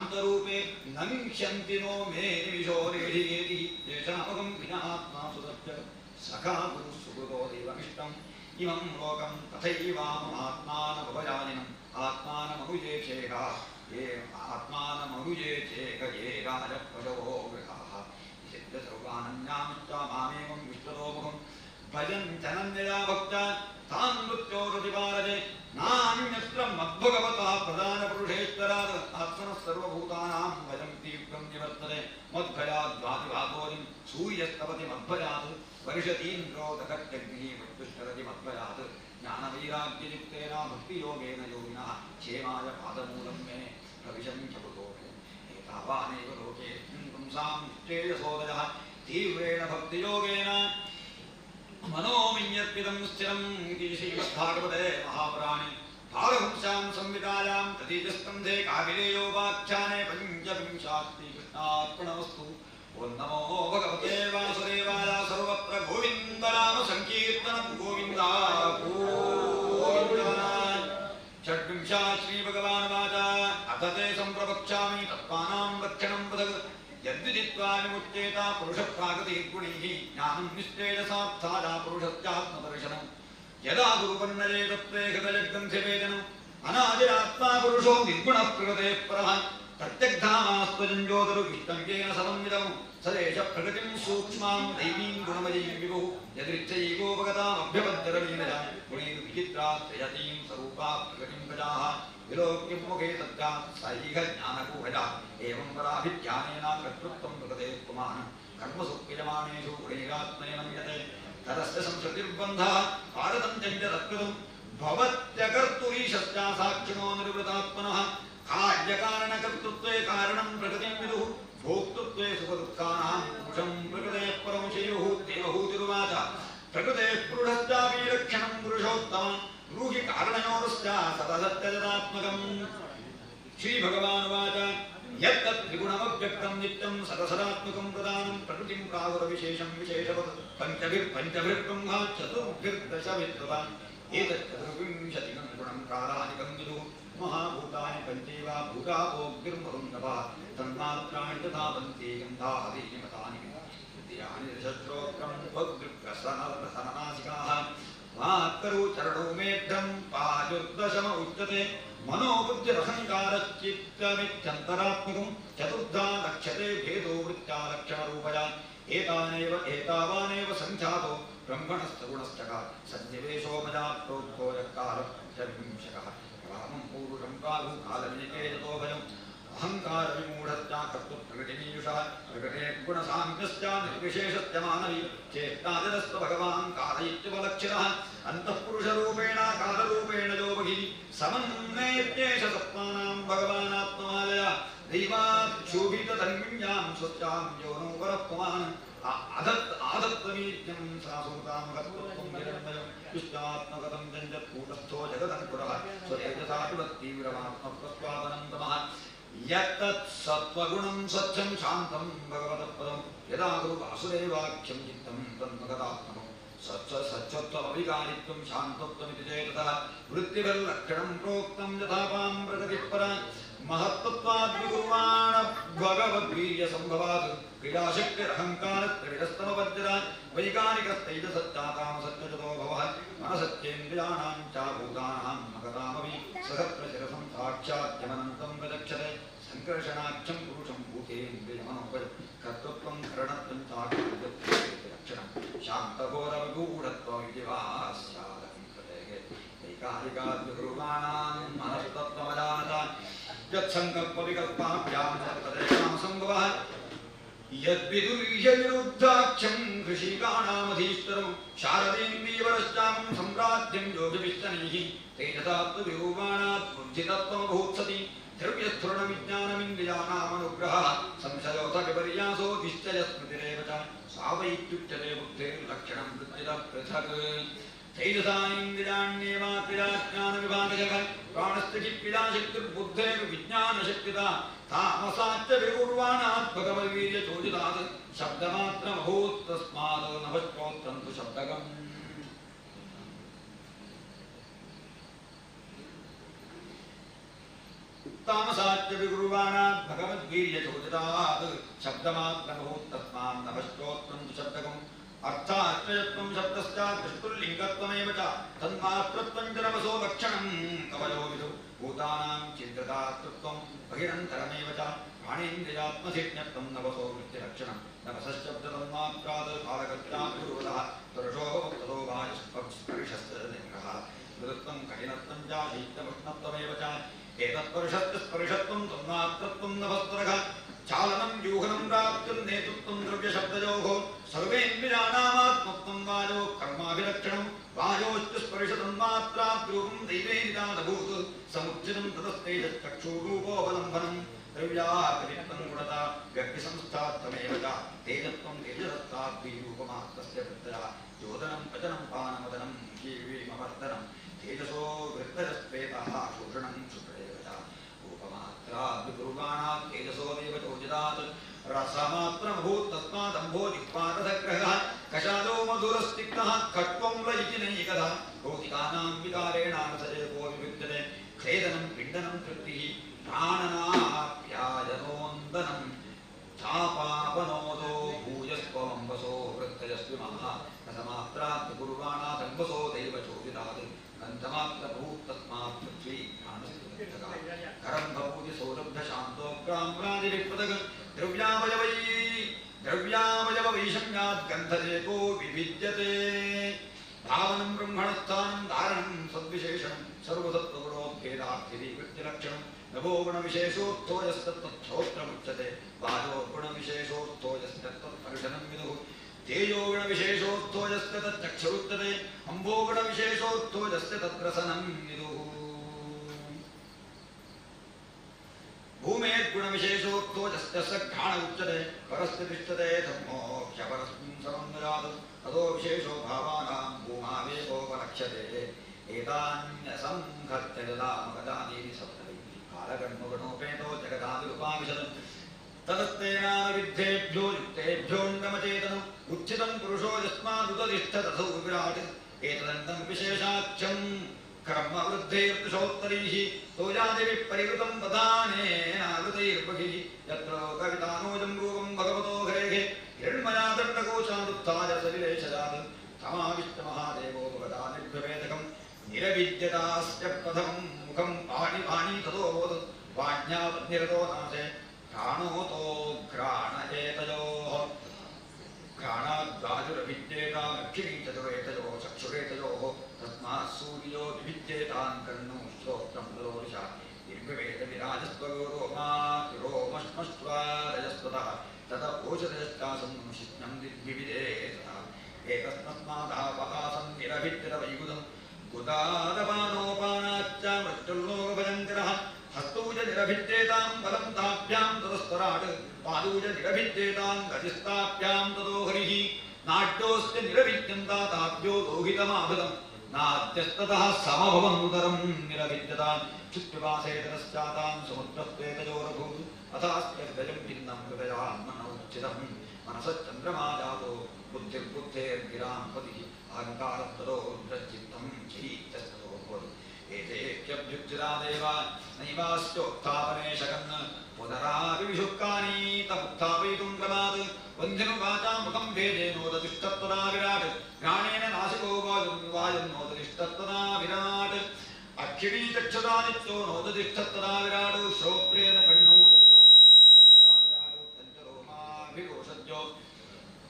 शान्तरूपे नमिष्यन्ति no मे निमिषो निषेति येषामहं विनात्मा सुदत्य सखा गुरुः सुकृतो देवमिष्टम् इमं लोकं तथैवात्मानमपजानिनम् आत्मानमनुजे चेह ये आत्मानमनुजे चेह ये राजप्रजवो गृहाः सर्वानन्यामित्वा मामेवं विष्णुरोमुखं भजन् धनञ्जया भक्ता तां मृत्यो प्रतिपालते नान्यत्र मद्भगवता प्रधानपुरुषेश्वरात् आत्मनः सर्वभूतानां भजं तीव्रं निवर्तते मद्भयाद्वादिवादोदिं सूर्यस्तपति मद्भयात् वर्षतीन्द्रोदकत्यग्निः मृत्युश्चरति मद्भयात् ज्ञानवैराग्ययुक्तेन भक्तियोगेन योगिनः क्षेमाय पादमूलं मे प्रविशं च कुतो मे एतावानेव लोके पुंसां निश्चेयसोदयः तीव्रेण भक्तियोगेन मनोमिन्यर्पितं स्थिरं इति श्रीमद्भागवते महापुराणे भागवंशां संहितायां तृतीयस्कन्धे काभिलेयोपाख्याने पञ्चविंशास्ति कृष्णार्पणमस्तु। ओं नमो भगवते वासुदेवाय सर्वत्र गोविन्दनाम संकीर्तनं गोविन्द गोविन्द। षड्विंशात् श्रीभगवानुवाच अथ ते सम्प्रवक्ष्यामि तत्त्वानां रक्षणं पृथक् यद्विदित्वा विमुच्येत पुरुषप्राकृतिर्गुणैः ज्ञानं निश्चेयसात्सादा पुरुषस्यात्मदर्शनं यदा गुरुवर्णये तत्त्वे हृदयग्रन्थिवेदनम् अनादिरात्मा पुरुषो निर्गुणः प्रकृतेः परः प्रत्यग्धामास्त्वजञ्जोतरुविष्टङ्गेन समन्वितम् सदेश प्रकृतिं सूक्ष्मां दैवीं गुणमयीं विभुः यदृच्छैकोपगतामभ्यपद्यरवीनजा गुणैर्विचित्रा त्रयतीं स्वरूपा प्रकृतिं गजाः विलोक्यमुखे तद्गा सैह ज्ञानकूहजा एवं पराभिज्ञानेन कर्तृत्वं प्रकृतेः पुमान् कर्मसु क्रियमाणेषु गुणैरात्मने मन्यते तदस्य संसृतिर्बन्धः पारतन्त्यं च तत्कृतं भवत्यकर्तुरीशश्च साक्षिणो निर्वृतात्मनः कार्यकारणकर्तृत्वे कारणं प्रकृतिं विदुः भोक्तृत्वे सुखदुःखानां पुरुषं प्रकृतेः परं श्रेयुः देवहूतिरुवाच प्रकृतेः पुरुषश्चापि लक्षणं पुरुषोत्तमं ब्रूहि कारणयोश्च सदसत्यजतात्मकम्। श्रीभगवानुवाच यत्तत् त्रिगुणमव्यक्तं नित्यं सदसदात्मकं प्रदानं प्रकृतिं प्रागुरविशेषं विशेषवत् पञ्चभिर्ब्रह्मा चतुर्भिर्दशविद्वान् एतच्चतुर्विंशतिकं गुणं कालानिकं विदुः महाभूतानि पञ्चैव भूतापोऽग्निर्मरुन्नभः तन्मात्राणि तथा पन्ति गन्धादीनि मतानि विद्यानि दशश्रोत्रं त्वग्दृक्प्रसननासिकाः वाक्करो चरणो मेढ्रं पाजुर्दशम उच्यते मनोबुद्धिरहङ्कारश्चित्तमित्यन्तरात्मकं चतुर्धा लक्ष्यते भेदो वृत्त्या लक्षणरूपया एतावानेव संख्यातो ब्रह्मणस्तगुणश्चका सन्निवेशोपजा प्रोक्तो यत्कालपञ्चविंशकः रामं पूरुषं कालु कालविनिकेततो भयम् अहङ्कारविमूढश्च कर्तृप्रकृतिमीयुषः प्रकृतेः गुणसाम्यश्च निर्विशेषश्च मानवी चेष्टादिरस्तु भगवान् कालयित्युपलक्षितः अन्तःपुरुषरूपेण कालरूपेण यो बहिः समन्वेत्येष सत्त्वानां भगवानात्ममायया दैवाच्छोभितधन्विन्यां स्वस्यां योनो वरः पुमान् आदत्तमीत्यं सासूतां कर्तृत्वं निरन्मयं विश्वात्मगतं जञ्जत्कूटस्थो जगदङ्कुरः स्वतेजसा तीव्रमात्मप्रस्वादनं तमः यत्तत् सत्त्वगुणं स्वच्छं शान्तं भगवतपदं यदा गुरु वासुदेवाख्यं चित्तं तन्मगतात्मकं सच्चत्वमभिकारित्वं शान्तत्वमिति चेततः वृत्तिभिर्लक्षणं प्रोक्तं यथापां प्रकृतिः परा महत्त्वाद्विकुर्वाण भगवद्वीर्यसम्भवात् क्रीडाशक्तिरहङ्कारस्त्रिविधस्तमपद्यता वैकानिकस्तैजसच्चातामसत्यजतो भवः मनसत्येन्द्रियाणां च भूतानां मगतामपि सहस्रशिरसं साक्षात्यमनन्तं प्रचक्षते संकर्षणाख्यं पुरुषं भूतेन्द्रियमनोपरि कर्तृत्वं करणत्वं चाक्षणं शान्तघोरविगूढत्वमिति वा स्यादं प्रत्यये वैकानिकाद्विकुर्वाणां मनस्तत्त्वमजानता यत्सङ्कल्पविकल्पाभ्यां तदेषां सम्भवः यद्विदुर्यविरुद्धाख्यं ऋषिकाणामधीश्वरं शारदेन्द्रियवरश्चामं सम्राज्यं योगिभिश्चनैः तेजसात्मविरूपाणात् बुद्धितत्त्वमभूत्सति द्रव्यस्फुरणविज्ञानमिन्द्रियाणामनुग्रहः संशयोऽथ विपर्यासो निश्चयस्मृतिरेव च सा वैत्युच्यते बुद्धेर्लक्षणं वृत्तितः पृथक् तैजसान्द्रियाण्येवा क्रियाज्ञानविभागजः प्राणस्य क्रियाशक्तिर्बुद्धेर्विज्ञानशक्तिता तामसाच्च विकुर्वाणात् भगवद्वीर्यचोदितात् शब्दमात्रमभूत् तस्मात् नभश्चोत्तं तु शब्दकम्। तामसाच्च विकुर्वाणात् भगवद्वीर्यचोदितात् शब्दमात्रमभूत् तस्मात् नभश्चोत्रं शब्दकम् अर्थात्रयत्वं शब्दस्यात् दृष्टुर्लिङ्गत्वमेव च तन्मात्रत्वं च नमसो लक्षणं कवयो विदुः भूतानां चिन्तकातृत्वं बहिरन्तरमेव च प्राणेन्द्रियात्मधिज्ञत्वं नवसो वृत्तिलक्षणं नवसशब्दतन्मात्रात् कालकर्त्यात् विरोधः पुरुषो ततो वायुस्पर्शश्च लिङ्गः मृदुत्वं कठिनत्वं च शीतमुष्णत्वमेव च एतत्परुषत्वं तन्मात्रत्वं नभस्वरः चालनं व्यूहनं प्राप्तिर्नेतृत्वं द्रव्यशब्दयोः सर्वेन्द्रियाणामात्मत्वं वायो कर्माभिलक्षणं वायोश्च स्पर्शतन्मात्राद्रूपं दैवेनिदानभूत् समुच्चितं ततस्तेजश्चक्षुरूपोपलम्बनं द्रव्याकलिप्तं गुणता व्यक्तिसंस्थात्वमेव च तेजत्वं तेजसत्ताद्विरूपमात्रस्य वृत्तयः चोदनं पचनं पानमदनं जीवीमवर्धनं तेजसो वृत्तरस्वेतः शोषणं शुक्रेव च रूपमात्राद्विकुर्वाणात् तेजसो देव चोदितात् रसमात्रमभूत् तस्मादम्भो जिह्वारसग्रहः कषादो मधुरस्तिक्तः खट्वं लयिति नैकदा भौतिकानां विकारेणारसजको विविद्यते खेदनं पिण्डनं तृप्तिः प्राणनाप्यायनोन्दनं चापापनोदो भूयस्त्वमम्बसो वृत्तयस्विमः रसमात्राद्विकुर्वाणादम्बसो देव चोदितात् गन्धमात्रभूत् तस्मात् पृथ्वी प्राणस्तुतः करं भवूति सौरभ्यशान्तोग्रां प्राणिविपदग द्रव्यावयवैषम्यात् गन्धरेको विभिद्यते धावनं ब्रह्मणस्थानं धारणं सद्विशेषणं सर्वसत्त्वगुणोद्भेदाख्यदीवृत्तिलक्षणं नभो गुणविशेषोत्थो यस्तत्तच्छ्रोत्रमुच्यते वायो गुणविशेषोत्थो यस्तत्तत्पर्शनं विदुः तेजो गुणविशेषोत्थो यस्य तच्चक्षुरुच्यते अम्बो गुणविशेषोत्थो यस्य तद्रसनं विदुः भूमेर्गुणविशेषोत्थो यस्य घ्राण उच्यते परस्य तिष्ठते धर्मो ह्यपरस्मिन् समन्वयात् ततो विशेषो भावानां भूमावेकोपलक्ष्यते एतान्यसंहत्य ददामगदानीति सप्तमी कालकर्मगुणोपेतो जगदादिरुपाविशदम् तदस्तेनाविद्धेभ्यो युक्तेभ्योऽण्डमचेतनम् उच्चितं पुरुषो यस्मादुदतिष्ठतसौ विराट् एतदन्तं विशेषाख्यम् कर्मवृद्धेर्दशोत्तरैः तोयादिभिः परिवृतं प्रधानेनावृतैर्बहिः यत्र कवितानोजं रूपं भगवतो हरेः हिरण्मया दण्डकोशादुत्थाय सलिलेशजात् तमाविष्टमहादेवो भगवता निर्भवेदकं निरविद्यतास्य प्रथमं मुखं पाणि ततोऽबोध वाण्यावनिरतो नासे घ्राणोतो घ्राण एतयोः घ्राणाद्वाजुरभिद्येतामक्षिणी चतुरेतयोः चक्षुरेतयोः तस्मात् सूर्यो विभिद्येतान् कर्णो श्रोत्रं दरोदिशा निर्भवेद विराजस्त्वगौरोमातिरोमश्मश्वारजस्वतः तत ओषधयश्चासं शिष्णं निर्विविधेतः एकस्मस्मादापहासं निरभिद्यतवैगुदं गुदादपानोपानाच्च मृत्युर्लोकभयङ्करः हस्तौज निरभिद्येतां बलं ताभ्यां ततस्तराट् पादौज निरभिद्येतां गतिस्ताभ्यां ततो हरिः नाट्योऽस्य निरभिद्यन्ता ताभ्यो लोहितमाभृतम् नाद्यस्ततः समभवनुदरं निरभिद्यतां क्षुत्पिपासेतरश्चातां समुद्रस्त्वेतयोरभूत् अथास्त्य हृदयं भिन्नं हृदयान्मनोच्चितं मनसश्चन्द्रमा जातो बुद्धिर्बुद्धेर्गिरां पतिः अहङ्कारस्ततो रुद्रचित्तं चैत्यस्ततो भवतु एतेभ्यभ्युच्चिता देवा नैवास्योत्थापने शकन् पुनराविशुक्कानि तमुत्थापयितुं क्रमात् वन्ध्यनुवाचा मुखं भेदेनोदतिष्ठत्तदा विराट् घ्राणेन नासिको वायुर्नोदतिष्ठत्तदा विराट् अक्षिणी चक्षुषा नित्यो नोदतिष्ठत्तदा विराट् श्रोत्रेण कण्णो नोदतिष्ठत्तदा विराट्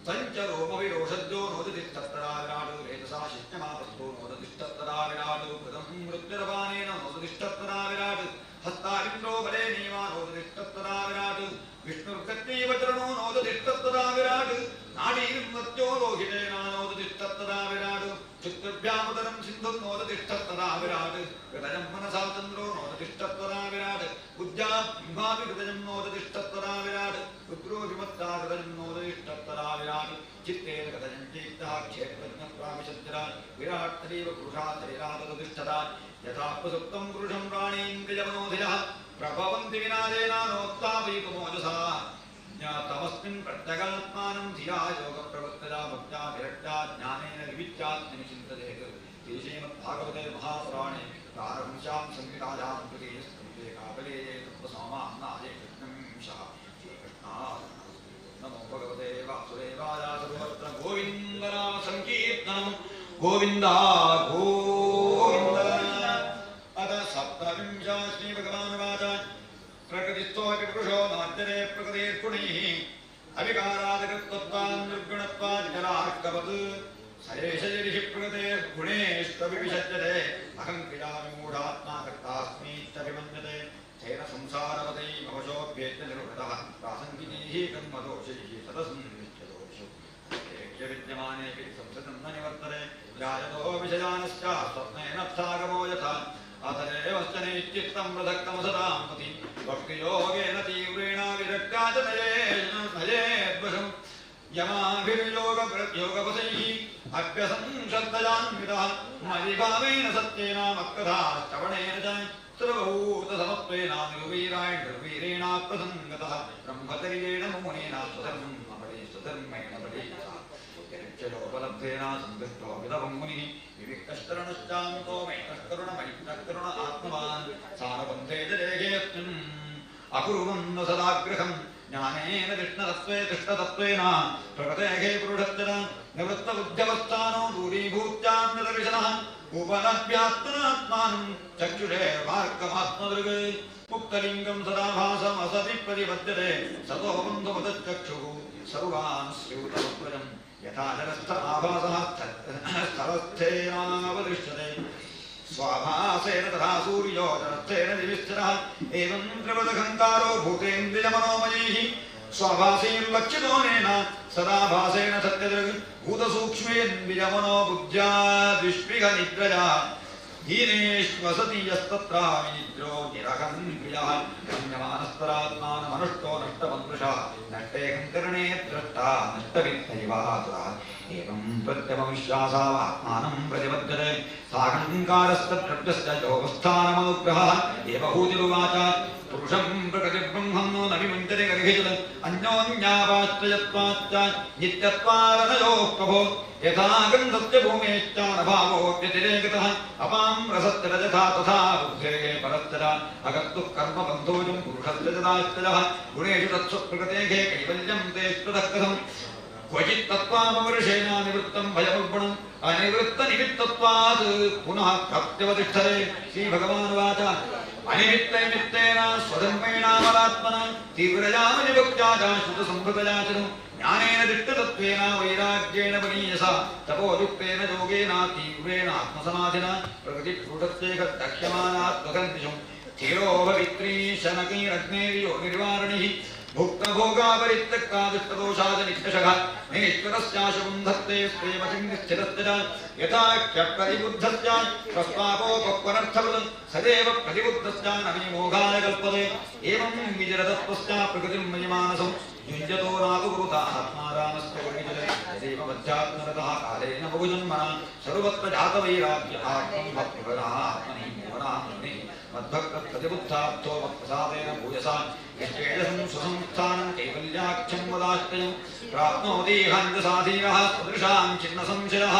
पञ्चरोमविरोषज्यो नोदतिष्ठत्तदा विराट् वेदसा शिष्यमापस्थो नोदतिष्ठत्तदा विराट् कृतं मृत्युरपानेन नोदतिष्ठत्तदा विराट् हस्तारिन्द्रो बलेनैवा नोदतिष्ठत्तदा विराट् विष्णुर्गत्यैव चरणो नोदतिष्ठत्तदा विराट् नाडीर्मत्यो लोहितेन नोदतिष्ठत्तदा विराट् चुक्तभ्यामुदरं सिन्धुं नोदतिष्ठत्तदा विराट् हृदयं मनसा चन्द्रो नोदतिष्ठत्तदा विराट् बुद्ध्याभिमापि हृदयं नोदतिष्ठत्तदा विराट् रुद्रो विमत्ता हृदयं नोदतिष्ठत्तदा विराट् चित्तेन हृदयं चैत्तः क्षेत्रज्ञप्राविशद्रा विराट् तदेव पुरुषात् शरीरादतिष्ठता यथा प्रसुप्तं पुरुषं प्राणेन्द्रियमनोधियः प्रभवन्ति विनादेनानोत्थापयितुमोजसा ज्ञातमस्मिन् प्रत्यगात्मानं धिया योगप्रवृत्तया भक्त्या विरक्त्या ज्ञानेन विविच्यात्मनि चिन्तयेत् श्रीमद्भागवते महापुराणे प्रारंभ्यां संहितायां तृतीयस्कन्धे नमो भगवते वासुदेवाय सर्वत्र गोविन्दनाम संकीर्तनं गोविन्द गोविन्द अथ सप्तविंशः श्रीभगवानुवाच प्रकृतिस्थोऽपि पुरुषो नाद्यते प्रकृतेर्गुणैः अविकारादिकृत्वान् निर्गुणत्वात् जलार्कवत् सरेश ऋषि प्रकृतेर्गुणेष्वविविशज्यते अहं क्रियाविमूढात्मा कर्तास्मीत्यभिमन्यते तेन संसारवतै भवशोऽप्येत्य निर्वृतः प्रासङ्गिकैः कर्मदोषैः सतसंनित्यदोषो विद्यमानेऽपि संसृतं न निवर्तते जायतो विषयानश्च स्वप्नेनर्थागमो यथा अतरेवश्च नैश्चित्तं प्रसक्तमसतां पति भक्तियोगेन तीव्रेण विरक्त्या च नयेद्वशम् यमाभिर्योगपसैः अभ्यसंशब्दजान्वितः मयिभावेन सत्येन मत्कथा श्रवणेन च सर्वभूतसमत्वेन निर्वीरेण प्रसङ्गतः ब्रह्मचर्येण मुमुनेन स्वधर्मं अपडे स्वधर्मेण पडेच्चलोपलब्धेन सन्तुष्टो विदवं मुनिः विविक्तस्तरणश्चान्तो मैकस्तरुणमैकस्तरुण आत्मवान् सारबन्धे जलेहेऽस्मिन् अकुर्वन्न सदाग्रहम् ज्ञानेन कृष्णतत्त्वेन प्रकृतेः पुरुषस्य निवृत्तबुद्ध्यवस्थानो दूरीभूत्यान्यदर्शनः उपनभ्यात्मनात्मानं चक्षुषे वार्कमात्मदृग् मुक्तलिङ्गं सदा भासमसति प्रतिपद्यते सतो बन्धुमतश्चक्षुः सर्वान् स्यूतमप्रजम् यथा जलस्थ आभासः स्थलस्थेनावदृश्यते स्वाभासेन तथा सूर्यो जलस्थेन दिविश्चरः एवं त्रिवदघङ्कारो भूतेन्द्रियमनोमयैः स्वाभासेन सदा भासेन सत्यदृग् भूतसूक्ष्मेन्द्रियमनो बुद्ध्या दुष्पिह निद्रया हीनेष्वसति यस्तत्र विनिद्रो निरहं प्रियः गम्यमानस्तरात्मानमनुष्टो नष्टमन्दृशः नष्टे कङ्कर्णे द्रष्टा नष्टवित्तैवातुरः एवं प्रत्यमविश्वासावात्मानं प्रतिपद्यते साहङ्कारस्तद्रव्यस्य योगस्थानमनुग्रहः एव भूतिरुवाच पुरुषं प्रकृतिब्रह्मं न विमुञ्चते गर्हिषत् अन्योन्यावाश्रयत्वाच्च नित्यत्वादनयोः प्रभो यथा गन्धस्य भूमेश्चानभावोऽप्यतिरेकतः अपां रसस्य रजथा तथा बुद्धेः परस्य अगर्तुः कर्मबन्धोजं पुरुषस्य जदाश्रयः गुणेषु तत्स्वप्रकृतेः कैवल्यं तेष्वतः कथम् क्वचित् तत्त्वामवर्षेण निवृत्तं भयमुर्गुणम् अनिवृत्तनिमित्तत्वात् पुनः प्राप्त्यवतिष्ठते श्रीभगवानुवाच अनिमित्तनिमित्तेन स्वधर्मेणामलात्मना तीव्रयामनिभक्त्या च श्रुतसम्भृतया च ज्ञानेन दिष्टतत्त्वेन वैराग्येण वनीयसा तपोयुक्तेन योगेन तीव्रेण आत्मसमाधिना प्रकृतिपुरुषस्यैव दह्यमानात्मकन्दिशं स्थिरो भवित्री शनकैरग्नेर्यो निर्वारणिः भुक्तभोगापरित्यक्तादिष्टदोषाद नित्यशः नेश्वरस्याशुभं धत्ते स्वेमसिंस्थितस्य यथा ह्यप्रतिबुद्धस्य स्वस्वापोपनर्थवत् सदैव प्रतिबुद्धस्य न विमोहाय कल्पते एवं विजरतत्वस्य प्रकृतिं मयमानसं युञ्जतो नाकुरुता आत्मारामस्य विजयते यदेव मध्यात्मरतः कालेन बहुजन्मना सर्वत्र जातवैराग्यः भक्तिपरात्मनि जीवनात्मनि मद्भक्तप्रतिबुद्धार्थो मत्प्रसादेन भूयसा यश्चेदसं सुसंस्थानं कैवल्याख्यं वदाश्रयं प्राप्नोति हाञ्जसाधीरः सदृशां छिन्नसंशयः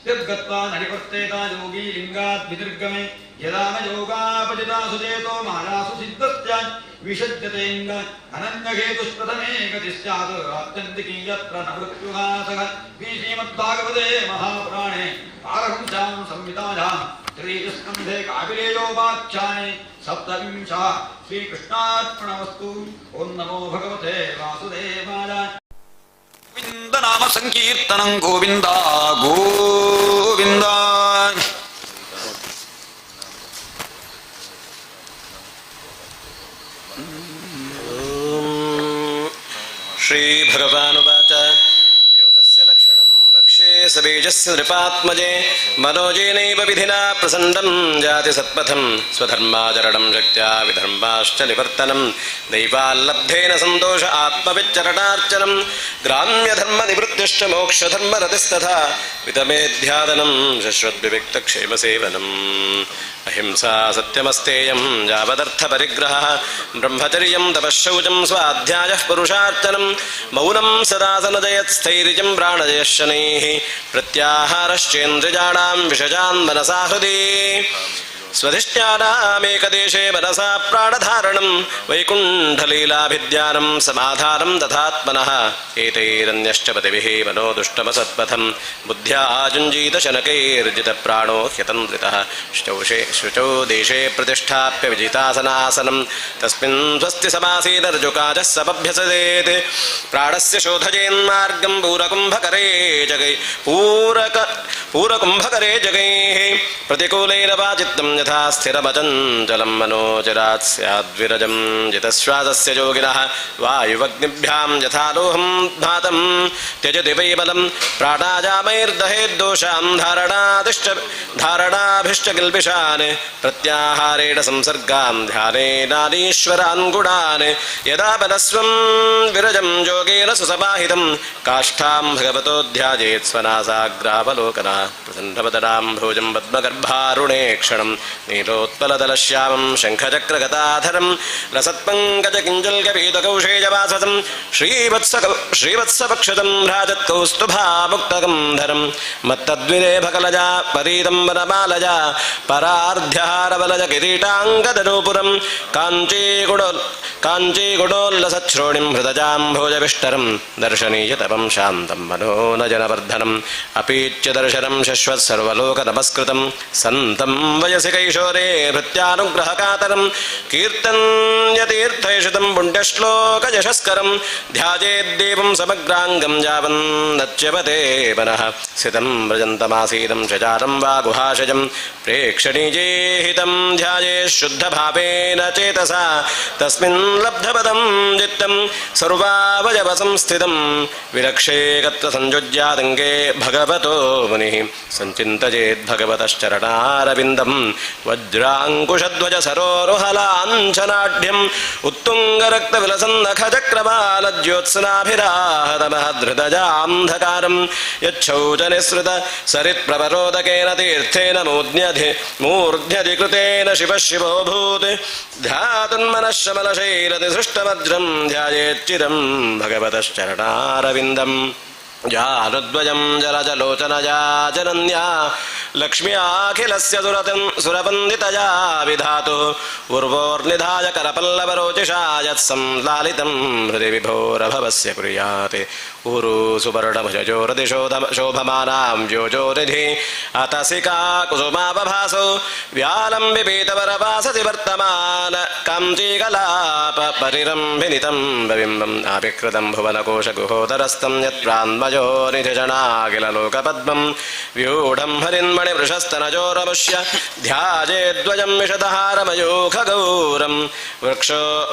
यद्गत्वा न निवर्तेत योगी लिङ्गात् विनिर्गमे यदा न योगापजिता सुचेतो मायासु सिद्धस्य विषज्यतेऽङ्ग अनन्यहेतुष्प्रथमे गतिः स्यात् आत्यन्तिकी यत्र न मृत्युघातः श्रीमद्भागवते महापुराणे पारहंस्यां संहितायां तृतीयस्कन्धे कापिलेयोपाख्याने सप्तविंशः श्रीकृष्णार्पणमस्तु। ॐ नमो भगवते वासुदेवाय। गोविन्द नाम संकीर्तनं गोविन्द गोविन्द। श्रीभगवानुवाच योगस्य लक्षणं वक्ष्ये सबीजस्य नृपात्मजे मनोजेनैव विधिना प्रसन्नं जाति सत्पथं स्वधर्माचरणं शक्त्या विधर्माश्च निवर्तनं दैवाल्लब्धेन सन्तोष आत्मविच्चरणार्चनं ग्राम्यधर्मनिवृत्तिश्च मोक्षधर्मरतिस्तथा वितमेध्यादनं शश्वद्विविक्तक्षेमसेवनम् अहिंसा सत्यमस्तेयं यावदर्थपरिग्रहः ब्रह्मचर्यं तपश्शौचं स्वाध्यायः पुरुषार्चनं मौनं सदासनजयत्स्थैर्यं प्राणजयशनैः प्रत्याहारश्चेन्द्रियाणां विषयान् मनसा हृदि स्वधिष्ठ्यानामेकदेशे मनसा प्राणधारणं वैकुण्ठलीलाभिज्ञानं समाधानं तथात्मनः एतैरन्यश्च पतिभिः मनो दुष्टमसत्पथं बुद्ध्या जुञ्जीतशनकैर्जितप्राणो ह्यतन्द्रितः शुचौ देशे प्रतिष्ठाप्य विजितासनासनं तस्मिन् स्वस्ति समासीनर्जुकाजः समभ्यसदेत् प्राणस्य शोधयेन्मार्गं पूरकुम्भकरे जगैः प्रतिकूलेन वा चित्तं यथा स्थिरमचञ्चलं मनोजरात् स्याद्विरजं जितश्वासस्य योगिनः वायुवग्निभ्यां यथा लोहं भातं त्यजति वै बलं प्राणायामैर्दहेद्दोषां धारणाभिष्टकिल्बिषान् प्रत्याहारेण संसर्गां ध्यानेनानीश्वरान् गुणान् यदा बलस्वं विरजं योगेन सुसमाहितं काष्ठां भगवतो ध्यायेत् स्वनासाग्रावलोकना प्रसन्नवदनां भोजं पद्मगर्भारुणे क्षणं नीलोत्पलदलश्यामं शङ्खचक्रगताधरं लसत्पङ्कजकिञ्जल्कपीतकौशेयवाससं श्रीवत्सपक्षतं भ्राजत्कौस्तुभामुक्तगन्धरं मत्तद्विरेभकलजा परीदम्बरमालजा परार्ध्यहारबलज किरीटाङ्गदनूपुरं काञ्चीगुणोल्लसच्छ्रोणिं हृदजां भोजविष्टरं दर्शनीयतपं शान्तं मनोनजनवर्धनम् अपीच्य दर्शनं शश्वत् सर्वलोकनमस्कृतं सन्तं वयसि कैशोरे भृत्यानुग्रहकातरं कीर्तन्यतीर्थैषितं पुण्यश्लोकयशस्करं ध्यायेद्देवं समग्राङ्गं यावन्नच्यपते मनः स्थितं व्रजन्तमासीनं शजारं वा गुहाशजं प्रेक्षणीये हितं ध्यायेत् शुद्धभावेन चेतसा तस्मिन् लब्धपदं चित्तं सर्वावयवसंस्थितं विरक्षे गत्र संयुज्यातङ्गे भगवतो मुनिः सञ्चिन्तयेद्भगवतश्चरणारविन्दं वज्राङ्कुशध्वज सरोरुहलाञ्छनाढ्यम् उत्तुङ्गरक्तविलसन्नखचक्रमालज्योत्स्नाभिराहतमहधृतजान्धकारं यच्छौचनिसृत सरित्प्रवरोदकेन तीर्थेन मूर्ध्यधिकृतेन शिवः शिवोऽभूत् ध्यातुन्मनश्शमलशैलतिसृष्टवज्रं ध्यायेच्चिरं भगवतश्चरणारविन्दम् जानुद्वयं जलजलोचनया जनन्या लक्ष्म्याखिलस्य सुरवन्दितया विधातुः उर्वोर्निधाय करपल्लवरोचिषा यत्संलालितं हृदि विभोरभवस्य कुर्यात् ऊरु सुवर्णभुजजोरदिशोभमानां योजोरिधि अतसिका कुसुमावभासो व्यालम्बिपीतवरवासति वर्तमान काञ्चीकलाप परिरम्भिनितं बबिम्बम् आविकृतं भुवनकोशगुहोदरस्थं यत्प्रान्मयोनिधिजनाखिललोकपद्मं व्यूढं हरिन्मणिवृषस्तनजोरमुष्य ध्यायेद्वयं विशदहारमयूखगौरं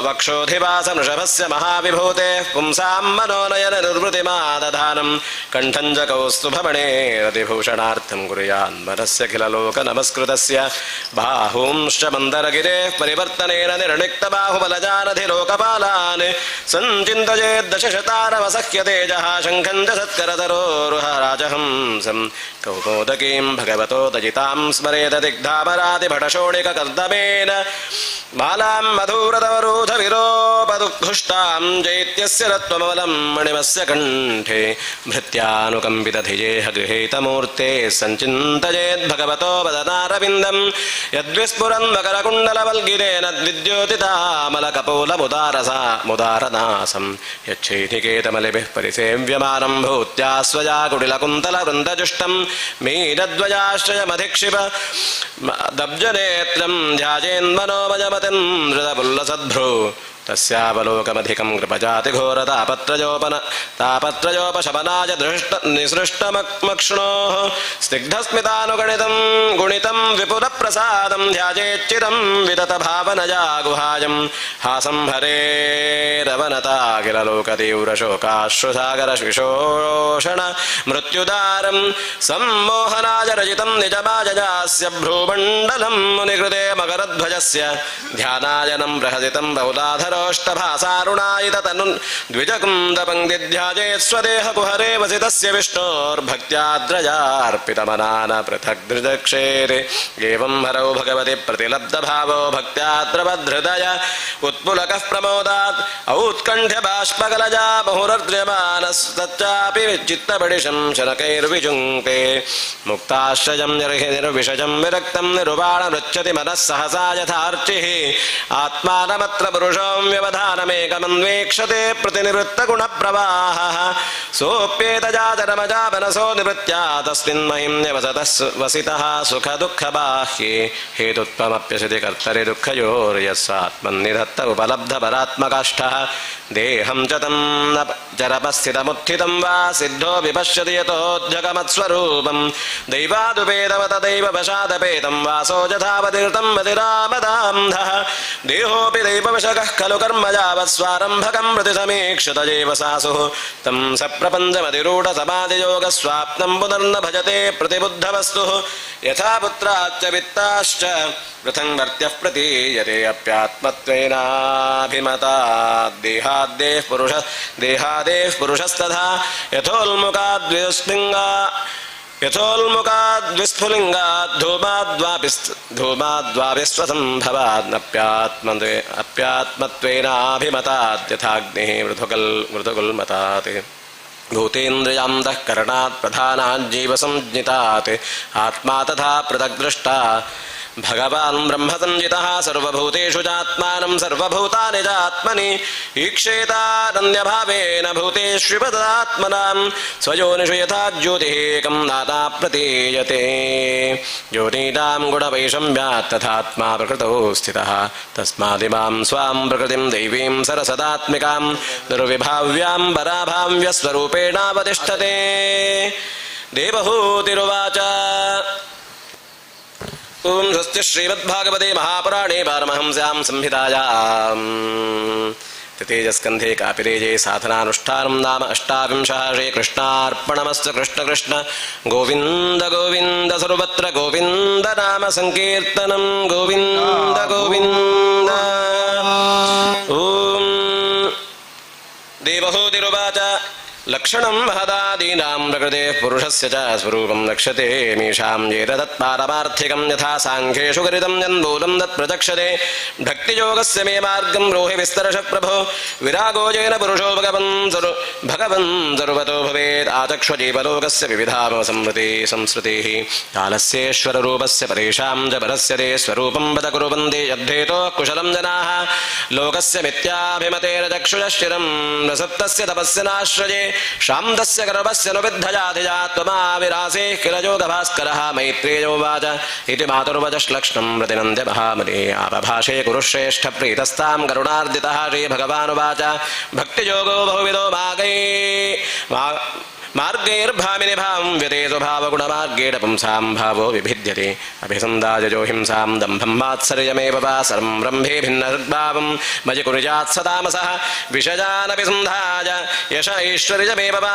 वक्षोधिवासमृषभस्य महाविभूतेः पुंसां मनोनयन निर्वृतिमादधानं कण्ठं च कौस्तुभमणेरतिभूषणार्थं कुर्यान्मनस्यखिललोकनमस्कृतस्य बाहूंश्च मन्दरगिरेः परिवर्तनेन निर्णिक्तबाहुबलजानधिलोकपालान् सञ्चिन्तयेद्दशशतारमसह्य तेजः शङ्खं च सत्करतरोरुहराजहंसं कौमोदकीं भगवतो दजितां स्मरेत दिग्धापरादिभटशोणिककर्दमेन मालां मधुरतवरूधविरोपदुःघुष्टां जैत्यस्य रत्वमवलं मणिमस्य कण्ठे भृत्यानुकम्पितधियेह गृहीतमूर्ते सञ्चिन्तयेद्भगवतो वदनारविन्दं यद्विस्फुरन् मकरकुण्डलवल्गिरेण द्विद्योतितामलकपोलमुदारनासं यच्छैनिकेतमलिभिः परिसेव्यमानं भूत्यास्वजा कुटिलकुन्तलवृन्दजुष्टं मीनद्वयाश्रयमधिक्षिप दब्जनेत्रं ध्यायेन्मनोमयमतिं हृदपुल्लसद्भ्रू तस्यावलोकमधिकं कृपजातिघोरतापत्रयोपशमनाय निसृष्टमक्ष्णोः स्निग्धस्मितानुगणितं गुणितं विपुलप्रसादं ध्यायेच्चिदं विदतभावनया गुहायं हासं हरेरवनताखिललोकतीव्रशोकाश्रुसागरशिशोषण मृत्युदारं सम्मोहनाय रचितं निजमाजयास्य भ्रूमण्डलं मुनिकृते मकरध्वजस्य ध्यानायनं बृहदितं बहुलाधर नीलाम्बरोष्टभासारुणायित तनु द्विजकुन्दपङ्क्तिध्याजे स्वदेहकुहरे वसितस्य विष्णोर्भक्त्याद्रजार्पितमनान पृथक् धृतक्षेरे एवं हरौ भगवति प्रतिलब्धभावो भक्त्याद्रवधृदय उत्पुलकः प्रमोदात् औत्कण्ठ्य बाष्पकलजा बहुरर्द्यमानस्तच्चापि चित्तबडिशं शनकैर्विजुङ्क्ते मुक्ताश्रयं निर्विषजं विरक्तं निरुबाणमृच्छति मनः सहसा यथार्चिः आत्मानमत्र पुरुषं व्यवधानमेकमन्वेक्षते प्रतिनिवृत्तगुणप्रवाहः सोऽप्येतजातरमजापनसो निवृत्त्या तस्मिन् महिम्न्यवसतः वसितः सुखदुःखबाह्ये हेतुत्वमप्यसति कर्तरि दुःखयोर्यस्वात्मन्निधत्त उपलब्धपरात्मकाष्ठः देहं च तं चरपस्थितमुत्थितं वा सिद्धो विपश्यति यतोऽध्यगमत्स्वरूपं दैवादुपेदवत दैववशादपेतं वासो यथावतीर्तं मतिरामदान्धः देहोऽपि दैववशकः खलु कर्म यावत्स्वारम्भकं प्रति समीक्षतयैव सासुः तं सप्रपञ्चमतिरूढसमाधियोगस्वाप्नं पुनर्न भजते प्रतिबुद्धवस्तुः यथा पुत्राच्च वित्ताश्च पृथङ् वर्त्यः प्रतीयते अप्यात्मत्वेनाभिमतात् देहादेः पुरुषस्तथा यथोल्मुखाद्विस्फुलिङ्गात् धूमाद्वाभिस्वसम्भवादप्यात्मत्वेनाभिमतात् यथाग्निः मृदुकुल्मतात् भूतेन्द्रियान्तः करणात् प्रधानात् जीवसंज्ञितात् आत्मा तथा पृथग्दृष्टा भगवान् ब्रह्मसंजितः सर्वभूतेषु चात्मानं सर्वभूतानि चात्मनि ईक्षेतानन्यभावेन भूतेष्विपदात्मनां स्वयोनिषु यथा ज्योतिः एकं नाता प्रतीयते ज्योतीनां गुणवैषम्यात् तथात्मा प्रकृतौ स्थितः तस्मादिमां स्वां प्रकृतिं दैवीं सरसदात्मिकां निर्विभाव्यां पराभाव्यस्वरूपेणावतिष्ठते देवहूतिरुवाच ओम स्वस्ति श्रीमद्भागवते महापुराणे पारमहंस्यां संहितायां तृतीयस्कन्धे कापिरेजे साधनानुष्ठानं नाम अष्टाविंशः श्रीकृष्णार्पणमस्तु कृष्ण कृष्ण गोविन्द गोविन्द सर्वत्र गोविन्द नाम संकीर्तनं गोविन्द गोविन्द ओम देवहूतिरुवाच लक्षणं महदादीनां प्रकृतेः पुरुषस्य च स्वरूपं लक्ष्यते मीषां येतदत्पारमार्थिकं यथा साङ्ख्येषु गरितं यन्मूलं तत्प्रचक्षते भक्तियोगस्य मे मार्गं ब्रूहि विस्तरशः प्रभो विरागो येन पुरुषो भगवन् सर्वतो भवेत् आचक्ष्वजीवलोकस्य विविधामसंस्मृतिः कालस्येश्वररूपस्य परेषां च परस्य ते स्वरूपं वद कुर्वन्ति यद्धेतोः कुशलं जनाः लोकस्य मिथ्याभिमतेन चक्षुषश्चिरं रसत्तस्य तपस्य नाश्रये शान्तस्य गर्भस्य नुविद्धजाधिजात्वमाविरासे किल योगभास्करः मैत्रेयोवाच इति मातुर्वचश्लक्ष्णं प्रतिनन्द्य महामुने आपभाषे कुरुश्रेष्ठप्रीतस्तां करुणार्दितः श्रीभगवानुवाच भक्तियोगो बहुविधो मार्गैर्भामिनि भाव्यते स्वभावगुणमार्गेण पुंसां भावो विभिद्यते अभिसन्दायजो हिंसां दम्भं मात्सर्यमेव वा सर्वं ब्रह्मे भिन्नसद्भावं मयि कुर्यात् सतामसः विषयानपि सन्धाय यश ऐश्वर्यमेव वा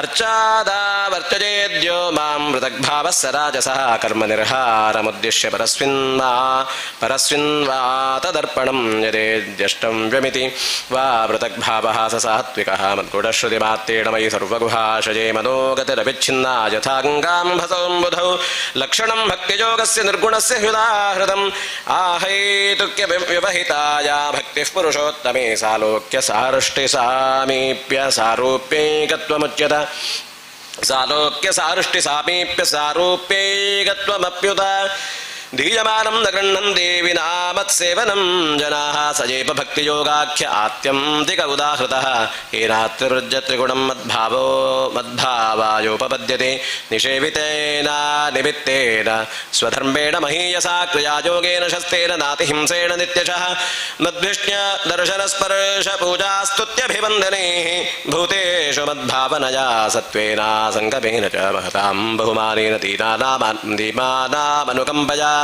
अर्चादावर्त्यजेद्यो मां पृथग्भावः स राजसः कर्मनिर्हारमुद्दिश्य परस्मिन् वा तदर्पणं यदेद्यष्टव्यमिति वा पृथग्भावः स सात्विकः मद्गुणश्रुतिमात्रेण मयि सर्वगुहा शये मनोगतिरविच्छिन्ना यथा गङ्गां भसौम्बुधौ लक्षणं भक्तियोगस्य निर्गुणस्य हृदाहृतम् आहैतुक्य व्यवहिताया भक्तिः पुरुषोत्तमे सालोक्य सारुष्टिसामीप्य सारूप्यैकत्वमुच्यत सालोक्य सारुष्टिसामीप्य सारूप्यैकत्वमप्युत धीयमानं न गृह्णन्ति विना मत्सेवनं जनाः सजेप भक्तियोगाख्य आत्यन्तिक उदाहृतः येनात्रिवृज्य त्रिगुणं मद्भावायोपपद्यते निषेवितेन निमित्तेन स्वधर्मेण महीयसा क्रियायोगेन शस्तेन नातिहिंसेन नित्यशः मद्विष्ण्य दर्शनस्पर्शपूजास्तुत्यभिवन्दनेः भूतेषु मद्भावनया सत्त्वेन सङ्गमेन च महतां बहुमानेन दीमानामनुकम्पया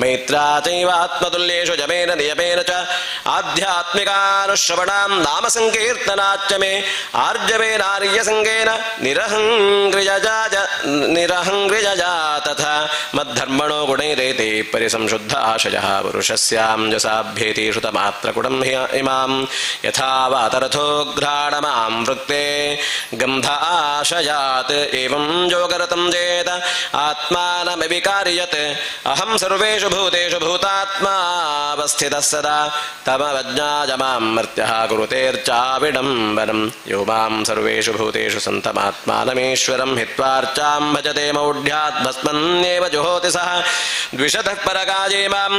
मैत्रा चैवात्मतुल्येषु जमेन नियमेन च आध्यात्मिकानुश्रवणां नाम संकीर्तनाच्च मे आर्जवेनार्यसङ्गेन निरहङ्ग्रिजया तथा मद्धर्मणो गुणैरेते परिसंशुद्ध आशयः पुरुषस्याञ्जसाभ्येति श्रुतमात्रकुटं इमां यथा वातरथो घ्राणमां वृक्ते गन्ध आशयात् एवं योगरतं चेत् आत्मानमविकार्यत् अहं सर्वेषु भूतेषु भूतात्मावस्थितः सदा तमवज्ञाय मां मर्त्यः कुरुतेर्चाविडम्बनं यो मां सर्वेषु भूतेषु सन्तमात्मानमीश्वरं हित्वार्चां भजते मौढ्यात् भस्मन्येव जुहोति सः द्विषतः परकाये मां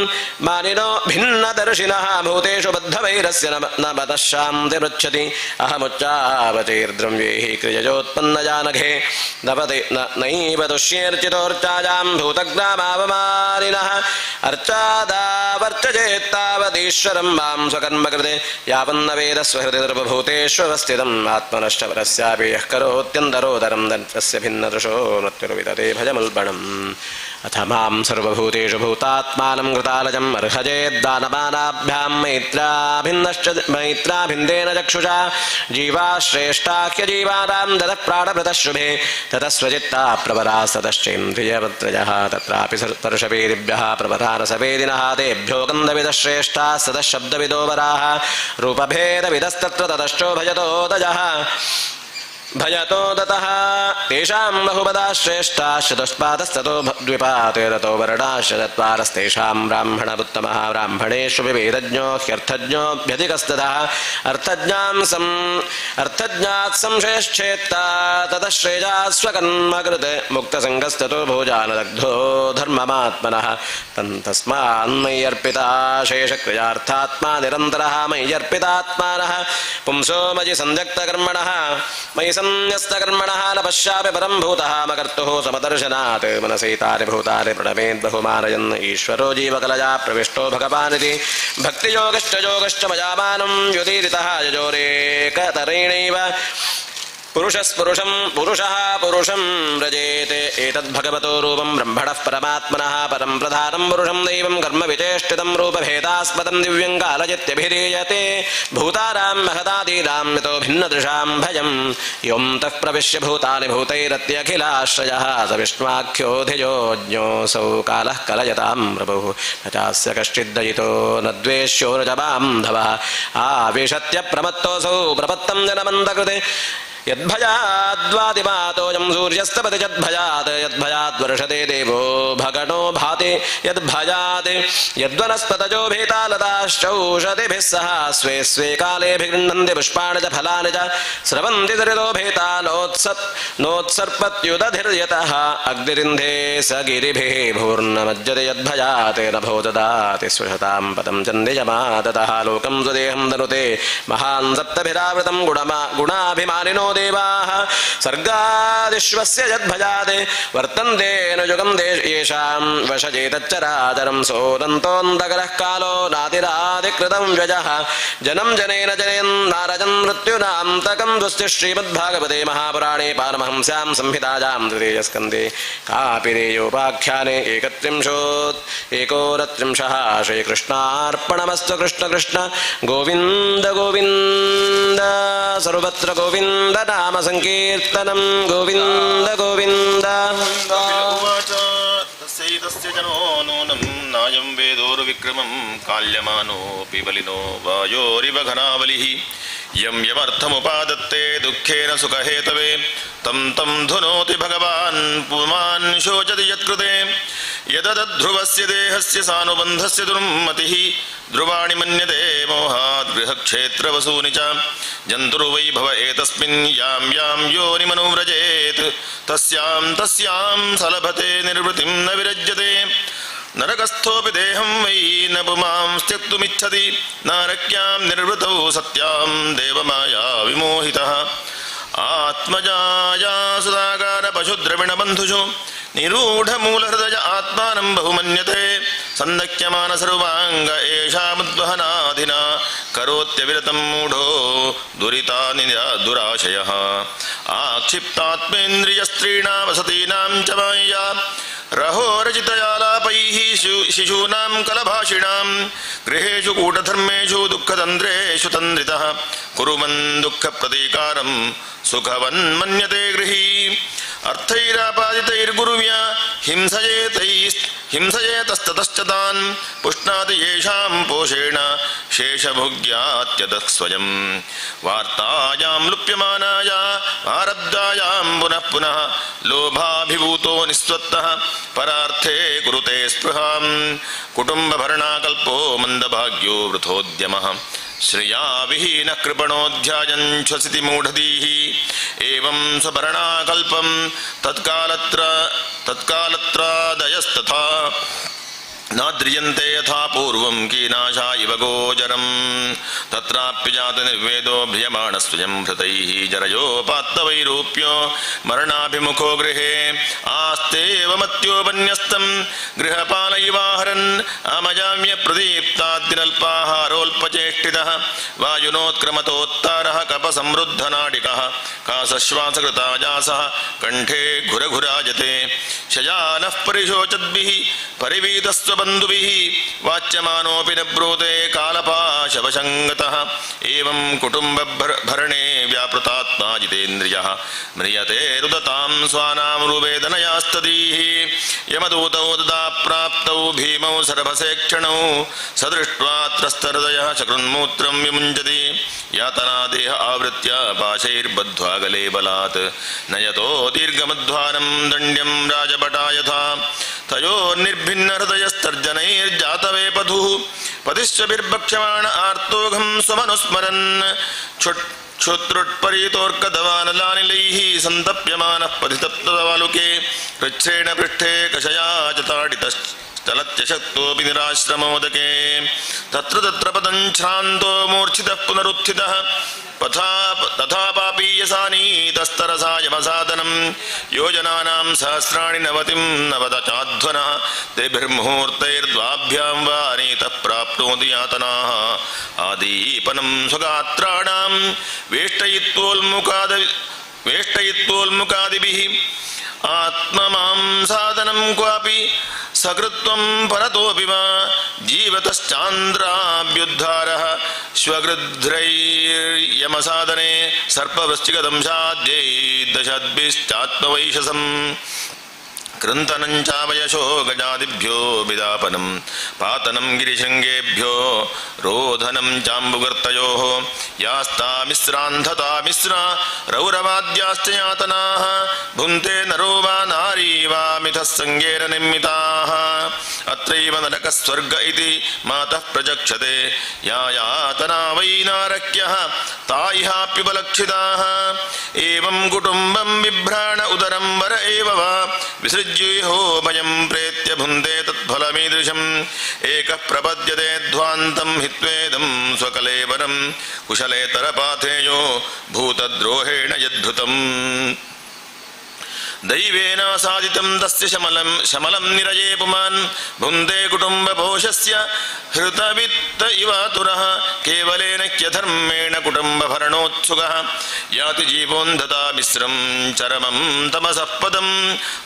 मानिनो भिन्नदर्शिनः भूतेषु बद्धवैरस्य न मतः शान्तिमृच्छति अहमुच्चावचैर्द्रव्यैः क्रियजोत्पन्नजानघे नैव तुष्येर्चितोर्चायां भूतग्रामावमानिनः अर्चादावर्चयेत्तावदीश्वरं मां स्वकर्मकृते यावन्न वेद स्वहृदिर्भूतेष्वस्थितम् आत्मनश्च परस्यापि यः करोत्यन्तरोदरं तस्य भिन्नदृशो मृत्युर्विदते भजमुल्बणम् अथ मां सर्वभूतेषु भूतात्मानं कृतालजम् अर्हजेद्दानमानाभ्यां मैत्राभिन्देन चक्षुषा जीवाश्रेष्ठाख्यजीवानां ददः प्राणभृतः शुभे ततः स्वचित्ता प्रवरास्ततश्चेन्द्रियवत्रयः तत्रापि स्पर्शवेदिभ्यः प्रवरारसवेदिनः तेभ्यो गन्धविदः श्रेष्ठाः सतः शब्दविदो वराः रूपभेदविदस्तत्र ततश्चो भजतोदजः भजतो दतः तेषां बहुपदा श्रेष्ठाः चतुष्पादस्ततो द्विपातेरतो वर्णाश्च चत्वारस्तेषां ब्राह्मणमुत्तमः ब्राह्मणेषु विवेदज्ञो ह्यर्थज्ञोऽभ्यधिकस्ततः अर्थज्ञात् संशयश्चेत्ता ततः श्रेयाः स्वकर्मकृत् मुक्तसङ्गस्ततो भोजानदग्धो धर्ममात्मनः तस्मान्मय्यर्पिता शेषक्रियार्थात्मा निरन्तरः मय्यर्पितात्मानः पुंसो मयि सन्ध्यक्तकर्मणः मयि न्यस्तकर्मणः न पश्यापि परं भूतः मकर्तुः समदर्शनात् मनसैतानि भूतानि प्रणमेद्बहुमानयन् ईश्वरो जीवकलया प्रविष्टो भगवानिति भक्तियोगश्च योगश्च मयामानं युदीरितः यजोरेकतरेणैव पुरुषः पुरुषं व्रजेत् एतद्भगवतो रूपं ब्रह्मणः परमात्मनः परं प्रधानं पुरुषं दैवं कर्म विचेष्टितं रूपभेदास्पदं दिव्यं कालजित्यभिधीयते भूतानां महदादीनां यतो भिन्नदृशां भयं यों तः प्रविश्य भूतानि भूतैरत्यखिलाश्रयः स विष्णुवाख्योऽधियोज्ञोऽसौ कालः कलयतां प्रभुः न चास्य कश्चिद्दयितो न द्वेष्यो न च बान्धवः आविशत्यप्रमत्तोऽसौ प्रपत्तं जनमन्तकृते यद्भयाद्वादिमातोऽयं सूर्यस्तपति यद्भयात् यद्भयाद्वर्षते देवो भगणो भाति यद्भयात् यद्वनस्पतजो भेतालताश्चौषधिभिः सह स्वे स्वे काले गृह्णन्ति पुष्पाणि च फलानि च स्रवन्ति दरितो भेतालोत्सर्पत्युदधिर्यतः अग्निरिन्धे स गिरिभिः भूर्नमज्जते यद्भयात् नभो ददाति स्वशतां पदं चन्दिजमाततः लोकं स्वदेहं धनुते महान् सप्तभिरावृतं गुणाभिमानिनो देवाः सर्गादिश्वस्य यद्भजात् वर्तन्ते न युगं येषां वशजेतच्चराचरं सोदन्तोऽन्तकरः कालो नातिरादिकृतं व्यजः जनं जनेन जनेन्नारजन् मृत्युनान्तकं स्वस्य श्रीमद्भागवते महापुराणे पारमहंस्यां संहितायां तृतीयस्कन्धे कापिरेयोपाख्याने एकोनत्रिंशः श्रीकृष्णार्पणमस्तु कृष्ण कृष्ण गोविन्द गोविन्द सर्वत्र गोविन्द नाम संकीर्तनं गोविन्द गोविन्द तस्यैतस्य जनो नूनं नायं वेदोर्विक्रमं काल्यमानोऽपि बलिनो वायोरिव घनावलिः यं यमर्थमुपादत्ते दुःखेन सुखहेतवे तं तं धुनोति भगवान् पुमान् शोचति यत्कृते यदध्रुवस्य देहस्य सानुबन्धस्य दुर्मतिः ध्रुवाणि मन्यते मोहात् गृहक्षेत्रवसूनि च जन्तुर्वै भव एतस्मिन् यां यां योनिमनुव्रजेत् तस्यां सलभते निर्वृतिं न विरज्यते नरकस्थोऽपि देहं वै न पुमां त्यक्तुमिच्छति नारक्यां निर्वृतौ सत्यां देवमाया विमोहितः आत्मजाया सुधाकार पशुद्रविणबन्धुषु निरूढमूलहृदय आत्मानं बहुमन्यते सन्दक्यमान सर्वाङ्ग एषामुद्वहनाधिना करोत्यविरतं मूढो दुरितानि दुराशयः आक्षिप्तात्मेन्द्रियस्त्रीणां वसतीनां च मायया रहोरचितयालापैः शिशूनां कलभाषिणां गृहेषु कूटधर्मेषु दुःखतन्द्रेषु तन्द्रितः कुर्वन् दुःखप्रतीकारं सुखवन्मन्यते गृही अर्थैरापादितैर्गुरुव्या हिंसयेतस्ततश्च तान् पुष्णाति येषां पोषेण शेषभोग्यात्यतः स्वयं वार्तायां लुप्यमानाया आरब्धायां पुनः पुनः लोभाभिभूतो निस्वत्तः परार्थे कुरुते स्पृहां कुटुम्बभरणाकल्पो मन्दभाग्यो वृथोद्यमः श्रिया विहीन कृपणोऽध्यायं श्वसिति मूढधीः एवं स्वभरणाकल्पं तत्कालत्रादयस्तथा नाद्रियन्ते यथा पूर्वं कीनाशा इव गोचरम् तत्राप्यजात निर्वेदो भ्रियमाणस्वयं हृतैः जरयोपात्तवैरूप्यो मरणाभिमुखो गृहे आस्तेव मत्योपन्यस्तं गृहपालैवाहरन् अमजाम्य प्रदीप्ताद्दिनल्पाहारोल्पचेष्टितः वायुनोत्क्रमतोत्तारः कपसमृद्धनाडिकः कासश्वासकृताजासः कण्ठे घुरघुराजते शयानः परिशोचद्भिः परिवीतस्वबन्धुभिः वाच्यमानोऽपि न ब्रूते कालपाशवशङ्गतः एवं कुटुम्बभरणे व्यापृतात्मा जितेन्द्रियः म्रियते रुदतां स्वानामरुवेदनयास्तदीः यमदूतौ तदा प्राप्तौ भीमौ सर्भसेक्षणौ सदृष्ट्वा त्रस्तहृदयः चकृन्मूत्रं विमुञ्चति यातनादेह आवृत्य पाशैर्बद्ध्वा गले बलात् नयतो दीर्घमध्वानं दण्ड्यं राजभटा यथा तयोर्निर्भिन्नहृदयस्तर्जनैर्जातवेपथुः पतिश्चभिर्भक्ष्यमाण आर्तोघं स्वमनुस्मरन् क्षुत्रुट्परीतोर्कदवानलानिलैः सन्तप्यमानः पथितप्तवालुके कृच्छ्रेण पृष्ठे कषया च ताडितश्चलत्यशक्तोऽपि निराश्रमोदके तत्र तत्र पतं श्रान्तो मूर्छितः पुनरुत्थितः तथा पापीयसानीतस्तरसा यमसादनं योजनानां सहस्राणि नवतिं नवदचाध्वनः तेभिर्मुहूर्तैर्द्वाभ्यां वा नीतः प्राप्नोति यातनाः आदीपनं स्वगात्राणां वेष्टयित्वोल्मुकादिभिः आत्ममां साधनं क्वापि सकृत्वं परतोऽपि वा जीवतश्चान्द्राभ्युद्धारः स्वगृध्रैर्यमसाधने सर्पवृश्चिकदंशाद्यै दशद्भिश्चात्मवैशसम् कृन्तनं चावयशो गजादिभ्यो विदापनं पातनं गिरिशृङ्गेभ्यो रोधनं चाम्बुगर्तयोः यास्ता मिश्रान्धता मिश्रा रौरवाद्याश्च यातनाः भुङ्क्ते नरो वा नारी वा मिथः सङ्गेन निर्मिताः अत्रैव नरकस्वर्ग इति मातः प्रचक्षते या यातना वै नारक्यः ता इहाप्युपलक्षिताः एवं कुटुम्बं बिभ्राण उदरं वर एव वा विसृज्येहो भयं प्रेत्य भुन्ते तत्फलमीदृशम् एकः प्रपद्यते ध्वान्तं हित्वेदं स्वकलेवरं कुशलेतरपाथेयो भूतद्रोहेण यद्धृतम् दैवेन साधितं तस्य शमलं निरये पुमान् भुन्ते कुटुम्बपोषस्य हृतवित्त इवातुरः केवलेन ह्यधर्मेण कुटुम्बभरणोत्सुकः याति जीवोन्धता मिश्रं चरमं तमसः पदम्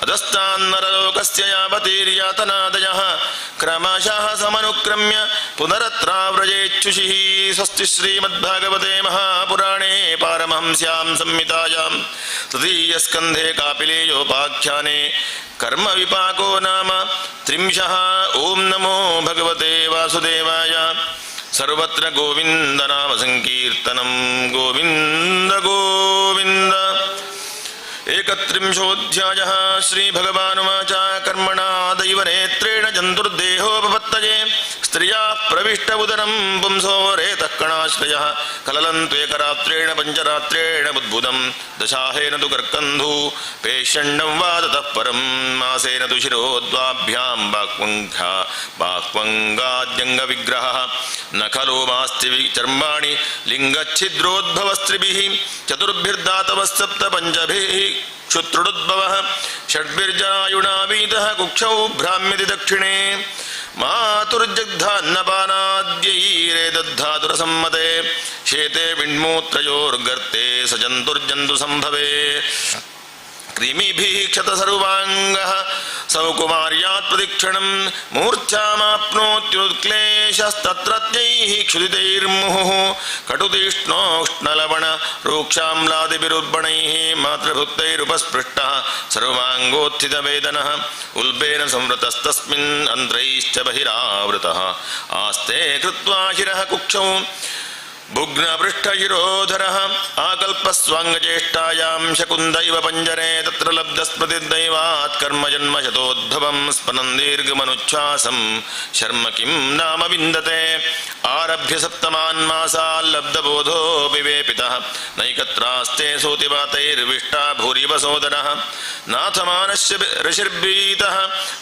अधस्तान्नरलोकस्य यावतीर्यातनादयः क्रमशः समनुक्रम्य पुनरत्राव्रजेच्छुषिः स्वस्ति श्रीमद्भागवते महापुराणे पारमहंस्यां संहितायां तृतीयस्कन्धे कापिलेयोपाख्याने कर्मविपाको नाम 30 ओं नमो भगवते वासुदेवाय सर्वत्र गोविन्द नाम संकीर्तनं गोविन्द गोविन्द 31 श्रीभगवानुवाच कर्मणा दैवनेत्रेण जन्तुर्देहोपपत्तये स्त्रिया प्रविष्ट उदरं पुंसो रेतः कणाश्रयः कललन्त्वेकरात्रेण पञ्चरात्रेण बुद्बुदं दशाहेन तु कर्कन्धू पेषण्डं वा ततः परं मासेन तु शिरोद्वाभ्यां बाह्वङ्गाद्यङ्गविग्रहः न खलु मास्ति चर्माणि लिङ्गच्छिद्रोद्भवस्त्रिभिः चतुर्भिर्दातवः पञ्चभिः क्षुत्रुडुद्भवः षड्भिर्जनायुणावीतः कुक्षौ भ्राम्यति दक्षिणे मातुर्जग्धान्नपानाद्यैरेदद्धातुरसम्मते शेते विण्मूत्रयोर्गर्ते स जन्तुर्जन्तुसम्भवे क्रिमिभिः क्षत सर्वाङ्गः सौकुमार्यात् प्रदक्षिणं मूर्च्छामाप्नोत्युत्क्लेशस्तत्रत्यैः क्षुदितैर्मुहुः कटुतीक्ष्णोष्णलवण रूक्षाम्लादिभिरुर्बणैः मातृभुक्तैरुपस्पृष्टः सर्वाङ्गोत्थितवेदनः उल्बेन संवृतस्तस्मिन् अन्ध्रैश्च बहिरावृतः आस्ते कृत्वा शिरः कुक्षौ भुग्नपृष्ठशिरोधरः आकल्पस्वाङ्गचेष्टायां शकुन्द इव पञ्जरे तत्र लब्धस्मृतिर्दैवात् कर्मजन्मशतोद्भवं स्पन्दन् दीर्घमनुच्छ्वासं शर्म किं नाम विन्दते आरभ्य सप्तमान्मासाल्लब्धबोधोऽपि वेपितः नैकत्रास्ते सूतिपातैर्विष्टा भूरिव सोदरः नाथमानस्य ऋषिर्भीतः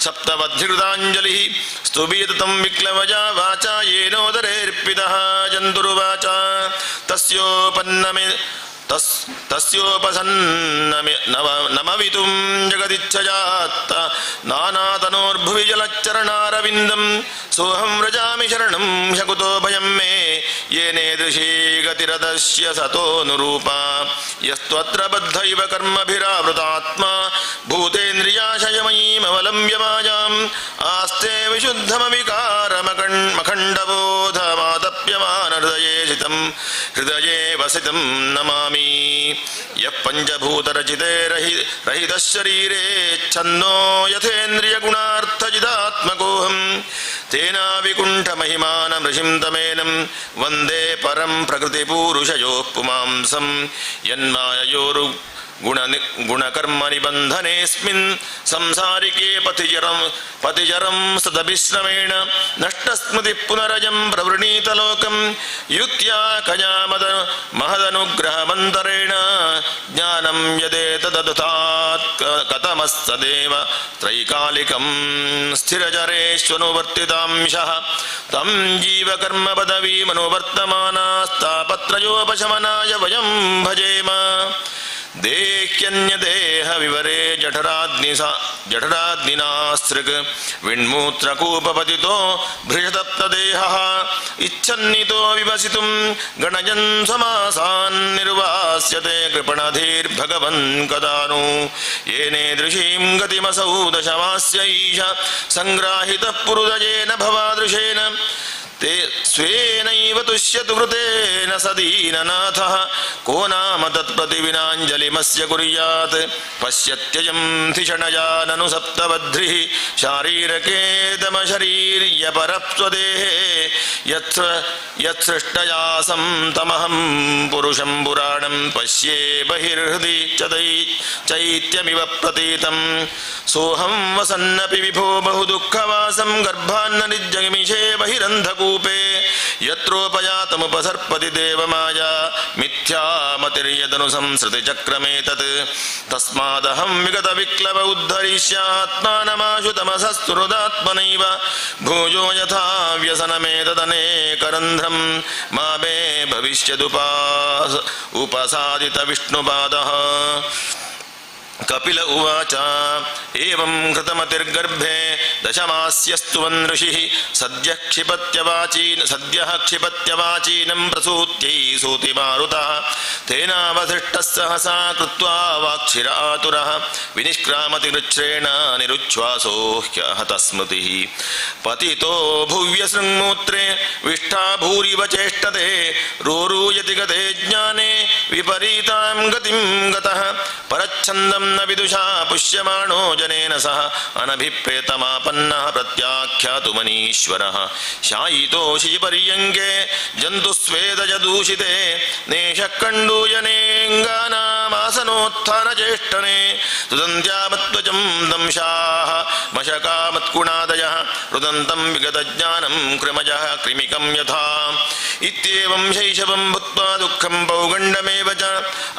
सप्तवद्धिकृताञ्जलिः स्तुभीततं विक्लवजा वाचा येनोदरेऽर्पितः जन्तुरुवाचा तस्योपसन्नमवितुं जगदिच्छजात्त नानातनोर्भुवि जलच्चरणारविन्दं सोऽहं व्रजामि शरणं शकुतो भयं मे येनेदृशी गतिरदस्य सतोऽनुरूपा यस्त्वत्र बद्ध इव कर्मभिरावृतात्मा भूतेन्द्रियाशयमयीमवलम्ब्य मायाम् आस्ते विशुद्धमविकारमखण्डबोधमातप्यमानहृदये हृदये वसितं नमामि यः पञ्चभूतरचिते रहितः शरीरे छन्नो यथेन्द्रियगुणार्थजिदात्मकोऽहं तेनाविकुण्ठमहिमानमृषिं तमेनं वन्दे परं प्रकृतिपूरुषयोः पुमांसं यन्माययोरु गुणकर्मनिबन्धनेऽस्मिन् संसारिके पतिचरं सदभिश्रमेण नष्टस्मृतिः पुनरजं प्रवृणीतलोकं युक्त्या कया महदनुग्रहमन्तरेण ज्ञानं यदेतददतात् कथमस्तदेव त्रैकालिकं स्थिरचरेष्वनुवर्तितांशः तं जीवकर्मपदवीमनुवर्तमानास्तापत्रयोपशमनाय वयं भजेम देह्यन्यदेहविवरे जठराग्निनास्त्रिक् विण्मूत्रकूपपतितो भृशतप्तदेहः इच्छन्नितो विवसितुं गणयन् समासान् निर्वास्यते कृपणधीर्भगवन् कदानु येनेदृशीं गतिमसौ दशमास्यैष सङ्ग्राहितः पुरुदयेन भवादृशेन ते स्वेनैव तुष्यतु कृतेन सदीननाथः को नाम तत्प्रतिविनाञ्जलिमस्य कुर्यात् पश्यत्ययं धिषणजाननु सप्तबद्धिः शारीरकेदमशरीर्यपरस्वदेहे यत्सृष्टयासं तमहं पुरुषं पुराणं पश्ये बहिर्हृदि चैत्यमिव प्रतीतं सोऽहं वसन्नपि विभो बहुदुःखवासं गर्भान्ननिजगिमिषे बहिरन्धकूपे यत्रोपयातमुपसर्पति देवमाया मिथ्यामतिर्यदनुसंसृतिचक्रमेतत् तस्मादहं विगतविक्लव उद्धरिष्यात्मानमाशु तमसस्तुरुदात्मनैव भूयो यथा व्यसनमेतदनेकरन्ध्रं मा मे भविष्यदुपसादितविष्णुपादः कपिल उवाच एवं कृतमतिर्गर्भे दशमास्यस्तुवन् ऋषिः सद्यः क्षिपत्यवाचीनं प्रसूत्यै सूतिमारुतः तेनावधिष्ठः सहसा कृत्वा वाक्शिरातुरः विनिष्क्रामति गृच्छ्रेण निरुच्छ्वासो ह्यहतः स्मृतिः पतितो भुव्यसृङ्मूत्रे विष्ठा भूरिव चेष्टते रोरूयति गते ज्ञाने विपरीतां गतिं गतः परच्छन्दं न विदुषा पुष्यमाणो जनेन सह अनभिप्रेतमापन्नः प्रत्याख्यातुमनीश्वरः शायितो शिपर्यङ्के जन्तुस्वेदजदूषिते नेशः कण्डूयनेऽङ्गानामासनोत्थानचेष्टने तुदन्त्यामत्वचं दंशाः मशकामत्कुणादयः रुदन्तं विगतज्ञानं कृमजः कृमिकं यथा इत्येवं शैशवं भूत्वा दुःखं पौगण्डमेव च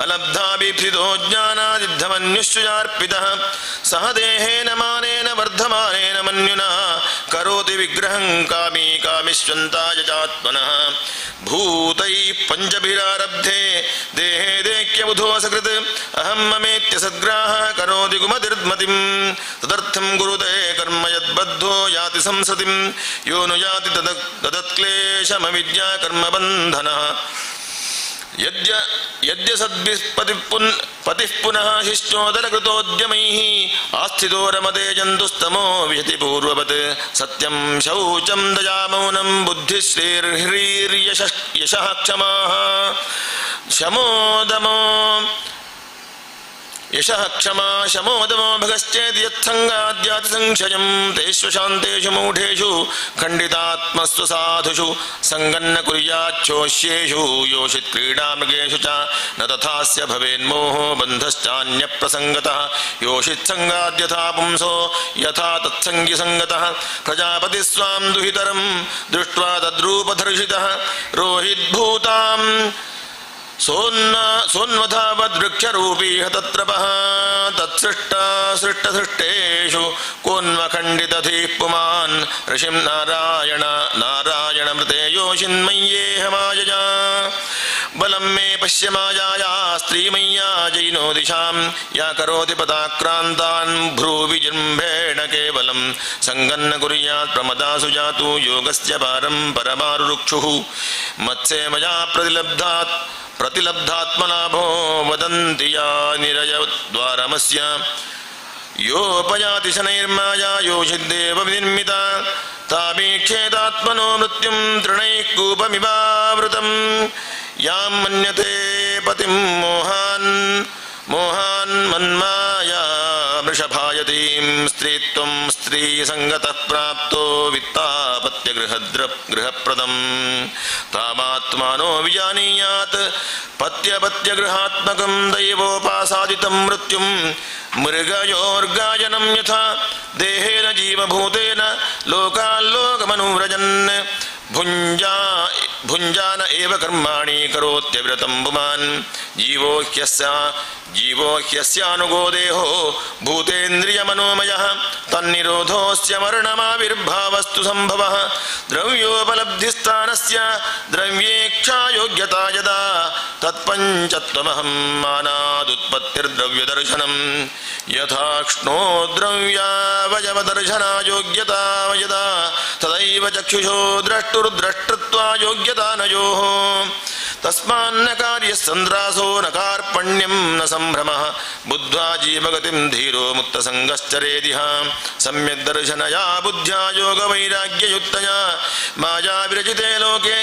अलब्धाभिप्सितो ज्ञानादिद्धमन्युष्यार्पितः सह देहेन मानेन वर्धमानेन मन्युना करोति विग्रहं कामी कामिष्वन्ताय चात्मनः भूतैः पञ्चभिरारब्धे देहे देह्यबुधो सकृत् अहं ममेत्य सद्ग्राहः करोति कुमतिर्मतिं तदर्थं गुरुते कर्म यद्बद्धो याति संसृतिं यो नु याति तदत्क्लेशमविद्या कर्मबन्धनः यद्य पतिः पुनः शिष्योदरकृतोद्यमैः आस्थितो रमते जन्तुस्तमो विशति पूर्ववत् सत्यं शौचं दया मौनं बुद्धिश्रीर्ह्रीर्यशः क्षमाः शमोदमो यशः क्षमा शमोदमो भगश्चेत् यत्सङ्गाद्यातिसंशयं तेषु शान्तेषु मूढेषु खण्डितात्मस्व साधुषु सङ्गन्न कुर्याच्छोष्येषु योषित् क्रीडामृगेषु च न तथास्य भवेन्मोहो बन्धश्चान्यप्रसङ्गतः योषित् सङ्गाद्यथा पुंसो यथा तत्सङ्गिसङ्गतः प्रजापतिः स्वां दुहितरं दृष्ट्वा तद्रूपधर्षितः रोहिद्भूतां सोन्वधावद्वृक्षरूपी हतत्रपः तत्सृष्टसृष्टेषु कोन्वखण्डितधिः पुमान् ऋषिं नारायणमृते योषिन्मय्येह मायया बलं मे पश्य मायाया स्त्रीमय्या जैनो दिशां या करोति पदाक्रान्तान् भ्रूविजृम्भेण केवलं सङ्गन्न कुर्यात् प्रमदासु जातु योगस्य पारं परमारुरुक्षुः मत्से मया प्रतिलब्धात्मलाभो वदन्ति या निरयद्वारमस्य योपयाति शनैर्माया योषिद्देव विनिर्मिता तामीक्षेदात्मनो मृत्युं तृणैः कूपमिवावृतं यां मन्यते पतिं मोहान् मन्माया वृषभायतीं स्त्रीत्वं स्त्रीसङ्गतः प्राप्तो वित्तापत्यगृहप्रदं तामात्मानो विजानीयात् पत्यपत्यगृहात्मकं दैवोपासादितं मृत्युं मृगयोर्गायनं यथा देहेन जीवभूतेन लोकाल्लोकमनुव्रजन् भुञ्जान एव कर्माणि करोत्यविरतं पुमान् जीवो ह्यस्यानुगो देहो भूतेन्द्रियमनोमयः तन्निरोधोऽस्य मरणमाविर्भावस्तु सम्भवः द्रव्योपलब्धिस्थानस्य द्रव्येक्षायोग्यता यदा तत्पञ्चत्वमहं मानादुत्पत्तिर्द्रव्यदर्शनं यथाक्ष्णो द्रव्यावयवदर्शनायोग्यता यदा तदैव चक्षुषो द्रष्टुर्द्रष्टृत्वायोग्यतानयोः तस्मान्न कार्यस्सन्द्रासो न कार्पण्यं न सम्भ्रमः बुद्ध्वा जीवगतिं धीरो मुक्तसङ्गश्चरेदिह सम्यक् दर्शनया बुद्ध्या योगवैराग्ययुक्तया मायाविरचिते लोके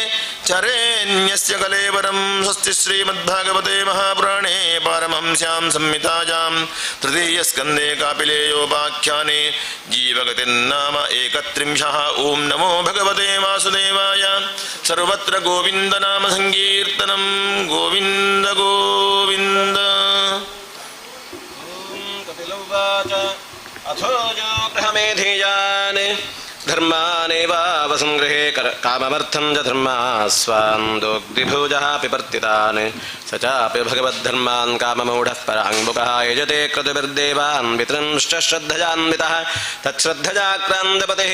चरेण्यस्य कलेवरं स्वस्ति श्रीमद्भागवते महापुराणे पारमहंस्यां संहितायां तृतीयस्कन्धे कापिलेयोपाख्याने जीवगतिर्नाम 31 ॐ नमो भगवते वासुदेवाय सर्वत्र गोविन्दनाम संकीर्तनं गोविन्द गोविन्द कपिलौवाच अथो जो गृहमेधियान् धर्मानेवावसंगृहे काममर्थं च धर्मास्वान् दोग्धिभुजः पिपर्तितान् स चापि भगवद्धर्मान् काममूढः पराङ्मुखः यजते क्रतुभिर्देवान् पितॄंश्च श्रद्धयान्वितः तच्छ्रद्धयाक्रान्तपतेः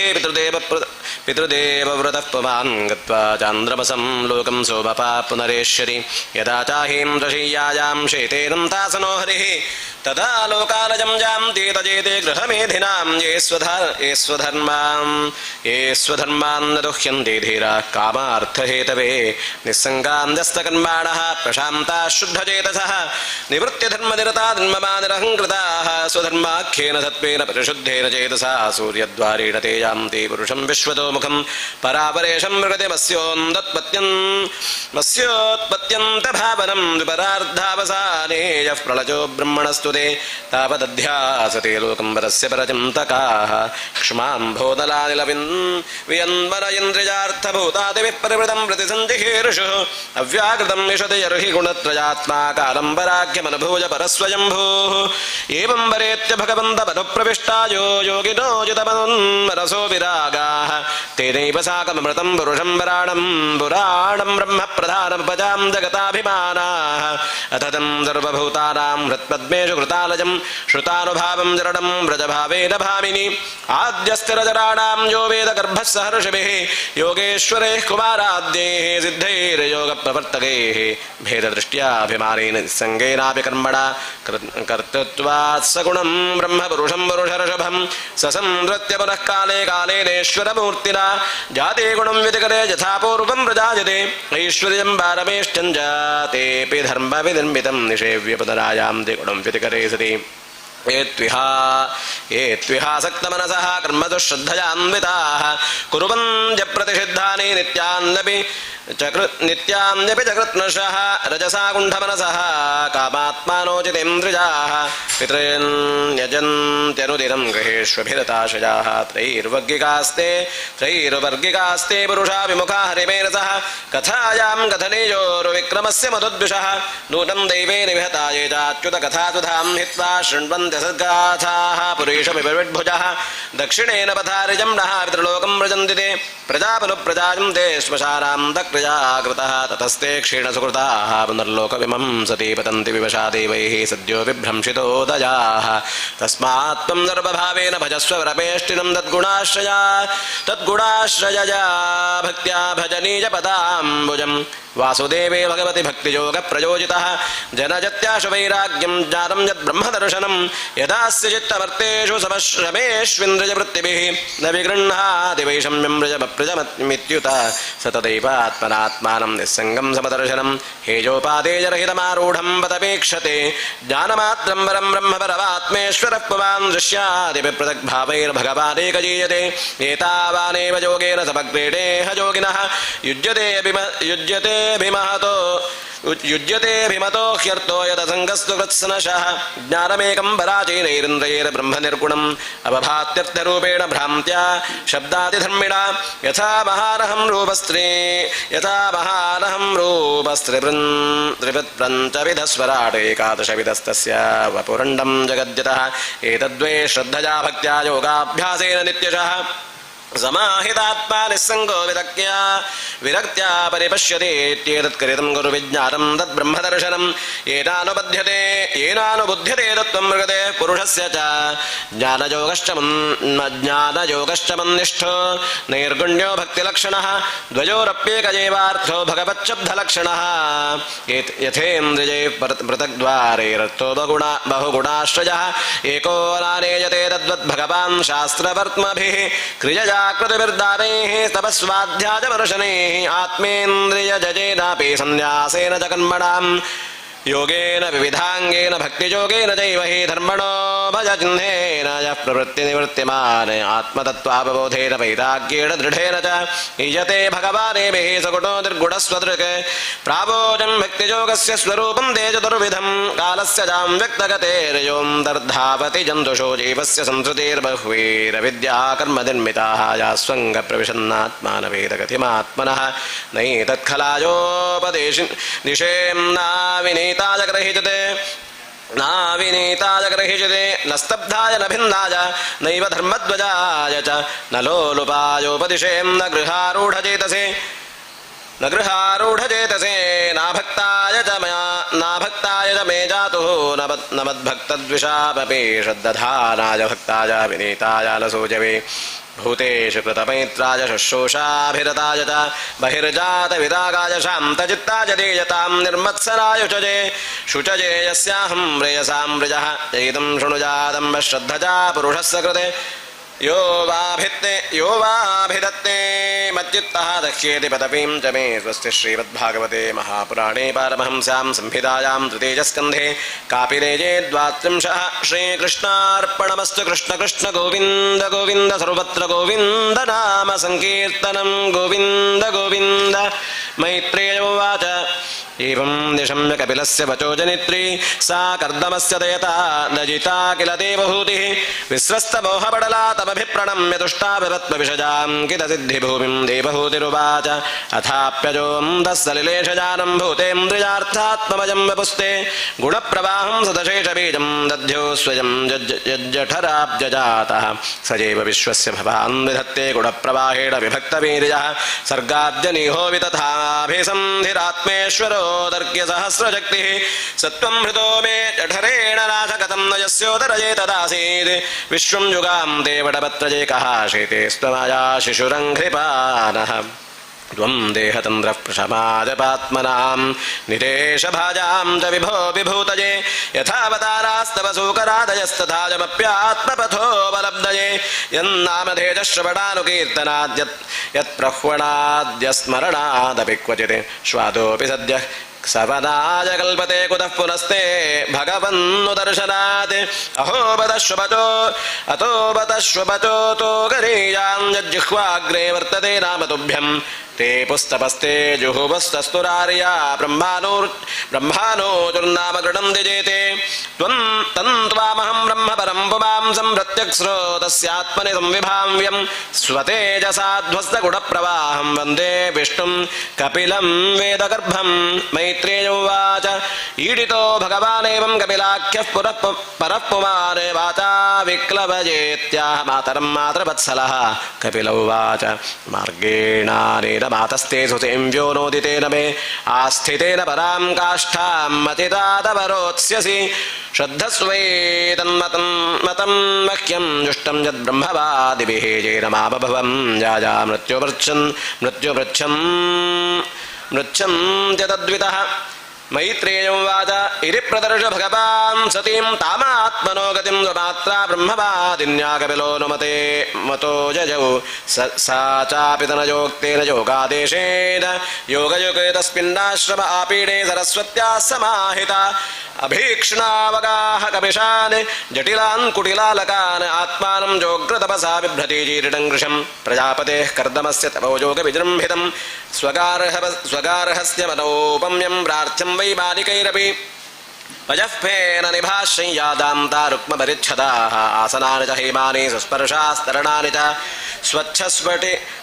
पितृदेवव्रतः पुमान् गत्वा चान्द्रमसं लोकं सोमपा पुनरेष्यति यदा चाहीन्द्रशीयायां शेतेनं तासनो हरिः तदा लोकालजं जान्ति तजेते गृहमेधिनां ये स्वधर्मान् न दुह्यन्ते धीराः कामार्थहेतवे निस्सङ्गान्यस्तकर्माणः प्रशान्ताः शुद्धचेतसः निवृत्त्यधर्मनिरता धर्ममानिरहङ्कृताः स्वधर्माख्येन सत्त्वेन परिशुद्धेन चेतसा सूर्यद्वारेण ते यान्ति पुरुषं विश्वतोमुखं परापरेशं मस्योत्पत्यन्तभावनं द्विपरार्धावसाने यः प्रलयो ब्रह्मणस्तु तावदध्यासते लोकं वरस्य परचिन्तकाः क्ष्माम्भोदलानिलविन् वियन्वरयन्द्रियार्थभूतादिभिः परिवृतं प्रतिसञ्जिहीर्षुः अव्याकृतं विशति यर्हि गुणत्रयात्मा कालम्बराख्यमनुभूय परस्वयम्भूः एवं वरेत्य भगवन्तपदप्रविष्टायो योगिनो जितमनुन्मरसो विरागाः तेनैव साकममृतं पुरुषं पुराणं ब्रह्मप्रधानमुपजां जगताभिमानाः अथ तं सर्वभूतानां हृत्पद्मेषु कृतालजं श्रुतानुभावं जरणं व्रजभावेन भामिनि आद्यस्थिरजराणां यो वेदगर्भः सहर्षिभिः योगेश्वरैः कुमाराद्यैः सिद्धैर्योगप्रवर्तकैः भेददृष्ट्याभिमानेन निस्सङ्गेनापि कर्मणा कर्तृत्वात् सगुणं ब्रह्मपुरुषं पुरुषर्षभं ससंवृत्य पुनः काले कालेनेश्वरमूर्तिना जाते गुणं व्यतिकरे यथा पूर्वं प्रजायते ऐश्वर्यं पारमेष्टं जातेऽपि धर्मविनिर्मितं निषेव्य पुनरायान्ति गुणं व्यतिकरे सति ये त्विहासक्तमनसः कर्मदुःश्रद्धयान्विताः कुर्वन्त्य प्रतिषिद्धानि नित्यान्यपि च कृत्नशः रजसा कुण्ठमनसः कामात्मानोचितेन्द्रियाः पितॄन्यजन्त्यनुदिनं गृहेष्वभिरताशयाः त्रैर्वर्गिकास्ते पुरुषा विमुखा हरिमेरसः कथायां कथनीयोर्विक्रमस्य मधुद्विषः नूनं दैवेन विहता ये चाच्युतकथासुधां हित्वा शृण्वन्त्य सद्गाथाः पुरीशमिवविड्भुजः दक्षिणेन पथारिजं नः पितृलोकं व्रजन्ति ते प्रजापनुप्रजायन्ते श्मशानां दक्रियाकृतः ततस्ते क्षीणसुकृताः पुनर्लोकविमं सती पतन्ति विवशा देवैः सद्यो विभ्रंशितोदयाः तस्मात् त्वं सर्वभावेन भजस्व वरपेष्टिनं तद्गुणाश्रयया भक्त्या भजनीयपदाम्बुजम् वासुदेवे भगवति भक्तियोगप्रयोजितः जनजत्याशु वैराग्यं ज्ञानं यद्ब्रह्मदर्शनं यदास्य चित्तवर्तेषु समश्रमेष्विन्द्रियवृत्तिभिः न विगृह्णाति वैषम्यं व्रजमप्रजमित्युत स तदैवात्मनात्मानं निस्सङ्गं समदर्शनं हेजोपादेयरहितमारूढं पदपेक्षते ज्ञानमात्रं परं ब्रह्म परमात्मेश्वरः पुमान् दृश्यादिपि पृथग्भावैर्भगवानेकजीयते एतावानेव योगेन समग्रेणेह योगिनः युज्यते भिमतो ह्यर्थो यदसङ्गस्तु कृत्स्नशः ज्ञानमेकं पराचीनैरिन्द्रैर्ब्रह्मनिर्गुणम् अवभात्यर्थरूपेण भ्रान्त्या शब्दादिधर्मिणा यथा महानहं रूपस्त्रिवृत्प्रञ्चविधस्वराट् एकादशविधस्तस्य वपुरण्डं जगद्यतः एतद्वै श्रद्धया भक्त्या योगाभ्यासेन नित्यशः समाहितात्मा निस्सङ्गो विरक्त्या परिपश्यते इत्येतत्कृतं गुरुविज्ञानं तद्ब्रह्मदर्शनं येनानुबुध्यते तत्त्वं मृगते पुरुषस्य च ज्ञानयोगश्च मन्निष्ठो नैर्गुण्यो भक्तिलक्षणः द्वयोरप्येकजेवार्थो भगवच्छब्दलक्षणः यथेन्द्रियैः पृथग्द्वारैरर्थो बहुगुणाश्रयः एको नानेयते तद्वद्भगवान् शास्त्रवर्त्मभिः क्रियया कृतविर्दानैः तपस्वाध्यायवर्षणैः आत्मेन्द्रियजजेनापि सन्न्यासेन च कर्मणां योगेन विविधाङ्गेन भक्तियोगेन चैव हि धर्मणो भजचिह्नेन यः प्रवृत्तिनिवृत्तिमान् आत्मतत्त्वावबोधेन वैराग्येण दृढेन च ईयते भगवानेभिः सगुणो निर्गुणस्वदृक् प्रावोचं भक्तियोगस्य स्वरूपं ते चतुर्विधं कालस्य जां व्यक्तगतेर्योऽन्तर्धावति जन्तुषो जीवस्य संसृतिर्बह्वीरविद्या कर्मनिर्मिताः यास्वङ्गप्रविशन्नात्मानवेदगतिमात्मनः नैतत्खलायोपदेशनिषेम्नाविने नाविनीताय ग्रहीयते न स्तब्धाय न भिन्नाय नैव धर्मध्वजाय च न लोलुपायोपदिशें न गृहारूढचेतसे नाभक्ताय च मे जातुः न मद्भक्तद्विषापि श्रद्दधानाय भक्ताय विनीताय लसोजवे भूतेषु कृतमैत्राय शुश्रूषाभिरताय च बहिर्जातविरागाय शान्तचित्ताय देयतां निर्मत्सराय शुचये यस्याहं प्रेयसां व्रजः चैतं शृणुजातं श्रद्धजा पुरुषस्य कृते यो वाभिदत्ते मच्चित्तः दह्येति पदवीं च मे स्वस्ति श्रीमद्भागवते महापुराणे पारमहंस्यां संहितायां तृतीयस्कन्धे कापिरेजे द्वात्रिंशः श्रीकृष्णार्पणमस्तु कृष्ण कृष्ण गोविन्द गोविन्द सर्वत्र गोविन्द नाम संकीर्तनं गोविन्द गोविन्द मैत्रेय उवाच एवं निशम्य कपिलस्य वचो जनित्री सा कर्दमस्य दयता नजिता किल देवहूतिः विस्वस्तमोहपडला तमभिप्रणम्य तुष्टाभिरत्मविषजां कितसिद्धिभूमिं देवहूतिरुवाच अथाप्यजोऽन्दस्सलिलेशजानं भूतेन्द्रियार्थात्ममजं वपुस्ते गुणप्रवाहं सदशेषबीजं दध्यो स्वयं यज्जठराब्जजातः स चैव विश्वस्य भवान् विधत्ते गुणप्रवाहेण विभक्तवीर्यः सर्गाद्यनिहो वितथाभिसन्धिरात्मेश्वरो सहस्रशक्तिः सत्त्वं हृतो मे जठरेण नाशकतं न यस्योदरजे तदासीत् विश्वं युगां देवडपत्रजेकः शेते स्वमाया शिशुरङ्घ्रिपानः त्वं देहतन्द्रः प्रशमाजपात्मनां निदेशभाजां च विभो विभूतये यथावतारास्तव सूकरादयस्तथाजमप्यात्मपथोपलब्धये यन्नामधेजश्रवणानुकीर्तनाद् यत्प्रह्वणाद्यस्मरणादपि क्वचित् स्वादोऽपि सद्यः सवनाय कल्पते कुतः पुनस्ते भगवन्नुदर्शनात् अहो बतश्वपचो अतो बतश्वपचो तो गरीयां यज्जिह्वाग्रे वर्तते नाम तुभ्यं ते पुस्तपस्ते जुहुवस्तस्तुरार्या ब्रह्मानो दुर्नाम गृणं दिजेते त्वं तन्त्वामहं ब्रह्म परं पुमांसं प्रत्यक्स्रोतस्यात्मनि संविभाव्यं स्वतेजसाध्वस्तगुणप्रवाहं वन्दे विष्णुं कपिलं वेदगर्भं मैत्रेय उवाच ईडितो भगवानेवं कपिलाख्यः परः पुमान् वाचा विक्लवजेत्याह मातरं मातृवत्सलः कपिल उवाच मार्गेणानेन मातस्ते सुतें व्योनोदितेन मे आस्थितेन परां काष्ठां मतितातवरोत्स्यसि श्रद्धस्वैतन्मतं मह्यं जुष्टं यद्ब्रह्मवादिभिः येन मामभवं याजा मृत्युमृच्छं च तद्वितः मैत्रेयो वाच इति प्रदर्श भगवान् सतीं तामात्मनो गतिं स्वमात्रा ब्रह्मवादिन्या कपिलो नुमते मतो जजौ सा चापि तनयोक्तेन योगादेशेन योगयुगे तस्मिन्नाश्रम आपीडे सरस्वत्याः समाहिता अभीक्ष्णावगाः कपिशान् जटिलान् कुटिलालकान् आत्मानं जोग्रतपसा बिभ्रति जीर्णं कृशं प्रजापतेः कर्दमस्य तपोयोगविजृम्भितं स्वगार्हस्य मनोपम्यं प्रार्थ्यं वैमानिकैरपि वजःफेन निभाश्रय्यादां तारुक्मपरिच्छदाः आसनानि च हेमानि सुस्पर्शास्तरणानि च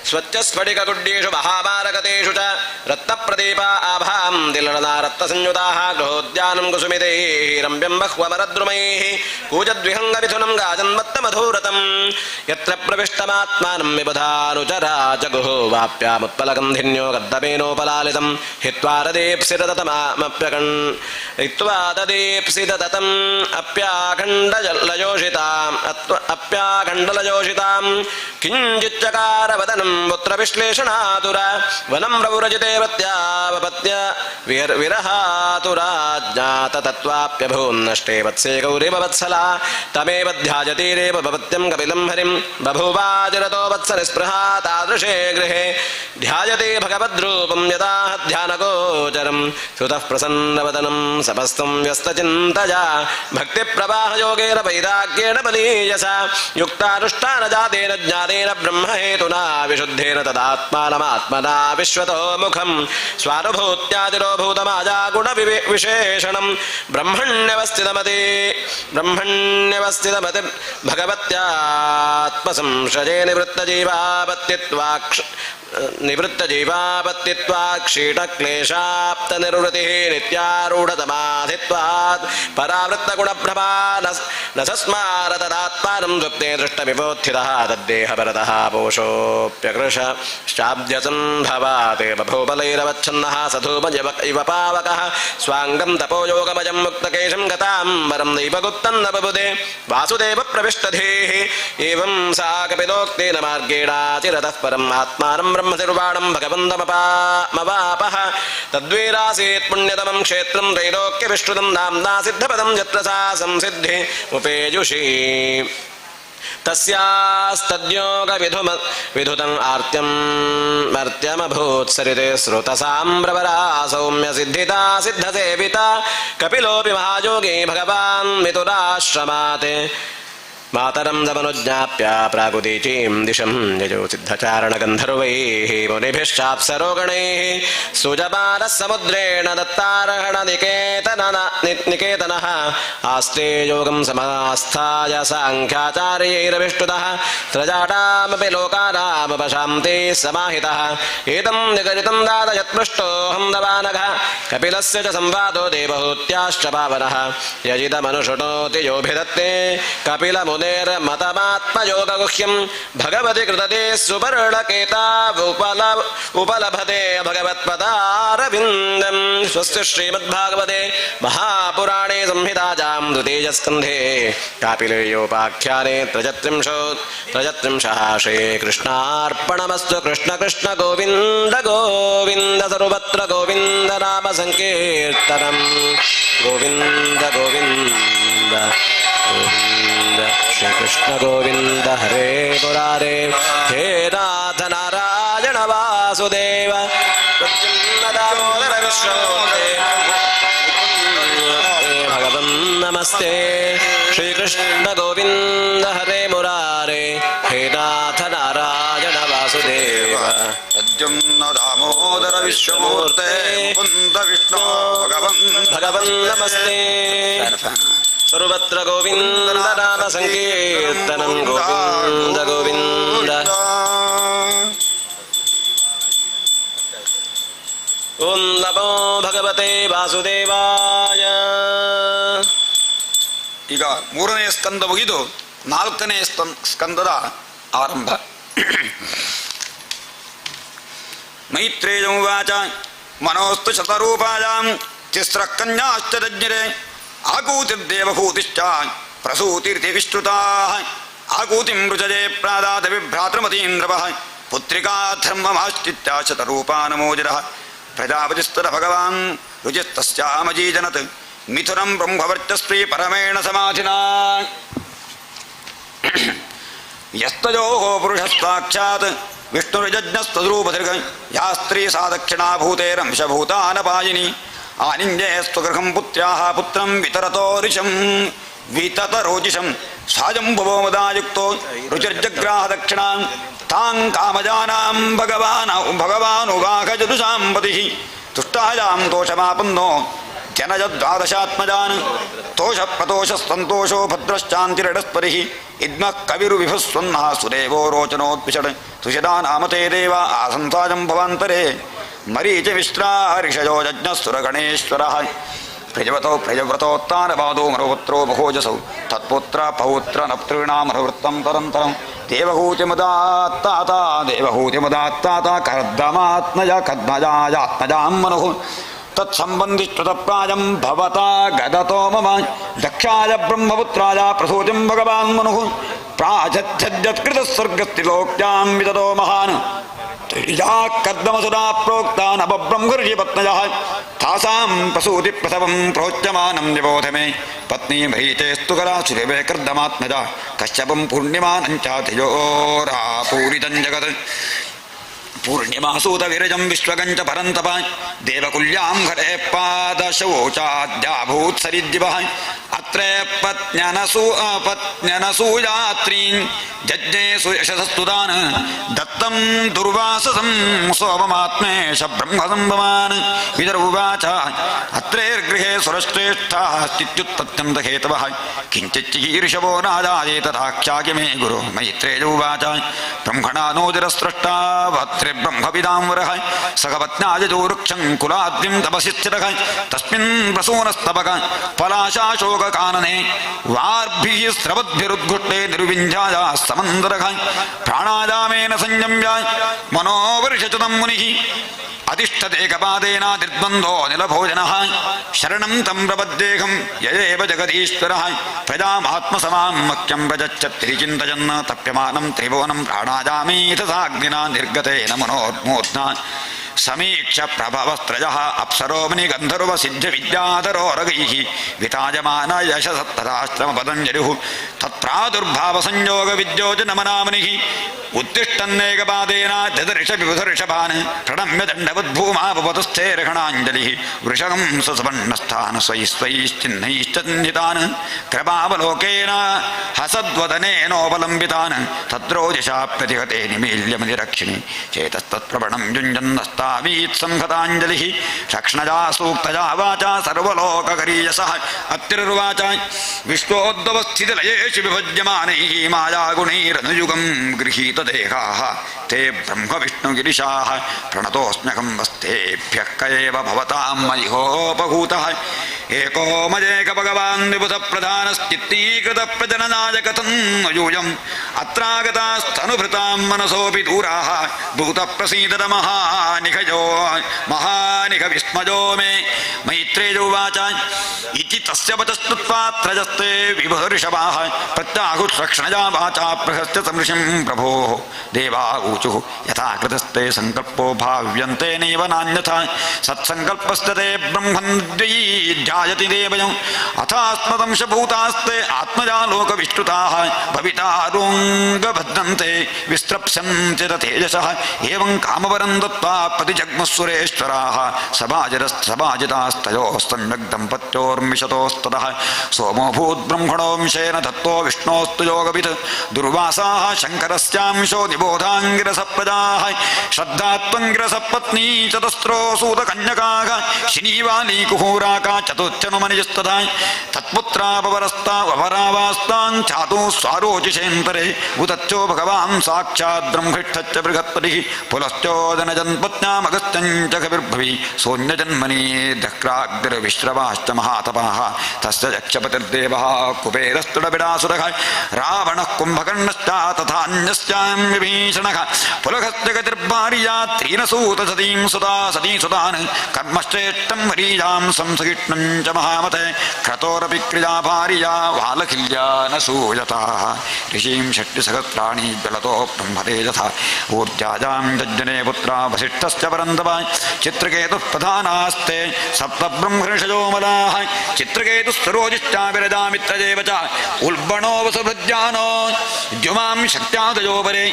स्वच्छस्फटिककुड्येषु महामारकतेषु च रत्नप्रदीपा आभां दिलरना रत्नसंयुताः गृहोद्यानं कुसुमितैः रम्यं बह्वमरद्रुमैः कूजद्विहङ्गमिथुनं गाजन्मत्तमधूरतं यत्र प्रविष्टमात्मानं विबुधानुचरा जगुः वाप्यामुत्पलगन्धिन्यो गद्दमेनोपलालितं हित्वा दीप्सिततम् अप्याखण्डलयोषितां किञ्चिच्चकारवदनं पुत्रविश्लेषणातुरा वनं प्रव्रजिते प्रत्यावपत्य विरहातुरा ज्ञाततत्त्वाप्यभून्नष्टे वत्से गौरीवत्सला तमेव ध्यायतीरेव भवत्यं कपिलं हरिं बभूवाजिरतो वत्सनिस्पृहा तादृशे गृहे ध्यायते भगवद्रूपं यदा ध्यानगोचरं सुतः प्रसन्नवदनं सपस्तं व्यस्तचिन्तया भक्तिप्रवाहयोगेन वैराग्येण बलीयसा युक्तानुष्ठानजातेन ज्ञानेन ब्रह्महेतुना विशुद्धेन तदात्मानमात्मना विश्वतो मुखं स्वानुभूत्यादिरोभूतमाजा गुणविशेषणं ब्रह्मण्यवस्थितमति भगवत्यात्मसंशये निवृत्तजीवापत्तित्वाक्षीटक्लेशाप्तनिर्वृतिः नित्यारूढतमाधित्वात् परावृत्तगुणप्रभा न सस्मार तदात्मानं सुप्ते दृष्टविपोत्थितः तद्देहपरतः पोषोऽप्यकृशाब्द्यसम्भवात् बभूबलैरवच्छन्नः सधूम इव पावकः स्वाङ्गं तपोयोगमजं मुक्तकेशं गतां वरं नैवगुप्तं न बबुधे वासुदेव प्रविष्टधेः एवं सा कपिलोक्तेन मार्गेणाचिरतः परम् आत्मानं ब्रह्मनिर्वाणं भगवन्तमवापः तद्वीरासीत् पुण्यतमं क्षेत्रं त्रैलोक्यविष्टुतं नाम्ना सिद्धपदं यत्र सा संसिद्धि उपेयुषी तस्यास्तद्योगविधुतम् आर्त्यं मर्त्यमभूत्सरिते श्रुतसाम्प्रवरा सौम्य सिद्धिता सिद्धसेविता कपिलोऽपि महायोगी भगवान् मिथुनाश्रमात् मातरं दमनुज्ञाप्य प्रागुदीचीं दिशं यजो सिद्धचारणगन्धर्वैः मुनिभिश्चाप्सरोगणैः सुजपानः समुद्रेण दत्तारहणनिकेतनः आस्ते योगं समास्थाय साङ्ख्याचार्यैरभिष्टुतः त्रजाटामपि लोकानामुपशान्ते समाहितः एतं निगदितं दाद यत्पृष्टोऽहं दवानघः कपिलस्य च संवादो देवहूत्याश्च पावनः यजितमनुषुणोति योऽभिदत्ते कपिलमु मुनेर्मतमात्मयोगगुह्यं भगवति कृतते सुपर्णकेता उपलभते भगवत्पदारविन्दं स्वस्य श्रीमद्भागवते महापुराणे संहितायां द्वितीयस्कन्धे कापिलेयोपाख्याने त्रयत्रिंशः श्रीकृष्णार्पणमस्तु। कृष्ण कृष्ण गोविन्द गोविन्द सर्वत्र गोविन्द नाम संकीर्तनम् गोविन्द गोविन्द गोविन्द श्रीकृष्ण गोविन्द हरे मुरारे हे नाथ नारायण वासुदेव प्रद्युम्न दामोदर विष्णुदेव भगवन् नमस्ते। श्रीकृष्ण गोविन्द हरे मुरारे हे नाथ नारायण वासुदेव प्रद्युम्न दामोदर विश्वमूर्ते मुकुन्द विष्णु भगवन् नमस्ते। सर्वत्र गोविन्द नाम संकीर्तनं गोविन्द गोविन्द। ओं नमो भगवते वासुदेवाय। ಈಗ ಮೂರನೇ ಸ್ಕಂದ ಮುಗಿದು ನಾಲ್ಕನೇ ಸ್ಕಂದದ ಆರಂಭ. ಮೈತ್ರೇಯಮುವಾಚ ಮನೋಸ್ತು ಶತರೂಪಾಯಾಂ ತಿಸ್ರಃ ಕನ್ಯಾಶ್ಚ ತಜ್ಞರೆ ಆಕೂತಿರ್ದೇವಭೂತಿಶ್ಚ ಪ್ರಸೂತಿರಿತಿ ವಿಶ್ರುತಾಃ ಆಕೂತಿಂ ರುಚಜೆ ಪ್ರಾದಾದ ವಿಭ್ರಾತೃಮತೀಂದ್ರವಃ ಪುತ್ರಿಕಾ ಧರ್ಮಮಾಶ್ಚಿತ್ಯ ಶತರೂಪಾನಮೋಜರಃ ಪ್ರಜಾಪತಿಸ್ತದ ಭಗವಾನ್ ರುಚಿಸ್ತಸ್ಯಾಮಜೀಜನತ್ ಮಿಥುನಂ ಬ್ರಹ್ಮವರ್ಚಸ್ವಿ ಪರಮೇಣ ಸಮಾಧಿನಾ ಯಸ್ತಯೋಃ ಪುರುಷಸ್ಸಾಕ್ಷಾತ್ ವಿಷ್ಣುರ್ಯಜ್ಞಸ್ತದ್ರೂಪಧಿರ್ಗ ಯಾ ಸ್ತ್ರೀ ಸಾ ದಕ್ಷಿಣಾಭೂತೇರಂಶಭೂತಾನಪಾಯಿನಿ ಆನಿಂಜೇಸ್ತು ಗೃಹಂ ಪುತ್ರ್ಯಾಃ ಪುತ್ರಂ ವಿತರತೋರಿಶಂ ವಿತತರೋಜಿಷಂ ಸಾಜಂಭವೋ ಮದಾಯುಕ್ತೋ ರುಚಿರ್ಜಗ್ರಾಹ ದಕ್ಷಿಣಾಂ ತಾಂ ಕಾಮಜಾನಾಂ ಭಗವಾನುಗಾಹಜದುಷಾಂ ಪತಿಃ ತುಷ್ಟಾಯಾಂ ದೋಷಮಾಪನ್ನೋ ಜನಜದ್ವಾದಶಾತ್ಮಜಾನ್ ತೋಷ ಪ್ರತೋಷಸ್ತಂತೋಷೋ ಭದ್ರಶ್ಚಾಂತಿರಡಸ್ಪರಿಃ ಇದ್ಮಃ ಕವಿರುವಿಭುಸ್ವನ್ನಃ ಸುದೇವೋ ರೋಚನೋದ್ವಿಷಡ್ ತುಷಿತಾ ನಾಮತೆ ದೇವ ಆಸಂಸಾಜಂ ಭವಾಂತರೆ ಮರೀಚ ವಿಶ್ರಾರಿಷಯೋ ಯಜ್ಞಸ್ತುರಗಣೇಶ್ವರಃ ಪ್ರಜವತೋ ಪ್ರಜವ್ರತೋತ್ಥಾನಪಾದೋ ಮರುಪುತ್ರೋ ಬಹೋಜಸೌ ತತ್ಪುತ್ರ ಪೌತ್ರ ನಪ್ತॄಣಾಮನುವೃತ್ತಂ ತರಂತರಂ ದೇವಹೂತಿಮದಾತ್ತಾತ ಕರ್ದಮಾತ್ಮಜ ಕದ್ಮಜಾಯಾತ್ಮಜಾಂ ಮನುಃ ತತ್ಸಂಬಂಧಿಷ್ಠುತಪ್ರಾಯಂ ಭವತಾ ಗದತೋ ಮಮ ದಕ್ಷಾಯ ಬ್ರಹ್ಮಪುತ್ರಾಯ ಪ್ರಸೂತಿಂ ಭಗವಾನ್ ಮನುಃ ಪ್ರಾಚತ್ಯಜ್ಯತ್ಕೃತಸ್ವರ್ಗಸ್ಥಿಲೋಕ್ಯಾಂ ವಿತತೋ ಮಹಾನ್ ತ್ರಿಜಾ ಕರ್ದಮಸುರಾ ಪ್ರೋಕ್ತಾ ನವಬ್ರಹ್ಮರ್ಷಿಪತ್ನಯಃ ತಾಸಾಂ ಪ್ರಸೂತಿ ಪ್ರಸವಂ ಪ್ರೋಚ್ಯಮಾನಂ ನಿಬೋಧ ಮೇ ಪತ್ನಿ ಮರೀಚೇಸ್ತು ಕಲಾ ಸುರೇವೇ ಕರ್ದಮಾತ್ಮಜ ಕಶ್ಯಪಂ ಪೂರ್ಣಿಮಾನಂಚ ತೇಜೋರಾಪೂರಿತಂ ಜಗತ್ ಪೂರ್ಣಿಮಾಸೂತ ವಿರಜಂ ವಿಶ್ವಗಂಚ ಪರಂತಪ ದೇವಕುಲ್ಯಾಂ ಹರೇ ಪಾದಶೌಚಾದ್ಯಾಭೂತ್ ಸರಿದ್ದಿವಃ ಅತ್ರೇ ಪತ್ನ್ಯನಸೂಯಾತ್ರೀನ್ ಜಜ್ಞೇಸು ಯಶಸಸ್ತುದಾನ್ ದತ್ತಂ ದುರ್ವಾಸಸಂ ಸೋಮಮಾತ್ಮೇಶ ಬ್ರಹ್ಮಸಂಭವಾನ್ ವಿದರುವಾಚ ಅತ್ರೇರ್ಗೃಹೇ ಸುರಶ್ರೇಷ್ಠಾಃ ಸ್ಥಿತ್ಯುತ್ಪತ್ತ್ಯಂತ ಹೇತವಃ ಕಿಂಚಿಚ್ಚೀರ್ಷವೋ ನಾದಾಯೇತದಾಖ್ಯಾಗಿ ಮೇ ಗುರು ಮೈತ್ರೇಯೋವಾಚ ಬ್ರಹ್ಮಣಾ ನೋದಿರಸ್ರಷ್ಟಾ ಬ್ರಹ್ಮವಿದಾಂವರಃ ಸಹಪತ್ನ್ಯಾಯಜೋ ವೃಕ್ಷಂ ಕುಲಾದ್ರಿಂ ತಪಸಿಶ್ಚಿರಃ ತಸ್ಮಿನ್ ಪ್ರಸೂನಸ್ತಬಕ ಪಲಾಶಾಶೋಕಕಾನನೆ ವಾರ್ಭಿಃ ಸ್ರವದ್ಭಿರುದ್ಘುಟ್ಟೆ ನಿರ್ವಿಂಧ್ಯಾಯ ಸಮಂದರಃ ಪ್ರಾಣಾಯಾಮೇನ ಸಂಯಮ್ಯ ಮನೋವರ್ಷಚತಂ ಮುನಿಃ ಅಧಿಷ್ಠದೇಕಪಾದೇನ ನಿರ್ದ್ವಂದ್ವೋ ನಿಲಭೋಜನಃ ಶರಣಂ ತಂ ಪ್ರಪದ್ದೇಹಂ ಯಯೇವ ಜಗದೀಶ್ವರಃ ಪ್ರಜಾಮಾತ್ಮಸಮಾಂ ಮಖ್ಯಂ ಪ್ರಜಚ್ಚತ್ರಿಚಿಂತಯನ್ನ ತಪ್ಯಮಾನಂ ತ್ರಿಭುವನಂ ಪ್ರಾಣಾಯಾಮೀಥ ಸಾಗ್ನಿನಾ ನಿರ್ಗತೇನ ಮನೋರ್ಮೂರ್ಧ್ನಾ ಸಮೀಕ್ಷ ಪ್ರಭವಸ್ತ್ರಜಃ ಅಪ್ಸರೋ ಮುನಿಗಂಧರ್ವ ಸಿದ್ಧ ವಿದ್ಯಾಧರೋರಗೈಃ ವಿತಾಯಮಾನ ಯಶಸತ್ತದಾಶ್ರಮ ಪತಂಜಲಿಃ ತತ್ಪ್ರಾದುರ್ಭಾವ ಸಂಯೋಗ ವಿದ್ಯೋಜನಮನಾಮನಿಃ ಉತ್ತಿಷ್ಟನ್ನೇಕಪಾದೇನ ದದರ್ಶ ವಿಬುಧರ್ಷಭಾನ್ ಪ್ರಣಮ್ಯ ದಂಡವದ್ಭೂಮಾಪತಸ್ಥೇರ್ಹಣಾಂಜಲಿಃ ವೃಷಗಂ ಸಸಪನ್ನಸ್ಥಾನ್ ಸ್ವೈಶ್ಚಿಹ್ನೈಶ್ಚಿಹ್ನಿತಾನ್ ಕೃಪಾವಲೋಕೇನ ಹಸದ್ವದನೇನೋಪಲಂಬಿತಾನ್ ತದ್ರೋದಿಶಾ ಪ್ರತಿಹತೆ ನಿಮೀಲ್ಯಮಧಿರಕ್ಷಿಣಿ ಚೇತಸ್ತತ್ಪ್ರವಣಂ ಯುಂಜನ್ನಸ್ತಾವೀತ್ ಸಂಹತಾಂಜಲಿಃ ರಕ್ಷ್ಣಜಾ ಸೂಕ್ತಜಾ ವಾಚಾ ಸರ್ವಲೋಕಕರೀಯಸಃ ಅತ್ತಿರ್ವಾಚ ವಿಶ್ವೋದ್ಭವಸ್ಥಿತಿಲಯೇಷು ವಿಭಜ್ಯಮಾನೈಃ ಮಾಯಾಗುಣೈರನುಯುಗಂ ಗೃಹೀತ ದೇಹಾಃ ತೇ ಬ್ರಹ್ಮವಿಷ್ಣುಗಿರಿಶಾಃ ಪ್ರಣತೋಸ್ಮ್ಯಹಂ ವಸ್ತೇಭ್ಯಃ ಕ ಏವ ಭವತಾಂ ಮಯಿಹೋಪಭೂತಃ ಏಕೋ ಮಜೇಕ ಭಗವಾನ್ ವಿಭುತ ಪ್ರಧಾನಶ್ಚಿತ್ತೀಕೃತ ಪ್ರಜನನಾಯ ಕಥಂ ಯೂಯಂ ಅತ್ರಾಗತಾಸ್ತನುಭೃತಾಂ ಮನಸೋಪಿ ದೂರಾಃ ಭೂತ ಪ್ರಸೀದತ ಮಹಾನಿಖ ವಿಸ್ಮಜೋ ಮೇ ಮೈತ್ರೇಯೋವಾಚ ಇತಿ ತಸ್ಯ ವಚಸ್ತುತ್ವಾ ತ್ರಜಸ್ತೆ ವಿಭರ್ಷಭಾಃ ಪ್ರತ್ಯಾಹುರಕ್ಷಣಜಾ ವಾಚಾ ಪ್ರಹಸ್ಯ ಸಮೃಷಿಂ ಪ್ರಭೋ ದೇವಾ ಊಚುಃ ಯಥಾ ಕೃತಸ್ತೆ ಸಂಕಲ್ಪೋ ಭಾವ್ಯಂತೆ ನೈವ ನಾನ್ಯಥಾ ಸತ್ಸಂಕಲ್ಪಸ್ತತೆ ಬ್ರಹ್ಮನ್ ಧ್ಯಾಯತಿ ದೇವಯಂ ಅಥಾಸ್ಮದಂಶಭೂತಾಸ್ತೆ ಆತ್ಮಜಾಲೋಕವಿಷ್ಟುತಾಃ ಭವಿತಾರೋಂಗಬದ್ಧಂತೆ ವಿಸ್ತ್ರಪ್ಸ್ಯಂತೆ ತೇಜಸಃ ಏವಂ ಕಾಮವರಂ ದತ್ವಾ ಪತಿಜಗ್ಮಸುರೇಶ್ವರಾಃ ಸಭಾಜಿತಾಸ್ತಯೋಸ್ತನ್ಯಗ್ ದಂಪತ್ಯೋರ್ಮಿಷತೋಸ್ತತಃ ಸೋಮೋಭೂತ್ ಬ್ರಹ್ಮಣೋಂಶೇನ ದತ್ತೋ ವಿಷ್ಣೋಸ್ತು ಯೋಗವಿತ್ ದುರ್ವಾಸಾಃ ಶಂಕರಸ್ಯಾಂಶೋ ನಿಬೋಧಾಂಗಿರಸಪ್ರಜಾಃ ಶ್ರದ್ಧಾತ್ವಂಗಿರಸಪತ್ನೀ ಚತಸ್ರೋ ಸೂತಕನ್ಯಕಾಃ ಶಿನೀವಾಲಿ ಕುಹೂರಾಕಾ ಚತುಶ್ಚನುಮನಿಜಸ್ತದಾ ತತ್ಪುತ್ರಾಪವರಸ್ತಾವಪರಾವಾಸ್ತಾಂ ಚಾತು ಸ್ವಾರೋಚಿಷೇಂತರೆ ಉತಚ್ಚೋ ಭಗವಾನ್ ಸಾಕ್ಷಾತ್ ಬ್ರಹ್ಮಿಷ್ಠಚ್ಚ ಬೃಹತ್ಪತಿಃ ಪುಲಶ್ಚೋದನಜನ್ಪತ್ನ್ಯಾಮಗಸ್ತ್ಯಂಚ ಕವಿರ್ಭವಿ ಸೋನ್ಯಜನ್ಮನಿ ದಕ್ರಾಗ್ನಿರ್ವಿಶ್ರವಾಶ್ಚ ಮಹಾತಪಾಃ ತಸ್ಯ ಯಕ್ಷಪತಿರ್ದೇವಃ ಕುಬೇರಸ್ತುಡಬಿಡಾಸುರಃ ರಾವಣಃ ಕುಂಭಕರ್ಣಶ್ಚ ತಥಾನ್ಯಶ್ಚಾಂ ವಿಭೀಷಣಃ ಪುಲಹಸ್ಯ ಗತಿರ್ಭಾರ್ಯಾ ತ್ರೀನಸೂತ ಸತೀಂ ಸುತಾ ಸತೀಸುತಾನ್ ಕರ್ಮಶ್ರೇಷ್ಠಂ ಹರೀಯಾಂ ಸಂಸಹಿಷ್ಣಂ ಚ ಮಹಾಮತೆ ಕ್ರತೋರಪಿ ಕ್ರಿಯಾ ಭಾರ್ಯಾ ವಾಲಕಿಲ್ಯಾ ನ ಸೂಯತಾ ಋಷೀಂ ಷಷ್ಟಿಸಹಸ್ರಾಣಿ ಜ್ವಲತೋ ಬ್ರಹ್ಮತೇಜಸಾ ಊರ್ಜಾಜಾಂ ಯಜ್ಞನೆ ಪುತ್ರ ವಸಿಷ್ಠಶ್ಚ ಪರಂತಪ ಚಿತ್ರಕೇತುಃ ಪ್ರಧಾನಾಸ್ತೆ ಸಪ್ತ ಬ್ರಹ್ಮರ್ಷಯೋ ಮಲಾಃ ಚಿತ್ರಕೇತುಃ ಸರೋಜಿಶ್ಚಾಭಿರಜಾಮಿತ್ರಜೇವ ಚ ಉಲ್ಬಣೋ ವಸುಭೃಜ್ಯಾನೋ ದ್ಯುಮಾಂ ಶಕ್ತ್ಯಾದಯೋ ಪರೆ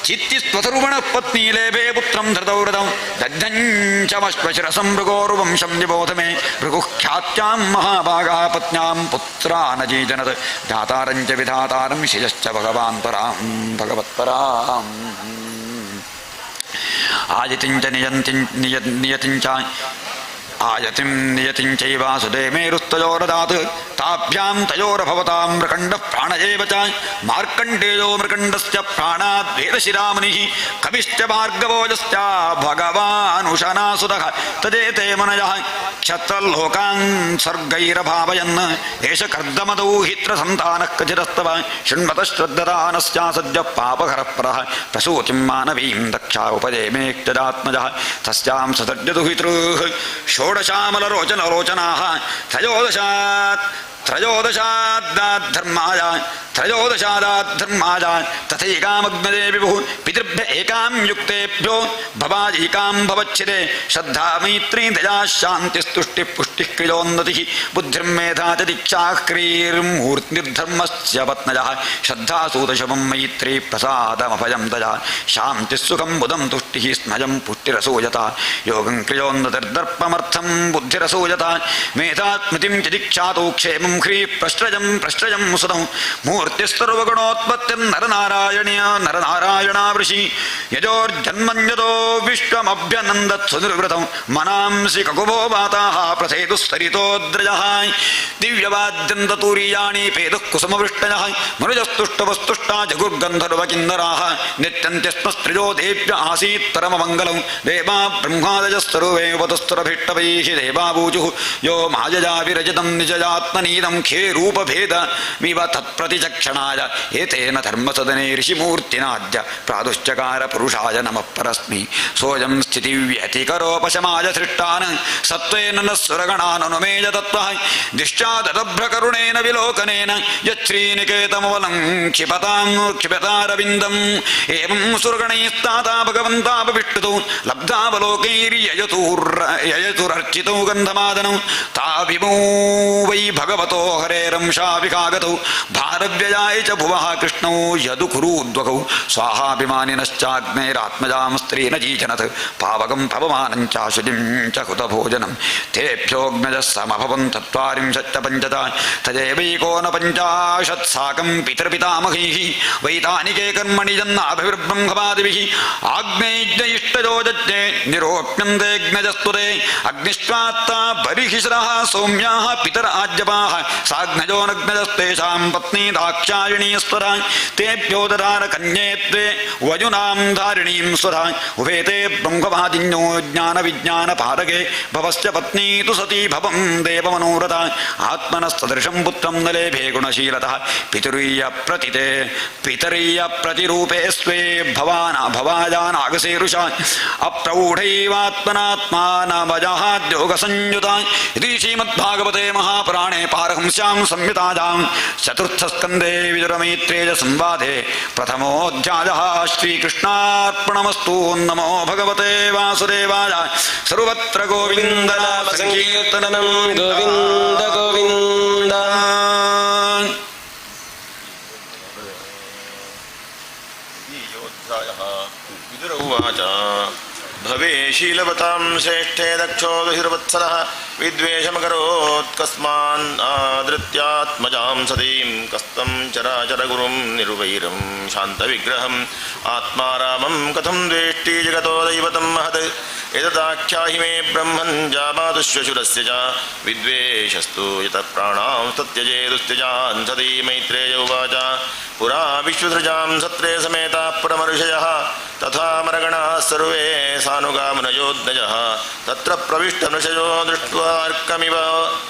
ಚಿತ್ತಿಸ್ತ್ವಸರುವಣಃ ಪತ್ನಿ ಲೇಭೆ ಪುತ್ರಂ ಧೃತೌರದಂ ದಗ್ಧಂಚಮಶ್ವಶಿರಸಂ ಮೃಗೋರ್ವಂಶಂ ನಿಬೋಧ ಮೇ ಭೃಗುಖ್ಯಾತ್ಯಾಂ ಮಹಾಭಾಗಾ ಪತ್ನ್ಯಾಂ ಪುತ್ರಾನಜೀಜನತ್ ಧಾತಾರಂಚ ವಿಧಾತಾರಂ ಶಿಜಶ್ಚ ಭಗವಾನ್ ಭಗವತ್ಪರಾಂ ಆಯತಿಂಚ ನಿಯತಿಂಚ ಆಯತಿಂ ನಿಯತಿಂಚೈವಾಸುದೇ ಮೇರುಸ್ತಯೋರದಾತ್ ತಾಭ್ಯಾಂ ತಯೋರಭವತಾಂ ಮೃಕಂಡ ಪ್ರಾಣಯೇವ ಚ ಮಾರ್ಕಂಡೇಯೋ ಮೃಕಂಡಸ್ಯ ಪ್ರಾಣಾದ್ ವೇದಶಿರಾಮನಿಃ ಕವಿಶ್ಚ ಭಾರ್ಗವೋಜಶ್ಚ ಭಗವಾನುಶನಾಸುತಃ ತದೇತೆ ಮನಯಃ ಕ್ಷತ್ರಲೋಕಾನ್ ಸರ್ಗೈರಭಾವಯನ್ ಏಷ ಕರ್ದಮದೌ ಹಿತ್ರ ಸಂತಾನಃ ಕಚಿರಸ್ತವ ಶೃಣ್ವತಃ ಶ್ರದ್ಧದಾನಸ್ಯ ಸದ್ಯ ಪಾಪಹರಃ ಪ್ರಸೂತಿಂ ಮಾನವೀಂ ದಕ್ಷಾ ಉಪಜೇಮೇಕ್ಷಜಾತ್ಮಜಃ ತಸ್ಯಾಂ ಸಸರ್ಜತು ಹಿತೃಃ षोडशामलरोचनरोचनाः त्रयोदशादाद्धर्माय तथैकामग्नदे विभुः पितृभ्य एकां युक्तेभ्यो भवाजीकां भवच्छिदे श्रद्धा मैत्री दया शान्तिस्तुष्टिः पुष्टिः क्रियोन्नतिः बुद्धिर्मेधा च दीक्षा क्रियैर्मूर्तिर्धर्मस्य पत्नयः श्रद्धा सूतशमं मैत्री प्रसादमभयं दया शान्तिस्सुखं बुधं तुष्टिः स्मयं पुष्टिरसूयता योगं क्रियोन्नतिर्दर्पमर्थं बुद्धिरसूयता मेधात्मतिं च दीक्षातु क्षेमं ह्रीः प्रश्रयं सुदं मूर्तिस्तर्वगुणोत्पत्तिर्नरनारायणावृषि यजोर्जन्मन्यतो विश्वमभ्यनन्दत् सुनिर्वृतं मनांसि ककुभो वाताः प्रसेतुस्तरितोद्रजः दिव्यवाद्यन्ततूरीयाणि पेदुः कुसुमवृष्टयः मनुजस्तुष्टवस्तुष्टा जगुर्गन्धर्वकिन्नराः नित्यन्त्यस्मस्त्रिजो देव्य आसीत् परममङ्गलं देवा ब्रह्मादयस्तरुवे वतस्तरभिष्टवैः देवावूजुः यो मायया विरजितं निजयात्मनीदं खे रूपभेदमिव तत्प्रतिचक्षणाय एतेन धर्मसदने ऋषिमूर्तिनाद्य प्रादुश्चकार पुरुषाय नमः परस्मै सोऽयं स्थितिव्यतिकरोपशमाय सृष्टान् सत्त्वेन नः सुरगणाननुमेय तत्त्वः दिश्चादभ्रकरुणेन विलोकनेन यच्छ्रीनिकेतमवलं क्षिपतारविन्दम् एवं सुरगणैस्ताता भगवन्तापविष्टुतो लब्धावलोकैर्ययतुरर्चितो गन्धमादनं ताविमो वै भगवतो हरेरंशाविकागतौ भारव्ययाय च भुवः कृष्णौ यदुकुरूद्वकौ स्वाहाभिमानिनश्चाग्नेरात्मजां स्त्रीन जीजनत् पावकं पवमानं चाशुचिं च हुतभोजनं तेभ्योऽग्नजः समभवन् चत्वारिंशच्च पञ्चता तदेवैकोनपञ्चाशत् साकं पितृपितामहैः वैतानिके कर्मणि जन्नाभिर्ब्रह्मवादिभिः आग्नेयज्ञ इष्टजो जज्ञे निरोप्यन्तेऽग्नजस्तुते अग्निष्वात्ता बर्हिषरः सौम्याः पितराज्यपाः ಸಾಗ್ನಜೋ ನಗ್ನಜಸ್ತೇಷಾಂ ಪತ್ನಿ ದಾಕ್ಷಾಯಿಣೀ ಸ್ವರ ತೇಭ್ಯೋ ದದಾರ ಕನ್ಯೇ ತ್ವೇ ವಯುನಾಂ ಧಾರಿಣೀಂ ಸ್ವರ ಉಭೇತೆ ಬ್ರಹ್ಮವಾದಿನ್ಯೋ ಜ್ಞಾನ ವಿಜ್ಞಾನ ಪಾರಗೆ ಭವಶ್ಚ ಪತ್ನಿ ತು ಸತೀ ಭವಂ ದೇವಮನೋರಥ ಆತ್ಮನಸ್ತದೃಶಂ ಪುತ್ರಂ ನ ಲೇಭೆ ಗುಣಶೀಲತಃ ಪಿತರೀಯ ಪ್ರತಿರೂಪೇ ಸ್ವೇ ಭವಾಯಾನಾಗಸೇರುಷ ಅಪ್ರೌಢೈವಾತ್ಮನಾತ್ಮಾನಮಜಹಾದ್ಯೋಗ ಸಂಯುತ ಇತಿ ಶ್ರೀಮದ್ಭಾಗವತೆ ಮಹಾಪುರಾಣೇ ಪಾರಹಂಸ್ಯಾಂ ಸಂಹಿತಾಯಾಂ ಚತುರ್ಥಸ್ಕಂಧೇ ವಿದುರಮೈತ್ರೇಯ ಸಂವಾದೆ ಪ್ರಥಮೋಧ್ಯಾಯಃ ಶ್ರೀಕೃಷ್ಣಾರ್ಪಣಮಸ್ತು. ನಮೋ ಭಗವತೆ ವಾಸುದೇವಾಯ. ಸರ್ವತ್ರ ಗೋವಿಂದ ನಾಮ ಸಂಕೀರ್ತನಂ ಗೋವಿಂದ ಗೋವಿಂದ. ವಿದುರ ಉವಾಚ ಭವೇ ಶೀಲವತಾಂ ಶ್ರೇಷ್ಠೇ ದಕ್ಷೋ ದುಹಿರ್ವತ್ಸಲಃ ವಿದ್ವೇಷಮಕರೋತ್ಕಸ್ಮಾನ್ ಆದೃತ್ಯಾತ್ಮಜಾಂ ಸತೀಂ ಕಸ್ತಂ ಚರಾಚರಗುರುಂ ನಿರ್ವೈರಂ ಶಾಂತವಿಗ್ರಹಂ ಆತ್ಮಾರಾಮಂ ಕಥಂ ದ್ವೇಷ್ಟಿ ಜಗತೋ ದೈವತಂ ಮಹತ್ ಏತದಾಖ್ಯಾಹಿ ಮೇ ಬ್ರಹ್ಮನ್ ಜಾಮಾದುಶ್ವಶುರಸ್ಯ ಚ ವಿದ್ವೇಷಸ್ತು ಯತಃ ಪ್ರಾಣಾಂ ಸತ್ಯಜೇದುಸ್ತ್ಯಜಾನ್ ಸತೀ ಮೈತ್ರೇಯ ಉವಾಚ ಪುರಾ ವಿಶ್ವಸೃಜಾಂ ಸತ್ರೇ ಸಮೇತಾ ಪರಮಋಷಯಃ ತಥಾ ಮರಗಣಾಃ ಸರ್ವೇ ಸಾನುಗಾಮನಯೋಜ್ಞಯಃ ತತ್ರ ಪ್ರವಿಷ್ಟಮೃಷಯೋ ದೃಷ್ಟ್ವಾ ಅರ್ಕಮಿವ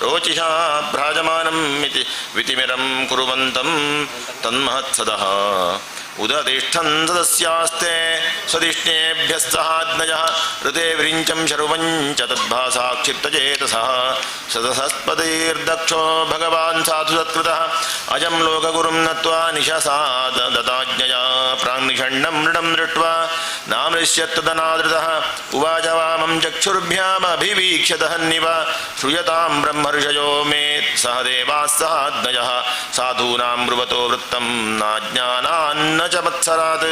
ರೋಚಿಷಾ ಭ್ರಾಜಮಾನಂ ವಿತಿಮಿರಂ ಕುರುವಂತಂ ತನ್ಮಹತ್ಸದಃ ಉದತಿಷ್ಠನ್ ಸದಸ್ಯಾಸ್ತೆ ಸ್ವದಿಷ್ಣೇಭ್ಯಸ್ತಹಾಜ್ಞಯಃ ಋತೆ ವಿರಿಂಚಂ ಶರ್ವಂಚ ತದ್ಭಾಸಾ ಕ್ಷಿಪ್ತಚೇತಸಃ ಸದಸಸ್ಪತಿರ್ದಕ್ಷೋ ಭಗವಾನ್ ಸಾಧು ಸತ್ಕೃತಃ ಅಜಂ ಲೋಕಗುರುಂ ನತ್ವಾ ನಿಶಸಾ ದದಾಜ್ಞಯಾ ಪ್ರಾಂಗ್ನಿಷಣ್ಣಂ ಮೃಡಂ ದೃಷ್ಟ್ವಾ ನಾಮೃಷ್ಯತ್ತದನಾದೃತಃ ಉವಾಚ ವಾಮಂ ಚಕ್ಷುರ್ಭ್ಯಾಮಭಿವೀಕ್ಷ್ಯತಹನ್ನಿವ ಶ್ರೂಯತಾಂ ಬ್ರಹ್ಮರ್ಷಯೋ ಮೇ ಸಹ ದೇವಾಃ ಸಹಾಜ್ಞಯಃ ಸಾಧೂನಾಂ ಬ್ರುವತೋ ವೃತ್ತಂ ನಾಜ್ಞಾನಾನ್ನ ಚ ಮತ್ಸರಾತ್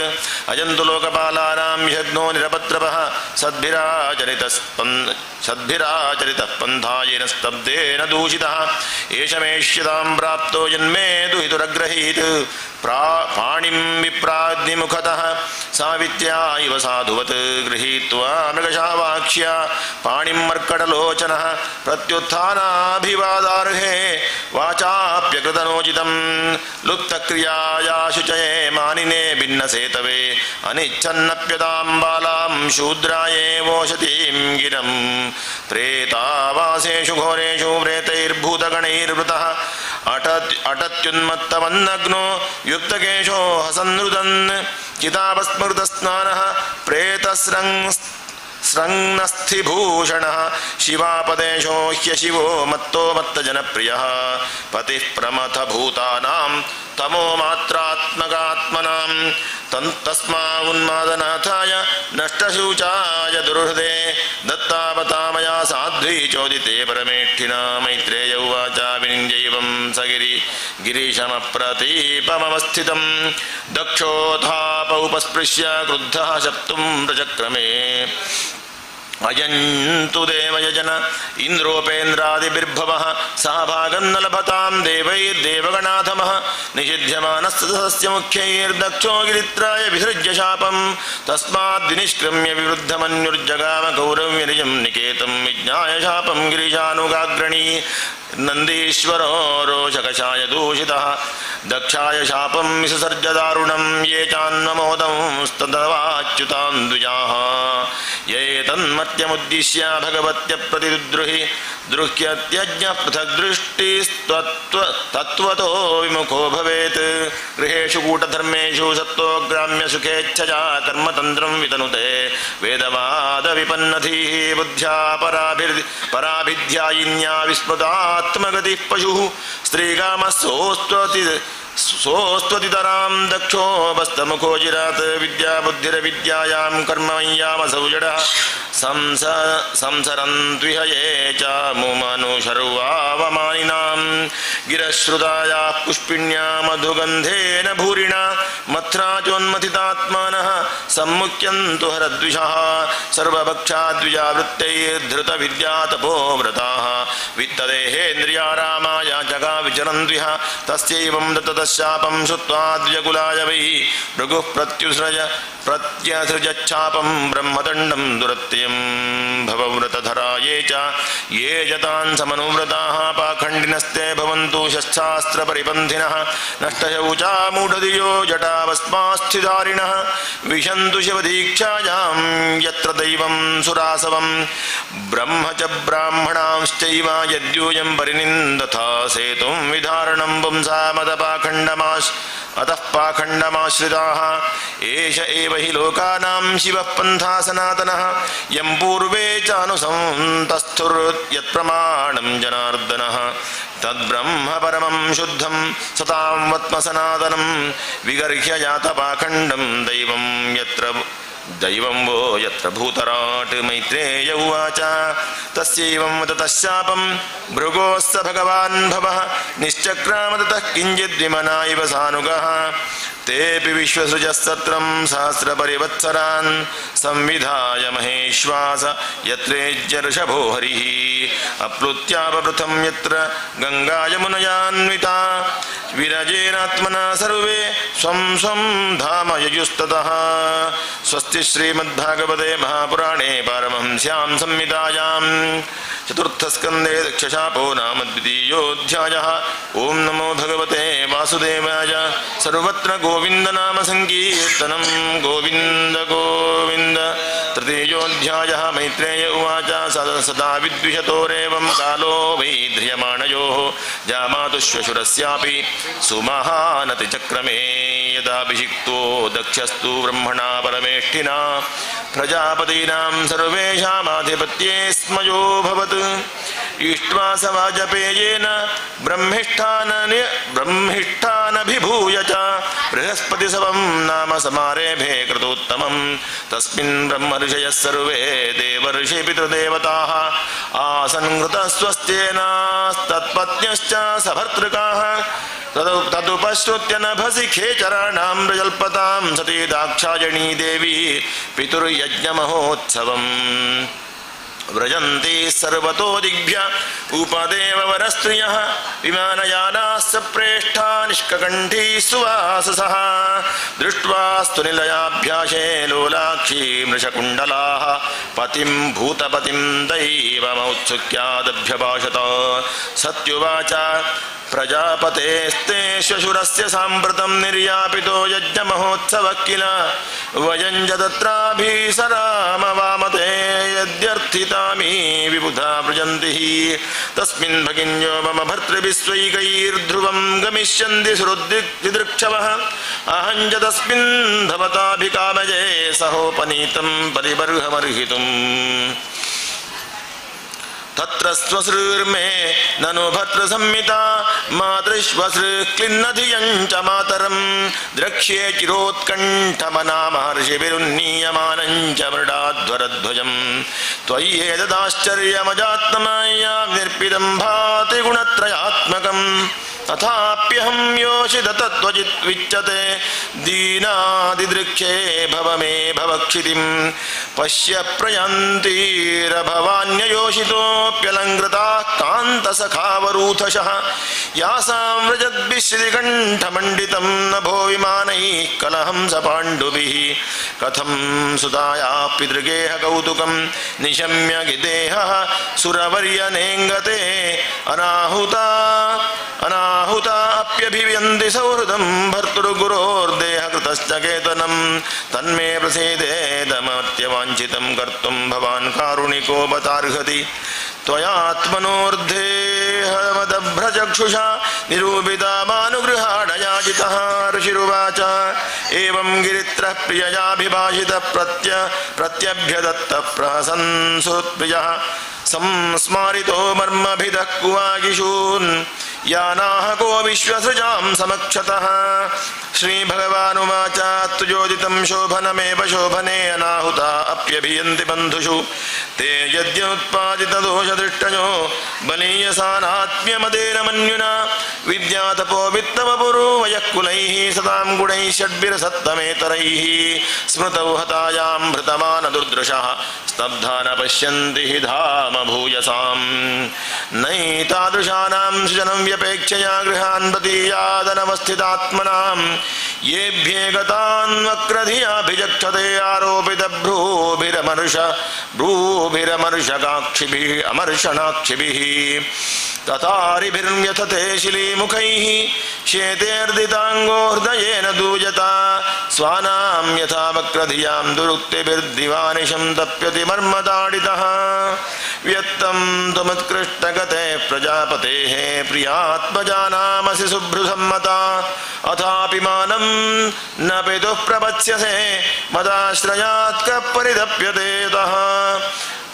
ಅಜಂತು ಲೋಕಪಾಲಾನಾಂ ಯಜ್ಞೋ ನಿರಪತ್ರಪಃ ಸದ್ಭಿರಾಚರಿತಃ ಪಂಥಾಯೇನ ಸ್ತಬ್ಧೇನ ದೂಷಿತಃ ಏಷ ಮೇಷ್ಯತಾಂ ಪ್ರಾಪ್ತೋ ಜನ್ಮೇ ದುಹಿತುರಗ್ರಹೀತ್ ಪಾಣಿಂ ವಿಪ್ರಾಗ್ನಿಮುಖತಃ ಸಾವಿತ್ರ್ಯಾ ಇವ ಸಾಧುವತ್ ಗೃಹೀತ್ವಾ ಮೃಗಶಾವಾಕ್ಷ್ಯ ಪಾಣಿಂ ಮರ್ಕಟಲೋಚನಃ ಪ್ರತ್ಯುತ್ಥಾನಾಭಿವಾದಾರ್ಹೇ ವಾಚಾಪ್ಯಕೃತನೋಚಿತಂ ಲುಪ್ತಕ್ರಿಯಾಯಾ ಶುಚಯೇ ಮಾನಿನೇ ಭಿನ್ನಸೇತವೇ ಅನಿಚ್ಛನ್ನಪ್ಯತಾಂ ಬಾಲಾಂ ಶೂದ್ರಾಯೇವೋಷತೀಂ ಗಿರಂ ಪ್ರೇತಾವಾಸೇಷು ಘೋರೇಷು ಪ್ರೇತೈರ್ಭೂತಗಣೈರ್ವೃತಃ ಅಟತ್ಯುನ್ಮತ್ತವನ್ನಗ್ನೋ ಯುಕ್ತಕೇಶೋ ಹಸನ್ನುದನ್ ಚಿತಾಭಸ್ಮೃತಸ್ನಾನಃ ಪ್ರೇತಸ್ರಂಗ್ನಸ್ಥಿಭೂಷಣಃ ಶಿವಾಪದೇಶೋ ಹ್ಯಶಿವೋ ಮತ್ತೋ ಮತ್ತಜನಪ್ರಿಯಃ ಪತಿಃ ಪ್ರಮಥ ಭೂತಾನಾಂ ತಮೋ ಮಾತ್ರಾತ್ಮಕಾತ್ಮನಾಂ ತಸ್ಮಾ ಉನ್ಮಾದನಾಥಾಯ ನಷ್ಟಶೂಚಾಯ ದುರ್ಹೃದೆ ದತ್ತಾವತಾಮಯಾ ಸಾಧ್ವಿ ಚೋದಿತೆ ಪರಮೇಷ್ಠಿನಾ ಮೈತ್ರೇಯ ಉವಾಚ ವಿನಿಂಜೈವಂ ಸ ಗಿರೀಶಮಪ್ರತೀಪಮವಸ್ಥಿತಂ ದಕ್ಷೋಥಾಪ ಉಪಸ್ಪೃಶ್ಯ ಕ್ರುದ್ಧಃ ಶಪ್ತುಂ ಪ್ರಚಕ್ರಮೇ ಅಯಂತು ದೇವಯಜನ ಇಂದ್ರೋಪೇಂದ್ರಾದಿಭಿರ್ಭವಃ ಸಹ ಭಾಗಂ ನ ಲಭತಾಂ ದೇವೈರ್ದೇವಗಣಾಧಮಃ ನಿಷಿಧ್ಯಮಾನಸ್ತದಸ್ಯ ಮುಖ್ಯೈರ್ದಕ್ಷೋ ಗಿರಿತ್ರಾಯ ವಿಸೃಜ್ಯ ಶಾಪಂ ತಸ್ಮಾದ್ ವಿನಿಷ್ಕ್ರಮ್ಯ ವಿವೃದ್ಧಮನ್ಯುರ್ಜಗಾಮ ಗೌರವ್ಯನಿಜಂ ನಿಕೇತಂ ವಿಜ್ಞಾಯ ಶಾಪಂ ಗಿರಿಶಾನುಗಾಗ್ರಣೀ ನಂದೀಶ್ವರೋ ರೋಷಕಷಾಯ ದೂಷಿತಃ ದಕ್ಷಾಯ ಶಾಪಂ ವಿಸಸರ್ಜ ದಾರುಣಂ ಯೇ ಚಾನ್ಮಮೋದಂ ಸ್ತದವಾಚ್ಯುತಾನ್ ದ್ವಿಜಾಃ ಯೇ ತನ್ಮರ್ತ್ಯಮುದ್ದಿಶ್ಯ ಭಗವತ್ಯ ಪ್ರತಿದ್ರುಹಿ ದೃಹ್ಯತ್ಯಜ್ಞ ಪೃಥಗ್ ದೃಷ್ಟಿಸ್ತತ್ವತೋ ವಿಮುಖೋ ಭವೇತ್ ಗೃಹೇಷು ಕೂಟಧರ್ಮೇಷು ಸತ್ವೋ ಗ್ರಾಮ್ಯ ಸುಖೇಚ್ಛಜಾ ಕರ್ಮತಂತ್ರಂ ವಿತನುತೆ ವೇದವಾದ ವಿಪನ್ನಧೀಃ ಬುದ್ಧ್ಯಾ ಪರಾಭಿಧ್ಯಾಯಿನ್ಯಾ ವಿಸ್ಮೃತಾತ್ಮಗತಿ ಪಶು ಸ್ತ್ರೀಗಾಮಸೋಸ್ತ್ವತಿತರಾಂ ದಕ್ಷೋ ಬಸ್ತಮುಖೋ ಜಿರಾತ್ ವಿದ್ಯಾ ಬುದ್ಧಿರವಿದ್ಯಾಯಾಂ ಕರ್ಮಯ್ಯಾಮಸೌ ಜಡಃ ಸಂಸರಂತ್ವಿಹ ಯೇ ಚ ಮುಮನುಶರ್ವಾವಮಾನಿನಾಂ ಗಿರಶ್ರುತಾಯಾಃ ಪುಷ್ಪಿಣ್ಯಾ ಮಧುಗಂಧೇನ ಭೂರಿಣಾ ಮಥ್ರಾಚೋನ್ಮಥಿತಾತ್ಮಾನಃ ಸಮ್ಮುಖ್ಯಂತು ಹರದ್ವಿಷಃ ಸರ್ವಭಕ್ಷಾದ್ವಿಜಾವೃತ್ತೈರ್ಧೃತವಿದ್ಯಾ ತಪೋವ್ರತಾಃ ವಿತ್ತದೇಹೇಂದ್ರಿಯಾರಾಮಾಯ ಜಗಾವಿಚರನ್ವಿಹ ತಸ್ಯೈವಂ ದತ್ತತಃ ಶಾಪಂ ಶುತ್ವಾ ದ್ವಿಜಕುಲಾಯ ವೈ ಭೃಗುಃ प्रत्यसृजच्छापं ब्रह्मदण्डं दुरत्यं भवव्रतधरा ये च ये जतान् समनुव्रताः पाखण्डिनस्ते भवन्तु शस्त्रास्त्रपरिपन्थिनः नष्टशौचा मूढधियो जटावस्मास्थिधारिणः विशन्तु शिवदीक्षायां यत्र दैवं सुरासवं ब्रह्म च ब्राह्मणांश्चैव यद्यूयं परिनिन्दथा सेतुं विधारणं अतः पाखण्डमाश्रिताः एष एव हि लोकानां शिवः पन्था सनातनः यं पूर्वे चानुसन्तस्थुर्यत्प्रमाणं जनार्दनः तद्ब्रह्म परमं शुद्धं सतां वत्मसनातनं विगर्ह्य जातपाखण्डं दैवं वो यत्र भूतराट् मैत्रेय उवाच तस्यैवं ततः शापं भृगोस्स भगवान् भवः निश्चक्राम ततः किञ्चिद्विमना इव सानुगः तेऽपि विश्वसृजस्तत्रं सहस्रपरिवत्सरान् संविधाय महेश्वास यत्रेज्यऋषभो हरिः अप्लुत्यापपृथं यत्र गङ्गा यमुनयान्विता विरजेनात्मना सर्वे स्वं स्वं धाम यजुस्ततः स्वस्ति श्रीमद्भागवते महापुराणे पारमहंस्यां संहितायां चतुर्थस्कन्धे दक्षशापो नाम द्वितीयोऽध्यायः। ॐ नमो भगवते वासुदेवाय। सर्वत्र गोविन्द नाम संकीर्तनं गोविन्द गोविन्द। तृतीयोऽध्यायः। मैत्रेय उवाच सदा विद्विषतोरेवं कालो वै ध्रियमाणयोः जामातुश्वशुरस्यापि सुमहानतिचक्रमे यदाभिषिक्तो दक्षस्तु ब्रह्मणा परमेष्ठिना प्रजापतीनां सर्वेषामाधिपत्ये स्मयोऽभवत्। इष्ट्वा स वाजपेयेन ब्रह्मिष्ठानभिभूय च बृहस्पतिसवं नाम समारेभे कृतोत्तमं। तस्मिन् ब्रह्मर्षयः सर्वे देवर्षि पितृदेवताः आसन् घृतस्वस्त्येनास्तत्पत्न्यश्च सभर्तृकाः। तदुपश्रुत्य नभसि खेचराणां प्रजल्पतां सती दाक्षायणी देवी पितुर्यज्ञमहोत्सवम्। व्रजन्ति सर्वतो दिग्भ्य उपदेववरस्त्रियः विमानयानाश्च प्रेष्ठा निष्ककण्ठी सुवाससः। दृष्ट्वा स्तु निलयाभ्यासे लोलाक्षी मृषकुण्डलाः पतिं भूतपतिं दैवमौत्सुक्यादभ्यभाषत। सत्युवाच प्रजापतेस्ते श्वशुरस्य साम्प्रतं निर्यापितो यज्ञमहोत्सवः किल वयं च तत्राभिसराम वामते यद्यर्थितामि विबुधा व्रजन्ति। तस्मिन् भगिन्यो मम भर्तृभिस्वैकैर्ध्रुवं गमिष्यन्ति सुहृद्दिदृक्षवः। अहं च तस्मिन् भवताभिकामये सहोपनीतं परिबर्हमर्हितुम्। तत्र स्वसृर्मे ननु भर्तृसंहिता मातृश्वसृः क्लिन्नधियं च मातरं द्रक्ष्ये चिरोत्कण्ठमना महर्षिभिरुन्नीयमानं च मृडाध्वरध्वजं। त्वय्येतदाश्चर्यमजात्मया निर्पितं भाति गुणत्रयात्मकम्। तथाप्यहं योषिततत्त्वजित् विच्यते दीनादिदृक्षे भव मे भवक्षितिं। पश्य प्रयान्तीरभवान्ययोषितोऽप्यलङ्कृताः कान्तसखावरूथशः। यासां व्रजद्भिश्रीकण्ठमण्डितं नभो विमानैः कलहंस पाण्डुभिः। कथं सुतायाः पितृगेह कौतुकं निशम्य गिदेहः सुरवर्यनेङ्गते। अनाहुताप्यभिव्यन्ति सौहृदं भर्तृगुरोर्देहकृतश्च केतनं। तन्मे प्रसीदेदमर्त्यवाञ्छितं कर्तुं भवान् कारुणिको बतार्हति। त्वयात्मनोर्देहमदभ्रचक्षुषा निरूपिता मानुगृहाणयाजितः। ऋषिरुवाच एवं गिरित्रः प्रिययाभिभाषितः प्रत्यभ्यदत्तः प्रहसन्सुप्रियः। संस्मारितो मर्मभिदः कुवागिषून् यानाः को विश्वसृजां समक्षतः। श्रीभगवानुवाच तुजोदितं शोभनमेव शोभने अनाहुता अप्यभियन्ति बन्धुषु। ते यद्योत्पादितदोषदृष्टयो बलीयसानात्म्यमदेन मन्युना। विद्यातपो वित्तवपुरुवयः कुलैः सतां गुणैः षड्भिरसत्तमेतरैः। स्मृतौ हतायां भृतमानदुर्दृशः स्तब्धा न पश्यन्ति हि धाम भूयसाम्। नैतादृशानां सृजनं व्यपेक्षया गृहान् प्रतीयादनवस्थितात्मनां। येभ्येगतान्वक्रधियाभिचक्षते आरोपितभ्रूभिरमर्षकाक्षिभिः अमर्षणाक्षिभिः ततारिभिर्व्यथते शिलीमुखैः शेतेर्दिताङ्गो हृदयेन दूयता स्वानां यथा वक्रधियां दुरुक्तिभिर्दिवानिशं तप्यति मर्मताडितः व्यक्तं त्वमुत्कृष्टगते प्रजापतेः प्रियात्मजानामसि शुभ्रुसम्मता अथापि मानं न पितुः प्रपत्स्यसे मदाश्रयात् कः परितप्यते तः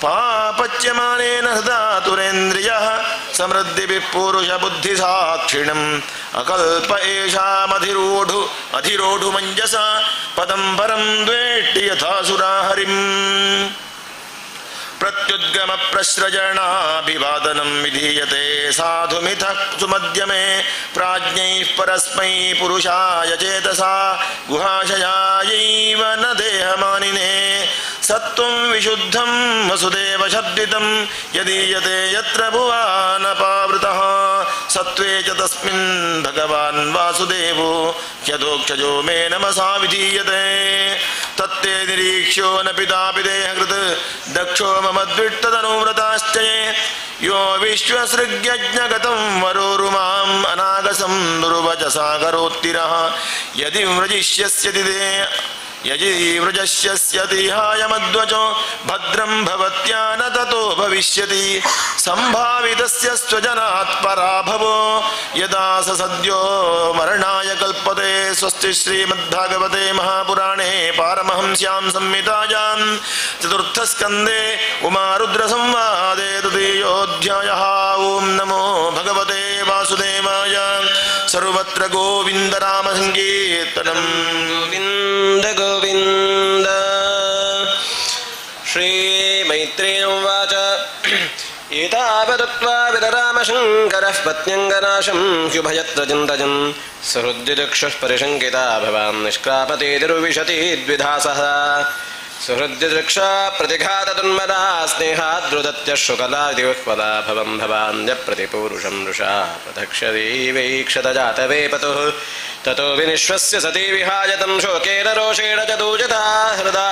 पापच्यमानेन हृदा तुरेन्द्रियः समृद्धिभिः पुरुषबुद्धिसाक्षिणम् अकल्प एषामधिरोढुमञ्जसा पदं परं द्वेष्टि यथासुरा हरिम् प्रत्युद्गम प्रस्रजनाभिवादनं विधीयते साधुमिथः सुमध्यमे प्राज्ञैः परस्मै पुरुषाय चेतसा गुहाशयायैव न देहमानिने सत्त्वं विशुद्धं वसुदेव शब्दितं यदीयते यत्र भुवानपावृतः सत्त्वे च तस्मिन् भगवान् वासुदेवो ह्यधोक्षजो मे नमसा विधीयते तत्ते निरीक्ष्यो न पितापि देहकृत् दक्षो मम द्विष्टतनुव्रताश्च ये यो विश्वसृग्यज्ञगतं वरोरुमाम् अनागसं दुर्वचसा करोत्तिरः यदि व्रजस्यति मद्वचो भद्रं भवत्या न ततो भविष्यति सम्भावितस्य स्वजनात् पराभवो यदा स सद्यो मरणाय कल्पते स्वस्ति श्रीमद्भागवते महापुराणे पारमहंस्यां संहितायां चतुर्थस्कन्धे उमारुद्रसंवादे तृतीयोऽध्यायः। ॐ नमो भगवते वासुदेवाय। सर्वत्र गोविन्दनामसङ्कीर्तनं गोविन्द गोविन्द। श्रीमैत्रेय उवाच एतावदुक्त्वा विदरामशङ्करः पत्न्यङ्गनाशं ह्युभयत्र चिन्तयन् सहृद्यचक्षुः परिशङ्किता भवान् निष्क्रापते दुर्विशति द्विधासः सुहृद्यचक्षा प्रतिघातदुन्मदा स्नेहाद्रुदत्य शुकला दिवह्वला भवं भवान्यप्रतिपूरुषं रुषा प्रदक्षति वैक्षतजातवेपतुः ततो विनिश्वस्य सती विहाय तं शोकेन रोषेण च दूजता हृदा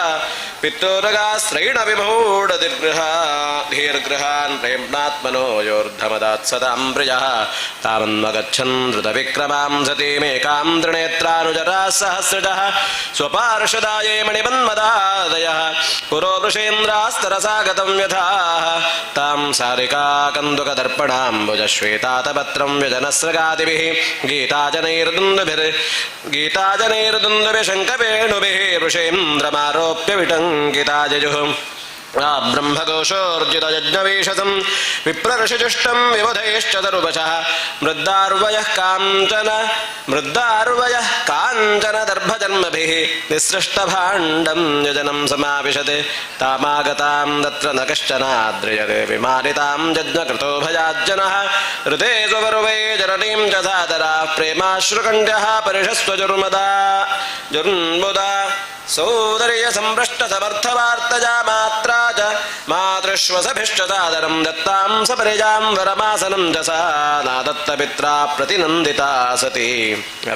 पित्तोरगास्त्रैण विमूढदीर्घान् प्रेम्णात्मनो योर्धमदात् सतां प्रियः तावन्मगच्छन् धृतविक्रमां सतीमेकां त्रिनेत्रानुचराः सहस्रजः स्वपार्षदाये मणिमन्मदादयः पुरो वृषेन्द्रास्तरसा गतं व्यथाः तां सारिका कन्दुकदर्पणाम्बुजश्वेतातपत्रं व्यजनस्रगादिभिः गीताजनैर्दुन्दुभिशङ्कवेणुभिः वृषेन्द्रमारोप्य विटङ्किता जजुः ब्रह्मघोषोर्जितयज्ञवीशसं विप्रऋषिजुष्टं विबुधैश्च दरुवशः मृद्दार्वयः काञ्चन दर्भजन्मभिः निःसृष्टभाण्डं यजनं समाविशते तामागतां तत्र न कश्चनाद्रियते विमानितां यज्ञकृतो भयाज्जनः ऋते स्ववरुवे जननीं च सादराः प्रेमाश्रुकण्ठ्यः परिषस्वजुर्मुदा सौदर्य संभ्रष्ट समर्थवार्तजा मात्रा च मातृश्वसभिश्च सादरं दत्तां सपरिजां वरमासनं च सा नादत्तपित्रा प्रतिनन्दिता सती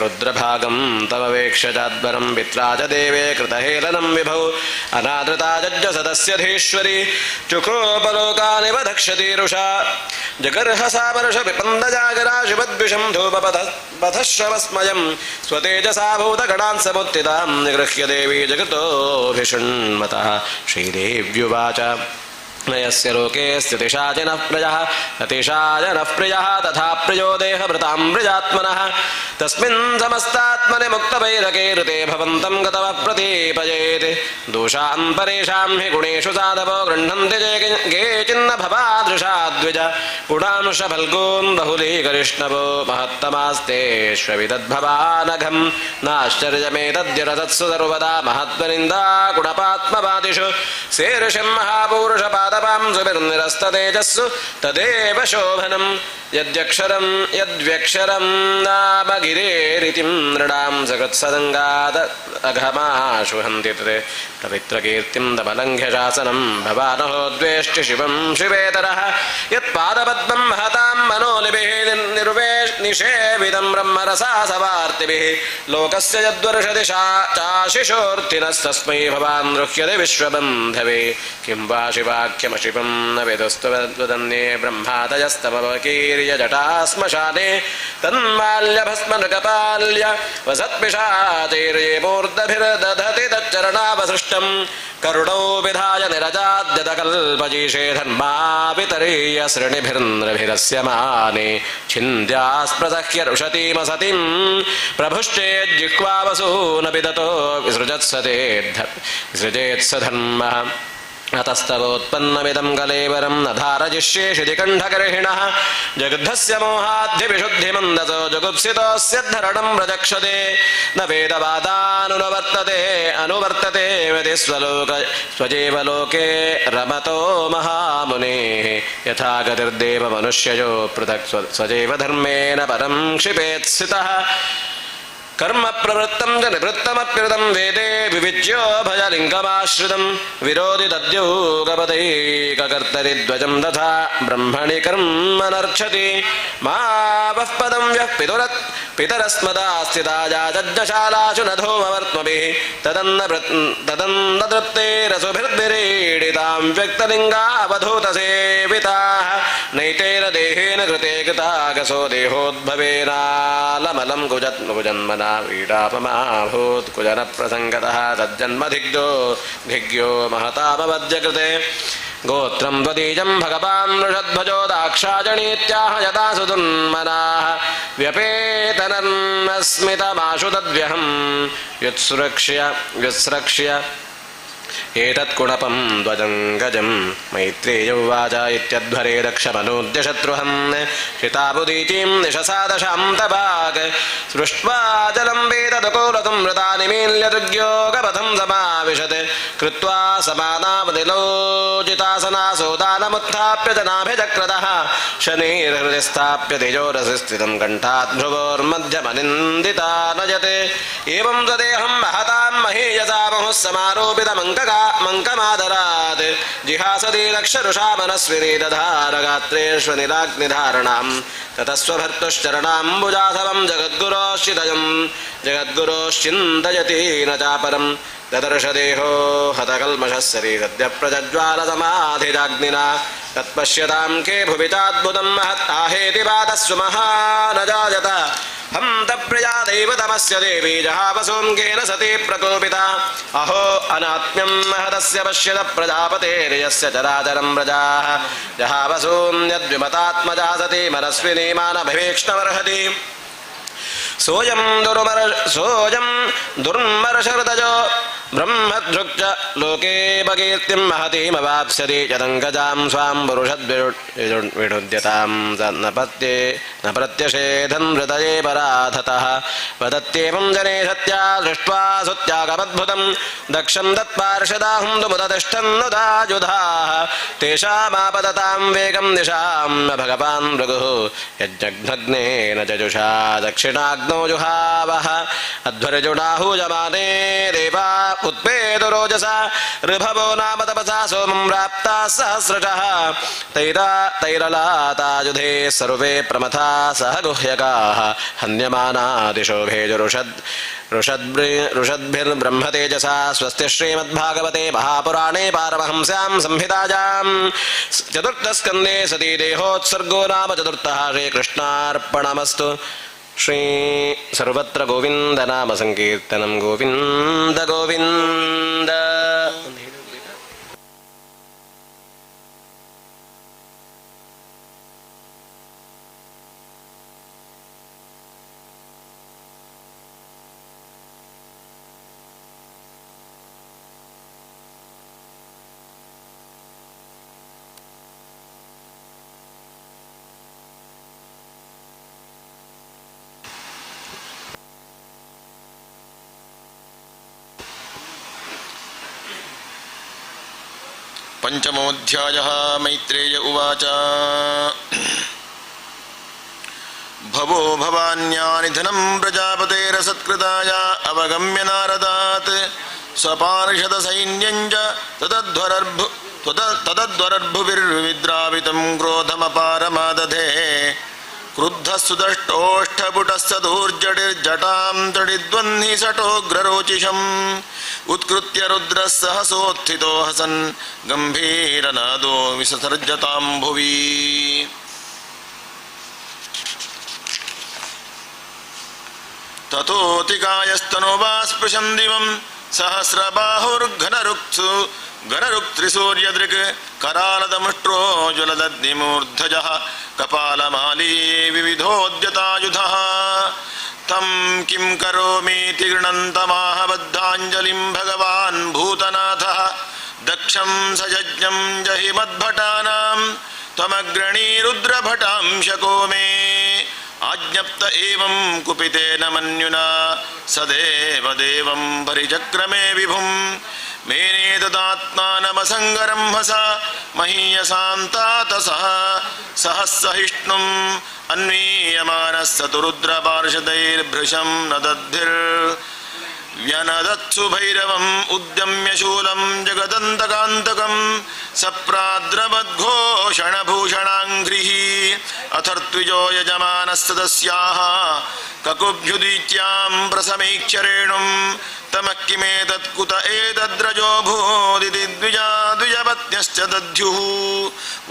रुद्रभागं तमवेक्ष्य चाद्वरं पित्रा च देवे कृतहेलनं विभौ अनादृता जज्ज सदस्यधीश्वरी चुक्रोपलोकानिव दक्षति रुषा जगर्हसा वर्ष विपन्दजागरा शिवद्विषं धूपपथश्रवस्मयं स्वतेजसा भूतगणान् समुत्थितां निगृह्य देवी जगतोऽभिषण्मतः। श्रीदेव्युवाच नयस्य लोके स्थितिशाजनः प्रजः अतिशाजनः प्रियः तथा प्रियो देहभृतां प्रजात्मनः तस्मिन् समस्तात्मनि मुक्तवैरके ऋते भवन्तं गतवः प्रतीपयेत् दोषान् परेषां हि गुणेषु साधवो गृह्णन्ति केचिन्न भवादृशा द्विज गुणांशफल्गून् बहुलीकरिष्णवो महत्तमास्तेष्वविदद्भवानघं नाश्चर्यमेतद्यरतत्सु सर्वदा महत्त्वनिन्दा गुणपात्मवादिषु शेर्षं महापूरुषपा पादपां सुभिर्निरस्ततेजस्सु तदेव शोभनं यद्यक्षरं यद्व्यक्षरं नाम गिरेरितिं नृणां सकृत्सदङ्गात् अघमाशु हन्ति तत् पवित्रकीर्तिं दमलङ्घ्य शासनं भवानहो द्वेष्टि शिवं शिवेतरः यत्पादपद्मं महतां मनोलिभिः निषेवितं ब्रह्मरसा सवार्तिभिः लोकस्य यद्वर्षति चाशिशोऽर्थिनस्तस्मै भवान् गृह्यते विश्वबन्धवे किं वा शिवाख्यमशिवं न वेदस्तुवदन्ये ब्रह्मादयस्तमवकीर्यजटाश्मशाने तन्माल्यभस्मनृगपाल्य वसत्पिशाचैर्ये मूर्धभिर्दधति तच्चरणावसृष्टं करुणौ विधाय निरजाद्यतकल्पजीषे धर्मापितरीयसृणिभिर्नृभिरस्य माने छिन्द्यास्प्रसह्य रुषतीमसतिं प्रभुश्चेज्जिह्वावसूनपि ततो विसृजेत्स धर्मः अतस्तवोत्पन्नमिदं कलेवरं न धारजिष्ये शितिकण्ठगर्हिणः जगद्धस्य मोहाद्यविशुद्धिमन्दसो जुगुप्सितोऽस्य धरणं प्रचक्षते न वेदवादानुवर्तते यदि स्वजेव लोके रमतो महामुनेः यथा गतिर्देव मनुष्ययो पृथक् स्वजेव धर्मेण परं क्षिपेत्स्थितः कर्म प्रवृत्तं च निवृत्तमप्युतं वेदे विविज्यो भजलिङ्गमाश्रितं विरोधि तद्योगपदैककर्तरि ध्वजं तथा ब्रह्मणि कर्मनर्क्षति मा वः पदं यः पितरस्मदास्थिताया जज्ञशालाशु न धूमवर्त्मभिः तदन्न तृप्तेरसुभिर्भिरीडितां व्यक्तलिङ्गावधूतसेविताः नैतेन देहेन कृते कृतागसो देहोद्भवेनालमलं कुजन्मना वीडापमाभूत् कुजनप्रसङ्गतः तज्जन्मधिग्यो महतापवद्यकृते गोत्रं त्वदीजं भगवान् वृषध्वजो दाक्षायणीत्याह यदा सुदुन्मनाः व्यपेतनन्मस्मितमाशु तद्व्यहं व्युत्स्रक्ष्य एतत्कुणपं ध्वजं गजं मैत्रेय उवाच इत्यध्वरे दक्षमनूद्य शत्रुहं शिताबुदीचीं निशसादशान्तभाग सृष्ट्वा जलं वेददकुलतं मृता निमील्य दुर्योगपथं समाविशत् कृत्वा समानामनिलोचितासनासोदानमुत्थाप्य जनाभिचक्रतः शनिर्हृदि स्थाप्य तेजोरसिस्थितं कण्ठाद्भ्रुवोर्मध्यमनिन्दिता नयते एवं तदेहं महतां महीयसा मुहुः समारोपितमङ्कमादरात् जिहासति लक्षरुषा मनस्विनी दधारगात्रेष्वनिराग्निधारणां ततस्वभर्तुश्चरणाम्बुजासवं जगद्गुरोश्चिन्तयति न चापरं ददर्श देहो हतकल्मषः शरीरद्यप्रज्ज्वालसमाधिजाग्निना तत्पश्यतां के भुवि चाद्भुतं महत् आहेति वादस्व महानजायत हम तप्रिया दैवतमस्य देवी जहावसोऽङ्गेन सती प्रकोपिता अहो अनात्म्यं महदस्य पश्यत प्रजापतेर्यस्य चराचरं व्रजाः जहावसोऽन्यद्विमतात्मजा सती मनस्विनी मानभवेक्ष्णमर्हति सोऽयं दुर्मर्षहृदयो ब्रह्मदृक् लोके अपकीर्तिं महतीमवाप्स्यति चतङ्गजां स्वां पुरुषद्विडुद्यतां न प्रत्यषेधन् हृदये पराधतः वदत्येवं जने सत्या दृष्ट्वा सुत्यागमद्भुतं दक्षं तत्पार्षदाहुं तुमुदतिष्ठन्नुदायुधाः तेषामापदतां वेगं दिशां भगवान् भृगुः यज्ञघ्नेन जजुषा दक्षिणाग्नौ जुहावः अध्वर्जुनाहूयमाने देवा उत्पेदुरोजसा ऋभवो नाम तपसा सोमं प्राप्ता सहस्रशः तैरलातायुधे सर्वे प्रमथा सह गुह्यकाः हन्यमाना दिशो ऋषद्भिर्ब्रह्मतेजसा स्वस्ति श्रीमद्भागवते महापुराणे पारमहंस्यां संहितायां चतुर्थस्कन्धे सती देहोत्सर्गो नाम चतुर्थः श्रीकृष्णार्पणमस्तु। श्री सर्वत्र गोविंद नाम संकीर्तनं गोविंद गोविंद। पञ्चमोऽध्यायः। मैत्रेय उवाच भवो भवान्यानिधनं प्रजापतेरसत्कृताय अवगम्य नारदात् स्वपार्षदसैन्यञ्च तदध्वरर्भुभिर्विद्रावितं क्रोधमपारमादधे क्रुद्धस्तुदष्टोष्ठपुटस्तदूर्जटिर्जटां तडिद्वह्निसटोग्ररोचिषम् उत्कृत्य रुद्रः सहसोत्थितो हसन् गम्भीरनादो विससर्जतां भुवि। ततोऽतिकायस्तनोवा स्पृशन् दिवं सहस्रबाहुर्घनरुक्त्रिसूर्यदृक् करालदमुष्ट्रो ज्वलदग्निमूर्धजः कपालमाली विविधोद्यतायुधः तं किं करोमीति गृणन्तमाह बद्धाञ्जलिं भगवान् भूतनाथः दक्षं सयज्ञं जहि मद्भटानां त्वमग्रणी रुद्रभटांशको मे आज्ञप्त एवं कुपितेन मन्युना सदेव देवं परिचक्रमे विभुं मेने तदात्मानमसङ्गरं हसा महीयसान्तातसः सहस्सहिष्णुम् अन्वीयमानः स तु रुद्रपार्षदैर्भृशं नदद्भिर्व्यनदत्सु भैरवम् उद्यम्य शूलं जगदन्तकान्तकं सप्राद्रवद्घोषणभूषणाङ्घ्रिः अथर्त्विजो यजमानस्तदस्याः ककुभ्युदीच्यां प्रसमीक्षरेणुं तमः किमेतत् कुत एतद्रजो भूदिति द्विजपत्न्यश्च दध्युः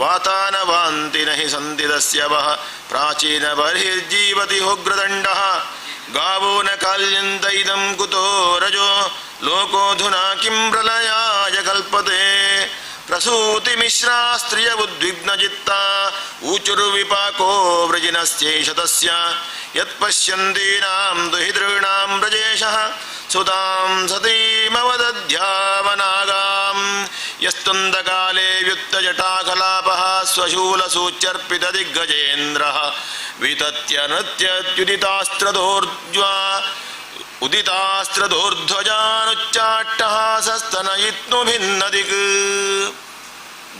वातानवान्ति न हि सन्ति तस्य वः प्राचीनबर्हिर्जीवति उग्रदण्डः गावो न काल्यन्त इदं कुतो रजो लोकोऽधुना किं प्रलयाय कल्पते प्रसूतिमिश्रा स्त्रिय उद्विग्नचित्ता ऊचुर्विपाको वृजिनस्यैष तस्य यत्पश्यन्तीनां दुहितॄणां व्रजेशः सुतां सतीमवदध्यावनागां यस्तुन्दकाले व्युत्तजटाकलापः स्वशूलसूच्यर्पितदिग्गजेन्द्रः वितत्य उदितास्त्रदोर्ध्वजानुच्चाट्टहासस्तनयित्नुभिन्नदिक्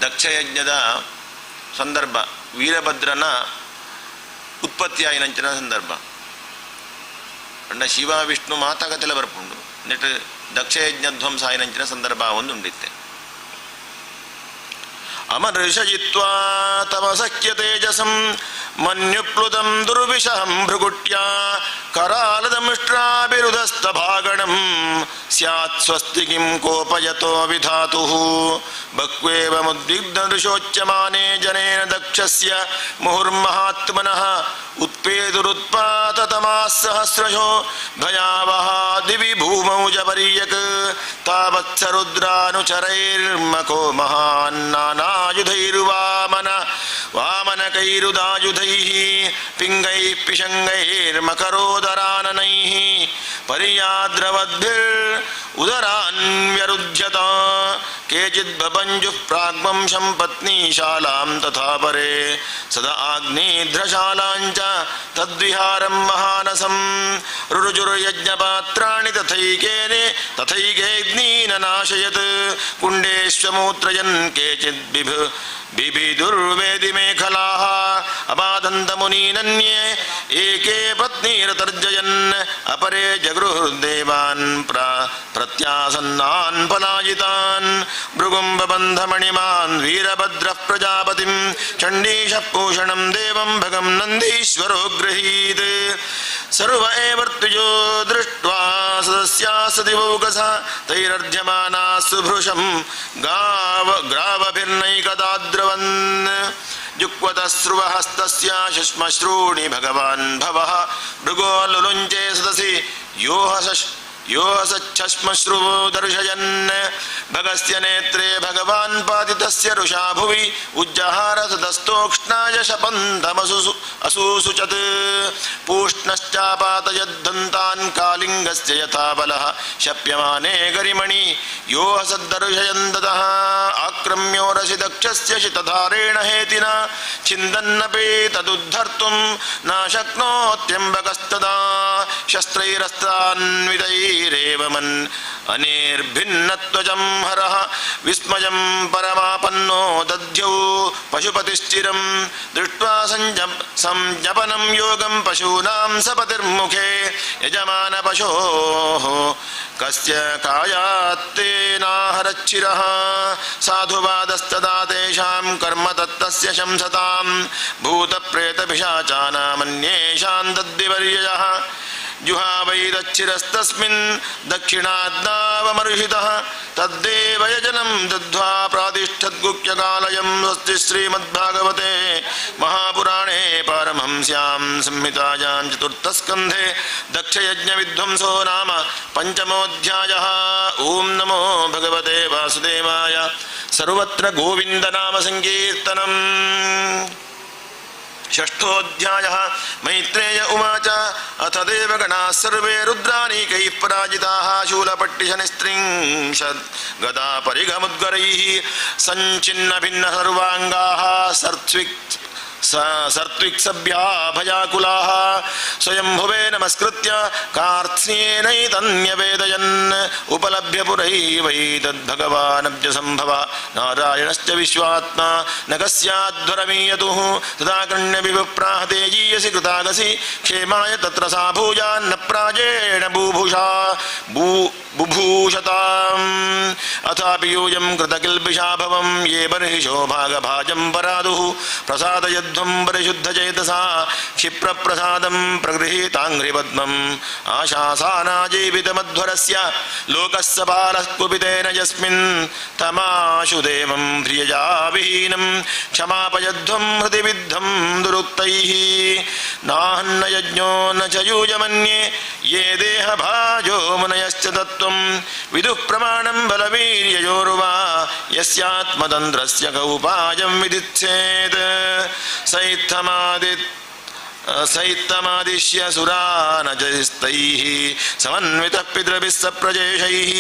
ದಕ್ಷಯಜ್ಞದ ಸಂದರ್ಭ ವೀರಭದ್ರನ ಉತ್ಪತ್ತಿಯಾಯಿನಂಚಿನ ಸಂದರ್ಭ ಅಂಡ ಶಿವ ವಿಷ್ಣು ಮಾತಾಗತೆಲ್ಲ ಬರ್ಪುಂಡು ನೆಟ್ ದಕ್ಷಯಜ್ಞ ಧ್ವಂಸ ಆಯಿನಂಚಿನ ಸಂದರ್ಭ ಒಂದು ಉಂಡಿತ್ತೆ ಅಮರ್ಷಜಿತ್ವಾ ತಮಸಖ್ಯ ತೇಜಸಂ ಮನ್ಯುಪ್ಲುತಂ ದುರ್ವಿಷಹಂ ಭೃಗುಟ್ಯಾ करालदमुष्ट्राभिरुदस्तभागणं स्यात् स्वस्ति किं कोपयतो विधातुः बह्वेवमुद्विग्नदृशोच्यमाने जनेन दक्षस्य मुहुर्महात्मनः उत्पेतुरुत्पाततमाः सहस्रशो भयावहा दिवि भूमौ च पर्यक् तावत्स रुद्रानुचरैर्मको वामनकैरुदायुधैः पिङ्गैः पिशङ्गैर्मकरोदराननैः पर्याद्रवद्भिरुदरान्व्यरुध्यत केचिद्बभञ्जुः प्राग्वंशं पत्नीशालां तथा परे सदा आग्नेध्रशालाञ्च तद्विहारं महानसं रुरुजुर्यज्ञपात्राणि तथैकेऽग्नीननाशयत् कुण्डेष्वमूत्रयन् केचिद् बिभिदुर्वेदिमेखलाः अबाधन्तमुनीनन्ये एके पत्नीरतर्जयन् अपरे जगृहुर्देवान् प्रत्यासन्नान् पलायितान् भृगुम्बबन्धमणिमान् वीरभद्रः प्रजापतिं चण्डीशः पूषणं देवं भगं नन्दीश्वरो गृहीत् सर्व एवर्तुजो दृष्ट्वा सदस्याः सदिवौकसा तैरर्ध्यमानाः सुभृशं ग्रावभिर्नैकदाद्रवन् जुक्वतस्रुवहस्तस्य शुष्मश्रूणि भगवान् भवः भृगो लुलुञ्चे सदसि योहसच्छश्मश्रुवो दर्शयन् भगस्य नेत्रे भगवान् पातितस्य रुषा भुवि उज्जहार सदस्तोक्ष्णाय शपन्तमसूसुचत् पूष्णश्चापातयद्धन्तान् कालिङ्गस्य यथा बलः शप्यमाने गरिमणि योहसद्दर्शयन् ददः आक्रम्योरसि दक्षस्य शितधारेण हेतिना छिन्दन्नपि तदुद्धर्तुं न शक्नोत्यम्बकस्तदा शस्त्रैरस्त्रान्वितैरेव अनेर्भिन्नत्वजं हरः विस्मयं परमापन्नो दध्यौ पशुपतिश्चिरं दृष्ट्वा संज्ञपनं योगं पशूनां सपतिर्मुखे यजमानपशोः कस्य कायात्तेनाहरच्चिरः साधुवादस्तदा तेषां कर्म तत्तस्य शंसतां भूतप्रेतपिशाचानामन्येषां तद्विपर्ययः जुहावैरच्चिरस्तस्मिन् दक्षिणाद्नावमर्हितः तद्देव यजनं दद्ध्वा प्रातिष्ठद्गुह्यकालयं स्वस्ति श्रीमद्भागवते महापुराणे पारमहंस्यां संहितायां चतुर्थस्कन्धे दक्षयज्ञविध्वंसो नाम पञ्चमोऽध्यायः। ॐ नमो भगवते वासुदेवाय। सर्वत्र गोविन्दनामसङ्कीर्तनम्। षष्ठोऽध्यायः। मैत्रेय उवाच अथ देवगणाः सर्वे रुद्रानीकैः पराजिताः शूलपट्टिशनिस्त्रिंशद् गदा परिघमुद्गरैः सञ्चिन्नभिन्नसर्वाङ्गाः सर्त्विक्सभ्या भयाकुलाः स्वयंभुवे नमस्कृत्य कार्त्स्येनैतन्यवेदयन् उपलभ्य पुरैवैतद्भगवानब्जसम्भव नारायणश्च विश्वात्मा न कस्याध्वरमीयतुः तदा गण्यविप्राह तेजीयसि कृतागसि क्षेमाय तत्र सा भूयान्न प्राजेण बुभूषताम् अथापि यूयं कृतकिल्बिषा भवं ये बर्हिषो भागभाजं परादुः प्रसादयध्वं परिशुद्धचेतसा क्षिप्रप्रसादं प्रगृहीताङ्घ्रिपद्मम् आशासानाजीवितमध्वरस्य लोकस्य बालः कुपितेन यस्मिन् तमाशु देवं प्रियजा विहीनं क्षमापयध्वं हृदि विद्धं दुरुक्तैः नाहन्न यज्ञो न च यूयमन्ये ये देहभाजो मुनयश्च तत्त्वं विदुः प्रमाणं बलवीर्ययोर्वा यस्यात्मतन्त्रस्य कौपायं विदिच्छेत् सैत्तमादिश्य सुरानजस्तैः समन्वितः पितृभिः सप्रजेशैः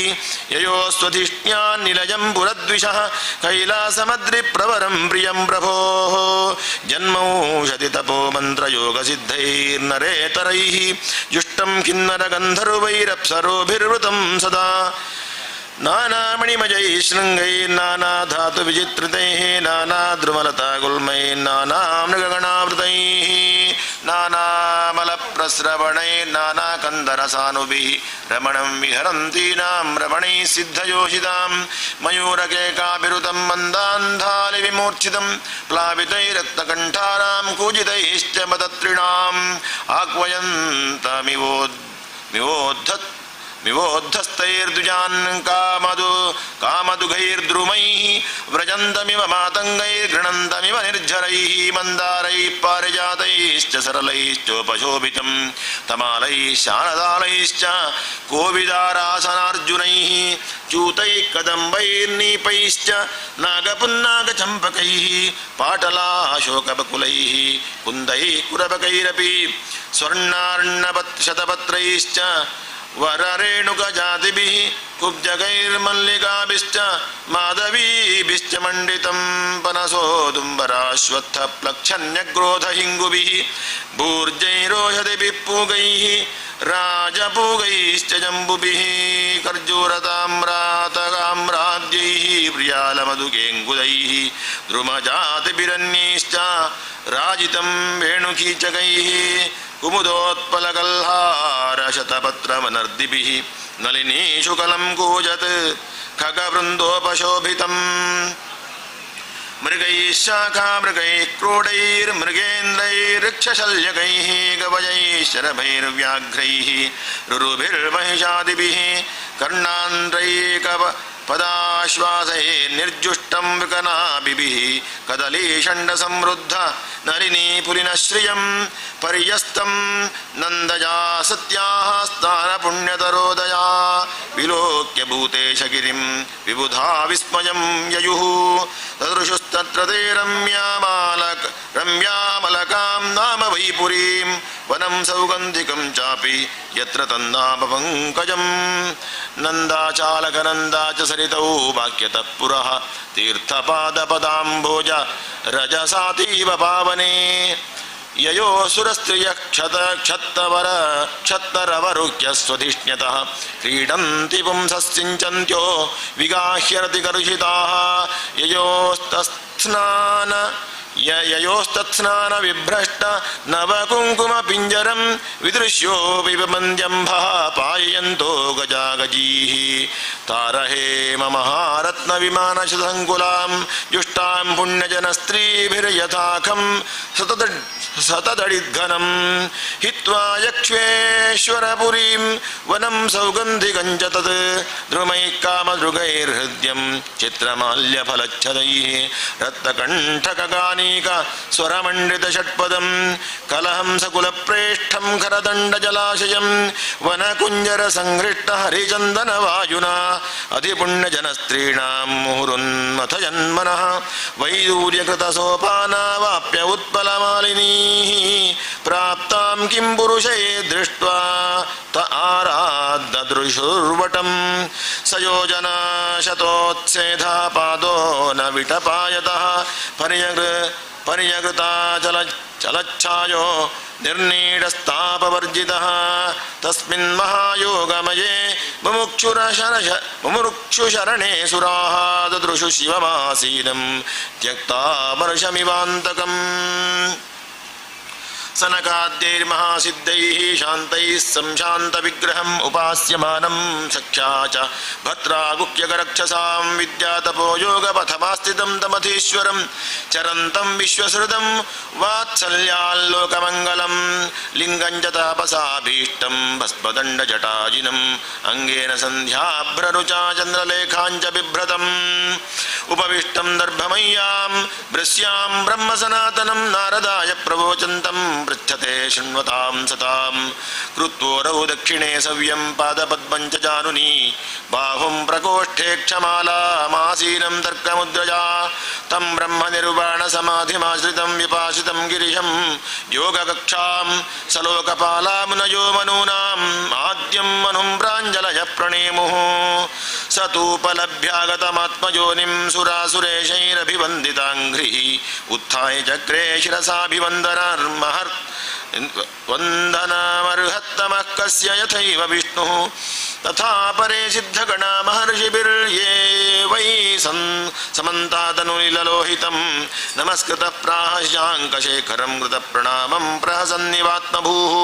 ययोस्वधिष्ण्यान्निलयं पुरद्विषः कैलासमद्रिप्रवरं प्रियं प्रभोः जन्मौषधि तपो मन्त्रयोगसिद्धैर्नरेतरैः जुष्टं किन्नरगन्धर्वैरप्सरोभिर्वृतं सदा नानामणिमजैः शृङ्गैर्नानाधातुविचित्रितैः नानाद्रुमलतागुल्मैर्नानामृगगणावृतैः नानामलप्रस्रवणैर्नानाकन्दरसानुभिः रमणं विहरन्तीनां रमणैः सिद्धयोषितां मयूरकेकाभिरुतं मन्दान्धालिविमूर्च्छितं प्लावितैरक्तकण्ठानां कूजितैश्च मदत्रिणाम् मिवोद्धस्तैर्द्विजान् कामदुघैर्द्रुमैः व्रजन्तमिव मातङ्गैर्गृणन्तमिव निर्झरैः मन्दारैः पारिजातैश्च सरलैश्चोपशोभितं तमालैः शारदालैश्च कोविदारासनार्जुनैः चूतैः कदम्बैर्नीपैश्च नागपुन्नागचम्पकैः पाटलाशोकबकुलैः कुन्दैः कुरबकैरपि स्वर्णार्णशतपत्रैश्च वररेणुकजातिभिः कुब्जगैर्मल्लिकाभिश्च माधवीभिश्च मण्डितं पनसोदुम्बराश्वत्थप्लक्षण्यग्रोधहिङ्गुभिः भूर्जैरोषधिभिः पूगैः राजपूगैश्च जम्बुभिः कर्जूरताम्रातकाम्राद्यैः प्रियालमधुकेङ्गुदैः द्रुमजातिभिरन्यैश्च राजितं वेणुकीचकैः कुमुदोत्पलकल्हारशतपत्रमनर्दिभिः नलिनीशुकलं कूजत् खगवृन्दोपशोभितम् मृगैः शाखामृगैः क्रोडैर्मृगेन्द्रैर्क्षशल्यकैः गवयैः शरभैर्व्याघ्रैः रुरुभिर्महिषादिभिः कर्णान्द्रैकपदाश्वासैः निर्जुष्टं विकनाभिः कदलीषण्डसमृद्ध नलिनी पुलिनश्रियं पर्यस्तं नन्दजा सत्याः स्नानपुण्यतरोदया विलोक्य भूतेशगिरिं विबुधा विस्मयं ययुः तदृशुस्तत्र ते रम्यामलकां नाम वैपुरीं वनं सौगन्धिकं चापि यत्र तन्नामपङ्कजं नन्दाचालकनन्दा च सरितौ वाक्यतः पुरः तीर्थपादपदाम्भोज रजसातीव पावने ಯಯೋಸುರಸ್ತ್ರಿಯ ಕ್ಷತ್ತರವರುಹ್ಯ ಸ್ವಧಿಷ್ಣ್ಯತಃ ಕ್ರೀಡಂತಿ ಪುಂಸಸ್ಸಿಂಚಂತ್ಯೋ ವಿಗಾಹ್ಯರತಿ ಕರುಷಿತಾಃ ಯಯೋಸ್ತತ್ಸ್ನಾನ ವಿಭ್ರಷ್ಟ ನವಕುಂಕುಮ ಪಿಂಜರಂ ವಿದೃಶ್ಯೋ ವಿಪಮಂದ್ಯಂಭಃ ಪಾಯಯಂತೋ ಗಜಾಗಜೀಃ ತಾರಹೇಮ ಮಹಾರತ್ನ ವಿಮಾನ ಶತಸಂಕುಲಾಂ ಜುಷ್ಟಾಂ ಪುಣ್ಯಜನಸ್ತ್ರೀಭಿರ್ಯಥಾಖಂ ಸತದಡಿದ್ಘನಂ ಹಿತ್ವಾ ಯಕ್ಷ್ವೇಶ್ವರಪುರೀಂ ವನಂ ಸೌಗಂಧಿಕಂ ಚ ತತ್ ದ್ರುಮೈಃ ಕಾಮದೃಗೈರ್ಹೃದ್ಯಂ ಚಿತ್ರಮಾಲ್ಯಫಲಚ್ಛದೈಃ ರಕ್ತಕಂಠಕಗಾನೀಕ ಸ್ವರಮಂಡಿತ ಷಟ್ಪದಂ ಕಲಹಂಸಕುಲಪ್ರೇಷ್ಠಂ ಖರದಂಡಜಲಾಶಯಂ ವನಕುಂಜರ ಸಂಹೃಷ್ಟ ಹರಿಚಂದನ ವಾಯುನಾ ಅಧಿಪುಣ್ಯಜನಸ್ತ್ರೀಣಾಂ ಮುಹುರುನ್ಮಥ ಜನ್ಮನಃ ವೈದೂರ್ಯಕೃತ ಸೋಪಾನಾವಾಪ್ಯ ಉತ್ಪಲಮಾಲಿನೀಃ ಪ್ರಾಪ್ತಾಂ ಕಿಂ ಪುರುಷೈ ದೃಷ್ಟ್ವಾ ತ ಆರಾದ್ದದೃಶುರ್ವಟಂ ಸಯೋಜನಾ ಶತೋತ್ಸೇಧಾ ಪಾದೋ ನ ವಿಟಪಾಯತಃ ಪರಿಯಗೃತಾ ಚಲಚ್ಛಾಯೋ ನಿರ್ನೀಡಸ್ತಾಪವರ್ಜಿತಃ ತಸ್ಮಿನ್ ಮಹಾಯೋಗಮಯೇ ಮುಮುಕ್ಷುಶರಣೇ ಸುರಾಃ ದದೃಶು ಶಿವಮಾಸೀನಂ ತ್ಯಕ್ತಾಮರ್ಷಮಿವಾಂತಕಂ ಸನಕಾದ್ಯೈರ್ಮಹಾಸಿದ್ಧೈಃ ಶಾಂತೈಃ ಸಂಶಾಂತವಿಗ್ರಹಂ ಉಪಾಸ್ಯಮಾನಂ ಸಖ್ಯಾ ಚ ಭದ್ರಾಗುಹ್ಯಗರಕ್ಷಸಾಂ ವಿದ್ಯಾತಪೋ ಯೋಗಪಥಮಾಸ್ಥಿತಂ ತಮಧೀಶ್ವರಂ ಚರಂತಂ ವಿಶ್ವಸೃತಂ ವಾತ್ಸಲ್ಯಾಲ್ಲೋಕಮಂಗಲಂ ಲಿಂಗಂ ಚ ತಾಪಸಾಭೀಷ್ಟಂ ಭಸ್ಮದಂಡಜಟಾಜಿನಂ ಅಂಗೇನ ಸಂಧ್ಯಾಭ್ರರುಚಾ ಚಂದ್ರಲೇಖಾಂ ಚ ಬಿಭ್ರತಂ ಉಪವಿಷ್ಟಂ ದರ್ಭಮಯ್ಯಾಂ ಭೃಶ್ಯಾಂ ಬ್ರಹ್ಮ ಸನಾತನಂ ನಾರದಾಯ ಪ್ರವೋಚಂತಂ ಪೃಚ್ಛತೆ ಶೃಣ್ವತಾಂ ಸತಾಂ ಕೃತ್ವೋರೌ ದಕ್ಷಿಣೇ ಸವ್ಯಂ ಪಾದಪದ್ಮಂ ಚ ಜಾನುನಿ ಬಾಹುಂ ಪ್ರಕೋಷ್ಠೇ ಕ್ಷಮಾಲಾಮಾಸೀನಂ ತರ್ಕಮುದ್ರಜಾ ತಂ ಬ್ರಹ್ಮ ನಿರ್ವಾಣ ಸಮಾಧಿಮಾಶ್ರಿತಂ ವಿಪಾಸಿತಂ ಗಿರಿಶಂ ಯೋಗಕಕ್ಷಾಂ ಸಲೋಕಪಾಲಾಮುನಯೋ ಮನೂನಾಂ ಆದ್ಯಂ ಮನುಂ ಪ್ರಾಂಜಲಯ ಪ್ರಣೇಮುಃ ಸತೂಪಲಭ್ಯಾಗತಮಾತ್ಮಯೋನಿಂ ಸುರಾಸುರೇಶೈರಭಿವಂದಿತಾಂಘ್ರಿಃ ಉತ್ಥಾಯ ಚಕ್ರೇ ಶಿರಸಾಭಿವಂದನಾರ್ಮಹರ್ ವಂದನಾಮರ್ಹತ್ತಮಃ ಕಸ್ಯ ಯಥೈವ ವಿಷ್ಣುಃ ತಥಾ ಪರೇ ಸಿದ್ಧಗಣಾ ಮಹರ್ಷಿಭಿರ್ಯೇ ವೈ ಸಮಂತಾದನುಲಿಲಲೋಹಿತಂ ನಮಸ್ಕೃತಃ ಪ್ರಾಹ ಶಾಂಕಶೇಖರಂ ಕೃತಪ್ರಣಾಮಂ ಪ್ರಹಸನ್ನಿವಾತ್ಮಭೂಃ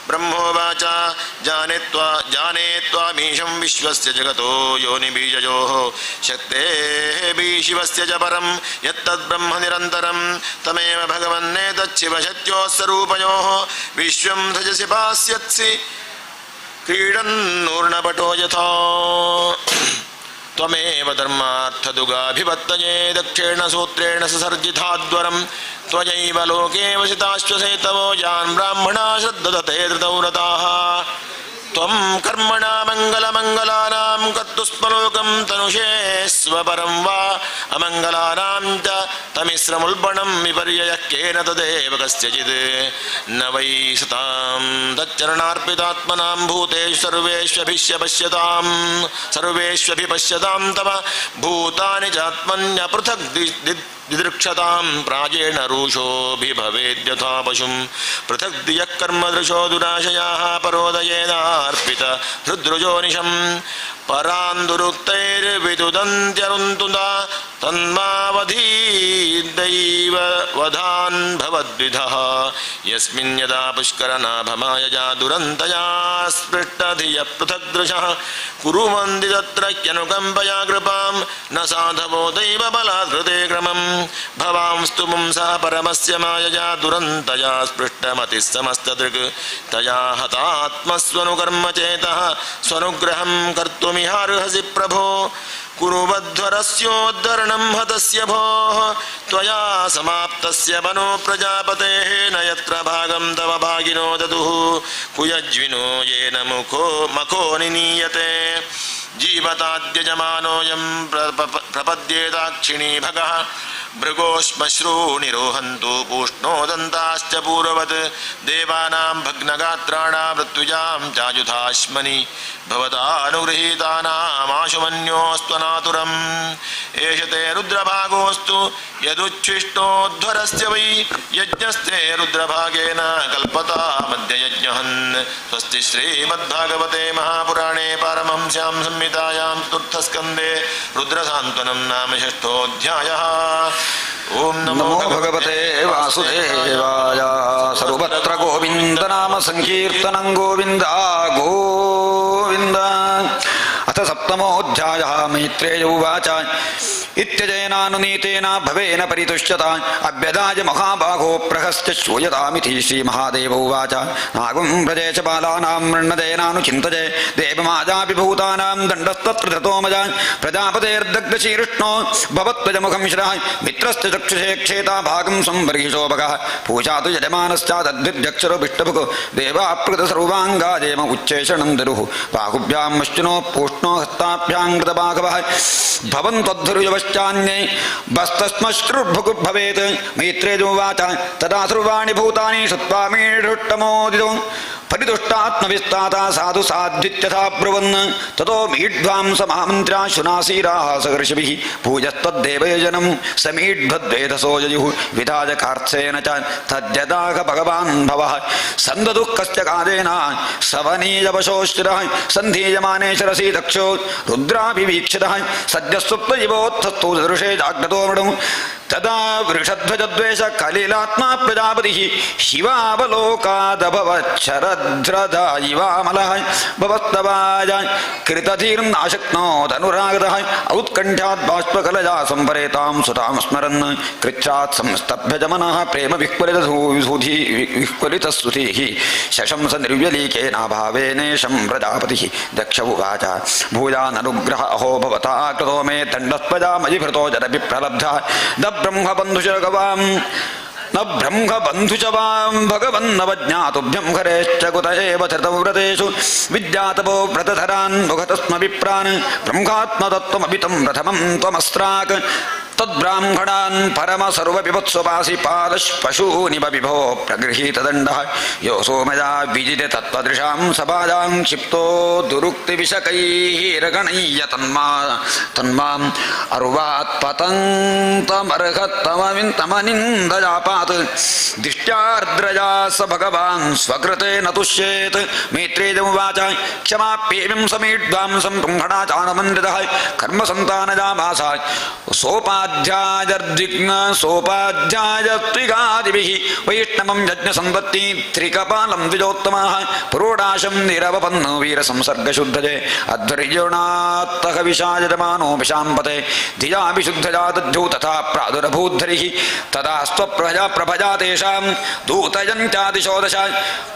ಬ್ರಹ್ಮೋವಾಚ ಜಾನೇ ತ್ವಾಮೀಶಂ ವಿಶ್ವಸ್ಯ ಜಗತೋ ಯೋನಿಬೀಜಯೋಃ ಶಕ್ತೇಃ ಶಿವಸ್ಯ ಚ ಪರಂ ಯತ್ತದ್ಬ್ರಹ್ಮ ನಿರಂತರಂ ತಮೇವ ಭಗವನ್ನೇತಚ್ಚಿವಶತ್ಯೋಃ ಸ್ವರೂಪಯೋಃ ವಿಶ್ವಂ ಸೃಜಸಿ ಪಾಸ್ಯತ್ಸಿ ಕ್ರೀಡನ್ನೂರ್ಣಪಟೋ ಯಥಾ ತ್ವಮೇವ ಧರ್ಮಾರ್ಥದುಗಾಭಿವತ್ತಯೇ ದಕ್ಷೇಣ ಸೂತ್ರೇಣ ಸಸರ್ಜಿತಾದ್ವರಂ ತ್ವಯೈವ ಲೋಕೆ ವಸಿತಾಶ್ವಸೇತವೋ ಯಾನ್ ಬ್ರಾಹ್ಮಣಾ ಶ್ರದ್ಧದತೆ ಧೃತೌ ರತಾಃ ತ್ವಂ ಕರ್ಮಣಾ ಮಂಗಲಮಂಗಲಾನಾಂ ಕರ್ತುಸ್ಮಲೋಕಂ ತನುಷೇ ಸ್ವಪರಂ ವಾ ಅಮಂಗಲಾನಾಂ ಚ ತಮಿಸ್ರಮುಲ್ಬಣಂ ವಿಪರ್ಯಯಃ ಕೇನ ತದೇವ ಕಸ್ಯಚಿತ್ ನ ವೈ ಸತಾಂ ತಚ್ಚರಣಾರ್ಪಿತಾತ್ಮನಾಂ ಭೂತೇಷು ಸರ್ವೇಷ್ವಭಿಪಶ್ಯತಾಂ ತವ ಭೂತಾನಿ ಚಾತ್ಮನ್ಯಪೃಥಗ್ ದಿದೃಕ್ಷತಾಂ ಪ್ರಾಜೇಣ ರೂಷೋಭಿಭವೇದ್ಯಥಾ ಪಶುಂ ಪೃಥಗ್ ದಿಯಃ ಕರ್ಮದೃಶೋ ದುರಾಶಯಾಃ ಪರೋದಯೇನಾರ್ಪಿತ ಹೃದೃಜೋನಿಶಂ ಪರಾಂದುರುಕ್ತೈರ್ವಿದುದಂತ್ಯರುಂತುದ ತನ್ಮಾವಧೀದೈವ ವಧಾನ್ ಭವದ್ವಿಧಃ ಯಸ್ಮಿನ್ ಯದಾ ಪುಷ್ಕರನಾಭಮಾಯಜಾ ದುರಂತಯಾ ಸ್ಪೃಷ್ಟಧಿಯ ಪೃಥಗ್ದೃಶಃ ಕುರು ಮಂದಿ ತತ್ರಕ್ಯನುಕಂಪಯಾ ಕೃಪಾಂ ನ ಸಾಧವೋ ದೈವ ಬಲಾತ್ ಹೃದೇ ಕ್ರಮಂ ಭವಾಂಸ್ತು ಪುಂಸಃ ಪರಮಸ್ಯ ಮಾಯಜಾ ದುರಂತಯಾ ಸ್ಪೃಷ್ಟಮತಿಃ ಸಮಸ್ತದೃಕ್ ತಯಾ ಹತಾತ್ಮಸ್ವನುಕರ್ಮ ಚೇತಃ ಸ್ವನುಗ್ರಹಂ ಕರ್ತುಮಿಹಾರ್ಹಸಿ ಪ್ರಭೋ ಕುರು ಬದ್ಧರಸ್ಯೋದ್ಧರಣಂ ಹತಸ್ಯ ಭೋಃ ತ್ವಯಾ ಸಮಾಪ್ತಸ್ಯ ಮನೋ ಪ್ರಜಾಪತೇಃ ನ ಯತ್ರ ಭಾಗಂ ತವ ಭಾಗಿನೋ ದದುಃ ಕುಯಜ್ವಿನೋ ಯೇನ ಮಖೋ ನಿನೀಯತೆ ಜೀವತಾದ್ಯಜಮಾನೋಯಂ ಪ್ರಪದ್ಯೇತಾಕ್ಷಿಣೀ ಭಗಃ भृगोश्मश्रूनिरोहन्तु पूष्णोदन्ताश्च पूर्ववत् देवानां भग्नगात्राणां मृत्युजां चायुधाश्मनि भवतानुगृहीतानामाशुमन्योस्त्वनातुरम् एष ते रुद्रभागोऽस्तु यदुच्छिष्टोध्वरस्य वै यज्ञस्ते रुद्रभागेन कल्पतामद्य यज्ञहन् स्वस्ति श्रीमद्भागवते महापुराणे पारमहंस्यां संहितायां चतुर्थस्कन्धे रुद्रसान्त्वनं नाम षष्ठोऽध्यायः। ओम नमो भगवते वासुदेवाय। सर्वत्र गोविन्द नाम संकीर्तनं गोविन्द गोविन्द। अथ सप्तमोऽध्यायः। मैत्रेय उवाच इत्यजेनानुनीतेन भवेन परितुष्यता अभ्यदाय महाबाहो प्रहस्य श्रूयतामिति श्रीमहादेव उवाच। नागं व्रजे च बालानां मृण्मदेनानुचिन्तये देवमाजापि भूतानां दण्डस्तत्र धृतो मजा प्रजापतेर्दग्धशीर्ष्णो भवत्वजमुखं शिरः मित्रश्च चक्षुषे क्षेता भागं संवर्गिशोभगः पूजातु यजमानश्चादद्भिर्जक्षरो बिष्टभुको देवाप्कृत सर्वाङ्गा देव उच्चेषणं दरुः बाहुभ्यां मश्चिनो पूष्णो हस्ताभ्यां कृतबाघवः भवन्त्वद्धुर्यवश्चान्ये बस्तस्मश्रुर्भुकुर्भवेत्। मैत्रेयोवाच तदा सर्वाणि भूतानि श्रुत्वा मीढुष्टमोदितो परितुष्टात्मविस्ताता साधु साध्वित्यथा ब्रुवन् ततो मीढ्वांसमामन्त्र्या शुनासीराः सहर्षिभिः पूजस्तद्देवयजनं समीढ्वद्वेधसो ययुः विधाय कार्त्सेन च तद्यदाह भगवान् भवः सन्ददुःखस्य कालेन सवनीयवशोश्चिरः सन्धीयमाने शिरसि दक्षो रुद्राभिवीक्षितः सद्यः सुप्त इवोत्थस्तु ददृशे जाग्रतो मृडम् तदा वृषध्वजद्वेष कलिलात्मा प्रजापतिः शिवावलोकादभवच्छरध्रदा इवामलः भवस्तवाय कृतधीर्नाशक्नोदनुरागतः औत्कण्ठ्यात् बाष्पकलजा सम्परेतां सुतां स्मरन् कृच्छ्रात् संस्तभ्यजमनः प्रेम विह्वलितस्तुतिः शशंस निर्व्यलीकेनाभावेनेशं प्रजापतिः दक्ष उवाच भूयाननुग्रह अहो भवता कृतो मे दण्डस्पजामयि भृतो जरपि प्रलब्धः ब्रह्मबन्धुशगवां न ब्रह्मबन्धुच वां भगवन्नवज्ञातुभ्यं हरेश्च कुत एव धृतव्रतेषु विद्यातपो व्रतधरान् मुखतस्म विप्रान् ब्रह्मात्मतत्त्वमभितं प्रथमं त्वमस्त्राक् तद्ब्राह्मणान् परम सर्वविभत्स्वपासि पादपशूनिव विभो प्रगृहीतदण्डः यो सोमया विजिते तत्त्वदृशां सभायां क्षिप्तो दुरुक्तिविशकैरगणय्य तन्माम् अर्वात् पतन्तमर्हत्तमनिन्दयापात् दिष्ट्यार्द्रया स भगवान् स्वकृते न तुष्येत्। मैत्रेय उवाच क्षमाप्येवं समीढ्वांसं ब्रह्मणा चानमन्दितः कर्मसन्तानजामास सोपाध्यायत्विगादिभिः वैष्णवं यज्ञसम्पत्ति त्रिकपालं द्विजोत्तमाः पुरोडाशं निरवपन्नो वीरसंसर्गशुद्धजे अध्वर्योणात्तः विषायजमानो विशाम्पते धिया विशुद्धजा दध्यौ तथा प्रादुरभूद्धरिः तदा स्वप्रभजा तेषां दूतयन्त्यादिशो दश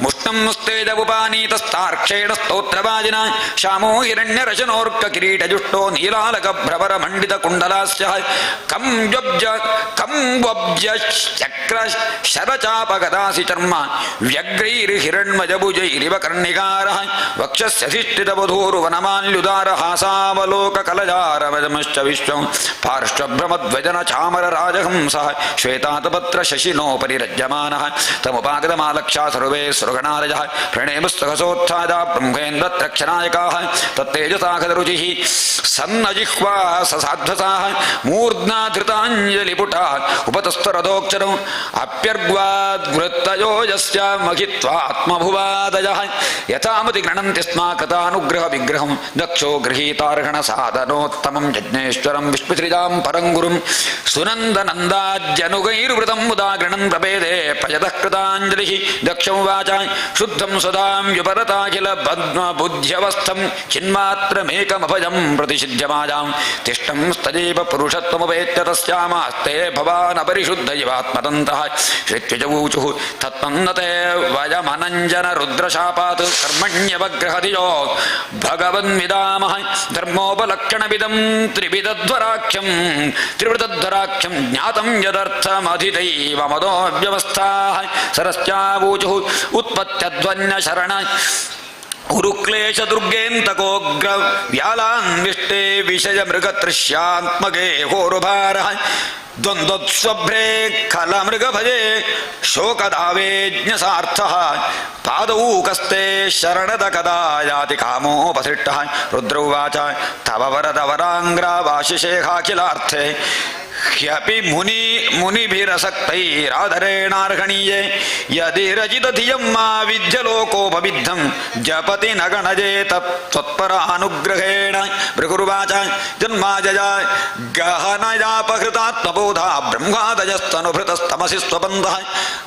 मुष्णं स्तेजमुपानीतस्तार्क्षेण स्तोत्रवाजिना श्यामो हिरण्यरशनोर्ककिरीटजुष्टो नीलालकभ्रवरमण्डितकुण्डलास्य कं वब्ज चक्र शरचापगदासि चर्म व्यग्रैर्हिरण्मजभुजैरिव कर्णिकारः वक्षस्यधिष्ठितवधूर्वनमाल्युदारहासावलोककलजारवजमश्च विश्वं पार्श्वभ्रमध्वजनचामरराजहंसः श्वेतातपत्रशशिनोपरि रज्यमानः तमुपागतमालक्ष्या सर्वे सुरगणालयः प्रणेमुस्तहसोत्थादा ब्रह्मेन्द्रत्रक्षनायकाः तत्तेजसाखदरुचिः सन्नजिह्वा ससाध्वसाः मूर्ध्ना धृताञ्जलिपुटा उपतस्तरदोक्षरम् अप्यर्ग्वाद्वृत्तयो यस्या महित्वात्मभुवादयः यथामति गृह्णन्ति स्म कथानुग्रहविग्रहं दक्षो गृहीतार्हणसाधनोत्तमं यज्ञेश्वरं विश्वसृजां परं गुरुं सुनन्दनन्दाद्यनुगैर्वृतं मुदा गृह्णन् प्रपेदे पयतः कृताञ्जलिः दक्षमुवाच शुद्धं सदां विपरताखिल बुद्ध्यवस्थं चिन्मात्रमेकमभयं प्रतिषिध्यमायां तिष्ठं स्तजेव पुरुषत्वमुपेत्य तस्यामास्ते भवान् अपरिशुद्ध इवात्मतन्तः श्रुत्युजवूचुः तत्त्वन्नते वयमनञ्जन रुद्रशापात् कर्मण्यवग्रहधियो भगवन्विदामः धर्मोपलक्षणविदं त्रिवृतध्वराख्यं ज्ञातं यदर्थमधिदैवमदोऽव्यवस्थाः सरस्यावूचुः उत्पत्त्यध्वन्यशरण ಉರುಕ್ಲೇಶ ದುರ್ಗೇಂತಕೋಗ್ರ ವ್ಯಾಲಾನ್ವಿಷ್ಟೇ ವಿಷಯ ಮೃಗತೃಶ್ಯಾತ್ಮಗೆ ಹೋರುಭಾರ ದ್ವಂದ್ವಸ್ವಭ್ರೇ ಖಲ ಮೃಗಭಜೆ ಶೋಕದಾವೇಜ್ಞ ಸಾರ್ಥ ಪಾದೌಕಸ್ತೆ ಶರಣದ ಕದಾ ಯಾತಿ ಕಾಮೋಪಸೃಷ್ಟ ರುದ್ರೌವಾಚ ತವ ವರದ ವರಾಂಗ್ರಾವಾಶಿಷೇಖಾಖಿಲಾರ್ಥೆ ಹ್ಯಪಿ ಮುನಿಭಿರಸಕ್ತೈರಾಧರೇಣಾರ್ಹಣೀಯೇ ಯದಿ ರಚಿತ ಧಿಯಂ ಮಾ ವಿದ್ಯ ಲೋಕೋಪವಿದ್ಧಂ ಜಪತಿ ನ ಗಣಜೇತ ತ್ವತ್ಪರಾನುಗ್ರಹೇಣ ಭೃಗುರುವಾಚ ಜನ್ಮಾಜಯ ಗಹನಯಾಪಹೃತಾತ್ಮಬೋಧ ಬ್ರಹ್ಮಾದಯಸ್ತನುಭೃತಸ್ತಮಸಿ ಸ್ವಬಂಧಃ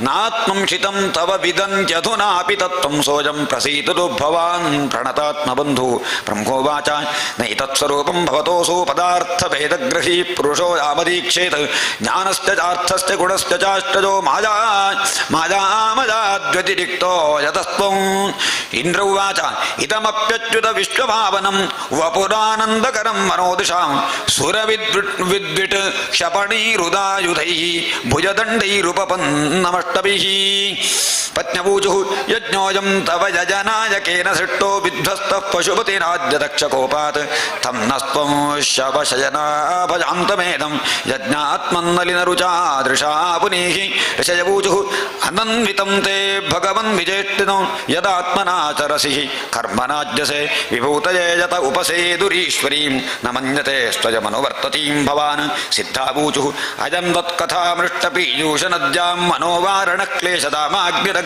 ನಾತ್ಮಂಶಿತಂ ತವ ವಿದಂತ್ಯಧುನಾಪಿ ತತ್ವಂ ಸೋಜಂ ಪ್ರಸೀದತು ಭವಾನ್ ಪ್ರಣತಾತ್ಮಬಂಧು ಬ್ರಹ್ಮೋವಾಚ ನೈತತ್ಸ್ವರೂಪಂ ಭವತೋऽಸು ಪದಾರ್ಥಭೇದಗ್ರಹೀ ಪುರುಷೋ ಯಾವದೀಕ್ಷೇತ್ ಜ್ಞಾನಶ್ಚ ಚಾರ್ಥಶ್ಚ ಗುಣಶ್ಚ ಚಾಷ್ಟಜೋ ಮಾಯಾಮಯಾದ್ವ್ಯತಿರಿಕ್ತೋ ಯತಸ್ತ್ವಂ ಇಂದ್ರೌವಾಚ ಇದಮಪ್ಯಚ್ಯುತ ವಿಶ್ವಭಾವನಂ ವಪುರಾನಂದಕರಂ ಮನೋದಿಶಾಂ ಸುರವಿದ್ವಿಟ್ ಕ್ಷಪಣೀರುದಾಯುಧೈಃ ಭುಜದಂಡೈರುಪಪನ್ನಮಷ್ಟಭಿಃ ಪತ್ನ್ಯವೂಚುಃ ಯಜ್ಞೋऽಯಂ ತವ ಯಜನಾಯಕೇನ ಸೃಷ್ಟೋ ವಿಧ್ವಸ್ತಃ ಪಶುಪತಿರಾಜ್ಯದಕ್ಷಕೋಪಾತ್ ತಂ ನಸ್ತ್ವಂ ಶವಶಯನಾಭಜಾन्तಮೇದಂ ಯಜ್ಞಾತ್ಮನ್ನಲಿನರುಚಾದೃಶಾ ಪುನೀಃ ಋಷಯವೂಚುಃ ಅನನ್ವಿತಂ ತೇ ಭಗವನ್ ವಿಜೇಷ್ಟಿನೋ ಯದಾತ್ಮನಾಚರಸಿ ಕರ್ಮನಾಜ್ಯಸೆ ವಿಭೂತಯೇ ಯತ ಉಪಸೇದುರೀಶ್ವರೀಂ ನ ಮನ್ಯತೆ ಸ್ವಯಮನುವರ್ತತೀಂ ಭವಾನ್ ಸಿದ್ಧಾವೂಚುಃ ಅಯಂ ತತ್ಕಥಾಮೃಷ್ಟಪೀಯೂಷನದ್ಯಾಂ ಮನೋವಾರಣಕ್ಲೇಶದಾಮಾಗ್ನಿರಗ್ಧಃ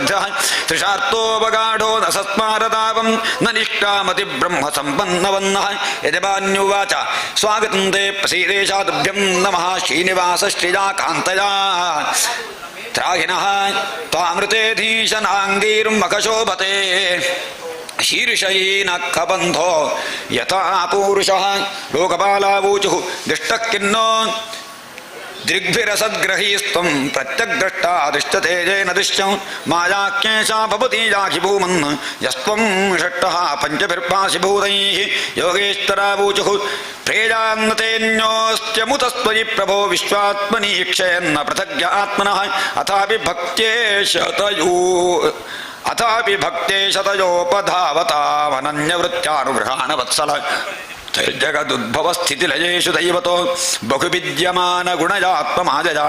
ತೃಷಾರ್ಥೋಪಗಾಢೋ ನ ಸಸ್ಮಾರತಾಪಂ ನ ನಿಷ್ಕಾಮತಿ ಬ್ರಹ್ಮ ಸಂಪನ್ನವನ್ನಃ ಯಜಮಾನ್ಯುವಾಚ ಸ್ವಾಗತಂ ತೇ ಪ್ರಸೀದೇಶಾತುಭ್ಯಂ ನಮಃ ಶ್ರೀನಿವಾಸ ಶ್ರೀಜಾ ಕಾಂತಯಾ ತ್ರಾಹಿನಃ ತ್ವಾಮೃತೇಧೀಶನಾಂಗೀರ್ಮಖಶೋಭತೆ ಶೀರ್ಷಯೀನಖಬಂಧೋ ಯಥಾ ಪೂರುಷಃ ಲೋಕಪಾಲಾವೂಚುಃ ದಿಷ್ಟಃ ಖಿನ್ನೋ ದೃಗ್ಭಿರಸದ್ಗ್ರಹೀಸ್ತ್ವಂ ಪ್ರತ್ಯಗ್ರಷ್ಟಾದಿಷ್ಟತೇಜೇನ ದಿಶ್ಯಂ ಮಾಯಾಖ್ಯೇಶಾ ಭವತಿ ಯಾಖಿ ಭೂಮನ್ ಯಸ್ತ್ವಂ ಷಟ್ಟಃ ಪಂಚಭಿರ್ಭಾಸಿ ಭೂತೈಃ ಯೋಗೇಶ್ವರಾವೂಚುಃ ಪ್ರೇಜಾನ್ನತೇನ್ಯೋಸ್ತ್ಯಮುತಸ್ತ್ವಯಿ ಪ್ರಭೋ ವಿಶ್ವಾತ್ಮನೀಕ್ಷಯನ್ನ ಪೃಥಗ್ಯ ಆತ್ಮನಃ ಅಥಾಪಿ ಭಕ್ತೇ ಶತಯೋಪಧಾವತಾಮನನ್ಯವೃತ್ಯಾನುಗೃಹಾಣ ವತ್ಸಲ ಜಗದುದ್ಭವಸ್ಥಿತಿಲಯೇಷು ದೈವತೋ ಬಹುವಿದ್ಯಮಾನ ಗುಣಯಾತ್ಮಮಾಜಯ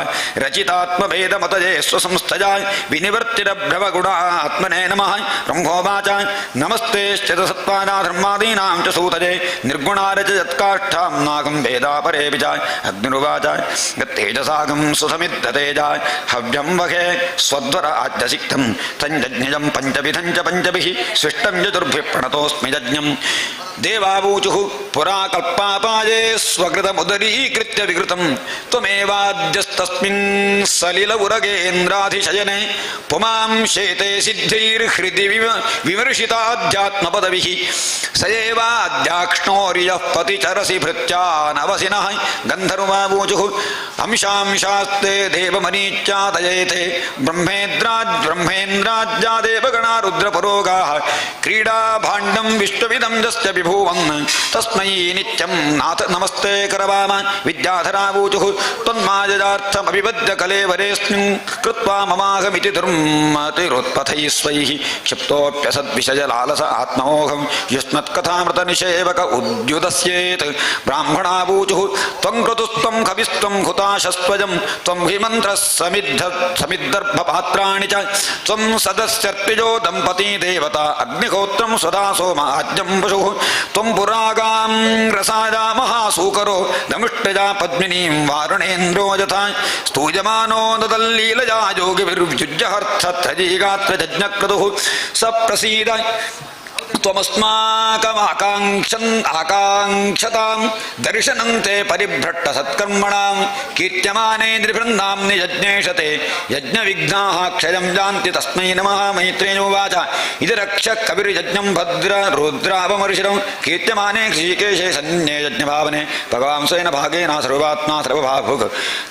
ರಚಿತಾತ್ಮಭೇದಮತಯೇ ಸ್ವಸಂಸ್ಥಯ ವಿನಿವರ್ತಿರಭ್ರವಗುಣಾತ್ಮನೇ ನಮಃ ಬ್ರಹ್ಮೋವಾಚ ನಮಸ್ತೆಶ್ಚಿತಸತ್ವಾನಾಧರ್ಮಾದೀನಾಂ ಚ ಸೂತಯೇ ನಿರ್ಗುಣಾರಚಯತ್ಕಾಷ್ಠಾಂ ನಾಗಂ ಭೇದಾಪರೇ ವಿಜಾಯ ಅಗ್ನಿರುವಾಚ ತೇಜಸಾಗಂ ಸುಧಮಿದ್ದತೇಜ ಹವ್ಯಂ ವಹೇ ಸ್ವಧ್ವರ ಆಜ್ಯಸಿಕ್ತಂ ತಂಜಜ್ಞಂ ಪಂಚವಿಧಂ ಚ ಪಂಚಭಿಃ ಸ್ವಿಷ್ಟಂ ಚತುರ್ಭಿಃ ಪ್ರಣತೋಸ್ಮಿ ಯಜ್ಞಂ ದೇವಾವೂಚುಃ ಪುರಾ ಕಲ್ಪಾಪಾಯೇ ಸ್ವಕೃತಮುದರೀಕೃತ್ಯ ವಿಕೃತಂ ತ್ವಮೇವಾದ್ಯಸ್ತಸ್ಮಿನ್ ಸಲಿಲ ಉರಗೇಂದ್ರಾಧಿಶಯನೆ ಪುಮಾಂ ಶೇತೆ ಸಿದ್ಧೈರ್ಹೃದಿ ವಿಮರ್ಶಿತಾಧ್ಯಾತ್ಮಪದವಿಃ ಸ ಏವಾದ್ಯಾಕ್ಷ್ಣೋರ್ಯಃ ಪತಿಚರಸಿ ಭೃತ್ಯಾನವಸಿನಃ ಗಂಧರ್ವಾವೂಚುಃ ಅಂಶಾಂಶಾಸ್ತೆ ದೇವಮನೀಚ್ಯಾದಯೇತೆ ಬ್ರಹ್ಮೇಂದ್ರಾಜ್ಯಾ ದೇವಗಣಾ ರುದ್ರಪುರೋಗಾಃ ಕ್ರೀಡಾಭಾಂಡಂ ವಿಶ್ವವಿದಂ ಜಸ್ಯ ವಿಭುವನ್ ತಸ್ಮೈ ನಿತ್ಯಂ ನಾಥ ನಮಸ್ತೆ ಕರವಾಮ ವಿದ್ಯಾಧರಾವೂಚುಃ ತ್ವನ್ಮಾಯಯಾರ್ಥಮಭಿಬದ್ಧ ಕಲೇವರೇಸ್ಮಿನ್ ಕೃತ್ವಾ ಮಮಾಹಮಿತಿ ದುರ್ಮತಿರುತ್ಪಥೈಃ ಸ್ವೈಃ ಕ್ಷಿಪ್ತೋಪ್ಯಸದ್ವಿಷಯಲಾಲಸ ಆತ್ಮಮೋಹಂ ಯುಷ್ಮತ್ಕಥಾಮೃತ ನಿಷೇವಕ ಉದ್ಯುದಸ್ಯೇತ್ ಬ್ರಾಹ್ಮಣಾವೂಚುಃ ತ್ವಂ ಕ್ರತುಸ್ತ್ವಂ ಕವಿಸ್ತ್ವಂ ಹುತಾಶಸ್ತ್ವಜಂ ತ್ವಂ ಹಿಮಂತ್ರಃ ಸಮಿದ್ದರ್ಭಪಾತ್ರಾಣಿ ಚ ತ್ವಂ ಸದಸ್ಯರ್ಪಿಜೋ ದಂಪತಿ ದೇವತಾ ಅಗ್ನಿಹೋತ್ರಂ ಸ್ವದಾ ಸೋಮ ಆಜ್ಞಂ ಪಶುಃ ತ್ವಂ ಪುರಾಗಾಂ ರಸಾಯಾ ಮಹಾಸೂಕರೋ ದಮಿಷ್ಟಜಾ ಪದ್ಮಿನೀಂ ವಾರುಣೇಂದ್ರೋ ಯಥಾ ಸ್ತೂಯಮಾನೋ ನದಲ್ಲೀಲಜಾ ಯೋಗಿಭಿರ್ವಿಜುಜ್ಯಹರ್ಥತ್ಥಜೀಗಾತ್ರ ಜಜ್ಞಕ್ರತುಃ ಸ ಪ್ರಸೀದ ತ್ವಮಸ್ಮಾಕಮಾಕಾಂಕ್ಷತಾಂ ದರ್ಶನಂತೆ ಪರಿಭ್ರಷ್ಟ ಸತ್ಕರ್ಮಣಾಂ ಕೀರ್ತ್ಯಮಾನೇ ತ್ರಿಭೃನ್ನಾಮ್ನಿ ಯಜ್ಞೇಶತೆ ಯಜ್ಞವಿಘ್ನಾಃ ಕ್ಷಯಂ ಜಾಂತಿ ತಸ್ಮೈ ನಮಃ ಮೈತ್ರೇಯೋವಾಚ ಇದರಕ್ಷ ಕವಿರ್ಯಜ್ಞಂ ಭದ್ರ ರುದ್ರಾವಮರ್ಷಿರಂ ಕೀರ್ತ್ಯಮಾನೇ ಋಷಿಕೇಶೇ ಸನ್ಯೇ ಯಜ್ಞಭಾವನೆ ಭಗವಾಂಸೇನ ಭಾಗೇನ ಸರ್ವಾತ್ಮಾ ಸರ್ವಭಾಭುಗ್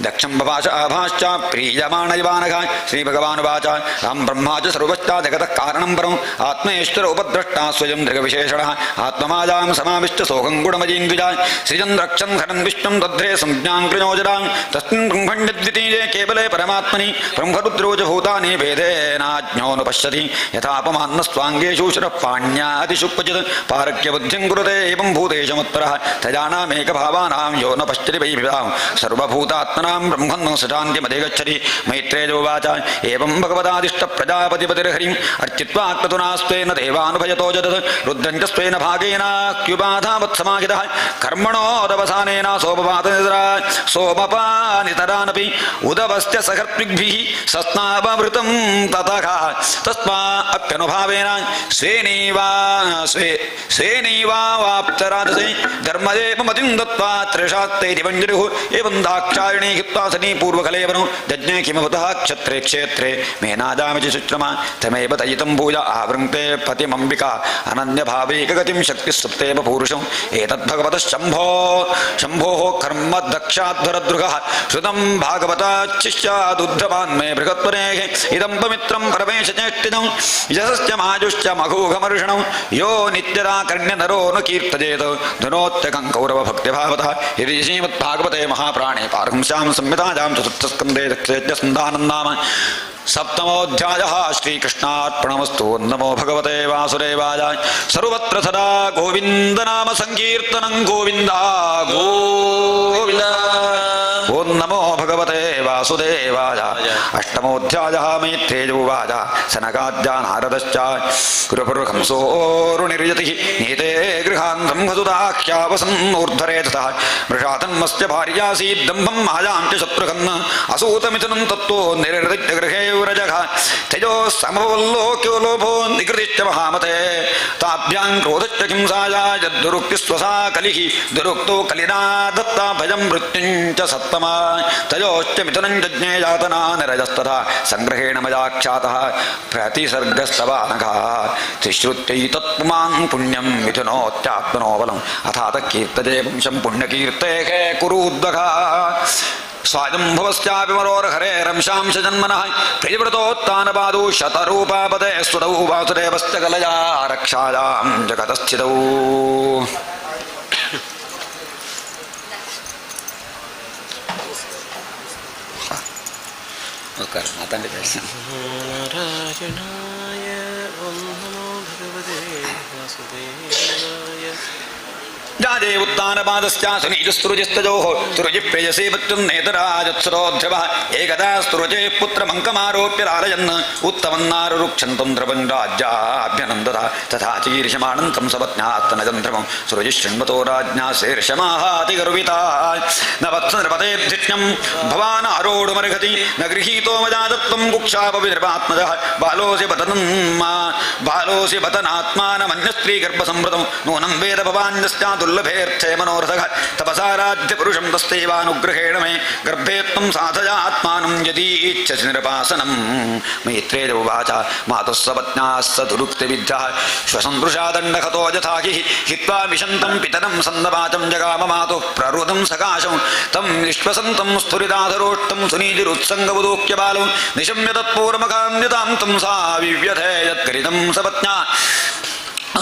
ದಕ್ಷಂ ಭವಾಚ ಆಭಾಶ್ಚ ಪ್ರೀಯಮಾಣಯವಾನಘ ಶ್ರೀಭಗವಾನುವಾಚ ರಾಂ ಬ್ರಹ್ಮಾ ಚ ಸರ್ವಶ್ಚ ಜಗತಃ ಕಾರಣಂ ಪರಂ ಆತ್ಮೇಶ್ವರ ಉಪದ್ರಷ್ಟಾ स्वयं दृगविशेषणः आत्ममाजां समाविष्ट सोऽहं गुणमजीन्द्विजा सृजन् रक्षन् हरन् विष्णुं दध्रे संज्ञां कृणोजरां तस्मिन् ब्रह्मण्यद्वितीये केवले परमात्मनि ब्रह्मरुद्रोज भूतानि भेदेनाज्ञोऽनुपश्यति यथापमान्नस्त्वाङ्गेषु शिरः पाण्यादिषु क्वचित् पारक्यबुद्धिं कुरुते एवं भूतेशमुत्तरः तजानामेकभावानां यो न पश्यति वैभिधां सर्वभूतात्मनां ब्रह्मन् सशान्तिमधिगच्छति मैत्रेयोवाच एवं भगवतादिष्ट प्रजापतिपतिर्हरिम् अर्चित्वा क्रतुनास्त्वेन देवानुभयतो जदत् रुद्रं च स्वेन भागेन क्युबाधावत्समाहितः कर्मणोदवसानेन सोमपानितरानपि उदवस्य सहर्त्विग्भिः सस्नावमृतं ततः तस्मा अप्यनुभावेन स्वेनैवाप्तराजसे धर्मदेवमतिं दत्त्वा त्रिशास्तेति वञ्जरुः एवं दाक्षायणी हित्वा सनी पूर्वकलेवनो यज्ञे किमवतः क्षत्रे क्षेत्रे मेनादामिति शुच्रमा तमेव तयितं भूय आवृङ्क्ते पतिमम्बिका अनन्यभावैकगतिं शक्तिस्सुप्तेव पूरुषम् एतद्भगवतः शम्भोः कर्मदक्षाध्वरदृगः श्रुतं भागवताच्छिष्यादुद्धवान् मे बृहत्परेः इदं पवित्रं परमेशचेष्टिनं यशश्च माजुश्च मघूघमर्षणं यो नित्यदा कर्ण्यनरो न कीर्तयेत् धुनोत्यकं कौरवभक्तिभावतः यदि श्रीमद्भागवते महाप्राणे पारहंस्यां संहितायां चतुर्थस्कन्धे दक्षयज्ञसन्धानं नाम सप्तमोऽध्यायः श्रीकृष्णार्पणमस्तु। नमो भगवते वासुदेवाय। सर्वत्र सदा गोविन्दनाम संकीर्तनं गोविन्द गोविन्द। ओं नमो भगवते वासुदेवाय। अष्टमोऽध्यायः मैत्रेयोवाच सनकाद्या नारदश्च गुरुपुर्हंसोरुनिर्यतिः नीते गृहान्तं वसुदाख्यावसन्नूर्ध्वरे ततः मृषातन्मस्य भार्यासीत् दम्भं मायां च शत्रुघ्न असूतमिथुनं तत्त्वो निरृत्य गृहे रजः तेजो समवल्लोक्यो लोभो निकृतिश्च महामते ताभ्यां क्रोधश्च हिंसाया यद्दुरुक्तिस्वसा कलिः दुरुक्तो कलिना दत्ता भयं मृत्युञ्च सत्तमा तयोश्च मिथुनं जज्ञे यातना निरजस्तथा संग्रहेण मया ख्यातः प्रतिसर्गस्तवानघः त्रिश्रुत्यै तत्पुमान् पुण्यं मिथुनोत्यात्मनो बलम् अथात कीर्तये वंशं पुण्यकीर्तेः कुरुद्वघः स्वायम्भुवश्चापि मरोर्हरेरंशांश जन्मनः प्रियव्रतोत्तानपादौ शतरूपापदे स्तुतौ वासुदेवस्य कलया रक्षायां जगतस्थितौ। नारायणाय ओं नमो भगवते वासुदेवाय। जाजे उत्तानपादस्या सुनीजुस्तुरुजिस्तजोः तुरुजि प्रेयसे मृत्युन्नेतराजत्सुरोध्रुवः एकदा स्तुरुजे पुत्रमङ्कमारोप्य लालयन् उत्तमन्नारुरुक्षन्तं द्रवं राज्याभ्यनन्दतः तथा चीर्षमाणं कंसपत्न्यात्तनजन्ध्रमं सुरुजिः शृण्वतो राज्ञा शीर्षमाहातिगर्विता न वत्सनृपतेऽधिष्ण्यं भवान् आरोढुमर्हति न गृहीतो मया दत्तं कुक्षापविनिर्वात्मजः बालोऽसि बतनात्मानमन्यस्त्रीगर्भसंवृतं नूनं वेद भवान्यस्या दुर्लभेऽर्थे मनोरथः तपसा राज्यपुरुषं तस्यैवानुग्रहेण मे गर्भे त्वं साधयात्मानं यदीच्छसि निरपासनं। मैत्रेय उवाच मातुः सपत्न्याः स दुरुक्तिविद्यः श्वसन्दृशादण्डहतो यथाहि हित्वा विशन्तं पितरं सन्दवाचं जगाम मातुः प्ररुदं सकाशं तं निश्वसन्तं स्फुरिदाधरोष्टं सुनीतिरुत्सङ्गवदोक्यबालं निशम्य तत्पूर्वमकान्यतां तं सा विव्यथे यत्करितं सपत्न्या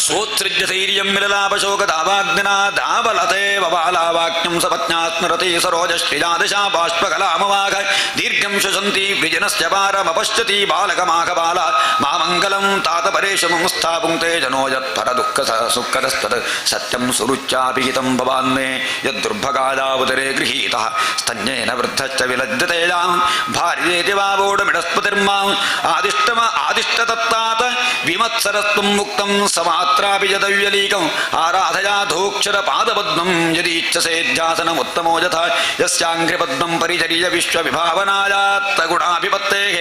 सोत्सृज्य धैर्यं मिललापशोकदावाग्निना दावलते वबालावाक्यं सपत्न्या स्मरति सरोजश्रीजादशा बाष्पकलामवाघ दीर्घं शशन्ति वृजनस्य पारमपश्यति बालकमाघबाला मामङ्गलं तातपरेशमं स्थापुङ्क्ते जनो यत्परदुःखसुःखदस्तत् सत्यं सुरुच्याभिहितं भवान्मे यद्दुर्भगादावुदरे गृहीतः स्तन्येन वृद्धश्च विलज्जते यां भार्येति वा वोढमिडस्पतिर्माम् आदिष्टतत्तात विमत्सरस्त्वं मुक्तं समात्रापि यदव्यलीकम् आराधयाधोक्षरपादपद्मं यदीच्छसेध्यासनमुत्तमो यथा यस्याङ्घ्रिपद्मं परिचर्य विश्वविभावनायात्तगुणाभिपत्तेः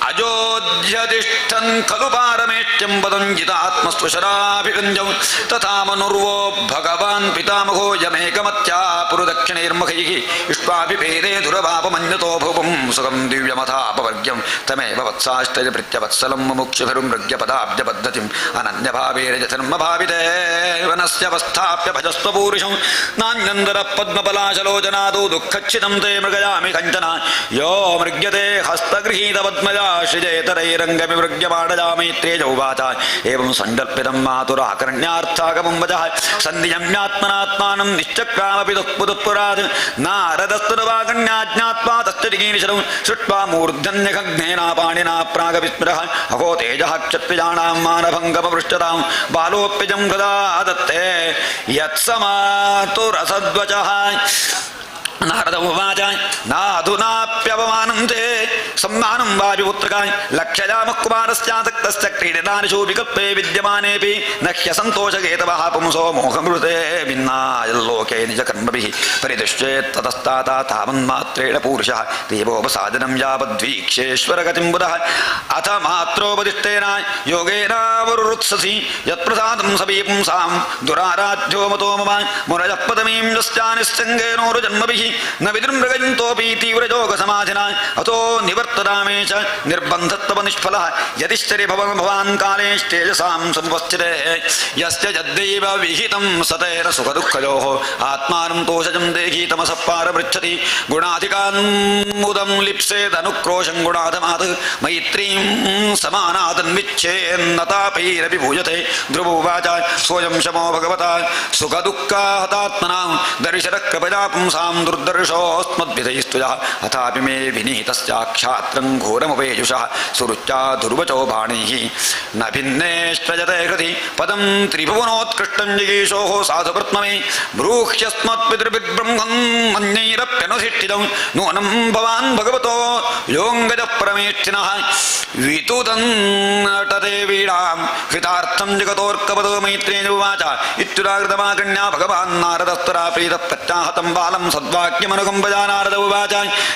अजोध्यतिष्ठन् खलु पारमेष्यं पदञ्जितात्मस्वशराभिगञ्जं तथा मनुर्वो भगवान् पितामहो यमेकमत्या पुरुदक्षिणैर्मुखैः इष्ट्वाभिभेदे दुरभापमन्यतो भुवं सुखं दिव्यमथापवर्ग्यं तमेव वत्साष्टय प्रत्यवत्सलं मुमुक्षुभिरुमृग्यपदाब्जपद्धतिम् अनन्यभावेन जन्मभाविते वनस्यवस्थाप्य भजस्व पूरुषं नान्यन्दरः पद्मपलाशलोचनादो दुःखच्छिदं ते मृगयामि कञ्चन यो मृग्यते हस्तगृहीतपद्मया श्रिजेतरैरङ्गमिवृग्यमाणया मैत्रेयौवाच एवं सङ्कल्पितं मातुराकरण्यार्थागमं वचः सन्धिजम्यात्मनात्मानं निश्चक्रामपि दुःपुरात् नारदस्तुवाकर्ण्याज्ञात्वा तस्य जिगीर्षणं श्रुत्वा मूर्धन्यखग्नेना पाणिना प्रागविस्मृतः अहो तेजः क्षत्रियाणां मानभङ्गमपृष्ठतां बालोऽप्यजं गदा दत्ते यत्समातुरसद्वचः नारद उवाच नाधुनाप्यवमानं ते सम्मानं वायुपुत्रकाय लक्ष्ययामः कुमारस्यासक्तस्य क्रीडितानिषु विकल्पे विद्यमानेऽपि न ह्यसन्तोषगेतवः पुंसो मोहमृते भिन्नायल्लोके निजकर्मभिः परिदुश्चेत् ततस्ताता तावन्मात्रेण पूरुषः देवोपसादनं यावद्वीक्षेश्वरगतिं बुधः अथ मात्रोपदिष्टेन योगेनावरुत्ससि यत्प्रसादं सभी पुंसां दुराराध्यो मतो मम मुरजः पदमीं यस्यानिस्सङ्गेनोरुजन्मभिः न विदृमृगन्तोऽपि तीव्रयोगसमाधिना अतो निवर्तरामे च निर्बन्धत्व निष्फलः यदिश्चर्य भवान् कालेश्चेजसां समुपस्थिते यस्य यद्दैव विहितं सतेन सुखदुःखयोः आत्मानं तोषजं देहि तमसः पारपृच्छति गुणाधिकान्मुदं लिप्सेदनुक्रोशं गुणाधमात् मैत्रीं समानादन्विच्छेन्नतापैरपि भूयते ध्रुवोवाच सोऽयं शमो भगवता सुखदुःखाहतात्मनां दर्शनः कृपया पुंसां दुर्दर्शोऽस्मद्भिधैस्तुजा अथापि मे विनीतस्याक्षात्रं घोरमुपेयुषः सुरुच्या दुर्वचो बाणैः न भिन्नेष्टजते हृदि पदं त्रिभुवनोत्कृष्टं जिगीषोः साधुवृत्ममे ब्रूह्यस्मत्पितृभिर्ब्रह्मं मन्यैरप्यनुधिष्ठितं नूनं भवान् भगवतो योऽङ्गजः परमेष्ठिनः वितुदन्नटते वीणां कृतार्थं जगतोऽर्कपदो मैत्रेयोवाच इत्युदाकृतमाकर्ण्या भगवान् नारदस्तरा प्रीतः प्रत्याहतं बालं सद्वाक्यमनुकम्पया नारद उवाच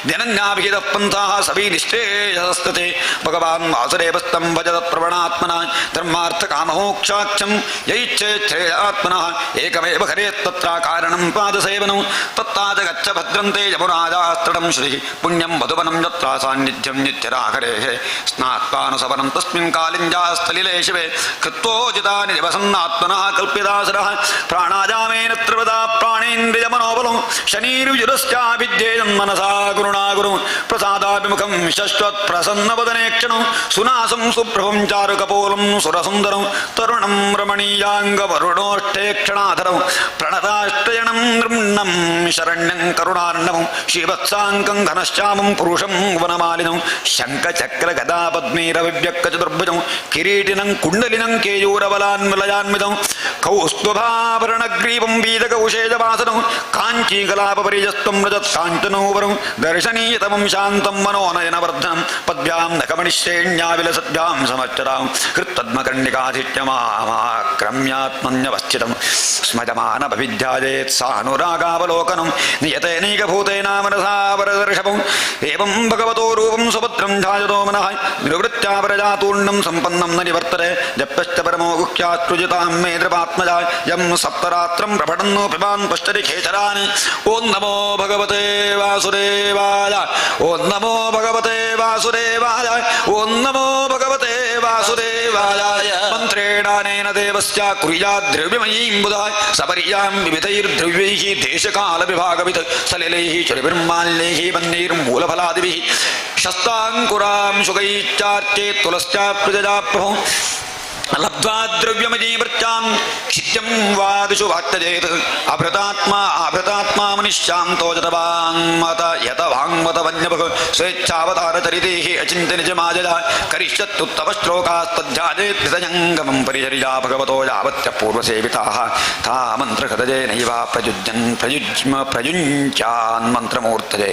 जनन्याभिहितः पन्थाः सविनिश्चेयस्तते भगवान् वासुदेवस्तं भजत प्रवणात्मना धर्मार्थकाममोक्षाख्यं यैच्छेच्छ्रेयात्मनः एकमेव हरेत्तत्र कारणं पादसेवनं तत्ताज गच्छ भद्रन्ते यमुनाजास्तटं श्रीः पुण्यं मधुवनं यत्र सान्निध्यं नित्यराहरेः स्नात्वानुसवनं तस्मिन् कालिञ्जास्थलिले शिवे कृत्वोजितानि दिवसन्नात्मनः कल्पितासरः प्राणायामेन त्रिवदा प्राणेन्द्रियमनोबलं शनिर्युरश्चाभिध्येयं मनसा गुरुणा गुरु प्रसादाभिमुखं शश्वत् प्रसन्नवदने क्षणं सुनासं सुप्रभं चारुकपोलं सुरसुन्दरं तरुणं रमणीयाङ्गवरुणोष्ठे क्षणाधरं प्रणताष्टयनं नृम्णं शरण्यं करुणार्णवं श्रीवत्साङ्कं घनश्यामं पुरुषं वनमालिनं शङ्खचक्रगदापद्मीरविव्यक्तचतुर्भुजं किरीटिनं कुण्डलिनं केयूरबलान्मलयान्वितं कौस्तुभाभरणग्रीवं बीजकौशेजवासनं काञ्चीकलापपरिजस्तं रजत् काञ्चनोवरं दर्शनीयतमं शान्तं मनोनयनवर्धनं पद्भ्यां नखमणिश्रेण्या विलसद्भ्यां समच्चतां कृत्तद्मकर्णिकाधित्यमाक्रम्यात्मन्यवस्थितं स्मजमानभविध्यायेत् सानुरागावलोकनं नियतेनैकभूतेन मनसा वरदर्शवम् एवं भगवतो रूपं सुभद्रं ध्यायतो मनः निवृत्त्या प्रजातूर्णं सम्पन्नं न निवर्तते जप्यश्च परमो गुह्यात्रुजितां मे नृपात्मजा यं सप्तरात्रं प्रपठन्नो पिबान् पश्चति खेचरान् ॐ नमो भगवते वासुदेवाय ॐ नमो भगवते वासुदेवाय ॐ नमो भगवते वासुदेवाय मन्त्रेणानेन देवस्य कुर्याद्द्रव्यमयीं बुधाय सपर्यां विविधैर्द्रव्यैः देशकालविभागवित् सलिलैः चुरिभिर्माल्यैः वन्यैर्मूलफलादिभिः शस्ताङ्कुरां शुकैश्चार्चे तुलश्चाप्यजया प्रभो लब्ध्वा द्रव्यमजीवृत्यां क्षित्यं वादिषु वाक्तजेत् अभृतात्मा मनुष्यान्तो जतवाङ्मत यतवाङ्मत वन्यभग स्वेच्छावतारचरितेः अचिन्त्यनिजमाजया करिष्यत्तुत्तवश्लोकास्तध्याजेत् हृदयङ्गमं परिचर्या भगवतो यावत्य पूर्वसेविताः ता मन्त्रहृदयेनैव प्रयुञ्चान्मन्त्रमूर्तये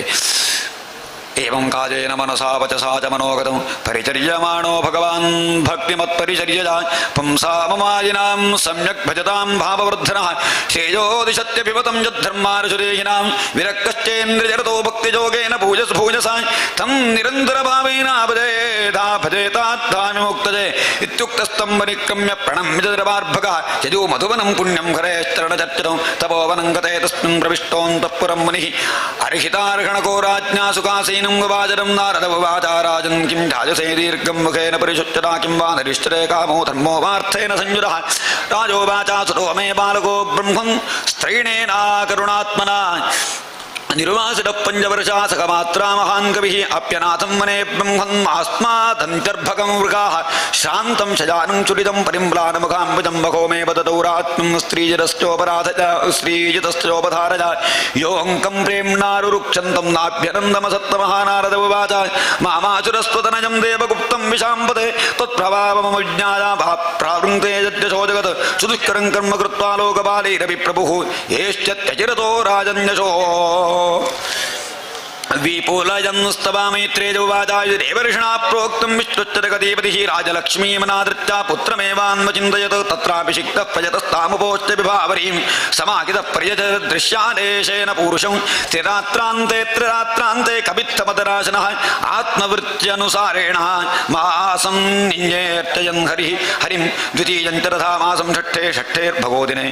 एवं काजेन मनसा वचसा च मनोगतं परिचर्यमाणो भगवान् भक्तिमत्परिचर्यया पुंसाममायिनां सम्यक् भजतां भाववर्धनः श्रेयोदिशत्यभिमतं यद्धर्मानुसुरेहिनां विरक्तश्चेन्द्रियरतो भक्तियोगेन भूजसा तं निरन्तरभावेन भजेता भजेतात्ताविमुक्तये इत्युक्तस्तं परिक्रम्य प्रणम्य द्रवार्भकः यजो मधुवनं पुण्यं हरेश्चरणचर्चितं तपोवनं गते तस्मिन् प्रविष्टोऽन्तःपुरं मुनिः अर्हितार्हणको राज्ञा सुखासीन वाजरं नारद उवाच राजन् किं ध्यायसे दीर्घं मुखेन परिशुच्यता किं वा नरिष्ठते कामो धर्मो वार्थेन संयुतः राजोवाच सुतो मे बालको ब्रह्मं स्त्रीणेना करुणात्मना निर्वासितः पञ्चवर्षा सकमात्रा महान् कविः अप्यनाथं वने ब्रह्मन् आस्मादन्तर्भकं मृगाः श्रान्तं शजानं चुरितं परिम्लानमुखाम्बुजं बहो मे वदतौ रात्मं स्त्रीजितश्चोपधारज योऽङ्कं प्रेम्णारुरुक्षन्तं नाभ्यनन्दमसत्तमहानारद उवाच मामाचुरस्त्वतनजं देवगुप्तं विशाम्पते त्वत्प्रभावमविज्ञाया प्रावृङ्क्ते यज्ञशो जगत् सुदुष्करं कर्म कृत्वा लोकपालैरपि प्रभुः येश्चत्यचिरतो राजन्यशो विपुलजन्स्तवामैत्रेजोवाचायुरेवर्षिणा प्रोक्तं विष्णुश्चरगतिपतिः राजलक्ष्मीमनादृत्या पुत्रमेवान्वचिन्तयत् तत्राभिषिक्तः प्रजतस्तामुपोश्च विभावरीं समाहितः पर्यदृश्यादेशेन पूरुषं त्रिरात्रान्ते कपित्थमतराशनः आत्मवृत्त्यनुसारेण मासं निञ्जेर्चयन् हरिं द्वितीयं च रथामासं षष्ठेर्भगोदिने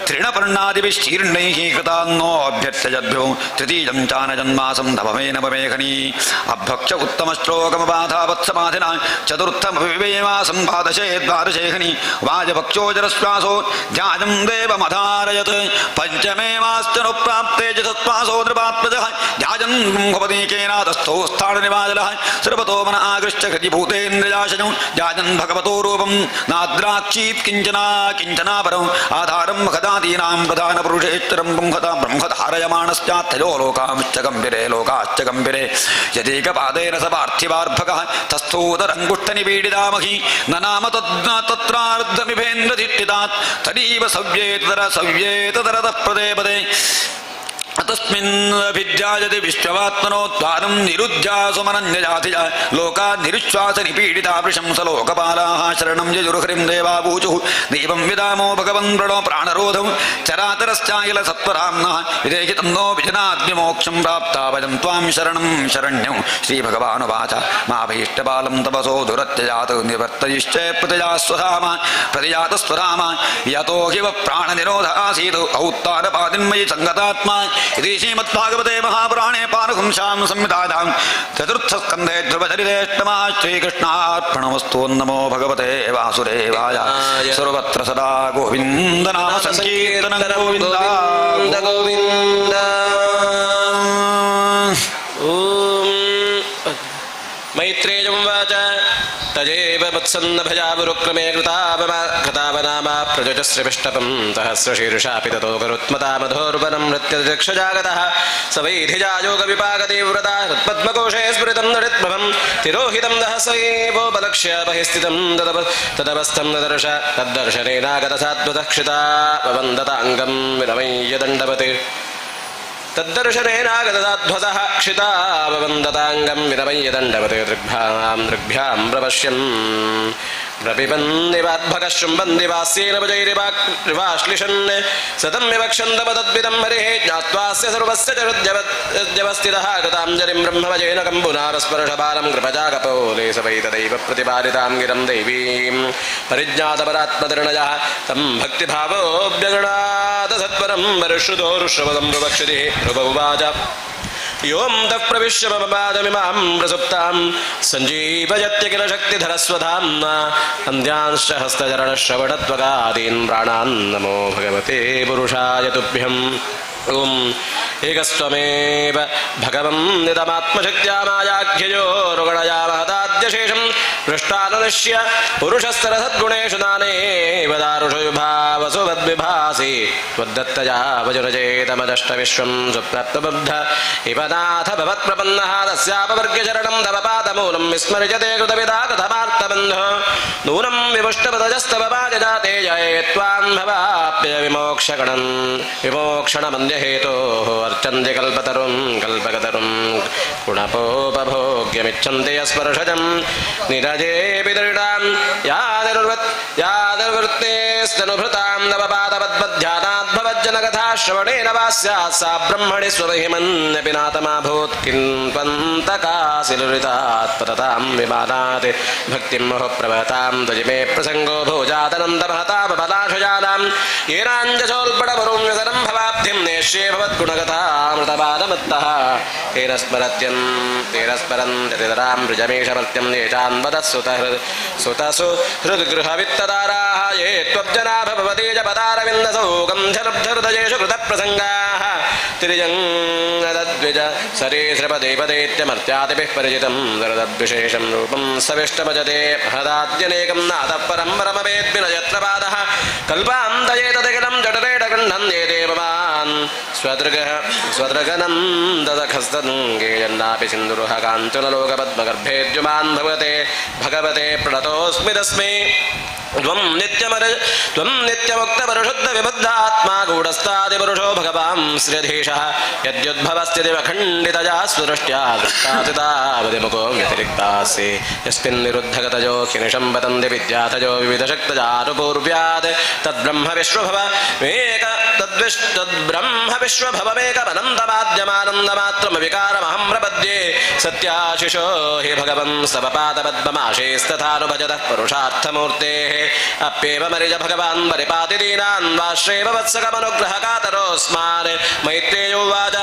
तृणपर्णादिभिश्चीर्णैः कृतान्नोऽभ्यर्थयद्भ्यो तृतीयं चानजन्मासं नवमेखनी अभक्ष उत्तमश्लोकमबाधावत्समाधिना चतुर्थमविवेवासं द्वादशेखनी वाजभक्षोजरश्वासो ध्यानं देवमधारयत् पञ्चमेवाश्चनुप्राप्ते चतुश्वासो नृपात्मजः ध्याजन् भवतीकेनादस्थो स्थाणनिवाजलः श्रवतो मन आकृष्ट हृदिभूतेन्द्रजाशजं ध्याजन् भगवतो रूपं नाद्राक्षीत् किञ्चनापरम् आधारं महदादीनां प्रधानपुरुषेश्वरं ब्रह्मधारयमाणस्यात्थयो लोकामुच्चगम्भिरे लोकाश्च गम्भिरे यदेकपादेन स पार्थिवार्भकः तस्थूतरङ्गुष्ठनिपीडितामहि न नाम तत्रार्धमिभेन्द्रधिष्ठितात् तदीव सव्येतरतः प्रदेपदे तस्मिन्नभिध्यायति विश्ववात्मनो द्वारं निरुध्यासुमनन्यजाति लोका निरुश्वास निपीडिता वृशंस लोकपालाः शरणं यजुर्हरिं देवावूचुः देवं विदामो भगवन् प्रणो प्राणरोधं चराचरश्चाखिल सत्वराम्नः विदेहि तन्नो विजनाद्विमोक्षं प्राप्ता वयं त्वां शरणं शरण्यं श्रीभगवानुवाच मा भीष्टबालं तपसो दुरत्यजात् निवर्तयिश्च प्रतिजा स्वधाम प्रतिजातस्वधाम यतो हि प्राणनिरोध आसीत् औत्तानपादिन्मयि सङ्गतात्मा इति श्रीमद्भागवते महापुराणे पारहुंसां संहितायां चतुर्थस्कन्धे ध्रुवचरितेष्टमः श्रीकृष्णार्पणमस्तु नमो भगवते वासुदेवाय सर्वत्र सदा गोविन्द नाम संकीर्तनं गोविन्द गोविन्द मैत्रेयं वाच तजेव वत्सन्नभजावरुक्रमे कृतावनामा प्रजोजश्रिविष्टपं सहस्रशीर्षापि ततो गरुत्मता मधोर्वनं नृत्यदक्षजागतः स वैधिजायोगविपाकतीव्रता हृत्पद्मकोशे स्फुरितं नृत्भवं तिरोहितं दहसैवोपलक्ष्य बहिस्थितं तदवस्थं ददर्श तद्दर्शनेनागतसात्वतः क्षिता ववन्दताङ्गं विनमय्यदण्डवत् तद्दर्शनेनागतसाध्वसः क्षिताववन्दताङ्गं विनमय्यदण्डवत् दृग्भ्यां प्रपश्यन् प्रपिबन्दिवाद्भगशृम्बन्दिवास्येन भजैरिवाश्लिषन् सतं विवक्षन्तमतद्विदं हरिः ज्ञात्वास्य सर्वस्य च हृद्यवस्थितः कृताञ्जलिं ब्रह्मवजेन कम्बुनारस्पर्शबालं कृपजागपोले स वै तदैव प्रतिपादितां गिरं दैवीं परिज्ञातपरात्मधर्णयः तं भक्तिभावोऽभ्यगणात् सत्वरं वरुश्रुतोरुश्रवदं प्रवक्षति ध्रुव उवाच योऽं तः प्रविश्य मम पादमिमां प्रसुप्तां सञ्जीवयत्य किल शक्तिधरस्वधाम्ना अन्ध्यांश्च हस्तचरणश्रवणत्वगादीन् प्राणान् नमो भगवते पुरुषाय तुभ्यम् ॐ एकस्त्वमेव भगवं निदमात्मशक्त्या मायाख्ययो रुगणया महदाद्यशेषं पृष्ठानुनिश्य पुरुषस्तरसद्गुणेषु नानेव दारुषविभावसु वद्विभासि त्वद्दत्तया वजुरचेतमदष्टविश्वं सुप्राप्तबुद्ध इव नाथ भवत्प्रपन्नः तस्यापवर्ग्यचरणं तव पादमूलं विस्मर्यते कृतविदा कथमार्तबन्धो नूनं विमुष्टपदजस्तव पादजाते जये त्वां भवाप्य विमोक्षणमन्यहेतोः अर्चन्ति कल्पतरुं कल्पकतरुं गुणपोपभोग्यमिच्छन्ति यस्पर्शजं निरजेऽपि दृढां यानिर्वृत्तेस्तनुभृतां नवपादपद्मध्यानाद्भवज्जनकथा श्रवणेन वा स्यात् सा ब्रह्मणि स्वमहिमन्यपि नातमाभूत् किं त्वन्तकाशिलुरितात् पततां विमानात् भक्तिं मोह प्रवहतां त्वजि मे प्रसङ्गो भोजातनन्दमहतापलाशजानां येनाञ्जसोल्पटवरुं व्यसनं भवाब्धिं नेष्ये भवद्गुणकथामृतपादमत्तः तेन स्मरन् वृजमेशमर्त्यं येषान्वदः सुतसुहृद्गृहवित्तदाराः ये त्वब्जना भवते च पदारविन्दसौ गन्धर्धृदयेषु कृतप्रसङ्गाः तिर्यङ्गद्विज सरीसृपदेपदेत्यमर्त्यादिभिः परिचितं दरदद्विशेषं रूपं सविष्टमजते हदाद्यनेकं नातः परं परमवेद्मि न यत्र पादः कल्पान्तये तदखिलं जठरेटगृह्णन् ये देववान् स्वदृगनन्ददखस्तदुङ्गे जन्नापि सिन्दुरुह काञ्चनलोकपद्मगर्भेद्युमान् भगवते प्रणतोऽस्मि तस्मै त्वं नित्यमुक्तपरिशुद्धविबुद्धात्मा गूढस्थादिपुरुषो भगवान् श्रीधीशः यद्युद्भवस्थितिमखण्डितया स्वदृष्ट्या दृष्टाचितावधिमुखो व्यतिरिक्तासि यस्मिन्निरुद्धगतयो खिनिशं वदन्ति विद्याथयो विविधशक्तजानुपूर्व्यात् तद्ब्रह्म विश्वभवमेकमनन्तमाद्यमानन्दमात्रमविकारमहं प्रपद्ये सत्याशिषो हि भगवन् स्तवपादपद्ममाशेस्तथानुभजतः पुरुषार्थमूर्तेः अप्येव मरिज भगवान् परिपाति दीनान् वाश्रेव वत्सकमनुग्रहकातरोऽस्मान् मैत्रेयोवाच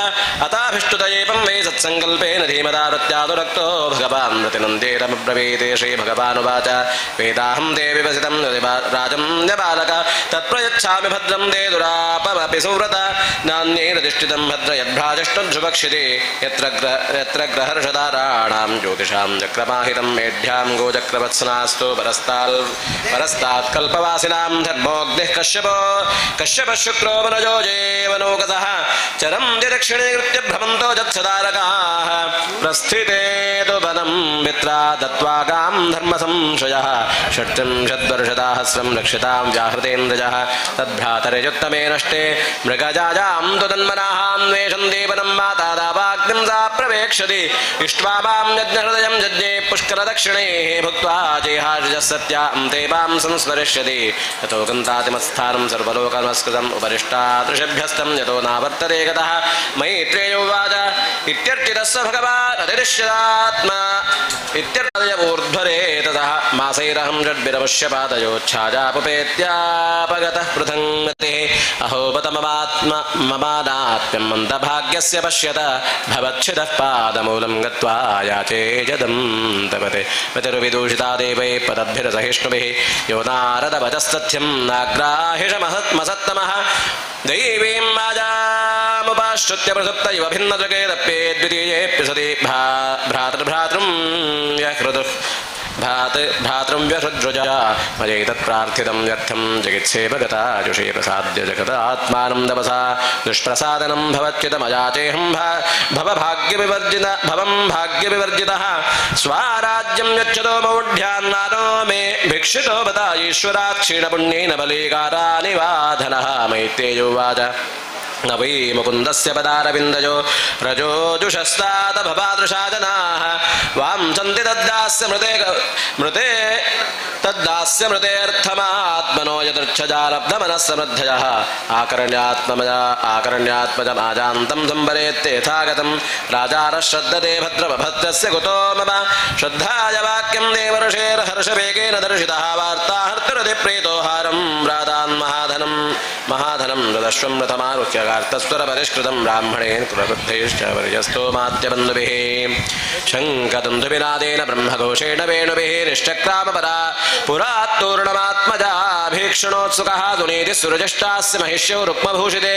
अताभिष्टुतयेपं वै सत्सङ्कल्पेन धीमदावृत्यादुरक्तो भगवान् प्रतिनन्देरमब्रवीते श्रीभगवानुवाच वेदाहं ते विवसितं राजं न्यबालक तत्प्रयच्छामि भद्रं ते दुरापमपि सुव्रत नान्यैरधिष्ठितं भद्र यद्भ्राजष्टुध्रुवक्षिते यत्र ग्रहर्षदाराणां ज्योतिषां चक्रमाहितं मेढ्यां गोचक्रवत्सनास्तु परस्तात् कल्पवासिनां धर्मोऽग्निः कश्यपः शुक्रो वनजो जेवनोकसः चरं दिदक्षिणीकृत्य भ्रमन्तो जत्सदारकाः प्रस्थिते तु वनं मित्रा दत्त्वा गां धर्मसंशयः षट्त्रिंशद्वर्षदाहस्रं रक्षितां व्याहृतेन्द्रजः तद्भ्रातरिजुत्तमे नष्टे मृगजाजां तु तन्मनाहान्वेषन्ति वनं माता दावाग्निं सा प्रवेक्षति इष्ट्वा मां यज्ञहृदयं यज्ञे पुष्करदक्षिणैः भुक्त्वा जेहार्जः सत्यां ते मां संस्मरिष्यति यतो गन्तातिमत्स्थानं सर्वलोकनमस्कृतम् उपरिष्टादृशभ्यस्तं यतो नावर्तते गतः मैत्रेयोवाच इत्यर्चितस्य भगवान् अधिरिष्यदात्मा इत्यर्थूर्ध्वरे ततः मासैरहं षड्भिरमुष्यपादयोच्छाजापुपेत्यापगतः पृथङ्गतिः अहोपतममात्म्यं मन्दभाग्यस्य पश्यत भवच्छिदः पादमूलं गत्वा याचे जदं तपते पितरुविदूषिता देवैः पदद्भिरसहिष्णुभिः यो नारदवचस्तथ्यं नाग्राहिषमसत्तमः दैवीं माजामुपाश्रुत्य प्रसुप्त इव भिन्नजगे दप्ये द्वितीयेऽप्य सति भ्रातृभ्रातृं व्यहृदुः भ्रातृव्यहृद्रुजा मयैतत्प्रार्थितं व्यर्थं जगित्से भगता जुषे प्रसाद्य जगदात्मानं तपसा दुष्प्रसादनं भवच्युतमयाचेऽहं भवं भाग्यविवर्जितः स्वाराज्यं यच्छतो मौढ्यान्नादो मे भिक्षितो बता ईश्वरात् क्षीणपुण्येन बलीकारानिवाधनः मैत्रेयोवाच न वै मुकुन्दस्य पदारविन्दयो रजोजुषस्तात भवादृशा जनाः वाञ्छन्ति तद्दास्य मृतेऽर्थमात्मनो यदृच्छजालब्धमनस्समृद्धयः आकरण्यात्मजमाजान्तं संवरेत्येथागतं राजानः श्रद्धते भद्रमभद्रस्य कुतो मम श्रद्धाय वाक्यं देवर्षेर्हर्षवेगेन दर्शितः वार्ताहर्तुरतिप्रीतोहारं व्रातान् महाधनं रदश्वं रथमारुह्य कार्तस्वरपरिष्कृतं ब्राह्मणेन कुलवृद्धैश्च वर्यस्तोमाद्यबन्धुभिः शङ्खदन्धुविनादेन ब्रह्मघोषेण वेणुभिः निश्चक्रामपरा पुरात्तूर्णमात्मजा भीक्षणोत्सुकः सुनीतिः सुरजिष्टास्य महिष्यो रुक्मभूषिते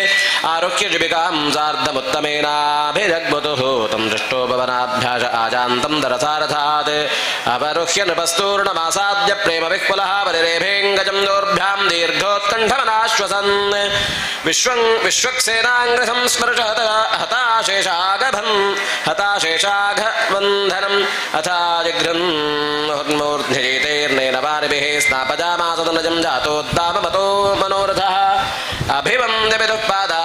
आरुह्य जीविकां सार्धमुत्तमेनाभिजग्मुतुः तं दृष्टोपवनाभ्यास आजान्तं दरसारथात् अपरुह्य नृपस्तूर्णमासाद्य प्रेमविह्वलः परिरेभेऽङ्गजं दोर्भ्यां दीर्घोत्कण्ठमनाश्वसन् विश्वक्सेनाङ्गसंस्मृश हताशेषाघवन्धनम् अथा जिघ्रन् मूर्ध्निजीतेर्नेन वारिभिः स्नापजामासदनजं जातोद्दामतो मनोरथः अभिवन्द्यपितुःपादा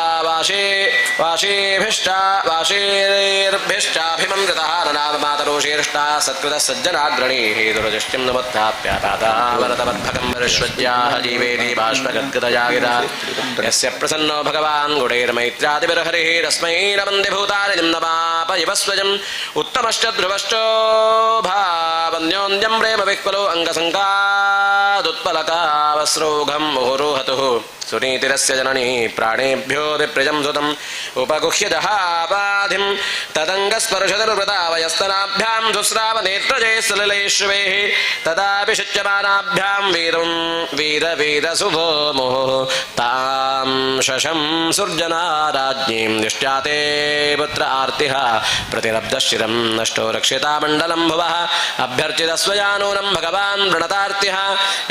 वाशीर्भिश्चाभिमं कृतः ननाममातरोषीर्ष्टा सत्कृतः सज्जनाग्रणीः दुरदृष्टिं नमुत्थाप्यापादावरतवद्भगं वरिष्वज्याः जीवेति बाष्पगद्गतया गिरा यस्य प्रसन्नो भगवान् गुणैर्मैत्रादिभिर्हरिः रस्मै नमन्ति भूतानि निम्नमाप इव स्वजम् उत्तमश्च ध्रुवश्चोभा वन्योन्यं प्रेम विह्वलो अङ्गसङ्कादुत्पलकावस्रोघं मुहुरुहतुः सुनीतिरस्य जननी प्राणेभ्यो विप्रजं सुतम् उपगुह्य जहापाधिं तदङ्गस्पर्शदनुवृता वयस्तनाभ्यां शुस्रावनेत्रजे सलिलैश्वेः तदापि शुच्यमानाभ्यां वीरवीरशुभो मुहुः तां शशं सुर्जना राज्ञीं निष्ठाते पुत्र आर्तिः प्रतिलब्धशिरं नष्टो रक्षिता मण्डलं भुवः अभ्यर्चितस्वजानूनं भगवान् प्रणतार्तिः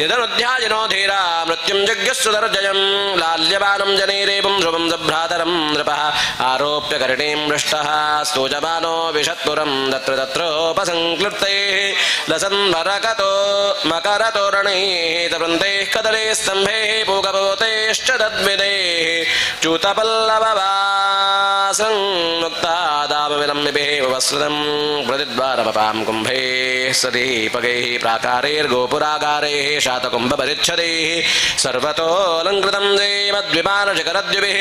यदनुध्यायिनो धीरा मृत्युं जज्ञस्सुदर्जयम् लाल्यमानं जनेरेवं ध्रुवं सभ्रातरं नृपः आरोप्य कर्णीं मृष्टः स्तूयमानो विषत्पुरं तत्र तत्रोपसंक्लृप्तैः लसन् मकरतोरणैः तवृन्दैः कदलीः स्तम्भैः पूगपोतैश्च तद्विदैः च्यूतपल्लववासं मुक्तादामविलम्बिभिः उपस्रुतं प्रतिद्वारपपां कुम्भैः सदीपकैः प्राकारैर्गोपुरागारैः शातकुम्भपरिच्छदैः सर्वतोऽलङ्कृतं देवद्विमानशिखरद्युभिः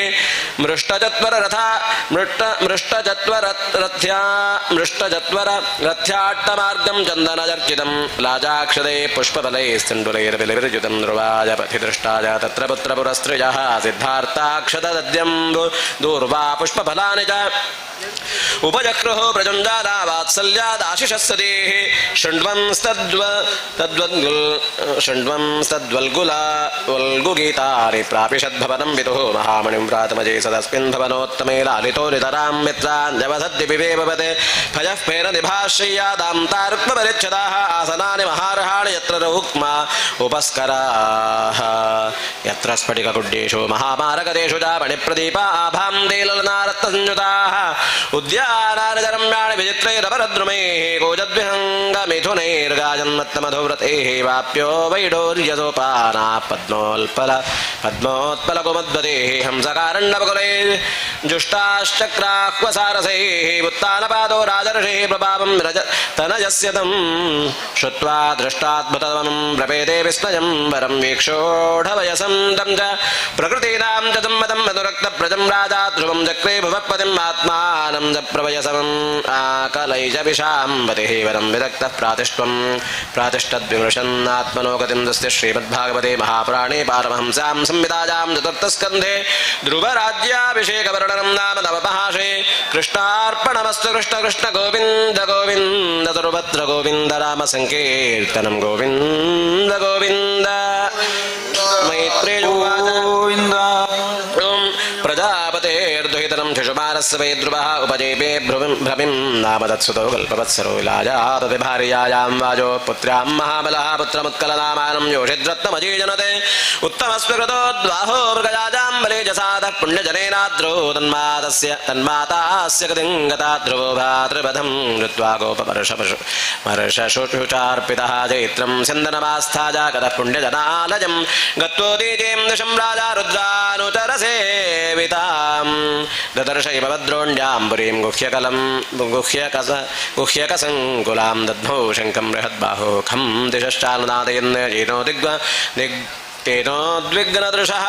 मृष्टचत्वरथ्याट्टमार्गं चन्दनचर्चितं लाजाक्षदैः पुष्पफलैः स्तण्डुलैर्विलिर्जुतं ध्रुवाय पथिदृष्टाय तत्र पुत्रपुरस्त्रिजः सिद्धार्थाक्षतदद्यं दूर्वा पुष्पफलानि च उपजक्रुः प्रजुञ्जाला वात्सल्यादाशिषस्सदेः शृण्वंस्तद्वल्गुगीतानि प्रापिषद्भवनं विदुः महामणिं प्रातमजे सदस्मिन् भवनोत्तमे लालितो नितरां मित्रान्यवसद्दिविवेवपते भयः फेरनिभाश्रय्यादां तारुक्मपरिच्छदाः आसनानि महार्हाणि यत्र रौक्मा उपस्कराः यत्र स्फटिककुड्येषु महामारकदेषु च मणिप्रदीपा आभां देललनारत्नसंयुताः उद्यानानि विचित्रैरपरद्रुमैः गोजद्विहङ्गमिथुनैर्गाजन्मत्तमधुव्रतैः वाप्यो वैडोर्यसोपानाः पद्मोत्पलकुमद्वदैः हंसकारण्डवकुलैः जुष्टाश्चक्राह्वसारसैः उत्तानपादो राजर्षिः प्रभावं तनयस्य तं श्रुत्वा दृष्टाद्भुतमं प्रपेदे विस्मयं वरं वीक्षोढवयसं तं च प्रकृतीनां च सम्मतं मधुरक्तप्रजं राजा ध्रुवं चक्रे भुवःपतिम् आत्मानं च प्रवयसमम् आकलैजविषाम्बतिः वरं विदग्धः प्रातिष्ठद्विमृशन्नात्मनो गतिं दस्ति श्रीमद्भागवते महापुराणे पारमहंस्यां संहितायां चतुर्थस्कन्धे ध्रुवराज्याभिषेकवर्णनं नाम नवमहाशे कृष्णार्पणमस्तु कृष्ण कृष्ण गोविन्द गोविन्द सर्वत्र गोविन्द राम संकीर्तनं गोविन्द गोविन्द मैत्रेयो गोविन्द प्रजापतेर्दुहितनं शिशुपालस्य वै ध्रुवः उपजेपे भ्रमिं नाम तत्सुतो कल्पवत्सरो विलाजातति भार्यायां वाजो पुत्र्यां महाबलः पुत्रमुत्कलनामानं योषिद्रत्नमजीजनते उत्तमस्वकृतोद्वाहो मृगजाजां बले जसादः पुण्यजनेनाद्रो तन्मातास्य गतिं गता ध्रुवो भातृपदं कृत्वा गोपवर्षशुचार्पितः चैत्रं सिन्दनमास्थाजा गतः पुण्यजनालयं गत्वोदीजें दिशं राजा रुद्रानुचरसेवितां ददर्शैव भद्रोण्यां पुरीं गुह्यकसङ्कुलां दद्मौ शङ्खं बृहद्बाहो खं दिशश्चानुनादयन् जीर्णो तेनोद्विग्नदृशः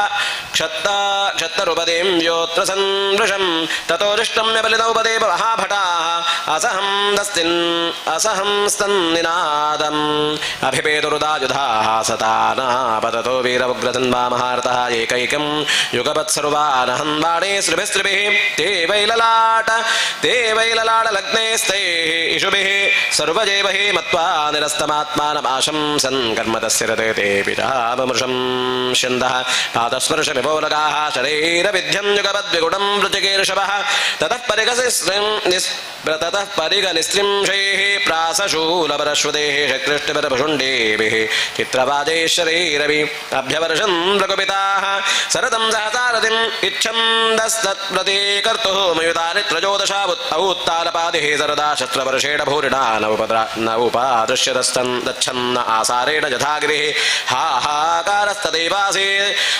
क्षत्तरुपदें योऽत्र सन्दृशं ततो दृष्टम्यबलिनौपदे महाभटाः असहंस्तन्निनादम् अभिपेतुरुदायुधाः सतानापततो वीरउग्रतन्वा महारथः एकैकं युगपत्सर्वानहं बाणे स्त्रिभिस्त्रिभिः ते वैललाडलग्नेस्तैः इषुभिः सर्वजेवहि मत्वा निरस्तमात्मानमाशंसन् कर्म तस्य रते ते पितामृशम् शन्दः पादस्पर्श विपोलकाः शरीरविध्यं युगपद्विगुणं वृचिकीर्षवः ततः परिगनिस्त्रिंशैः प्रासशूलपरश्वतेः शकृष्टिपरभुषुण्डेभिः चित्रवाजैश्वरैरवि अभ्यवर्षन् रघुपिताः सरतं सहसारथिम् इच्छन्दस्तत्प्रतीकर्तुः मयुतानि त्रयोदशा औत्तालपादिः सरदा शस्त्रवर्षेण भूरिणा नौपादृश्यतस्तन् गच्छन् आसारेण यथागिरिः हाहाकारस्तदैवासि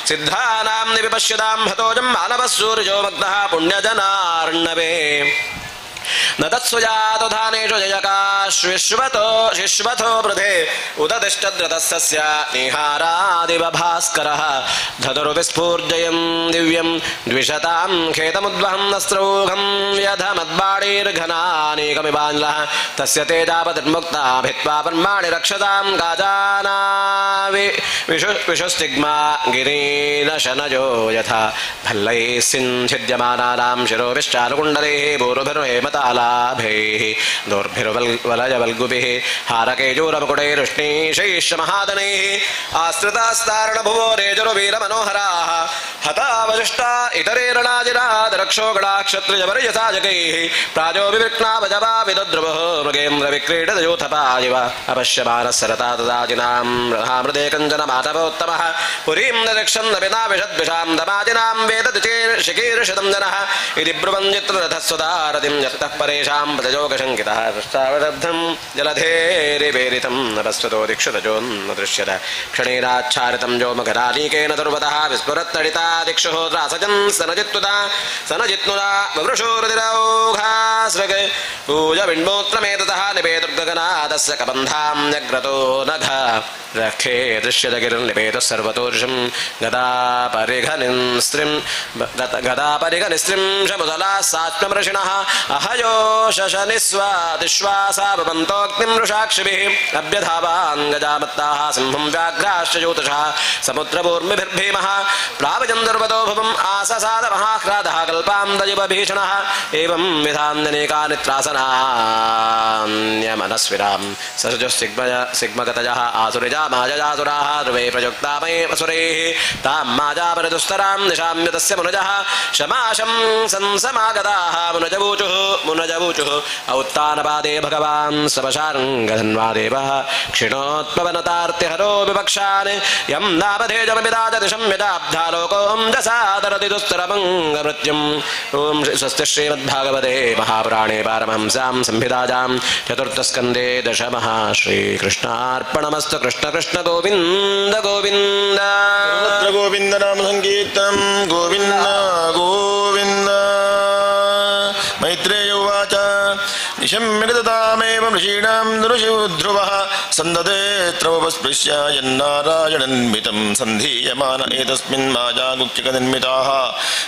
सिद्धानां निविपश्यतां हतोजं मानवः सूर्यो मग्नः पुण्यजनार्णवे न तत्सुजातो धानेषु जयकाश्विश्वतो वृधे उदतिष्ठद्रतस्य निहारादिव भास्करः धनुर्विस्फूर्जयन् दिव्यं द्विशतां खेतमुद्वहं नस्त्रौघं व्यधमद्बाणीर्घनानेकमिवान्लः तस्य तेजापतिर्मुक्ता भित्त्वा पन्माणि रक्षतां गाजाना विशुस्तिग्मा गिरीनशनजो यथा भल्लैः सिन्धिद्यमानानां शिरोभिश्चारुकुण्डलैः भूरुभिर्हेमतालाभैः दोर्भिर्वलयवल्गुभिः हारकेजूरमुकुटैरुष्णीशैश्च महादनैः आश्रितास्तारणभुवो रेजुर्वीरमनोहराः हतावशिष्टा इतरेरणाजिरादरक्षोगणाक्षत्रियवर्यसाजकैः प्राजोभिविक्नावजवा विदद्रुवः मृगेन्द्रविक्रीडितयूथपायिव अपश्यमानः सरता तदाजिनां रथामृते कञ्चन माधवोत्तमः पुरीं दक्षन् नपिता विषद्विषां दमाजिनां वेदतिचेर्षिकीर्षितं जनः इति ब्रुवञ्चित्ररथस्वदारतिं यत्तः परेषां प्रजयोगशङ्कितः दृष्टावशब्दं जलधेरिवेरितं नभस्वतो दिक्षुतजोन्न दृश्यत क्षणेराच्छारितं जो मकरानीकेन दुर्वतः विस्फुरत्तडिता दिक्षुः त्रासजन् सनजित्नुदा ववृषोरुदिरौघासृग पूजबिण्बोत्रमेततः निपेतुर्गगनादस्य कबन्धां न्यग्रतो नघ रक्षे दृश्यतगिर्निपेतुः सर्वतोर्षं गदापरिघनिस्त्रिं शमुदलाः सात्मऋषिणः अहयो शशनिस्वादिश्वासा भवन्तोऽग्निं वृषाक्षिभिः अभ्यधावान् गजामत्ताः सिंहं व्याघ्राश्च ज्योतिषः समुद्रपूर्मिभिर्भीमः प्रावचन्दर्वतो भुवम् आससादमहाह्रादः कल्पान्दजिव भीषणः एवं विधान्यनेकानि त्रासनान्यमनस्विरां सृजुस्सिग्मगतजः आसुरिजा माजजासुराः ध्रुवे प्रयुक्ता मये असुरैः तां माजापरिदुस्तरां निशाम्यतस्य मुनजः शमाशं संसमागताः मुनजवूचुः औत्तानपादे भगवान् स्वशार्ङ्गधन्वादेवः क्षिणोत्पवनतार्तिहरो विपक्षान् यं नामधेजमभिदाजदिशं यदाब्धालोकों जसादरति दुस्तरमङ्गमृत्युम् ॐ स्वस्ति श्रीमद्भागवते महापुराणे पारमहंस्यां संहितायां चतुर्थस्कन्धे दशमः श्रीकृष्णार्पणमस्तु कृष्ण कृष्ण गोविन्द गोविन्द गोविन्द नाम संकीर्तनं गोविन्द गोविन्द मैत्रेय उवाच निशम्यगततामेव ऋषीणां नृषिध्रुवः सन्ददेत्रमुपस्पृश्य यन्नारायणन्वितं सन्धीयमान एतस्मिन् माजागुक्तिकनिर्मिताः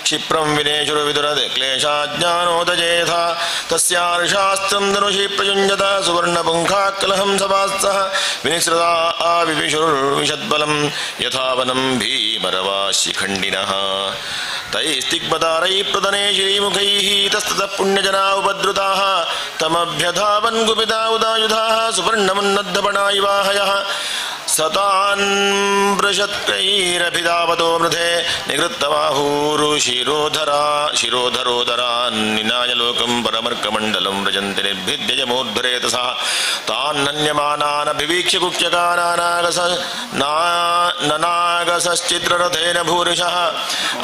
क्षिप्रं विनेशुरविदुरक्लेशाज्ञानोदयेथा तस्यार्षास्त्रं धनुषि प्रयुञ्जत सुवर्णपुङ्खाकलहं सभास्तः विनिसृता आविविशुर्विशद्बलं यथा वनं भीमरवाशिखण्डिनः तैस्तिग्मतारैः प्रदने श्रीमुखैः तस्ततः पुण्यजना उपद्रुताः तमभ्यधावन् गुपिता उदायुधाः सुवर्णमुन्नद्धपणा इवाहयः सतान् वृषत्कैरभिधावतो मृधे निगृत्तबाहूरुशिरोधरोदरान् निनाय लोकं परमर्कमण्डलं व्रजन्ति निर्भिद्य जमोद्धरेतसः तान्नन्यमानानभिवीक्ष्य कुक्ष्यकानानागसश्चित्ररथेन भूरिशः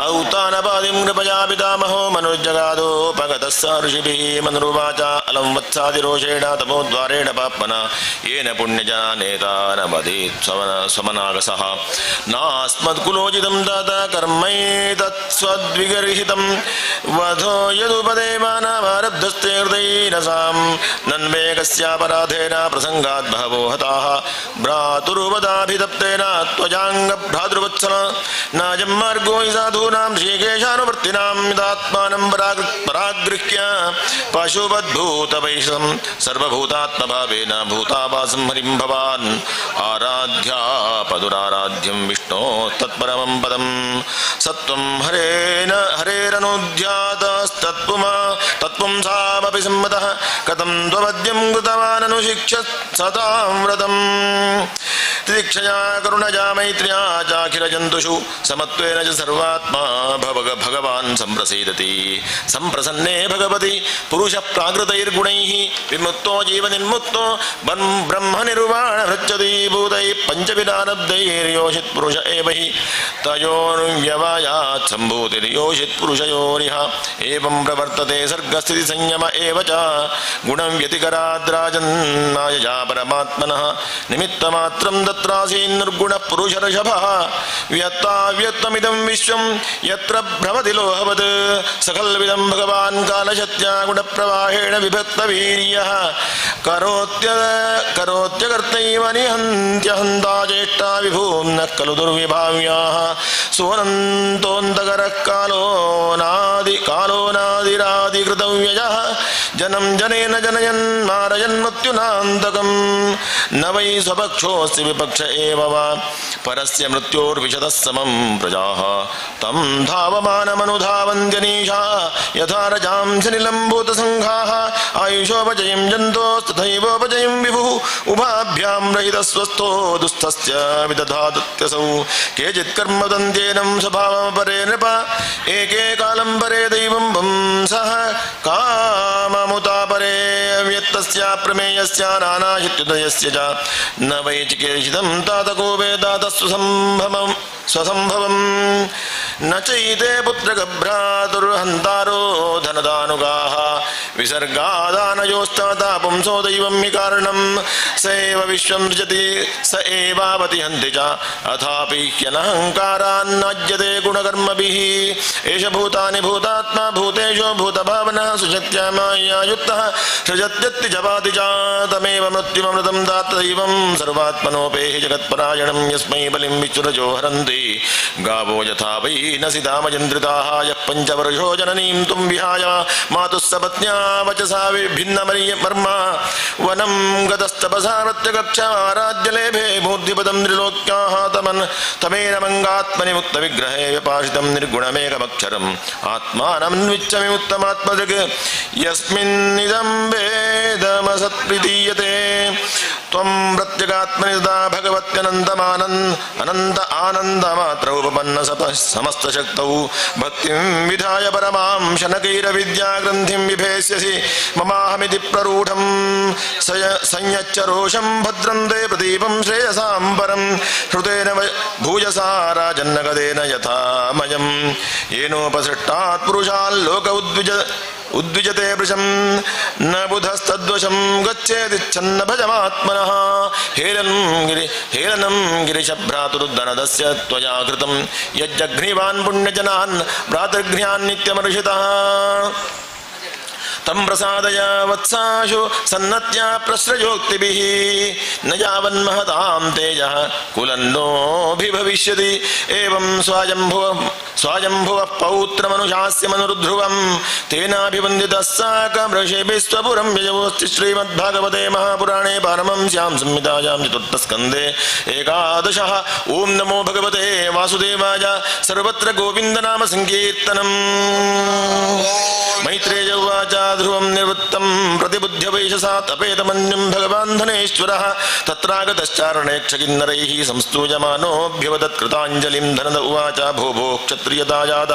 औतानपादिं कृपया पितामहो मनुर्जगादोपगतः स ऋषिभिः मनुरुवाच अलं वत्सादिरोषेण तमोद्वारेण पाप्मना येन पुण्यजना नेतानमदीत् स्वमनागसः नास्मत्कुलोचितं तात कर्मैतत्स्वद्विगर्हितं वधो यदुपदेवानामारब्धस्ते हृदयैरसां नन्वेगस्यापराधेन प्रसङ्गात् बहवो हताः भ्रातुरुपदाभितप्तेन त्वजाङ्गभ्रातृवत्सल नाजं मार्गो हि साधूनां श्रीकेशानुवर्तिनां यदात्मानं परागृह्य पशुवद्भूतवैशं सर्वभूतात्मभावेन भूतावासं हरिं भवान् आराध्यापदुराराध्यं विष्णो तत्परमं पदं सत्वं हरेरनुध्यातस्तत्त्वं सामपि सम्मतः कथं त्वपद्यं कृतवान् अनुशिक्ष सतां व्रतम् तितिक्षया करुणया मैत्र्या चाखिलजन्तुषु समत्वेन च सर्वात्मा भगवान् सम्प्रसीदति सम्प्रसन्ने भगवति पुरुषः प्राकृतैर्गुणैः विमुक्तो जीवनिर्मुक्तो ब्रह्मनिर्वाणभृच्छति भूतैः पञ्चविदानब्दैर्योषित् पुरुष एव हि तयोर्व्यवायात् सम्भूतिर्योषित्पुरुषयोरिह एवं प्रवर्तते सर्गस्थितिसंयम एव च गुणं व्यतिकराद्राजन्मायया परमात्मनः निमित्तमात्रं तं तत्रासीन् निर्गुणः पुरुषर्षभः व्यत्ताव्यक्तमिदं विश्वं यत्र भ्रमति लोहवत् सकलविदं भगवान् कालशक्त्या गुणप्रवाहेण विभक्तवीर्यः करोत्यकर्तैव निहन्त्यहन्ता चेष्टा विभूम्नः खलु दुर्विभाव्याः सोऽनन्तोऽन्तकरः कालोनादिरादिकृतव्ययः जनं जनेन जनयन् मारयन् मृत्युनान्तकं न वै स्वपक्षोऽस्ति विपक्ष एव वा परस्य मृत्योर्विशतः समं प्रजाः तं धावमानमनुधावन्त्यनीशा यथा रजांसि निलम्भूतसङ्घाः आयुषोपजयं जन्तोस्तथैवोपजयं विभुः उभाभ्यां रहितस्वस्थो दुःस्थस्य विदधादत्यसौ केचित् कर्म दन्त्येनं स्वभावमपरे नृप एके कालं परे दैवं वंसः काममुतापरे अव्यक्तस्य प्रमेयस्य नानाहित्युदयस्य च न वै चिकीर्षितं तातको स्वसम्भवं न चैते पुत्रगभ्रातुर्हन्तारो धनदानुगाः विसर्गादानयोस्ताता पुंसो दैवं हि कारणं स एव विश्वं सृजति स एवावति हन्ति च अथापि ह्यनहङ्कारान्नाज्यते गुणकर्मभिः एष भूतानि भूतात्मा भूतेषु भूतभावनः सुशक्त्या मायया युक्तः सृजत्यत्ति जपाति च तमेव मृत्युममृतं दातदैवं सर्वात्मनोपेहि जगत्परायणं यस्मै बलिं विचुरजो हरन्ति गावो यथा वै नसिदामयन्द्रिताः यः पञ्चवर्षो जननीं तुं विहाय मातुः सपत्न्या वचसा विभिन्नमर्मा वनं गतस्तपसा प्रत्यगक्षाराज्यलेभे मूर्धिपदं त्रिलोक्याः तमेन मङ्गात्मनि मुक्तविग्रहे व्यपाशितं निर्गुणमेकमक्षरम् आत्मानमन्विच्छमि उत्तमात्मदृक् यस्मिन्निदं वेदमसत्प्रतीयते त्वं प्रत्यगात्मनि तदा भगवत्यनन्तमानन्द आनन्दमात्र उपपन्न समस्तशक्तौ भक्तिं विधाय परमां शनकैरविद्याग्रन्थिं विभेष्यसि ममाहमिति प्ररूढं संयच्च रोषं भद्रं ते प्रदीपं श्रेयसां परं श्रुतेन भूयसा राजन्नगदेन यथा मयं येनोपसृष्टात् पुरुषाल्लोक उद्विजते वृषं न बुधस्तद्वशं गच्छेदिच्छन्न भजमात्मनः हेलनं गिरिशभ्रातुरुद्धनदस्य त्वया कृतं यज्जघ्निवान् पुण्यजनान् भ्रातृघ्न्यान् नित्यमर्षितः तं प्रसादय वत्साशु सन्नत्या प्रस्रजोक्तिभिः न यावन्महतां तेजः कुलन्नोऽभिभविष्यति एवं स्वायम्भुवः पौत्रमनुशास्यमनुरुध्रुवं तेनाभिवन्दितः साकमृषिभिः स्वपुरं यजोऽस्ति श्रीमद्भागवते महापुराणे पारमहंस्यां संहितायां चतुर्थस्कन्धे एकादशः ॐ नमो भगवते वासुदेवाय सर्वत्र गोविन्दनाम संकीर्तनम् मैत्रेय उवाच ध्रुवं निवृत्तं प्रतिबुद्ध्यवैशसा तपेतमन्यं भगवान् धनेश्वरः तत्रागतश्चारणेक्षकिन्नरैः संस्तूयमानोऽभ्यवदत्कृताञ्जलिं धनद उवाच भो भो क्षत्रियतायाद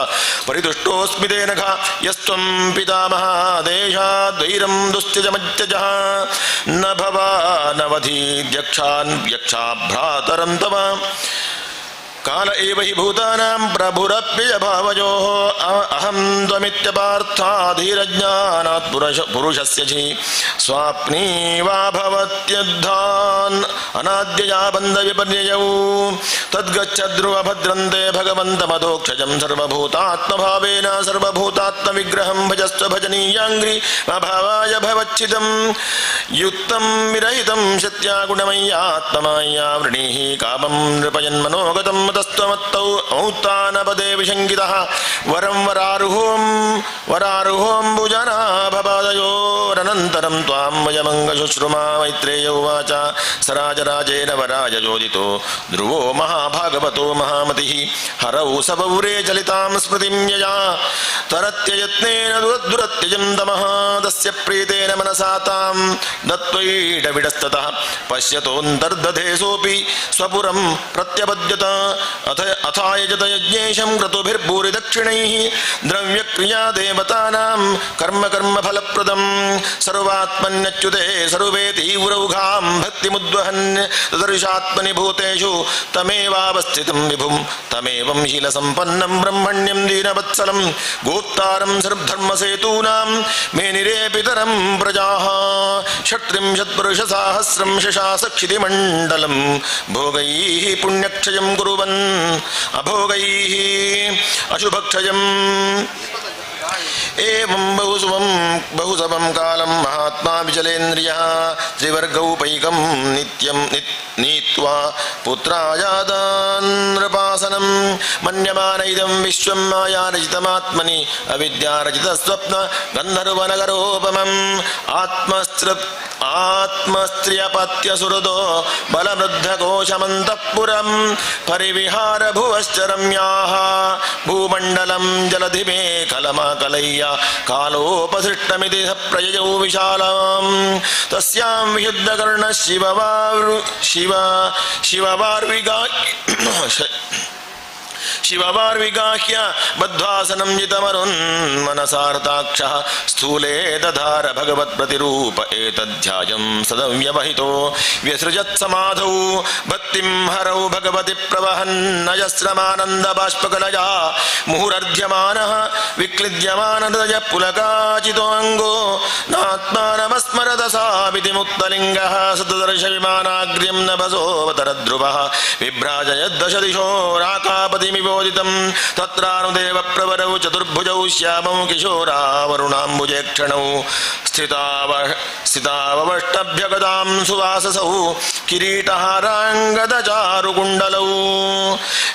परितुष्टोऽस्मि तेन खा यस्त्वं पितामहादेशाद्वैरं दुस्त्यजमत्यजः न भवानवधीद्यक्षान् यक्षा भ्रातरं तव काल एव हि भूतानां प्रभुरप्ययभावयोः अहं त्वमित्यपार्थाधीरज्ञानात् पुरुषस्य हि स्वाप्नीवा भवत्यद्धान् अनाद्यया बन्धविपर्ययौ तद्गच्छध्रुवभद्रन्ते भगवन्तमधोक्षजं सर्वभूतात्मभावेन सर्वभूतात्मविग्रहं भजस्व भजनीयाङ्घ्रि भावाय भवच्छिदं युक्तं विरहितं शत्या गुणमय्यात्ममाय्या वृणीः कामं नृपयन्मनोगतं तस्त्वमत्तौ औत्तानपदे विशङ्कितः वरं वरारुहोऽम्बुजनाभपादयोरनन्तरं त्वां वयमङ्गशुश्रुमा मैत्रेय उवाच स राजराजेन वराय योजितो ध्रुवो महाभागवतो महामतिः हरौ सपौरे चलितां स्मृतिं यया तरत्ययत्नेन दुरत्यजं तमः तस्य प्रीतेन मनसा तां दत्वैडविडस्ततः पश्यतोऽन्तर्दधे सोऽपि स्वपुरं प्रत्यपद्यत अथायजत यज्ञेशं क्रतुभिर्भूरि दक्षिणैः ದ್ರವ್ಯಕ್ರಿಯಾ ದೇವತಾನಾಂ ಕರ್ಮ ಕರ್ಮ ಫಲಪ್ರದಂ ಸರ್ವಾತ್ಮನ್ಯಚ್ಯುತೆ ಸರ್ವೇ ತೀವ್ರೌಘಾಂ ಭಕ್ತಿಮುದ್ವಹನ್ ತದರ್ಶಾತ್ಮನಿ ಭೂತೇಷು ತಮೇವಾವಸ್ಥಿತಂ ವಿಭುಂ ತಮೇವಂ ಶೀಲಸಂಪನ್ನಂ ಬ್ರಹ್ಮಣ್ಯಂ ದೀನವತ್ಸಲಂ ಗೋಪ್ತಾರಂ ಸರ್ವಧರ್ಮಸೇತೂನಾಂ ಮೇನಿರೇ ಪಿತರಂ ಪ್ರಜಾಃ ಷಟ್ತ್ರಿಂಶತ್ವರ್ಷಸಾಹಸ್ರಂ ಶಶಾಸ ಕ್ಷಿತಿಮಂಡಲಂ ಭೋಗೈಃ ಪುಣ್ಯಕ್ಷಯಂ ಕುರುವನ್ ಅಭೋಗೈಃ ಅಶುಭಕ್ಷಯಂ एवं बहुसवं कालं महात्मा विचलेन्द्रियः त्रिवर्गौपैकं नित्यं नीत्वा पुत्रायादानृपासनं मन्यमान इदं विश्वं मायारचितमात्मनि अविद्यारचितस्वप्न गन्धर्वनगरोपमम् आत्मस्त्रियपत्यसुहृदो बलवृद्धकोशमन्तःपुरं परिविहार भुवश्चरम्याः भूमण्डलं जलधिमेखलमाकलय्य कालोपसृष्टमिति प्रययौ विशालां तस्यां विशुद्धकर्णः शिववार्विगाह्य बद्ध्वासनं जितमरुन्मनसार्ताक्षः स्थूले दधार भगवत्प्रतिरूप एतध्यायं सदव्यवहितो व्यसृजत्समाधौ भक्तिं हरौ भगवति प्रवहन्नजस्रमानन्दबाष्पकलया मुहुरर्ध्यमानः विक्लिद्यमानदयपुलकाचितोऽङ्गो नात्मानमस्मरद सावितिमुक्तलिङ्गः सतदर्शविमानाग्र्यं नभसोऽवतरद्रुवः विभ्राजयद्दशदिशो राकापतिमिवोदितं तत्रानुदेव प्रवरौ चतुर्भुजौ श्यामौ किशोरावरुणाम्बुजेक्षणौ स्थितावष्टभ्यगदां सुवाससौ किरीटहाराङ्गदचारुकुण्डलौ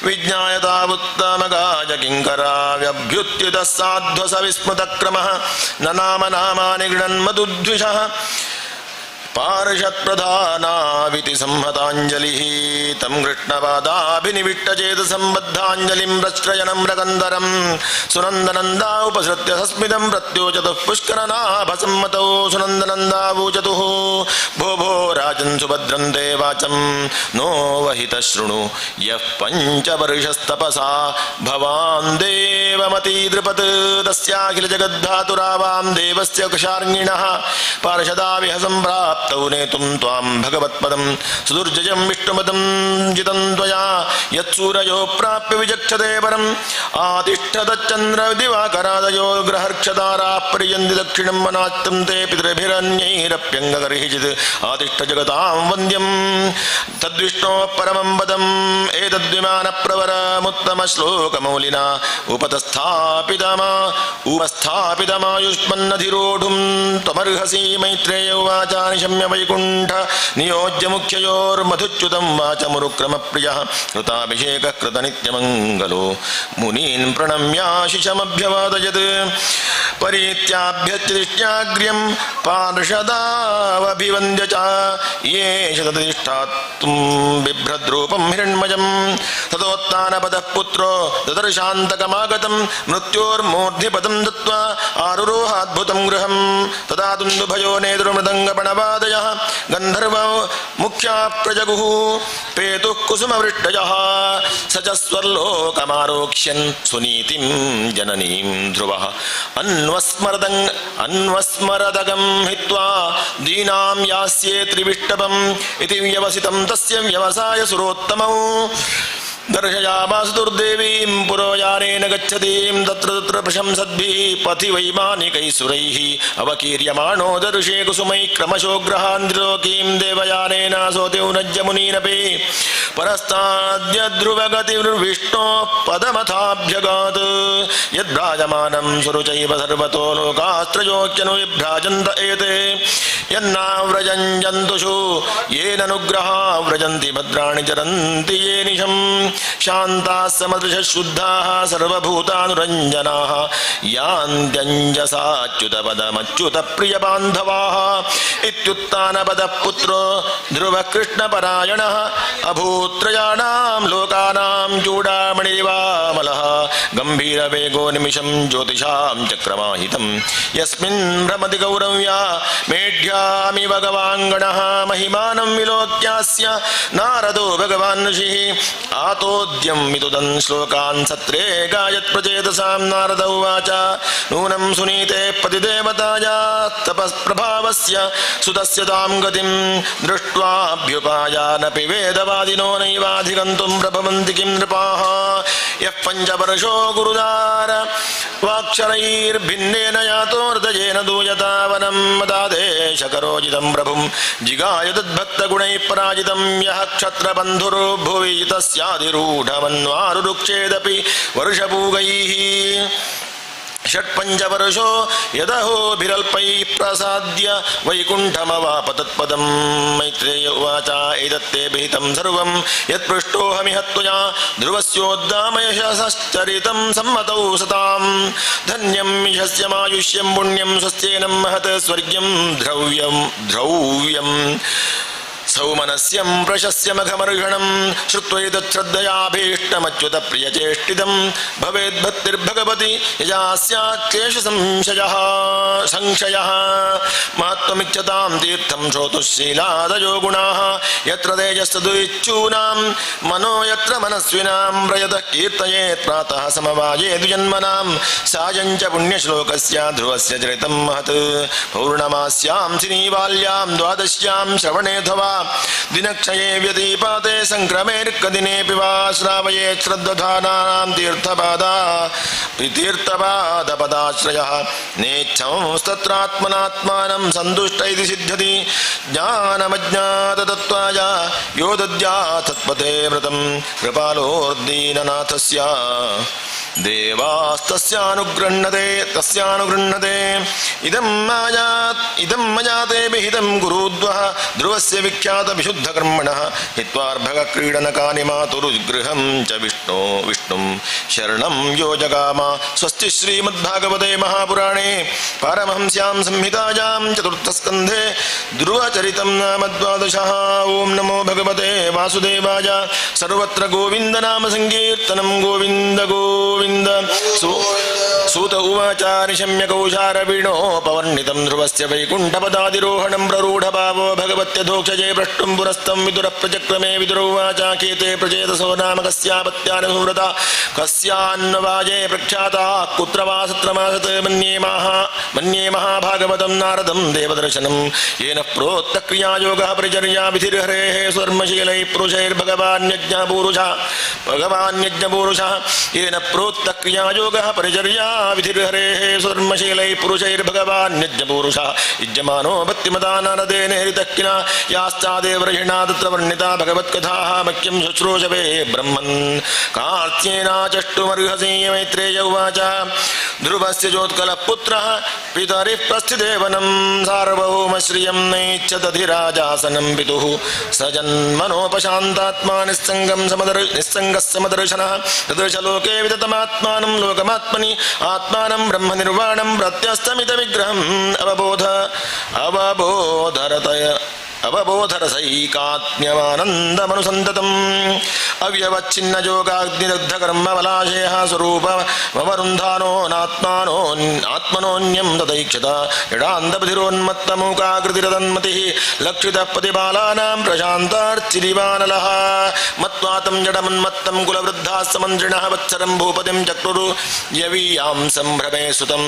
विज्ञायतावुत्तमगाजकिङ्कराव्यभ्युत्थितः साध्वसविस्मृतक्रमः न नाम नामानि गृह्णन्मधुद्विषः पार्षत्प्रधानाविति संहताञ्जलिः तं कृष्णपादाभिनिविष्टचेतसम्बद्धाञ्जलिं प्रश्रयनं रकन्दरं सुनन्दनन्दा उपसृत्य सस्मितं प्रत्योचतुः पुष्करनाभसम्मतौ सुनन्दनन्दावूचतुः भो भो राजन् सुभद्रं ते वाचं नो वहितशृणु यः पञ्चवर्षस्तपसा भवान् देवमतीदृपत् तस्याखिलजगद्धातुरावां देवस्य कुशार्ङ्गिणः पार्षदाविह सम्प्राप्त नेतुं त्वां भगवत्पदं सुदुर्जयं विष्णुपदं जितं त्वया यत्सूरयो प्राप्य विचक्षते परम् आतिष्ठतच्चन्द्रदिवाकरादयो ग्रहर्क्षताराः पर्यन्ति दक्षिणं वनात्तं ते पितृभिरन्यैरप्यङ्गकर्हिचित् आतिष्ठ जगतां वन्द्यं तद्विष्णोः परमं पदम् एतद्विमानप्रवरमुत्तमश्लोकमौलिना उपस्थापितमायुष्मन्नधिरोढुं त्वमर्हसि मैत्रेय उवाच निशम्य वैकुण्ठ नियोज्य मुख्ययोर्मधुच्युतं वाचमुरुक्रमप्रियः कृताभिषेकः कृतनित्यमङ्गलो मुनीन् प्रणम्याशिषमभ्यवादयत् परीत्याभ्यत्यतिष्ठ्याग्र्यं पार्षदावभिवन्द्य च ये शततिष्ठातुं बिभ्रद्रूपं हिरण्मयं ततोत्थानपदः पुत्रो ददर्शान्तकमागतं मृत्योर्मूर्ध्निपदं दत्त्वा आरुरोहाद्भुतं गृहं तदा दुन्दुभयो नेतृमृदङ्गपणवादयः गन्धर्वो मुख्या प्रजगुः पेतुः कुसुमवृष्टयः स च स्वर्लोकमारोक्ष्यन् सुनीतिं जननीं ध्रुवः अन्वस्मरदगं हित्वा दीनां यास्ये त्रिविष्टपम् इति व्यवसितं तस्य व्यवसाय सुरोत्तमौ दर्शयामास दुर्देवीं पुरोयानेन गच्छतीं तत्र तत्र प्रशंसद्भिः पथि वैमानिकैः सुरैः अवकीर्यमाणो दर्शे कुसुमैः क्रमशो ग्रहान्त्रिलोकीं देवयानेन सोऽत्युनज्य मुनीनपि परस्ताद्यध्रुवगतिर्विष्णोः पदमथाभ्यगात् यद्भ्राजमानं सुरुचैव सर्वतो लोकास्त्रयोच्यनु विभ्राजन्त एते यन्नाव्रजञ्जन्तुषु येननुग्रहा व्रजन्ति भद्राणि चरन्ति ये निशम् शान्ताः समदृशः शुद्धाः सर्वभूतानुरञ्जनाः यान्त्यञ्जसाच्युतपदमच्युतप्रियबान्धवाः इत्युत्थानपदः पुत्रो ध्रुवः कृष्णपरायणः अभूत्रयाणां लोकानां चूडामणिवामलः गम्भीरवेगो निमिषं ज्योतिषां चक्रमाहितं यस्मिन् भ्रमति गौरव्या मेढ्यामि भगवाङ्गणः महिमानं विलोक्यास्य नारदो भगवान् ऋषिः आतोद्यं विदुदन् श्लोकान् सत्रे गायत् प्रचेतसां नारद उवाच नूनं सुनीते पतिदेवताया तपःप्रभावस्य सुतस्य तां गतिं दृष्ट्वाभ्युपायानपि वेदवादिनो नैवाधिगन्तुं प्रभवन्ति किं नृपाः यः पञ्चवर्षो गुरुदार वाक्षरैर्भिन्नेन यातो हृदयेन दूयतावनं मदादेशकरोजितं प्रभुं जिगाय तद्भक्तगुणैः पराजितं यः क्षत्रबन्धुर्भुवि तस्याधिरूढमन्वारुरुक्षेदपि वर्षपूगैः षट्पञ्चवर्षो यदहोभिरल्पैः प्रसाद्य वैकुण्ठमवाप तत्पदं मैत्रेय उवाच एतत्ते विहितं सर्वं यत्पृष्टोऽहमिह त्वया ध्रुवस्योद्दामयशश्चरितं सम्मतौ सतां धन्यं यशस्यमायुष्यं पुण्यं स्वस्त्येनं महत् स्वर्ग्यं द्रव्यं सौमनस्यं प्रशस्यमघमर्षणं श्रुत्वैतच्छ्रद्धयाभीष्टमच्युतप्रियचेष्टितं भवेद्भक्तिर्भगवति यया स्यात् क्लेशसंशयः महत्त्वमिच्छतां तीर्थं श्रोतुशीलादयो गुणाः यत्र तेजस्तदुच्चूनां मनो यत्र मनस्विनां प्रयतः कीर्तयेत् प्रातः समवाये द्विजन्मनां सायं च पुण्यश्लोकस्य ध्रुवस्य चरितं महत् पौर्णमास्यां सिनीबाल्यां द्वादश्यां श्रवणेऽथवा दिनक्षये व्यतीपाते संक्रमेऽर्कदिनेऽपि वा श्रावयेत् श्रद्धानां तीर्थपादपदाश्रयः नेच्छंस्तत्रात्मनात्मानं सन्तुष्ट इति सिद्ध्यति ज्ञानमज्ञाततत्त्वाय यो दद्यात् तत्पथे व्रतं कृपालोर्दीननाथस्य तस्यानुगृह्णते इदं मया ते विहितं गुरुद्वः ध्रुवस्य विख्यातविशुद्धकर्मणः हित्वार्भगक्रीडनकानि मातुरुगृहं च विष्णुं शरणं यो जगाम स्वस्ति श्रीमद्भागवते महापुराणे पारमहंस्यां संहितायां चतुर्थस्कन्धे ध्रुवचरितं नाम 12। ओं नमो भगवते वासुदेवाय। सर्वत्र गोविन्दनाम संकीर्तनं गोविन्द गोविन्द। सूत उवाच निशम्य कौशारवीणोपवर्णितं ध्रुवस्य वैकुण्ठपदाधिरोहणं प्ररूढभावो भगवत्यधोक्षजे प्रष्टुं पुरस्तं विदुरः प्रचक्रमे विदुर उवाच कीते प्रचेतसो नाम कस्यापत्यानुव्रता कस्यान्नवाजे प्रख्याता कुत्र वा सत्रमासत् मन्ये महाभागवतं नारदं देवदर्शनं येन प्रोक्तक्रियायोगः परिचर्या विधिर्हरेः स्वर्मशीलैः पुरुषैर्भगवान्यज्ञपूरुषः येन प्रोक्तक्रियायोगः परिचर्या विधिर्हरेः स्वर्मशीलैः पुरुषैर्भगवान्यज्ञपूरुषः युज्यमानो भक्तिमता नारदेन हरितक्किना याश्चादेवर्षिणा तत्र वर्णिता भगवत्कथाः मह्यं शुश्रूषवे ब्रह्मन् कार्त्येनाचष्टुमर्हसि। मैत्रेय उवाच ध्रुवस्य जोत्कलपुत्रः पितरिः प्रस्थिदेवनं सार्वभौमश्रियं नैच्छदधिराजासनं पितुः स जन्मनोपशान्तात्मा निस्सङ्गः समदर्शनः तदृशलोके विदतमात्मानं लोकमात्मनि आत्मानं ब्रह्मनिर्वाणं प्रत्यस्तमितविग्रहम् अवबोधरसैकात्म्यमानन्दमनुसन्ततम् अव्यवच्छिन्नयोगाग्निदग्धकर्मबलाशयः स्वरूपमवरुन्धानोऽनात्मनोऽन्यं तदैक्षत जडान्तबधिरोन्मत्तमूकाकृतिरतन्मतिः लक्षितः पतिबालानां प्रशान्तार्चिरिवानलः मत्वा तं जडमन्मत्तं कुलवृद्धाः समन्त्रिणः वत्सरं भूपतिं चक्रुरु यवीयां सम्भ्रमे सुतं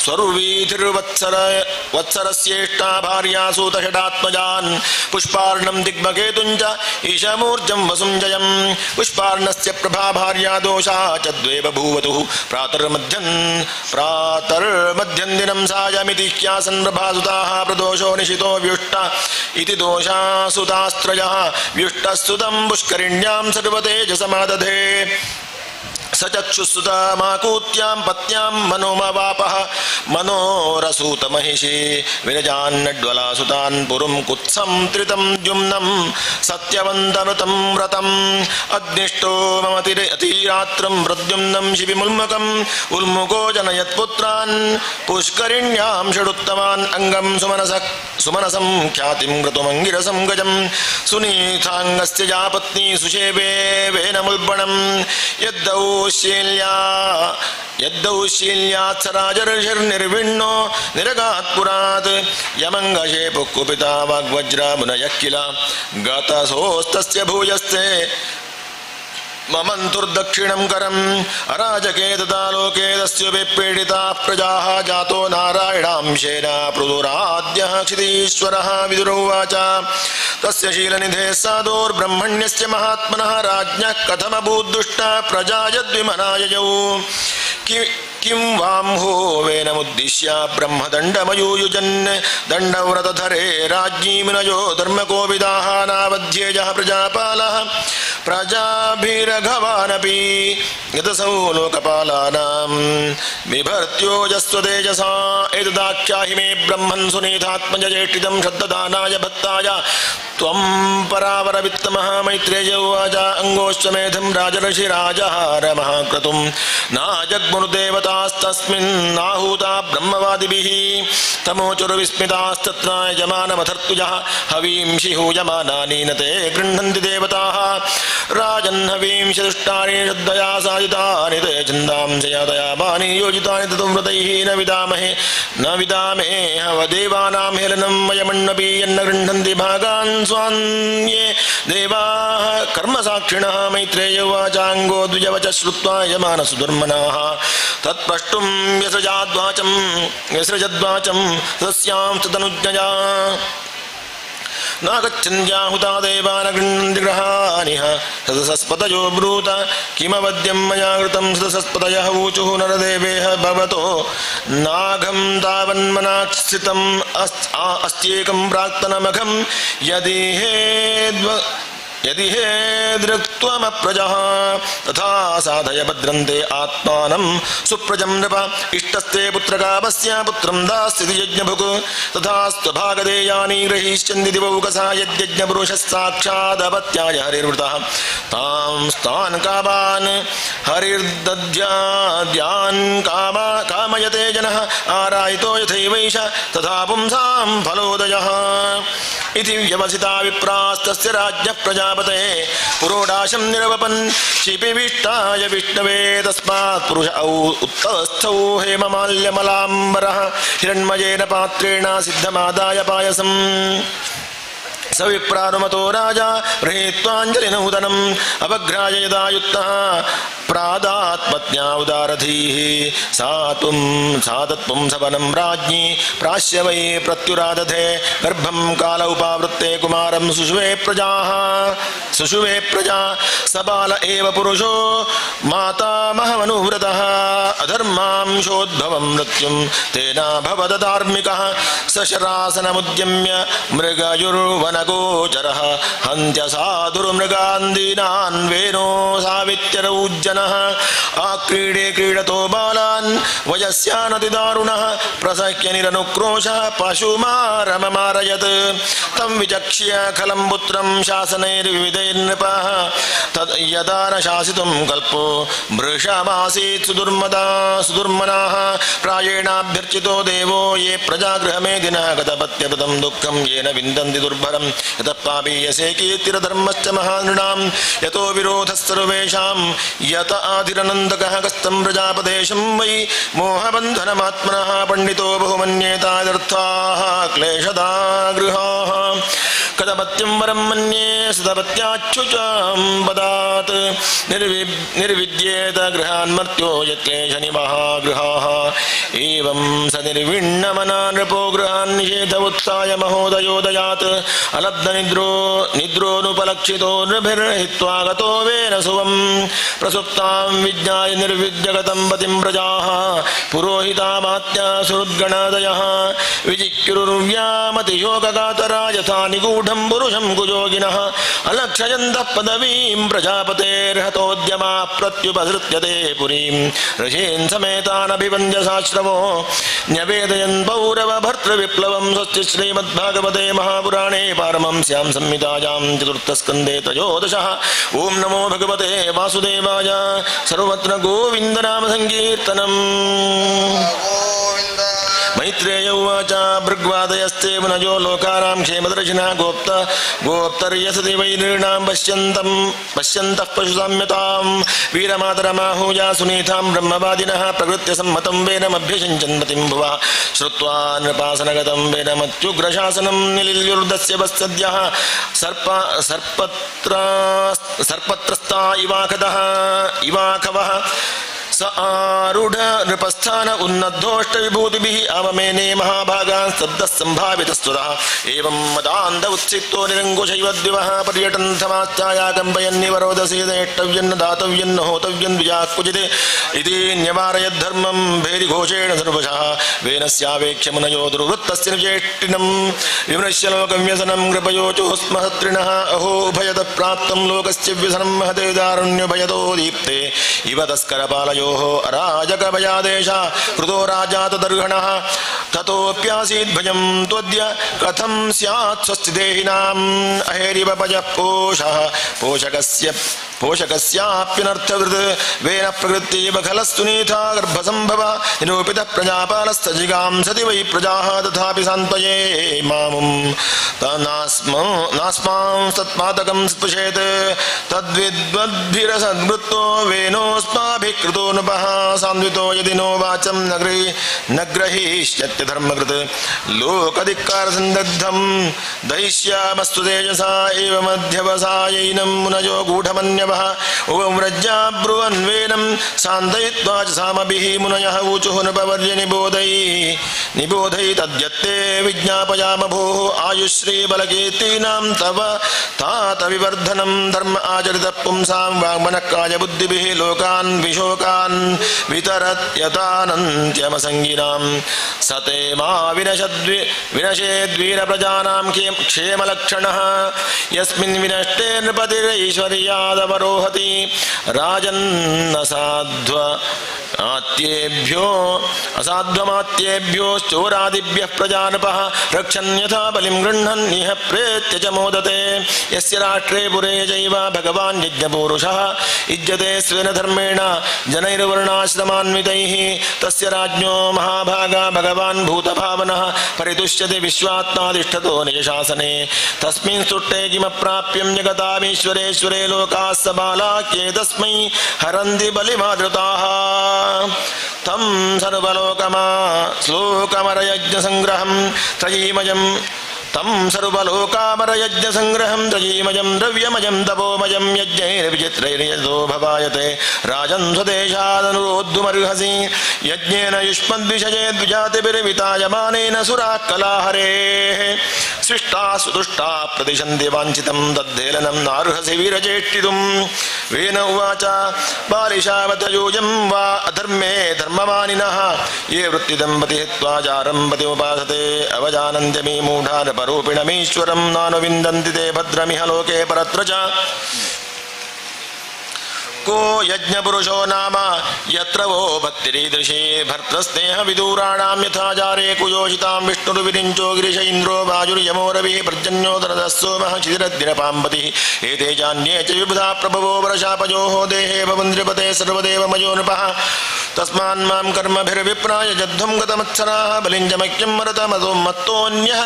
स्वरुवीथिर्वत्सरस्येष्टा भार्या सूतषडात्मजान् पुष्पार्णं दिग्मकेतुञ्च ईशमूर्जं वसुञ्जयं पुष्पार्णस्य प्रभा भार्या दोषा च द्वे बभूवतुः प्रातर्मध्यं दिनं सायमिति ह्यासन् प्रभासुताः प्रदोषो निशितो व्युष्ट इति दोषासुतास्त्रयः व्युष्टस्तुतं पुष्करिण्यां सर्वतेजसमादधे स चक्षुसुतामाकूत्यां पत्न्यां मनोमवापः मनोरसूतमहिषी विरजान्नड्वलासुतान् पुरुं कुत्सं त्रितं द्युम्नं सत्यवन्तमृतं व्रतम् अग्निष्टो ममतिरात्रं प्रद्युम्नं शिबिमुल्मकम् उल्मुको जनयत्पुत्रान् पुष्करिण्यां षडुत्तमान् अङ्गं सुमनसं ख्यातिं क्रतुमङ्गिरसं गजं सुनीताङ्गस्य या पत्नी सुषेवे वेनमुल्बणं यद्दौशील्यात् स राजर्षिर्निर्विण्णो निरगात् पुरात् यमङ्गशे पुक्कुपिता वाग्वज्रामुनयः किल गतसोस्तस्य भूयस्ते ममन्तुर्दक्षिणं करम् अराजके तथा लोके तस्य विपीडिताः प्रजाः जातो नारायणांशेन पृथुराद्यः क्षितीश्वरः विदुरोवाच तस्य शीलनिधेः साधोर्ब्रह्मण्यस्य महात्मनः राज्ञः कथमभूद्दुष्टा प्रजा यद्विमनाययौ किं वांहो वेनमुद्दिश्य ब्रह्मदण्डमयूयुजन् दण्डव्रतधरे राज्ञीमिनयो धर्मकोविदाः नावध्येयः प्रजापालः प्रजाभिरघवानपि यतसौ लोकपालानां बिभर्त्योजस्वतेजसा एतदाख्याहि मे ब्रह्मन् सुनीतात्मजज्येष्ठितं श्रद्धदानाय भक्ताय त्वं परावरवित्तमः मैत्रेय उवाच अङ्गोश्वमेधं राजर्षिराजहारमः क्रतुं नाजग्मुनुदेवतास्तस्मिन्नाहूता ब्रह्मवादिभिः तमोचुर्विस्मितास्तत्र यजमानमथर्तुजः हवींषि हूयमानानि न ते गृह्णन्ति देवताः राजन् हवींषि दुष्टानि श्रद्धया साधितानि ते छन्दांसि यातयामानि योजितानि ततो व्रतैः न विदामे हवदेवानां हेलनं मयमण्णपि यन्न गृह्णन्ति भागान् स्वान्ये देवाः कर्मसाक्षिणः मैत्रेय उवाचाङ्गो द्विजवच श्रुत्वा यमानसुधर्मनाः तत्प्रष्टुं व्यसृजद्वाचं तस्यां तदनुज्ञया नागच्छन्त्याहुता देवान गृह्णन्ति ग्रहानिह सदसस्पतयो ब्रूत किमवद्यं मया कृतं सदसस्पतयः ऊचुः नरदेवेह भवतो नाघं तावन्मनास्थितम् अस्त्येकं प्राक्तनमघं यदि हे दृक्त्वमप्रजः तथा साधय भद्रन्ते आत्मानं सुप्रजं नृप इष्टस्ते पुत्रकामस्य पुत्रं दास्यति यज्ञभुक् तथा स्वभागदेयानि ग्रहीष्यन्ति दिवौकसा यद्यज्ञपुरुषः साक्षादपत्याय हरिर्वृतः तान् कामान् हरिर्दद्याद्यान् कामयते जनः आरायितो यथैवैष तथा पुंसां फलोदयः इति व्यवसिता विप्रास्तस्य राज्ञः प्रजापते पुरोडाशं निरवपन् शिपिविष्टाय विष्णवे तस्मात् पुरुष उत्तस्थौ हेममाल्यमलाम्बरः हिरण्मयेन पात्रेण सिद्धमादाय पायसम् सविप्रानुमतो राजा गृहीत्वाञ्जलिनूतनम् अवघ्राय यदा युक्तः प्रादात्पत्न्या उदारधीः सातत्पुं सवनं राज्ञी प्राश्य वै प्रत्युरादधे गर्भं काल उपावृत्ते कुमारं सुषुवे प्रजा सबाल एव पुरुषो मातामहमनुव्रतः अधर्मांशोद्भवं मृत्युं तेनाभवदधार्मिकः सशरासनमुद्यम्य मृगयुर्वनगोचरः हन्त्यसाधुर्मृगान् दीनान् वेनो सावित्यरौज्जनः आक्रीडे क्रीडतो बालान् वयस्यानतिदारुणः प्रसह्य निरनुक्रोशः पशुमारममारयत् तं विचक्ष्य खलं पुत्रं शासनैर्विविधैर्नृपः तद् यदा न शासितुं कल्पो मृषमासीत् सुदुर्मनाः प्रायेणाभ्यर्चितो देवो ये प्रजागृहमेधिनः गतपत्यकृतं दुःखं येन विन्दन्ति दुर्भरं यतः पापीयसे कीर्तिरधर्मश्च महानृणां यतो विरोधः सर्वेषां यत आधिरनन्दकः कस्तं प्रजापदेशं वै मोहबन्धनमात्मनः पण्डितो बहुमन्येतादर्थाः क्लेशदा गृहाः कदपत्यं वरं मन्ये सदपत्याच्युचां पदात् निर्विद्येत गृहान्मर्त्यो यत्क्लेशनिवः गृहाः एवं स निर्विण्णमना नृपो गृहान् निषेध उत्साय महोदयोदयात् अलब्धनिद्रोनुपलक्षितो नृभिर्हित्वा गतो वेन सुवं प्रसुप्तां विज्ञाय निर्विद्यगतं पतिं प्रजाः पुरोहितामात्या सुहृद्गणादयः विजिक्युरुर्व्यामतियोगगातरा यथा निगूढ मूढं पुरुषं कुयोगिनः अलक्षयन्तः पदवीं प्रजापतेर्हतोद्यमा प्रत्युपसृत्यते पुरीं ऋषीन् समेतानभिवन्द्य साश्रवो न्यवेदयन् पौरवभर्तृविप्लवं स्वस्ति श्रीमद्भागवते महापुराणे पारमहंस्यां संहितायां चतुर्थस्कन्धे त्रयोदशः। ॐ नमो भगवते वासुदेवाय। सर्वत्र गोविन्दनामसङ्कीर्तनम्। मैत्रेय उवाच भृग्वादयस्ते मुनयो लोकानां क्षेमदर्शिना गोप्तर्यसति वैरीणां पश्यन्तः पशुसाम्यतां वीरमातरमाहूया सुनीतां ब्रह्मवादिनः प्रकृत्य सम्मतं वेनमभ्यषञ्चन्मतिं भुवः श्रुत्वा नृपासनगतं वेनमत्युग्रशासनं निलिल्युर्दस्य वत्सद्यः सर्पत्रस्ता इवाखवः स आरूढ़ नृपस्थान उन्नद्धोष्ट विभूतिभिः आवमेने महाभागान् सद्दः सम्भावितस्तुतः एवं मदान्ध उत्सितो निरङ्कुशैव द्विवः पर्यटन् समास्ताया कम्पयन्निवरोदसी नेष्टव्यन्न दातव्यन्न होतव्यन् द्विजाः क्वचित् इति न्यवारयद्धर्मं भेदिघोषेण सर्वशः वेनस्यावेक्ष्य मुनयो दुर्वृत्तस्य निचेष्टिनं विमृश्य लोकव्यसनं कृपयोचोस्महत्रिणः अहो उभयतः प्राप्तं लोकस्य व्यसनं महते दारुण्यभयतो दीप्ते इव तस्करपालयो अराजकभयादेश कृतो राजा तदर्हणः ततोऽप्यासीत् भयं त्वद्य कथं स्यात् स्वस्तिदेहिनाम् अहेरिव पयः पोषकस्याप्यनर्थवृत् वेन प्रकृत्यैव खलस्तुनीता गर्भसम्भव निरूपितः प्रजापालस्तजिगां सति वै प्रजाः तथापि सान्त्वये मामुं नास्मां सत्पातकं स्पृशेत् तद्विद्वद्भिरसद्वृत्तो वेनोऽस्माभिः कृतो नृपः सान्वितो यदि नो वाचं न ग्रहीष्यत्य धर्मकृत् लोकधिक्कारसन्दग्धं दहिष्यामस्तु तेजसा एव मध्यवसायैनं मुनयो गूढमन्यवः उपव्रज्या ब्रुवन्वेनं सान्धयित्वा च सामभिः मुनयः ऊचुः नृपवर्य निबोधै तद्यत्ते विज्ञापयाम भोः आयुश्रीबलकीर्तीनां तव तात विवर्धनं धर्म आचरितः पुंसां वाङ्मनःकाय बुद्धिभिः लोकान् विशोकान् वितरत्यतानन्त्यमसङ्गिनां सते मा विनशेद्वीरप्रजानां क्षेमलक्षणः यस्मिन् विनष्टे नृपतिरैश्वर्यादवरोहति असाध्वमात्येभ्योश्चोरादिभ्यः प्रजानपः रक्षन् यथा बलिं गृह्णन्निह प्रेत्य च मोदते यस्य राष्ट्रे पुरे चैव भगवान् यज्ञपूरुषः युज्यते स्वेन धर्मेण जनैर्वर्णाश्रमान्वितैः तस्य राज्ञो महाभागा भगवान् भूतभावनः परितुष्यते विश्वात्मातिष्ठतो निजशासने तस्मिन् स्तुष्टे किमप्राप्यं जगतामीश्वरेश्वरे लोकाः सबालाक्ये तस्मै हरन्ति बलिमादृताः तं सर्वलोकमा श्लोकमरयज्ञसङ्ग्रहं त्रयीमयं तं सर्वलोकामरयज्ञसङ्ग्रहं त्रयीमयं द्रव्यमयं तपोमयं यज्ञैर्विचित्रैर्यजो भवायते राजन् स्वदेशादनुरोद्धुमर्हसि यज्ञेन युष्मद्विषये द्विजातिभिर्वितायमानेन सुराः कलाहरेः स्विष्टा सुदुष्टा प्रतिशन्ति वाञ्छितं तद्धेलनं नार्हसि वीरचेष्टितुं वेन उवाच बालिशावतयोजं वा अधर्मे धर्ममानिनः ये वृत्तिदम्पति हित्वा चारम्पतिमुपासते अवजानन्त्यमी मूढा रूपिणमीश्वरं नानुविन्दन्ति ते भद्रमिह लोके परत्र च को यज्ञपुरुषो नाम यत्र वो भक्तिरीदृशे भर्तृस्नेहविदूराणां यथाचारे कुयोषितां विष्णुर्विरिञ्चो गिरिश इन्द्रो वायुर्यमो रविः पर्जन्योदरदः सोमः क्षितिरद्दिनपाम्पतिः एते चान्ये च विबुधा प्रभवो वरशापयोः देहे भवन्त्रिपते सर्वदेवमयो नृपः तस्मान्मां कर्मभिर्विप्राय जद्धुं गतमत्सराः बलिञ्जमख्यं मरतमतो मत्तोऽन्यः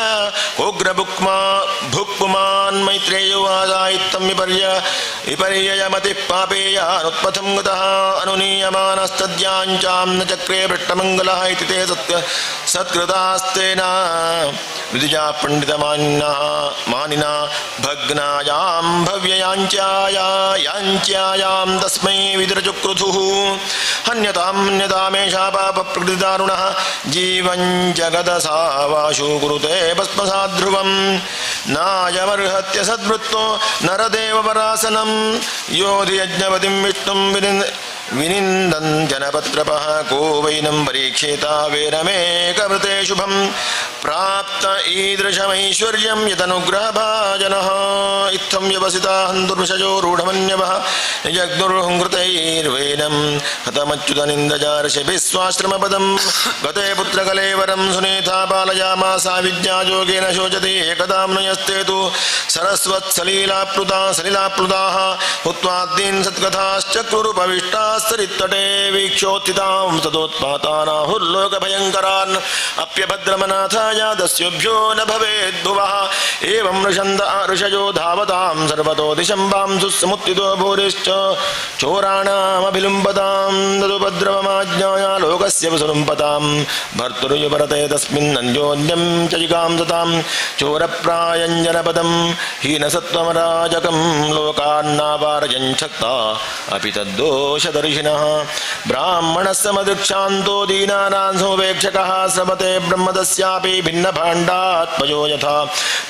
उग्रभुक्पुमान् मैत्रेयोवादायित्तं विपर्ययमतिः पापेया अनुत्पथं गतः अनुनीयमानस्तद्याञ्चां न चक्रे पृष्ठमङ्गलः इति ते सत्कृतास्तेन विद्या पण्डितमानिना भग्नायां भव्ययाञ्च्यायां तस्मै विदुरचुक्रुधुः हन्यतामेषा पापप्रकृतिदारुणः जीवं जगदसावाशु कुरुते भस्मसाद्ध्रुवं नायमर्हत्य सद्वृत्तो नरदेवपरासनं योधि यज्ञपतिं विनिन्दन्त्यनपत्रपः को वैनं परीक्षेता वेरमेकवृते शुभं प्राप्त ईदृशमैश्वर्यं यदनुग्रहभाजनः इत्थं व्यवसिता हन्तुर्विषयो रूढमन्यवः निजग्नुर्हृतैर्वेनं हतमच्युतनिन्दजार्षभिस्वाश्रमपदं गते पुत्रकलेवरं सुनीता पालयामासा विद्यायोगेन शोचति एकदां नयस्ते तु सरस्वत्सलिलाप्लुताः हुत्वाद्दीन् सत्कथाश्चक्रुरुपविष्टास्तरित्तटे वीक्षोत्थितां तदोत्पातानाहुर्लोकभयङ्करान् अप्यभद्रमनाथाय दस्युभ्यो न भवेद्भुवः एवं ऋषन्द ऋषयो धावतां सर्वतो दिशम्बां सुसमुत्थितो भूरिश्च चोराणामभिलुम्पतां तदुपद्रवमाज्ञाय लोकस्य वसुलुम्पतां भर्तुर्युपरते तस्मिन्नन्योन्यं च जिगांसतां चोरप्रायञ्जनपदं हीनसत्त्वमराजकं लोकान्नावारयञ्छक्ता अपि तद्दोषदर्शिनः ब्राह्मणस्समदृक्षान्तो दीनानां सोपेक्षकः श्रवते ब्रह्मदस्यापि भिन्नभाण्डात्मजो यथा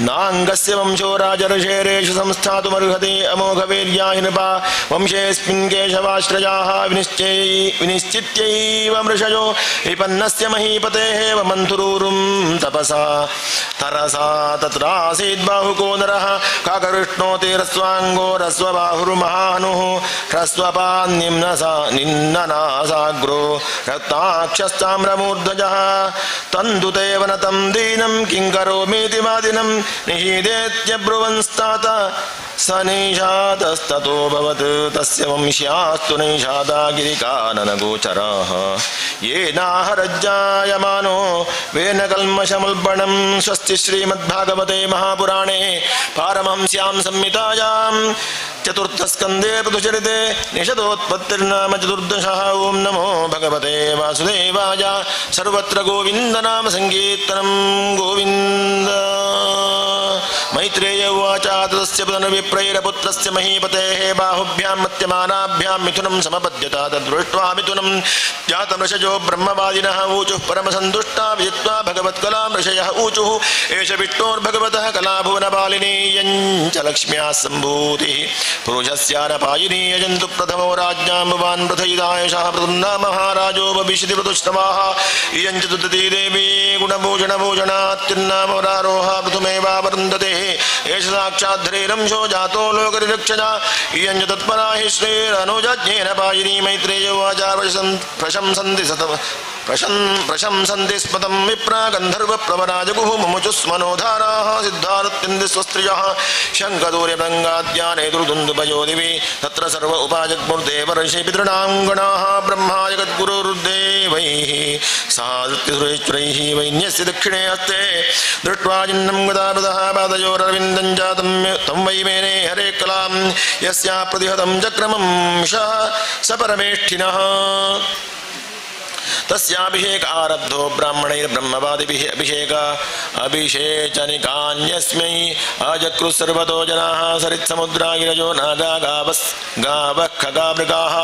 नाङ्गस्य वंशो राजर्षेरेषु संस्थातुमर्हति अमोघवीर्याहि नृपा वंशेऽस्मिन् केशवाश्रयाः विनिश्चित्यैव मृषयो विपन्नस्य महीपतेः वमन्थुरूरुं तपसा तरसा तत्रासीद् बाहुको नरः काककृष्णोति ह्रस्वाङ्गो ह्रस्वबाहुर्महानुः ह्रस्वपान्निम्ननासाग्रो रक्ताक्षस्ताम्रमूर्धजः तन्दुते वनतं दीनं किं करोमीति वादिनं निषीदेत्यब्रुवंस्तात स नैषादस्ततो भवत् तस्य वंश्यास्तु नैषादागिरिकाननगोचराः येनाहरज्जायमानो वेन कल्मषमुल्बणं स्वस्ति श्रीमद्भागवते महापुराणे पारमहंस्यां संहितायां चतुर्थस्कन्धे पृथुचरिते निषदोत्पत्तिर्नाम चतुर्दशः। ओं नमो भगवते वासुदेवाय। सर्वत्र गोविन्दनाम संकीर्तनं गोविन्द। मैत्रेय उवाच तस्य पुनर्विप्रैरपुत्रस्य महीपतेः बाहुभ्यां मत्यमानाभ्यां मिथुनं समपद्यता तद्दृष्ट्वा मिथुनं जातमृषयो ब्रह्मवादिनः ऊचुः परमसन्तुष्टा विजित्वा भगवत्कलां ऋषयः ऊचुः एष विष्णोर्भगवतः कलाभुवनपालिनी यञ्च लक्ष्म्याः सम्भूतिः पुरुषस्यानपायिनी यजन्तु प्रथमो राज्ञां भवान् प्रथयितायशः प्रतुन्ना महाराजो भविष्यति प्रतुष्टवाः इयञ्च तुदती देवी गुणभूषणभूषणात्युन्नामरारोह प्रथमेवावरुन्धते एष साक्षाद्धरेरंशो जातो लोकरिरक्षजा इयञ्च तत्परा हि श्रीरनुजज्ञेन पायिनी। मैत्रेय उवाच प्रशंसन्ति स्मतं विप्रा गन्धर्वप्रवराजगुः मुमुचुस्मनोधाराः सिद्धारत्यन्दिस्वस्त्रियः शङ्खदूर्यभृङ्गाद्याने दुर्दुन्दुभयो दिवि तत्र सर्व उपाजग्मुर्देवर्षि पितॄणां गणाः ब्रह्मा जगद्गुरुर्देवैः साधुत्यसुरेश्वरैः वैन्यस्य दक्षिणे हस्ते दृष्ट्वा चिह्नं गदापदः पादयोररविन्दं जातं तं वै मेने हरे कलां यस्या प्रतिहतं चक्रमं स परमेष्ठिनः तस्याभिषेक आरब्धो ब्राह्मणैर्ब्रह्मवादिभिः अभिषेचनिकान्यस्मै अजक्रुः सर्वतो जनाः सरित्समुद्रागिरजो नागा गावः खगामृगाः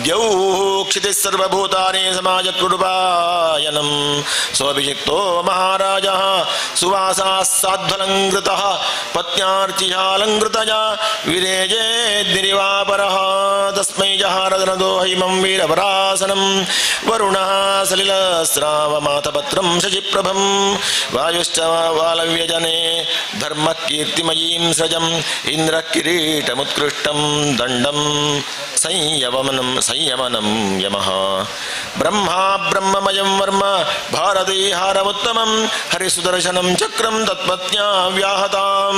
द्यौः क्षितिः सर्वभूतानि समाजक्रुरुपायनं सोऽभिषिक्तो महाराजः सुवासाः साध्वलङ्कृतः पत्न्यार्चिषालङ्कृतया विरेजेद्निरिवापरः तस्मै जहारदनदो हैमं वीरपरासनं वरुणः सलिलस्रावमातपत्रं शशिप्रभं वायुश्च वालव्यजने धर्मकीर्तिमयीं सृजम् इन्द्रः किरीटमुत्कृष्टं दण्डं संयमनं यमः ब्रह्मा ब्रह्ममयं वर्म भारती हारमुत्तमं हरिसुदर्शनं चक्रं तत्पत्न्या व्याहतां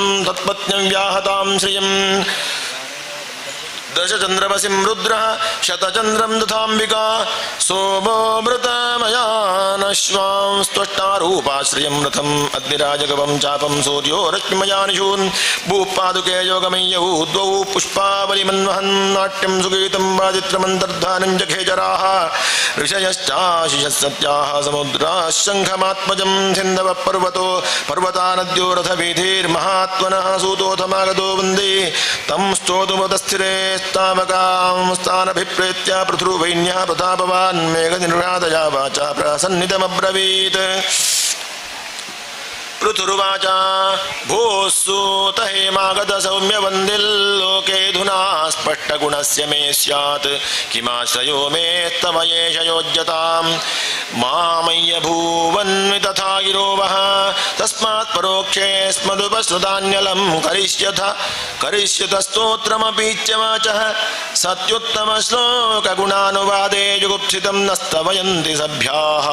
श्रियम् दशचन्द्रवसिं रुद्रः शतचन्द्रं दधाम्बिका सोमो मृतमयानश्वां स्त्वष्टारूपाश्रियं रथम् अग्निराजगवं चापं सूर्यो रश्मिमयानिशून् भूपादुके योगमय्यौ द्वौ पुष्पावलिमन्वहन् नाट्यं सुगीतं वादित्रमन्तर्धानं जखेचराः ऋषयश्चाशिषः सत्याः समुद्राः शङ्खमात्मजं सिन्धवः पर्वता नद्यो रथवीथिर्महात्मनः सूतोऽथमागतो वन्दे तं स्तोतुमतस्थिरे तावकां स्थानभिप्रेत्य पृथुर्वैन्यः प्रतापवान् मेघनिर्व्यातया वाचा प्रसन्नितमब्रवीत् पृथुर्वाच भूस्सूत हेमागत सौम्यवन्दिल्लोकेऽधुना स्पष्टगुणस्य मे स्यात् किमाश्रयो मे तव एष योज्यताम् मामय्य भूवन्मि तथा गिरो वः तस्मात् परोक्षे स्मदुपश्रुतान्यलं करिष्यथ स्तोत्रमपीच्य वाचः सत्युत्तमश्लोकगुणानुवादे जुगुप्सितं नस्तवयन्ति सभ्याः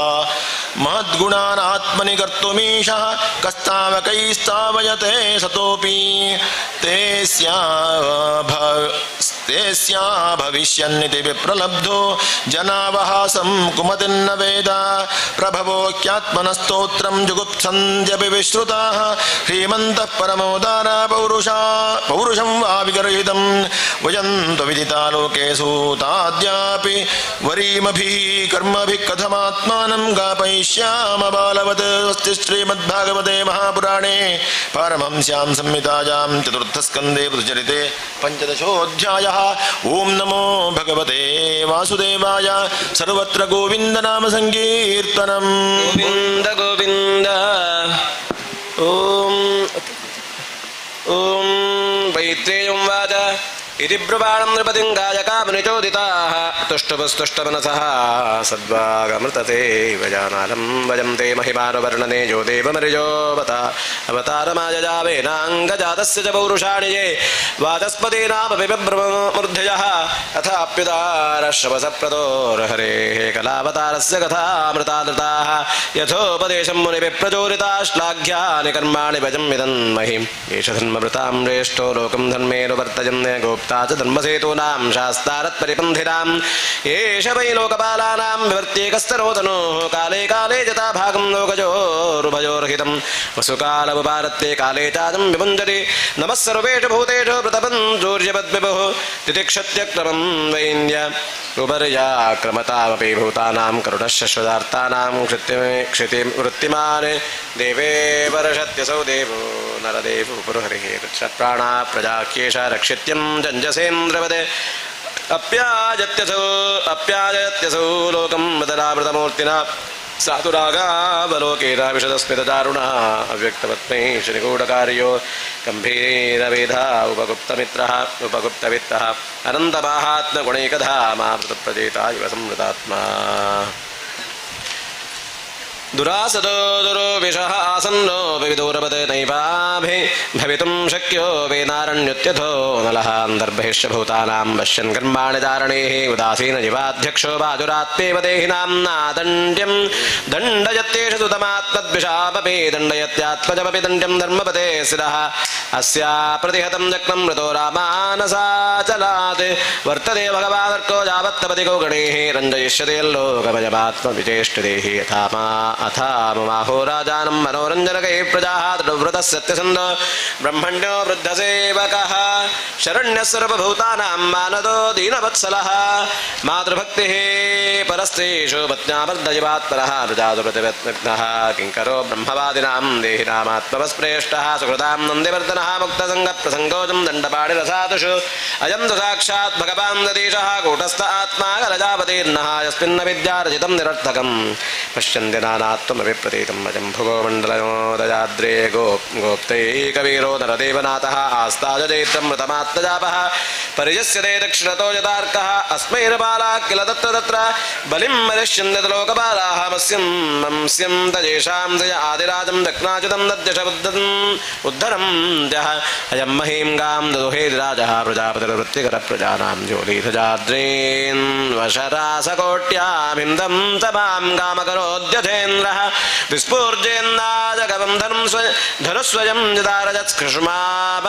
महद्गुणानात्मनि कर्तुमीशः कस्तावकैस्तावयते सतोऽपि तेस्या भविष्यन्निति विप्रलब्धो जनावहासं कुमतिन्न वेद प्रभवोऽख्यात्मनस्तोत्रं जुगुप्सन्त्यपि विश्रुताः श्रीमन्तः परमोदारा पौरुषं वा विगर्हितं वयन्तु विदिता लोकेषु ताद्यापि वरीमभिः कर्मभिः कथमात्मानं गापयिष्याम बालवत् अस्ति श्रीमद्भागवते महापुराणे पारमहंस्यां संहितायां चतुर्थस्कन्धे पृथुचरिते पञ्चदशोऽध्यायः। ओं नमो भगवते वासुदेवाय। सर्वत्र गोविन्द नाम संकीर्तनम्। गोविन्द गोविन्द। ॐ वैत्रेयं वाच इति ब्रुवाणं नृपतिं गायकामुनिचोदिताः तुष्टुपुस्तुष्टमनसः सद्वागमृतते वजानालं वजन्ते महिमानुवर्णने जो देवमरिजोऽवत अवतारमायजावेनाङ्गजातस्य च पौरुषाणि ये वाचस्पतीनामपि ब्रह्ममूर्धयः अथाप्युदारश्रवसप्रदोर्हरेः कलावतारस्य कथामृतादृताः यथोपदेशं मुनिभिः प्रचोदिता श्लाघ्यानि कर्माणि भजन्मिदं महिम् एष धर्मवृतां श्रेष्ठो लोकं धर्मेऽनुवर्तयन् गोप्ता च धर्मसेतूनां शास्तारत्परिपन्थिनाम् एष वै लोकपालानां विवर्त्येकस्तनोतनोः काले काले जता भागं लोकजोरुभयोर्हितं वसुकालमुपारत्ये काले चाजं विमुञ्जति नमः सर्वेषु भूतेषु प्रतपन् सूर्यपद्विभुः तितिक्षत्यक्रमं वैन्य उपर्याक्रमतामपि भूतानां करुणश्शश्वदार्तानां क्षितिवृत्तिमान् देवे वर्षत्यसौ देवो नरदेवो पुरुहरिः प्राणा प्रजाख्येष रक्षित्यं जञ्जसेन्द्रवदे अप्यायत्यसौ लोकं मदनामृतमूर्तिना साधुरागावलोकेन विशदस्मितदारुणः अव्यक्तपत्मै श्रीनिगूढकार्यो गम्भीरवेधा उपगुप्तमित्रः उपगुप्तवित्तः अनन्तमाहात्म्यगुणैकधामा मृतप्रजेता इव संवृतात्मा दुरासदो दुरोविषः आसन्नो विविदूरवत् नैवाभि भवितुं शक्यो वेनारण्युत्यथो नलः अन्तर्बहिश्च भूतानां पश्यन् कर्माणि धारणेः उदासीनजीवाध्यक्षो बाजुरात्मेव देहिनां नादण्ड्यं दण्डयत्येष सुतमात्मद्विषामपि दण्डयत्यात्मजमपि दण्ड्यं धर्मपते स्थिरः अस्या प्रतिहतं चक्रं मृतो रामानसाचलात् वर्तते भगवानर्को यावत्तपतिको गणैः रञ्जयिष्यतेल्लोकमयमात्मविचेष्टितेः अथाममाहो राजानं मनोरञ्जनकैः प्रजाः दृढव्रतः सत्यसन्धो ब्रह्मण्यो वृद्धसेवकः शरण्यः सर्वभूतानां मानदो दीनवत्सलः मातृभक्तिः परस्त्रीषु पत्न्यामर्दजीवात्मनः रुजातुप्रतिपत्नः किङ्करो ब्रह्मवादिनां देहिनामात्मवस्प्रेष्टः सुकृतां नन्दिवर्धनः मुक्तसङ्गप्रसङ्गोजं दण्डपाणिरसातुषु अयं तु साक्षात् भगवान् ददीशः कूटस्थ आत्मा गलजापतीर्णः यस्मिन्न विद्यार्जितं निरर्थकम् पश्यन्ति नानात्वमपि प्रतीतम् अजं भुवो मण्डलयोदयाद्रे गोप्तैकवीरो नरदेवनाथः आस्ताजचैत्रं मृतमात्मजापः परिजस्यते दक्षिणतो यतार्कः अस्मैर्बालाः किल तत्र बलिं मरिष्यन्यतलोकपालाः मंस्यं तजेषां जय आदिराजं दक्नाचितं दद्यशबुद्धम् उद्धरं जः अयं महीं गां ददुहेदिराजः प्रजापतिर्वृत्तिकरप्रजानां ज्योलीधजाद्रेन् वशरासकोट्यामिन्दं च मां गामकरोद्यथेन्द्रः विस्फूर्जेन्नाजगवं धनुस्वयं जदारजत्स्कृष्माप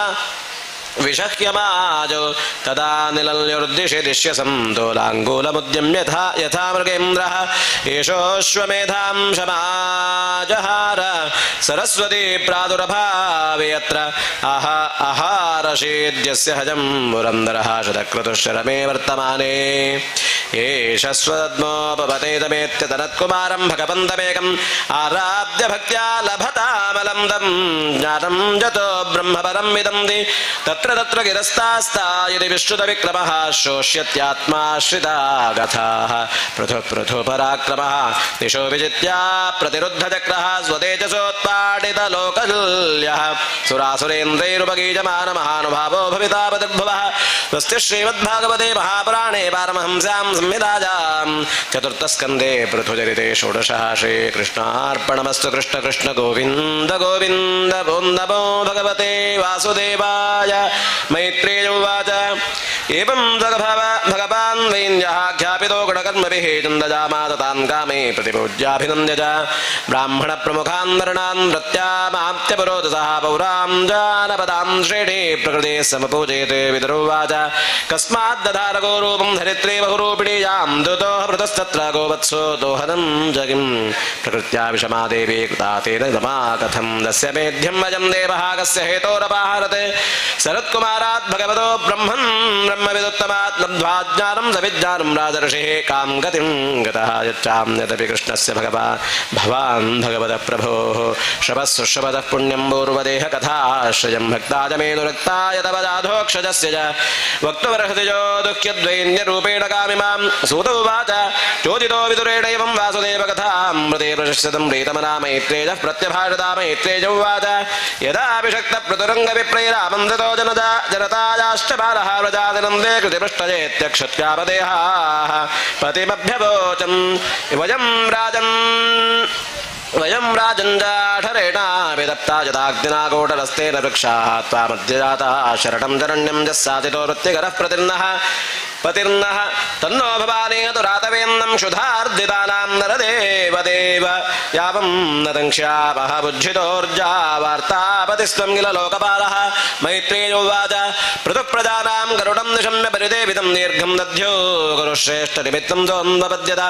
विषह्यमाजो तदा निलल्योर्दिशि दिश्यसं दोलाङ्गूलमुद्यम्य यथा मृगेन्द्रः एषोऽश्वमेधां शमाजहार सरस्वती प्रादुरभावे यत्र आहारशीद्यस्य हजं पुरन्दरः शतक्रतुश्चरमे वर्तमाने एष ईशस्वदत्मोपपतेतमेत्य तनत्कुमारं भगवन्तमेकम् आराध्य भक्त्या लभतामलं तं ज्ञानं यतो ब्रह्मपरं विदन्ति तत्र तत्र गिरस्तास्ता यदि विश्रुतविक्रमः शोष्यत्यात्माश्रितागथाः पृथु पृथु पराक्रमः दिशो विजित्या प्रतिरुद्धचक्रः स्वतेजसोत्पाटितलोकल्यः सुरासुरेन्द्रैरुपगीयमानमहानुभावो भवितापदिर्भुवः स्वस्ति श्रीमद्भागवते महापुराणे पारमहंस्यां संहितायां चतुर्थस्कन्धे पृथुचरिते षोडशः श्रीकृष्णार्पणमस्तु कृष्ण कृष्ण गोविन्द गोविन्द नमो भगवते वासुदेवाय मैत्रेय उवाच एवं भगवान् वैन्यः ख्यापितो गुणकर्मभिः चन्दजामाततान् कामे प्रतिपूज्याभिनन्द्य च ब्राह्मणप्रमुखान् वर्णान् प्रत्यामाप्त्यपुरोधसः पौरां जानपदां श्रेणे प्रकृते समपूजयते विदुर्वाच कस्मात् दधारगो रूपं धरित्रे बहुरूपिणीयां दुतो पृतस्तत्र गोवत्सो दोहनं जगिं प्रकृत्या विषमा देवी कृता तेन रमा कथं दस्य मेध्यं वजं देवः कस्य हेतोरपाहरते शरत्कुमारात् भगवतो ब्रह्मन् ब्रह्मविदुत्तमात् लब्ध्वा ज्ञानं सविज्ञानं राजर्षिः कां गतिं गतः यच्चाम्यदपि कृष्णस्य भवान् भगवतः प्रभोः श्रवः पुण्यं पूर्वदेह कथाश्रयं भक्ताय मेनुरक्ताय तव जाधोक्षजस्य च वक्तुमर्हतिजो दुःख्यद्वैन्यरूपेण कामिमां सूत उवाच चोदितो विदुरेण एवं वासुदेवकथामृते प्रशस्यतं प्रीतमना मैत्रेयः प्रत्यभाषता मैत्रेय उवाच यदाभिषक्तप्रतुरङ्गविप्रैरामन्त्रितो जनतायाश्च बालः व्रजादिनन्दे कृतिपृष्ठजेत्यक्षत्यापदेहाः पतिमभ्यवोचं वयं राजञ्जाठरेणाभिदत्ता यदाग्निना कोटरस्तेन वृक्षाः त्वामध्यजातः शरणं शरण्यं जस्सातितो वृत्तिकरः पतिर्नः तन्नो भवानेह तु रातवेन्नं क्षुधार्दितानां नरदेवदेव यावं न दङ्क्ष्यामः बुद्धितोर्जा वार्तापतिस्त्वं किल लोकपालः मैत्रेयोवाच पृथुप्रजानां गरुडं निशम्य परिदेवितं दीर्घं दध्यो गुरुश्रेष्ठनिमित्तं त्वन्वपद्यत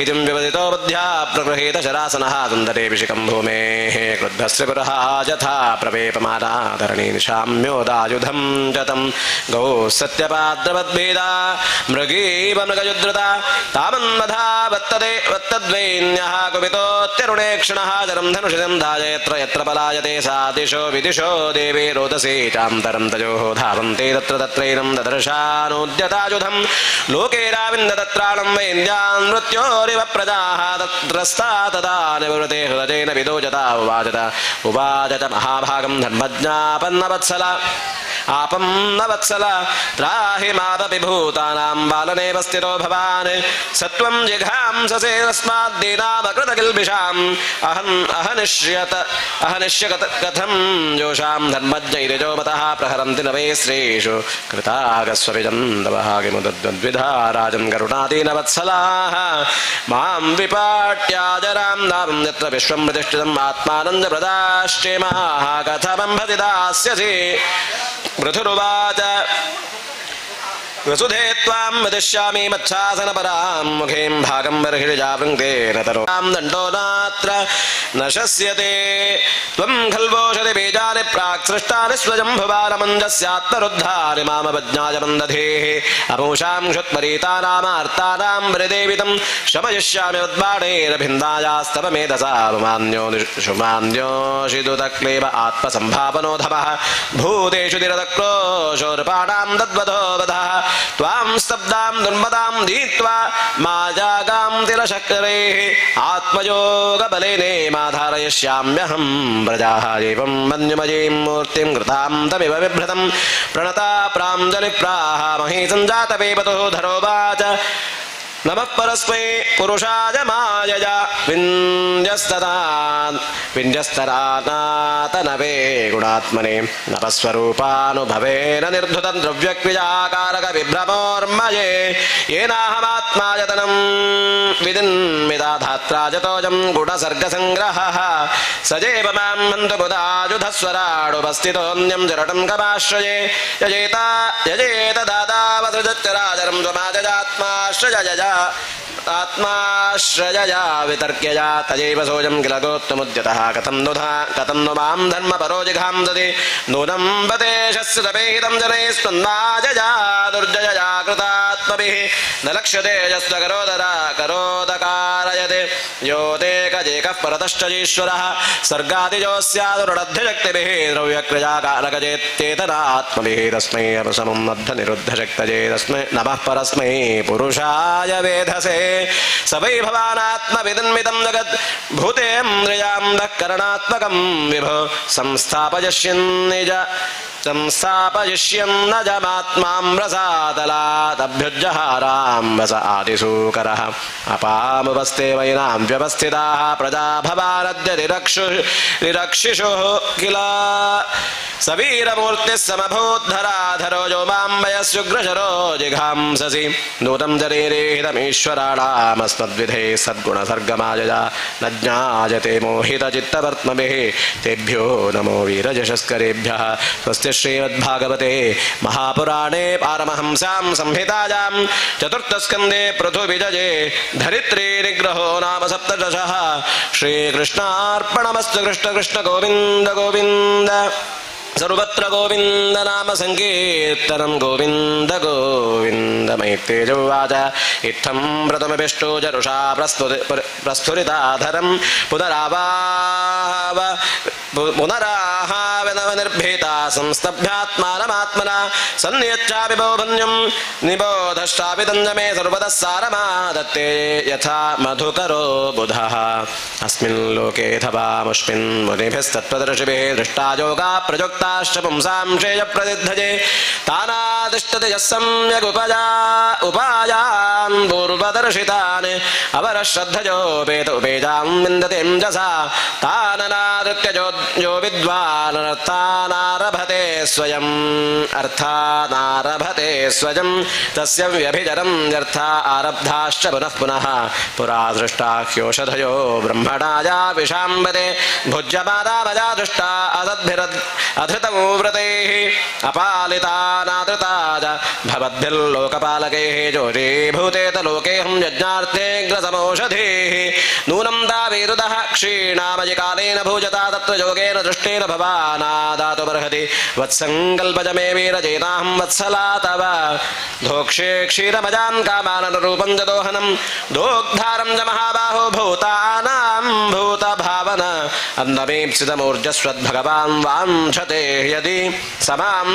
इति विवदितो बुद्ध्या प्रगृहीत शरासनः सुन्दरेभिषिकं भूमेः क्रुद्धस्य पुरः यथा प्रवेपमानाधरणी निशाम्योदायुधं जतं गौ सत्यपाद्रवद्भेदा मृगीव मृगयुद्रता तामन्मधा वत्तद्वैन्यः कुपितोऽत्यरुणे क्षणः जरं धनुषितं धाजयत्र यत्र पलायते सा दिशो विदिशो देवे रोदसे चान्तरं तयोः धावन्ते तत्र तत्रैनं ददर्शानोद्यतायुधं लोके राविन्दतत्राणं वैन्द्यान् मृत्योरिव प्रजाः तत्रस्ता तदा निवृते हृदयेन विदोजता उवाचत महाभागं धर्मज्ञापन्नवत्सल आपं न वत्सल त्राहि मादपि भूतानां बालनेव भवान् सत्वं जिघांससे तस्माद्दीनावकृतकिल्बिषाम् अहनिष्यत कथं जोषां धर्मज्ञैरजो मतः प्रहरन्ति न वै श्रेषु कृतागस्वभिजन्दवः किमुद्विधा राजन् करुणादीनवत्सलाः मां विपाट्याजरां नामं यत्र विश्वं प्रतिष्ठितम् आत्मानन्द प्रदाश्चेमाः कथमम्भति दास्यसि पृथुरुवाच वसुधे त्वां वदिष्यामि मच्छासनपरां मुखीं भागं बर्हिर्जावृङ्क्ते न तरों दण्डो नात्र न शस्यते त्वं खल्वोषधि बीजानि प्राक् सृष्टानि स्वजम्भुबालमञ्जस्यात्मरुद्धानि मामवज्ञाय मन्दधेः अपूषां क्षुत्परीतानामार्तानां वृदेवितं शमयिष्यामि उद्बाणैरभिन्दायास्तव मेधसा शुमान्योषिदुतक्लेव आत्मसम्भावनोधवः भूतेषु तिरदक्रोशोर्पाणां तद्वधो वधः त्वां स्तब्दां दुर्मदां धीत्वा माजागां तिलशक्रेः आत्मयोगबलेनेमाधारयिष्याम्यहं व्रजाः एवं मन्युमयीं मूर्तिं कृतां तमिव बिभ्रतं प्रणता प्राञ्जलिप्राह मही सञ्जातवेपतुः धरोवाच नमः परस्मै पुरुषाय मायया विन्यस्तरानातनवे गुणात्मने नवस्वरूपानुभवेन निर्धुतं द्रव्यक्रियाकारकविभ्रमोर्मये येनाहमात्मायतनं विदिन्मिदाधात्राजतोऽयं गुणसर्गसङ्ग्रहः सजेव मां मन्दबुधायुधस्वराडुपस्थितोऽन्यं जरटं कमाश्रये यजेत दादावसृजच्चराचरं त्वमाजजात्माश्रयजया आत्माश्रयया वितर्क्यया तयैव सोऽयं किल गोत्तमुद्यतः कथं नु मां धर्मपरो जिघांसति नूनं वदेशस्य तपेहितं जनैस्त्वन्नाजया दुर्जयया कृतात्मभिः न लक्ष्यते यस्त्वकरोदकारयते यो ते कजेकः परतश्च ईश्वरः सर्गादिजोऽस्यादुरडद्धशक्तिभिः द्रव्यक्रियाकारकजेत्येतरात्मभिः तस्मै अपशमं नद्धनिरुद्धशक्तये तस्मै नमः परस्मै पुरुषाय वेधसे स वै भवानात्मविदन्मितं जगत् भूतेन्द्रियां दः करणात्मकं विभो संस्थापयिष्यन् न जमात्मां रसातलादभ्युज्जहारां वस आदिसूकरः अपामुपस्ते वैनां व्यवस्थिताः प्रजा भवानद्य निरक्षिषुः किल सवीरमूर्तिः समभूद्धराधरो यो मां वयस्युग्रशरो जिघांससि नूतं शरीरेहितमीश्वराणामस्मद्विधे सद्गुणसर्गमायया न ज्ञायते मोहितचित्तवर्त्मभिः तेभ्यो नमो वीरजशस्करेभ्यः स्वस्ति श्रीमद्भागवते महापुराणे पारमहंस्यां संहितायां चतुर्थस्कन्धे पृथुविजये धरित्री निग्रहो नाम सप्तदशः श्रीकृष्णार्पणमस्तु कृष्ण कृष्ण गोविन्द गोविन्द सर्वत्र गोविन्द नाम संकीर्तनं गोविन्द गोविन्द मैत्रेयोवाच इत्थं प्रथमभिष्टो जरुषा प्रस्फुरिताधरं पुनराहावनवनिर्भीता संस्तभ्यात्मानमात्मना सन्नियच्चापि बहुभन्यं निबोधश्चापि तञ्जमे सर्वतः सारमादत्ते यथा मधुकरो बुधः अस्मिन् लोकेऽथवामुष्मिन् मुनिभिस्तत्त्वदर्शिभिः दृष्टा योगा प्रयुक्ताश्च पुंसां श्रेयप्रसिद्धये तानादिष्टति यः सम्यगुपायान् पूर्वदर्शितान् अवरः श्रद्धयोपेत उपेजां विन्दतिञ्जसा ताननादृत्य यो विद्वानर्थानारभते स्वयं तस्य व्यभिचरं व्यर्था आरब्धाश्च पुनः पुनः पुरा दृष्टा ह्योषधयो ब्रह्मणाया विशाम्बते भुज्यमादामजा दृष्टा अधृतमो व्रतैः अपालितानादृताज भवद्भिर्लोकपालकैः जोरीभूतेत लोकेऽहं यज्ञार्थेऽग्रसमौषधेः नूनं दावीरुदः क्षीणामजिकालेन भूजता तत्र योगेन दृष्टेन भवानादातुमर्हति वत्सङ्कल्पज मे वीरचेताहं वत्सला तव धोक्षे क्षीरमजान् कामाननुरूपं च दोहनं दोग्धारं च महाबाहो भूतानां भूतभावन अन्नमीप्सितमूर्जस्वद्भगवान् वाञ्छते यदि समां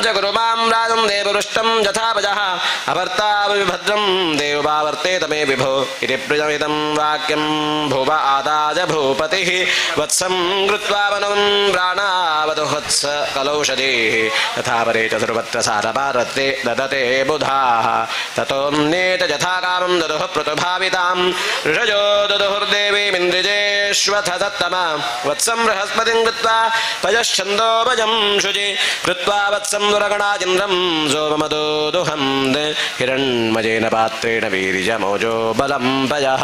च गुरु मां राजं देवरुष्टं यथापजः अभर्ताविभद्रं देवभावर्तेत मे विभो इति प्रियमिदं वाक्यं भुव आदाय भूपतिः वत्सं कृत्वा वनं प्राणावतुहत्स कलौषधेः तथा परे च सर्वत्र सारभारते ददते बुधाः ततोऽन्येत यथा कामं ददुः प्रतुभावितां ऋषयो ददुर्देवीमिन्द्रिजेष्वथ दत्तमा वत्सं बृहस्पतिं कृत्वा पयश्छन्दोपजं शुचि कृत्वा वत्सं दुरगणाचिन्द्रं सोममदोदुहं हिरण्मयेन पात्रेण वीर्यमोजो बलं पयः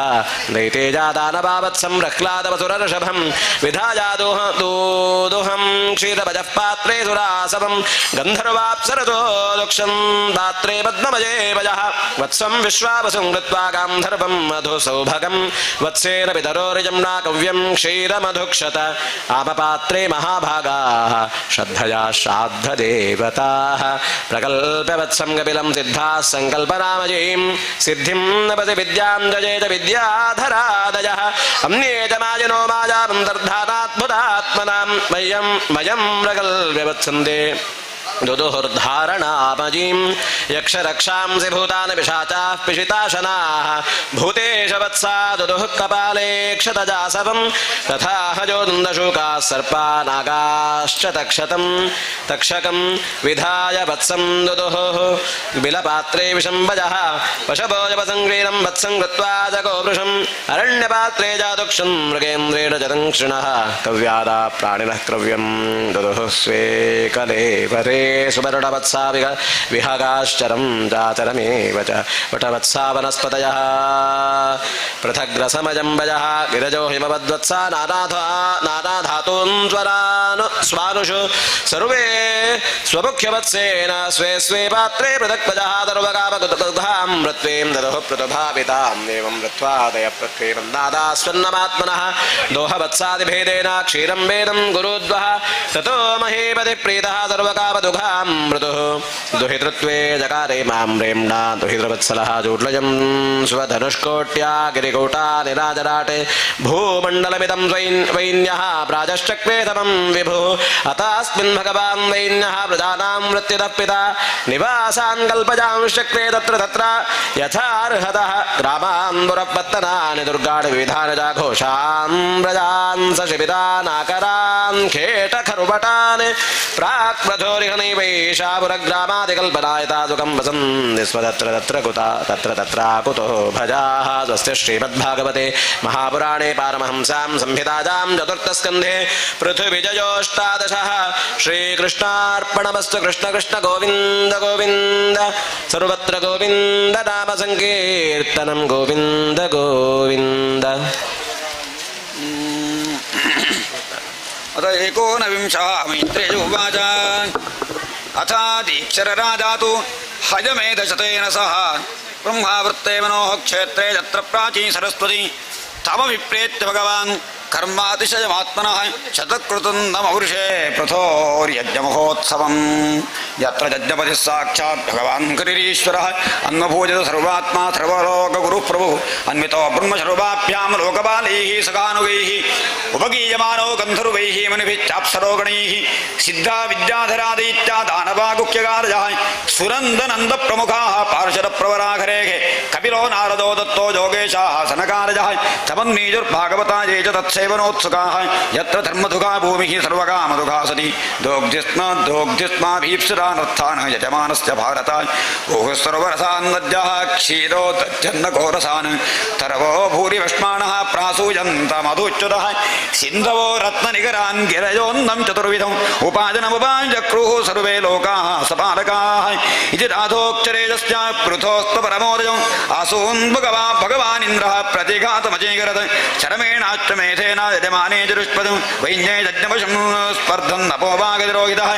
दैतेजादानवावत्सं प्रह्लादवसुरर्षभं विधायादोदुहं क्षीरपजः पात्रे सुरासवं गन्धर्वाप्सरतो दुक्षं पात्रे पद्ममये पयः वत्सं विश्वावसुं कृत्वा गान्धर्वं मधुसौभगं वत्सेन पितरोरिजम्ना कव्यं क्षीरमधुक्षत आपपात्रे महाभागाः श्रद्धया श्राद्धदेवताः प्रकल्प्यवत्सं कपिलं सिद्धाः सङ्कल्पनामयीं सिद्धिं नपति विद्यां जयेत विद्याधरादयः अन्ये च मायनो मायामन्तर्धानाद्भुतात्मनां मयं प्रकल्प्यवत्सन्ते दुदुहुर्धारणामजीं यक्षरक्षांसि भूतानि पिशाचाः पिशिताशनाः भूतेशवत्सा दुदुः कपाले क्षतजासवं तथा हजोन्दशूकाः सर्पा नागाश्च तक्षकं विधाय वत्सं दुदुः बिलपात्रे विशम्भजः पशभोजपसङ्क्रीडं वत्सं कृत्वा जगोवृषम् अरण्यपात्रे जातुक्षं मृगेन्द्रेण जतङ्क्षिणः कव्यादा प्राणिनः क्रव्यं दुदुः स्वे कले परे सुवर्णवत्सा विहगाश्चरं जाचरमेव च वटवत्सा वनस्पतयः पृथग्रसमजम्बजः गिरजो हिमवद्वत्सा नानाधातून् स्वानुषु सर्वे स्वमुख्यवत्सेन स्वे स्वे पात्रे पृथक्पजः सर्वकामगुदग्धामृत्वें ददुः पृथुभाविताम् एवं रत्वादय पृथ्वीवन्नादास्वन्नमात्मनः दोहवत्सादिभेदेन क्षीरं वेदं गुरुद्वः ततो महीपति प्रीतः सर्वकामदुघामृतुः दुहितृत्वे जकारे मां प्रेम्णा दुहितृवत्सलः चूर्लजं स्वधनुष्कोट्या गिरिकोटा निराजराटे भूमण्डलमिदं वैन्यः प्राजश्चक्रे समं विभुः अतास्मिन् भगवान् वैन्यः प्रजानां वृत्तितः पिता निवासान् कल्पजांश्चक्रे तत्र तत्र यथार्हतः ग्रामान् पुरपत्तनानि दुर्गाणि विविधानि च घोषान् व्रजान् सशिबितानाकरान् खेटखरुपटान् प्राक्प्रथोरिहनैवैषापुरग्रामादिकल्पनायता सुखं वसन्ति स्वतत्र तत्र कुता तत्र तत्राकुतो भजाः स्वस्य श्रीमद्भागवते महापुराणे पारमहंस्यां संहितायां चतुर्थस्कन्धे पृथ्वीजयोष्टादशः श्रीकृष्णार्पणमस्तु कृष्ण कृष्ण गोविन्द गोविन्द सर्वत्र गोविन्द नाम संकीर्तनं गोविन्द गोविन्द अथ एकोनविंशः मैत्रेय उवाच अथादीक्षरराजा तु हयमेधशतेन सह ब्रह्मावृत्ते मनोः क्षेत्रे यत्र प्राची सरस्वती तमभिप्रेत्य भगवान् कर्मातिशयमात्मनः शतकृतन्दमवृषे पृथोर्यज्ञमहोत्सवम् यत्र यज्ञपतिः साक्षात् भगवान् करिरीश्वरः अन्वभूजित सर्वात्मा सर्वलोकगुरुः प्रभुः अन्वितो ब्रह्मशर्वाभ्यां लोकपालैः सखानुगैः उपगीयमानो गन्धर्वैः मुनिभिश्चाप्सरोगणैः सिद्धा विद्याधरादैत्या दानवागुह्यकारजः सुरन्दनन्दप्रमुखाः पार्षदप्रवराघरेः कपिलो नारदो दत्तो योगेशाः सनकारजः तमन्नीजुर्भागवता ये च तत्सेवनोत्सुकाः यत्र धर्मदुःखा भूमिः सर्वकामदुःखा सति दोग्ध्यस्माभीप्सितानर्थान् यजमानस्य भारत ऊहस्सरोवरसान् नद्यः क्षीरोदध्यन्नघोरसान् तरवो भूरिवष्माणः प्रासूयन्तमधुच्युतः सिन्धवो रत्ननिकरान् गिरयोन्नं चतुर्विधम् उपाजनमुपाचक्रुः सर्वे लोकाः सपालकाः इति राधोक्षरेजस्य पृथोस्तु परमोदयम् आसून् भगवानिन्द्रः प्रतिघातमचीकरत् शरमेणाष्टमेधेन यजमाने जुरुष्पदम् वैन्ये यज्ञपशं स्पर्धन् नपोवागतिरोहितः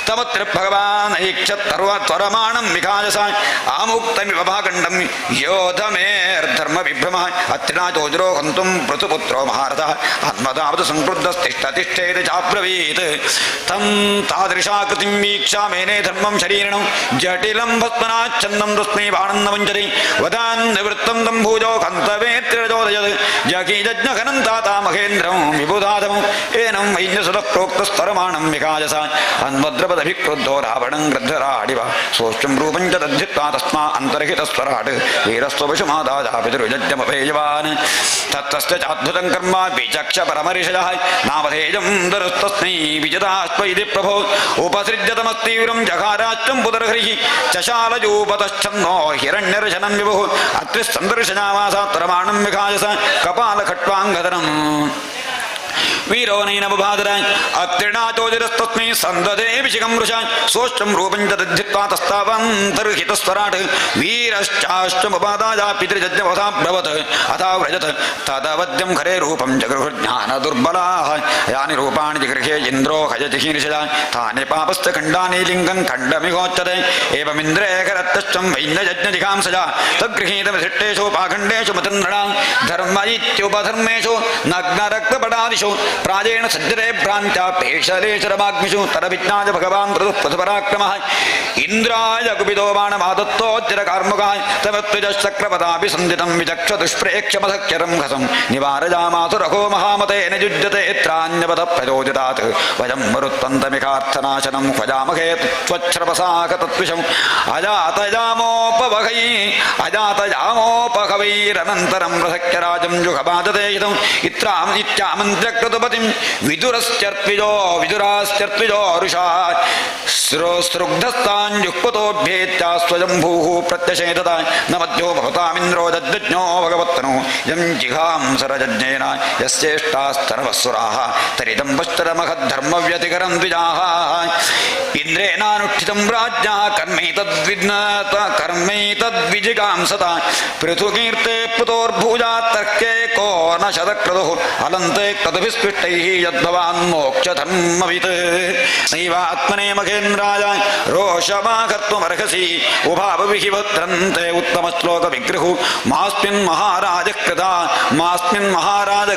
तमत्र भगवान् ऐक्षत्तरमाणं विखाजसा आमुक्तमिव भागण्डं योधमेर्धर्मविभ्रमः अत्रिनाचोजरो हन्तुं पृथुपुत्रो महारथः आत्मदावत् संक्रुद्धस्तिष्ठतिष्ठेति चाब्रवीत् तं तादृशाकृतिं वीक्षा मेने धर्मं शरीरिणं जटिलं भस्मनाच्छन्दं तस्मै बाणं न मुञ्चति वदान् निवृत्तं तं भूजो कन्तवेत्रिरजोदयत् जकीजज्ञघनं ताता महेन्द्रं विबुधाधमम् एनं वैन्यसुतः प्रोक्तस्तरमाणं विकाजसा अन्वद्रपदभिक्रुद्धो रावणं गृद्धराडिव सोष्टं रूपं च दद्धित्वा तस्मा अन्तर्हितस्वराट् वीरस्वपशुमादाजापितृजज्ञमपेयवान् तत्तस्य चाद्भुतं कर्म विचक्ष परमर्षयः नामधेयं दरुस्तस्मै विजतास्त्व इति प्रभो उपसृज्यतमस्तीव्रं जघाराच्चं पुदर्हरिः चशालयूपतश्चन्नो हिरण्यर्शनं विभुः अत्रिस्सन्दर्शनामासात्रमाणं विखायस कपालखट्वाङ्गधरम् वीरो नैनमुभादर अत्रिणाचोदिरस्तस्मै सन्ददे विशिखं वृषा सोष्टं रूपं च दद्धित्वा तस्तावन्तर्हितस्वराट् वीरश्चाष्टमुपादाया पितृजज्ञवसाभ्रवत् अथा व्रजत् तदवद्यं खरे रूपं जगृह्ज्ञानदुर्बलाः यानि रूपाणि जगृह्ये इन्द्रो हयजिहीर्षया तानि पापस्य खण्डानि लिङ्गं खण्डमिहोच्यते एवमिन्द्रे करत्तश्चं वैन्ययज्ञजिघांसया तद्गृहीतविशिष्टेषु पाखण्डेषु मतिर्नृणां धर्म इत्युपधर्मेषु नग्नरक्तपटादिषु प्राजेण सज्जते भ्रान्त्या पेशलेशरमाग्निषु तदभिज्ञाय भगवान् पृथुपराक्रमः इन्द्राय कुपितो बाणमादत्तोच्चिरकार्मुकाय तमत्विजश्चक्रपदापि सन्दितं विचक्ष दुष्प्रेक्ष्यमधक्षरं घसं निवारयामासु रघो महामतेन युज्यते त्राण्यपदः प्रचोदितात् वयं मरुत्तन्तमिकार्थनाशनं भजामहे त्वच्छ्रपसाकतत्विषम् अजातयामोपहवैरनन्तरं प्रसख्यराजं जुहबाधते हितम् विदुराश्चर्त्विजो रुषा स्रुग्धस्ता भवान् युक्पतोऽभ्येत्या स्वयम्भूः प्रत्यशेतत न मध्यो भवतामिन्द्रो दद्यज्ञो भगवत्तनो यं जिघांसरजज्ञेन यस्येष्टास्तनवस्सुराः तरिदं पश्चरमहद्धर्मव्यतिकरं द्विजाः इन्द्रेणानुष्ठितं राज्ञः कर्मैतद्विजिगांसत पृथुकीर्ते पुतोर्भुजा तर्के को न शतक्रतुः अलन्ते क्रतुभिस्पृष्टैः यद्भवान् मोक्षधर्मवित् नैवात्मने मखेन्द्राय रोषमाकर्तुमर्हसि उभावविहि भद्रन्ते उत्तमश्लोकविग्रहु मास्मिन् महाराज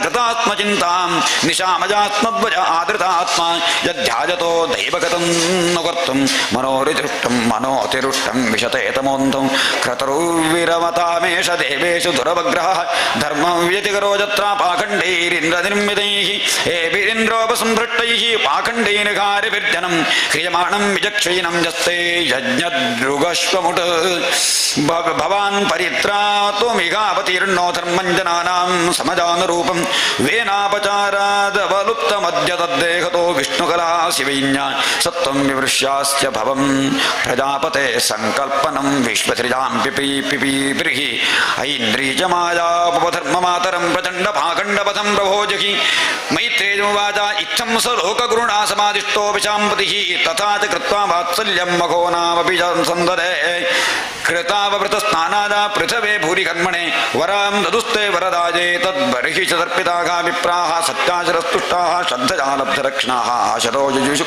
कृतात्मचिन्तां निशामजात्मध्वज आदृतात्मा यध्याजतो दैवगतं न कर्तुं मनोतिरुष्टं विशते तमोन्धं क्रतुर्विरमतामेष देवेषु दुरवग्रहः धर्मं व्यतिकरो यत्रा पाखण्डैरिन्द्रनिर्मितैः एभिरिन्द्रोपसंभृष्टैः पाखण्डेन कार्यभिर्जनं क्रियमाणं विचक्षीणं यस्ते यज्ञदृगश्वमुट भवान् परित्रातुमिहावतीर्णो धर्मं जनानां समजानुरूपं वेनापचारादवलुप्तमद्य तद्देहतो विष्णुकला शिवैन्या सत्त्वं विवृश्यास्य भवं प्रजापते संकल्पनं विश्वसृजां पिपीबृहि ऐन्द्रीजमायापधर्ममातरं प्रचण्डभाखण्डपथं प्रभोजहि मैत्रेयोवाच इत्थं स लोकगुरुणा समादिष्टो विशाम्पतिः तथा च कृत्वा वात्सल्यं मघो नामपि संददे कृताववृतस्नानादा पृथवे भूरि कर्मणे वरां ददुस्ते वरदाजे तद्बर्हि च तर्पिताः विप्राः सत्याचरस्तुष्टाः श्रद्धया लब्धरक्षणाः शतोजुषु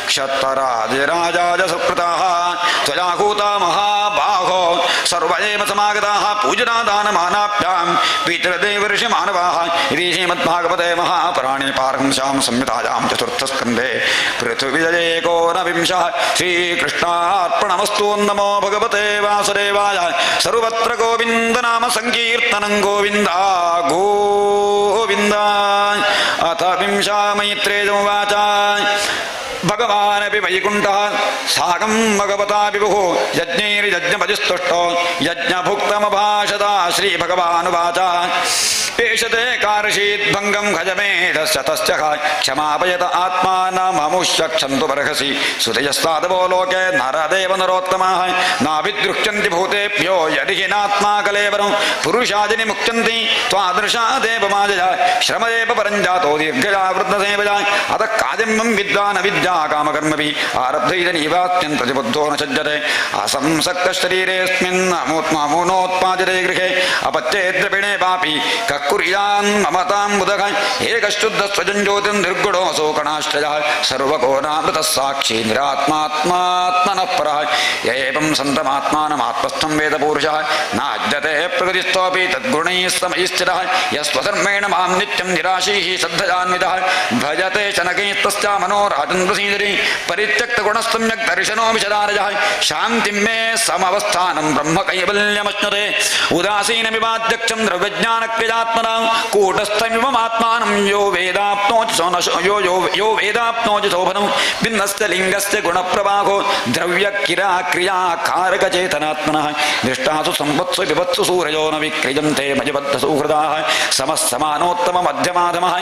क्षत्तराजराजाज सत्कृताः त्वयाहूता महाबाहो सर्व एव समागताः पूजनादानमानाभ्यां पितृदेवर्षिमानवाः इति श्रीमद्भागवते महापुराणे पारमहंस्यां संहितायां चतुर्थस्कन्धे पृथ्वीजयेकोनविंशः श्रीकृष्णार्पणमस्तु। नमो भगवते वासुदेवाय। सर्वत्र गोविन्दनाम संकीर्तनं गोविन्द गोविन्द। अथ विंशा मैत्रेयोवाच भगवानपि वैकुण्ठः साकं भगवता विभुः यज्ञैर्यज्ञपतिस्तुष्टो यज्ञभुक्तमभाषता श्रीभगवानुवाच पेशते कारशीद्भङ्गं गजमेधस्य तस्य क्षमापयत आत्मानममुष्य क्षन्तु बर्हसि सुतयस्तादवो लोके नरदेव नरोत्तमाः नाभिद्रुह्यन्ति भूतेभ्यो यदिहिनात्मा कलेवरं पुरुषादिनि मुक्त्यन्ति त्वादृशा देवमाजया श्रमदेव परञ्जातो दीर्घया वृद्धसेवया अतः काजम्बं विद्वान् विद्या कामकर्मभिः आरब्धैतनीवात्यं प्रतिबद्धो न सज्जते असंसक्तशरीरेऽस्मिन् अमूनोत्पादिते गृहे अपत्येद्रपिणे पापी कुर्यान् ममतां बुधः एकशुद्धस्वजं ज्योतिं निर्गुणो शोकणाश्रयः सर्वकोणामृतः साक्षी निरात्मात्मात्मनः परः एवं सन्तमात्मानमात्मस्थं वेदपूरुषः नाद्यते प्रकृतिस्थोऽपि तद्गुणैः समयि स्थिरः यस्वधर्मेण मां नित्यं निराशीः श्रद्धयान्वितः भजते शनकैस्तस्या मनोराजन् प्रसीदति परित्यक्तगुणस्तम्यक् दर्शनो विशदारजः शान्तिं मे समवस्थानं ब्रह्म कैवल्यमश्नुते उदासीनमिवाध्यक्षं द्रव्यज्ञानक्रिया कूटस्थमिवमात्मानं यो वेदाप्नोति शोभनं भिन्नस्य लिङ्गस्य गुणप्रवाहो द्रव्यक्रियाकारकचेतनात्मनः दृष्टासु संवत्सु विभत्सु सूरयो न विक्रियन्ते मजबद्धसुहृदाः समस्समानोत्तममध्यमाधमः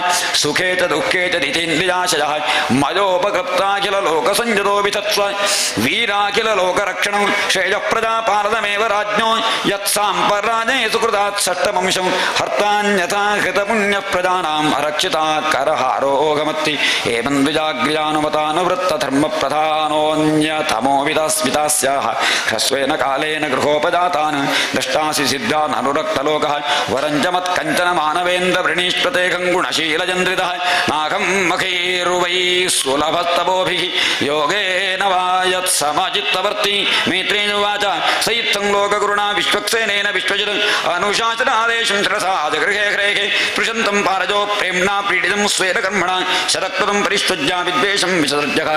सुखे च दुःखे च दितेन्द्रियाशयः मयोपकृप्ताखिल लोकसंजतो वितत्स्व वीराखिललोकरक्षणं श्रेयःप्रजापालनमेव राज्ञो यत्साम्पराजये सुकृतात् षष्ठमंशं हर्तान्यथा कृतपुण्यप्रदानाम् अरक्षिता करहारोगमत्ति एवं द्विजाग्र्यानुमतानुवृत्तधर्मप्रधानोऽन्यतमो विदास्मितास्याः ह्रस्वेन कालेन गृहोपजातान् दष्टासि सिद्धान् अनुरक्तलोकः वरञ्च मत्कञ्चन मानवेन्द्रवृणीष्पतेऽहं गुणशीलचन्द्रितः नाहं मखैर्वै सुलभस्तपोभिः योगेन वा यत्समचित्तवर्ती मैत्रेयोवाच सैत्थं लोकगुरुणा विश्वक्सेनेन विश्वजित् अनुशासनादेशं गृहे गृहे स्पृशन्तं पारजो प्रेम्णा पीडितं स्वेन कर्मणा शतक्रतुं परिष्वज्या विद्वेषं विसर्जः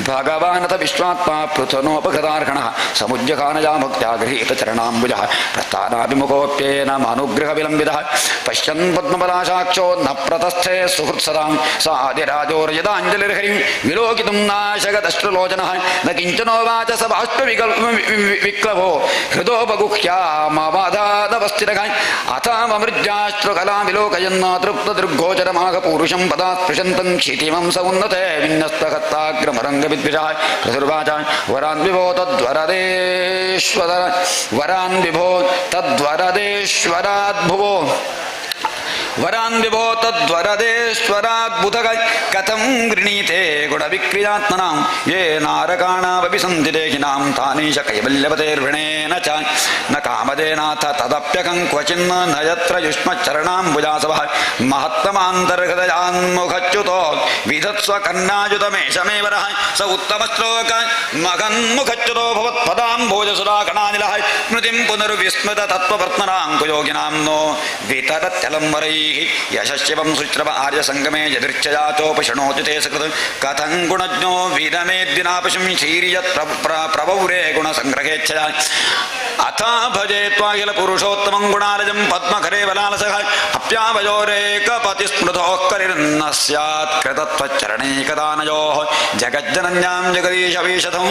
भगवानथ विश्वात्मा पृथनोपकृतार्हणः समुज्जखानया भक्त्या गृहीत चरणाम्बुजः प्रस्थानाभिमुखोऽप्येन अनुग्रहविलम्बितः पश्यन् पद्मपलाशाक्षो न प्रतस्थे सुहृत्सदां सादिराजोर्यदाञ्जलिर्हरिं विलोकितुं नाशगदश्रुलोचनः न किञ्चनोवाच स बाष्पविक्लवो हृदोपगुह्यामवधाद तदवस्थिरगाय अथामृज्याश्रुकलाविलोकयन्न तृप्तदृग्गोचरमाघपूरुषं पदा स्पृशन्तं क्षितिमं स उन्नते विन्यस्तकत्ताग्रमरङ्गविद्विषाय क्रतुर्वाचाय वरान् विभो तद्वरदेश्वराद्भुवो वरान् विभो तद्वरदेश्वराद्बुधगाय कथं गृणीते गुणविक्रियात्मनां ये नारकाणामपि सन्ति देहिनां तानीश कैवल्यपतेर्विणेन च न कामदेनाथ तदप्यकं क्वचिन्न न यत्र युष्मच्चरणाम्बुजासवः महत्तमान्तर्हृदयान्मुखच्युतो विधत्स्वकर्णायुतमेषमेवरः स उत्तमश्लोक मगन्मुखच्युतो भवत्पदाम्भोजसुराकणानिलः स्मृतिं पुनर्विस्मृत तत्त्ववर्त्मनाङ्कुयोगिनां नो वितरत्यलं वरैः यशस्यवं सुश्रव आर्यसङ्गमे यदृच्छयाचोपशृणोति ते सकृत् कथं गुणज्ञो वीरमेद्दिनापशं क्षीर्यत् प्रवौरे गुणसङ्ग्रहेच्छया अथा भजे त्वाखिलपुरुषोत्तमं गुणालजं पद्मकरे बलालसः अप्यावयोरेकपतिस्मृतोः करिर्न स्यात् कृतत्वच्चरणैकदानयोः जगज्जनन्यां जगदीशवीशतं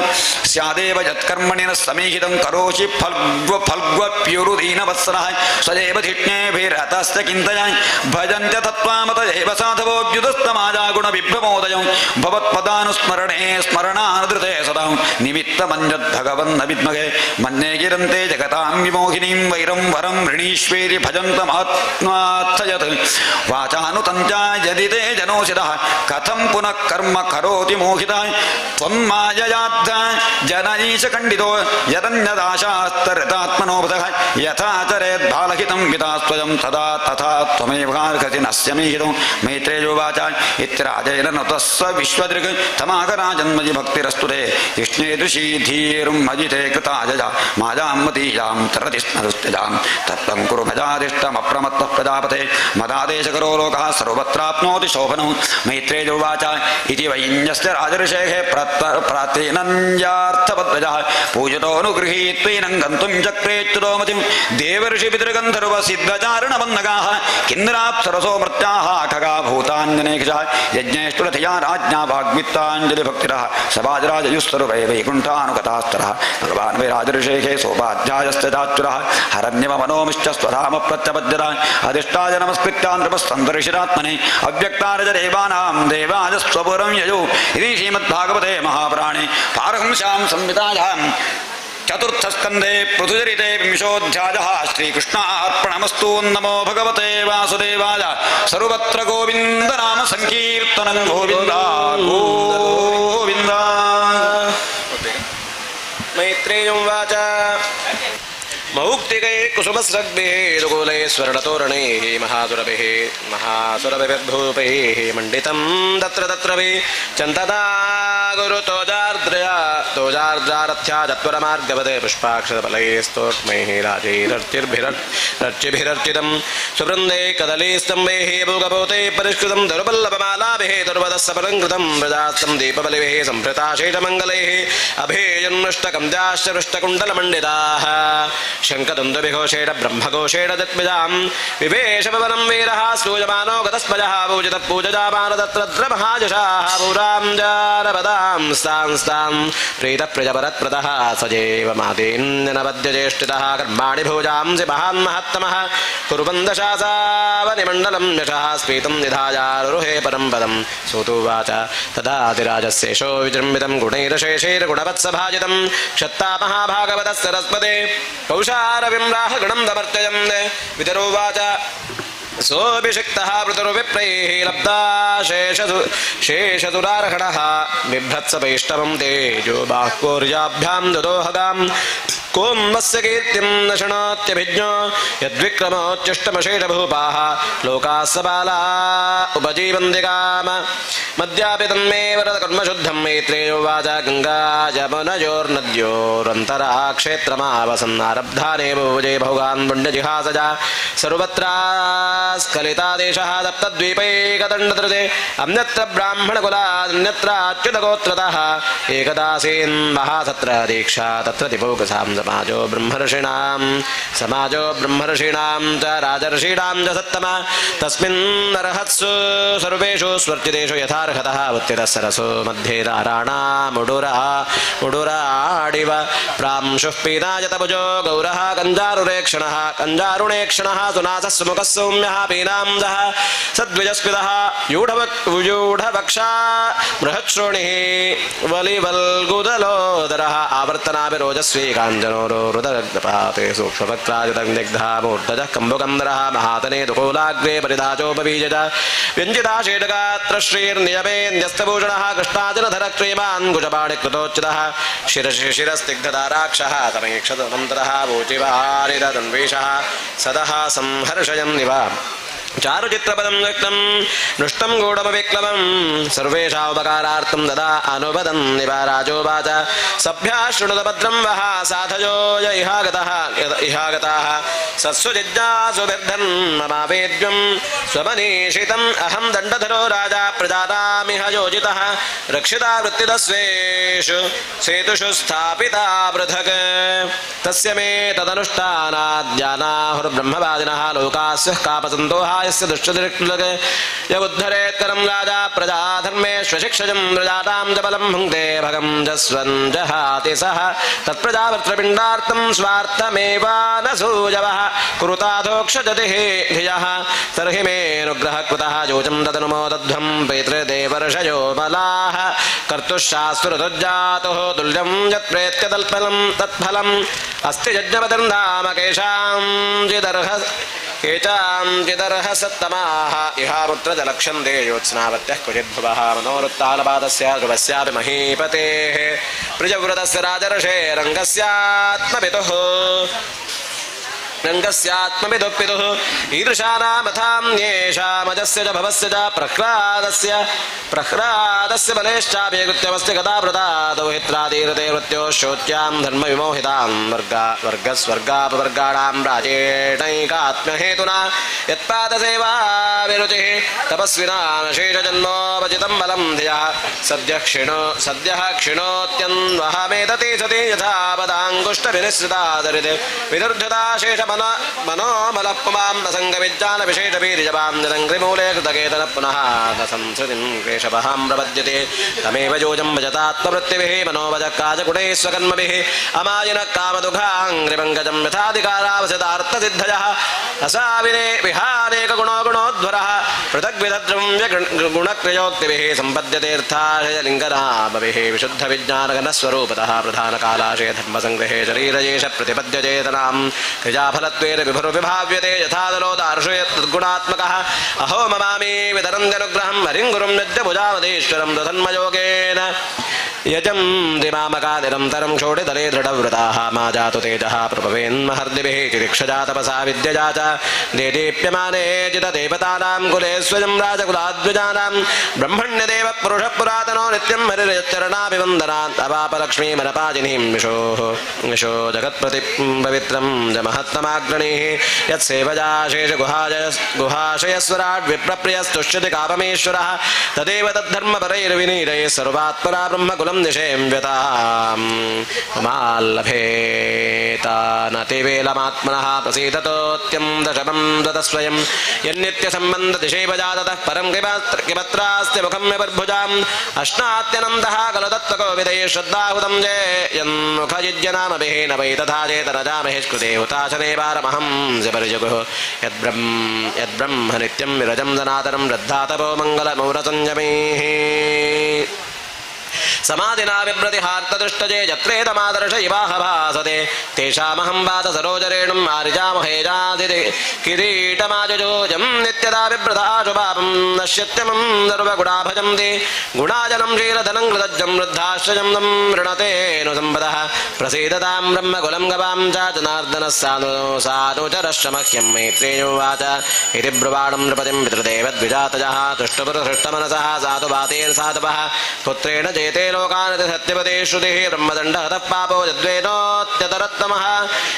स्यादेव यत्कर्मणि न समीहितं करोषि फल्ग्वप्युरुदीनवत्सरः स्वदेव धिष्ण्येभिरतस्य चिन्तयाय भजन्त्य तत्त्वामत एव साधवोऽभ्युदस्तमाजागुणविभ्रमोदयं भवत्पदानुस्मरणे स्मरणानुधृते सदा निमित्तमञ्जद्भगवन्न विद्महे मन्ये गिरन्ते जगतां विमोहिनीं वैरं वरं ऋणीष्वेति भजन्तमात्मार्थयत् वाचानुतञ्चा यदि ते जनोषितः कथं पुनः कर्म करोति मोहितः त्वन्माययाद्ध जनईशखण्डितो यदन्यदाशास्तरितात्मनोपतः यथा चरेद्बालहितं विदा स्वयं तदा तथा त्वमेवार्हसि नस्य मीहितो मैत्रेयोवाच इत्यराजेन नतस्स विश्वदृक् तमाकराजन्मजि भक्तिरस्तु ते विष्णेदृशी धीर्मजिते कृताजजा माजां मतीजां तरति स्मरुस्त्यजां तत्त्वं कुरु भजादिष्टमप्रमत्तः प्रजापते मदादेशकरो लोकः सर्वत्राप्नोति शोभनं मैत्रेयोवाच इति वैन्यस्य राजऋषेः प्रातेनन्यार्थवद्वजः पूजितोऽनुगृहीत्वैनं गन्तुं चक्रेच्युतो मतिं देवर्षिपितृगन्धर्वसिद्धचारणवन्नगाः किन्नराप्सरसो मर्त्याः खगा भूतान्यनेकशः यज्ञेष्टुरथिया राज्ञा वाग्वित्ताञ्जलिभक्तिरः सवाजराजयुस्तरुवै वैकुण्ठानुगतास्तरः भगवान् वै राजऋषेः सोपाध्यायस्य चाच्युरः हरण्यमनोमिश्च स्वधाम प्रत्यपद्यता अधिष्ठाय नमस्कृत्या नृपस्तन्तर्षिरात्मने अव्यक्तारजदेवानां देवाय स्वपुरं यजो इति श्रीमद्भागवते महापुराणे पारहंस्यां संहितायां चतुर्थस्कन्धे पृथुचरिते विंशोऽध्यायः श्रीकृष्णार्पणमस्तु नमो भगवते वासुदेवाय सर्वत्र गोविन्दनाम संकीर्तनं गोविन्द गोविन्द मैत्रेयोवाच मौक्तिकै कुसुमस्रग्भिः रुकुले स्वर्णतोरणैः महासुरभिर्भूपैः मण्डितं तत्र तत्रवि चन्दना गुरुतोजार्द्रारथ्या चत्वरमार्गवते पुष्पाक्षरफलैस्तोष्मैः राजैरर्चिभिरर्चितं सुवृन्दै कदलीस्तम्भैः भूगभूतैः परिष्कृतं दुर्बल्लभमालाभिः दुर्वदस्सपलङ्कृतं प्रजास्तं दीपबलिभिः सम्भृताशेषमङ्गलैः अभेयन्मृष्टकं दाश्चरुष्टकुण्डलमण्डिताः शङ्खदुन्दुभिघोषेण ब्रह्मघोषेण दत्मिजां विवेशपवनं वीरः स्तूयमानो गतस्मजः पूजितः पूजजामान तत्र महाजशाः पुरां जानपदां स्तां प्रीतप्रियपरत्प्रदः सजेव मादेन्यनपद्यज्येष्ठितः कर्माणि भोजांसि महान् महत्तमः कुर्वन्दशासावनिमण्डलं यशः स्फीतं निधायारुहे परं पदं सूतुवाच तदातिराजस्येषो विजृम्बितं गुणैरशेषैर्गुणवत्सभाजितं क्षत्ता महाभागवतः सरस्वते कौशारविम्राह गणं दमर्चयन् विदरोवाच सोऽभिषिक्तः पृथुर्विप्रैः लब्धा शेषसुरार्हणः बिभ्रत्सपैष्टवं तेजो बाह्कोर्जाभ्यां ददोहगां कोन्वस्य कीर्तिं न शृणोत्यभिज्ञो यद्विक्रमोच्चिष्टमशेषभूपाः लोकाः सबाला उपजीवन्ति काम मद्यापि तन्मे वरदकर्मशुद्धं मैत्रेयोवाच गङ्गा जमुनयोर्नद्योरन्तरा क्षेत्रमावसन्नारब्धानेव भुजे भोगान् पुण्यजिहासजा सर्वत्रा स्खलितादेशः दत्तद्वीपैकदण्डधृते अन्यत्र ब्राह्मणकुलादन्यत्राच्युतगोत्रतः एकदासीन् महासत्र दीक्षा तत्र दिभोगसां समाजो ब्रह्मर्षीणां च राजर्षीणां च सत्तमा तस्मिन्नर्हत्सु सर्वेषु स्वर्चितेषु यथार्हतः उत्थितः मध्ये दाराणामुडुराडिव प्रांशुः पीनायतभुजो गौरः कञ्जारुणेक्षणः सुनासः सुमुखः सौम्यः पीनांसः सद्विजस्कृतः यूढवक्षा बृहच्छ्रोणिः वलिवल्गुदलोदरः आवर्तनाभिरोजस्वी काञ्चनोरुदग्धपाते सूक्ष्मवक्त्रायुतग्निग्धा मूर्धजः कम्बुकन्दरः महातने दुकूलाग्रे परिधाचोपबीजज व्यञ्जिताशेटगात्रश्रीर्नियमेऽन्यस्तभूषणः कृष्णाजनधरक्रीमान् कुजपाणिकृतोच्युतः शिरस्तिग्धदाराक्षः तमेक्षतमन्तरः वोचिवारिदन्वेषः सदः संहर्षयन्निव चारुचित्रपदं व्यक्तं नृष्टं गूढमविक्लवं सर्वेषामुपकारार्थं ददा अनुपदं निवाराजोवाच सभ्यः शृणुतभद्रं वः साधयो य इहागताः सत्सु जिज्ञासुभिर्धन्ममावेद्यं स्वमनीषितम् अहं दण्डधरो राजा प्रजातामिह योजितः रक्षिता वृत्तिदस्वेषु सेतुषु स्थापिता पृथक् तस्य मे तदनुष्ठानाद्यानाहुर्ब्रह्मवादिनः लोकास्य कापसन्तोहाय दुष्टदिक्लग यमुद्धरेत्करं राजा प्रजाधर्मेष्वशिक्षजं प्रजातां च बलं भुङ्क्ते भगं जस्वं जहाति सः तत्प्रजावृत्रपिण्डार्थं स्वार्थमेवानसूयवः कुरुताधोक्षजतिः धियः तर्हि मेऽनुग्रहः कृतः योजं तदनुमोदध्वं पितृदेवर्षयो बलाः कर्तुशास्त्रऋतुज्जातुः तुल्यं यत्प्रेत्य तत्फलम् अस्ति यज्ञपतिर्नाम केचाञ्चिदर्ह सत्तमाः इहामुत्रजलक्षन्दे योत्स्नावत्यः क्वचिद्भुवः मनोरुत्तालपादस्य ध्रुवस्यापि महीपतेः प्रियव्रतस्य राजर्षेरङ्गस्यात्मपितुः रङ्गस्यात्मविदुः ईदृशानामथान्येषामजस्य च भवस्य च प्रह्लादस्य बलेश्चापि कृत्यमस्ति गदावृतादौ हित्रातीरते मृत्योः शोच्यां धर्मविमोहितां वर्गस्वर्गापवर्गाणां राजेणैकात्म्यहेतुना यत्पादसेवाविरुचिः तपस्विनामशेषजन्मोपचितं बलं धियः सद्यः क्षिणोत्यन्वहमेतति सति यथा पदाङ्गुष्ठविनिश्रिता दरिते विदुर्धता शेष मनोमलपुमां न सङ्गविज्ञानविशेषवीर्यवां निरङ्घ्रिमूले कृतकेतन पुनः न संसृतिं क्लेशपहां प्रपद्यते तमेव योजं भजतात्मवृत्तिभिः मनोवजकाजगुणैः स्वकर्मभिः अमायिनः कामदुःखाङ्घ्रिपङ्कजं यथाधिकारावसितार्थसिद्धयः असाविने विहानेकगुणो गुणोद्वरः पृथग्विधद्रव्यगुणक्रियोक्तिभिः सम्पद्यतेऽर्थाशयलिङ्गनामभिः विशुद्धविज्ञानगणस्वरूपतः प्रधानकालाशे धर्मसङ्ग्रहे शरीरयेष प्रतिपद्यचेतनां क्रियाफलत्वेन विभुर्विभाव्यते यथादलोदार्शयद्गुणात्मकः अहो ममामि वितरन्त्यनुग्रहं हरिं गुरुं नित्यभुजामधीश्वरं दधन्मयोगेन यजं दिमामकादिरन्तरं क्षोडितले दृढव्रताः मा जातु तेजः प्रभवेन्महर्दिभिः चिदिक्षजा तपसा विद्यजा च देदीप्यमाने जितदेवतानां कुले स्वयं राजकुलाद्विजानां ब्रह्मण्यदेव पुरुषः पुरातनो नित्यं हरिश्चरणाभिवन्दनात् अवापलक्ष्मीमनपाजिनीं विशो जगत्प्रतिपवित्रं महत्तमाग्रणीः यत्सेवजा शेषगुहाशयस्वराट् विप्रप्रियस्तुष्यति कापमेश्वरः तदेव तद्धर्मपरैर्विनीरैः सर्वात्मना ब्रह्मकुलं निषेव्यताम् माल्लभेतानतिवेलमात्मनः प्रसीदतोत्यं दशमं दतस्वयं यन्नित्यसम्बन्धतिशेवजा ततः परं किमत्रास्ति मुखं यपर्भुजाम् अश्नात्यनन्दः खलु तत्त्वकोविदैः श्रद्धाहुतं यन्मुखयुज्यनामभिः न वै तथा चेतनजामहिष्कृते हुताशने वारमहं जपर्जगुः यद्ब्रह्म नित्यं विरजं सनातनं रद्धातपो मङ्गलमौरसंयमेः समाधिना विभ्रतिहार्तदृष्टजे यत्रेदमादर्श इवाह भासते तेषामहं वात सरोजरेणुं मारिजामहेजादिते किरीटमाजोजं नित्यदा बिभ्रताशुपापं नश्यत्यमं सर्वगुणाभजन्ति गुणाजनं शीलधनं कृतज्जं वृद्धाश्रयं तं ऋणतेऽनुसम्पदः प्रसीदतां ब्रह्मकुलं गवां च जनार्दनः सानुचरश्चमह्यं मैत्रेयोवाच इति ब्रुवाणं नृपतिं पितृदेवद्विजातजः तुष्टपुरहृष्टमनसः साधु वातेन साधवः पुत्रेण चेतेन लोकान् सत्यपदे श्रुतिः ब्रह्मदण्डः हतः पापो यद्वेनोत्यतरत्तमः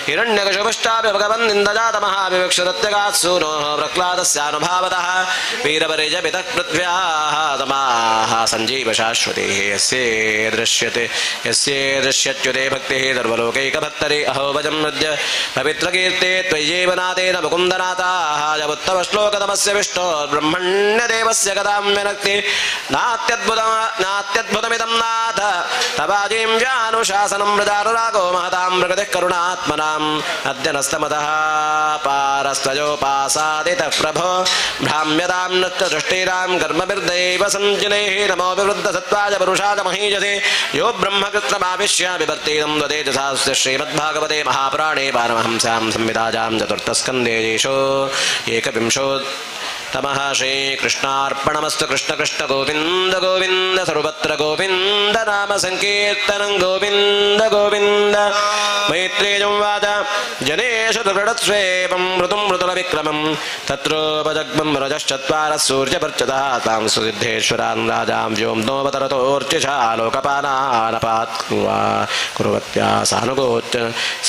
हिरण्यकशिपुश्चापि भगवन् निन्दजातमः विवक्षरत्यगात्सूनोः प्रह्लादस्यानुभावतः वीरपरिजपितः पृथ्व्याः तमाः सञ्जीव शाश्वतेः यस्ये दृश्यत्युते भक्तिः सर्वलोकैकभक्तरे अहो भजं हृद्य पवित्रकीर्ते त्वय्यैव नाथेन मुकुन्दनाथाः जमुत्तमश्लोकतमस्य विष्णोर्ब्रह्मण्यदेवस्य कदां विनक्ति नात्यद्भुतमिदं नाथ तवाजीं व्यानुशासनं मृदानुरागो महतां प्रकृतिः करुणात्मनाम् अद्य नस्तमतः पारस्त्वयोपासादितः प्रभो भ्राम्यतां नृत्यदृष्टीनां कर्मभिर्दैव सञ्जनैः नमो विवृद्धसत्त्वाय पुरुषाय महीयसे यो ब्रह्मकृत्रमाविश्य विभर्तेनं वदेजसास्य श्रीमद्भागवते महापुराणे पारमहंस्यां संहितायां चतुर्थस्कन्धे येषो एकविंशोत्तमः श्रीकृष्णार्पणमस्तु कृष्ण कृष्ण गोविन्द गोविन्द सर्वत्र गोविन्द नाम संकीर्तनं गोविन्द गोविन्द मैत्रेयं वाच जनेषु दुर्गणस्वेवं मृदुं मृदुलविक्रमं तत्रोपजग्मं रजश्चत्वारः सूर्यपर्चतः तां सुसिद्धेश्वरान् राजां व्योम्नोपतरतोर्चिषा लोकपानानपात् कुर्वत्या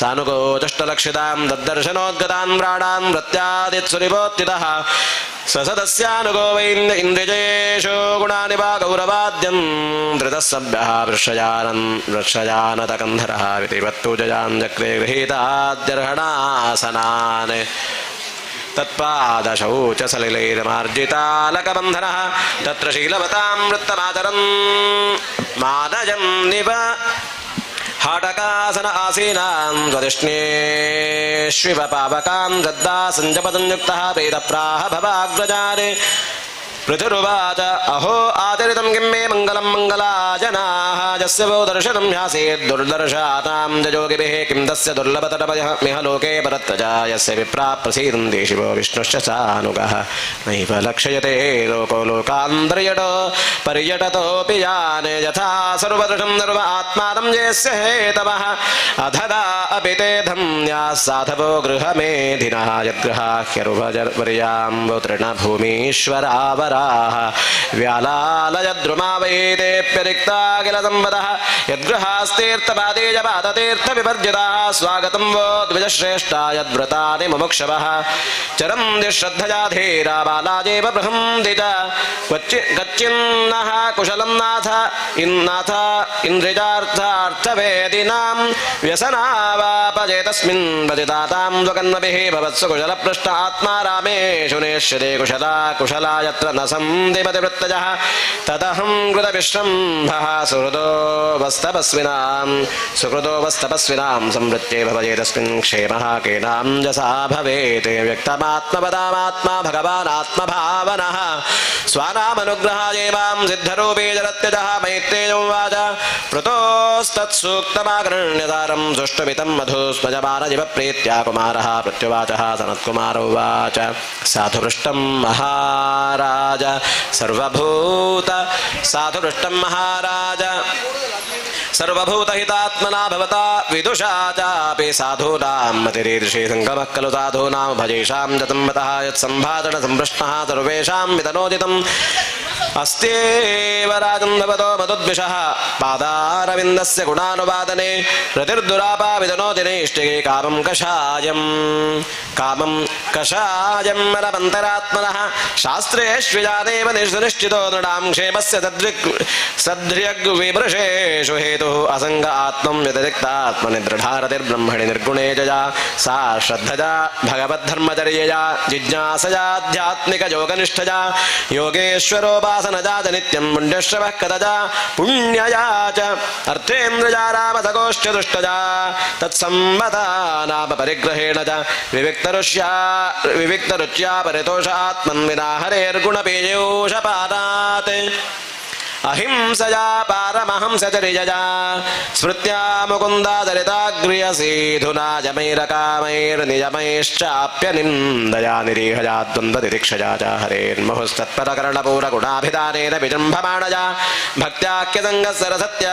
सानुगोचष्टलक्षितां तद्दर्शनोद्गतान् प्राणान् प्रत्यादित्सुरिवोत्थितः ससदस्यानुगो वैन्द्र इन्द्रियेषु गुणानि वा गौरवाद्यं धृतः सभ्यः वृषजानतकन्धरः विधिवत्पूजयान् चक्रे गृहीताद्यर्हणासनान् तत्पादशौचसलिलैर्मार्जितालकबन्धनः तत्र शीलवतां वृत्तमाचरन् मानजं निव हाटकासन आसीनान् स्वधिष्णेष्विव पावकान् श्रद्धा सञ्जपदन्युक्तः वेदप्राह भवाग्रजान् पृथुरुवाच अहो आचरितं किं मे मङ्गलं मङ्गलाजनाः यस्य वो दर्शनं ह्यासीत् दुर्दर्शातां जयोगिभिः किं तस्य दुर्लभतरमिह लोके परत्रजा यस्य विप्रा प्रसीदन्ति शिवो विष्णुश्च सानुगः नैव लक्ष्यते लोको लोकान्तर्यटो पर्यटतोऽपि याने यथा सर्वदृशं सर्व आत्मानं यस्य हेतवः अधदा अपि ते धन्याः साधवो गृहमेधिनः यद्गृहाह्यरुभजर्वर्याम्बो तृणभूमीश्वरावरा व्यालालयद्रुमावैतेऽप्यरिक्ता किल संवदः यद्गृहास्तीर्थपादेजपादतीर्थविवर्जिताः स्वागतं वो द्विजश्रेष्ठा यद्व्रतानि मुमुक्षवः चरन्ति श्रद्धया धीरा बालाजेव बृहन्ति च गच्छिन्नः कुशलं नाथ इन्द्रिजार्थार्थवेदिनां व्यसनावापजेतस्मिन् भजितातां स्वकन्नभिः भवत्सु कुशलपृष्ठ आत्मा रामेषु नेष्यते कुशला यत्र न सन्धिपतिवृत्तजः तदहं कृतविश्रम्भः सुहृदो वस्तपस्विनां संवृत्ते भवजेतस्मिन् क्षेमः केनाञ्जसा भवेत् व्यक्तमात्मपदामात्मा भगवानात्मभावनः स्वानामनुग्रहादेवां सिद्धरूपे जरत्यजः मैत्रेयो वाच पृतोस्तत्सूक्तमाकर्ण्यतारं सुष्ठुमितं मधुस्मजमानजिव प्रीत्या कुमारः प्रत्युवाचः सनत्कुमार उवाच साधुपृष्टं महाराज साधुपृष्टं महाराज सर्वभूतहितात्मना भवता विदुषा चापि साधूनां मतिरीदृशे सङ्गमः खलु साधूनां भजेषां जतम्बतः यत्सम्भाषणसम्पृष्टः सर्वेषां वितनोदितम् अस्त्येव राजन् भवतो मधुद्विषः पादारविन्दस्य गुणानुवादने रतिर्दुरापाविदनोदिनेष्टिके कामं कषायं रमन्तरात्मनः शास्त्रेष्विजानेव निश्चितो नृणां क्षेमस्य सद्र्यग्विमृशेषु हेतुः असङ्ग आत्मं व्यतिरिक्तात्मनि दृढारतिर्ब्रह्मणि निर्गुणे जया सा श्रद्धजा भगवद्धर्मचर्यया जिज्ञासयाध्यात्मिकयोगनिष्ठजा योगेश्वरोपासनजा च नित्यं पुण्यश्रवः कदजा पुण्यया च अर्थेन्द्रजा रामसगोष्ठ्यदुष्टजा तत्सम्मता नाम परिग्रहेण च विविक्तरुच्या परितोष आत्मन् विना हरेर्गुणपीयूषपादात् अहिंसया पारमहंसचर्यया स्मृत्या मुकुन्दादरिताग्र्यसीधुना जमैरकामैर्निजमैश्चाप्यनिन्दया निरीहया द्वन्द्वतिदीक्षया च हरेर्मुहुस्तत्परकर्णपूरगुणाभिधानेन विजृम्भमाणया भक्त्याख्यसङ्गसरसत्य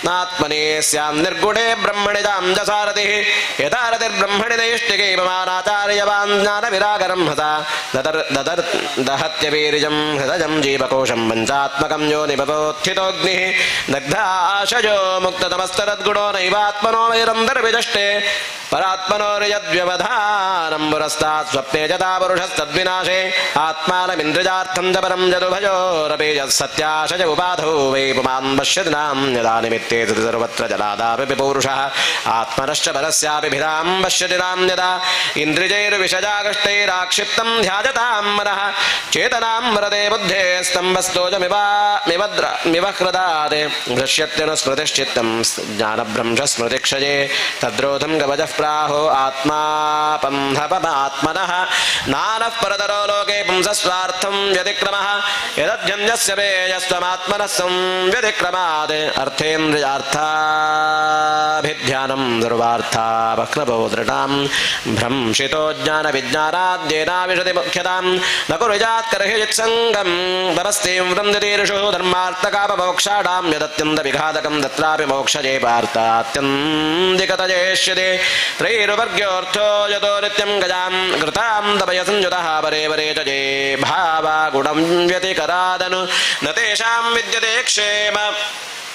नात्मने स्यां निर्गुणे ब्रह्मणि चाञ्जसारथिः यथारतिर्ब्रह्मणि नैष्टिके ममानाचार्यवान् ज्ञानविरागरं हता दहत्यवीर्यं हृदयं जीवकोशं पञ्चात्मकं योनिभ तमगोत्थितोऽग्निः दग्धाशयो मुक्ततमस्तरद्गुणो नैवात्मनो वैरन्तर्विदष्टे परात्मनोर्यद्व्यवधानं पुरस्तात् स्वप्ने जता पुरुषस्तद्विनाशे आत्मानमिन्द्रियार्थं च परं जदुभयोरपि यत्सत्याशय उपाधौ वै पुमान् पश्यति नाम यदा निमित्ते तु सर्वत्र जलादापि पौरुषः आत्मनश्च परस्यापि भिदां पश्यति नाम यदा इन्द्रियैर्विषजागष्टैराक्षिप्तं ध्यायतां मनः चेतनां मरदे बुद्धे स्तम्भस्तोजमिवह्रदात् दृश्यत्यनुस्मृतिश्चित्तं ज्ञानभ्रंशस्मृतिक्षये तद्रोधं गवजः प्राहो आत्मापन्धपमात्मनः नानः परतरो लोके पुंसस्वार्थं व्यतिक्रमः यदध्यन्यस्य वेयस्त्वमात्मनः संव्यतिक्रमात् अर्थेन्द्रियार्थाभिध्यानं सर्वार्थावक्लभो दृढां भ्रंशितो ज्ञानविज्ञानाद्येनाविशति मुख्यतां न कुर्यात् कर्हिचित्सङ्गं परस्तीं वृन्दतीर्षु धर्मार्थकाममोक्षाणां यदत्यन्तविघातकं तत्रापि मोक्षये पार्थात्यन्तिकतजेष्यते त्रैरुवर्ग्योऽर्थो यतो नित्यं गजां कृतां तपय संयुतः परे परे च ये भावागुणं व्यतिकरादनु न तेषां विद्यते क्षेम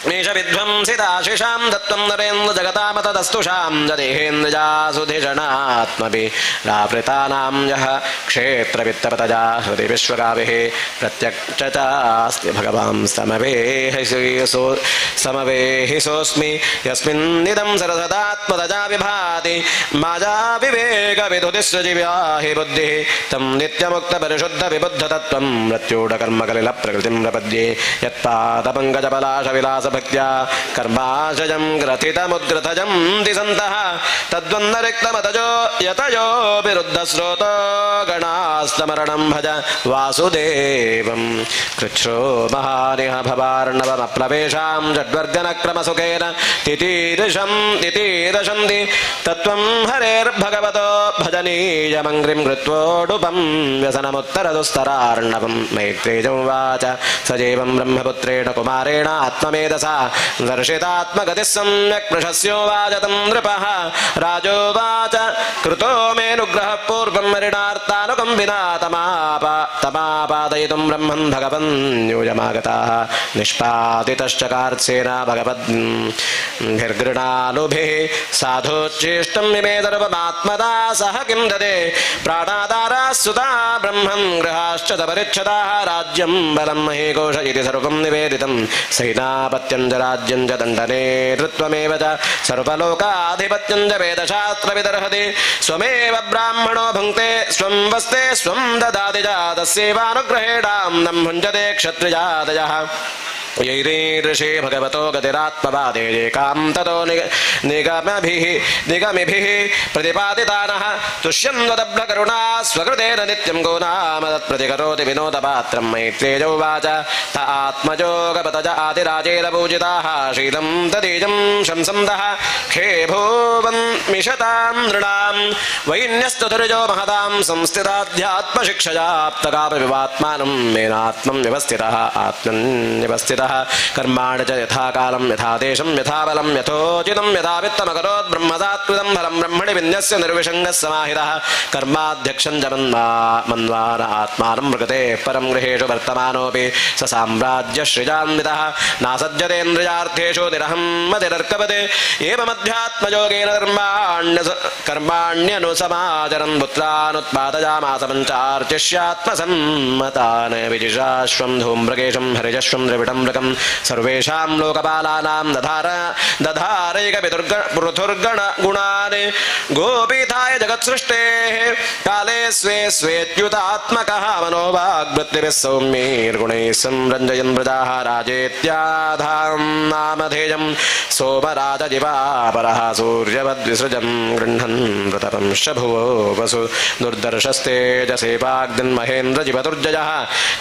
मीश विध्वंसिताशिषां दत्तं नरेन्द्र जगतामतदस्तुषां जदेहेन्द्रजासुधिषणात्मभि रावृतानां यः क्षेत्रवित्तपतजा हृदि विश्वकाभिः प्रत्यक्षचास्ति भगवान् समवेहिसोऽस्मि यस्मिन्निदं सरसदात्मतजा विभाति माजा विवेकविधुतिस्वजीव्या हि बुद्धिः तं नित्यमुक्तपरिशुद्धविबुद्धतत्त्वं मृत्यूढकर्मकलिलप्रकृतिं प्रपद्ये यत्पादपङ्कजपलाशविलास भक्त्या कर्माशयं ग्रथितमुद्ग्रथजं दिसन्तः तद्वन्नरिक्तमतजो यतयो विरुद्धस्रोतो गणास्तमरणं भज वासुदेवं कृच्छ्रो महानिह भवार्णवमप्लवेशां षड्वर्गनक्रमसुखेन तितीरशन्ति तत्त्वं हरेर्भगवतो भजनीयमङ्घ्रिं कृत्वोडुपं व्यसनमुत्तरदुस्तरार्णवं मैत्रेयमुवाच सजीवं ब्रह्मपुत्रेण कुमारेण आत्ममेधसा दर्शितात्मगतिः सम्यक् प्रशस्योवाच तं नृपः राजोवाच कृतो मेऽनुग्रहः पूर्वं मरिणार्तानुकम्पिना तमापादयितुं ब्रह्मन् भगवन् न्यूयमागताः निष्पादितश्चकार्त्सेना भगवद्भिर्गृणानुभिः साधोच्चेष्टं मिमे दर्पमात्मदा सह किं ददे प्राणादाराः सुता ब्रह्मन् गृहाश्च तपरिच्छदाः राज्यं बलं महीकोश इति सर्वं निवेदितं सैनापत्यं च राज्यं च दण्डनेतृत्वमेव च सर्वलोकाधिपत्यं च वेदशास्त्रविदर्हति स्वमेव ब्राह्मणो भुङ्क्ते स्वं वस्ते स्वं ददाति च तस्यैवानुग्रहेणां भुञ्जते क्षत्रियादयः यैरीदृशे भगवतो गतिरात्मवादे एकां ततो निगमिभिः प्रतिपादितानः तुष्यन्वदब्धकरुणा स्वकृतेन नित्यं गो नाम तत्प्रतिकरोति विनोदपात्रं मैत्रेयोवाच त आत्मजोगपतज आदिराजेरपूजिताः शीलं तदीजं शंसन्तः खे भुवन् मिषतां नृणां वैन्यस्तुतिर्यो महतां संस्थिताध्यात्मशिक्षयाप्तकापविवात्मानं मेनात्मं व्यवस्थितः आत्मन्यवस्थितः कर्माणि च यथा कालं यथा देशं यथा बलं यथोचितं यथा वित्तमकरोत् ब्रह्मसात्कृतं फलं ब्रह्मणि विन्यस्य निर्विषङ्गः समाहितः कर्माध्यक्षं च मन्वान आत्मानं मृगते परं गृहेषु वर्तमानोऽपि स साम्राज्यश्रिजान्वितः नासज्जतेन्द्रियार्थेषु निरहं मतिरर्कवते एवमध्यात्मयोगेन कर्माण्यनुसमाचरन् पुत्रानुत्पादयामास पञ्चार्चिष्यात्मसम्मतान् विजिषाश्वं धूम्रकेशं हरिजश्वं द्रविडं सर्वेषां लोकपालानां दधारैकपृथुर्गुणान् गोपीठाय जगत्सृष्टेः काले स्वे स्वेत्युतात्मकः मनोवाग्वृत्तिभिः सौम्यैर्गुणैः संरञ्जयन् प्रजाः राजेत्याधां नामधेयं सोमराजजिवापरः सूर्यवद्विसृजं गृह्णन् प्रतपं शभुवो वसु दुर्दर्शस्तेजसेवाग्निन्महेन्द्रजिवदुर्जयः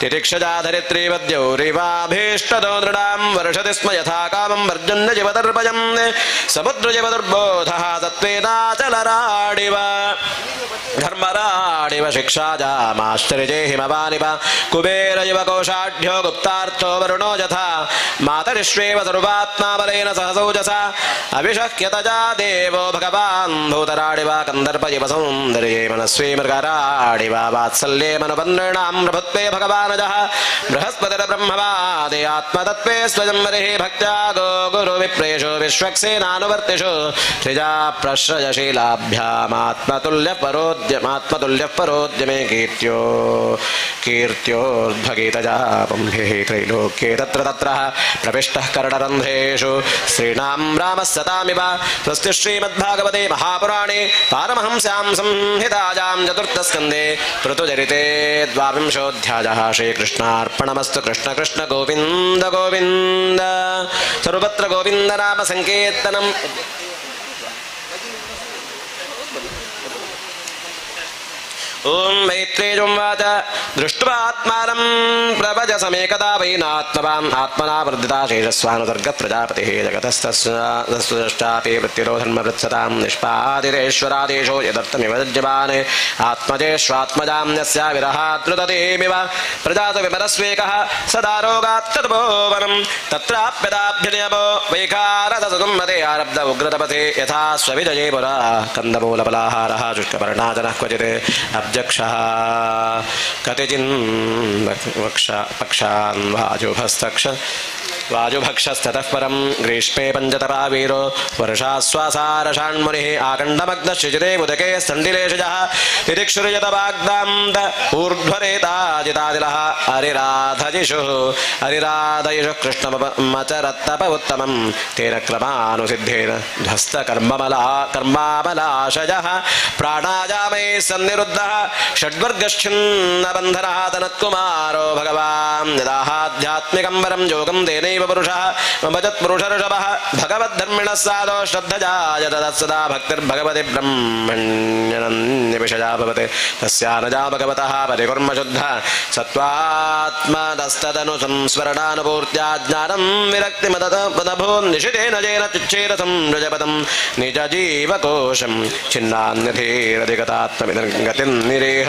तितिक्षजा धरित्रीवद्यौरिवाभीष्टदो नृणां वर्षति स्म यथा कामं वर्जन्य जीवदर्पयं समुद्रजीवदुर्बोधः तत्त्वेनाचलराडिव धर्मराडिव शिक्षाजामाश्चर्ये हिमवानिव कुबेरजिव कोशाढ्यो गुप्तार्थो वरुणो यथा मातरिष्वेव सर्वात्मा बलेन सहसौजसा अभिषह्यतजा देवो भगवान् भूतराडिव कन्दर्पजिव सौन्दर्ये मनस्वी मृगराडिव वात्सल्ये मनुपन्नृणां प्रभुत्वे भगवानजः बृहस्पतिर्ब्रह्मवादे आत्मतत्त्वे स्वयं हरिः भक्त्या गो गुरुविप्रेषु विश्वक्सेनानुवर्तिषु त्रिजा प्रश्रयशीलाभ्यामात्मतुल्यः परोद्यमे कीर्त्योर्ध्वगीतजा पुंभिः त्रैलोक्ये तत्र तत्र प्रविष्टः कर्णरन्ध्रेषु श्रीणां रामः सतामिव स्वस्ति श्रीमद्भागवते महापुराणे पारमहंस्यां संहितायां चतुर्थस्कन्धे ऋतुचरिते द्वाविंशोऽध्यायः श्रीकृष्णार्पणमस्तु कृष्ण कृष्ण गोविन्द गोविन्द सर्वत्र गोविन्द नाम संकीर्तनम् ओम मैत्रेयोवाच दृष्ट्वा आत्मानं प्रभजसमेकदा वैनात्मवान् आत्मना वर्धिता शेषस्वानुसर्ग प्रजापतिः जगतस्तस्यापि वृत्तिरो धर्मवृत्सतां निष्पादितेश्वरादेशो यदर्थमिव जज्यमाने आत्मजेष्वात्मजां यस्या विरहात्रुततेमिव प्रजात विमरस्वेकः सदा रोगात् तद्भुवनं तत्राप्यदाभ्यनियमो वैखारसुगम्मते आरब्ध उग्रतपथे यथा स्वविजये पुरा कन्दमूलफलाहारः शुष्कपर्णाजनः क्वचित् अब्जक्षः कतिचिन् पक्षान् वाजुभक्षस्ततः परं ग्रीष्मे पञ्चतपा वीरो वर्षाश्वासारषाण्मुनिः आकण्डमग्नशिशिरे उदके सण्डिलेशजः तितिक्षुर्यतवाग्दान्त ऊर्ध्वरेताजितादिलः अरिराधयिषुः कृष्णमचरत्तप उत्तमं तेन क्रमानुसिद्धेन ध्वस्तकर्माबलाशयः प्राणायामैः सन्निरुद्धः षड्वर्गश्छिन्नबन्धनः तनत्कुमारो भगवान् यदाहाध्यात्मिकं वरं योगं तेनैव पुरुषः भजत्पुरुषऋषभः भगवद्धर्मिणः साधो श्रद्धजा यतदा भक्तिर्भगवति ब्रह्मण्यनन्यविषया भवति तस्या न जा भगवतः परिकुर्मशुद्ध सत्त्वात्मनस्तदनु संस्मरणानुपूर्त्या ज्ञानं विरक्तिमदभून्निशितेन येन चिच्छेदसं रजपदं निजजीवकोशं छिन्नान्यधीरधिगतात्मविदर्गतिर्निरेह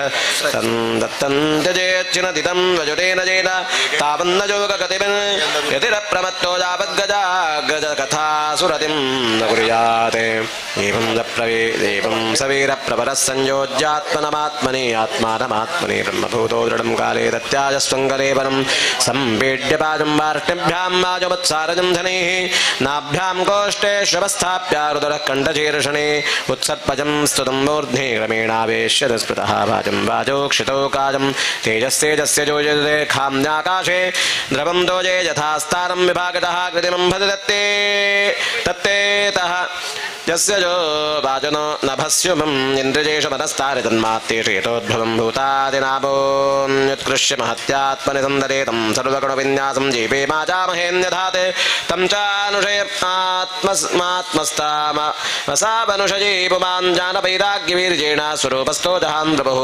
तन्दत्तं त्यजेच्चिनदितं वजुरेण येन तावन्न योगगतिभिः यतिरप्रमत्तो यावद्गजा गजकथासुरतिं न कुर्यात् एवं सवीरप्रवरः संयोज्यात्मनमात्मनि आत्मानमात्मनि ब्रह्मभूतो दृढं काले दत्याजस्वङ्गलेपनं सम्पीड्य पाजं वार्ष्णिभ्यां वाजमुत्सारजं धनेः नाभ्यां कोष्ठे श्ववस्थाप्यारुदरः कण्ठशीर्षणे उत्सर्पजं स्तुतं मूर्ध्नि क्रमेणावेश्य स्मृतः वाजं वाजोक्षितो काजं तेजस्तेजस्य जोजते खाम्याकाशे द्रवं दोजे यथास्तारं विभागतः कृतिमं भजदत्ते तत्तेतः यस्य जो वाजनो नभस्युमम् इन्द्रियेषु मनस्तारितन्मात्तेषेतोद्भवं भूतादिनाभोन्युत्कृष्य महत्यात्मनि सन्ददे तं सर्वगुणविन्यासं जीवे माजामहेन्यधात् तं चानुषयत्मात्मस्तामसावनुषये पुमान् जानवैराग्यवीर्येण स्वरूपस्थो जहान् प्रभुः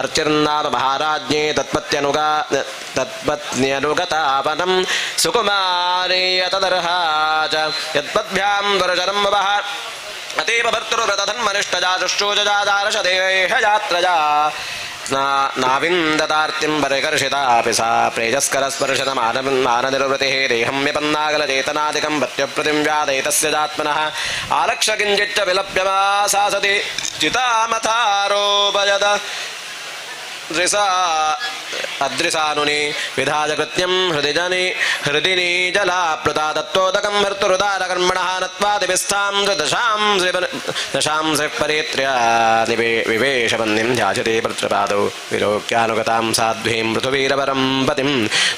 अर्चिर्नाम महाराज्ञे तत्पत्न्यनुगतावनं सुकुमारी तदर्हा च यत्पद्भ्यां दर्शनं वः अतीव भर्तृव्रतधन्मनिष्ठजा शुश्रूषजादारशदेह यात्रजा नाविन्दतार्तिं परिकर्षितापि सा प्रेजस्करस्पर्शनमाननिर्वृतिः देहं व्यपन्नागलचेतनादिकं प्रत्यप्रतिं व्यादयितस्य जात्मनः आलक्ष्य किञ्चिच्च विलप्यमासासति चितामथारोपयत अदृशानुनि विधाजकृत्यं हृदिनी जलाप्लुता तत्त्वोदकं भर्तुरुदारकर्मणः नत्वादिभिस्थां दशां परित्र्य विवेशवन्निं ध्यायते भर्तृपादौ विलोक्यानुगतां साध्वीं पृथुवीरवरं पतिं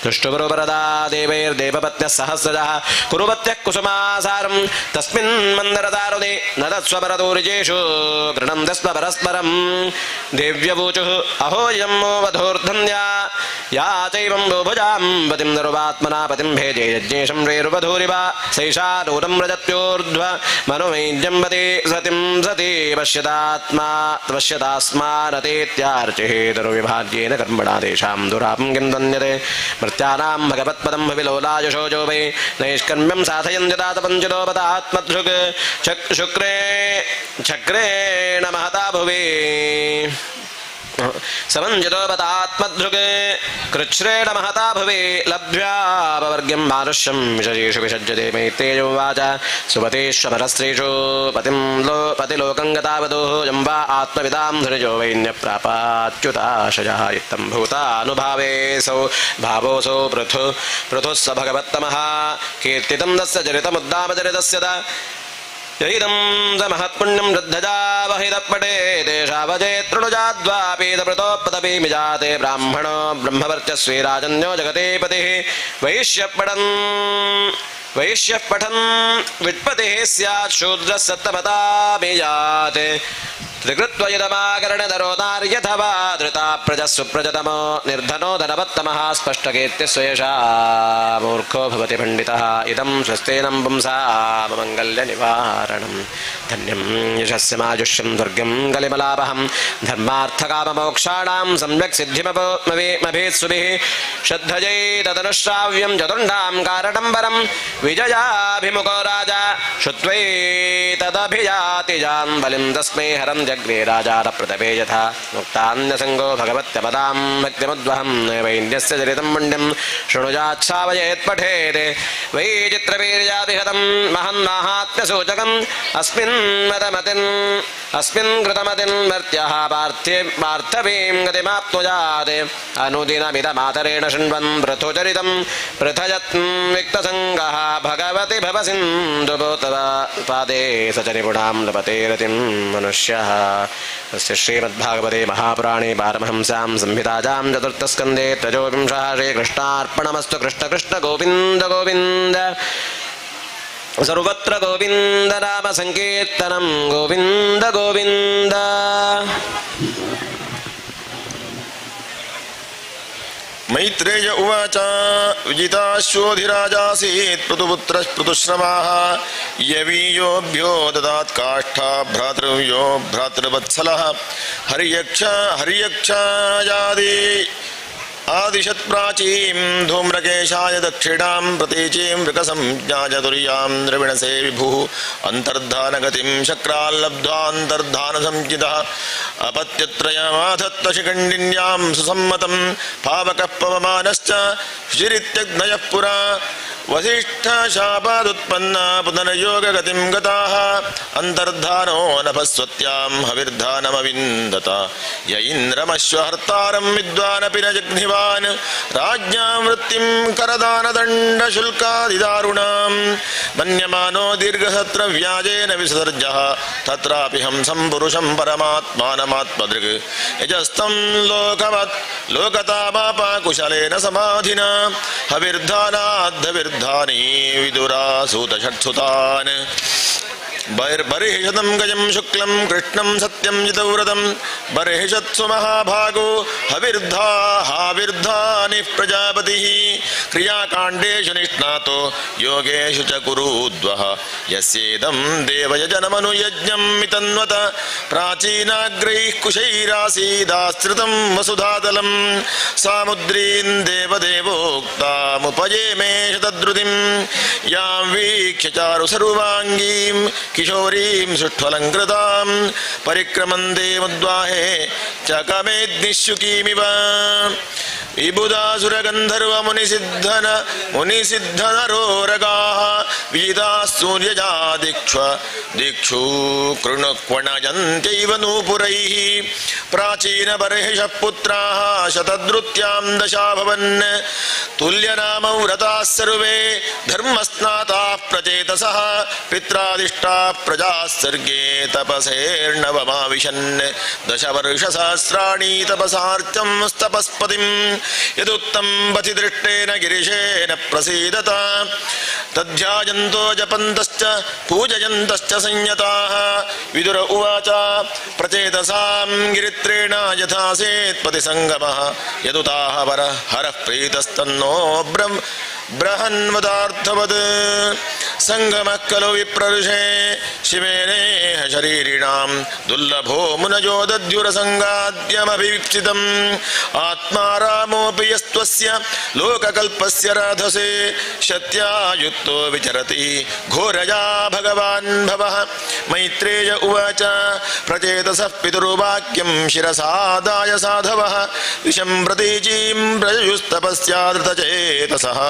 दृष्टुगुरुवरदा देवैर्देवपत्न्यः सहस्रजः कुरुवत्यः कुसुमासारं तस्मिन् मन्दरदारुणे न तत्स्वपरतोरिजेषु गृणं दस्म परस्परं देव्यवूचुः अहो यम्मो वधूर्धन्या या चैवं भुजां पतिं नरुवात्मना पतिं भेजे यज्ञेशं रेरुवधूरिव सैषा नूनं रजत्योर्ध्व मनोमैज्यं पते सतिं सति पश्यतास्मानतेत्यार्चिः दरुविभाज्येन कर्मणा तेषां दुरापं किं दन्यते मर्त्यानां भगवत्पदं भविलोलायशो जो वै नैष्कर्म्यं साधयन् यदातपञ्चलोपदात्मधृक् चक्रेण महता भुवे समञ्जितोपतात्मधृगे कृच्छ्रेण महता भुवि लभ्यापवर्ग्यं मानुष्यं विशजेषु विसज्जते मैत्रेयोवाच सुपतेष्वमरस्त्रीषु पतिलोकं गतावधूः जम्बा आत्मविदां धनुजो वैन्यप्रापाच्युताशयः इत्थं भूतानुभावेऽसौ भावोऽसौ पृथुः स भगवत्तमः कीर्तितं तस्य चरितमुद्दामचरितस्य यैदं स महत्पुण्यं श्रद्धजा वहितपटे देशावजे तृणुजाद्वापीतपृतोपतपि मिजाते ब्राह्मणो ब्रह्मवर्चस्वी राजन्यो जगते पतिः वैश्यः पठन् विट्पतिः स्यात् शूद्रः सत्तमता बीजाते त्रिकृत्वयुधमाकरणधरोदार्यथवा धृता प्रजः सुप्रजतमो निर्धनो धनवत्तमः स्पष्टकीर्तिस्वेषा मूर्खो भवति पण्डितः इदं स्वस्तेनं पुंसाममङ्गल्यनिवारणं धन्यं यशस्यमायुष्यं स्वर्गं कलिमलापहं धर्मार्थकाममोक्षाणां सम्यक् सिद्धिमभीत्सुभिः श्रद्धयै तदनुश्राव्यं चतुर्णां कारणं वरं विजयाभिमुखो राजा श्रुत्वैतदभिजाति जान्बलिं तस्मै हरं जग्रे राजारप्रतपे यथा मुक्तान्यसङ्गो भगवत्यपदां भक्तिमुद्वहं वैन्यस्य चरितं पुण्यं शृणुजाच्छावयेत्पठेत् वै चित्रवीर्याभिहतं महन्माहात्म्यसूचकम् अस्मिन् कृतमतिन्मर्त्यः पार्थवीं गतिमाप्नुयात् अनुदिनमिदमातरेण शृण्वन् पृथुचरितं पृथयत्न् विक्तसङ्गः भगवति भवसिन्धुपादे स च निपुणां लभते रतिं मनुष्यः तस्य श्रीमद्भागवते महापुराणे पारमहंस्यां संहितायां चतुर्थस्कन्धे त्रयोविंशः श्रीकृष्णार्पणमस्तु कृष्ण कृष्ण गोविन्द गोविन्द सर्वत्र गोविन्द नाम संकीर्तनं गोविन्द गोविन्द मैत्रेय उवाच विजिताश्वोधिराजासीत् पृथुपुत्रः पृथुश्रवाः यवीयोऽभ्यो ददात् काष्ठा भ्रातृव्यो भ्रातृवत्सलः हर्यक्षायादि आदिशत्प्राचीं धूम्रकेशाय दक्षिणां प्रतीचीं वृकसंज्ञा चतुर्यां द्रविणसे विभुः अन्तर्धानगतिं शक्राल्लब्ध्वान्तर्धानसंज्ञितः अपत्यत्रयमाधत्तशिखण्डिन्यां सुसम्मतं पावकः पवमानश्च शुचिरित्यग्नयः पुरा वसिष्ठशापादुत्पन्ना पुनर्योगगतिं गताः अन्तर्धानो नभस्वत्यां हविर्धानमविन्दत य इन्द्रमश्वहर्तारं विद्वानपि न जग्निवान् राज्ञां वृत्तिं करदानदण्डशुल्कादिदारुणां मन्यमानो दीर्घसत्रव्याजेन विसर्जः तत्रापि हंसं पुरुषं परमात्मानमात्मदृक् यजस्तं लोकतापाकुशलेन समाधिना हविर्धानाद्धविर्धानी विदुरासूतषट्सुतान् बर्हिषतं गजं शुक्लं कृष्णं सत्यं जितव्रतं बर्हिषत्सु महाभागो हाविर्धानिः प्रजापतिः क्रियाकाण्डेषु निष्णातो योगेषु च कुरुद्वः यस्येदं देवयजनमनुयज्ञं मितन्वत प्राचीनाग्रैः कुशैरासीदाश्रितं वसुधातलं सामुद्रीं देवदेवोक्तामुपजेमे शतद्रुतिं यां वीक्ष्य चारु सर्वाङ्गीं किशोरीं सुष्ठ्वलङ्कृतां परिक्रमन्ते मुद्वाहे चकमेऽग्निशुकीमिव मुनिसिद्धनरोरगाः विजिताः सूर्यजा दिक्षु कृणक्वणयन्त्यैव नूपुरैः प्राचीनबर्हिषः पुत्राः शतद्रुत्यां दशाभवन् तुल्यनामव्रताः सर्वे धर्मस्नाताः प्रचेतसः पित्रादिष्टाः प्रजाः सर्गे तपसेर्णवमाविशन् दशवर्षसहस्राणि तपसार्चं तपस्पतिं यदुत्तं पथि दृष्टेन गिरिशेन प्रसीदत तध्यायन्तो जपन्तश्च पूजयन्तश्च संयताः विदुर उवाच प्रचेतसां गिरित्रेण यथासेत्पति संगमः यदुताः हरः प्रीतस्तन्नो बृहन्वदार्थवत् ಸಂಗಮಃ ಖಲು ವಿಪ್ರಋಷೇ ಶಿವೇನೇಹ ಶರೀರಿಣಾಂ ದುರ್ಲಭೋ ಮುನಜೋ ದದ್ಯುರಸಂಗಾದ್ಯಮಭಿಪ್ಸಿತಂ ಆತ್ಮಾರಾಮೋಪಿ ಯಸ್ತ್ವಸ್ಯ ಲೋಕಕಲ್ಪಸ್ಯ ರಾಧಸೆ ಶತ್ಯಾಯುಕ್ತೋ ವಿಚರತಿ ಘೋರಜಾ ಭಗವಾನ್ ಭವಃ ಮೈತ್ರೇಯ ಉವಾಚ ಪ್ರಚೇತಸಃ ಪಿತುರ್ವಾಕ್ಯಂ ಶಿರಸಾದಾಯ ಸಾಧವಃ ವಿಷಂ ಪ್ರತೀಚೀಂ ಪ್ರಯುಸ್ತಪಸ್ಯಾದೃತಚೇತಸಃ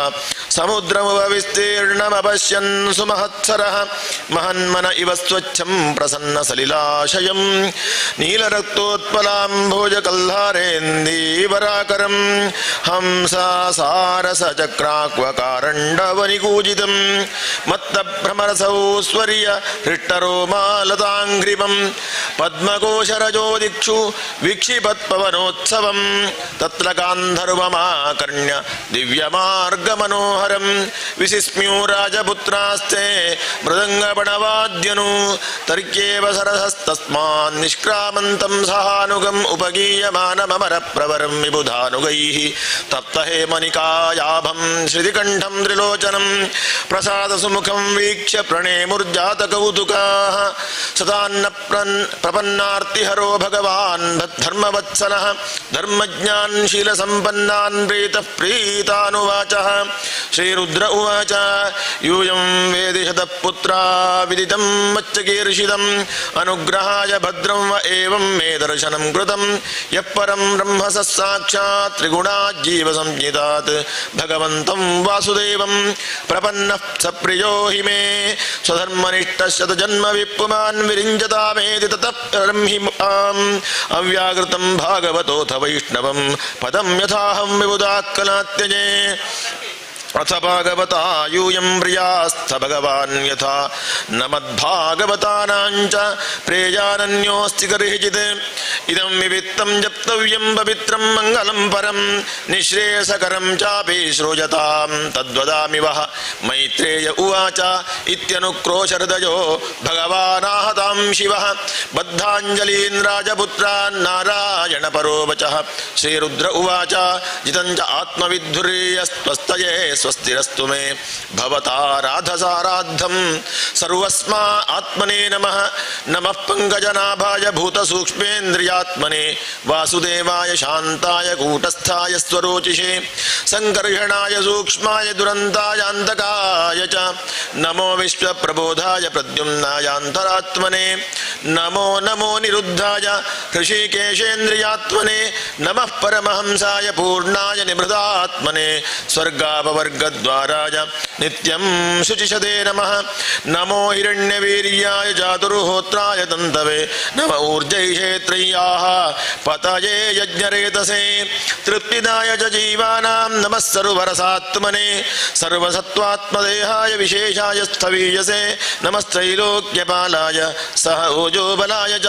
ಸಮುದ್ರಮುಪವಿಸ್ತೀರ್ಣಮಪಶ್ಯನ್ ಸುಮಹತ್ಸರಃ ಮಹನ್ಮನ ಇವ ಸ್ವಚ್ಛಂ ಪ್ರಸನ್ನ ಸಲಿಲಾಶಯಂ ನೀಲರಕ್ತೋತ್ಪಲಾಂಭೋಜಕಲ್ಹಾರೇಂದೀವರಾಕರಂ ಹಂಸಾಸಾರಸಚಕ್ರಾಕ್ವಕಾರಂಡವನಿಕೂಜಿತಂ ಮತ್ತಭ್ರಮರಸೌ ಸ್ವರ್ಯ ಹೃಷ್ಟರೋಮಾಲತಾಂಘ್ರಿಮಂ ಪದ್ಮಕೋಶರಜೋ ದಿಕ್ಷು ವಿಕ್ಷಿಪತ್ಪವನೋತ್ಸವಂ ತತ್ರ ಗಾಂಧರ್ವಮಾಕರ್ಣ್ಯ ದಿವ್ಯಮಾರ್ಗಮನೋಹರಂ ವಿಸಿಸ್ಮ್ಯೂ ರಾಜಪುತ್ರಾಸ್ತೆ ಮೃದಂಗಬಣವಾದ್ಯನು ತರ್ಕ್ಯೇವ ಸರಸಸ್ತಸ್ಮಾನ್ ನಿಷ್ಕ್ರಾಮಂತಂ ಸಹಾನುಗಂ ಉಪಗೀಯಮಾನಮರ ಪ್ರವರಂ ವಿಬುಧಾನುಗೈಃ ತಪ್ತ ಹೇಮನಿಕಾಯಾಭಂ ಶ್ರುತಿಕಂಠಂ ತ್ರಿಲೋಚನಂ ಪ್ರಸಾದ ಸುಮುಖಂ ವೀಕ್ಷ್ಯ ಪ್ರಣೇಮುರ್ಜಾತಕೌತುಕಾಃ ಸತಾನ್ನ ಪ್ರಪನ್ನಾರ್ತಿಹರೋ ಭಗವಾನ್ ಧರ್ಮವತ್ಸಲಃ ಧರ್ಮಜ್ಞಾನ್ ಶೀಲಸಂಪನ್ನಾನ್ ಪ್ರೀತಃ ಪ್ರೀತಾನುವಾಚಃ ಶ್ರೀರುದ್ರ ಉವಾಚ ಯೂಯಂ ವೇದಿ ಶತಃ ಪುತ್ರಾ ವಿದಿತಂ ಮಚ್ಚಕೀರ್ಷಿತಂ ಅನುಗ್ರಹಾಯ ಭದ್ರಂ ವ ಏವಂ ಮೇ ದರ್ಶನಂ ಕೃತಂ ಯಃ ಪರಂ ಬ್ರಹ್ಮ ಸಾಕ್ಷಾತ್ ತ್ರಿಗುಣಾಜ್ಜೀವ ಸಂಜ್ಞಿತಾತ್ ಭಗವಂತಂ ವಾಸುದೇವಂ ಪ್ರಪನ್ನಃ ಸಪ್ರಿಯೋ ಹಿ ಮೇ ಸ್ವಧರ್ಮನಿಷ್ಠ ಶತಜನ್ಮ ವಿಪ್ಪುಮಾನ್ ವಿರಿಂಜತಾಮೇತಿ ತತಃ ಬ್ರಹ್ಮಿ ಮಾಂ ಅವ್ಯಾಕೃತಂ ಭಾಗವತೋಥ ವೈಷ್ಣವಂ ಪದಂ ಯಥಾಹಂ ವಿಬುಧಾಕ್ಕಲಾತ್ಯಜೇ ಅಥ ಭಾಗವತಾ ಯೂಯಂ ಪ್ರಿಯಾಸ್ಥ ಭಗವಾನ್ ಯಥಾ ನ ಮದ್ಭಾಗವತಾನಾಂಚ ಪ್ರೇಯಾನನ್ಯೋಸ್ತಿ ಕರ್ಹಿಚಿತ್ ಇದಂ ವಿವಿತ್ತಂ ಜಪ್ತವ್ಯಂ ಪವಿತ್ರಂ ಮಂಗಲಂ ಪರಂ ನಿಶ್ರೇಯಸಕರಂ ಚಾಪಿ ಶ್ರೂಯತಾಂ ತದ್ವದಾಮಿ ವಃ ಮೈತ್ರೇಯ ಉವಾಚ ಇತ್ಯನುಕ್ರೋಶ ಹೃದಯೋ ಭಗವಾನಾಹತಾಂ ಶಿವಃ ಬದ್ಧಾಂಜಲೀನ್ ರಾಜಪುತ್ರಾನ್ ನಾರಾಯಣ ಪರೋ ವಚಃ ಶ್ರೀರುದ್ರ ಉವಾಚ ಜಿತಂ ಚ ಆತ್ಮವಿದ್ಧುರ್ಯಸ್ತ್ವಸ್ತಯೇ ಸ್ವಸ್ತಿರಸ್ತು ಮೇ ಭವತಾರಾಧಸಾರಾಧಂ ಸರ್ವಸ್ಮಾ ಆತ್ಮನೇ ನಮಃ ನಮಃ ಪಂಕಜನಾಭಾಯ ಭೂತಸೂಕ್ಷ್ಮೇಂದ್ರಿಯಾತ್ಮನೇ ವಾಸುದೇವಾಯ ಶಾಂತಾಯ ಕೂಟಸ್ಥಾಯ ಸ್ವರೋಚಿಷೇ ಸಂಕರ್ಷಣಾಯ ಸೂಕ್ಷ್ಮಾಯ ದುರಂತಾಯಾಂತಕಾಯ ಚ ನಮೋ ವಿಶ್ವಪ್ರಬೋಧಾಯ ಪ್ರದ್ಯುಮ್ನಾಯಾಂತರಾತ್ಮನೇ ನಮೋ ನಮೋ ನಿರುದ್ಧಾಯ ಹೃಷಿಕೇಶೇಂದ್ರಿಯಾತ್ಮನೇ ನಮಃ ಪರಮಹಂಸಾಯ ಪೂರ್ಣಾಯ ನಿಭೃತಾತ್ಮನೇ ಸ್ವರ್ಗಾಪವರ್ಗದ್ವಾರಾಯ ನಿತ್ಯಂ ಶುಚಿಷದೇ ನಮಃ ನಮೋ ಹಿರಣ್ಯವೀರ್ಯಾಯ ಚಾತುರ್ಹೋತ್ರಾಯ ತಂತವೇ ನಮ ಊರ್ಜೈಷೇತ್ರಯ್ಯಾಃ ಪತಯೇ ಯಜ್ಞರೇತಸೇ ತೃಪ್ತಿದಾಯ ಚ ಜೀವಾನಾಂ ನಮಃ ಸರ್ವರಸಾತ್ಮನೇ ಸರ್ವಸತ್ವಾತ್ಮದೇಹಾಯ ವಿಶೇಷಾಯ ಸ್ಥವೀಯಸೇ ನಮಸ್ತ್ರೈಲೋಕ್ಯಪಾಲಾಯ ಸಹ ಓಜೋಬಲಾಯ ಚ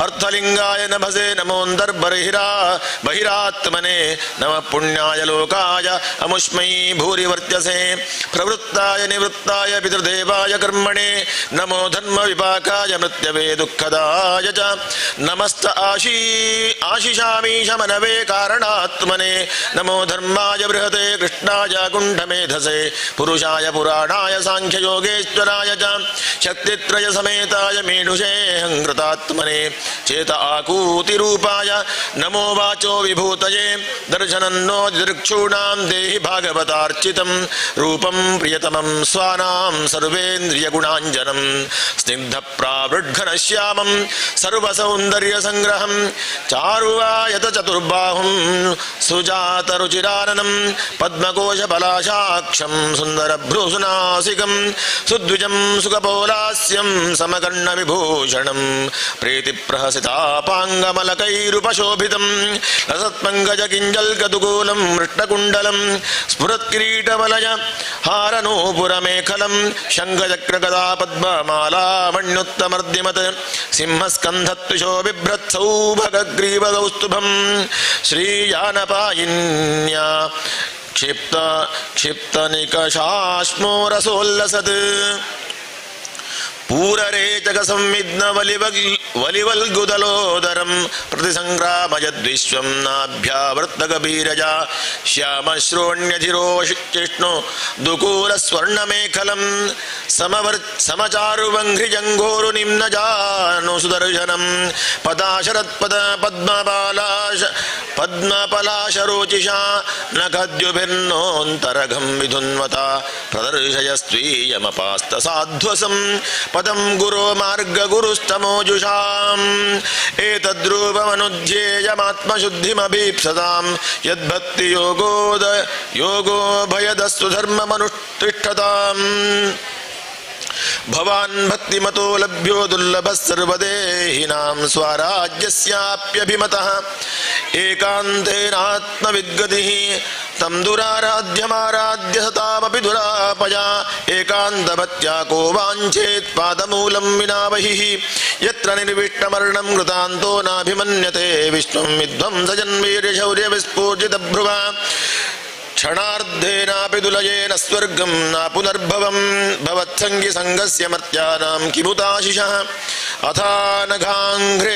ಅರ್ಥಲಿಂಗಾಯ ನಭಸೇ ನಮೋಂದರ್ಬಹಿರಾತ್ಮನೇ ನಮಃ ಪುಣ್ಯಾಯ ಲೋಕಾಯ ಅಮುಷ್ಮೈ ಭೂರಿ ವರ್ತ್ಯಸೆ ಪ್ರವೃತ್ತಾಯ ನಿವೃತ್ತಾಯ ಪಿತೃದೇವಾಯ ಕರ್ಮಣೆ ನಮೋ ಧರ್ಮ ವಿಪಾಕಾಯ ಮೃತ್ಯವೇ ದುಃಖದಾಯ ಚ ನಮಸ್ತ ಆಶಿಷಾಮೀಶ ಮನವೇ ಕಾರಣಾತ್ಮನೆ ನಮೋ ಧರ್ಮಾಯ ಬೃಹತೆ ಕೃಷ್ಣಾಯ ಕುಂಠಮೇಧಸೆ ಪುರುಷಾಯ ಪುರಾಣಾಯ ಸಾಂಖ್ಯಯೋಗೇಶ್ವರಾಯ ಚ ಶಕ್ತಿತ್ರಯ ಸಮೇತಾಯ ಮೇಢುಷೇ ಹಂಕೃತಾತ್ಮನೆ ಚೇತ ಆಕೂತಿರೂಪಾಯ ನಮೋ ವಾಚೋ ವಿಭೂತಯೇ ದರ್ಶನನ್ನೋ ದಿದೃಕ್ಷೂಣಾಂ ದೇಹಿ ಭಾಗವತಾರ್ಚಿತಂ ರೂಪಂ ಪ್ರಿಯತಮಂ ಸ್ವಾನಾಂ ಸರ್ವೇಂದ್ರಿಯಗುಣಾಂಜನಂ ಸ್ನಿಗ್ಧ ಪ್ರಾವೃಡ್ಘನಶ್ಯಾಮಂ ಸರ್ವಸೌಂದರ್ಯಸಂಗ್ರಹಂ ಚಾರುವಾಯತ ಚತುರ್ಬಾಹುಂ ಸುಜಾತರುಚಿರಾನನಂ ಪದ್ಮಕೋಶಪಲಾಶಾಕ್ಷಂ ಸುಂದರಭ್ರೂಸುನಾಸಿಕಂ ಸುದ್ವಿಜಂ ಸುಖಪೌಲಾಸ್ಯಂ ಸಮಕರ್ಣವಿಭೂಷಣಂ ಪ್ರೀತಿಪ್ರಹಸಿತಾಪಾಂಗಮಲಕೈರುಪಶೋಭಿತಂ ರಸತ್ಪಂಕಜಕಿಂಜಲ್ಕದುಕೂಲಂ ಮೃಷ್ಟಕುಂಡಲಂ ಸ್ಫುರತ್ಕಿರೀಟವಲಯ ಹಾರನೂಪುರಮೇಖಲಂ ಶಂಖಚಕ್ರಗದಾ ಪದ್ಮಮಾಲಾವಣ್ಯುತ್ತಮರ್ದಿಮತ್ ಸಿಂಹಸ್ಕಂಧತ್ವಿಷೋ ಬಿಭ್ರತ್ಸೌಭಗಗ್ರೀವಗೌಸ್ತುಭಂ ಶ್ರೀಯಾನಪಾಯಿನ್ಯಾ ಕ್ಷಿಪ್ತನಿಕಷಾಶ್ಮೋರಸೋಲ್ಲಸತ್ पूररेचक संविघ्न वलिवल्गुदलोदरं प्रतिसंग्रामयद्विश्वं नाभ्यावर्तकबीरजा श्यामश्रोण्यधिरोचिष्णु दुकूलस्वर्णमेखलं समचारुवङ्घ्रिजङ्घोरुनिम्नजानुसुदर्शनं पदाशरत्पद पद्मपलाशरोचिषा नखद्युभिर्नोऽन्तरघं विधुन्वता प्रदर्शयस्त्वीयमपास्तसाध्वसं पदं गुरो मार्गगुरुस्तमोजुषाम् एतद्रूपमनुध्येयमात्मशुद्धिमभीप्सतां यद्भक्तियोगो भयदस्तु धर्ममनुष्ठिष्ठताम् भवान् भक्तिमतो लभ्यो दुर्लभः सर्वदेहिनां स्वराज्यस्याप्यभिमतः एकान्तेनात्मविद्गतिः तं दुराराध्यमाराध्य सतामपि दुरापया एकान्तभक्त्या को वाञ्छेत् पादमूलं विना बहिः यत्र निर्विष्टमर्णं कृतान्तो नाभिमन्यते विष्णुं विध्वंसजन्वीर्यशौर्यविस्फूर्जितभ्रुवा क्षणार्धेनापि दुलयेन स्वर्गं न पुनर्भवं भवत्सङ्गि सङ्गस्य मर्त्यानां किमुताशिषः अथानघाङ्घ्रे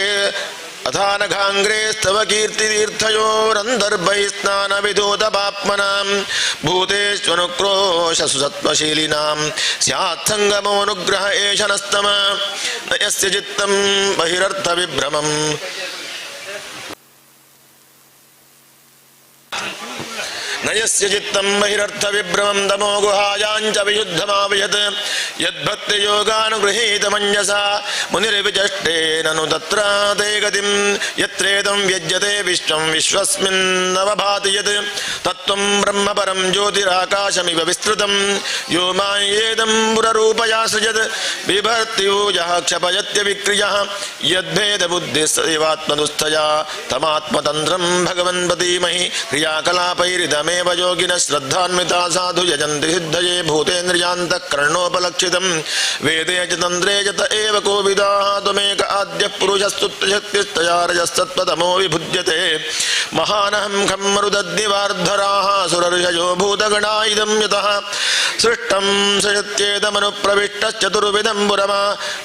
स्तव कीर्तितीर्थयोरन्तर्बैः स्नानविधूतपाप्मनां भूतेष्वनुक्रोशसु सत्त्वशीलिनां स्यात्सङ्गमोऽनुग्रह एष नस्तम न यस्य चित्तं बहिरर्थविभ्रमम् नयस्य चित्तं बहिरर्थविभ्रमं तमो गुहायाञ्च विशुद्धमावयत् यद्भक्तियोगानुगृहीतमञ्जसा मुनिर्विचष्टे ननु तत्र ते गतिं यत्रेदं व्यज्यते विश्वं विश्वस्मिन्नवभाति यत् तत्त्वं ब्रह्मपरं ज्योतिराकाशमिव विस्तृतं यो मायेदं पुररूपया सृजत् बिभर्त्यूजः क्षपयत्यविक्रियः यद्भेदबुद्धिस्सदैवात्मदुःस्थया तमात्मतन्त्रं भगवन् प्रतीमहि क्रियाकलापैरिदमे योगिनः श्रद्धान्विता साधु यजन्ति सिद्धये भूतेन्द्रियान्तःकरणोपलक्षितं वेदे च तन्त्रे च त एव कोविदाः त्वमेक आद्यः पुरुषस्तुत्यशक्तिस्तया रजस्तत्त्वतमो विभुज्यते महानहं खं मरुदग्निवार्धराः सुरर्षयो भूतगणा इदं यतः सृष्टं सशत्येदमनुप्रविष्टश्चतुर्विधं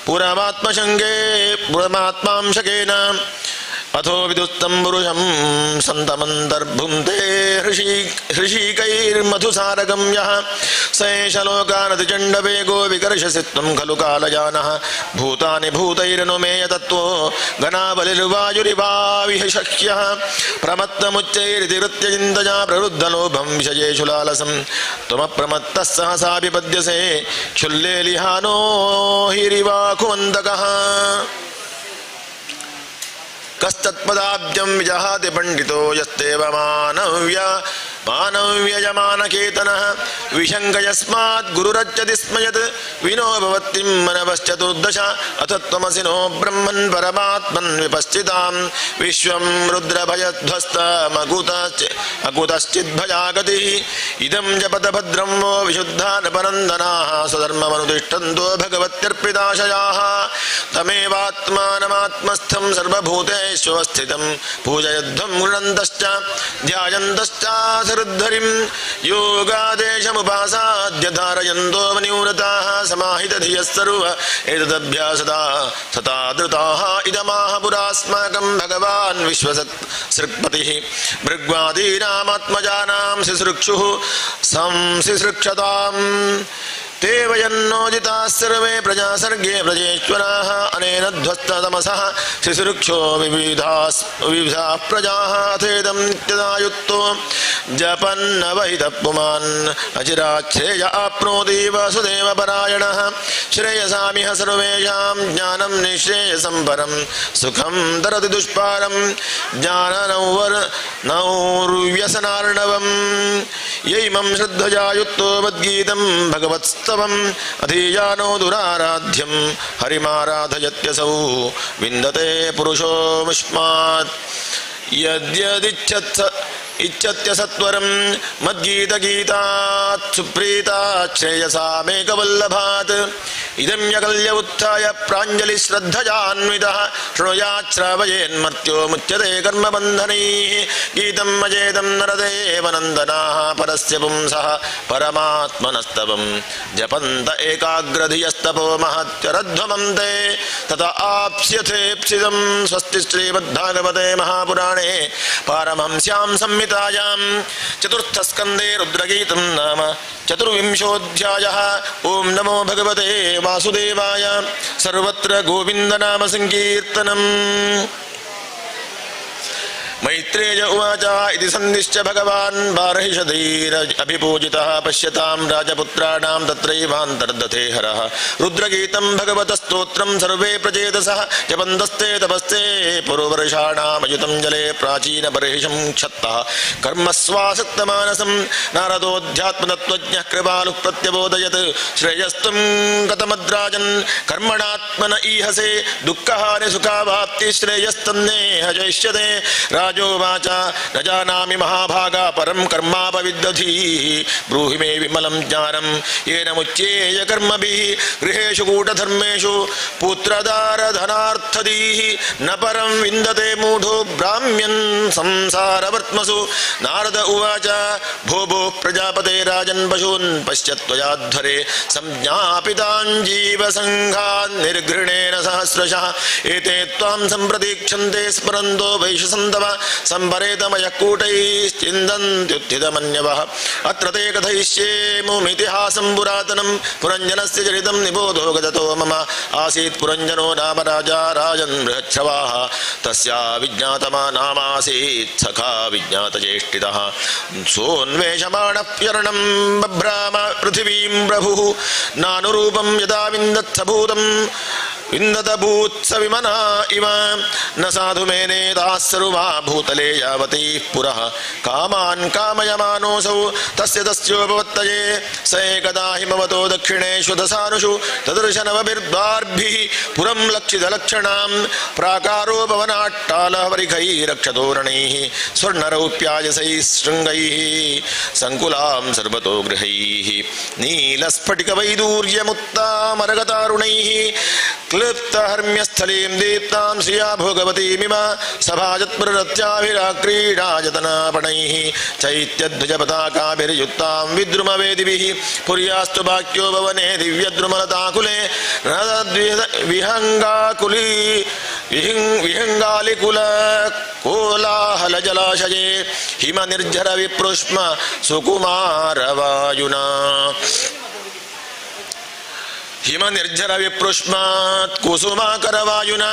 पुरमात्मशङ्केन अथो विदुस्तं पुरुषं सन्तमन्तर्भुङ्क्ते हृषीकैर्मधुसारगं यः स एष लोकानतिचण्डवेगो विकर्षसि त्वं खलु कालयानः भूतानि भूतैरनुमेय तत्त्वो गणाबलिर्वायुरिवाविह शक्यः प्रमत्तमुच्चैरिति वृत्यचिन्तया प्रवृद्धलोभं विषयेषु लालसं त्वमप्रमत्तः सहसा विपद्यसे क्षुल्लेलिहानो हिरिवाकुमन्तकः कस्तत्पदाब्जं विजहाति पंडितो यस्तेव मानव्ययमानकेतनः विशङ्कयस्मात् गुरुरच्यति स्म यत् विनो भवत्तिं मनवश्चतुर्दश अथ त्वमसि नो ब्रह्मन् परमात्मन् विपश्चितां विश्वं रुद्रभयध्वस्तमकुतश्चिद्भयागतिः इदं जपत भद्रं वो विशुद्धानपनन्दनाः स्वधर्ममनुतिष्ठन्तो भगवत्यर्पिताशयाः तमेवात्मानमात्मस्थं सर्वभूतेष्वस्थितं पूजयध्वं गृणन्तश्च ध्यायन्तश्च हरिं योगादेशमुपासाद्य धारयन्तो मनिव्रताः समाहितधियः सर्व एतदभ्यासदा सता धृताः इदमाह पुरास्माकं भगवान् विश्वसृक्पतिः भृग्वादीनामात्मजानां सिसृक्षुः संसिसृक्षताम् ते वयन्नोदिताः सर्वे प्रजासर्गे प्रजेश्वराः अनेन ध्वस्ततमसः शिशुरुक्षो विविधाः प्रजाः अथेदं नित्यदायुक्तो जपन्नवहितः पुमान् अचिराच्छ्रेय आप्नोति वसुदेवपरायणः श्रेयसामिह सर्वेषां ज्ञानं निःश्रेयसं परं सुखं तरति दुष्पारं ज्ञाननौर्व्यसनार्णवम् यैमं श्रद्धया युक्तो मद्गीतं भगवत्स्तवम् अधीयानो दुराराध्यं हरिमाराधयत्यसौ विन्दते पुरुषोऽस्मात् इच्छत्य सत्वरं मद्गीतगीतात् सुप्रीतात् श्रेयसामेकवल्लभात् इदं यकल्य उत्थाय प्राञ्जलिश्रद्धयान्वितः शृणुयात् श्रावयेन्मर्त्यो मुच्यते कर्मबन्धनैः गीतं अजेदं नरदेवनन्दनाः परस्य पुंसः परमात्मनस्तवं जपन्त एकाग्रधियस्तपो महत्यरध्वमं ते तत आप्स्यथेप्सितं स्वस्ति श्रीमद्भागवते महापुराणे पारमहंस्यां संहितायां चतुर्थस्कन्धे रुद्रगीतं नाम चतुर्विंशोऽध्यायः। ओं नमो भगवते वासुदेवाय। सर्वत्र गोविन्दनाम संकीर्तनम्। मैत्रेय उवाच इति सन्दिश्च भगवान् बार्हिषधैरभिपूजितः पश्यतां राजपुत्राणां तत्रैवान्तर्दधे हरः रुद्रगीतं भगवतस्तोत्रं सर्वे प्रचेतसः जपन्तस्ते तपस्ते पुरुवर्षाणामयुतं जले प्राचीनबर्हिषं क्षत्तः कर्मस्वासक्तमानसं नारदोऽध्यात्मतत्त्वज्ञः कृपालुः प्रत्यबोधयत् श्रेयस्त्वं कथमद्राजन् कर्मणात्मन ईहसे दुःखहानि सुखावाप्ति श्रेयस्तन्नेह जयिष्यते। राजोवाच न जानामि महाभागा परं कर्मापविदधीः ब्रूहि मे विमलं ज्ञानं येन मुच्येय कर्मभिः गृहेषु कूटधर्मेषु पुत्रदारधनार्थदीः न परं विन्दते मूढो ब्राह्म्यन् संसारवर्त्मसु। नारद उवाच भो भो प्रजापते राजन् पशून् पश्यत्वयाध्वरे संज्ञापितान् जीवसङ्घान् निर्घृणेन सहस्रशः एते त्वां सम्प्रतीक्षन्ते स्मरन्तो वैशसन्तव संभरेतमयः कूटैश्चिन्दन्त्युत्थितमन्यवः अत्र ते कथयिष्येमुमितिहासं पुरातनं पुरञ्जनस्य चरितं निबोधो गदतो मम आसीत् पुरञ्जनो नाम राजा राजन् बृहच्छवाः तस्या विज्ञातमा नामासीत् सखा विज्ञातचेष्टितः सोऽन्वेषमाणः प्यरणं बभ्राम पृथिवीं प्रभुः नानुरूपं यदा विन्दत्सभूतं विन्दतभूत्स विमना इव न साधु मेनेताः सर्वा भूतले यावतीः पुरः कामान् कामयमानोऽसौ तस्य तस्योपवत्तये स एकदा हिमवतो दक्षिणेषु दशानुषु तदर्शनवभिर्द्वार्भिः पुरं लक्षितलक्षणां प्राकारोपवनाट्टालः वरिखैरक्षतोरणैः स्वर्णरौप्यायसैः शृङ्गैः सङ्कुलां सर्वतो गृहैः नीलस्फटिकवैदूर्यमुत्तामरगतारुणैः क्लिप्तहर्म्यस्थलीं दीप्तां श्रिया भोगवतीमिव सभाजत्प्ररत्याभिराक्रीडाजतनापणैः चैत्यध्वजपताकाभिर्युक्तां विद्रुमवेदिभिः पुर्यास्तु वाक्यो भवने दिव्यद्रुमलताकुले विहङ्गालिकुल कोलाहलजलाशये हिमनिर्झरविप्रुष्म सुकुमारवायुना हिमनिर्झर विप्रुष्मात् कुसुमाकरवायुना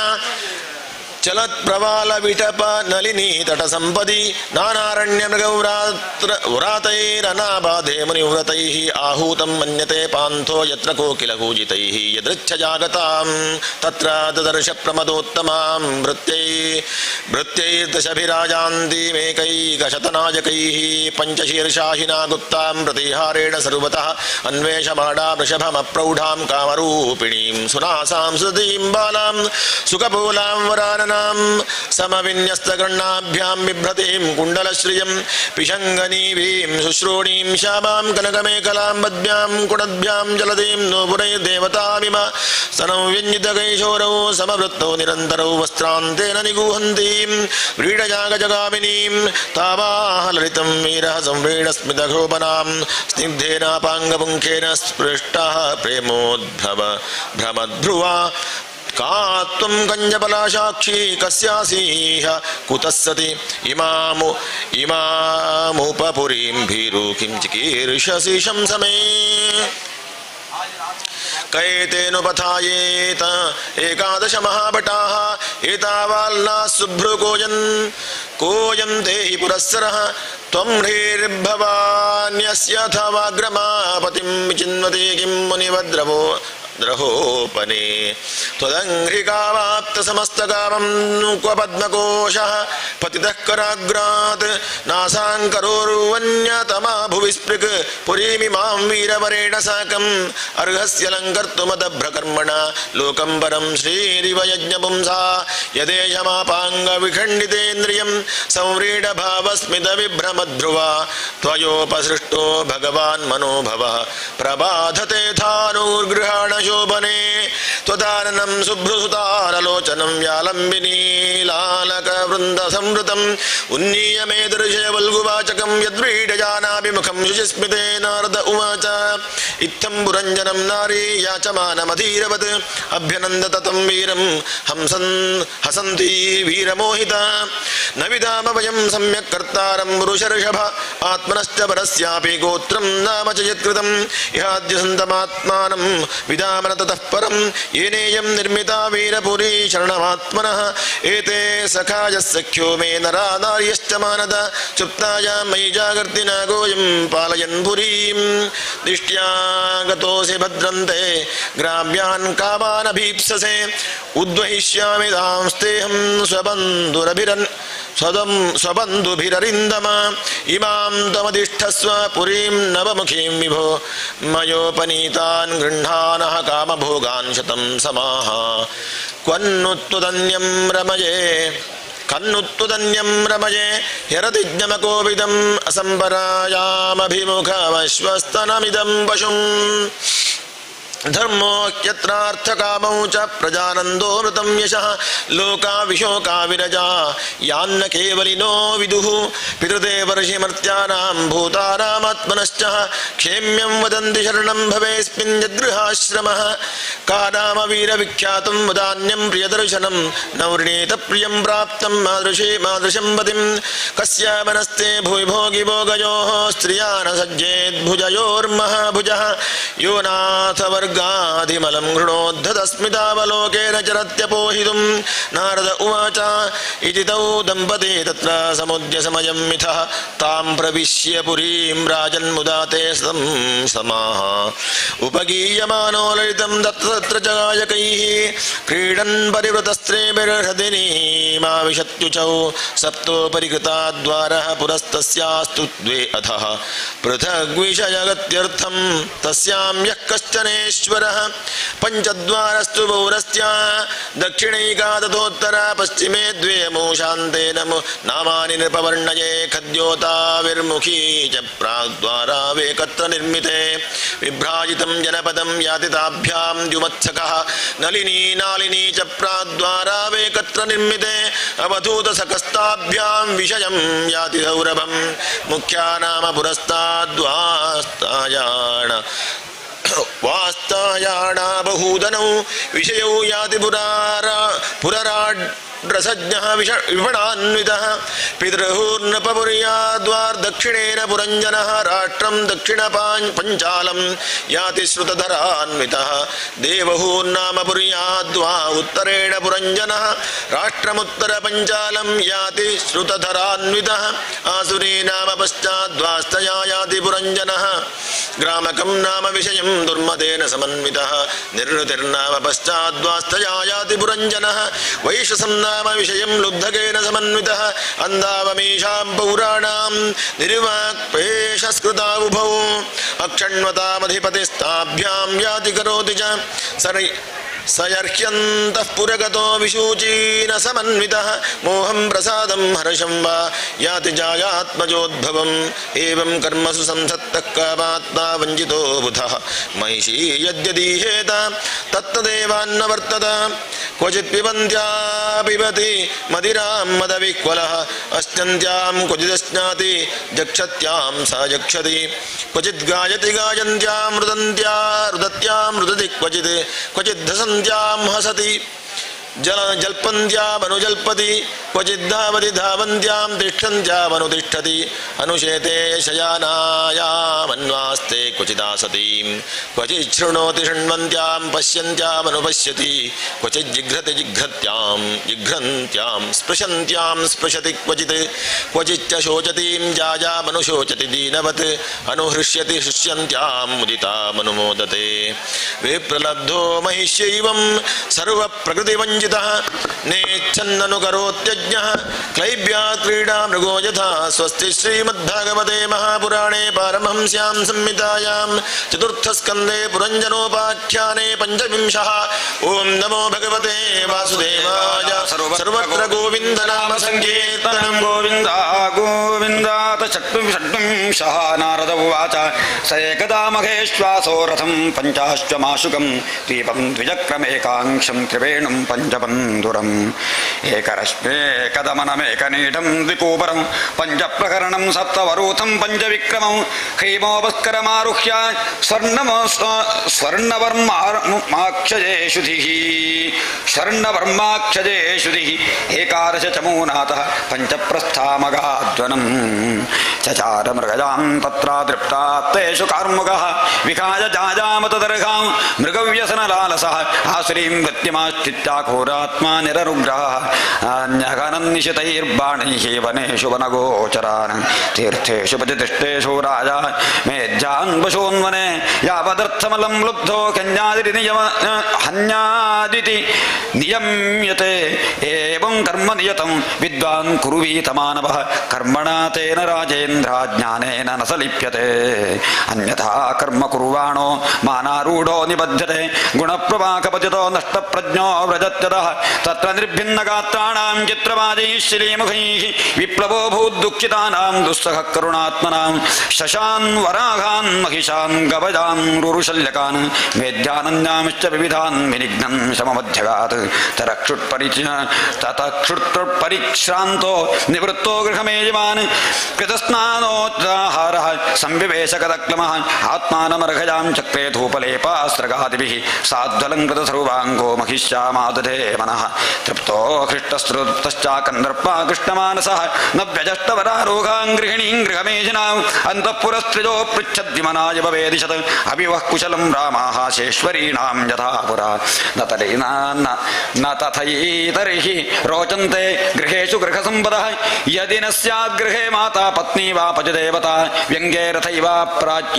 चलत्प्रवाल विटप नलिनी तटसम्पदि नानारण्यमृगव्रातैरनाबाधे मुनिव्रतैः आहूतं मन्यते पान्थो यत्र कोकिलकूजितैः यदृच्छजागतां तत्र ददर्श प्रमदोत्तमां भृत्यैर्दशभिराजान्तीमेकैकशतनायकैः पञ्चशीर्षाहिना गुप्तां प्रतिहारेण सर्वतः अन्वेषमाणा वृषभमप्रौढां कामरूपिणीं सुनासां सुदीं बालां सुखपूलां वरानना समविन्यस्तगर्णाभ्यां बिभ्रतीं कुण्डलश्रियं पिशङ्गनीवीं शुश्रोणीं श्यामां कनकमेखलां पद्भ्यां कुटद्भ्यां जलदीं नूपुरैर्देवतामिव स्तनौ व्यञ्जितकैशोरौ समवृत्तौ निरन्तरौ वस्त्रान्तेन निगूहन्तीं व्रीडजागजगामिनीं तावाह ललितं वीरहसं व्रीडस्मितघोपनां स्निग्धेनापाङ्गपुङ्खेन स्पृष्टः प्रेमोद्भव भ्रमद्भ्रुवा का त्वं कञ्जबलासाक्षी कस्यासीह कुतः सति इमामुपपुरीं भीरु किं चिकीर्षसि शंसमे कैतेनुपथायेत एकादश महाभटाः एतावाल्लाः शुभ्रुकोयं देहि पुरस्सरः त्वं ह्रीर्भवान्यस्यथवाग्रमापतिं विचिन्वते किं मुनिवद्रवो द्रहोपने त्वदङ्घ्रिकावाप्तसमस्तकामं क्व पद्मकोशः पतितः कराग्रात् नासाङ्करोर्वन्यतमा भुवि स्पृक् पुरीमिमां वीरवरेण साकम् अर्हस्यलङ्कर्तुमदभ्रकर्मणा लोकं परं श्रीरिव यज्ञपुंसा यदेशमापाङ्गविखण्डितेन्द्रियं संव्रीडभावस्मितविभ्रमद्ध्रुवा त्वयोपसृष्टो भगवान् मनोभवः प्रबाधते थानूर्गृहाण ಶೋಭನೆ ತ್ವದಾನನಂ ಶುಭ್ರಸುತಾರಲೋಚನಂ ವ್ಯಾಲಂಬಿನೀಲಾಲಕ ವೃಂದ ಸಂವೃತಂ ಉನ್ನೀಯ ಮೇ ದರ್ಶಯ ವಲ್ಗುವಾಚಕಂ ಯದ್ವ್ರೀಡಜಾನಾಭಿಮುಖಂ ಶುಚಿಸ್ಮಿತೆ ನಾರದ ಉವಾಚ ಇತ್ತಂ ಪುರಂಜನಂ ನಾರೀ ಯಾಚಮಾನಮಧೀರವತ್ ಅಭ್ಯನಂದತ ತಂ ವೀರಂ ಹಸಂತಿ ವೀರಮೋಹಿತ ನ ವಿಧಾಮ ವಯಂ ಸಮ್ಯಕ್ ಕರ್ತಾರಂ ಪುರುಷರ್ಷಭ ಆತ್ಮನಶ್ಚ ಪರಸ್ಯಾಪಿ ಗೋತ್ರಂ ನಾಮ ಚ ಯತ್ಕೃತಂ ಇಹಾದ್ಯ ಸಂತಮಾತ್ಮಾನಂ ವಿಧಾಮನ ತತಃ ಪರಂ ಏನೇಯಂ ನಿರ್ಮಿತಾ ವೀರಪುರೀ ಶರಣಮಾತ್ಮನಃ ಏತೆ ಸಖಾಯ ಸಖ್ಯೋ ಮೇ ನರಾ ನಾರ್ಯಶ್ಚ ಮಾನದ ಚುಪ್ತಾಯಾಂ ಮಯಿ ಜಾಗರ್ತಿ ನಾಗೋಯಂ ಪಾಲಯನ್ ಪುರೀಂ ದಿಷ್ಟ್ಯಾ ಗತೋಸಿ ಭದ್ರಂತೆ ಗ್ರಾಮ್ಯಾನ್ ಕಾಮಾನಭೀಪ್ಸಸೆ ಉದ್ವಹಿಷ್ಯಾಮಿ ತಾಂಸ್ತೇಹಂ ಸ್ವಬಂಧುಭಿರರಿಂದಮ ಇಮಾಂ ತಮಧಿಷ್ಠಸ್ವ ಪುರೀಂ ನವಮುಖೀಂ ವಿಭೋ ಮಯೋಪನೀತಾನ್ ಗೃಹಾನಃ ಕಾಮಭೋಗಾನ್ ಶತಂ ಸಮಾಹ ಕ್ವನ್ನುತ್ವದನ್ಯಂ ರಮಯೇ ಯರತಿಜ್ಞಮಕೋವಿದಂ ಅಸಂಪರಾಯಾಮಭಿಮುಖಮಶ್ವಸ್ತನಮಿದಂ ಪಶುಂ ಧರ್ಮೋ ಹ್ಯತ್ರಾರ್ಥಕಾಮೌ ಚ ಪ್ರಜಾನಂದೋ ಮೃತಂ ಯಶಃ ಲೋಕಾ ವಿಶೋಕಾ ವಿರಜಾ ಯಾನ್ನ ಕೇವಲಿನೋ ವಿದುಃ ಪಿತೃದೇವರ್ಷಿಮರ್ತ್ಯಾನಾಂ ಭೂತಾನಾಮಾತ್ಮನಶ್ಚ ಕ್ಷೇಮ್ಯಂ ವದಂತಿ ಶರಣಂ ಭವೇಸ್ಮಿನ್ ಯದ್ಗೃಹಾಶ್ರಮಃ ಕಾ ನಾಮ ವೀರವಿಖ್ಯಾತಂ ವದಾನ್ಯಂ ಪ್ರಿಯದರ್ಶನಂ ನ ವೃಣೀತ ಪ್ರಿಯಂ ಪ್ರಾಪ್ತಂ ಮಾದೃಶಂ ಪತಿಂ ಕಸ್ಯ ಮನಸ್ತೆ ಭುವಿ ಭೋಗಿ ಭೋಗಯೋಃ ಸ್ತ್ರಿಯಾ ನ ಸಜ್ಜೇದ್ಭುಜಯೋರ್ಮಹಾಭುಜಃ ಯೋ ನಾಥ ವರ್ಗಾಧಿಮಲಂ ಗೃಣೋದ್ಧತಸ್ಮಿತಾವಲೋಕೇನ ಚರತ್ಯಪೋಹಿತುಂ ನಾರದ ಉವಾಚ ಇತಿ ತೌ ದಂಪತಿ ತತ್ರ ಸಮುದ್ಯ ಸಮಯಂ ಮಿಥಃ ತಾಂ ಪ್ರವಿಶ್ಯ ಪುರೀಂ ರಾಜನ್ ಮುದಾ ತೇ ಸಮಾಹ ಉಪಗೀಯಮಾನೋ ಲಲಿತಂ ತತ್ರ ಚ ಗಾಯಕೈಃ ಕ್ರೀಡನ್ ಪರಿವೃತಸ್ತ್ರೇಭಿರ್ಹೃದಿನೀಮಾವಿಶತ್ಯುಚೌ ಸಪ್ತೋಪರಿ ಕೃತಾದ್ವಾರಃ ಪುರಸ್ತಸ್ಯಾಸ್ತು ದ್ವೇ ಅಧಃ ಪೃಥಗ್ವಿಷಯಗತ್ಯರ್ಥಂ ತಸ್ಯಾಂ ಯಃ ಕಶ್ಚನೇಶ್ವರಃ ಪಂಚದ್ವಾರಸ್ತು ಪೌರಸ್ಯ ದಕ್ಷಿಣೈಕಾ ತಥೋತ್ತರ ಪಶ್ಚಿಮೇ ದ್ವೇ ಮೂಷಾಂತೆ ನಾಮಾನಿ ನೃಪವರ್ಣಯೇ ಖದ್ಯೋತಾವಿರ್ಮುಖೀ ಚ ಪ್ರಾಗ್ದ್ವಾರಾವೇಕತ್ರ ನಿರ್ಮಿತೆ ವಿಭ್ರಾಜಿತಂ ಜನಪದಂ ಯಾತಿ ತಾಭ್ಯಾಂ ದ್ಯುಮತ್ಸಕಃ ನಳಿನಿ ನಾಲಿನಿ ಚ ಪ್ರಾಗ್ದ್ವಾರಾವೇಕತ್ರ ನಿರ್ಮಿತೆ ಅವಧೂತ ಸಕಸ್ತಾಭ್ಯಾಂ ವಿಷಯಂ ಯಾತಿ ಸೌರಭಂ ಮುಖ್ಯಾ ನಾಮ ವಾಸ್ತಾಯಾಣ ಬಹೂದನೌ ವಿಷಯೌ ಯಾತಿ ಪುರರಾಡ್ರಸಜ್ಞಃ ವಿಪಣಾನ್ವಿತಃ ಪಿತೃಹೂರ್ನಪುರ್ಯಾದ್ವಾರ್ದಕ್ಷಿಣೇನ ಪುರಂಜನಃ ರಾಷ್ಟ್ರಂ ದಕ್ಷಿಣ ಪಂಚಾಲಂ ಯಾತಿ ಶ್ರುತಧರಾನ್ವಿತಃ ದೇವಹೂರ್ನಾಮ ಪುರ್ಯಾದ್ವಾ ಉತ್ತರೇಣ ಪುರಂಜನಃ ರಾಷ್ಟ್ರಮುತ್ತರ ಪಂಚಾಲಂ ಯಾತಿ ಶ್ರುತಧರಾನ್ವಿತಃ ಆಸುರೀ ನಾಮ ಪಶ್ಚಾದ್ವಾಸ್ತಯಾ ಯಾತಿ ಪುರಂಜನಃ ಗ್ರಾಮಕಂ ನಾಮ ವಿಷಯಂ ದುರ್ಮದೇನ ಸಮನ್ವಿತಃ ನಿರ್ವೃತಿರ್ನಾಮ ಪಶ್ಚಾದ್ವಾಸ್ತಯಾ ಯಾತಿ ಪುರಂಜನಃ ವೈಶಸಂ ನಾಮ ವಿಷಯಂ ಲುಬ್ಧಕೇನ ಸಮನ್ವಿತಃ ಅಂದಾವಮೀಶಾಂ ಪೌರಾಣಾಂ ನಿರ್ವಾಕ್ಪೇಶಸ್ಕೃತಾ ಉಭೌ ಅಕ್ಷಣ್ವತಾಮಧಿಪತಿಸ್ತಾಭ್ಯಾಂ ಯಾತಿ ಕರೋತಿ ಚ ಸಯರ್ಹ್ಯಂತಃ ಪುರಗತೋ ವಿಶೂಚೀನ ಸಮನ್ವಿತಃ ಮೋಹಂ ಪ್ರಸಾದಂ ಹರ್ಷಂ ವಾ ಯಾತಿ ಜಾಯಾತ್ಮಜೋದ್ಭವಂ ಏವಂ ಕರ್ಮಸು ಸಂಸತ್ತಃ ಕಾಮಾತ್ಮಾ ವಂಚಿತೋ ಬುಧಃ ಮಹಿಷೀ ಯದ್ಯದೀಹೇತ ತತ್ತದೇವಾನ್ನ ವರ್ತತ ಕ್ವಚಿತ್ ಪಿಬಂತ್ಯಾ ಪಿಬತಿ ಮದಿರಾಂ ಮದವಿಹ್ವಲಃ ಅಶ್ನಂತ್ಯಾಂ ಕ್ವಚಿದಶ್ನಾತಿ ಜಕ್ಷತ್ಯಾಂ ಸ ಜಕ್ಷತಿ ಕ್ವಚಿತ್ ಗಾಯತಿ ಗಾಯಂತ್ಯಾಂ ರುದತ್ಯಾಂ ರುದತಿ ಕ್ವಚಿದ್ಧಸಂತ್ಯಾಂ ಹಸತಿ ಜಲ್ಪಂತ್ಯಾಮನುಜಲ್ಪತಿ ಕ್ವಚಿದ್ದಾವತಿ ಧಾವಂತ್ಯಾಂ ತಿಷ್ಠಂತ್ಯಾಮನುತಿಷ್ಠತಿ ಅನುಶೇತೆ ಶಯಾನಾಯಾಮನ್ವಾಸ್ತೆ ಕ್ವಚಿದಾಸತೀಂ ಕ್ವಚಿತ್ ಶೃಣೋತಿ ಶೃಣ್ವಂತ್ಯಾಂ ಪಶ್ಯಂತ್ಯಾಮನುಪಶ್ಯತಿ ಕ್ವಚಿತ್ ಜಿಘ್ರಂತ್ಯಾಂ ಸ್ಪೃಶಂತ್ಯಾಂ ಸ್ಪೃಶತಿ ಕ್ವಚಿಚ್ಚ ಶೋಚತೀಂ ಜಾಯಾಮನುಶೋಚತಿ ದೀನವತ್ ಅನುಹೃಷ್ಯತಿ ಹೃಷ್ಯಂತ್ಯಾಂ ಮುದಿತಾಮನುಮೋದತೆ ವಿಪ್ರಲಬ್ಧೋ ಮಹಿಷ್ಯೈವಂ ಸರ್ವ ಪ್ರಕೃತಿವಂಜಿತಃ ನೇಚ್ಛನ್ನನುಕರೋತ್ಯಜ್ಯ यज्ञः क्लैब्यात् क्रीडा मृगो यथा स्वस्ति श्रीमद्भागवते महापुराणे पारमहंस्यां संहितायां चतुर्थस्कन्धे पुरञ्जनोपाख्याने पञ्चविंशः। ओं नमो भगवते वासुदेवाय। सर्वत्र गोविन्दनाम संकीर्तनं। गोविन्द गोविन्द षट्विंशः। नारद उवाच स एकदा महेश्वासो रथं पञ्चाश्वमाशुकं दीपं द्विचक्रमेकांशं त्रिवेणुं पञ्चबन्धुरम् एकरश्मेकदमनमेकनीढं द्विकूपरं पञ्चप्रकरणं सप्तवरूथं पञ्चविक्रमं हैमोपस्करमारुह्य स्वर्णवर्माक्षजेषुधिः एकादश चमूनातः पञ्चप्रस्थामगाध्वनम् चचार मृगजां तत्रा दृप्ता तेषु कार्मुकः विखाय जाजामतदर्हां मृगव्यसनलालसः आश्रीं वृत्तिमाश्चित्याघोरात्मा निरनुग्रहः अन्यगनन्निशितैर्बाणैः वनेषु वनगोचरान् तीर्थेषु प्रतिष्ठेषु राजा मेध्यान् पशून्वने यावदर्थमलं लुब्धो हन्यादिति नियम्यते एवं कर्म नियतं विद्वान् कुरुवीतमानवः कर्मणा तेन राजेन्द्राज्ञानेन न सलिप्यते अन्यथा कर्म कुर्वाणो मानारूढो निबध्यते गुणप्रवाकपतितो नष्टप्रज्ञो व्रजत्यतः तत्र निर्भिन्नगात्राणां चित्रवादैः श्रीमुखैः विप्लवो भूद्दुःखितानां दुःसहः करुणात्मनां शशान् वराघान् महिषान् गवजान् रुरुशल्यकान् मेध्यानन्याश्च विविधान् विनिघ्नं सममध्यगात् ततक्षुत्परिक्रान्तो निवृत्तो गृहमेजवान् कृतस्नानोच्चाहारः संविवेशकदक्लमः आत्मानमर्घजां चक्रे धूपलेपास्त्रगादिभिः साध्वलङ्कृतसर्वाङ्गो महिष्यामादधे मनः तृप्तो हृष्टस्तृप्तश्चाकन्दर्पा कृष्णमानसः न व्यजष्टवरारोगां गृहिणीं गृहमेधिनाम् अन्तःपुरस्त्रिजो पृच्छद्विमनाय भवेदिशत् अभिवः कुशलं रामाः शेश्वरीणां यथा पुरा न तथैतर्हि रोचन्ते गृहेषु गृहसम्पदः यदि न स्यात् गृहे माता पत्नी वा पतिदेवता व्यङ्ग्ये रथैव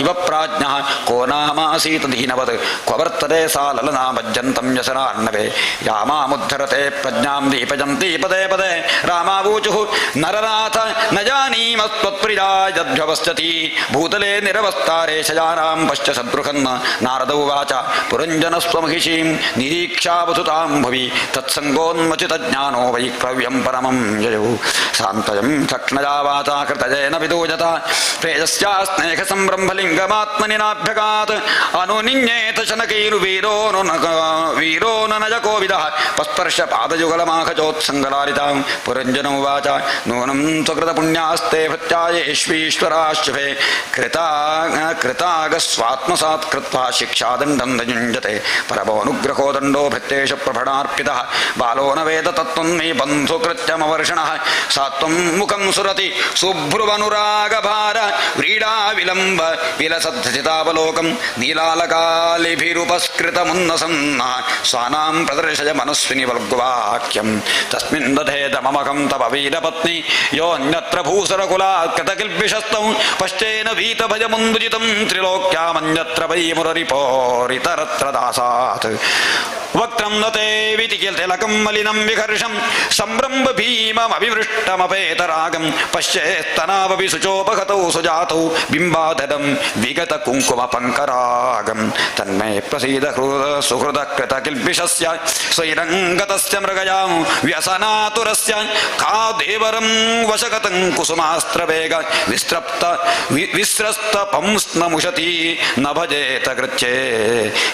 इव प्राज्ञः को नामासीत् दीनवत् क्व वर्तते सा ललना भज्यन्तं व्यसनार्णवे यामामुद्धरते प्रज्ञां दीपजन्ती पदे पदे रामावूचुः नरनाथ न जानीमस्त्वत्प्रिया यद्भ्यवस्यति भूतले निरवस्तारे शयानां पश्च सद्बृहन् नारद उवाच पुरञ्जनस्त्वमहिषीं निरीक्षावसुतां भवि तत्सङ्गोन्मचितज्ञानो वैक्लव्यं परमं ययौ शान्तयं सक्ष्णया वाचा कृतजेन विदूयता प्रेयस्या स्नेहसंरम्भलिङ्गमात्मनि नाभ्यगात् अनुनिन्येत शनकैर्वीरो नजकोविदः पस्पर्श पादयुगलमाखचोत्सङ्गलालितां पुरञ्जन उवाच नूनं स्वकृतपुण्यास्ते भृत्यायेष्वीश्वराश्चभे कृतागस्वात्मसात् कृत्वा शिक्षादण्डं न युञ्जते परमोऽनुग्रहो दण्डो भृत्येष प्रभणार्पितः बालो न वेद तत्त्वं मे बन्धुकृत्यमवर्षणः सात्वं मुखं सुरति शुभ्रुवनुरागभार व्रीडा विलम्ब विलसद्धसितावलोकं नीलालकालिभिरुपस्कृतमुन्नसन्नः स्वानां प्रदर्शय मनस्विनि वल्गुवाक्यं तस्मिन् दधेत ममकं तव वीरपत्नी योऽन्यत्र भूसरकुलात् कृतकिल्बिषस्तौ पश्चेन वीतभयमुन्मुजितं त्रिलोक्यामन्यत्र वै मुररिपोरितरत्र दासात् वक्त्रं नते वितिकिलतिलकं मलिनं विकर्षं सम्भ्रम्भ भीममभिवृष्टमपेतरागं पश्येस्तनावपि शुचोपगतौ सुजातौ बिम्बाधरं विगत कुङ्कुमपङ्करागं तन्मे प्रसीद सुहृद कृतकिल्बिषस्य स्वैरङ्गतस्य मृगयां व्यसनातुरस्य का देवरं वशगतं कुसुमास्त्रवेग विस्रस्तपंस्नमुशति न भजेत कृच्छे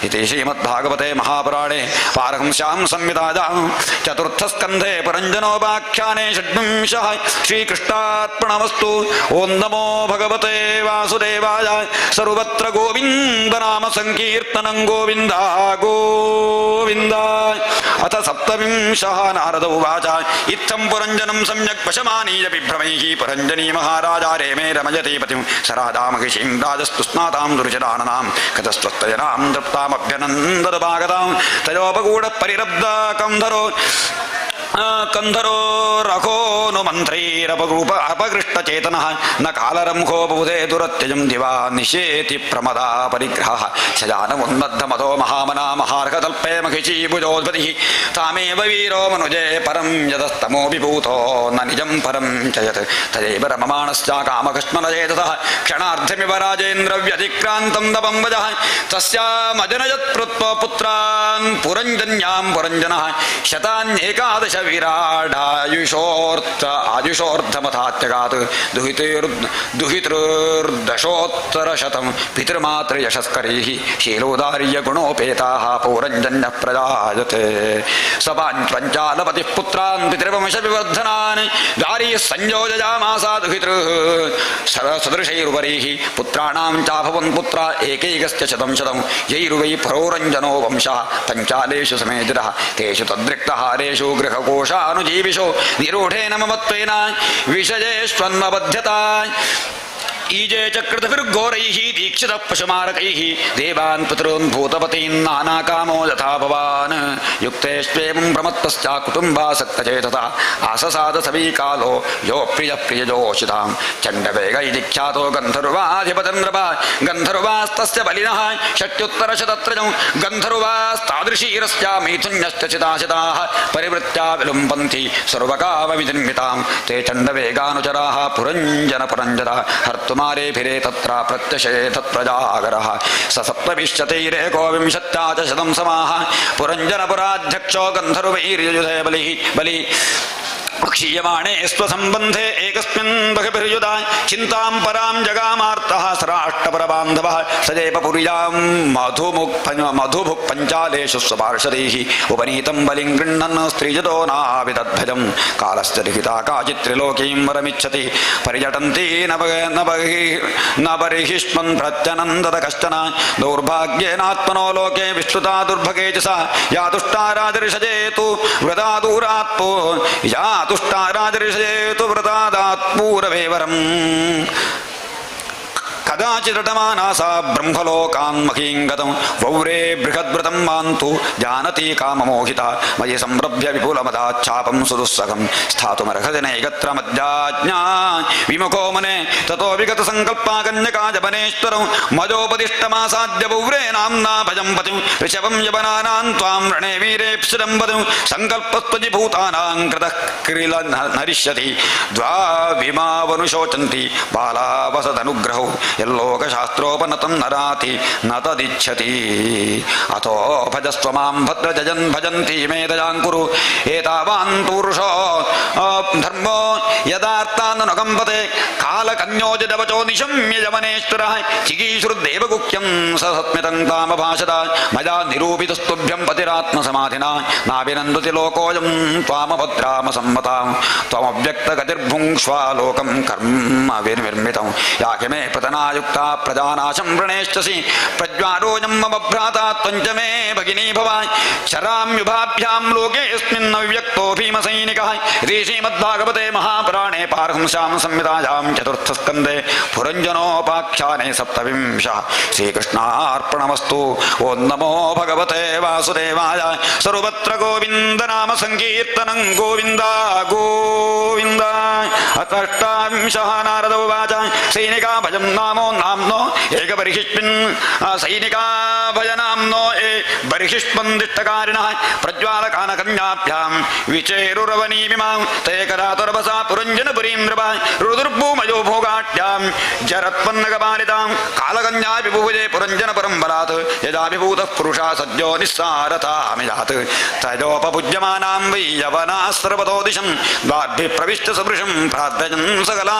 इति श्रीमद्भागवते महापुराणे पारहंस्यां संहितायां चतुर्थस्कन्धे पुरञ्जनोपाख्याने षड्विंशः श्रीकृष्णार्पणमस्तु। ओं नमो भगवते वासुदेवाय। सर्वत्र गोविन्दनाम संकीर्तनं गोविन्द गोविन्द। अथ सप्तविंशः नारद उवाच इत्थं पुरञ्जनं सम्यक् वशमानीय विभ्रमैः पुरञ्जनी महाराजा रेमे रमयते पतिं स राजामहिषीं राजस्तुस्नातां दुर्जनानां कतस्त्वत्तजनां दृप्तामभ्यनन्ददभागतां तयोपगूढ परिरब्धा कंधरो ಕಂಧರೋ ರಘೋನು ಮಂತ್ರೈರಪಗೂಪ ಅಪಗೃಷ್ಟಚೇತನಃ ನ ಕಾಲರಂಖೋ ಬಹುಧೇ ದುರತ್ಯಜಂ ದಿವಾ ನಿಶೇತಿ ಪ್ರಮದಾ ಪರಿಗ್ರಹ ಶಜಾನಮುನ್ನದ್ಧಮಧೋ ಮಹಾಮನಾ ಮಹಾರ್ಹತಲ್ಪೇ ಮಹಿಷೀಭುಜೋದ್ಭತಿ ತಾಮೇವ ವೀರೋ ಮನುಜೇ ಪರಂ ಯದಸ್ತಮೋ ವಿಭೂತೋ ನ ನಿಜಂ ಪರಂ ಚಯತ್ ತದೇವ ರಮಮಾಣಶ್ಚ ಕಾಮಕೃಷ್ಣನಚೇತಸಃ ಕ್ಷಣಾರ್ಧಮಿವ ರಾಜೇಂದ್ರ ವ್ಯತಿಕ್ರಾಂತಂ ದಪಂ ವಜಃ ತಸ್ಯಾಮಜನಯತ್ ಪುತ್ರಾನ್ ಪುರಂಜನ್ಯಾಂ ಪುರಂಜನಃ ಶತಾನ್ಯೇಕಾದಶ ಆಯುಷೋರ್ಧಮಥಾತ್ಯಗಾತ್ ದುಹಿತೃರ್ದಶೋತ್ತರಶತಂ ಪಿತೃಮಾತೃಯಶಸ್ಕರೈಃ ಶೀಲೋದಾರ್ಯ ಗುಣೋಪೇತಾಃ ಪೌರಂಜನ್ಯಃ ಪ್ರಜಾಯತೆ ಸ ಪಂಚಾಲಪತಿಃ ಪುತ್ರಾನ್ ಪಿತೃವಂಶ ವಿವರ್ಧನಾನ್ ದಾರೀಃ ಸಂಯೋಜಯಾಮಾಸ ದುಹಿತೃಃ ಸದೃಶೈರುವರೈಃ ಪುತ್ರಾಣಾಂ ಚಾಭವನ್ ಪುತ್ರ ಏಕೈಕಸ್ಯ ಶತಂ ಶತಂ ಯೈರುವೈ ಪೌರಂಜನೋ ವಂಶಃ ಪಂಚಾಲೇಷು ಸಮೇಜಿತಃ ತೇಷು ತದ್ರಿಕ್ತಹಾರೇಷು ಗೃಹಕೋಶಾನುಜೀವಿಷೋ ನಿರೂಢೇನ ಮಮತ್ವೇನ ವಿಷಯೇಷ್ವನ್ಮಬಧ್ಯತಾ ಈಜೆ ಚಕ್ರತಭಿರ್ಘೋರೈಃ ದೀಕ್ಷಿತ ಪಶುಮಾರಕೈಃ ದೇವಾನ್ ಪಿತॄನ್ ಭೂತಪತೀನ್ ನಾನಾಕಾಮೋ ಯಥಾ ಭವಾನ್ ಯುಕ್ತೇಷ್ವೇವಂ ಪ್ರಮತ್ತಶ್ಚ ಕುಟುಂಬಾಸಕ್ತಚೇತಸಃ ಆಸಸಾದ ಸವೀಕಾಲೋ ಯೋ ಪ್ರಿಯಜೋಷಿತಾಂ ಚಂಡವೇಗ ಇತಿ ಖ್ಯಾತೋ ಗಂಧರ್ವಾಧಿಪತಂದ್ರಪ ಗಂಧರ್ವಾಸ್ತಸ್ಯ ಬಲಿನಃ ಷಟ್ಯುತ್ತರಶತತ್ರಜಂ ಗಂಧರ್ವಾಸ್ತಾದೃಶೀರಸ್ಯ ಮೈಥುನ್ಯಶ್ಚ ಚಿತಾಶಿತಾಃ ಪರಿವೃತ್ಯ ವಿಲುಂಬಂತಿ ಸರ್ವಕಾಮವಿಜನ್ವಿತಾಂ ತೇ ಚಂಡವೇಗಾನುಚರಾಃ ಪುರಂಜನ ಹರ್ತುಮಾರೇ ಭಿರೇ ತತ್ರ ಪ್ರತ್ಯಶೇ ತತ್ಪ್ರಜಾಗರಃ ಸ ಸಪ್ತವಿಂಶತೈರೇಕೋ ವಿಂಶತ್ಯಾಚ ಶತಂ ಸಮಾಃ ಪುರಂಜನಪುರಾಧ್ಯಕ್ಷೋ ಗಂಧರ್ವೈರ್ಯಯುಧೇ ಬಲಿ ಕ್ಷೀಯಮಾಣೆ ಸ್ವಸಂಬಂಧೆ ಏಕಸ್ಮಿನ್ ಬಹಿರ್ಯುಧಾ ಚಿಂತಾಂ ಪರಾಂ ಜಗಾಮಾರ್ತಃ ಸರಾಷ್ಟಪರಬಾಂಧವಃ ಸದೇಪ ಪುರ್ಯಾಂ ಮಧುಭುಕ್ ಪಂಚಾಲೇಷು ಸ್ವಪಾರ್ಷದೈಃ ಉಪನೀತಂ ಬಲಿಂ ಗೃಹ್ಣನ್ ಸ್ತ್ರೀಜತೋ ನಾವಿದದ್ಭಜಂ ಕಾಲಶ್ಚ ಲಿಖಿತಾ ಕಾಚಿತ್ ತ್ರಿಲೋಕೀಂ ವರಮಿಚ್ಛತಿ ಪರ್ಯಟಂತಿ ನ ಬರ್ಹಿಷ್ಮನ್ ಪ್ರತ್ಯನಂದದ ಕಶ್ಚನ ದೌರ್ಭಾಗ್ಯೇನಾತ್ಮನೋ ಲೋಕೆ ವಿಶ್ರುತಾ ದುರ್ಭಗೇ ಚ ಸಾ ಯಾತುಷ್ಟಾರಾಜರಿಷಜೇತು ವೃತಾದೂರಾತ್ಪೋ ತುಷ್ಟಾರಾಜರಿಷೇತು ವ್ರತಾದಾತ್ಪೂರವೇವರಂ ಕದಾಚಿದಟಮಾನಾಸಾ ಬ್ರಹ್ಮಲೋಕಾನ್ ಮಹೀಂಗತಂ ವೌರೇ ಬೃಹದ್ವ್ರತಂ ಮಾಂತು ಜಾನತಿ ಕಾಮಮೋಹಿತ ಮಯಿ ಸಂರಭ್ಯ ವಿಪುಲಮದಾಚ್ಛಾಪಂ ಸುದುಸ್ಸಹಂ ಸ್ಥಾತುಮರ್ಹದಿನೈಗತ್ರ ಮಧ್ಯಾಜ್ಞಾ ವಿಮುಖೋ ಮನೆ ತಥೋ ವಿಗತ ಸಂಕಲ್ಪಾ ಕನ್ಯಕಾಜಬನೇಶ್ವರಂ ಮಜೋಪದಿಷ್ಟಮಾಸಾದ್ಯ ವೌರೇ ನಾಮ್ನಾ ಭಜಂ ಪತಿಂ ಋಷಭಂ ಯವನಾನಾಂ ತ್ವಾಂ ರಣೇ ವೀರೇಪ್ಸಿರಂ ವದಂ ಸಂಕಲ್ಪಸ್ತ್ವಜಿ ಭೂತಾನಾಂ ಕೃತಃ ಕ್ರೀಲ ನರಿಷ್ಯತಿ ದ್ವಾವಿಮಾವನುಶೋಚಂತಿ ಬಾಲಾವಸದನುಗ್ರಹೌ ಯಲ್ಲೋಕಶಾಸ್ತ್ರೋಪನತಂ ನರಾತಿ ನ ತದಿಚ್ಛತಿ ಅಥೋ ಭಜಸ್ವ ಮಾಂ ಭದ್ರಜನ್ ಭಜಂತಿ ಮೇ ದಯಾಂಕುರು ಏತಾವಾನ್ ಪುರುಷೋ ಧರ್ಮೋ ಯದಾರ್ಥಾನುಕಂಪತೆ ಕಾಲಕನ್ಯೋಜಿತವಚೋ ನಿಶಮ್ಯ ಯಮನೇಶ್ವರಃ ಚಿಗೀಷುರ್ದೇವಗುಖ್ಯಂ ಸಸತ್ಮಿತಂ ಕಾಮಭಾಷದ ಮಯಾ ನಿರೂಪಿತಸ್ತುಭ್ಯಂ ಪತಿರಾತ್ಮಸಮಾಧಿನಾ ನಾಭಿನಂದತಿ ಲೋಕೋಯಂ ತ್ವಾಮಭದ್ರಾಮ ಸಮ್ಮತಾಂ ತ್ವಮವ್ಯಕ್ತಗತಿರ್ಭುಂಕ್ಷ್ವಾ ಲೋಕಂ ಕರ್ಮ ವಿನಿರ್ಮಿತಂ ಯಾಕೆ ಮೇ ಪ್ರತನಾಯುಕ್ತ ಪ್ರಜಾನಾಶಂ ವೃಣೇಶ್ಚಸಿ ಪ್ರಜ್ವಾರೋಜಂ ಮಮ ಭ್ರಾತಾ ತ್ವಂಚ ಮೇ ಭಗಿನಿ ಭವಾಯ್ ಶರಾಮ್ಯುಭಾಭ್ಯಾಂ ಲೋಕೇಸ್ಮಿನ್ ಅವ್ಯಕ್ತೋ ಭೀಮಸೈನಿಕಃ ಇತಿ ಶ್ರೀಮದ್ಭಾಗವತೆ ಮಹಾಪುರಾಣೇ ಪಾರಹಂಸ್ಯಾಂ ಸಂಹಿತಾಯಾಂ ಚತುರ್ಥಸ್ಕಂದೇ ಪುರಂಜನೋಪಾಖ್ಯಾನೆ ಸಪ್ತವಿಂಶಃ ಶ್ರೀಕೃಷ್ಣಾರ್ಪಣಮಸ್ತು ಓಂ ನಮೋ ಭಗವತೆ ವಾಸುದೇವಾಯ ಸರ್ವತ್ರ ಗೋವಿಂದ ನಾಮ ಸಂಕೀರ್ತನಂ ಗೋವಿಂದ ಗೋವಿಂದ ಅಷ್ಟಾವಿಂಶಃ ನಾರದ ಉವಾಚ ಸೈನಿಕಾ ಭಜಂ ನಾಮೋ ನಾಮ್ನೋ ಏಕ ಬರ್ಹಿಷ್ಮಿನ್ ಸೈನಿಕಾ ಭಜನಾಮ್ನೋ ಏ ಬರ್ಹಿಷ್ಮಂದಿಷ್ಟಕಾರಿಣಃ ಪ್ರಜ್ವಾಲಕಾನಕನ್ಯಾಭ್ಯಾಂ ವಿಚೇರುರವನೀಮಿಮಾಂ ತೇ ಕರಾತುರಭಸಾ ಪುರಂಜನಪುರೀಂ ನೃಪ ರುದುರ್ಭೂಮಯೋ ಭೋಗಾಟ್ಯಾಂ ಜರತ್ಪನ್ನಗಪಾಲಿತಾಂ ಕಾಲಕನ್ಯಾ ವಿಭುಜೆ ಪುರಂಜನಪುರಂ ಬಲಾತ್ ಯಜಾಭಿಭೂತಃ ಪುರುಷಾ ಸದ್ಯೋ ನಿಸ್ಸಾರತಾಮಿಯಾತ್ ತಯೋಪಪುಜ್ಯಮಾನಾಂ ವೈ ಯವನಾಸ್ರವತೋ ದಿಶಂ ದ್ವಾರ್ಭಿಃ ಪ್ರವಿಷ್ಟ ಸದೃಶಂ ಪ್ರಾರ್ಥಯನ್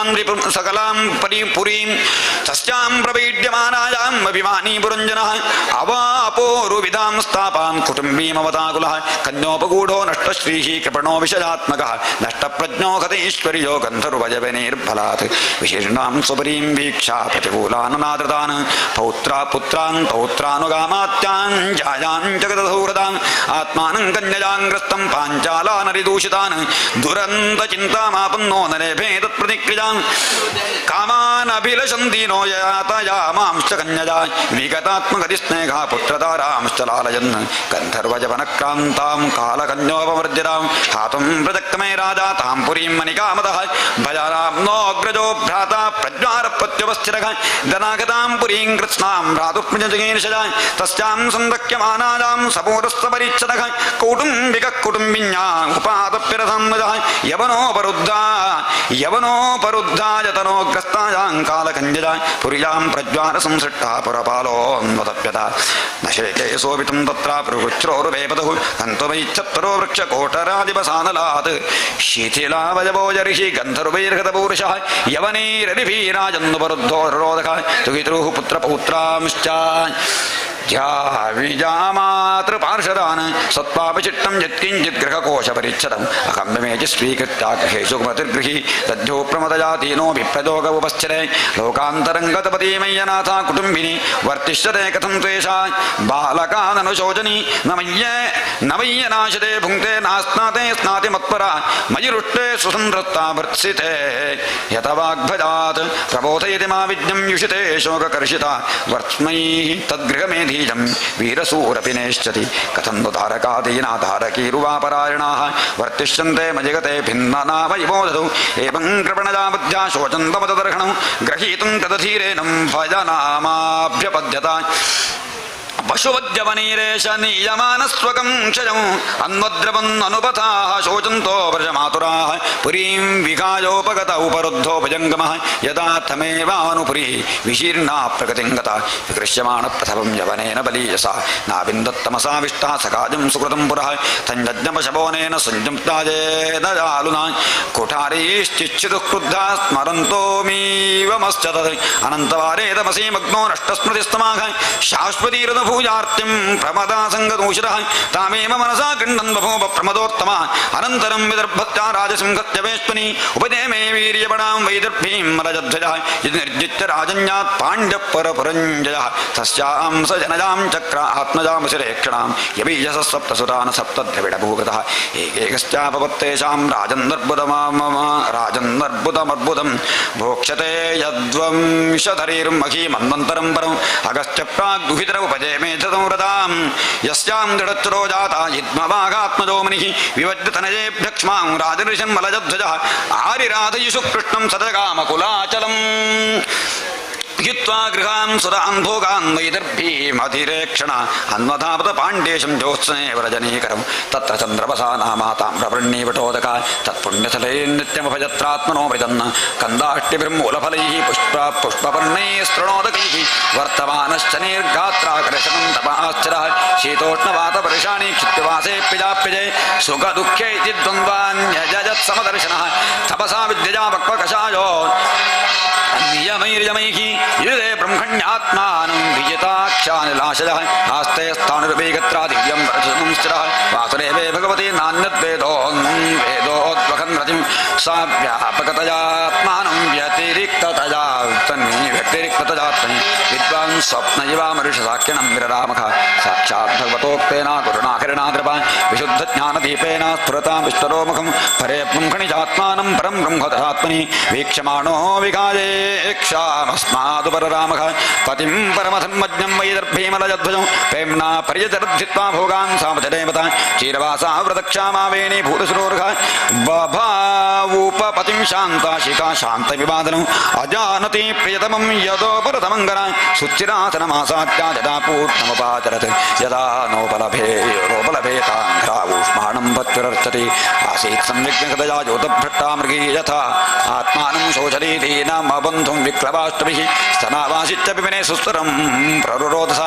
ಸಕಲಾಂ ಪುರೀಂ ತಸ್ಯಾಂ ಪ್ರವೀಡ್ಯಮಾನಾಯಾಂ ಅಭಿಮಾನಿ ಪುರಂಜನಃ ಅವಾಪೋರುವಿಧಾಂ ಸ್ಥಾಪಾನ್ ಕುಟುಂಬೀಮವತಾಕುಲಃ ಕನ್ಯೋಪಗೂಢೋ ನಷ್ಟಶ್ರೀಃ ಕೃಪಣೋ ವಿಷಯಾತ್ಮಕಃ ನಷ್ಟಪ್ರಜ್ಞೋ ಹತೈಶ್ವರ್ಯೋ ಗಂಧರ್ವಜವನಿರ್ಬಲಾತ್ ವಿಶೀರ್ಣಾಂ ಸ್ವಪರೀಂ ವೀಕ್ಷಾ ಪ್ರತಿಕೂಲಾನುನಾದೃತಾನ್ ಪುತ್ರಾನ್ ಪೌತ್ರಾನುಗಾಮಾತ್ಯಾನ್ ಜಾಯಾನ್ ಜಗದಧೂರತಾನ್ ಆತ್ಮಾನಂ ಕನ್ಯಜಾಂಗ್ರಸ್ತಂ ಪಾಂಚಾಲಾನರಿದೂಷಿತಾನ್ ದುರಂತ ಚಿಂತಾಮಾಪನ್ನೋ ನರೇಭೇ ತತ್ಪ್ರತಿಕ್ರಿಯಾಂ ಕಾಮಾನಭಿಲಷಂತೀನೋ यातायामांश्च कन्यजा विगतात्मगतिस्नेहा पुत्रतारांश्च लालयन् गन्धर्वजवनक्रान्तां कालकन्योपमर्जितां हातुं प्रजक्तमे राजा तां पुरीं मणिकामतः भजानाम्नोऽग्रजो भ्राता प्रज्वारप्रत्युपस्थितः दनागतां पुरीं कृत्स्नां भ्रातुर्पुजजगीर्षजा तस्यां सन्दक्यमानायां सपूरस्तपरिच्छदः कौटुम्बिकः कुटुम्बिन्या उपादप्यरसन्नजः यवनोपरुद्धा यतनोग्रस्तायां कालकञ्जजा पुर्यां प्रज्वालसंसृष्टा पुरपालोन्वतप्यता न शेके सोऽपितुं तत्र प्रवृच्छ्रोरुवेपतुः हन्तुमैच्छत्तरो वृक्षकोटरादिवसानलात् शिथिलावयवो जर्हि गन्धर्वैर्हतपूरुषः यवनैररिभिराजन्नुपरुद्धोरोधः तुहितृः पुत्रपौत्रांश्च ध्याविजामातृपार्षदान् सत्त्वापचिट्टं यत्किञ्चित् गृहकोशपरिच्छदम् अकम्बमेजि स्वीकृत्य गृहेषु मतिर्गृही दध्यो प्रमदजातीनो विप्रजोग उपश्चरे लोकान्तरङ्गतपती मय्यनाथा कुटुम्बिनी वर्तिष्यते कथं त्वेषा बालकाननुशोचनी न मय्यनाशते भुङ्क्ते नास्नाते स्नाति मत्परा मयि रुष्टे सुसंहृत्ता भर्त्सिते यतवाग्भजात् प्रबोधयति मा विज्ञं युषिते शोककर्षिता वर्त्स्मै तद्गृहमेधि वीरसूरपि नेष्यति कथं नु धारकादीना धारकीरुवापरायणाः वर्तिष्यन्ते मजिगते भिन्ननाम इवोदतु एवं कृपणजा बुद्ध्या शोचन्तमतदर्हणं ग्रहीतुं तदधीरेनं भजनामाभ्यपद्यता पशुवद्यवनीरेश नीयमानस्वकं क्षयं अन्वद्रवन्ननुपथाः शोचन्तो व्रजमातुराः पुरीं विघायोपगत उपरुद्धोपजङ्गमः यदा तमेवानुपुरी विशीर्णा प्रगतिं गता विकृष्यमाणप्रथमं यवनेन बलीयसा नाविन्दत्तमसाविष्टः सकाजं सुकृतं पुरः तञ्जज्ञपशवोनेन संयुक्ताजेदजालुना कुठारीश्चिच्छितुः क्रुद्धा स्मरन्तोमीवमश्च तद् अनन्तवारे तमसी मग्नो नष्टस्मृतिस्तमाः शाश्वतीरनु पूजार्त्यं प्रमदा संगदूषितः तामेव मनसा गृह्णन् बभूव प्रमदोत्तमः अनन्तरं विदर्भत्या राजसिंहस्य वेश्मनि उपदेमे वीर्यपणां वैदर्भीं मलजध्वजः यदि निर्जित्य राजन्यात् पाण्ड्यपरपुरञ्जयः तस्यां स जनजां चक्र आत्मजामुशिरेक्षणां यबीजसः सप्तसुतान् सप्तद्रविडभूगतः एकैकश्चापपत्तेषां राजन्नर्बुदमर्बुदं भोक्ष्यते यद्वंशधरीर्महीमन्वन्तरं परम् अगस्त्य प्राग्दुहितर उपजे मेधसंरतां यस्यां दृढच्चरो जाता युग्मवागात्मजो मुनिः विवज्रतनजेभ्यक्ष्मां राजऋषन्मलजध्वजः आरिराधयिषु कृष्णं सदगामकुलाचलम् हित्वा गृहान् सुरान् भोगान् वैदर्भीमधिरेक्षण अन्वधापत पाण्डेशं ज्योत्सने व्रजनीकरं तत्र चन्द्रवसा नामा ताम्रवर्णीवटोदका तत्पुण्यस्थले नित्यमभजत्रात्मनो मृदन् कन्दाष्टिभिर्मूलफलैः पुष्पपर्णैस्तृणोदकैः वर्तमानश्चनीर्गात्राकर्षणं तपाश्चरः शीतोष्णवातवर्षाणि क्षित्यवासेऽप्यजाप्यजे सुखदुःखे इति द्वन्द्वान्यजत्समदर्शनः तपसा विद्यजा वक्वकषायो नियमैर्यमैः युधे ब्रह्मण्यात्मानं विजिताक्षानिलाशजः आस्ते स्थाणुर्वेगत्रा दिव्यं वरचनं स्थिरः वासुदेवे भगवती नान्यद्वेदोद्वहन् रतिं सा व्यापकतयात्मानं व्यतिरिक्ततया विद्वान् स्वप्न इवामरुषसाक्षिणं विररामः साक्षात् भगवतोक्तेन गुरुणाकरणाद्रपा विशुद्धज्ञानदीपेन स्फुरतां विष्टरोमुखं परे ब्रह्मणिजात्मानं परं ब्रह्मतरात्मनि वीक्षमाणो विकाये क्षामस्मादुपररामः पतिं परमधर्मज्ञं वैदर्भीमलजध्वजं प्रेम्णा पर्यचरद्धित्वा भोगान् सामचरेमता चीरवासा व्रतक्षामावेणी भूतसुरोर्घः बभावुपपतिं शान्ताशिका शान्तविवादनं अजानति प्रियतमं यदोपरतमङ्गना सुचिरासनमासाद्या यदा पूर्णमुपाचरत् यदा नोपलभेताङ्घ्रावूष्माणं भत्युरर्चति आसीत् सम्यग्नकदया योतभ्रट्टा मृगी यथा आत्मानं शोचरीति नामबन्धुं विक्लवाष्टभिः स्तनावासिच्च पिबने सुस्तरं प्ररुरोधस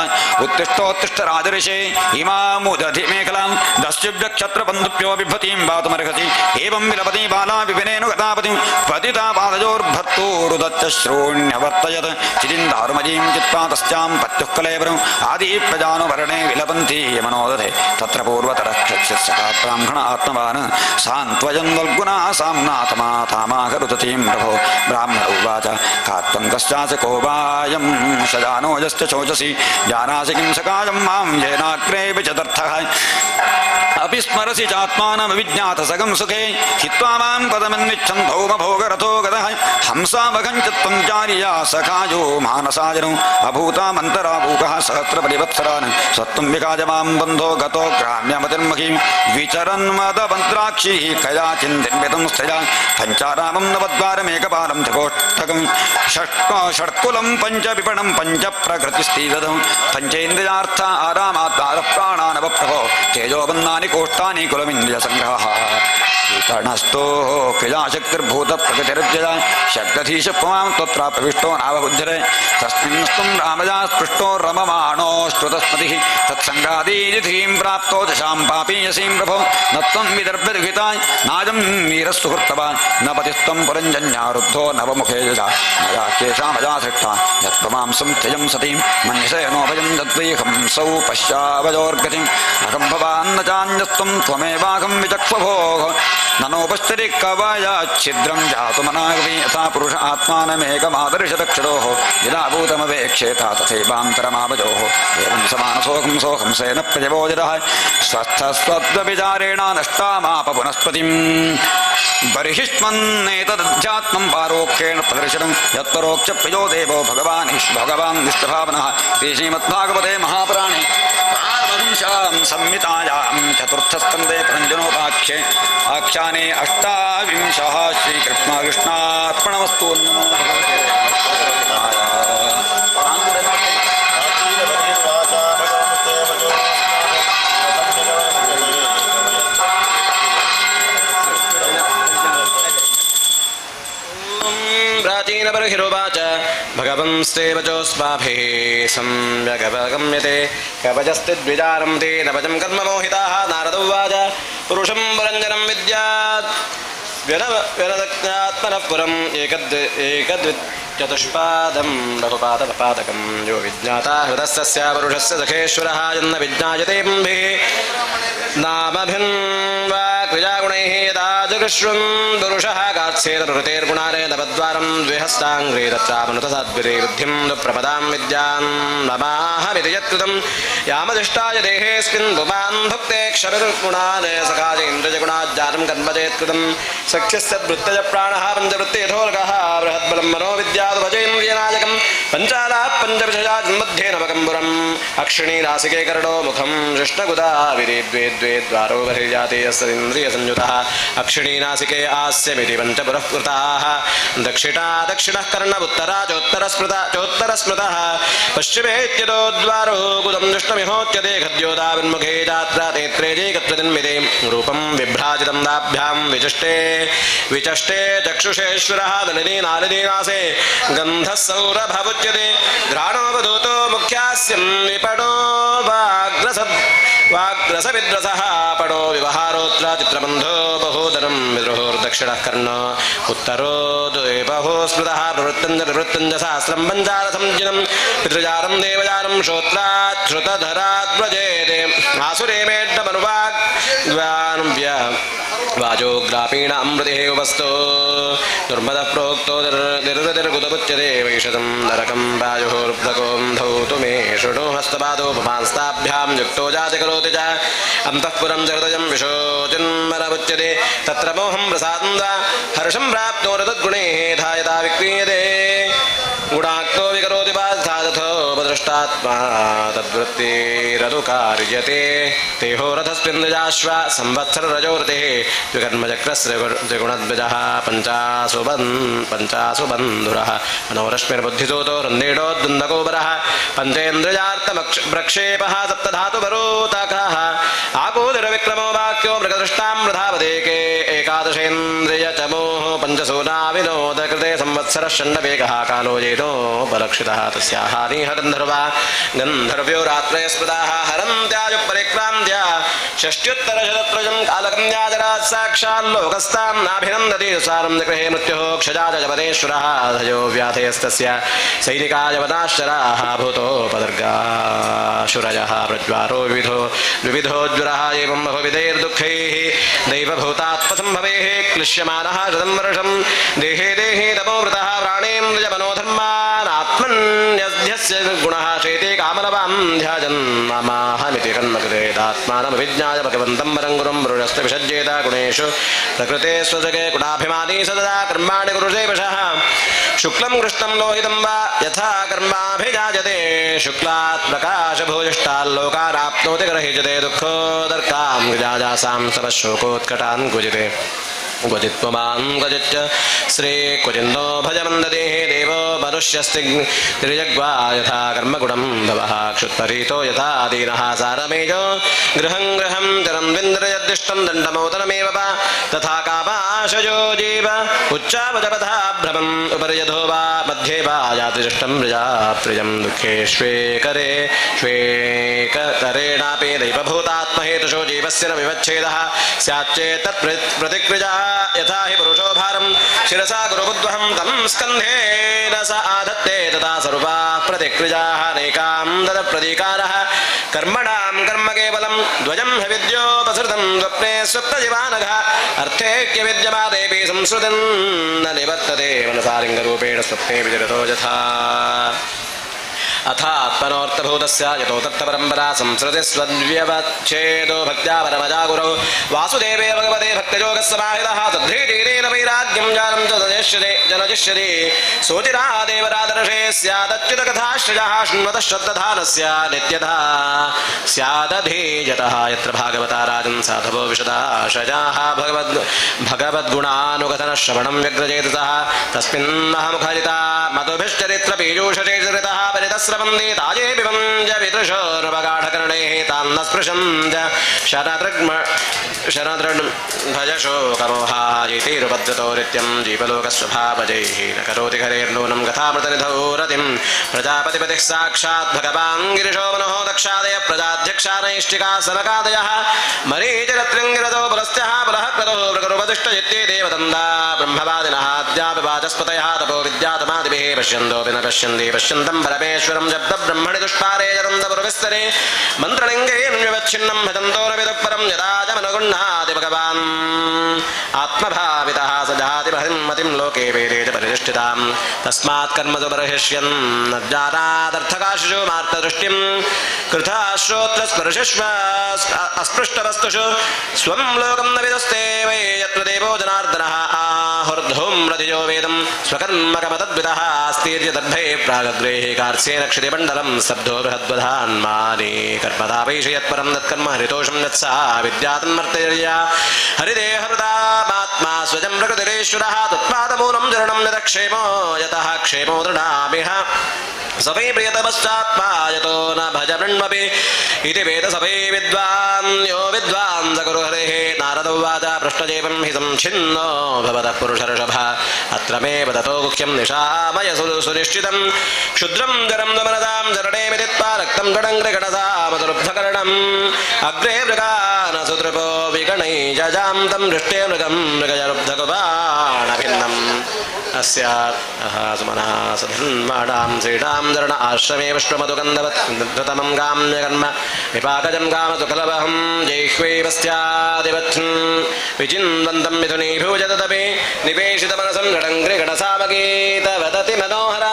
उत्तिष्ठोत्तिष्ठ राजऋषे इमामुदधि मेखलां दस्युभ्यक्षत्रबन्धुभ्यो बिभ्रतीं वातुमर्हसि एवं विलपति बाला विपिनेनु गतापतिं पतिता पादयोर्भर्तोरुदच्च श्रोण्यवर्तयत् चिदिन्दारुमजीं चित्वा तस्यां पत्युः कलेवरम् आदि प्रजानुवर्णे विलपन्ति मनोदधे तत्र पूर्वतरः क्षत्स्यः ब्राह्मण आत्मवान् सान्त्वयन् वल्गुना साम्नातमा तामाकरुदतीं प्रभो ब्राह्मण उवाच कात्वं कश्चास्य को वायं शजानोजश्च शोचसि जानासि किं सकाशं मां येनाग्रे विचतर्थः अपि स्मरसि चात्मानमविज्ञातसगं सुखे हित्वा मां पदमन्विच्छन् भौमभोगरथो गतः हंसावघं च त्वं चार्या सखायो मानसाजनो अभूतामन्तराभूकः सहस्रपरिवत्सरान् सत्त्वं विकाजमां बन्धो गतो ग्राम्यमतिर्महीं विचरन्मदमन्त्राक्षी कयाचिन्दिन्वितं स्थिरा पञ्चारामं नवद्वारमेकपालं त्रिकोष्ठकं षट्कुलं पञ्चविपणं पञ्चप्रकृतिस्थितदं पञ्चेन्द्रियार्थ आरामात्मारप्राणानवप्रभो तेजोबन्धानि कोष्ठानि कुलमिन्द्रियसङ्ग्रहः तणस्थो क्रियाशक्तिर्भूतप्रकृतिर्जया शक्तधीशपुमां त्वत्र प्रविष्टो नावबुध्यते तस्मिन्स्त्वं रामजा स्पृष्टो रममाणोऽश्रुतस्मतिः तत्सङ्गादीनिधिं प्राप्तो दशां पापीयसीं प्रभो न त्वं विदर्भदुहिताय नाजं वीरस्सुहृत्तवान् न पतिस्त्वं पुरञ्जन्यारुद्धो नवमुखे यजा मया केषामजा सृष्टा यत्त्वमांसं त्यजं सतीं मन्यसे नोभयं दद्वैहं सौ पश्चावयोर्गतिम् अहं भवान्न चान्यस्त्वं त्वमेवाहं विचक्ष्वभोः ननोपश्चरि कवयाच्छिद्रं जातुमनागवी यथा पुरुष आत्मानमेकमादर्शदक्षरोः यदा भूतमवेक्षेता तथैवान्तरमावजोः एवं समानसोऽहं सोऽहंसेन प्रजवोजरः स्वस्थस्वद्विचारेण नष्टामाप पुनस्पतिम् बर्हिष्मन्नेतदध्यात्मं पारोक्षेण प्रदर्शनं यत्परोक्षप्रियो देवो भगवान् विष्णुभावनः श्री श्रीमद्भागवते महापुराणे संहितायां चतुर्थस्कन्धे पतञ्जनोपाख्ये आख्याने अष्टाविंशः श्रीकृष्णार्पणमस्तु। प्राचीनबर्हिरुवाच भगवंस्ते वचोस्माभिः सम्यगवगम्यते कवचस्तिद्विचारं ते नवजं कर्ममोहिताः नारद उवाच पुरुषं पुरञ्जनं विद्यात् व्यनदज्ञात्मनः पुरम् चतुष्पादं रघुपादपादकं यो विज्ञाता हृदस्य पुरुषस्य सखेश्वरः यन्न विज्ञायते नामभिन्वा क्रियागुणैः यदा जगृष्वन् पुरुषः गात्सेतरुतेर्गुणारे नवद्वारं द्विहस्ताङ्ग्रे तत्रामनुतसाद्विरे बुद्धिं दुःप्रपदां विद्यां नमाहमिति यत्कृतं यामधिष्ठाय देहेऽस्मिन् पुमान् भुक्ते क्षरगुणादय सखाजेन्द्रजगुणाज्जातं कर्मचेत्कृतं सख्यस्तद्वृत्तज प्राणः पञ्चवृत्तेथोर्गः बृहद्बलं मनोविद्याद्वजेन्द्रियनायकं पञ्चालाः पञ्चविषया जन्मध्ये नवकम्बुरम् अक्षिणी नासिके कर्णो मुखं कृष्णगुदा विरे द्वे द्वारो बहिर्जाते यस्त्रिन्द्रियसंयुतः अक्षिणी नासिके आस्यमिति पञ्चपुरः कृताः दक्षिणः कर्णमुत्तरा चोत्तरस्मृतः पश्चिमेत्यतो द्वारो गुदं दुष्टमिहोच्यते खद्योदाविन्मुखे जात्रा नेत्रे जैकत्वजन्मिते रूपं विभ्राजितं दाभ्यां विचष्टे चक्षुषेश्वरः दलिनी नालिनीनासे गन्धः सौरभमुच्यते घ्राणोपधूतो मुख्यास्यं विपणो वाग्रसविद्रसः पणो विवहारोत्र चित्रबन्धो बहूदरं विद्रोहोर्दक्षिणः कर्ण उत्तरो द्वैबहो स्मृतः प्रवृत्तञ्जसहस्रं पञ्चारसंजिनं पितृजातं देवजातं श्रोत्राच्छ्रुतधराद्व्रजेते आसुरे मेड्डमनुवाग्व्यान्व्य वाजोग्रापीण अमृतेः उपस्थो दुर्मदः प्रोक्तो निर्गुदमुच्यते वैशतं नरकं वायुर्ब्धकों धौतु मे शृणु हस्तपादोपमांस्ताभ्यां युक्तो जाति करोति च अन्तःपुरं च हृदयं विशोचिन्मनमुच्यते तत्र मोहं प्रसादं वा हर्षं प्राप्तो रतद्गुणैः धायता विक्रीयते गुणाक्तो विकरोति पास्थादथोपदृष्टात्मा तद्वृत्तिरनुकार्यते तेहो रथस्मिन्द्रजाश्व संवत्सररजोरतेः द्विकर्मचक्रस्य द्विगुणद्विजः पञ्चासु बन्धुरः मनोरश्मिर्बुद्धिसूतो रन्देडोद्दुन्दकोबरः पञ्चेन्द्रियार्थप्रक्षेपः सप्तधातुभरोताकः आकोदिरविक्रमो वाक्यो मृगदृष्टां प्रधावदेके एकादशेन्द्रियचमोः पञ्चसूनाविनोदकृते संवत्सरः षण्डवेगः कालो जेनोपलक्षितः तस्याः हानिः गन्धर्व्यो रात्रय स्मृताः हरन्त्याजुपरिक्रान्त्य षष्ट्युत्तरशतत्रयं कालकन्याजरात् साक्षाल्लोकस्तां नाभिनन्दति सारं गृहे मृत्युः क्षजाजपदेश्वरः धयो व्याधेस्तस्य सैनिकाजपदाश्चराः भूतोपदर्गाशुरयः प्रज्वारो विविधोज्वरः एवं बहुविधैर्दुःखैः दैवभूतात्मसम्भवेः क्लिश्यमानः शतं वर्षं देहे तपोवृतः प्राणेन्द्रियमनोधर्मानात्मन्यस्य यस्य गुणः चेते कामलवां ध्याजन् मामाहमिति कर्मकृतेदात्मानमभिज्ञाय भगवन्तं परं गुरुं ब्रूयस्तु विसज्जेत गुणेषु प्रकृते स्वजगे गुणाभिमानी सदा कर्माणि कुरुते वशः शुक्लं कृष्णं लोहितं वा यथा कर्माभिजायते शुक्लात् प्रकाशभूयिष्टाल्लोकानाप्नोति ग्रहीयते दुःखोदर्कां गजाजासां समशोकोत्कटान् कुजिते क्वचित्त्वमान् क्वचिच्च श्री क्वचिन्नो भजमन्दते देवो मनुष्यस्ति त्रिजग्वा यथा कर्मगुणं भवः क्षुत्परीतो यथा दीनः सारमेजो गृहं गृहं चरन्विन्द्रयद्दिष्टं दण्डमोदनमेव वा तथा कामाशयो जीव उच्चावजपथा भ्रमम् उपरियधो वा मध्ये वा याति दृष्टं प्रजाप्रियं दुःखे श्वेकरे श्वेकतरेणापि दैवभूतात्महेतुषो जीवस्य न विवच्छेदः स्याच्चेत् तत्प्रतिक्रिया यथा हि पुरुषो भारं शिरसा गुरुबुद्वहं तं स्कन्धेन स आधत्ते तथा सर्वा प्रतिक्रियाः नैकां तदप्रतीकारः कर्मणां कर्म केवलं द्वयं हि विद्योपसृतं स्वप्ने स्वप्नजिवानघः अर्थेक्यविद्यमादेऽपि संसृतिं न निवर्तते मनसालिङ्गरूपेण स्वप्ने विचरतो यथा अथात्मनोऽर्थभूतस्य यतो तत्त्वपरम्परा संसृतिस्वद्व्यवच्छेदो भक्त्या परमजा गुरौ वासुदेवे भगवते भक्तयोगस्समाहितः तद्धीतेन वैराग्यं ज्ञानं च जनजिष्यति सोचिरादेवरादर्शे स्यादच्युतकथाश्रयः शृण्वतः श्रद्धधानस्य नित्यधा स्यादधीयतः यत्र भागवता राजन् साधवो विशदाशजाः भगवद्गुणानुकथनश्रवणं व्यग्रचेतसः तस्मिन्महमुखरिता मधुभिश्चरित्रपीयूषचरितः परितस्रवन्ति ताजे पिबञ्ज विदृशोर्वगाढकर्णैः तान्न स्पृशञ्च शरदृग्भजशोकमोहाजितिरुपद्रतो नित्यं जीवलोकस्वभावजैः न करोति हरेर्नूनं कथामृतनिधौ रतिं प्रजापतिपतिः साक्षात् भगवान् गिरिशो मनोः दक्षादय प्रजाध्यक्षानैष्टिका समकादयः मरीचरत्रिङ्गिरतो पुलस्त्यः पुलः क्रतो मृगरुपदिष्टजित्ते देवदन्दा ब्रह्मवादिनः अद्यापि वाचस्पतयः तपो विद्यातमादिभिः पश्यन्तोऽपि न पश्यन्ति पश्यन्तं परमेश्वरं शब्दब्रह्मणि दुष्पारे चरन्तपुरविस्तरे मन्त्रलिङ्गेन विवच्छिन्नं भजन्तो न विदुःपरं यदा च मनोगुण्हाति भगवान् आत्मभावितः स जाति मतिं लोके वेदे च परिनिष्ठितां तस्मात् कर्मसु बर्हिष्यन् न जानादर्थकाशिषु मार्तदृष्टिं कृथा श्रोत्रस्पर्शिष्व अस्पृष्टवस्तुषु स्वं लोकं न विदुस्ते वै यत्र देवो जनार्दनः आहुर्धूम्रधियो वेदं स्वकर्मकमतद्विदः अस्तीर्य तद्भये प्रागग्रेहे कार्स्येन क्षितिमण्डलं स्तब्धो बृहद्वधान्माने कर्मदापैषयत्परं तत्कर्म हरितोषं यत्सा विद्यातन्मर्तयर्या हरिदेहमृतात्मा स्वजं प्रकृतिरेश्वरः तत्पादमूलं जरणं यतक्षेमो यतः क्षेमो दृढामिह सवै प्रियतमश्चात्मा यतो न भज वृण्मपि इति वेद सवै विद्वान् यो विद्वान् स गुरु हरेः नारद उवाच पृष्ठजेवं हि संच्छिन्नो भवतः पुरुषर्षभ अत्र मे वदतो गुह्यं निशामय सुनिश्चितं क्षुद्रं जरं मनसां जरणेमिति त्वा रक्तं गणङ्गृगणसा मधुरुब्धकर्णम् अग्रे मृगानसुतृपो विगणै जजां तं दृष्टे मृगं मृगजरुब्धकुबाणभिन्नम् अस्याः सुमनः सधन्माणां श्रीडां जरण आश्रमे विश्वमधुगन्धवत्तमं काम्यकर्म विपाकजं कामसुखलवहं जैह्वे वस्त्यादिवत्सन् विचिन्वन्तं मिथुनीभूजतपे निपेषितमनसं गणङ्गृगणसामगीत वदति मनोहर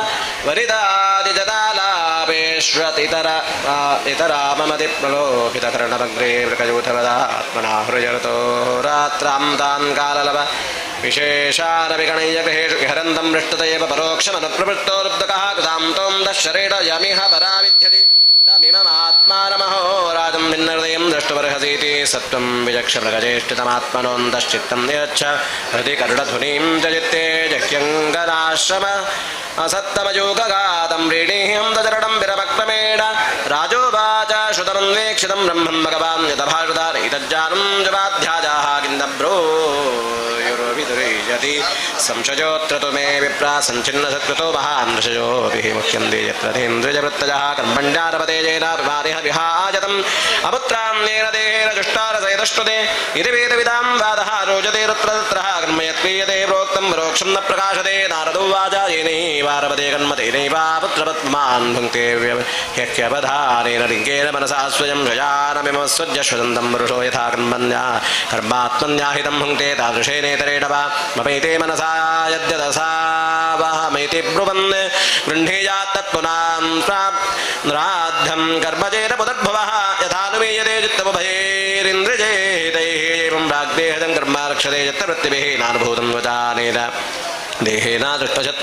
वरिदादिजतालापेष्वतितरा ममतिप्रलोभितकर्णमग्रे वृकयूथवदात्मना हृजरतो रात्रां तान् काललव विशेषानविगणय्यगृहेषु विहरन्तं मृष्टतयेव परोक्षमनुप्रवृत्तो लुब्धकः कृतां तों दशरेण यमिह परा विद्यति तमिममात्मानमहो राजं भिन्नहृदयं द्रष्टुमर्हसीति सत्त्वं विचक्षमृगज्येष्ठितमात्मनोऽन्तश्चित्तं नियच्छ हृदि करुणध्वनिं च चित्ते जह्यङ्गनाश्रम असत्तमयोगगातं व्रीणीहं दचरणं विरमक्रमेण राजोवाच श्रुतमन्वेक्षितं ब्रह्मं भगवान् यतभाषुतानैतज्जानं जवाध्याजाः किन्दब्रो युर्विदुरीयति संशयोऽत्र तु मे विप्रा सञ्छिन्नसत्कृतो महान् ऋषयोभिः मुह्यन्ते यत्र तेन्द्रियवृत्तजः कर्मण्यारपतेजेन विमानिह विहाजतम् अपुत्रान्येन देहेन जुष्टारसयतष्टुते इति वेदविदां वादः रोचते तत्र तत्रः कर्म यत्क्रियते प्रोक्तं परोक्षं न प्रकाशते नारदो वाचा येनैवारपते कर्मतेनैवा पुत्रपत्मान् भुङ्क्ते ह्यवधानेन लिङ्गेन मनसा स्वयं शयानमिमस्वज्य श्वसन्तं पुरुषो यथा कर्मण्या कर्मात्मन्याहितं भुङ्क्ते तादृशेनेतरेण वा ममैते मनसा यद्यदसावहमैति ब्रुवन् गृह्णीयात् तत्पुनान्राध्यं कर्मचेन पुनर्भवः यथानुमीयते चित्तमुभयैरिन्द्रियैः एवं प्राग्देहजं कर्म रक्षते चित्तवृत्तिभिः नानुभूतं वचानेन देहेन दृष्टशत्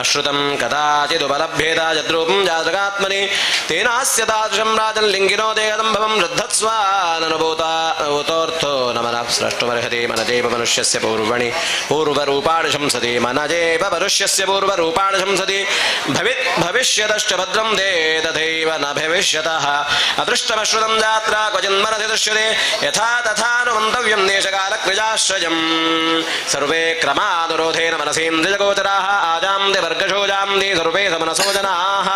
अश्रुतं कदाचिदुपलभ्येत यद्रूपं जातकात्मनि तेनास्य तादृशं राजन् लिङ्गिनो देहदम्भवं शुद्धत्स्वाननुभूतोऽर्थो न मनः स्रष्टुमर्हति मनजेव मनुष्यस्य पूर्वरूपाणि शंसति मनजेव मनुष्यस्य पूर्वरूपाणि शंसति भविष्यतश्च भद्रं ते तथैव न भविष्यतः अदृष्टमश्रुतं यात्रा क्वचिन्मनसि दृश्यते यथा तथानुमन्तव्यं देशकालक्रियाश्रयम् सर्वे क्रमानुरोधेन मनसि इन्द्रियगोचराः आजान्ति वर्गशोजान्ति सर्वे समनसो जनाः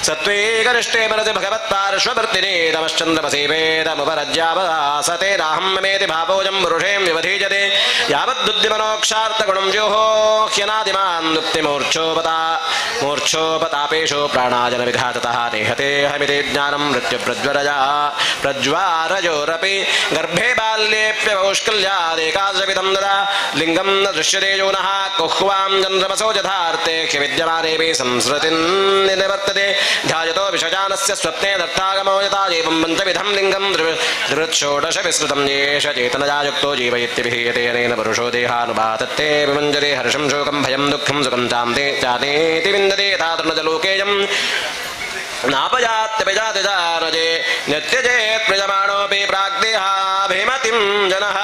सत्त्वैकनिष्ठे मनसि भगवत्पार्श्ववर्तिनि तमश्चन्द्रमसि वेदमुपरज्यावदासते नाहं ममेति भावोऽयं पुरुषें विवधीयते यावद्बुद्धिमनोक्षार्थगुणं योहो ह्यनादिमान् मूर्च्छोपतापेषु प्राणाजन विघाततः नेहतेऽहमिति ज्ञानं मृत्युप्रज्वरयोरपि गर्भे बाल्येऽप्यपौष्कल्यादेकादशविधं ददा लिङ्गं न दृश्यते योनः कुह्वां चन्द्रमसो यथार्थे ह्यविद्यमानेऽपि संसृतिं निवर्तते ध्यायतो विषजानस्य स्वप्ने दत्तागमो यथा एवं पञ्चविधं लिङ्गं त्रिवृच्छोडशविस्तृतं येष चेतनया युक्तो जीवयित्यभिहीयते अनेन पुरुषो देहानुपातत्ते विमञ्जते हर्षं शोकं भयं दुःखं सुखं चान्ते जानेति विन्दते यथा तृणजलोकेयम् नापजात्यपजाति जानजे नित्यजेत् प्रजमाणोऽपि प्राग्देहाभिमतिं जनः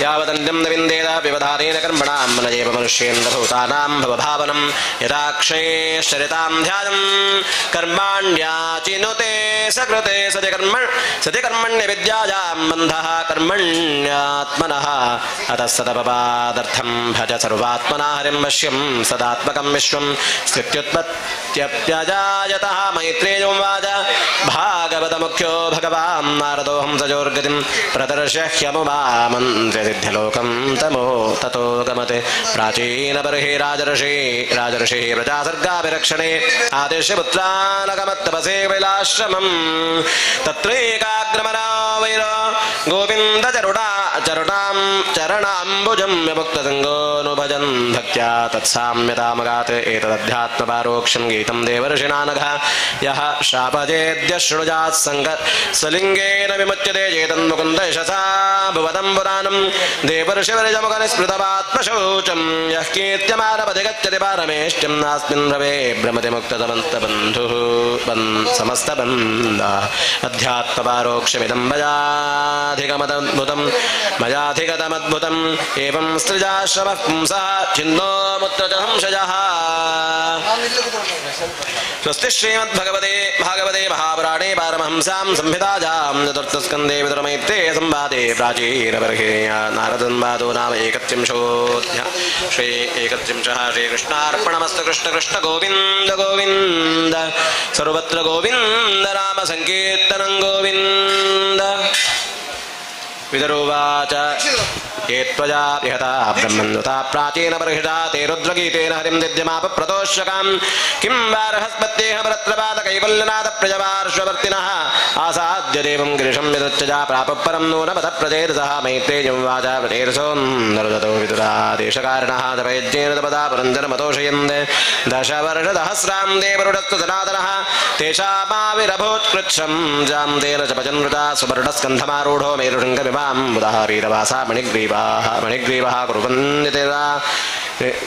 यावदन्यं न विन्देत व्यवधानेन कर्मणां मनजेव मनुष्येन्द्रभूतानां भवभावनं यथाक्षयश्चरितां ध्यानं कर्माण्याचिनुते सकृते सति कर्मण्यविद्यायां बन्धः कर्मण्यात्मनः अतः सतपपादर्थं भज सर्वात्मना हरिं वश्यं सदात्मकं विश्वं स्थित्युत्पत्त्यप्यजायतः मैत्रेय भागवतमुख्यो भगवान् नारदो हंसजोर्गतिं प्रदर्श्यह्यमुमामन्त्र्यसिद्ध्यलोकं तमो ततो गमते प्राचीनबर्हि राजर्षिः प्रजासर्गाभिरक्षणे आदिश्य पुत्रानगमत्तपसे कैलाश्रमं तत्रैकाग्रमना वैर गोविन्दचरणाम्बुजं विमुक्तसङ्गोऽनुभजन् भक्त्या तत्साम्यतामगात् एतदध्यात्मपारोक्षं गीतं देवर्षिणानघ यः शापजेद्यशृणुजात् सलिङ्गेन विमुच्यते चेतन्मुकुन्द यशसा भुवनं पुराणं देवर्षिवर्जमुखनिस्मृतमात्मशौचं यः कीर्त्यमानमधिगच्छति पारमेष्ट्यं नास्मिन् रवे भ्रमति मुक्ततमन्तबन्धुः समस्तबन्ध अध्यात्मपारोक्षमिदं मयाधिगतमद्भुतम् एवं सृजाश्रमः पुंसः छिन्नो मुत्र च संशयः स्वस्ति श्रीमद्भगवते महापुराणे पारमहंस्यां संहितायां चतुर्थस्कन्धे विदुरमैत्रेय संवादे प्राचीनबर्हे नारदसंवादो नाम एकत्रिंशोऽध्यायः श्री एकत्रिंशः श्रीकृष्णार्पणमस्तु कृष्ण कृष्ण गोविन्द गोविन्द सर्वत्र गोविन्द नाम संकीर्तनं गोविन्द विदुरोवाच ये त्वया विहता ब्रह्मन्नुता प्राचीनबर्हिषा ते रुद्रगीतेन हरिं दिद्यमाप प्रतोष्यकां किं वा रहस्पत्येह भरत्रपादकैवल्यनाथप्रजपार्श्ववर्तिनः आसाद्य देवं गिरिशं विदुच्चजा प्रापपरं नूनमथ प्रजेरसः मैत्रेयं वाचा प्रजेरसोन्दरदतो विदुरादेशकारिणः तपयज्ञेन तपदा पुरञ्जनमतोषयन् दशवर्षसहस्रां देवरुडस्तु सनातनः तेषामाविरभूत्कृच्छं जां तेन च भजन्वृता सुवर्णस्कन्धमारूढो मेरुशृङ्गमिमां बुधः वीरवासा मणिग्रीवः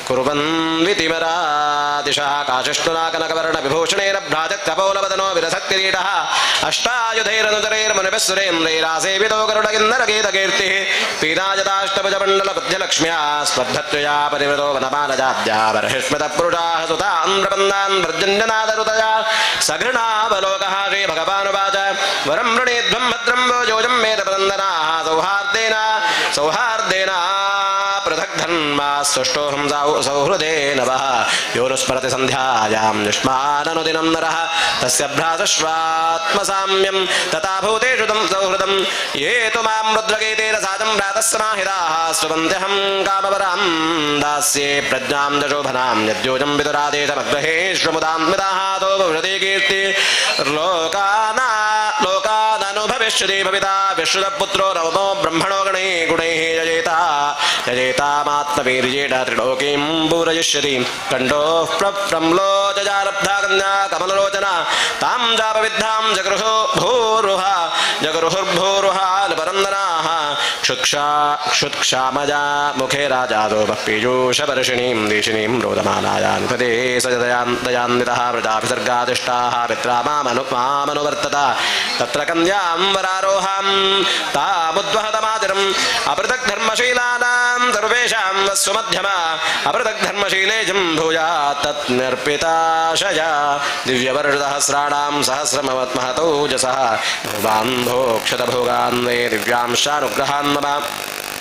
कुर्वन्वितिमरादिशः काशिष्णुना कनकवर्णविभूषणेन भ्राजत्कपोलवदनो विरसक्तिरीटः अष्टायुधैरनुचरैर्मुनिभिः सुरेन्द्रैरासेवितो गरुडगिन्नरगीतकीर्तिः पीनाजताष्टभुजमण्डलबुद्ध्यलक्ष्म्या स्पर्धत्वया परिवृतो वनपालजाद्या बर्हिस्मृतपुरुषाः सुतान् प्रपन्नान् भर्जन्यनादरुतया सघृणावलोकः श्रीभगवानुवाच वरं वृणीध्वं भद्रं वोजोजं मेधप्रदन्दनाः सौहार्देन पृथग्धन्मा सुष्टोऽहं सौहृदे नवः योनुस्मरति सन्ध्यायां युष्माननुदिनं नरः तस्य भ्रातृष्वात्मसाम्यं तथा भूतेषु तं सौहृदं ये तु मां रुद्रगीतेन सादं भ्रातः समाहिताः स्वन्त्यहं कामवरां दास्ये प्रज्ञां च शोभनां यद्योजं विदुरादेशमग्रहेष्वमुदान्विताः तो भविष्यति कीर्ति लोकानानुभवे विश्रुति भविता विश्रुतपुत्रो नवमो ब्रह्मणो गणैः गुणैः यजेता यजेतामात्मवीर्येण त्रिलोकीं पूरयिष्यति कण्ठोः प्रम्लो जजालब्धा कन्या कमललोचना तां जापविद्धां जगरुहुर्भूरुहानुपरन्दनाः क्षुत्क्षामजा मुखे राजादो पीयूषवर्षिणीं देशिनीं रोदमानायानुपदे सजदयान्वितः प्रजाभिसर्गादिष्टाः पित्रा मामनुवर्तत तत्र कन्यां वरारोहां तामुद्वहतमातिरम् अपृथग्धर्मशीलानां सर्वेषां वस्वमध्यमा अपृथग्धर्मशीलेजं भूयात् तत्नर्पिताशया दिव्यवर्षसहस्राणां सहस्रमवत्महतौजसः भोगान् वे दिव्यांशानुग्रहान् मम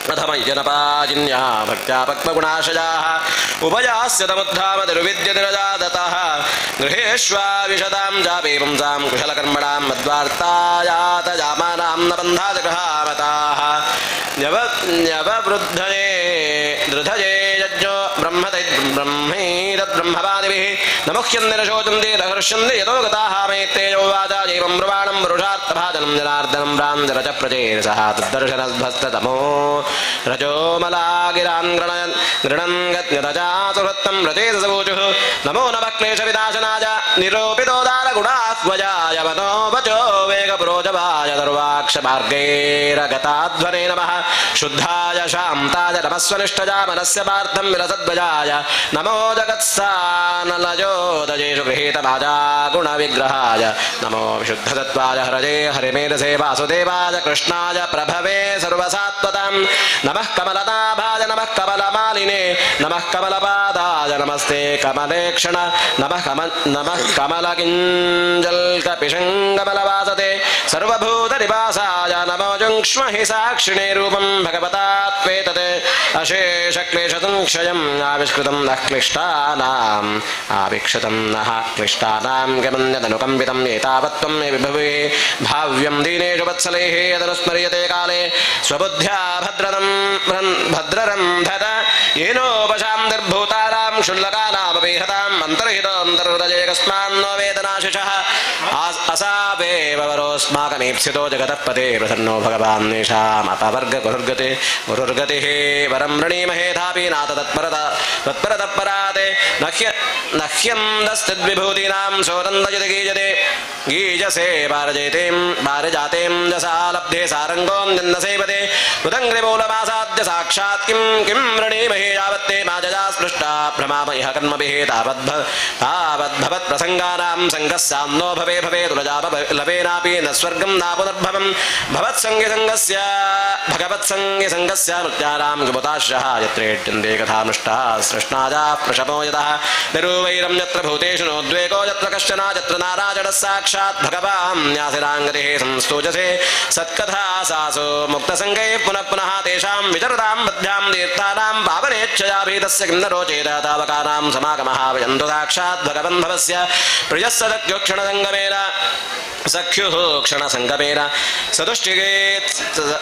प्रथमय्यनपाजिन्या भक्त्या पक्वगुणाशयाः उपयास्य तमुद्धामतिर्विद्यतिरजादतः गृहेष्वाविशतां जापे पुंसां कुशलकर्मणां मद्वार्तायातजामानां न बन्धादिगृहामताः न्यववृद्धये दृढये यज्ञो ब्रह्मैतद्ब्रह्मवादिभिः नमुह्यन्निरशोचन्ति रहर्ष्यन्ति यतो गताः मैत्रेयो वाचा एवं ब्रुवाणं पुरुषार्थभाजनं जनार्दनं राञ्जरच प्रचेरसः तद्दर्शनभस्ततमो रजोमलागिरान् गृणन् गत्यतजासुहृत्तं रचेतसवोचुः नमो नमः क्लेशविनाशनाय निरूपितोदारगुणाह्वजाय मनो वचो वेगपुरोजवाय सर्वाक्षमार्गैरगताध्वरे नमः शुद्धाय शान्ताय नमस्वनिष्ठजा मनस्य पार्थं विलसद्वजाय नमो जगत्सानलयोदयेषु गृहीतमाजा गुणविग्रहाय नमो विशुद्धसत्त्वाय हरजे हरिमेधसे वासुदेवाय कृष्णाय प्रभवे सर्वसात्वतां नमः कमलनाभाय नमः कमलमालिने नमः कमलपादाय नमस्ते कमलेक्षण नमः कमलकिञ्जल्कपिशङ्गमलवासते सर्वभूतनिवासाय नमो जुङ्क्ष्महि साक्षिणे रूपं भगवता त्वेतत् अशेषक्लेशसंक्षयम् आविष्कृतं नः क्लिष्टानाम् आविक्षतं नः क्लिष्टानां गमन्यदनुकम्पितं एतावत्त्वं मे विभुवे भाव्यं दीनेषु वत्सलेः यदनुस्मर्यते काले स्वबुद्ध्या भद्ररं धत येनोपशान्तिर्भूतानां क्षुल्लकानामपि हताम् अन्तर्हितोऽन्तर्हृदये कस्मान्नो वेदनाशिषः असावेव वरोऽस्माकमीप्सितो जगतः पते प्रसन्नो भगवान् गुरुर्गतिः वरं वृणीमहेधापि नाथ तत्परतः पराते नह्यन्दस्तिद्विभूतीनां शोरन्दयति गीजसे पारिजातें जसा लब्धे सारङ्गोऽन्यन्नसेवते उदङ्घ्रिमूलमासाद्य साक्षात् किं वृणीमहे यावत्ते माजजा स्पृष्टा भ्रमामयः कर्मभिः तावद्भवत्प्रसङ्गानां सङ्गस्यान्नो भवे तुलजापलभेनापि न स्वर्गं नापुनर्भवं भगवत्सङ्गसङ्गस्य नृत्यानां किमुताश्रः यत्रेट्यन्ते कथानुष्ठः सृष्णाजाः प्रशमो यतः निरूवैरं यत्र भूतेषु नोद्वेगो यत्र कश्चन यत्र नारायणः साक्षात् भगवान् न्यासिराङ्गतिः संस्तूजसे सत्कथा सासु मुक्तसङ्गैः पुनः पुनः तेषां विचरतां बद्ध्यां तीर्थानां पावनेच्छयाभीतस्य किं न रोचेत तावकानां समागमः वयन्तु साक्षात् भगवन् भवस्य प्रियः सदक्षणसङ्गमेन सख्युः क्षणसङ्गमेन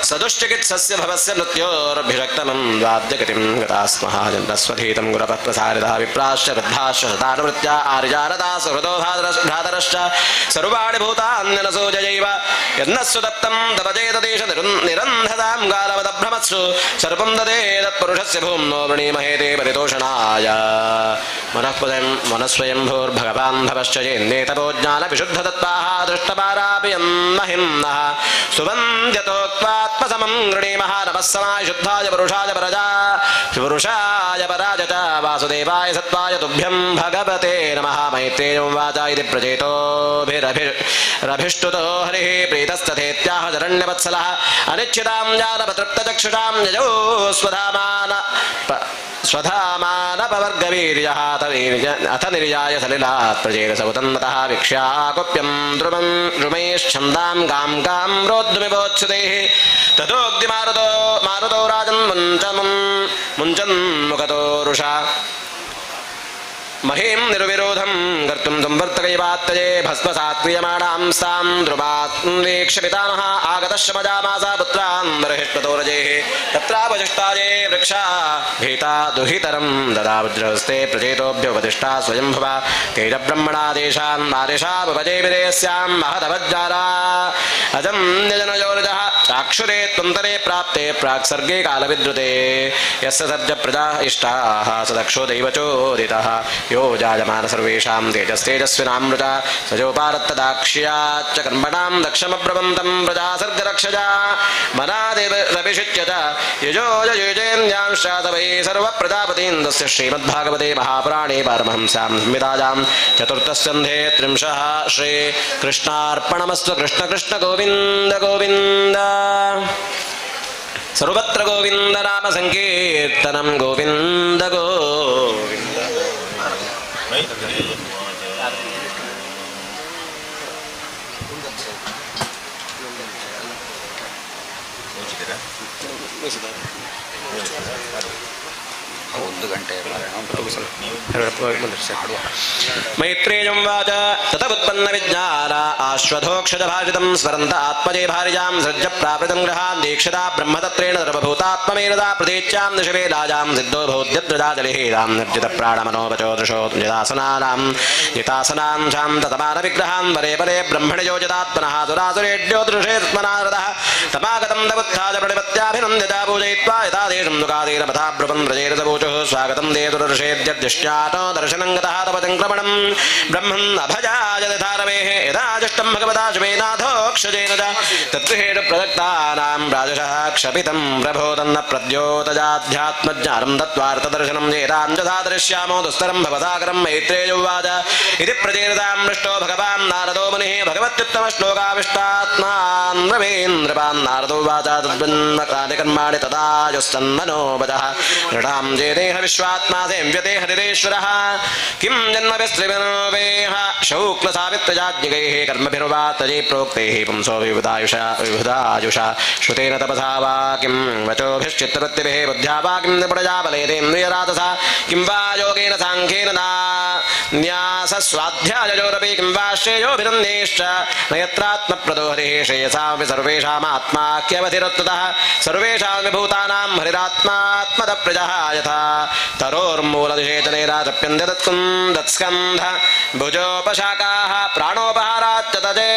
सदुश्चिकित्सस्य भवस्य मृत्योरभिषक्तमं द्वाद्यगतिं गतास्मः जन्तस्वधीतं गुरवः प्रसारितः विप्राश्च वृद्धाश्च शतानुवृत्त्या आर्यारता सुहृदो भ्रातरश्च सर्वाणि भूतान्यनसो जयैव यन्नस्सु दत्तं तपचेतदेश निरन्धतां कालवदभ्रमत्सु सर्पं ददे तत्पुरुषस्य भूम्नो वृणीमहे ते परितोषणाय मनस्वयंभूर्भगवान् भवश्च चेन्नेतपो ज्ञानविशुद्धतत्त्वाः दृष्टपारापि यन्महिम्नः सुवन्द्यतोक्त्वात्मसमं गृणीमः नमः समाय शुद्धाय पुरुषाय पराज च वासुदेवाय सत्त्वाय तुभ्यं भगवते नमः मैत्रेयो वाचा इति प्रचेतोभिरभिष्टुतो हरिः प्रीतस्तथेत्याह शरण्यवत्सलः अनिच्छितां जानपतृप्तचक्षुषां यजो स्वधामानपवर्गवीर्यः अथ निर्याय सलिलात् प्रचेतसौतन्नतः वीक्ष्याकुप्यं ध्रुवं द्रुमैश्छन्दां गां रोद्धुमिवोच्छुतैः ततोऽग्निमारुतो राजन् मुञ्चन्मुखतो रुषा महीं निर्विरोधं कर्तुं संवर्तकैवात्तये भस्मसात् क्रियमाणां सां ध्रुवान्वेक्ष्य पितामह आगतश्रमजामासा पुत्रान् बर्हिष्टतोरजेः तत्रावशिष्टाये वृक्षा भीता दुहितरं ददा वज्रहस्ते प्रचेतोऽभ्युपतिष्ठा स्वयंभुवा तेजब्रह्मणादेशान् मारिषावभजे विदेस्यां महदवज्जारा अजं निजनयोनिजः चाक्षुरे त्वन्तरे प्राप्ते प्राक्सर्गे कालविद्रुते यस्य सर्जप्रजा इष्टाः स दक्षो दैवचोदितः यो जायमान सर्वेषां तेजस्तेजस्विनामृता सजोपारत्तदाक्ष्याच्च कर्मणां दक्षमब्रवन्तं प्रजा सर्गरक्षजा मनादेवरभिषिच्य च यजो यजुजेन्द्यांश्चातवै सर्वप्रजापतीन्दस्य श्रीमद्भागवते महापुराणे पारमहंस्यां संहितायां चतुर्थस्कन्धे 30 श्रीकृष्णार्पणमस्तु। कृष्ण कृष्ण गोविन्द गोविन्द सर्वत्र गोविन्द नाम संकीर्तनं गोविन्द गोविन्द। ಒಂದು ಗಂಟೆ मैत्रेयं वाच ततमुत्पन्न विज्ञान आश्वधोक्षजभाषितं स्मरन्त आत्मजे भार्यां सृज्य प्राप्तं गृहान् दीक्षिता ब्रह्मतत्रेण सर्वभूतात्ममेरदा प्रतीच्यां निशवेलाजां सिद्धो भूद्यद्रजाजलिहीरां निर्जितप्राणमनोपचोदृशो जितासनां शान्ततमानविग्रहान् वरे परे ब्रह्मणि योजितात्मनः दुरासुरेड्यो दृशे स्मनारदः तमागतं तमुत्थाय प्रणिपत्याभिनन्दिता पूजयित्वा यथादेशं दुःखादेरमथा ब्रुवन् व्रजेरसवोचुः स्वागतं देदुर्षेद्यद्दिष्ट्यातो दर्शनं गतः तव संक्रमणं ब्रह्मन् अभजाय यथारवेः यदाजष्टं भगवता शुभेनाथोक्षजेन च तद्गृहेण प्रदत्तानां राजसः क्षपितं प्रबोधन्न प्रद्योतजाध्यात्मज्ञानं दत्त्वार्थदर्शनं येतां यथा दृश्यामो दुस्तरं भवसागरं मैत्रेयो उवाच इति प्रचेरतां पृष्टो भगवान् नारदो मुनिः भगवत्युत्तमश्लोकाविष्टात्मान् ब्रवीन्द्रपान् नारदो उवाच तद्वन्मकानि कर्माणि तदा युस्तन्मनोपजः नृणां जेदेह विश्वात्मा सेव्यते हरिरेश्वरः किं जन्मभिस्त्रिविनोवेह शौक्लसावित्रजाज्ञिकैः कर्मभिर्वा तजे प्रोक्तैः पुंसो विबुधायुषा श्रुतेन तपसा वा किं वचोभिश्चित्तवृत्तिभिः बुद्ध्या वा किं निपुणजा बलेतेन्द्रियरातसा किं वा योगेन साङ्ख्येन न्यासस्वाध्याययोरपि किं वा श्रेयोभिनन्देश्च न यत्रात्मप्रदो हरिः श्रेयसामपि सर्वेषामात्माख्यवधिरत्ततः सर्वेषां विभूतानां हरिरात्मात्मदप्रजः यथा तरोर्मूलदिशेतनेराचप्यन्ते तत्स्कन्ध भुजोपशाखाः प्राणोपहाराच्च तजे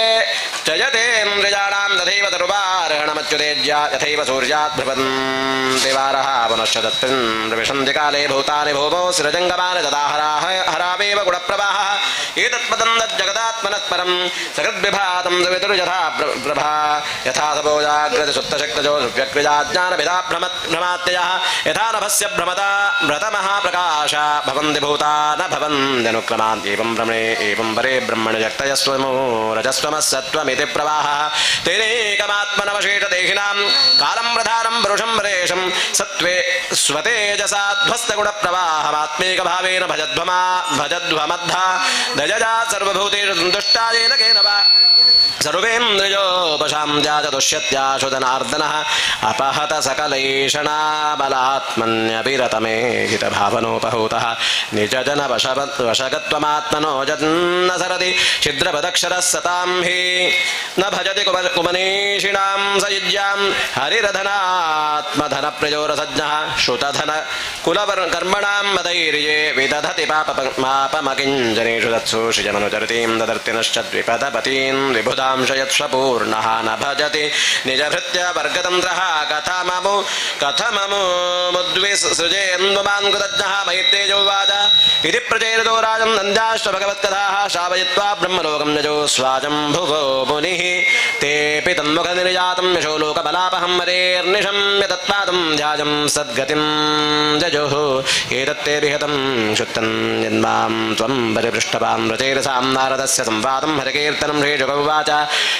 चयतेन्द्रियाणां तथैव तरुवार्हणमच्युतेज्या यथैव सूर्यात् भ्रवन्ति वारः पुनश्च तत्पिन्द्रविशन्ति काले भूतानि भूमौ सृजङ्गमानि तदा हरावेव गुणप्रवाहः एतत्पदं सकृद्विभातं सुवितुर्यथा प्रभा यथा सपोजाग्रजसुप्तशक्तजो व्यक्रियाज्ञानभिधा भ्रमात्ययः यथा नभस्य भ्रमता व्रतमहाप्रकाश भवन्ति भूता न भवन्त्यनुक्रमान् एवं भ्रमणे एवं परे ब्रह्मणि जक्तयस्वमो रजस्वमस्सत्त्वमिति प्रवाहः तेनैकमात्मनवशेषदेहिनां कालं प्रधानं पुरुषं परेशं सत्त्वे स्वतेजसाध्वस्तगुणप्रवाहमात्मेकभावेन भजध्वमद्धा दजजा सर्वभूतेषु सन्तुष्टा येन केन वा सर्वेन्द्रियोपशान्त्याचतुष्यत्याशुधनार्दनः अपहत सकलैषणाबलात्मन्यभिरतमे हितभावनोपहूतः निजजनवशगत्वमात्मनो जन्न सरति छिद्रपदक्षरः सतां हि न भजति कुमनीषिणां सयुज्यां हरिरधनात्मधनप्रियोरसज्ञः श्रुतधन कुलकर्मणां मदैर्ये विदधति पापमकिञ्जनेषु तत्सु श्रियमनुचरितीं ददर्तिनश्च द्विपदपतीन् विबुधा यत्स्वपूर्णः न भजति निजभृत्य वर्गतन्त्रः कथममुद्विसृजेन्वमान् कृतज्ञः मैत्रेयो उवाच इति प्रचेरितो राजं नन्द्याश्च भगवत्कथाः श्रावयित्वा ब्रह्मलोकं यजो स्वाजं भुवो मुनिः तेऽपि तन्मुखनिर्यातं यशो लोकबलापहं मरेर्निशं यतत्पादं ध्याजं सद्गतिं जजुः एतत्ते विहतं शुद्धं यन्मां त्वं परिपृष्टवान् प्रचेरसां नारदस्य संवादं हरिकीर्तनं श्रीशुकौवाच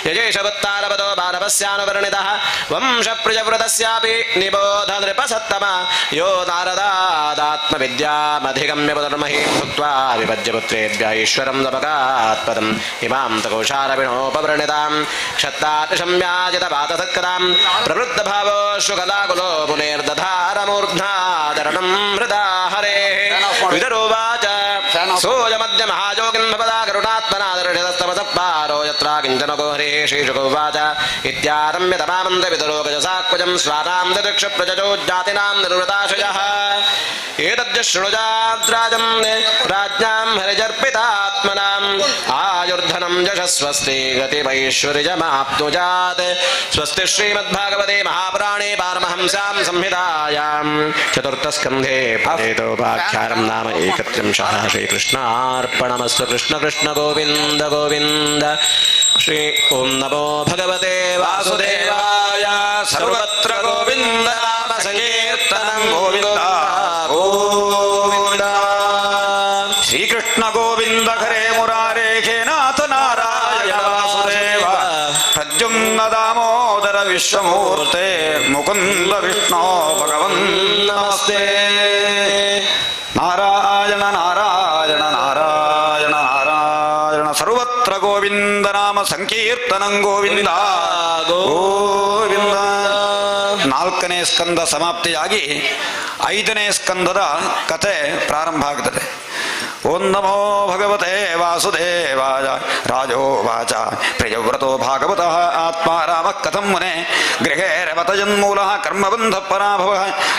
यजेशवत्तारपदो बालवस्यानुवर्णितः वंशप्रियव्रतस्यापि निबोध नृपसत्तम यो नारदादात्मविद्यामधिगम्य पुनर्महि भुक्त्वा विभज्यपुत्रेभ्य ईश्वरं दमकात्पदम् इमां तकोशारविणोपवर्णितां क्षत्तातिशम्याजितपातसत्कदां प्रवृद्धभावो शुकलाकुलो मुनेर्दधारमूर्ध्नादरणं हृदा हरेः विदरोवाच सोऽयमद्य महायोगिन् भवदा करुणात्मना दर्शितस्तमसः पारो यत्रा किञ्चन गोहरे श्रीशुकोवाच इत्यारम्य तमामन्दविदलोकजसाक्वजं स्वानां ददृक्ष प्रजजो जातीनां निर्वृताशयः एतद्य शृणुजाद्राजं राज्ञां हरिजर्पितात्मनाम् आयुर्धनं यशस्वस्ति गतिमैश्वर्यमाप्नुजात् स्वस्ति श्रीमद्भागवते महापुराणे पारमहंस्यां संहितायां चतुर्थस्कन्धे पदेतोपाख्यानं नाम 31 श्रीकृष्णार्पणमस्तु। कृष्ण कृष्ण गोविन्द गोविन्द। श्री ओं नमो भगवते वासुदेवाय। सर्वत्र गोविन्द नाम संकीर्तनं गोविन्द गोविन्द। श्रीकृष्ण गोविन्द हरे मुरारे हे नाथ नारायण वासुदेव प्रद्युम्न दामोदर विश्वमूर्ते मुकुन्द विष्णो भगवन् नमस्ते। नारायण नारायण नारायण नारायण सर्वत्र गोविन्द नाम ಸಂಕೀರ್ತನಂ ಗೋವಿಂದ ಗೋವಿಂದ. 4ನೇ ಸ್ಕಂದ ಸಮಾಪ್ತಿಯಾಗಿ 5ನೇ ಸ್ಕಂದದ ಕಥೆ ಪ್ರಾರಂಭ ಆಗ್ತದೆ. ಓಂ ನಮೋ ಭಗವತೆ ವಾಸುದೇವಾಯ. ರಾಜೋವಾಚ ಪ್ರಿಯವ್ರತೋ ಭಾಗವತಃ ಆತ್ಮ ರಾಮ ಕಥಂ ಮುನೆ ಗೃಹೇ ರಮತ ಜನ್ಮೂಲ ಕರ್ಮಬಂಧ ಪರಾಭವ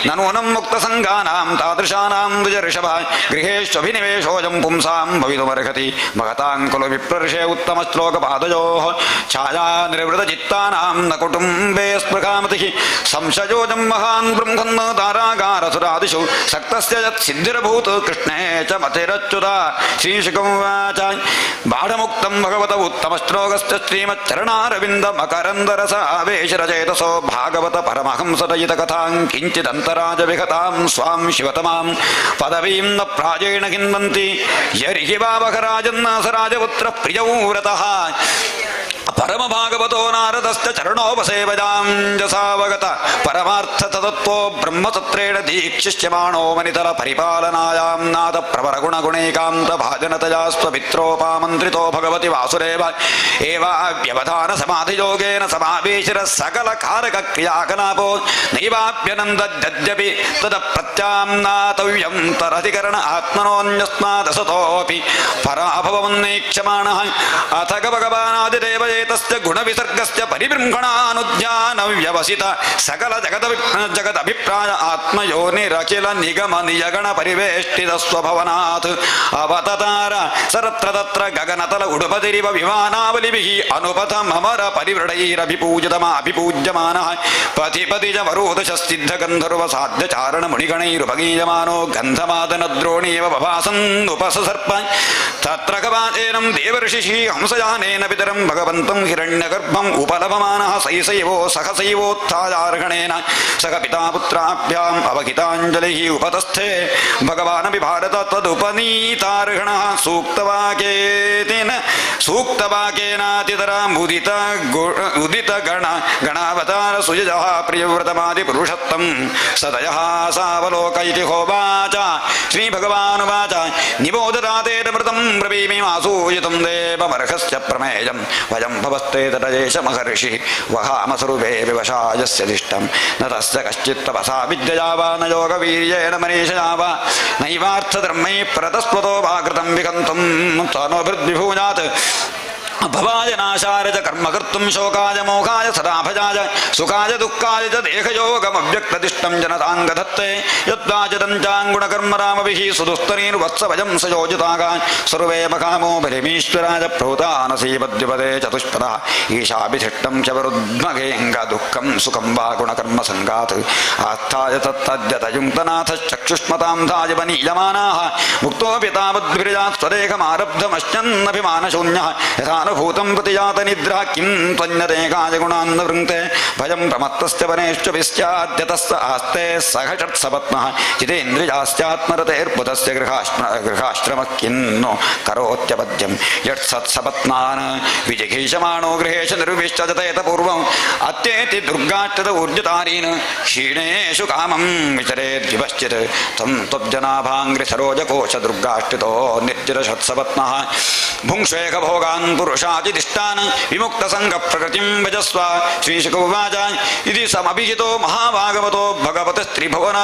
ನನೂನಂ ಮುಕ್ತ ಸಂಗಾನಾಂ ತಾದೃಶಾನಾಂ ದ್ವಿಜಋಷಭ ಗೃಹೇಶ್ವಭಿನಿವೇಶೋಜಂ ಪುಂಸಾಂ ಭವಿತುಮರ್ಹತಿ ಭಗತಾಂ ಖಲು ವಿಪ್ರರ್ಷೇ ಉತ್ತಮ ಶ್ಲೋಕ ಪಾದಯೋ ಛಾಯಾ ನಿರ್ವೃತ ಚಿತ್ತಾನಾಂ ನ ಕುಟುಂಬೇ ಸ್ಪೃಹಾಮತಿ ಸಂಶಯೋಜಂ ಮಹಾನ್ ಬ್ರಹ್ಮನ್ನ ತಾರಾಗಾರ ಸುರಾದಿಷು ಸಕ್ತಸ್ಯ ಯತ್ ಸಿದ್ಧಿರಭೂತ್ ಕೃಷ್ಣೇ ಚ ಮತಿರಚ್ಯುತ. ಶ್ರೀಶುಕವಾಚ ಬಾಢಮುಕ್ತಂ ಭಗವತ ಉತ್ತಮ ಶ್ಲೋಕಸ್ಯ ಶ್ರೀಮಚ್ಚರಣಾರವಿಂದ ಮಕರಂದರಸ ಆವೇಶರಚೇತಸೋ ಭಾಗವತ ಪರಮಹಂಸದಯಿತ ಕಥಾಂ ಕಿಂಚಿದಂತರಾಜ ವಿಹತಾಂ ಸ್ವಾಂ ಶಿವತಮಾಂ ಪದವೀಂ ನ ಪ್ರಾಜೇಣ ಕಿನ್ವಂತಿ ಯರ್ಹಿ ಭಾವಕರಾಜನ್ನ ಸ ರಾಜಪುತ್ರ ಪ್ರಿಯವ್ರತಃ ಪರಮ ಭಾಗವತೋ ನಾರದಶ್ಚ ಚರಣೋಪಸೇವಜಾಂಜಸಾವಗತ ಪರಮಾರ್ಥ ತದತ್ವೋ ಬ್ರಹ್ಮಸತ್ರೇಣ ದೀಕ್ಷಿಷ್ಯಮಾಣೋ ಮನಿತರ ಪರಿಪಾಲನಾಯಾಂ ನಾದ ಪ್ರವರ ಗುಣಗುಣೈಕಾಂತ ಭಾಜನತಯಾ ಸ್ವಮಿತ್ರೋಪಾಮಂತ್ರಿತೋ ಭಗವತಿ ವಾಸುದೇವ ಏವಾವ್ಯವಧಾನ ಸಮಾಧಿಯೋಗೇನ ಸಮಾವೇಶಿರ ಸಕಲ ಕಾರಕ ಕ್ರಿಯಾಕಲಾಪೋ ನೈವಾಪ್ಯನಂದದ್ಯಪಿ ತದ ಪ್ರತ್ಯಾಮ್ನಾತವ್ಯಂ ತರಧಿಕರಣ ಆತ್ಮನೋನ್ಯಸ್ಮಾದಸತೋಪಿ ಪರಾಭವನ್ನೈಕ್ಷಮಾಣಃ ಅಥ ಭಗವಾನಾದಿದೇವ ತಸ್ಯ ಗುಣವಿಸರ್ಗಸ್ಯ ಪರಿಬೃಂಹಣಾನುಧ್ಯಾನ ವ್ಯವಸಿತ ಸಕಲ ಜಗದಭಿಪ್ರಾಯ ಆತ್ಮಯೋನಿರಖಿಲ ನಿಗಮ ನಿಯಗಣ ಪರಿವೇಷ್ಟಿತ ಸ್ವಭವನಾಥ್ ಅವತತಾರ ಸರ್ತ್ರ ತತ್ರ ಗಗನತಲ ಉಡುಪದಿರಿವ ವಿಮಾನಾವಲಿಭಿಃ ಅನುಪಥ ಮಮರ ಪರಿವೃಢೈರಭಿಪೂಜ್ಯಮಾನಃ ಪತಿಪತಿಜ ವರೋದಶ ಸಿದ್ಧ ಗಂಧರ್ವ ಸಾಧ್ಯ ಚಾರಣ ಮುನಿಗಣೈರುಪಗೀಯಮಾನೋ ಗಂಧಮಾದನ ದ್ರೋಣೀವ ಬಭಾಸನ್ ಉಪಸಸರ್ಪ ತತ್ರ ಗವಾಚೇನಂ ದೇವರ್ಷಿಃ ಹಂಸಯಾನೇನ ಪಿತರಂ ಭಗವಂತಂ ಹಿರಣ್ಯಗರ್ಭಂ ಉಪಲಭಮಾನಃ ಸೈಸೈವೋ ಸಹಸೈವೋತ್ಥಾಯಾರ್ಹಣೇನ ಸಹ ಪಿತಾ ಪುತ್ರಾಭ್ಯಾಂ ಅವಹಿತಾಂಜಲಿಃ ಉಪತಸ್ಥೆ ಭಗವಾನಪಿ ಭಾರತ ತದುಪನೀತಾರ್ಹಣಃ ಸೂಕ್ತವಾಕೇನಾತಿತರಾಮುದಿತ ಉದಿತ ಗಣಾವತಾರ ಸುಜಜಃ ಪ್ರಿಯವ್ರತಮಾದಿ ಪುರುಷತ್ತಂ ಸದಯಃ ಸಾವಲೋಕೈತಿ ಹೋವಾಚ. ಶ್ರೀ ಭಗವಾನುವಾಚ ನಿಬೋಧತಾತೇತಮೃತಂ ಬ್ರವೀಮಿ ಮಾಸೂಯಿತಂ ದೇವಮರ್ಹಸ್ಯ ಪ್ರಮೇಯಂ ವಯಂ ಭವಸ್ತೆ ತಟಜೇಶ ಮಹರ್ಷಿ ವಹಾಮಸ್ವರೂಪೇ ವಿವಶಾಯಸ್ಯದಿಷ್ಟಂ ನ ತಸ್ಯ ಕಶ್ಚಿತ್ ತಪಸಾ ವಿದ್ಯಯಾ ವಾ ನ ಯೋಗವೀರ್ಯೇಣ ಮನೀಷಯಾ ವಾ ನೈವಾರ್ಥಧರ್ಮೈ ಪ್ರತಸ್ವತೋ ವಾ ಕೃತಂ ವಿಕಂತುಂ ತನೋಭಿರ್ವಿಭೂಯಾತ್ ಭವಾಯ ನಾಶಾಯ ಚ ಕರ್ಮಕರ್ತುಂ ಶೋಕಾಯ ಮೋಹಾಯ ಸದಾಭಜಾಯ ಸುಖಾಯ ದುಃಖಾಯ ಚ ದೇಹಯೋಗಮವ್ಯಕ್ತದಿಷ್ಟಂ ಜನತಾಂಗಧತ್ತೆ ಯದ್ವಾಚದಂಚಾಂಗುಣಕರ್ಮರಾಮಭಿಃ ಸುದುಸ್ತರೀರ್ವತ್ಸವಜಂ ಸಯೋಜಿತಾಗ ಸರ್ವೇ ಮಕಾಮೋ ಬಲಿಮೀಶ್ವರಾಯ ಪ್ರೋತಾನಸೀಪದ್ಯುಪದೇ ಚತುಷ್ಪದಃ ಈಶಾಭಿಧಿಷ್ಟಂ ಚವರುದ್ಮಗೇಂಗ ದುಃಖಂ ಸುಖಂ ವಾ ಗುಣಕರ್ಮ ಸಂಗಾತ್ ಆಸ್ಥಾಯ ತತ್ತದ್ಯತಯುಕ್ತನಾಥಶ್ಚಕ್ಷುಷ್ಮತಾಂ ಧಾಯವನೀಯಮಾನಾಃ ಮುಕ್ತೋಪಿ ತಾವದ್ಭಿರ್ಯಾತ್ ಸ್ವದೇಹಮಾರಬ್ಧಮಶ್ಚನ್ನಭಿಮಾನಶೂನ್ಯಃ ಯಥಾನುಭೂತಂ ಪ್ರತಿಜಾತ ನಿದ್ರಾ ಕಿಂ ತ್ವನ್ಯದೇಕಾಯ ಗುಣಾನ್ನ ವೃಂಕ್ತೆ ಭಯಂ ಪ್ರಮತ್ತಸ್ಯ ವನೇಶ್ಚ ಆಸ್ತೆ ಸಹ ಷಟ್ಸಪತ್ನಃ ಜಿತೇಂದ್ರಿಯಾಸ್ತ್ಯಾತ್ಮರತೇರ್ಬುಧಸ್ಯ ಗೃಹಾಶ್ರಮಃ ಕಿನ್ನು ಕರೋತ್ಯಪದ್ಯಂ ಯತ್ಸತ್ಸಪತ್ನಾನ್ ವಿಜಿಘೀಷಮಾಣೋ ಗೃಹೇಶು ನಿರ್ವಿಶ್ಚತೇತ ಪೂರ್ವಂ ಅತ್ಯೇತಿ ದುರ್ಗಾಷ್ಟದ ಊರ್ಜತಾರೀನ್ ಕ್ಷೀಣೇಷು ಕಾಮಂ ವಿಚರೇದ್ವಿಪಶ್ಚಿತ್ ತ್ವಂ ತ್ವಬ್ಜನಾಭಾಂಗ್ರಿ ಸರೋಜಕೋಶ ದುರ್ಗಾಷ್ಟಿತೋ ನಿರ್ಜಿರ ಷಟ್ಸಪತ್ನಃ ಭುಂಕ್ಷೇಖ ಭೋಗಾನ್ ಪುರುಷಾತಿಷ್ಠಾನ್ ವಿಮುಕ್ತ ಸಂಘ ಪ್ರಕೃತಿಂ ಭಜಸ್ವ. ಶ್ರೀಶುಕ ಉವಾಚ ಇತಿ ಸಮಭಿಹಿತೋ ಮಹಾಭಾಗವತೋ ಭಗವತಸ್ತ್ರಿಭುವನ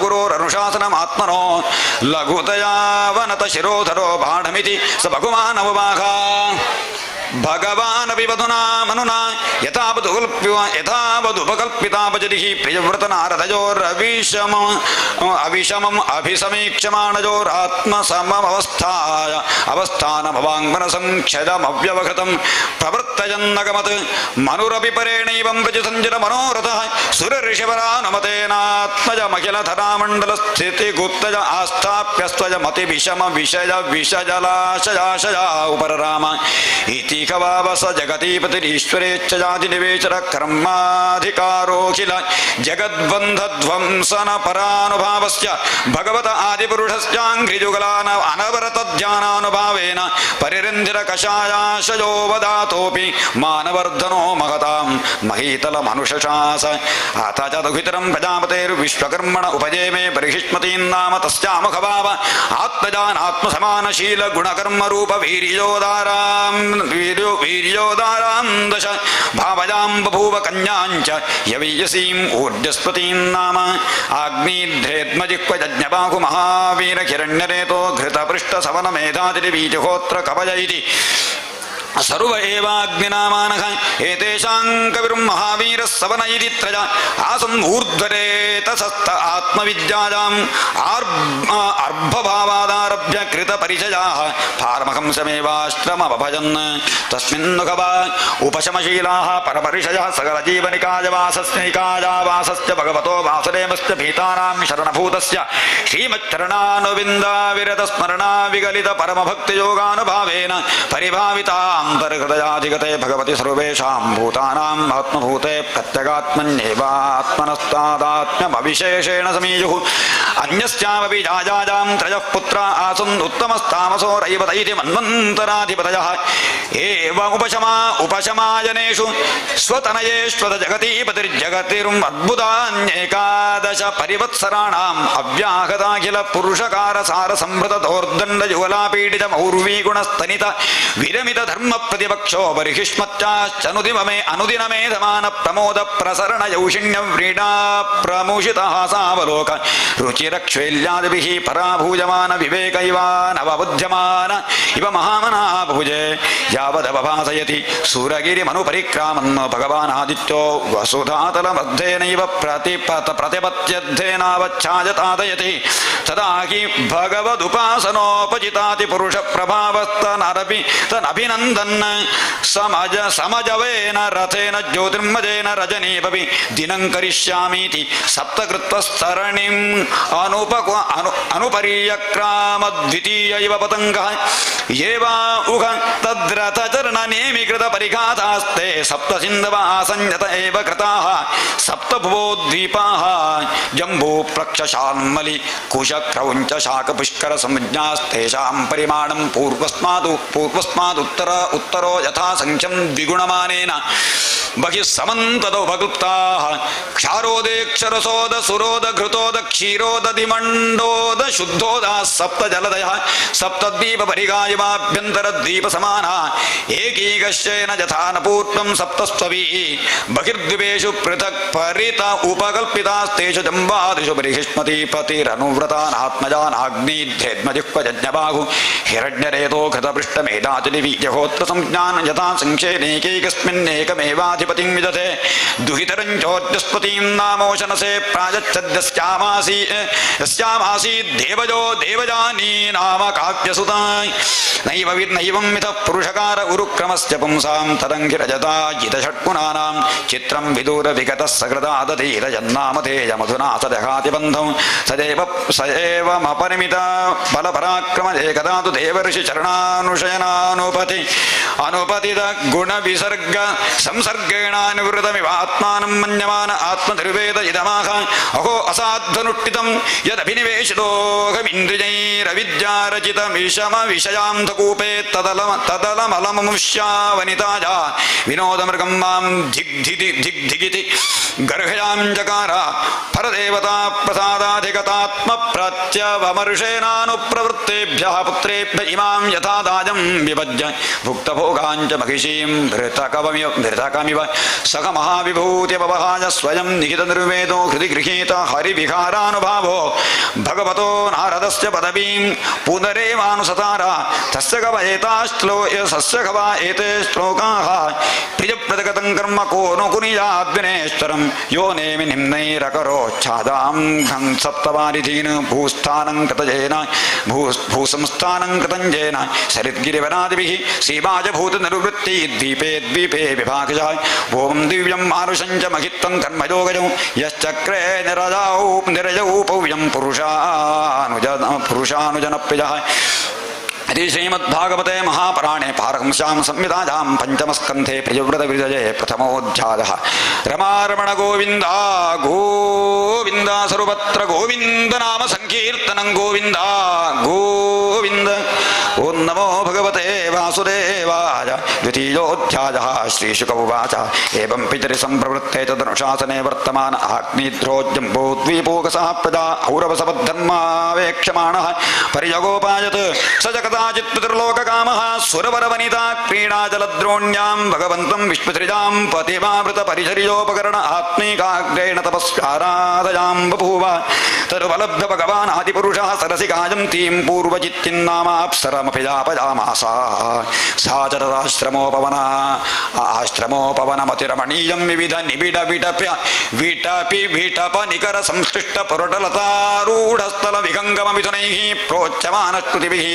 ಗುರೋರನುಶಾಸನಮಾತ್ಮನೋ ಲಘುತಯಾವನತ ಶಿರೋಧರೋ ಬಾಢಮಿತಿ ಸ ಭಗುಮಾನವವಾಹ. ಭಗವಾನಪಿ ವಧುನಾ ಮನುನಾ ಯಥಾವದುಪಕಲ್ಪಿತಾಪಜರಿಃ ಪ್ರಿಯವ್ರತನಾರದಯೋರವಿಷಮಂ ಅಭಿಸಮೀಕ್ಷ್ಯಮಾಣಯೋರಾತ್ಮಸಮವಸ್ಥಾಯ ಅವಸ್ಥಾನಭವಾಂಗ್ಮನಸಂಖ್ಯದಮವ್ಯವಗತಂ ಪ್ರವರ್ತಯನ್ನಗಮತ್. ಮನುರಪಿ ಪರೇಣೈವಂ ವ್ರಜಸಂಜನ ಮನೋರಥಃ ಸುರಋಷಿವರಾನಮತೇನಾತ್ಮಜಮಖಿಲಧರಾಮಂಡಲಸ್ಥಿತಿಗುಪ್ತಜ ಆಸ್ಥಾಪ್ಯಸ್ತ್ವಜಮತಿ ವಿಷಮ ವಿಷಯ ವಿಷಜಲಾಶಯಾಶಯ ಉಪರರಾಮ. ಇತಿ ಕವಾವಸ ಜಗತೀಪತಿರೀಶ್ವರೇಚ್ಛ ಜಾತಿ ನಿವೇಶರ ಕರ್ಮಾಧಿಕಾರೋಖಿಲ ಜಗದ್ಬಂಧಧ್ವಂಸನ ಪರಾನುಭಾವಸ್ಯ ಭಗವತ ಆದಿಪುರುಷಸ್ಯಾಂಘ್ರಿಜುಗಲಾನ ಅನವರತ ಧ್ಯಾನಾನುಭಾವೇನ ಪರಿರಂಧಿರ ಕಷಾಯಾಶಯೋ ವದಾತೋಪಿ ಮಾನವರ್ಧನೋ ಮಹತಾಂ ಮಹೀತಲ ಮನುಷಶಾಸ. ಅಥ ಚ ದುಹಿತರಂ ಪ್ರಜಾಪತೇರ್ವಿಶ್ವಕರ್ಮಣ ಉಪಜೇಮೆ ಬರ್ಹಿಷ್ಮತೀನ್ನಾಮ ತಸ್ಯಾಮುಖಭಾವ ಆತ್ಮಜಾನಾತ್ಮಸಮಾನಶೀಲ ಗುಣಕರ್ಮರೂಪ ವೀರ್ಯೋದಾರಾಂ ದಶ ಭಾವಜಾಂ ಬಭೂವ ಕನ್ಯಾಂಚ ಯವೀಯಸೀಂ ಊರ್ಜಸ್ಪತೀಂ ನಾಮ. ಆಗ್ನೇಧ್ರೇದ್ಮಜಿಹ್ವಜಜ್ಞಬಾಹು ಮಹಾವೀರ ಕಿರಣ್ಯರೇತೋ ಘೃತಪೃಷ್ಠ ಸವನ ಮೇಧಾತಿರಿ ಬೀಜಹೋತ್ರ ಕವಯ ಇತಿ ಸರ್ವ ಏವಾಗ್ನಿನಾಮಾನಃ ಏತೇಷಾಂ ಕವಿರ್ಮಹಾವೀರಃ ಸವನ ಇತಿ ತ್ರಯ ಆಸನ್ ಊರ್ಧ್ವರೇತಸಸ್ತ ಆತ್ಮವಿದ್ಯಾಯಾಂ ಅರ್ಭಭಾವಾದಾರಭ್ಯ ಕೃತ ಪರಿಚಯಾಃ ಪಾರಮಹಂಸಮೇವಾಶ್ರಮಮಭಜನ್. ತಸ್ಮಿನ್ನುಖವಾ ಉಪಶಮಶೀಲಾಃ ಪರಪರಿಷಯಃ ಸಕಲಜೀವನಿಕಾಯವಾಸಸ್ಯ ಭಗವತೋ ವಾಸುದೇವಸ್ಯ ಭೀತಾನಾಂ ಶರಣಭೂತಸ್ಯ ಶ್ರೀಮಚ್ಚರಣಾನುವಿಂದಾವಿರತಸ್ಮರಣಾ ವಿಗಲಿತ ಪರಮಭಕ್ತಿಯೋಗಾನುಭಾವೇನ ಪರಿಭಾವಿತಾಂ ಅಂತರ್ಹೃದಯಾಧಿಗತೆ ಭಗವತಿ ಸರ್ವೇಷಾಂ ಭೂತಾನಾಂ ಆತ್ಮಭೂತೆ ಪ್ರತ್ಯಗಾತ್ಮನ್ಯೇವಾತ್ಮನಸ್ತಾದಾತ್ಮ್ಯಮವಿಶೇಷೇಣ ಸಮೀಯುಃ. ಅನ್ಯಸ್ಯಾಮಪಿ ಜಾಜಾಜಾಂ ತ್ರಯಃ ಪುತ್ರ ಆಸನ್ ಉತ್ತಮಸ್ತಾಮಸೋ ರೈವತೈತಿ ಮನ್ವಂತರಾಧಿಪತಯಃ. ಏವ ಉಪಶಮಾಯನೇಷು ಸ್ವತನಯೇಶ್ವತ ಜಗತೀಪತಿರ್ಜಗತಿರುಂ ಅದ್ಭುತಾನ್ಯೇಕಾದಶ ಪರಿವತ್ಸರಾಣಾಂ ಅವ್ಯಾಹತಾಖಿಲ ಪುರುಷಕಾರ ಸಾರ ಸಂಭೃತ ದೌರ್ದಂಡ ಯುಗಲಾಪೀಡಿತ ಮೌರ್ವೀಗುಣಸ್ತನಿತ ವಿರಮಿತ ಧರ್ಮ ಪ್ರತಿಪಕ್ಷೋ ಬರ್ಹಿಷ್ಮತ್ಯಾಶ್ಚನುದಿಮೇ ಅನುದಿನಮೇ ಸಮಾನ ಪ್ರಮೋದ ಪ್ರಸರಣ ಯೌಷಿಣ್ಯ ವ್ರೀಡಾ ಪ್ರಮುಷಿತ ಹಾಸಾವಲೋಕ ರುಚಿರಕ್ಷೇಲ್ಯಾದಿಭಿಃ ಪರಾಭೂಜಮಾನ ವಿವೇಕ ಇವ ನವಬುದ್ಧ್ಯಮಾನ ಇವ ಮಹಾಮನಾಭುಜೆ ಯಾವದವಭಾಸಯತಿ ಸೂರಗಿರಿಮನು ಪರಿಕ್ರಾಮನ್ ಭಗವಾನ್ ಆದಿತ್ಯೋ ವಸುಧಾತಲ ಮಧ್ಯೇನೈವ ಪ್ರತಿಪತ್ಯಧ್ಯೇನಾವಚ್ಛಾಯತಾದಯತಿ ತದಾ ಹಿ ಭಗವದುಪಾಸನೋಪಜಿತಾತಿ ಪುರುಷ ಪ್ರಭಾವಸ್ತನರಪಿ ತನಭಿನಂದನ್ ಸಮಜವೇನ ರಥೇನ ಜ್ಯೋತಿರ್ಮಜೇನ ರಜನೀಪಿ ದಿನಂ ಕರಿಷ್ಯಾಮೀತಿ ಸಪ್ತಕೃತ್ವಸ್ತರಣಿಂ ಅನುಪರ್ಯಕ್ರಾಮದ್ವಿತೀಯ ಇವ ಪತಂಗಃ ಏವಾ ಉಘ ತದ್ರಥಚರಣ ನೇಮಿಕೃತ ಪರಿಘಾತಾಸ್ತೆ ಸಪ್ತ ಸಿಂಧವ ಆಸಂಜತ ಏವ ಕೃತಾಃ ಸಪ್ತ ಭುವೋದ್ವೀಪಾಃ ಜಂಬೂ ಪ್ಲಕ್ಷಶಾನ್ಮಲಿ ಕುಶ ಕ್ರೌಂಚ ಶಾಖ ಪುಷ್ಕರ ಸಂಜ್ಞಾಸ್ತೇಷಾಂ ಪರಿಮಾಣಂ ಉತ್ತರೋ ಯಥಾ ಸಂಖ್ಯಂ ದ್ವಿಗುಣಮಾನೇನ ಬಹಿಃ ಸಮಂತದೋಪಕೃಪ್ತಾಃ ಕ್ಷಾರೋದೇಕ್ಷರಸೋದ ಸುರೋದ ಘೃತೋದ ಕ್ಷೀರೋದ ದಿಮಂಡೋದ ಶುದ್ಧೋದ ಸಪ್ತ ಜಲದಯಃ ಸಪ್ತದ್ವೀಪ ಪರಿಗಾಯವಾಭ್ಯಂತರ ದ್ವೀಪ ಸಮಾನ ಏಕೀಕಶ್ಚೇನ ಯಥಾನ ಪೂರ್ವಂ ಸಪ್ತಸ್ತ್ವಭಿ ಬಹಿರ್ದ್ವೀಪೇಷು ಪೃಥಕ್ ಪರಿತ ಉಪಕಲ್ಪಿತಾಸ್ತೇಷು ಜಂಬಾದಿಷು ಬರಿಹಿಷ್ಮತಿ ಪತಿರನುವ್ರತಾನಾತ್ಮಜಾನಾಗ್ನಿಧ್ಯಜ್ಞಜಿಹ್ವಜಜ್ಞಬಾಹು ಹಿರಣ್ಯರೇತೋ ಘೃತಪೃಷ್ಠ ಮೇಧಾತಿಲಿ ವೀರ್ಯಹೋತ್ರ ಸಂಜ್ಞಾನ್ ಯಥಾ ಸಂಖ್ಯೇನೈಕೈಕಸ್ಮಿನ್ನೇಕಮೇವಾಧಿಪತಿಂ ವಿದತೆ ದುಹಿತರಂ ಚೋರ್ಜಸ್ಪತಿಂ ನಾಮೋಶನಸೆ ಪ್ರಾಯಚ್ಛದ್ಯಸ್ಯಾಮಾಸೀದ್ದೇವಜೋ ದೇವಜಾನೀ ನಾಮ ಕಾವ್ಯಸುತಾಯ್ ನೈವಂ ಮಿಥ ಪುರುಷಕಾರ ಉರುಕ್ರಮಸ್ಯ ಪುಂಸಾಂ ತದಂಗಿರಜತಾ ಜಿತಷಟ್ಗುಣಾನಾಂ ಚಿತ್ರಂ ವಿದೂರ ವಿಗತಃ ಸಕೃದಾದಧೀರ ಜನ್ನಾಮಧೇಯ ಮಧುನಾ ಸದಘಾತಿ ಬಂಧಂ ಸದೇವಮಪರಿಮಿತ ಬಲಪರಾಕ್ರಮ ಏಕದಾ ತು ದೇವರ್ಷಿ ಚರಣಾನುಶಯನಾನುಪತಿ ಅನುಪತಿತ ಗುಣ ವಿಸರ್ಗ ಸಂಸರ್ಗೇಣಾನುವೃತಮಿವಾತ್ಮಾನಂ ಮನ್ಯಮಾನ ಆತ್ಮಧರ್ವೇದ ಇದಮಾಹ ಅಹೋ ಅಸಾಧ್ವನುಷ್ಠಿತಂ ಯದಭಿನಿವೇಶಿತೋಹಮಿಂದ್ರಿಯೈರವಿದ್ಯಾರಚಿತಮಿಷಮ ವಿಷಯಾಂಧಕೂಪೇ ತದಲಮಲಮುಷ್ಯಾ ವನಿತಾಜ ವಿನೋದಮೃಗಂ ಮಾಂ ಧಿಗ್ಧಿಗಿತಿ ಗರ್ಹಯಾಂ ಜಕಾರ ಪರದೇವತಾ ಪ್ರಸಾದಾಧಿಗತಾತ್ಮ ಪ್ರತ್ಯವಮರ್ಷೇನಾನುಪ್ರವೃತ್ತೇಭ್ಯ ಪುತ್ರೇಭ್ಯ ಇಮಾಂ ಯಥಾದಾಜಂ ವಿಭಜ್ಯ ಭುಕ್ತಭೋಗಾಂಚ ಮಹಿಷೀಂ ಧೃತಕಮಿವ ಸಹ ಮಹಾವಿಭೂತಿಪವಹಾಯ ಸ್ವಯಂ ನಿಹಿತ ನಿರ್ವೇದೋ ಹೃದಿ ಗೃಹೀತ ಹರಿವಿಹಾರಾನುಭಾವೋ ಭಗವತೋ ನಾರದಸ್ಯ ಪದವೀಂ ಪುನರೇವಾನುಸತಾರ ತಸ್ಯ ಗವ ಏತೆ ಶ್ಲೋಕಾಃ ಪ್ರಿಯಪ್ರದಗತಂ ಕರ್ಮ ಕೋ ನು ಕುನಿಯಾದ್ವಿನೇಶ್ವರಂ ಯೋ ನೇಮಿ ನಿಮ್ನೈರಕರೋಚ್ಛಾದಾಂ ಘಂ ಸಪ್ತವಾರಿಧೀನ್ ಭೂಸ್ಥಾನಂ ಕೃತಜೇನ ಭೂಸಂಸ್ಥಾನಂ ಕೃತಂಜೇನ ಸರಿದ್ಗಿರಿವನಾದಿಭಿಃ ಶ್ರೀಮಾಜಭೂತ ನಿವೃತ್ತಿ ದ್ವೀಪೇ ದ್ವೀಪೇ ವಿಭಾಗಜ ಓಂ ದಿವ್ಯಂ ಮಾನುಷಂ ಚ ಮಹಿತ್ವಂ ಕರ್ಮಯೋಗಜಂ ಯಶ್ಚಕ್ರೇ ನಿರಜೌ ಪವ್ಯಂ ಪುರುಷಾನುಜನಪ್ರಿಯಃ इति श्रीमद्भागवते महापुराणे पारहंस्यां संहितायां पंचमस्कन्धे प्रियव्रतविजये प्रथमोऽध्यायः रमारमण गोविन्द गोविन्द सर्वत्र गोविन्द नाम संकीर्तनं गोविन्द गोविन्द ॐ नमो भगवते वासुदेवाय द्वितीयोऽध्यायः श्रीशुक उवाच एवं पितरि सम्प्रवृत्ते तदनुशासने वर्तमान आग्निध्रोज्जम्बोद्वीपोकसः प्रजा औरवसवद्धर्मावेक्ष्यमाणः परिजगोपायत् स जगदाचित् पितृलोककामः सुरवरवनिता क्रीडाजलद्रोण्यां भगवन्तं विश्वसृजां पतिमावृतपरिचर्योपकरण आत्मीकाग्रेण तपस्याराधयां बभूव तदुपलभ्य भगवान् आदिपुरुषः सरसि गायन्तीं पूर्वजित्तिन्नामाप्सरमभिजापयामासा सा च तदाश्रमोपवनमतिरमणीयं विविध निबिड विटपि विटप निकर संश्लिष्ट पुरटलतारूढस्थल विहङ्गममिथुनैः प्रोच्यमानस्तुतिभिः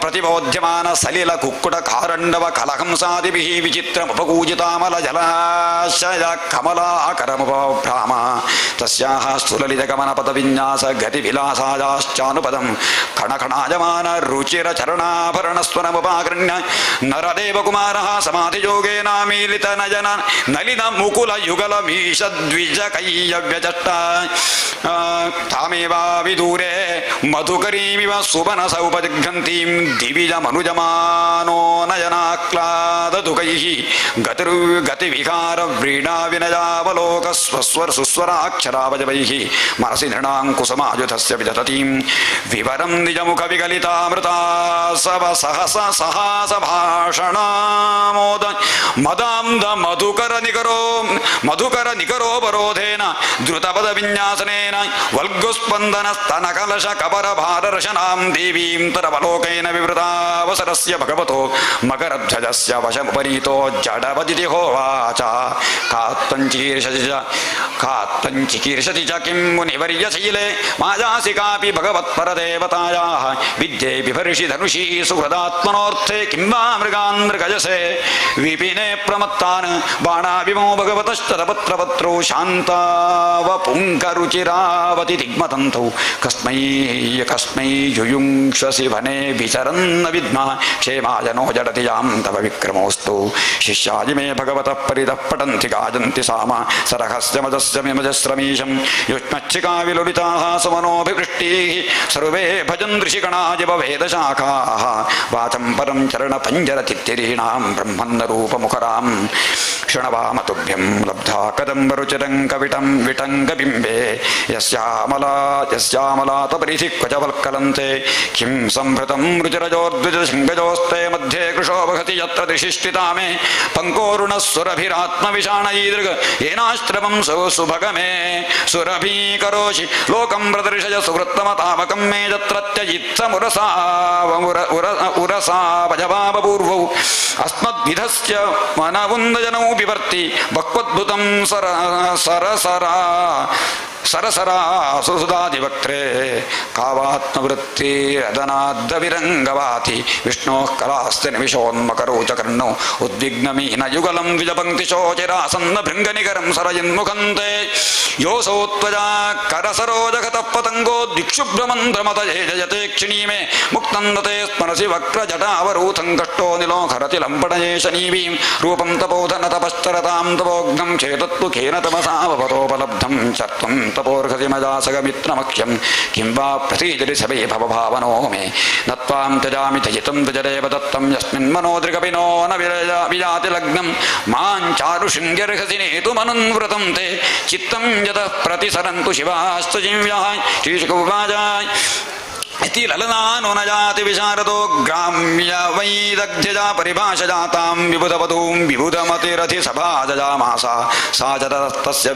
प्रतिबोध्यमान सलिल कुक्कुट कारण्डव कलहंसादिभिः विचित्रमुपकूजितामल जलाशय कमलाकरमुपभ्राम तस्याः स्थूललितगमनपदविन्यास गतिविलासायाश्चानुपदं खणखणायमान रुचिरचरणाभरणस्वरमुपाकृण्य नरदेवकुमारः समाधियोगेनामीलितनयन नलिनमुकुलयुगलमीशद्विजकैयव्यजष्ट तामेवाविदूरे मधुकरीमिव सुवनसौपजिघ्रन्तीं दिविजमनुजमानो नयनाक्लाददुकैः गतिर्गतिविहारव्रीडाविनयावलोकस्वस्वर सुस्वराक्षरावजवैः मनसि नृणाङ्कुसमायुधस्य विदधतीं विवरं निजमुखविगलितामृता सहासभाषणामोद मदान्ध मधुकरनिकरोपरोधेन द्रुतपदविन्यासनेन वल्गुस्पन्दनस्तनकलश कबरभाररशनां देवीं तरवलोकेन विवृतावसरस्य भगवतो मकरध्वजस्य वशमुपनीतो जडवदिति होवाच कात्वञ्चिकीर्षति च किं मुनिवर्यशैले मायासि कापि भगवत्परदेवतायाः विद्ये बिभर्षि धनुषी सुहृदात्मनोऽर्थे किं वा मृगान् मृगजसे विपिने प्रमत्तान् बाणाभिमो भगवतश्चतपत्रपत्रौ शान्तावपुङ्करुचिरावति दिग्मतन्तौ कस्मै युयुङ्क्षसि वने विचरन्न विद्मः क्षेमाय नो जडति यां तव विक्रमोऽस्तु शिष्यादि मे भगवतः परितः पठन्ति गायन्ति साम सरहस्य मजस्य मिमजस्रमीशं युष्मच्छिकाविलुलिताः सुमनोऽभिवृष्टिः सर्वे भजन् ऋषिगणाजिबवेदशाखाः वाचं परं चरणपञ्जरतित्तिरीणां ब्रह्मन्नरूपमुखरां क्षणवामतुभ्यं लब्धा कदम्बरुचिरं कविटं विटङ्गबिम्बे यस्यामलातपरिधि क्वचवल्कलन्ते किं संभृतं रुचिरजोद्विजशृङ्गजोस्ते मध्ये कृशो वहति यत्र दिशिष्टिता मे पङ्कोरुणः सुरभिरात्मविषाणयीदृग येनाश्रमं सुभगमे सुरभीकरोषि लोकं प्रदर्शय सुवृत्तमतावकं मे तत्रत्यजित्समुरसा भजवाबपूर्वौ अस्मद्विधस्य मनवुन्दजनौ विवर्ति भक्वद्भुतं सरसरा सरसरासुसुधादिवक्त्रे कावात्मवृत्तिरदनाद्दविरङ्गवाति विष्णोः कलास्ति निमिषोन्मकरोचकर्णो उद्विग्नमीनयुगलं द्विजपङ्क्तिशोचिरासन्नभृङ्गनिकरं सरयन्मुखन्ते योऽसौ त्वजा करसरोजगतः पतङ्गो दिक्षुभ्रमन्त्रमतये जयते क्षिणी मे मुक्तं दते स्मरसि वक्रजटावरूथं कष्टो निलोखरति लम्पटये शनीवीं रूपं तपोधन तपश्चरतां तपोग्नं चेतत्तुखेन तमसावपतोपलब्धं चत्वं तपोर्हसि मजासगमित्रमख्यं किं वा प्रसीदति सवे भवभावनो मे न त्वां त्यजामि त्यजितं त्यजरेव दत्तं यस्मिन्मनोदृगपिनो न विजाति लग्नं मां चारुशृङ्ग्यर्हसि नेतुमनुव्रतं ते चित्तं यतः प्रतिसरन्तु शिवास्तु जिव्याः श्रीशुकुवाच इति ललनानो न जाति विशारदो ग्राम्य वैदग्ध्यजा परिभाषजातां विबुधवधूं विबुधमतिरथि सभाजजामासा सा च तस्य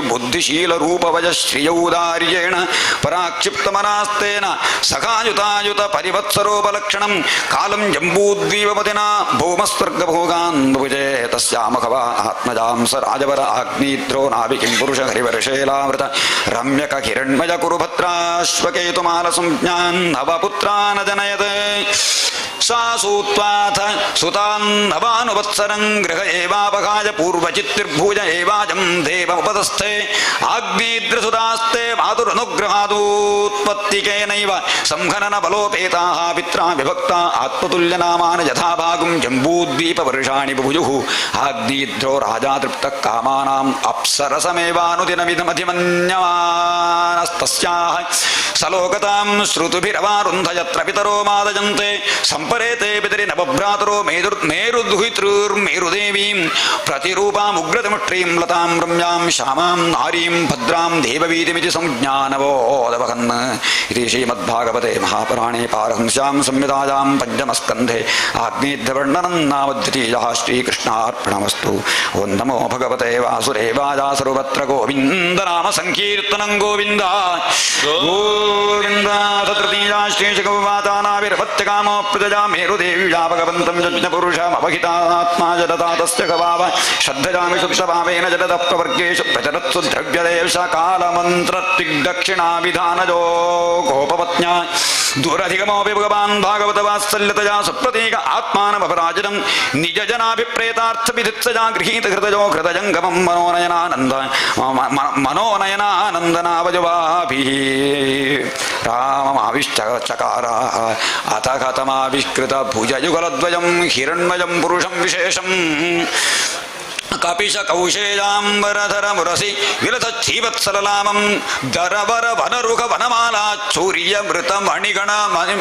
बुद्धिशीलरूपवजश्रियौदार्येण पराक्षिप्तमनास्तेन सखायुतायुत परिवत्सरोपलक्षणं कालं जम्बूद्वीपमतिना भौमस्वर्गभोगान् भुजे तस्यामखवा आत्मजां स राजवर आग्निद्रो नाभिकिं पुरुष हरिवर्षेलावृत रम्यक हिरण्मय कुरुभद्राश्वकेतुमालसंज्ञान् नवपुत्रान् जनयत् सा सूत्वाथ सुतान् नवानुवत्सरं गृह एवापगाय पूर्वचित्तिर्भुज एवाजं देवमुपतस्थे आग्नेद्रसुतास्ते मातुरनुग्रहादूत्पत्तिकेनैव संहनन बलोपेताः पित्रा विभक्ता आत्मतुल्यनामान् यथाभागं जम्बूद्वीपवर्षाणि बुभुजुः आग्नेद्रो राजा तृप्तः कामानाम् अप्सरसमेवानुदिनमिदमधिमन्यमानस्तस्याः सलोकतां श्रुतुभिरवारुन्ध यत्र पितरो मादजन्ते संपरेते पितरि नवभ्रातरो मेरुद्हुतृर्मेरुदेवीं प्रतिरूपामुग्रतमुष्ट्रीं लतां रम्यां श्यामां नारीं भद्रां देववीतिमिति संज्ञानवोदवहन् इति श्रीमद्भागवते महापुराणे पारहंस्यां संहितायां पञ्चमस्कन्धे आग्नेयवर्णनं नाम द्वितीयः श्रीकृष्णार्पणमस्तु। ओं नमो भगवते वासुदेवाय सर्वत्र गोविन्द नाम संकीर्तनं गोविन्द गोविन्द तृतीया श्रीशुकुवाचानाविर्भत्यकामो प्रजया मेरुदेव्या भगवन्तं यज्ञपुरुषमवहितात्मा जडता तस्य गवाव श्रद्धयामि सुप्तभावेन जडतः प्रवर्गेषु प्रचरत्सु द्रव्यदेश कालमन्त्रत्रिग्दक्षिणाविधानजो गोपपत्न्या दूरधिगमोऽपि भगवान् भागवतवात्सल्यतया सुप्रतीक आत्मानमपराजितं निजजनाभिप्रेतार्थविधित्सया गृहीतहृदयो हृदयङ्गमं मनोनयनानन्दनावजुवाभिः राममाविश्चकार अथ कथमाविष्कृत भुजयुगलद्वयं हिरण्मयं पुरुषं विशेषम् कपिश कौशेयाम्बरधर मुरसि विलसच्छीवत्सललामं दरवर वनरुख वनमाला चूर्य मृत मणिगण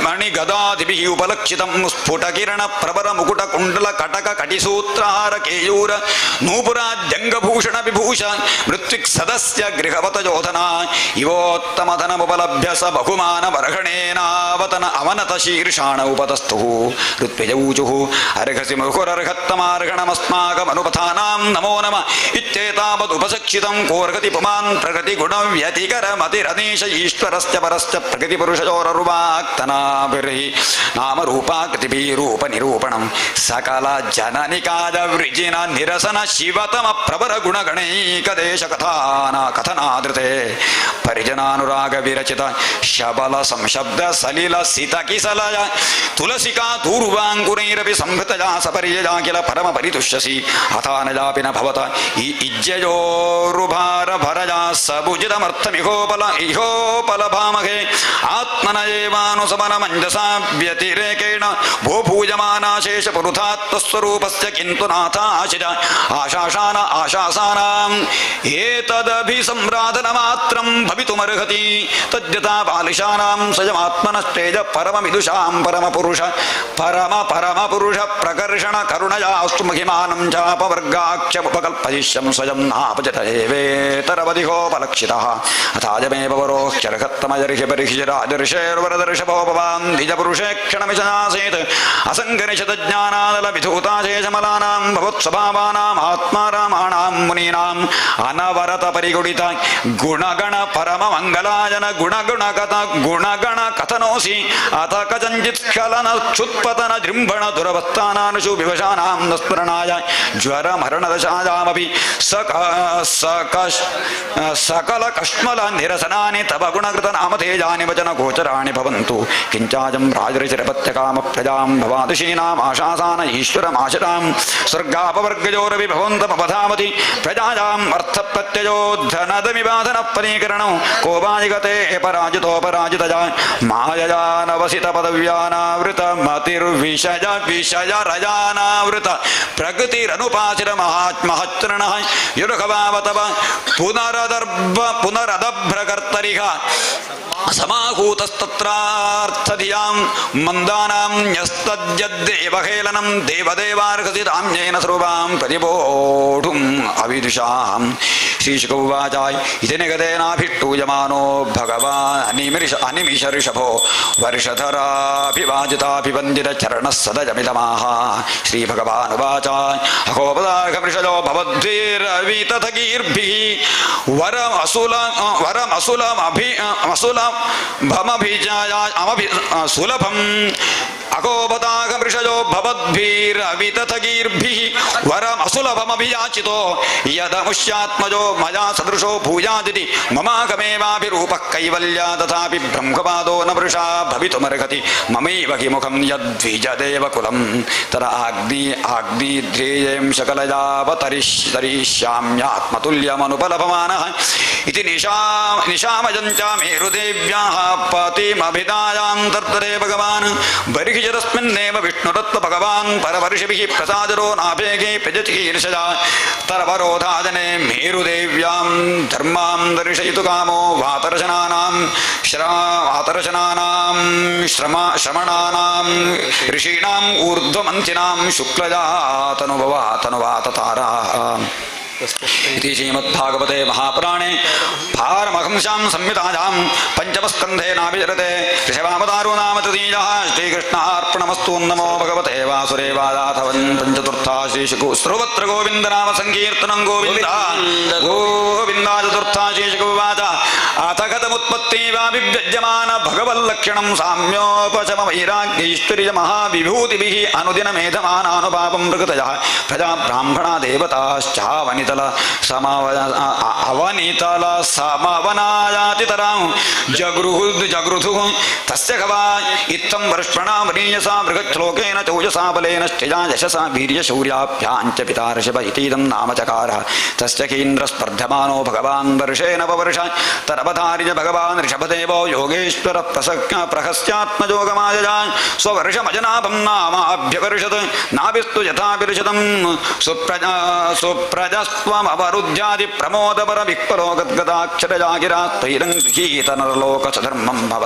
मणिगदादिभिः उपलक्षितं स्फुटकिरण प्रबर मुकुट कुण्डल कटक कटिसूत्रहार केयूर नूपुराद्यङ्गभूषण विभूष मृत्युक् सदस्य गृहवत योधना इवोत्तमधनमुपलभ्य स बहुमान वर्षणेनावतन अवनत शीर्षाण उपतस्थुः ऋत्विजौचुः अर्हसि मुहुरर्हत्तमार्हणमस्माकमनुपथानां नमो नमः इत्येतावदुपसक्षितं कोर्गति पुमान् प्रगति गुणव्यतिकरमतिरनीश ईश्वरस्य परस्य प्रगति पुरुषयोररुवाक्तनाभिर्हि नाम रूपाकृतिभिरूपनिरूपणं सकल जननिकाद वृजिन निरसन शिवतम प्रवर गुणगणैकदेश कथनादृते परिजनानुराग विरचित शबल संशब्द सलिल सित किसलय तुलसिका दूर्वाङ्कुरैरपि संहृतया सपर्यया किल परम परितुष्यसि अथानजापि न भवत इज्जयोरुभार भरजा सबुजितमर्थमिहोपलभामहे आत्मन एवानुसमन मञ्जसा व्यतिरेकेण भो भूयमानाशेष पुरुथात्मस्वरूपस्य किन्तु नाथाशिज आशासान आशासानाम् एतदभिसम्राधनमात्रं भवितुमर्हति तद्यथा बालिशानां स्वयमात्मनस्तेज परमविदुषां परमपुरुष प्रकर्षण करुणयास्तु महिमानं चापवर्गाख्यमुपकल्पयिष्यं स्वयं नापजत एवेतरवधिकोपलक्षितः अथाजमेव वरोक्षरखत्तमजर्हिबर्हिराजर्षेर्वरदर्शभो भवान् द्विजपुरुषे क्षणमिशनासीत् असङ्गनिशतज्ञानादलविधूताशेषमलानां भवत्स्वभावानाम् आत्मारामाणां मुनीनाम् अनवरत परिगुणित गुणगण ಪರಮ ಮಂಗಲಾಯನ ಗುಣಗಣ ಕಥನೋಸಿ ಅಥ ಕಚಂಚಿತ್ ಸ್ಖಲನ ಕ್ಷುತ್ಪತನ ಜೃಂಭಣ ದುರವಸ್ಥಾನಾನುಷು ವಿವಶಾನಾಂ ನ ಸ್ಮರಣಾಯ ಜ್ವರ ಮರಣದಶಾಯಾಮಪಿ ಸಕಲ ಕಶ್ಮಲ ನಿರಸನಾನಿ ತವ ಗುಣಕೃತ ನಾಮಧೇಯಾನಿ ವಚನ ಗೋಚರಾಣಿ ಭವಂತು ಕಿಂಚಾಜಂ ರಾಜಋಷಿರಪತ್ಯಕಾಮ ಪ್ರಜಾಂ ಭವಾದುಷೀನಾಮಾಶಾಸಾನ ಈಶ್ವರಮಾಶತಾಂ ಸ್ವರ್ಗಾಪವರ್ಗಜೋರವಿ ಭವಂತಮಪಧಾಮತಿ ಪ್ರಜಾಯಾಂ ಅರ್ಥಪ್ರತ್ಯಯೋ ಧನದಮಿವಾಧನ ಪರೀಕರಣೋ ಕೋವಾಜಿಗತೆ ಪರಾಜಿತೋಪರಾಜಿತಜ ಮಾಯಜಾನವಸಿತ ಪದವ್ಯಾನಾವೃತ ಮತಿರ್ವಿಷಯ ವಿಷಯ ರಜಾನಾವೃತ ಪ್ರಕೃತಿರನುಪಾಸಿತ ಮಹಚ್ಚರಣ ಯುರುಖವಾವತವ ಪುನರದಭ್ರಕರ್ತರಿಹ ಸಮಾಹೂತಸ್ತತ್ರಾರ್ಥಧಿಯಾಂ ಮಂದಾನಾಂ ನ್ಯಸ್ತಜ್ಯದ್ದೇವಹೇಳನಂ ದೇವದೇವಾರ್ಹಸಿ ತಾಮ್ಯೇನ ಸರ್ವಾಂ ಪ್ರತಿಬೋಢುಂ ಅವಿದುಷಾಂ ಶ್ರೀಶುಕ ಉವಾಚ ಇತಿ ನಿಗದೇನಾಭಿಷ್ಟೂಯಮಾನೋ ಭಗವಾನ್ ಅನಿಮಿಷ ಋಷಭೋ ವರ್ಷಧರಾಭಿವಾಜಿತಾಭಿವಂದಿತ ಚರಣಃ ಸದಜಮಿತಮಾಹ ಶ್ರೀಭಗವಾನುವಾಚ ಅಹೋಪದಾಘವೃಷಜೋ ಭವದ್ಭಿರವಿತಥಗೀರ್ಭಿಃ ಸುಲಭಂ ಅಕೋಪದಾಘವೃಷಜೋ ಭವದ್ಭಿರವಿತಥಗೀರ್ಭಿಃ ವರಮಸುಲಭಮಭಿಯಾಚಿತೋ ಯದಮುಷ್ಯಾತ್ಮಜೋ ಮಯಾ ಸದೃಶೋ ಭೂಯಾದಿತಿ ಮಮಾಗಮೇವಾಭಿರೂಪಃ ಕೈವಲ್ಯ ತಥಾಪಿ ಬ್ರಹ್ಮಪಾದೋ ನ ವೃಷಾ ಭವಿತುಮರ್ಹತಿ ಮಮೈವ ಕಿಮುಖಂ ಯದ್ವಿಜದೇವಕುಲಂ ತರ ಆಗ್ನೇಯಂ ಶಕಲಯಾವತರಿಷ್ಯಾಮ್ಯಾತ್ಮತುಲ್ಯಮನುಪಲಭಮಾನಃ ಇತಿ ನಿಶಾಮಯಂಚ ಮೇರುದೇವ್ಯಾಃ ಪತಿಮಭಿದಾಯಾಂ ತರ್ತರೆ ಭಗವಾನ್ ಬರ್ಹಿಜರಸ್ಮಿನ್ನೇವ ವಿಷ್ಣುರತ್ವ ಭಗವಾನ್ ಪರವರ್ಷಿಭಿಃ ಪ್ರಸಾದರೋ ನಾಭೇಗೆ ಪ್ರಜಚಿಕೀರ್ಷಜ ತರವರೋಧಾದನೆ ಮೇರುದೇವ್ಯಾಂ ಧರ್ಮಾಂ ದರ್ಶಯಿತು ಕಾಮೋ ವಾತರಶನಾನಾಂ ಶ್ರಮಣಾನಾಂ ಋಷೀಣಾಂ ಊರ್ಧ್ವಮಂಥಿನಾಂ ಶುಕ್ಲಜಾತನುವಾತತಾರಾಃ इति श्रीमद्भागवते महापुराणे पारमहंस्यां संहितायां पंचमस्कन्धे नाभिचरते ऋषभावतारो नाम तृतीयः श्रीकृष्णार्पणमस्तु नमो भगवते वासुदेवायाथवन् पञ्चतुर्था श्रीशुको सर्वत्र गोविन्द नाम संकीर्तनं गोविन्द गोविन्दा चतुर्था श्रीशुको उवाच अथ कथमुत्पत्ति वा विव्यज्यमान भगवल्लक्षणं साम्योपशम वैराग्यैश्वर्य महाविभूतिभिः अनुदिनमेधमानानुपापं प्रकृतयः प्रजा ब्राह्मणा देवताश्चावनित ಅವನಿತಲ ಸಮವನಾಯಾತಿತರಾಂ ಜಗೃಧು ತಸ್ಯ ಗವಾ ಇತ್ತಂ ವರ್ಷಣಾ ಮರೀಯಸಾ ಮೃಗಶ್ಲೋಕೇನ ಚೌಜಸಾ ಬಲೇನ ಸ್ಥಿಜಾ ಯಶಸಾ ವೀರ್ಯಶೌರ್ಯಾಭ್ಯಾಂಚ ಪಿತಾ ಋಷಭ ಇತೀದಂ ನಾಮ ಚಕಾರ ತಸ್ಯ ಕೇಂದ್ರ ಸ್ಪರ್ಧಮಾನೋ ಭಗವಾನ್ ವರ್ಷೇನ ಪವರ್ಷ ತರವಧಾರ್ಯ ಭಗವಾನ್ ಋಷಭದೇವೋ ಯೋಗೇಶ್ವರ ಪ್ರಹಸ್ಯಾತ್ಮಜೋಗಮಾಯಜಾ ಸ್ವವರ್ಷಮಜನಾಭಂ ನಾಮಾಭ್ಯವರ್ಷತ್ ನಾಭಿಸ್ತು ಯಥಾಭಿರ್ಷತಂ ಸುಪ್ರಜಸ್ತ್ವಮವರುದ್ಧ್ಯಾದಿ ಪ್ರಮೋದಪರ ವಿಕ್ಪರೋ ಗದ್ಗದಾಕ್ಷರಜಾಗಿರಾ ತೈರಂ ಗೃಹೀತನರಲೋಕ ಸಧರ್ಮಂ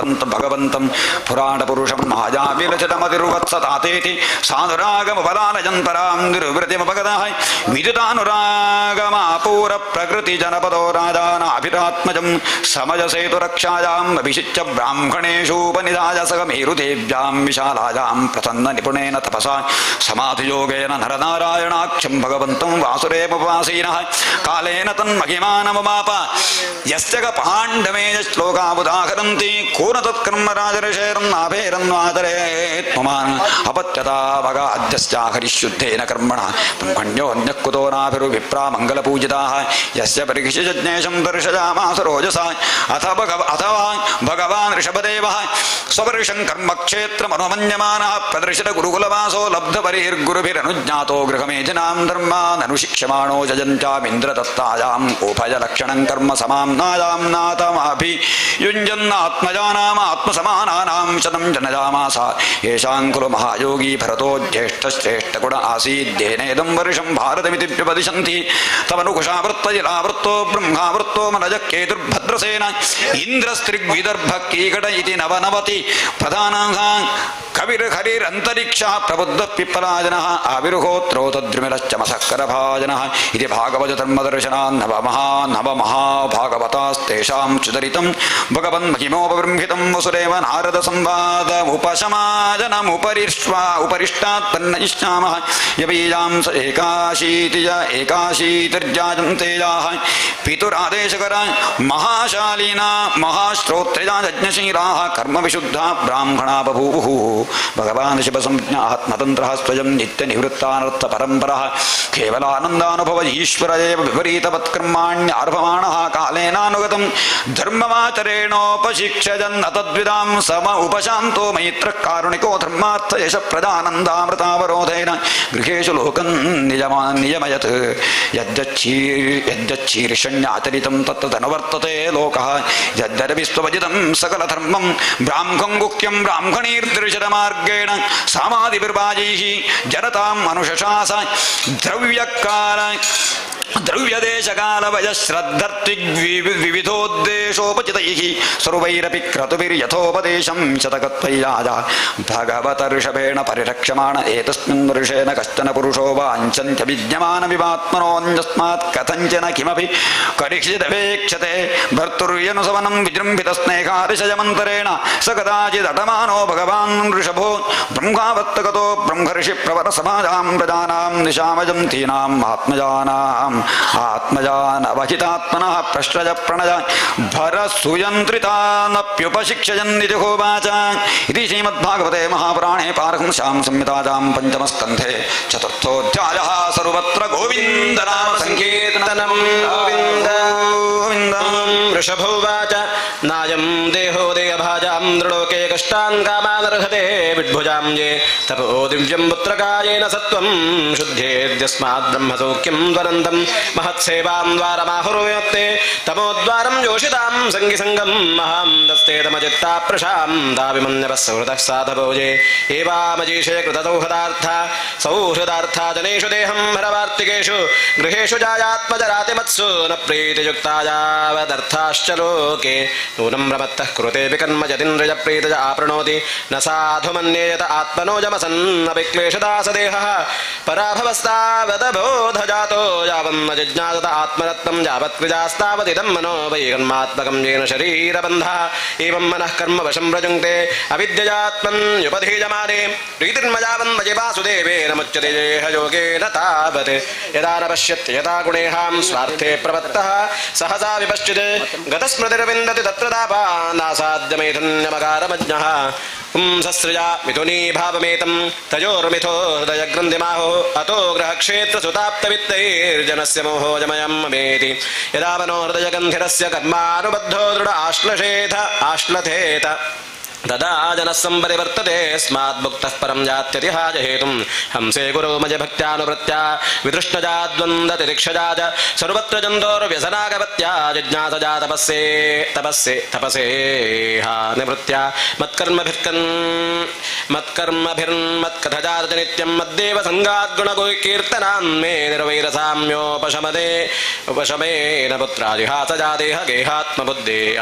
ಭಗವಂತಂ ಪುರಾಣ ಪುರುಷಂ ಮಹಾಜಾವಿರಚತಮತಿರ್ವತ್ಸತಾತೇತಿ ಸಾನುರಾಗಮಬಲಾಲಯಂತರಾಂ ನಿರ್ವೃತಿಮಪಗತಃ ವಿದಿತಾನುರಾಗಮಾಪೂರ ಪ್ರಕೃತಿ ಜನಪದೋ ರಾಜಾನಾಭಿರಾತ್ಮಜಂ ಸಮಜಸೇತು ರಕ್ಷಾಯಾಂ ಅಭಿಷಿಚ್ಯ ಬ್ರಾಹ್ಮಣೇಶೂಪನಿಧಾಯ ಸಹ ಮೇರುದೇವ್ಯಾಂ ವಿಶಾಲಾಯಾಂ ಪ್ರಸನ್ನ ನಿಪುಣೇನ ತಪಸಾ ಸಮಾಧಿಯೋಗೇನ ನರನಾರಾಯಣಾಖ್ಯಂ ಭಗವಂತಂ ವಾಸುದೇವೋಪಾಸೀನಃ ಕಾಲೇನ ತನ್ಮಹಿಮಾನಮಮಾಪ ಯಸ್ಯ ಪಾಂಡವೇಯ ಶ್ಲೋಕಾವುದಾಹರಂತಿ ಕೋನ ತತ್ಕರ್ಮ ರಾಜರ್ಷೇರನ್ನಾಭೇರನ್ವಾದರೇತ್ ಮಮಾನ್ ಅಪತ್ಯತಾ ಭಗಾದ್ಯಸ್ಯ ಹರಿಶುದ್ಧೇನ ಕರ್ಮಣ ಬ್ರಹ್ಮಣ್ಯೋನ್ಯಃ ಕುತೋ ನಾಭಿರ್ವಿಪ್ರಾ ಮಂಗಲಪೂಜಿತಾಃ ಯಸ್ಯ ಪರಿಷಿಜಜ್ಞೇಶಂ ದರ್ಶಯಾಮಾಸ ರೋಜಸಾ ಅಥವಾ ಭಗವಾನ್ ಋಷಭದೇವಃ ಸ್ವಪರುಷಂ ಕರ್ಮಕ್ಷೇತ್ರಮನುಮನ್ಯಮಾನಃ ಪ್ರದರ್ಶಿತ ಗುರುಕುಲವಾಸೋ ಲಬ್ಧಪರಿರ್ಗುರುಭಿರನುಜ್ಞಾತೋ ಗೃಹಮೇಧಿನಾಂ ಧರ್ಮಾನ್ ಅನುಶಿಕ್ಷ್ಯಮಾಣೋ ಜಯಂತ್ಯಾಮಿಂದ್ರದತ್ತಾಯಾಂ ಉಭಯಲಕ್ಷಣಂ ಕರ್ಮ ಸಮಾಮ್ನಾಯಾಂ ನಾಥಮಾಭಿಯುಂಜನ್ನಾತ್ಮಜಾನಾಂ ಆತ್ಮಸಮಾನಾನಾಂ ಶತಂ ಜನಜಾಮಾಸ ಯೇಷಾಂ ಕುಲು ಮಹಾಯೋಗಿ ಭರತೋ ಜ್ಯೇಷ್ಠಶ್ರೇಷ್ಠಗುಣ ಆಸೀದ್ಯೇನೇದಂ ವರ್ಷಂ ಭಾರತಮಿತಿ ವ್ಯುಪದಿಶಂತಿ ತವನುಕುಶಾವೃತ್ತಜಿಲಾವೃತ್ತೋ ಬ್ರಹ್ಮಾವೃತ್ತೋ ಮನಜಕ್ಕೇತುರ್ಭದ್ರಸೇನ ಇಂದ್ರಸ್ತ್ರಿಗ್ವಿದರ್ಭ ಕೀಕಟ ಇತಿ ನವನವತಿ ಪ್ರಧಾನಃ ಕವಿರ್ಹರಿರಂತರಿಕ್ಷ ಪ್ರಬುದ್ಧ ಪಿಪ್ಪಲಾಜನಃ ಆವಿರ್ಹೋತ್ರೋ ತದ್ರುಮಿರಶ್ಚಮಸಃಕರಭಾಜನಃ ಇತಿ ಭಾಗವತ ಧರ್ಮದರ್ಶನಾನ್ ನವಮಹಾಭಾಗವತಾಸ್ತೇಷಾಂ ಚುದರಿತಂ ಭಗವನ್ಮಹಿಮೋಪಬೃಂಹಿತಂ ವಸುದೇವ ನಾರದ ಸಂವಾದ ಉಪರಿಷ್ಟಾತ್ ತನ್ನಯಿಷ್ಯಾಮಃ ಯಬೀಜಾಂ ಸ ಏಕಾಶೀತಿರ್ಜಾಯಂತೇಜಾಃ ಪಿತುರಾದೇಶಕರ ಮಹಾಶಾಲೀನಾ ಮಹಾಶ್ರೋತ್ರಜಾ ಯಜ್ಞಶೀಲಾಃ ಕರ್ಮವಿಶುದ್ಧಾ ಬ್ರಾಹ್ಮಣಾ ಬಭೂವುಃ ಭಗವಾನ್ ಶಿವಸಂಜ್ಞಾ ಆತ್ಮತಂತ್ರಃ ಸ್ವಯಂ ನಿತ್ಯನಿವೃತ್ತಾನರ್ಥ ಪರಂಪರಃ ಕೇವಲಾನಂದಾನುಭವ ಈಶ್ವರ ಏವ ವಿಪರೀತವತ್ಕರ್ಮಾಣ್ಯಾರ್ಭಮಾಣಃ ಕಾಲೇನಾನುಗತಂ ಧರ್ಮಮಾಚರೇಣೋಪಶಿಕ್ಷಜನ್ ಅತದ್ವಿದಾಂ ಸಮ ಉಪಶಾಂತೋ ಮೈತ್ರಃ ಕಾರುಣಿಕೋ ಧರ್ಮಾರ್ಥ ಯಶ ಪ್ರಜಾನಂದಾಮೃತಾವರೋಧೇನ ಗೃಹೇಷು ಲೋಕಂ ನಿಯಮಯತ್ ಯಜ್ಜೀರ್ಷಣ್ಯಾಚರಿತಂ ತತ್ತದನುವರ್ತತೆ ಲೋಕಃ ಯದ್ದರವಿಸ್ತ್ವಜಿತಂ ಸಕಲಧರ್ಮಂ ಬ್ರಾಹ್ಮಂ ಗುಖ್ಯಂ ಬ್ರಾಹ್ಮಣೀರ್ದೃಶತಮಾರ್ಗೇಣ ಸಾಮಾದಿರ್ವಾಜೈಃ ಜನತಾಂ ಅನುಶಶಾಸ ದ್ರವ್ಯದೇಶಕಾಲವಯಶ್ರದ್ಧರ್ತಿವಿವಿಧೋದ್ದೇಶೋಪಚಿತೈಃ ಸರ್ವೈರಪಿ ಕ್ರತುಭಿರ್ಯಥೋಪದೇಶಂ ಶತಕತ್ವಯ್ಯಾಜ ಭಗವತರ್ಷಭೇಣ ಪರಿರಕ್ಷ್ಯಮಾಣ ಏತಸ್ಮಿನ್ ವರ್ಷೇಣ ಕಶ್ಚನ ಪುರುಷೋ ವಾಂಛನ್ತ್ಯವಿದ್ಯಮಾನವಿವಾತ್ಮನೋऽನ್ಯಸ್ಮಾತ್ ಕಥಂಚನ ಕಿಮಪಿ ಕರಿಷ್ಯದಪೇಕ್ಷತೆ ಭರ್ತುರ್ಯನುಸವನಂ ವಿಜೃಂಭಿತಸ್ನೇಹಾತಿಶಯಮಂತರೇಣ ಸ ಕದಾಚಿದಟಮಾನೋ ಭಗವಾನ್ ಋಷಭೋ ಬ್ರಹ್ಮಾವತ್ತಗತೋ ಬ್ರಹ್ಮರ್ಷಿ ಪ್ರವರ ಸಮಾಜಾಂ ಪ್ರಜಾನಾಂ ನಿಶಾಮಜಂತೀನಾಂ ಆತ್ಮಜಾನವಹಿತಾತ್ಮನಃ ಪ್ರಶ್ರಜ ಪ್ರಣಜ ಭರಸುಯಂತ್ರಿತಾನಪ್ಯುಪಶಿಕ್ಷಯನ್ನಿತಿ ಹೋವಾಚ ಇತಿ ಶ್ರೀಮದ್ಭಾಗವತೆ ಮಹಾಪುರಾಣೇ ಪಾರಹಂಸ್ಯಾಂ ಸಂಹಿತಾಯಾಂ ಪಂಚಮಸ್ಕಂಧೆ ಚತುರ್ಥೋಧ್ಯಾಯಃ ಸರ್ವತ್ರ ಗೋವಿಂದನಾಮ ಸಂಕೀರ್ತನಂ ಗೋವಿಂದ ವೃಷಭೋವಾಚ ನಾಯಂ ದೇಹೋ ದೇಯಭಾಜಾಂ ನೃಲೋಕೆ ಕಷ್ಟಾನ್ ಕಾಮಾನರ್ಹತೆ ವಿಡ್ಭುಜಾಂ ಯೇ ತಪೋ ದಿವ್ಯಂ ಪುತ್ರಕಾಯೇನ ಸತ್ವಂ ಶುದ್ಧೇದ್ಯಸ್ಮಾತ್ ಬ್ರಹ್ಮಸೌಖ್ಯಂ ದ್ವನಂತಂ ಮಹತ್ಸೇವಾಂ ದ್ವಾರಮಾಹುರುಯತ್ತೆ ತಮೋದ್ವಾರಂ ಯೋಷಿತಾಂ ಸಂಗಿಸಂಗಂ ಮಹಾಂ ದಸ್ತೆ ತಮಚಿತ್ತಾ ಪ್ರಶಾಂ ದಾವಿಮನ್ಯಪಸ್ಸೌಹೃದಃ ಸಾಧಭೋಜೆ ಏವಾಮಜೀಷೇ ಸೌಹೃದಾರ್ಥ ಜನೇಷು ದೇಹಂ ಹರವಾರ್ತಿಕೇಷು ಗೃಹೇಷು ಜಾಯಾತ್ಮಜರಾತಿಮತ್ಸು ನ ಪ್ರೀತಿಯುಕ್ತಾಯಾವದರ್ಥಾಶ್ಚ ಲೋಕೆ ನೂನಂ ರಮತ್ತಃ ಕೃತೇಪಿ ಕರ್ಮ ಯತೀಂದ್ರಜ ಪ್ರೀತಜ ಆಪ್ರಣೋತಿ ನ ಸಾಧು ಮನ್ಯೇಯತ ಆತ್ಮನೋಜಮಸನ್ನಭಿಕ್ಲೇಶದಾಸ ದೇಹಃ ಪರಾಭವಸ್ತಾವದಬೋಧಜಾತೋ ಯಾವನ್ನ ಜಿಜ್ಞಾಸತ ಆತ್ಮರತ್ನಂ ಯಾವತ್ಕ್ರಿಜಾಸ್ತಾವದಿದಂ ಮನೋ ವೈ ಕರ್ಮಾತ್ಮಕಂ ಯೇನ ಶರೀರಬಂಧಃ ಏವಂ ಮನಃ ಕರ್ಮ ವಶಂ ಪ್ರಜುಂಕ್ತೆ ಅವಿದ್ಯಯಾತ್ಮನ್ಯುಪಧೀಯಮಾನೆ ಪ್ರೀತಿರ್ಮಯಾವನ್ಮಜೆ ವಾಸುದೇವೇನ ಮುಚ್ಯತೆ ದೇಹಯೋಗೇನ ತಾವತ್ ಯದಾ ನ ಪಶ್ಯತ್ಯ ಯದಾ ಗುಣೇಹಾಂ ಸ್ವಾರ್ಥೇ ಪ್ರವತ್ತಃ ಸಹಸಾ ವಿಪಶ್ಚಿತ್ ಗತಸ್ಮೃತಿರ್ವಿಂದತಿ ತತ್ರ ತಾಪಾನಾಸಾದ್ಯಮೈಥುನ್ಯಮಕಾರಮಜ್ಞಃ ಪುಂಸಸೃಜಾ ಮಿಥುನೀ ಭಾವಮೇತಂ ತಯೋರ್ಮಿಥೋ ಹೃದಯಗ್ರಂಥಿಮಾಹೋ ಅತೋ ಗ್ರಹಕ್ಷೇತ್ರ ಸುತಾಪ್ತವಿತ್ತೈರ್ಜನಸ್ಯ ಮೋಹೋಜಮಯಂ ಮೇತಿ ಯದಾ ಮನೋ ಹೃದಯಗಂಧಿರಸ್ಯ ಕರ್ಮಾನುಬದ್ಧೋ ದೃಢ ಆಶ್ಲಥೇತ ತದಾ ಜನಃ ಸಂಪರಿವರ್ತತೆ ಸ್ಮಾತ್ ಮುಕ್ತಃ ಪರಂ ಜಾತ್ಯತಿಹಾಜ ಹೇತುಂ ಹಂಸೇ ಗುರೋ ಮಜ ಭಕ್ತ್ಯಾನುವೃತ್ತ್ಯಾ ವಿದೃಷ್ಟಜಾದ್ವಂದತಿರಿಕ್ಷಜಾ ಚ ಸರ್ವತ್ರ ಜಂತೋರ್ವ್ಯಸನಾಗಪತ್ಯಾ ಜಿಜ್ಞಾಸಜಾ ತಪಸ್ಸೇಹ ನಿವೃತ್ತ್ಯಾ ಮತ್ಕರ್ಮಭಿರ್ಮತ್ಕಥಜಾರ್ಜ ನಿತ್ಯಂ ಮದ್ದೇವ ಸಂಗಾದ್ಗುಣಗುಕೀರ್ತನಾನ್ ಮೇ ನಿರ್ವೈರಸಾಮ್ಯೋಪಶಮೇನ ಪುತ್ರಾಜಿಹಾಸಜಾ ದೇಹ ಗೇಹಾತ್ಮಬುದ್ಧೇ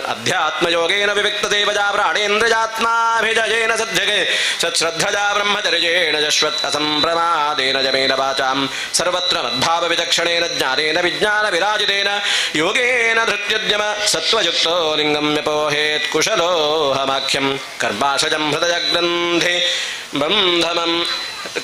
ಅಧ್ಯಾತ್ಮಯೋಗೇನ ವಿವಿಕ್ತದೇವಜಾ ಪ್ರಾಣೇಂದ್ರಜಾತ್ಮಾಭಿಜಯೇನ ಸದ್ಯಗೆ ಸತ್ಶ್ರದ್ಧಜಾ ಬ್ರಹ್ಮಚರ್ಯೇಣ ಜಶ್ವತ್ ಅಸಂಪ್ರಮಾದೇನ ಜಮೇನ ವಾಚಾಂ ಸರ್ವತ್ರ ಮದ್ಭಾವವಿಚಕ್ಷಣೇನ ಜ್ಞಾನೇನ ವಿಜ್ಞಾನ ವಿರಾಜಿತೇನ ಯೋಗೇನ ಧೃತ್ಯುದ್ಯಮ ಸತ್ವಯುಕ್ತೋ ಲಿಂಗಂ ವ್ಯಪೋಹೇತ್ ಕುಶಲೋಹಮಾಖ್ಯಂ ಕರ್ಮಾಶಜಂ ಹೃದಯಗ್ರಂಥಿ ಬಂಧಮಂ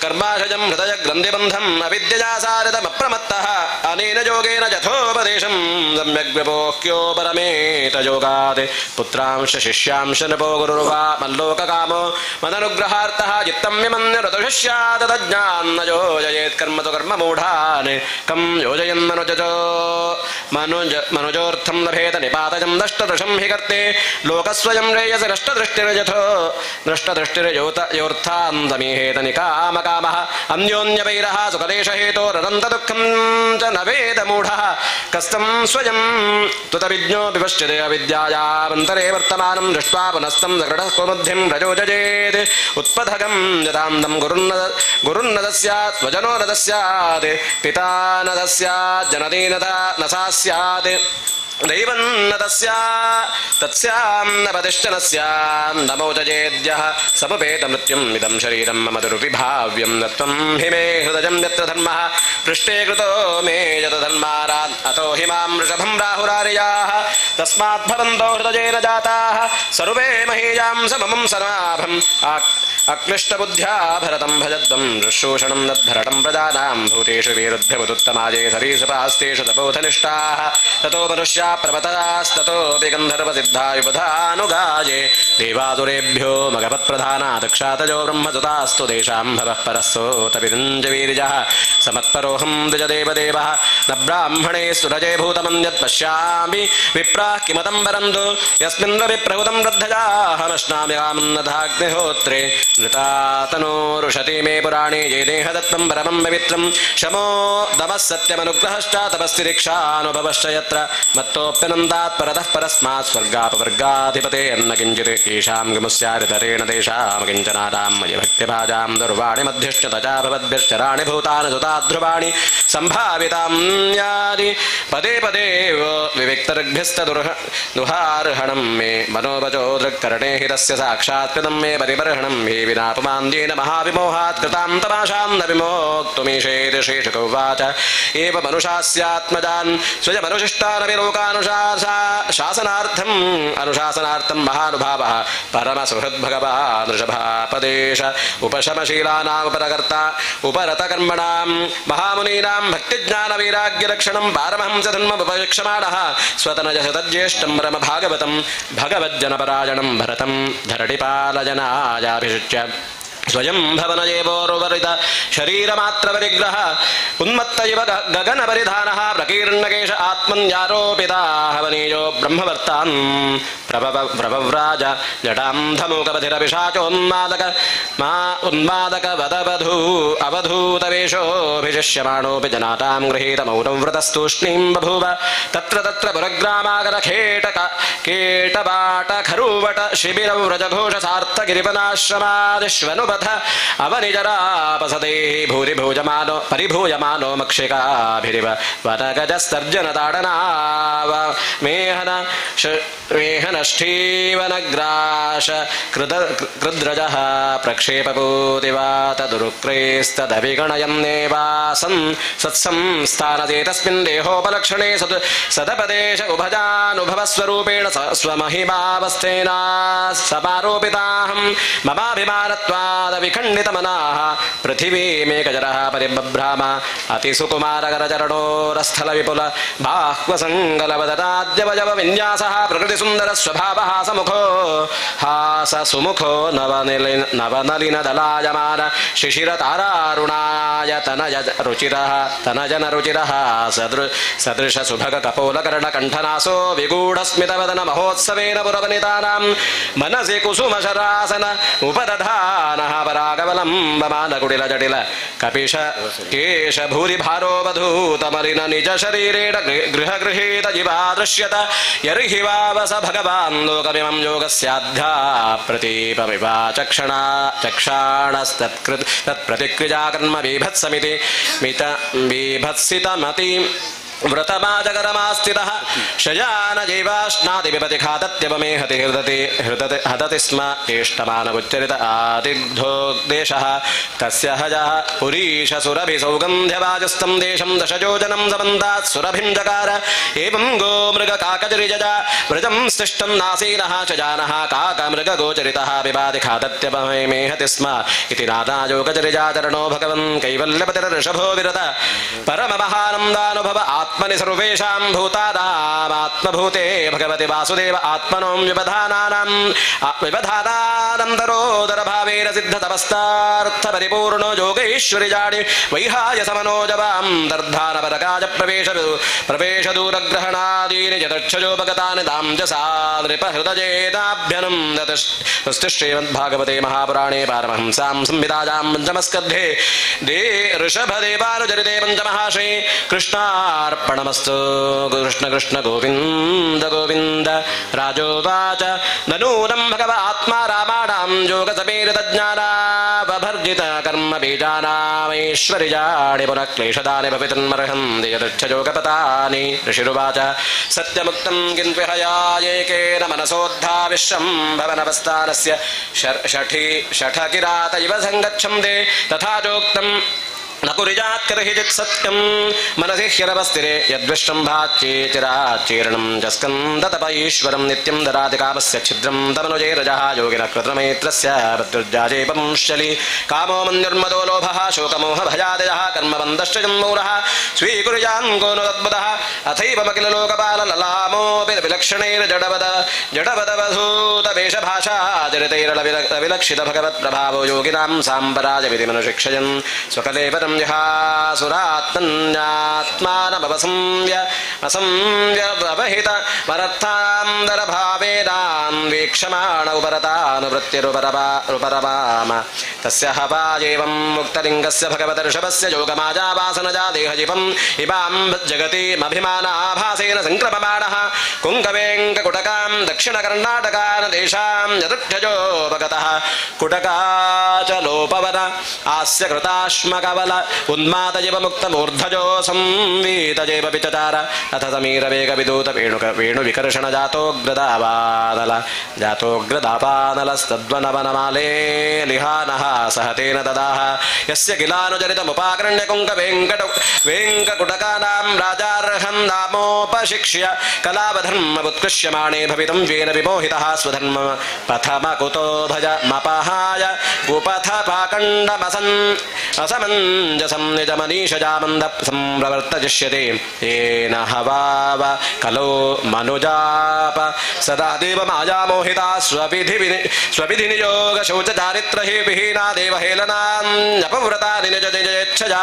ಕರ್ಮಾಶಜಂ ಹೃದಯಗ್ರಂಥಿಬಂಧಂ ಅವಿದ್ಯಜಾ ಸಾರದಮಪ್ರಮತ್ತಃ ಅನೇನ ಯೋಗೇನ ಯಥೋಪದೇಶಂ ಸಮ್ಯಗ್ವ್ಯಪೋಹ್ಯೋ ಪರಮೇತ ಯೋಗಾತ್ ಪುತ್ರಾಂಶ ಶಿಷ್ಯಾಂಶ ನಪೋ ಗುರುರ್ವಾ ಮಲ್ಲೋಕಕಾಮೋ ಮದನುಗ್ರಹಾರ್ಥಃ ಚಿತ್ತಂ ಯಮನ್ಯರತುಶಿಷ್ಯಾದಜ್ಞಾನ್ನ ಯೋಜಯೇತ್ ಕರ್ಮತು ಕರ್ಮಮೂಢಾನ್ ಕಂ ಯೋಜಯನ್ ಮನುಜೋರ್ಥಂ ಲಭೇತ ನಿಪಾತಜಂ ನಷ್ಟದೃಶಂ ಹಿ ಕರ್ತೆ ಲೋಕಸ್ವಯಂ ರೇಯಸಿ ನಷ್ಟದೃಷ್ಟಿರ್ಯಥೋ ನಷ್ಟದೃಷ್ಟಿರ್ಯೋರ್ಥಾಂತಮೀಹೇತ ನಿಕಾಮಕಾಮಃ ಅನ್ಯೋನ್ಯವೈರಃ ಸುಖಲೇಶಹೇತೋರನಂತದುಃಖಂ ಚ ನ ವೇದ ಮೂಢಃ ಕಸ್ತಂ ಸ್ವಯಂ ತ್ವತವಿಜ್ಞೋ ವಿಪಶ್ಯತೆ ಅವಿದ್ಯಾಯಾಮಂತರೇ ವರ್ತಮಾನಂ ದೃಷ್ಟ್ವಾ ಪುನಸ್ತಂ ಸಕೃಢಃ ಸ್ವಬುದ್ಧಿಂ ರಜೋಜಯೇತ್ ಉತ್ಪಥಗಂ ಯದಾಂತಂ ಗುರುನ್ನ ದಸ್ಯಾತ್ ಸ್ವಜನೋ ನ ದಸ್ಯಾತ್ ಪಿತಾ ನ ದಸ್ಯಾತ್ ಜನನೇನ ನ ಸಾ ಸ್ಯಾತ್ ದೈವಂ ನ ತಸ್ಯಾಂ ನ ಪತಿಶ್ಚನ ಸ್ಯಾಂ ನಮೋಚಜೇದ್ಯಃ ಸಮುಪೇತ ಮೃತ್ಯುಂ ಇದಂ ಶರೀರಂ ಮಮ ದುರ್ವಿಭಾವ್ಯಂ ನ ತ್ವಂ ಹಿ ಮೇ ಹೃದಯಂ ಯತ್ರ ಧರ್ಮಃ पृष्ठे कृतो मे यतधन्मारान् अतो हि मां वृषभं राहुरार्याः तस्मात् भवन्तो हृदयेन जाताः सर्वे महीयां सममं समाभम् अक्लिष्टबुद्ध्या भरतं भजद्वं दुःशोषणं नद्धरटं प्रजानां भूतेषु वीरुद्भ्यमुत्तमाजे सरीसृपास्तेषु तपोधनिष्ठाः ततो मनुष्या प्रमतरास्ततोऽपि गन्धर्वसिद्धायुपधानुगाये देवादुरेभ्यो मगपत्प्रधाना दक्षातजो ब्रह्मसुतास्तु तेषां भवः परस्सोतपितञ्जवीर्यः समत्परोऽहं द्विजदेवदेवः न ब्राह्मणे सुरजे भूतमन्यत् पश्यामि विप्राः किमतं वरन्तु यस्मिन्वविप्रहुतं वृद्धजाहमश्नामि कामन्नथाग्निहोत्रे नृतातनोरुषति मे पुराणे ये देहदत्तं परमं पवित्रं शमो दमः सत्यमनुग्रहश्च तपस्तिरिक्षानुभवश्च यत्र मत्तोऽप्यनन्दात् परतः परस्मात् स्वर्गापवर्गाधिपते न किञ्चित् येषां किमुस्यारितरेण तेषां किञ्चनादां मयि भक्तिभाजां दुर्वाणि मध्यश्च तचा भवद्भिश्चराणि भूतानि सुताध्रुवाणि सम्भाविताम्यानि पदे पदे विविक्तर्भ्यस्तदुहार्हणं मे मनोवचो दृक्करणे हि तस्य साक्षात्कृतं मे परिबर्हणं हि विनापमान्येन महाविमोहात् कृतां तमाशां न विमोक्तुमीशेति श्रीशुकौवाच एव मनुषास्यात्मजान् स्वयमनुशिष्टानपि लोकानुशासनार्थम् अनुशासनार्थं महानुभावः परमसुहृद्भगवान् ऋषभापदेश उपशमशीलानामुपरकर्ता उपरतकर्मणां महामुनीनां भक्तिज्ञानवैराग्यलक्षणं पारमहंसधर्ममुपवीक्षमाणः स्वतनजशतज्येष्ठं परमभागवतं भगवज्जनपरायणं भरतं धरणिपालजनायाभिषिच्य स्वयं भवनजेवोर्वरित शरीरमात्रपरिग्रह उन्मत्त इव गगनपरिधानः प्रकीर्णकेश आत्मन्यारोपिताहवनीयो ब्रह्मवर्तान् प्रभव्राज जटां उन्मादकवदवधू अवधूतवेषोऽभिशिष्यमाणोऽपि जनातां गृहीतमौनं व्रतस्तूष्णीं बभूव तत्र तत्र पुरग्रामागरखेटबाटखरूवट शिबिरं व्रजघोषसार्थगिरिवनाश्रमादिष्वनुपथ अवनिजरापसदे भूरिभूजमानो परिभूयमानो मक्षिकाभिरिव वनगजस्तर्जनताडनाव मेहनष्ठीवनग्राश कृद्रजः प्रक्षेपपूतिवातदुरुक्रेस्तदभिगणयन्नेवासन् सत्संस्थानचेतस्मिन् देहोपलक्षणे सदपदेश उभजानुभवस्वरूपेण स्वमहिमावस्थेना समारोपिताहं ममाभिमानत्वादविखण्डितमनाः पृथिवीमेकजरः परिबभ्राम अतिसुकुमारकरचरणोरस्थलविपुल बाह्वसङ्गलवदनाद्यवजव विन्यासः प्रकृतिसुन्दरस्वभावः समुखो हाससुमुखो नवनलिनदलायमान शिशिरतारारुणाय तनजनरुचिरः सदृशसुभगकपोलकर्णकण्ठनासो विगूढस्मितवदन महोत्सवेन पुरवनितानां मनसि कुसुमशरासन उपदधानः परागवलम्बमानकुटिलजटिल कपिश केश भूरिभारो वधूतमलिन निज शरीरेण गृहगृहीत जिवा दृश्यत यर्हि वावस भगवान् लोकमिमं योगस्याद्धा प्रतीपमिवा चक्षाणस्तत्प्रतिक्रियाकर्म बीभत्समिति बीभत्सितमति व्रतमाजगरमास्थितः शयान जीवाश्नाति विपति खादत्यवमेहति हृदति स्म चेष्टमानमुच्चरित आदिग्धोदेशः तस्य हजः पुरीशसुरभिसौगन्ध्यवाजस्तं देशं दशयोजनं समन्तात् सुरभिं जकार एवं गोमृगकाकजरिजज व्रजं स्तिष्ठं नासीनः च जानः काकमृगगोचरितः विवादि खादत्यवमेहति स्म इति नादायोगजरिजाचरणो भगवन् कैवल्यपतिर्षभो विरत परममहानन्दानुभव आत्मनि सर्वेषां भूतानामात्मभूते भगवति वासुदेव आत्मनो विबधानानन्तरोदरभावेन सिद्धतपस्तार्थपरिपूर्णो योगैश्वर्याणि वैहाय समनोजवां दर्धानपरकाज प्रवेशदूरग्रहणादीनि यदक्षयोपगतानि दाम्जसा नृपहृदयेनाभ्यनं श्रीमद्भागवते महापुराणे पारमहंसां संहितायां पञ्चमस्कन्धे ऋषभदेवानुचरिते पञ्चमहाश्री कृष्णार्पणमस्तु कृष्ण कृष्ण गोविन्द गोविन्द राजोवाच नूनं भगव आत्मा रामाणां योगसमीरितज्ञानावभर्जित कर्म बीजानामैश्वर्याणि पुनः क्लेशदानि भवितुर्मर्हन्ति यदृच्छयोगपतानि ऋषिरुवाच सत्यमुक्तं किन्त्विहयायेकेन मनसोद्धा विश्वं भवनवस्थानस्य षठकिरात इव सङ्गच्छन्ते तथा चोक्तं न कुर्यात् कर्हिचित् सत्यं मनसि ह्यरवस्थिरे यद्विष्टम्भाच्चेचिराच्चीर्णं जस्कन्दतप ईश्वरं नित्यं ददाति कामस्य छिद्रं तमनुजैरजः योगिनः कृतमेत्रस्य प्रत्युज्जाजेपंशलि कामो मन्युर्मदो लोभः शोकमोहभयादयः कर्मबन्धश्च जन्मूलः स्वीकुर्यान् को नु तद्बुधः अथैवमखिल लोकपालललामोऽपि विलक्षणैर्जडवदजडवदवधूतवेषभाषाचरितैरविलक्षित भगवत्प्रभावो योगिनां साम्पराजविधि मनुशिक्षयन् स्वकलेपरं असंव्यवहित वरर्थान्तरभावेनान्वीक्षमाण उपरतानुवृत्तिरुपरमाम तस्य हवायेवं मुक्तलिङ्गस्य भगवतर्षभस्य योगमाजावासनजा देहजीवम् इमां जगतिमभिमानाभासेन सङ्क्रममाणः कुङ्कवेङ्ककुटकां दक्षिणकर्णाटकान् देशां यदुक्षजो भगतः कुटका च लोपवन आस्य कृताश्मकवल उन्मादजिव मुक्तमूर्धजो संवीतजेव विचचार अथ समीरवेगविदूत वेणुविकर्षण जातोग्रदापानलस्तद्वनवनमाले लिहानः सह तेन ददाह यस्य किलानुचरितमुपाकर्ण्य कुङ्कवेङ्ककुटकानां राजार्हं नामोपशिक्ष्य कलावधर्ममुत्कृष्यमाणे भवितं येन विमोहितः स्वधर्म पथमकुतो भजमपहाय कुपथपाकण्डमसमञ्जसं निजमनीषजामन्द संप्रवर्तयिष्यते येन हवाव कलो मनुजाप सदा देवमायामोहिता स्वविधिनियोगशौचचारित्रहि विहीना देवहेलनान्यपव्रता निजनिजेच्छजा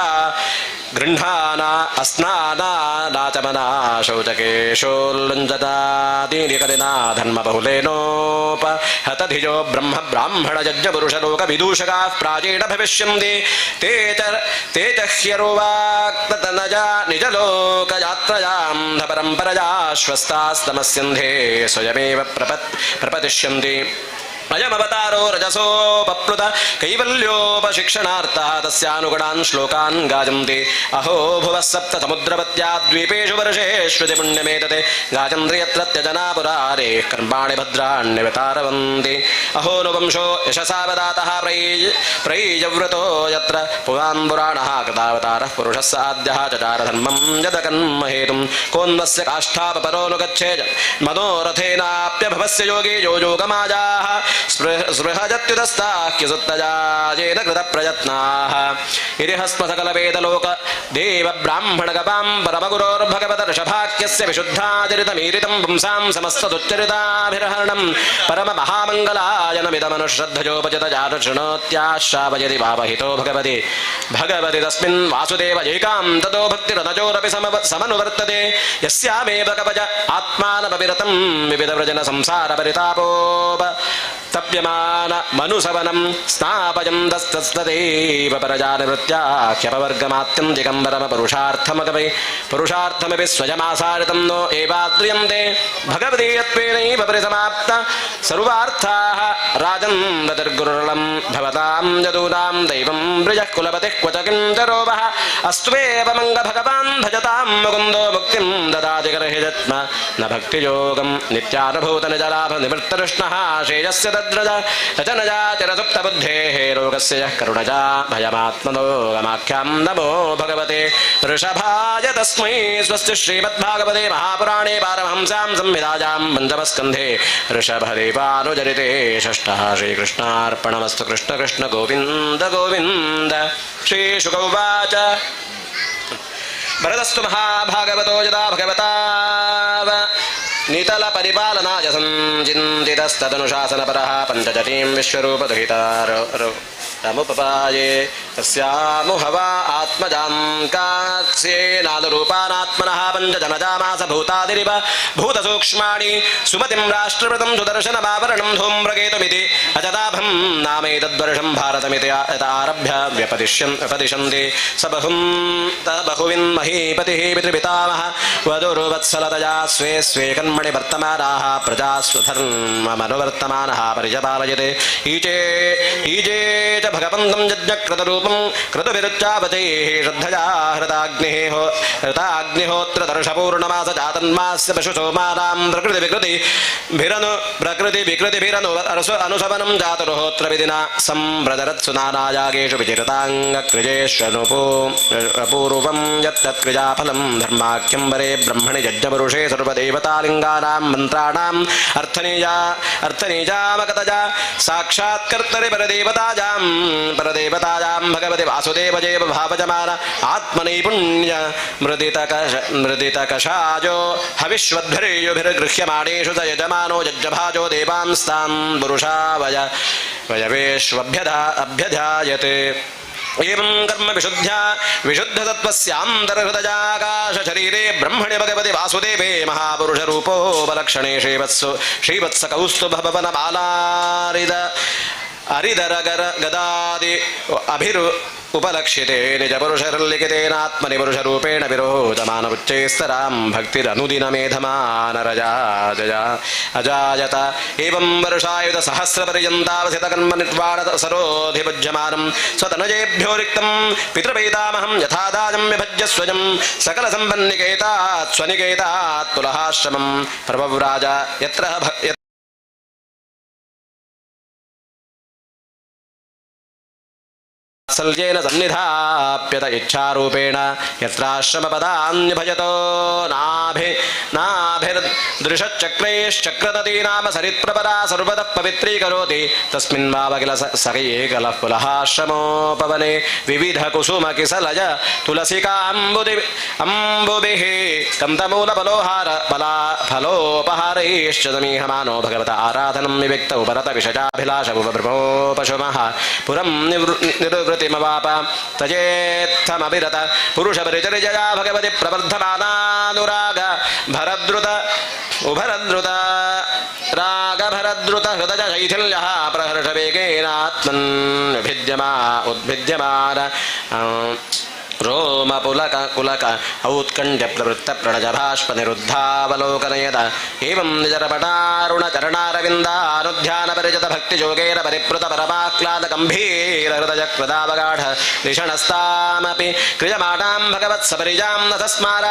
गृह्णाना अस्नाना नाचमना शौचकेशोल्लञ्जनादीनिकलिना धर्मबहुलेनोप हतधिजो ब्रह्म ब्राह्मण यज्ञपुरुषलोकविदूषकाः प्राचीन भविष्यन्ति ते च ह्यरुवाक्ततनजा निजलोकयात्रयां परम्परया श्वस्तास्तमस्यन्धे स्वयमेव प्रपतिष्यन्ति अयमवतारो रजसोपप्लुत कैवल्योपशिक्षणार्थः तस्यानुगुणान् श्लोकान् गायन्ति अहो भुवः सप्त समुद्रवत्या द्वीपेषु वर्षेष्वति पुण्यमेतते गायन्ति यत्र त्यजना पुरारेः कर्माणि भद्राण्यवतारवन्ति अहो नु वंशो यशसावदातः प्रैजव्रतो यत्र पुरान् पुराणः कृतावतारः पुरुषः साध्यः चचार धर्मं यदकर्महेतुं कोन्वस्य काष्ठापरो नु गच्छेत् मनोरथेनाप्यभवस्य योगी यो योगमाजाः स्पृहजत्युदस्ताह्यसुत्तजाजेन कृतप्रयत्नाः इति हस्म सकलवेदलोक देवब्राह्मणगपां परमगुरोर्भगवतर्षभाख्यस्य विशुद्धाचरितमीरितं पुंसां समस्तदुच्चरिताभिर्हरणं परममहामङ्गलायनमिदमनुश्रद्धजोपचितजातशृणोत्याश्रावयति भावहितो भगवति तस्मिन् वासुदेव एकां ततो भक्तिरनजोरपि समनुवर्तते यस्यामेव कवच आत्मानपविरतं विविधव्रजन संसारपरितापोप तप्यमान मनुसवनं स्नापयन्तस्तदेव परजानिवृत्त्याख्यपवर्गमात्यन्तिकं परमपुरुषार्थमपि स्वयमासारितं नो एवाद्रियन्ते भगवती यत्त्वेनैव परिसमाप्त सर्वार्थाः राजन् रतिर्गुरुर्लं भवतां यदूनां दैवं वृजः कुलपतिः क्व च किञ्चरोपः अस्त्वेव मङ्ग भगवान् भजतां मुकुन्दो मुक्तिं ददाति गर्हिजत्म न भक्तियोगं नित्यानुभूतनिजलाभनिवृत्तकृष्णः श्रेयस्य तद्रज रचनजा चिरसुप्तबुद्धेः रोगस्य यः करुणजा भयमात्मनो गमाख्यां नमो भगवते ऋषभाय तस्मै स्वस्ति श्रीमद्भागवते महापुराणे पारमहंस्यां संहितायां पञ्चमस्कन्धे ऋषभदेवानुचरिते षष्ठः श्रीकृष्णार्पणमस्तु कृष्ण कृष्ण गोविन्द गोविन्द श्रीशुक उवाच भरतस्तु महाभागवतो यदा भगवता नितल परिपालनाय संचिन्तितस्तदनुशासनपरः पञ्चजटीं विश्वरूपदुहितारमुपपाये तस्यामुहवा आत्मजां कास्येनानुरूपानात्मनः पञ्चजनजामास भूतादिरिव भूतसूक्ष्माणि सुमतिं राष्ट्रवृतं सुदर्शनमावरणं धूम्रकेतुमिति अजताभं नामैतद्वर्षं भारतमिति यतारभ्य व्यपदिशन्ति स बहुविन्महीपतिः पितृपितामह वधुर्वत्सलतया स्वे स्वे कर्मणि वर्तमानाः प्रजा स्वधर्ममनुवर्तमानः परिजपालयते ईजे च भगवन्तं यज्ञकृतरूपं रूपं क्रतुभिरुच्चावतेः श्रद्धया हृताग्निहोत्रदर्शपूर्णमास जातन्मास्य पशुसोमानां प्रकृतिविकृतिभिरनु अनुशवनं जातुर्होत्रविधिना सम्प्रदरत्सु नानायागेषु विचिरताङ्गकृजेष्वपूर्वं यत्तत्कृजाफलं धर्माख्यं वरे ब्रह्मणि यज्ञपुरुषे सर्वदेवतालिङ्गानां मन्त्राणाम् अर्थनीजामकतजा साक्षात्कर्तरि परदेवतायां भगवति वासुदेवजेव भावजमान आत्मनैपुण्य मृदितकषाजो हविष्वद्भिर्युभिर्गृह्यमाणेषु स यजमानो यज्ञभाजो देवांस्तां पुरुषा वयवेष्वभ्यधायते एवं कर्म विशुद्धसत्त्वस्यान्तर्हृदयाकाशशरीरे ब्रह्मणि भगवति वासुदेवे महापुरुषरूपोपलक्षणे श्रीवत्सकौस्तुभवनमालारिद अरिदरगर गदादि उपलक्ष्यते निजपुरुषरल्लिखितेनात्मनि पुरुषरूपेण विरोचमानमुच्चैस्तरां भक्तिरनुदिनमेधमानरजाजया अजायत एवं वर्षायुधसहस्रपर्यन्तावसितकर्मनिर्वाणसरोधिभुज्यमानं स्वतनुजेभ्यो रिक्तं पितृपैतामहं यथादायं विभज्य स्वयं सकलसम्पन्निकेतात् स्वनिकेतात् तुलहाश्रमं प्रभव्राज यत्र सल्येन सन्निधाप्यत इच्छारूपेण यत्राश्रमपदान्यभजतो नाभिर्दृशच्चक्रैश्चक्रदती नाम सरित्प्रपदा सर्वतः पवित्रीकरोति तस्मिन् वाव किल सकैकलः पुलहाश्रमोपवने विविधकुसुमकिसलज तुलसिकाम्बुभिः कन्दमूलफलोपहारैश्च समीहमानो भगवत आराधनं विविक्तौ भरतविषजाभिलाषमुपभ्रमोपशुमः पुरं निवृत्तिमवाप तजेत्थमभिरत पुरुषपरिचर्यया भगवति प्रवर्धमानानुराग भरद्रुत उभरद्रुत रागभरद्रुत हृदय शैथिल्यः प्रहर्षवेगेनात्मन् उद्भिद्यमान रोमपुलक पुलक औत्कण्ठ्यप्रवृत्तप्रणजभाष्पनिरुद्धावलोकनयत एवं निजरपटारुणचरणारविन्दानुध्यानपरिचित भक्तियोगेन परिप्लुत परमाह्लादगम्भीरहृदयकृदावगाढ लिषणस्तामपि क्रियमाणां भगवत्सपरिजां न तस्मार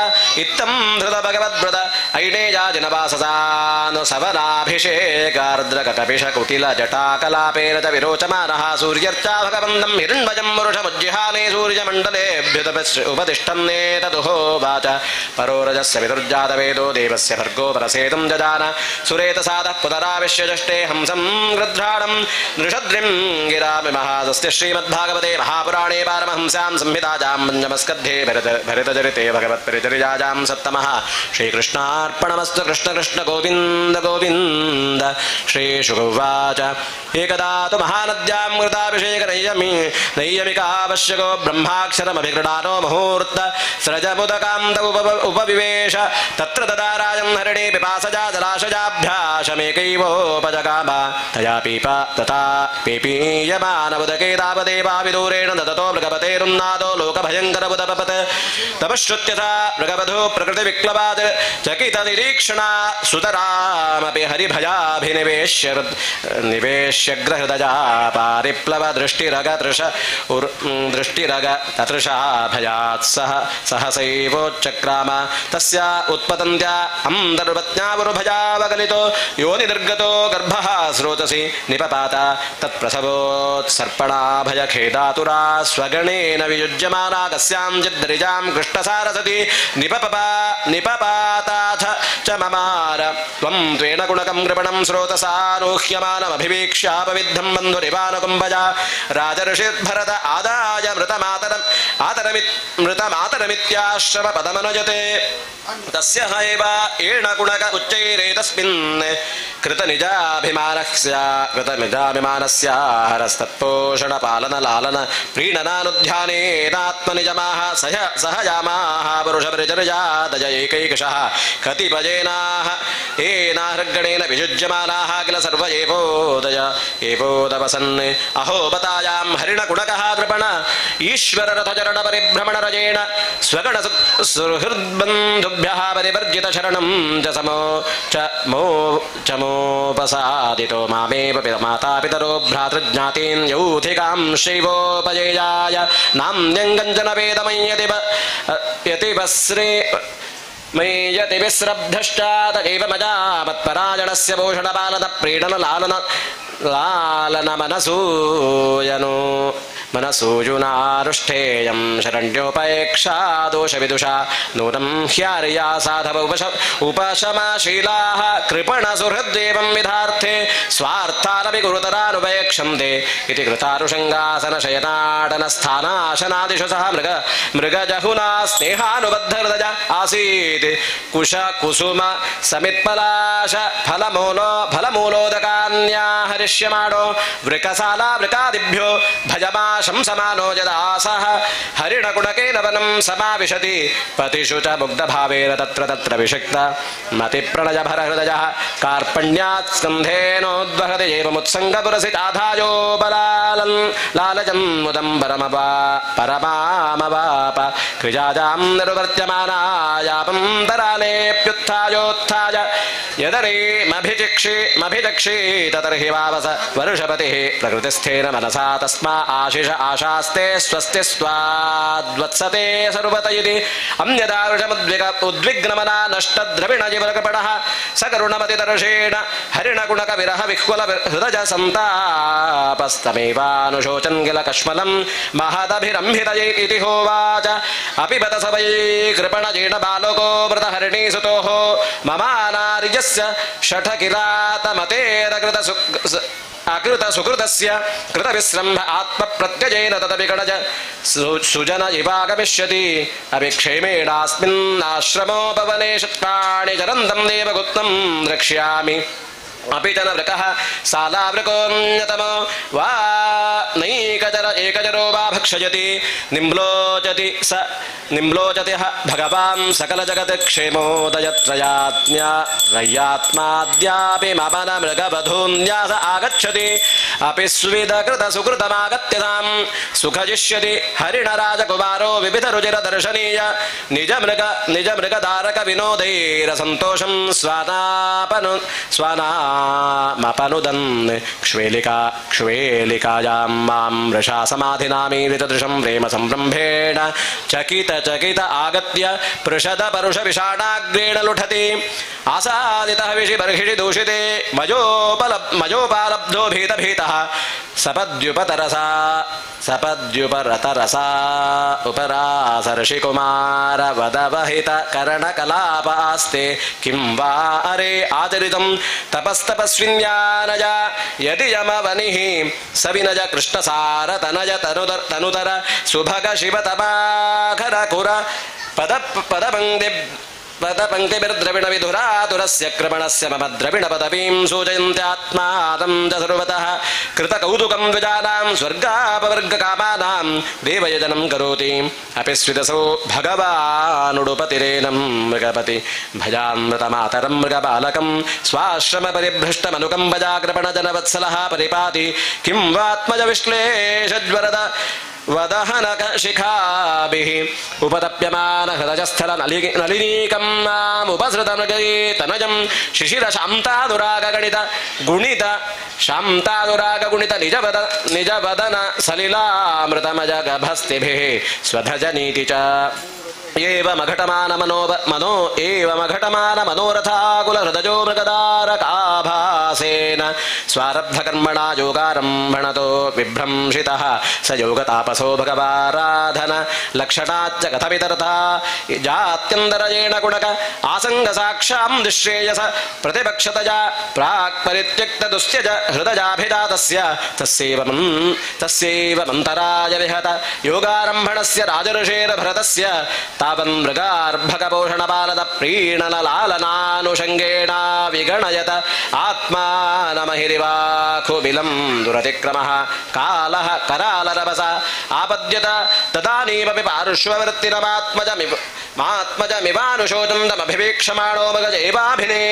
इत्थं धृत भगवद्व्रत ऐणेयाजिनवाससानुसवनाभिषेकार्द्रककपिशकुटिलजटाकलापेन च विरोचमानः सूर्यर्चा भगवन्तं हिरण्मयं पुरुषमुज्जिहाने सूर्यमण्डले उपतिष्ठन्नेतदुहोवाच परो रजस्य विदुर्जातवेदो देवस्य भर्गो परसेतुं जजान सुरेतसादः पुनराविश्य जष्टे हंसं गृध्राणं नृषद्रिं गिरामि महादस्य श्रीमद्भागवते महापुराणे पारमहंस्यां संहितायां पञ्चमस्कन्धे भरतचरिते भगवत्परिचर्यायां सप्तमः श्रीकृष्णार्पणमस्तु कृष्ण कृष्ण गोविन्द गोविन्द श्रीशुकौवाच एकदा तु महानद्यां कृताभिषेकनैयमिकावश्यको ब्रह्माक्षरमभिगृणानो मुहूर्त स्रजमुदकान्त उपविवेश तत्र ददारायं हरिणे पिपासजा जलाशजाभ्याशमेकैवोपजगाम तया तथा पेपीयमानमुदके तावदेवाविदूरेण ददतो मृगपतेरुन्नादो लोकभयङ्करमुदपपत् तपश्रुत्य सा मृगवधू प्रकृतिविक्लवात् चकितनिरीक्षणा सुतरामपि हरिभयाभिनिवेश्यग्रहृदया पारिप्लव दृष्टिरग ततृषा भयात् सहसैवोच्चक्राम तस्या उत्पतन्त्या अन्तर्पत्न्यावरुभजावगलितो योनिर्गतो गर्भः स्रोतसि निपपात तत्प्रसवोत्सर्पणाभयखेदातुरा स्वगणेन वियुज्यमाना कस्यांचिद्दरिजां कृष्णसारसति निपपाताथ च ममार त्वं त्वेन गुणकं कृपणं स्रोतसानूह्यमानमभिवीक्ष्यापविद्धं बन्धुरिवानकुम्भजा राजर्षिर्भरत आदाय मृतमातरमित्याश्रमपदमनुजते तस्य एव एणगुणक उच्चैरेतस्मिन् कृतनिजाभिमानस्य हरस्तत्पोषणपालनलालन प्रीणनानुध्यानेनात्मनिजमाः सहजामाः पुरुषपरिचर्यादय एकैकशः कतिपयेनाः एनाहृगणेन वियुज्यमानाः किल सर्व एवोदवसन् अहोपतायां हरिणगुणकः कृपण ईश्वररथचरणपरिभ्रमणरजेण स्वगण सुहृद्बन्धु पितृभ्यः परिवर्जित शरणं च समो च मोपसादितो मामेव माता पितरो भ्रातृज्ञातीन् यौथिकां शैवोपजेयाय नान्यं कञ्चन वेदमय्यति यतिवस्रे मय्यति विस्रब्धश्चातैव मजा मत्परायणस्य भूषणपालन प्रीडन लालन मनसूयुनारुष्ठेयं शरण्योपैक्षा दोषविदुषा नूनं ह्यार्या साधव उपशमशीलाः कृपणसुहृद्देवं विधार्थे स्वार्थानपि गुरुतरानुपैक्षन्ते इति कृतारुषङ्गासनशयनाटनस्थानाशनादिषु सह मृगजहुना स्नेहानुबद्धहृदय आसीत् कुशकुसुम समित्पलाश फलमूलोदकान्या हरिष्यमाणो वृकसाला वृकादिभ्यो भजमाशं समानो यदासः हरिणकुणकेन वनं समाविशति पतिषु च मुग्धभावेन तत्र तत्र विषिक्त मतिप्रणयभरहृदयः कार्पण्यात् स्कन्धेनोद्वहति एवमुत्सङ्गपुरसिताधायो बलालन् लालजं मुदं परमामवाप कृजाजां निरुवर्त्यमानायापं तरालेऽप्युत्थायोत्थाय यदरीमभिचक्षि ततर्हि वावस वर्षपतिः प्रकृतिस्थेन मनसा तस्मा आशिष आशास्ते स्वस्ति स्वाद्वत्सते सर्वत इति अन्यदारुषमुद्विग्नमना नष्टद्रविणजीवनकृपणः सकरुणमतिदर्शेण हरिणगुणकविरह विह्वल हृदय सन्तापस्तमेवानुशोचन् किल कश्मलं महदभिरम्भित इति होवाच अपि बत स वै कृपणजीर्ण बालको मृतहरिणीसुतोः ममानार्यस्य षठकिरातमतेरकृत अकृत सुकृतस्य कृतविस्रम्भ आत्मप्रत्ययेन तदपि गणज सुजन इवागमिष्यति अभिक्षेमेणास्मिन्नाश्रमोपवने शत्काणि चरन्तं देवगुप्तं द्रक्ष्यामि अपि च न वृकः सालावृकोऽन्यतमो वा नैकचर एकचरो वा भक्षयति निम्लोचति भगवान् सकलजगत् क्षेमोदयत्रयात्माद्यापि ममन मृगवधून्यास आगच्छति अपि स्विदकृतसुकृतमागत्य तां सुखजिष्यति हरिणराजकुमारो विविधरुचिरदर्शनीय निजमृगधारकविनोदैरसन्तोषं स्वानामपनुदन् क्ष्वेलिकायां मां वृषा समाधिनामीरितदृशं प्रेम संरम्भेण चकित आगत्य पृषद परुष विषाणाग्रेण लुठति आसादितः विषि बर्हिषि दूषिते मजोपालब्धो भीतः सपद्युपरतरसा उपरासर्षिकुमार वदवहित करणकलापास्ते किं वा अरे आचरितं तपस्तपस्विन्यानजा यदि यमवनिः सविनज कृष्णसार तनज तनुतर सुभग शिव तपाखर कुर पदपङ्क्तिभिर्द्रविणविधुरातुरस्य कृपणस्य मम द्रविणपदवीं सूचयन्त्यात्मादं च सर्वतः कृतकौतुकं द्विजानां स्वर्गापवर्गकामानां देवयजनं करोति अपि स्विदसौ भगवानुडुपतिरेनं मृगपति भजामृतमातरं मृगबालकं स्वाश्रमपरिभ्रष्टमनुकम्बजाकृपणजनवत्सलः परिपाति किं वात्मजविश्लेषज्वरद वदहनशिखाभिः उपतप्यमान हृदयस्थल नलिनीकं मामुपसृतमृगतनजं शिशिरशान्तानुरागगणित गुणित शान्तानुरागगुणित निजवदन सलिलामृतमजगभस्तिभिः स्वधजनीति च एवमघटमान मनोरथाकुलहृदयो मृगदारकाभासेन स्वारब्धकर्मणा योगारम्भणतो विभ्रंशितः स योगतापसो भगवाराधन लक्षणाच्च कथमितरथा जात्यन्तरयेण गुणक आसङ्गसाक्षां दुश्रेयस प्रतिपक्षतया प्राक्परित्यक्तदुस्त्यज हृदयाभिजातस्य तस्यैव मन्तराय विहत योगारम्भणस्य राजऋषेर्भरतस्य तावन् मृगार्भकपोषणपालद प्रीणनलालनानुषङ्गेण विगणयत आत्मानमहिरिवाखुबिलं दुरतिक्रमः कालः करालरभस आपद्यत तदानीमपि पार्श्ववर्तिनमात्मजमिव मात्मजमिवानुशोचं तमभिवीक्षमाणो मगजैवाभिने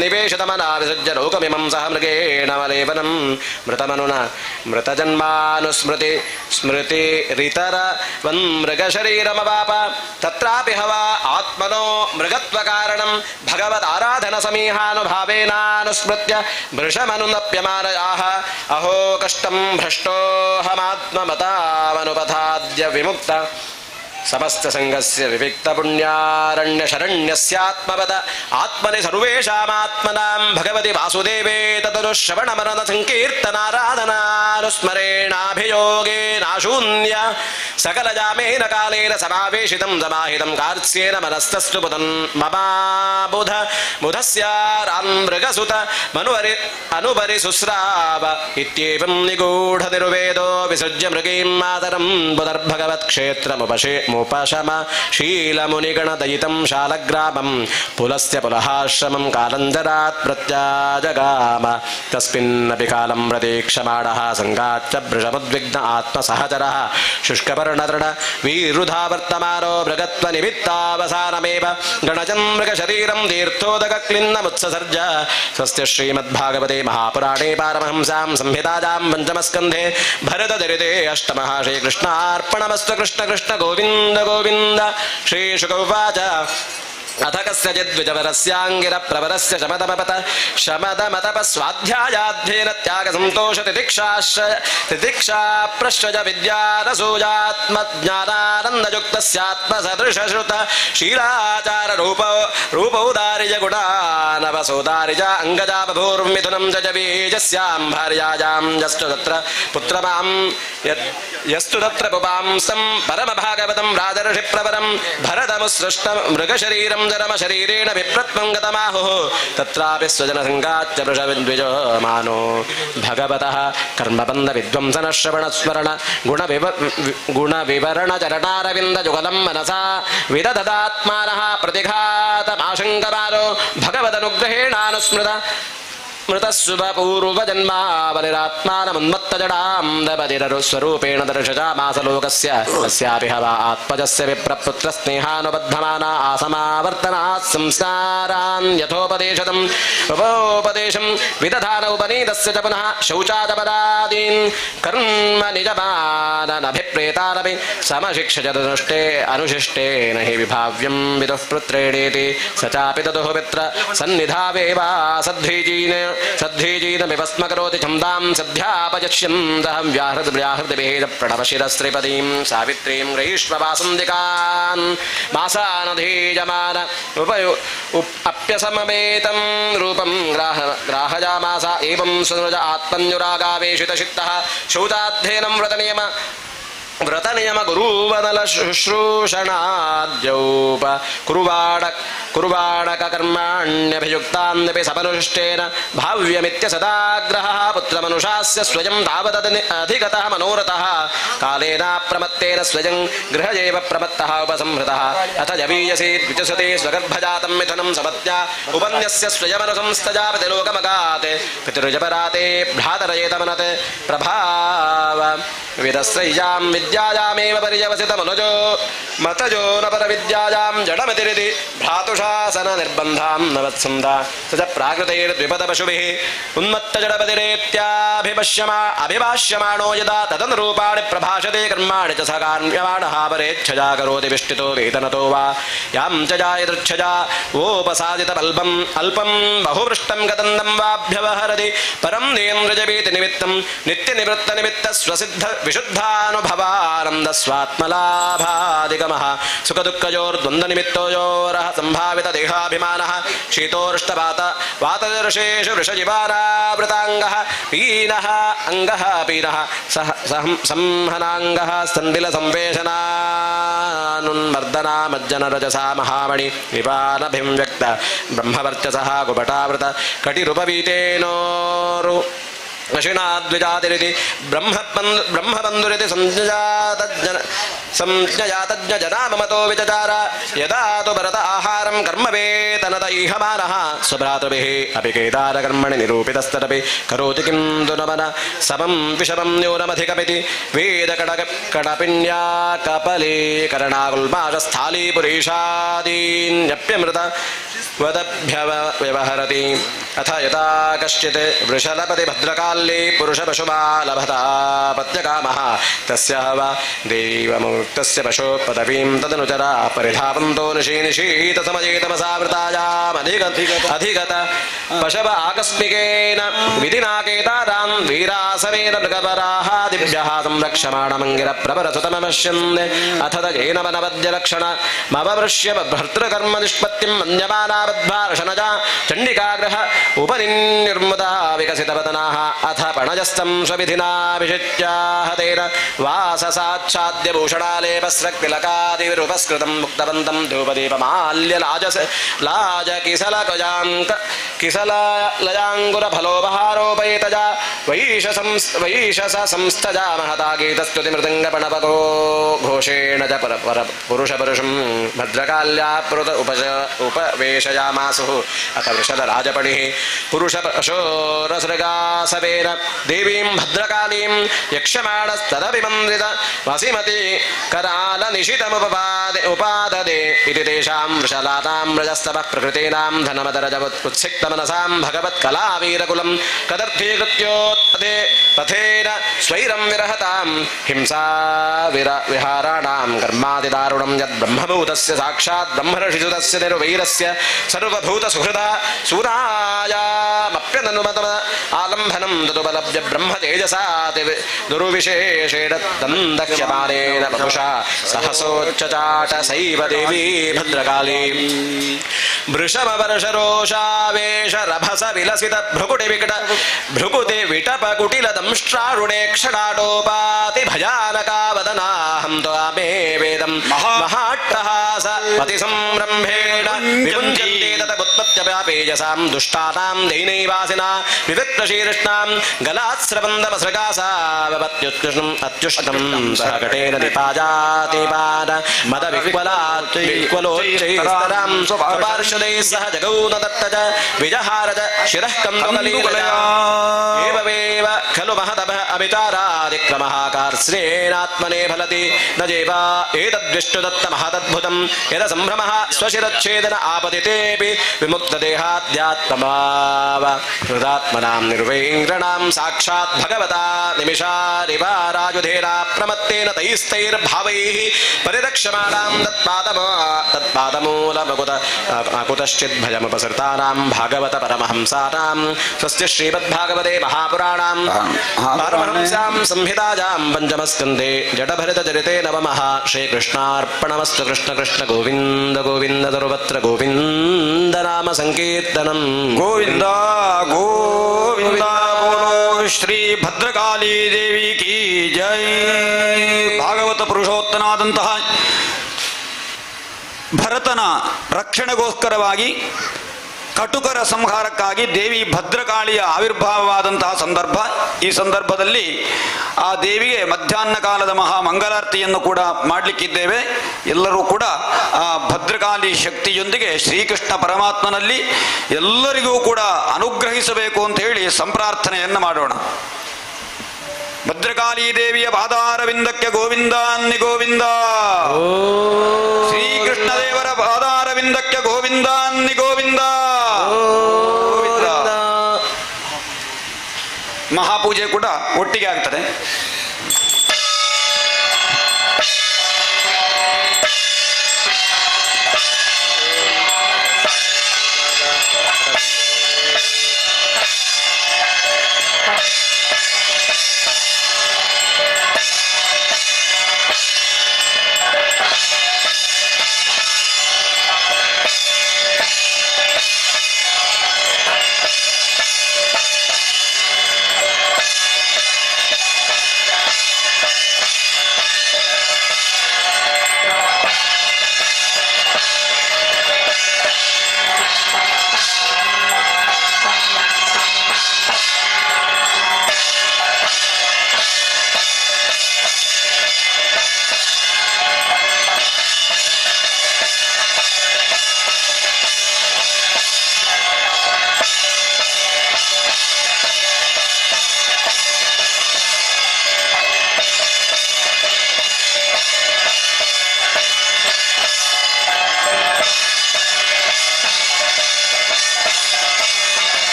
निवेशितमना विसृज्य लोकमिमं सह मृगेण मलेपनं मृतमनुना मृतजन्मानुस्मृति स्मृतिरितरवन् मृगशरीरमवाप तत्रापि हवा आत्मनो मृगत्वकारणं भगवदाराधनसमीहानुभावेनानुस्मृत्य भृशमनुनप्यमानयाः अहो कष्टं भ्रष्टोऽहमात्ममतावनुपथाद्य विमुक्त समस्त संगस्य विविक्त पुण्यारण्य शरण्यस्यात्मवद आत्मनि सर्वेषामात्मनां भगवति वासुदेवे तदनुश्रवण मरण संकीर्तनाराधनानुस्मरेणाभियोगेनाशून्य सकलजामेन कालेन समावेशितं समाहितं कार्त्स्येन मनस्तस्तु बुधन् ममाबुध बुधस्यारान् मृगसुत मनुवरि अनुपरि सुस्राव इत्येवं निगूढ निर्वेदो विसृज्य मृगीं मातरं बुधर्भगवत्क्षेत्रमुपशे मुपशम शीलमुनिगणदयितं शालग्रामं पुलस्य पुलहाश्रमं कालञ्जरात् प्रत्याजगाम तस्मिन्नपि कालं प्रतीक्षमाणः सङ्गाच्च वृषमुद्विग्न आत्मसहचरः शुष्कपर्णतृण वीरुधा वर्तमानो मृगत्वनिमित्तावसानमेव गणजन् मृगशरीरं तीर्थोदकक्लिन्नमुत्ससर्ज स्वस्य श्रीमद्भागवते महापुराणे पारमहंसां संहितायां पञ्चमस्कन्धे भरतचरिते अष्टमः श्रीकृष्णार्पणमस्तु कृष्ण कृष्ण गोविन्द गोविन्द श्रीशुक उवाच अथ कस्यचिद्विजवरस्याङ्गिरप्रवरस्य शमदमतपस्वाध्यायाध्येन त्यागसन्तोषतितिक्षाप्रश्रज विद्यारसूजात्मज्ञानानन्दयुक्तस्यात्मसदृशश्रुत शीलाचाररूपौदार्य गुणानवसोदारिज अङ्गजा बभूर्मिथुनं जजबीजस्यां भार्यायां यस्तु तत्र पुपांसं परमभागवतं राजर्षिप्रवरं भरतमुत्सृष्टं मृगशरीरं जरम शरीरेण विप्रत्वं गतमाहुः तत्रापि स्वजनसङ्गाच्च वृषविद्विजमानो भगवतः कर्मबन्धविध्वंसनश्रवणस्मरण गुणविवरणचरणारविन्दजुगलं मनसा विदधदात्मानः प्रतिघातमाशङ्कमानो भगवदनुग्रहेणानुस्मृत मृतस्वपूर्वजन्मावलिरात्मानमुन्मत्तजडां दपतिररुस्वरूपेण दर्शजामासलोकस्य अस्यापि हवा आत्मजस्य विप्रपुत्रस्नेहानुबद्धमाना आसमावर्तनात् संस्कारान् यथोपदेशतम् उपोपदेशं विदधान उपनीतस्य च पुनः शौचादपदादीन् कर्म निजमाननभिप्रेतानपि समशिक्ष्य च दनुष्टे अनुशिष्टेन हि विभाव्यं विदुः पुत्रेणेति स चापि ततुः पित्र सन्निधावेवा सद्धीजीनमिव स्म करोति छन्दां सध्यापयक्ष्यन्तः व्याहृतभेद प्रणवशिरस्त्रिपदीं सावित्रीं ग्रहीष्ववासन्दिकान् मासानधीयमान अप्यसमवेतं रूपं ग्राहयामास एवं सुनृज आत्मन्युरागावेशितचित्तः शौचाध्ययनं व्रतनियम गुरुवदल शुश्रूषणाद्यौप कुर्वाणककर्माण्यभियुक्तान्यपि समनुष्ठेन भाव्यमित्य सदाग्रहः पुत्रमनुषास्य स्वयं तावदधिगतः मनोरथः कालेनाप्रमत्तेन स्वयं गृहजेव प्रमत्तः उपसंहृतः अथ जवीयसी द्विचसते स्वगर्भजातं मिथुनं सपत्या उपन्यस्य स्वयमनुसंस्तजापतिलोकमगात् पितृजपराते भ्रातरयेतमनत् प्रभाव विदस्त्रय्यां विद्यायामेव पर्यवसितमनुजो मतजो न परविद्यायां जडमतिरिति भ्रातुशासन निर्बन्धां न वत्सन्दा स च प्राकृतैर्द्विपदपशुभिः उन्मत्तजडपतिरेत्याभिभाष्यमाणो यदा तदनुरूपाणि प्रभाषते कर्माणि च स कार्म्यमाणः परेच्छजा करोति विष्टितो वेतनतो वा यां च जायदृच्छजा वोपसादितमल्पम् अल्पं बहुपृष्टं गतन्दं वाभ्यवहरति परं नेन्द्रजवीति निमित्तं नित्यनिवृत्तनिमित्तस्वसिद्ध विशुद्धानुभवानन्दस्वात्मलाभादिगमः सुखदुःखयोर्द्वन्द्वनिमित्तयोरः सम्भावितदेहाभिमानः शीतोष्टवात वातदर्शेषु वृषजिवानावृताङ्गः पीनः अङ्गः पीनः संहनाङ्गः स्तण्डिलसंवेशनानुन्मर्दनामज्जनरजसा महामणि विपानभिव्यक्त ब्रह्मवर्चसः कुपटावृत कटिरुपवीतेनोरु नशिनाद्विजातिरिति ब्रह्मबन्धुरिति संजातजन ಸಂಜ್ಞಯಾ ತಜ್ಞ ಜನಾ ಮಮತೋ ವಿಚಚಾರ ಯದಾ ತು ಭರತ ಆಹಾರಂ ಕರ್ಮ ವೇತನದ ಈಹಮಾನಃ ಸ್ವಭ್ರಾತೃಭಿಃ ಅಪಿ ಕೇದಾರ ಕರ್ಮಣಿ ನಿರೂಪಿತಸ್ತದಪಿ ಕರೋತಿ ಕಿಂ ತು ನಮನ ಸಮಂ ವಿಷಮಂ ನ್ಯೂನಮಧಿಕಮಿತಿ ವೇದ ಕಡಪಿಣ್ಯಾ ಕಪಲೇ ಕರಣಾಗುಲ್ಮಾಷಸ್ಥಾಲೀ ಪುರೀಷಾದೀನ್ಯಪ್ಯಮೃತ ವದಭ್ಯವ್ಯವಹರತಿ ಅಥ ಯಥಾ ಕಶ್ಚಿತ್ ವೃಷಲಪತಿ ಭದ್ರಕಾಲ್ಯೇ ಪುರುಷಪಶುವಾ ಲಭತಾ ಪತ್ಯಕಾಮಃ ತಸ್ಯ ವಾ ದೇವಮುಕ್ತಸ್ಯ ಪಶೋ ಪದವೀಂ ತದನುಚರ ಪರಿಧಾವಂತೋ ನಿಶೀನಿಶೀತಸಮಯೇತಮಸಾವೃತಾಯಾಮಧಿಗತ ಪಶವ ಆಕಸ್ಮಿಕೇನ ವಿಧಿನಾ ಕೇದಾರಾನ್ ವೀರಾಸವೇನ ಮೃಗಪರಾಹ ದಿವ್ಯಃ ಸಂರಕ್ಷಮಾಣಮಂಗಿರ ಪ್ರವರಸುತಮಶ್ಯನ್ ಅಥ ತಜೇನ ವನವದ್ಯಲಕ್ಷಣ ಮವವೃಷ್ಯ ಭರ್ತೃಕರ್ಮ ನಿಷ್ಪತ್ತಿಂ ಮನ್ಯಮಾನಾ ಬದ್ಧಾರ್ಷಣಜ ಚಂಡಿಕಾಗ್ರಹ ಉಪನಿರ್ಮುದಾ ವಿಕಸಿತವದನಾಃ ಅಥ ಪಣಜಸ್ತಂ ಸ್ವವಿಧಿನಾ ವಿಶಿಚ್ಯಾಹತೇನ ವಾಸಸಾಚ್ಛಾದ್ಯಭೂಷಣಾಲೇಪಸ್ರಕ್ತಿಲಕಾದಿರುಪಸ್ಕೃತಂ ಮುಕ್ತವಂತಂ ಧೂಪದೀಪಮಾಲ್ಯಲಾಜಕಿಸಲಕಜಾಂಗುರಫಲೋಪಹಾರೋಪಯೇತಜ ವೈಶಸ ಸಂಸ್ಥಜಾ ಮಹತಾ ಗೀತಸ್ತುತಿಮೃದಂಗಪಣಪಕೋ ಘೋಷೇಣ ಚ ಪುರುಷಪರುಷಂ ಭದ್ರಕಾಲ್ಯಾಪ್ರುತ उपवेशयामासुः अथ वृषलराजपणिः पुरुषपशोरसृगासवेन देवीं भद्रकालीं यक्षमाणस्तदभिमन्त्रित वसिमती करालनिशितमुपाददे इति तेषां वृषलातां रजस्तवः प्रकृतीनां धनमदरजवत्कुत्सिक्तमनसां भगवत्कलावीरकुलं कदर्थीकृत्योत्पदे पथेन स्वैरं विरहतां हिंसा विहाराणां कर्मादिदारुणं यद्ब्रह्मभूतस्य साक्षात् ब्रह्मर्षिसुतस्य निर्वैरस्य सर्वभूतसुहृदा सूरायामप्यननुमतम आलम्भनं तदुपलभ्य ब्रह्मतेजसा दुर्विशेषेण दन्दक्ष्यमानेन वपुषा सहसोच्चचाट सैव देवी भद्रकाली वृषभवर्षरोषावेशरभस विलसित भ्रुकुटिविकट भ्रुकुति विटपकुटिलदंष्ट्रारुणे क्षणाटोपाति भयानकावदनाहं त्वामे वेदं महाट्टहास पतिसंरम्भेण विमुञ्चन्ते ततमुत्पत्त्यव्यापेजसां दुष्टानां दैनैवासिना विविक्तशीर्ष्णां गलात्स्रबन्धमसृगासावपत्युत्कृष्णम् अत्युष्णं सहकटेन निपाजातिपाद मदविक्वलोच्चैस्तरां स्वपार्षदैः सह जगौ न दत्तज विजहारज शिरः कन्दुकलीलया एवमेव खलु महतपः अविचारादिक्रमः कार्स्नेनात्मने फलति न जेवा एतद्विष्णुदत्तमहदद्भुतं यदसम्भ्रमः स्वशिरच्छेदन आपतितेऽपि विमुक्तदेहाद्यात्मभाव हृदात्मनां निर्वैङ्ग्रणां साक्षात् भगवता निमिषारिवाराजुधेरा प्रमत्तेन तैस्तैर्भावैः परिरक्ष्यमाणां तत्पादमूलमकुत कुतश्चिद्भयमुपसृतानां भागवत परमहंसानां स्वस्य श्रीमद्भागवते महापुराणां पारमहंस्यां संहितायां पञ्चमस्कन्धे जडभरितचरिते नवमः श्रीकृष्णार्पणमस्तु कृष्ण कृष्ण गोविन्द गोविन्द सर्वत्र गोविन्द नाम संकीर्तनम् ಗೋವಿಂದ ಗೋವಿಂದ ಬೋಲೋ ಶ್ರೀ ಭದ್ರಕಾಳಿ ದೇವಿ ಕಿ ಜೈ. ಭಾಗವತ ಪುರುಷೋತ್ತನಾದಂತಹ ಭರತನ ರಕ್ಷಣೆಗೋಸ್ಕರವಾಗಿ ಕಟುಕರ ಸಂಹಾರಕ್ಕಾಗಿ ದೇವಿ ಭದ್ರಕಾಳಿಯ ಆವಿರ್ಭಾವವಾದಂತಹ ಸಂದರ್ಭ. ಈ ಸಂದರ್ಭದಲ್ಲಿ ಆ ದೇವಿಗೆ ಮಧ್ಯಾಹ್ನ ಕಾಲದ ಮಹಾ ಮಂಗಲಾರತಿಯನ್ನು ಕೂಡ ಮಾಡಲಿಕ್ಕಿದ್ದೇವೆ. ಎಲ್ಲರೂ ಕೂಡ ಆ ಭದ್ರಕಾಳಿ ಶಕ್ತಿಯೊಂದಿಗೆ ಶ್ರೀಕೃಷ್ಣ ಪರಮಾತ್ಮನಲ್ಲಿ ಎಲ್ಲರಿಗೂ ಕೂಡ ಅನುಗ್ರಹಿಸಬೇಕು ಅಂತ ಹೇಳಿ ಸಂಪ್ರಾರ್ಥನೆಯನ್ನು ಮಾಡೋಣ. ಭದ್ರಕಾಳಿ ದೇವಿಯ ಪಾದಾರವಿಂದಕ್ಕೆ ಗೋವಿಂದ ಅನ್ನಿ ಗೋವಿಂದ. ಶ್ರೀಕೃಷ್ಣ ದೇವರ ಪಾದಾರವಿಂದಕ್ಕೆ ಗೋವಿಂದ ಅನ್ನಿ ಗೋವಿಂದ. ಮಹಾಪೂಜೆ ಕೂಡ ಒಟ್ಟಿಗೆ ಆಗ್ತದೆ.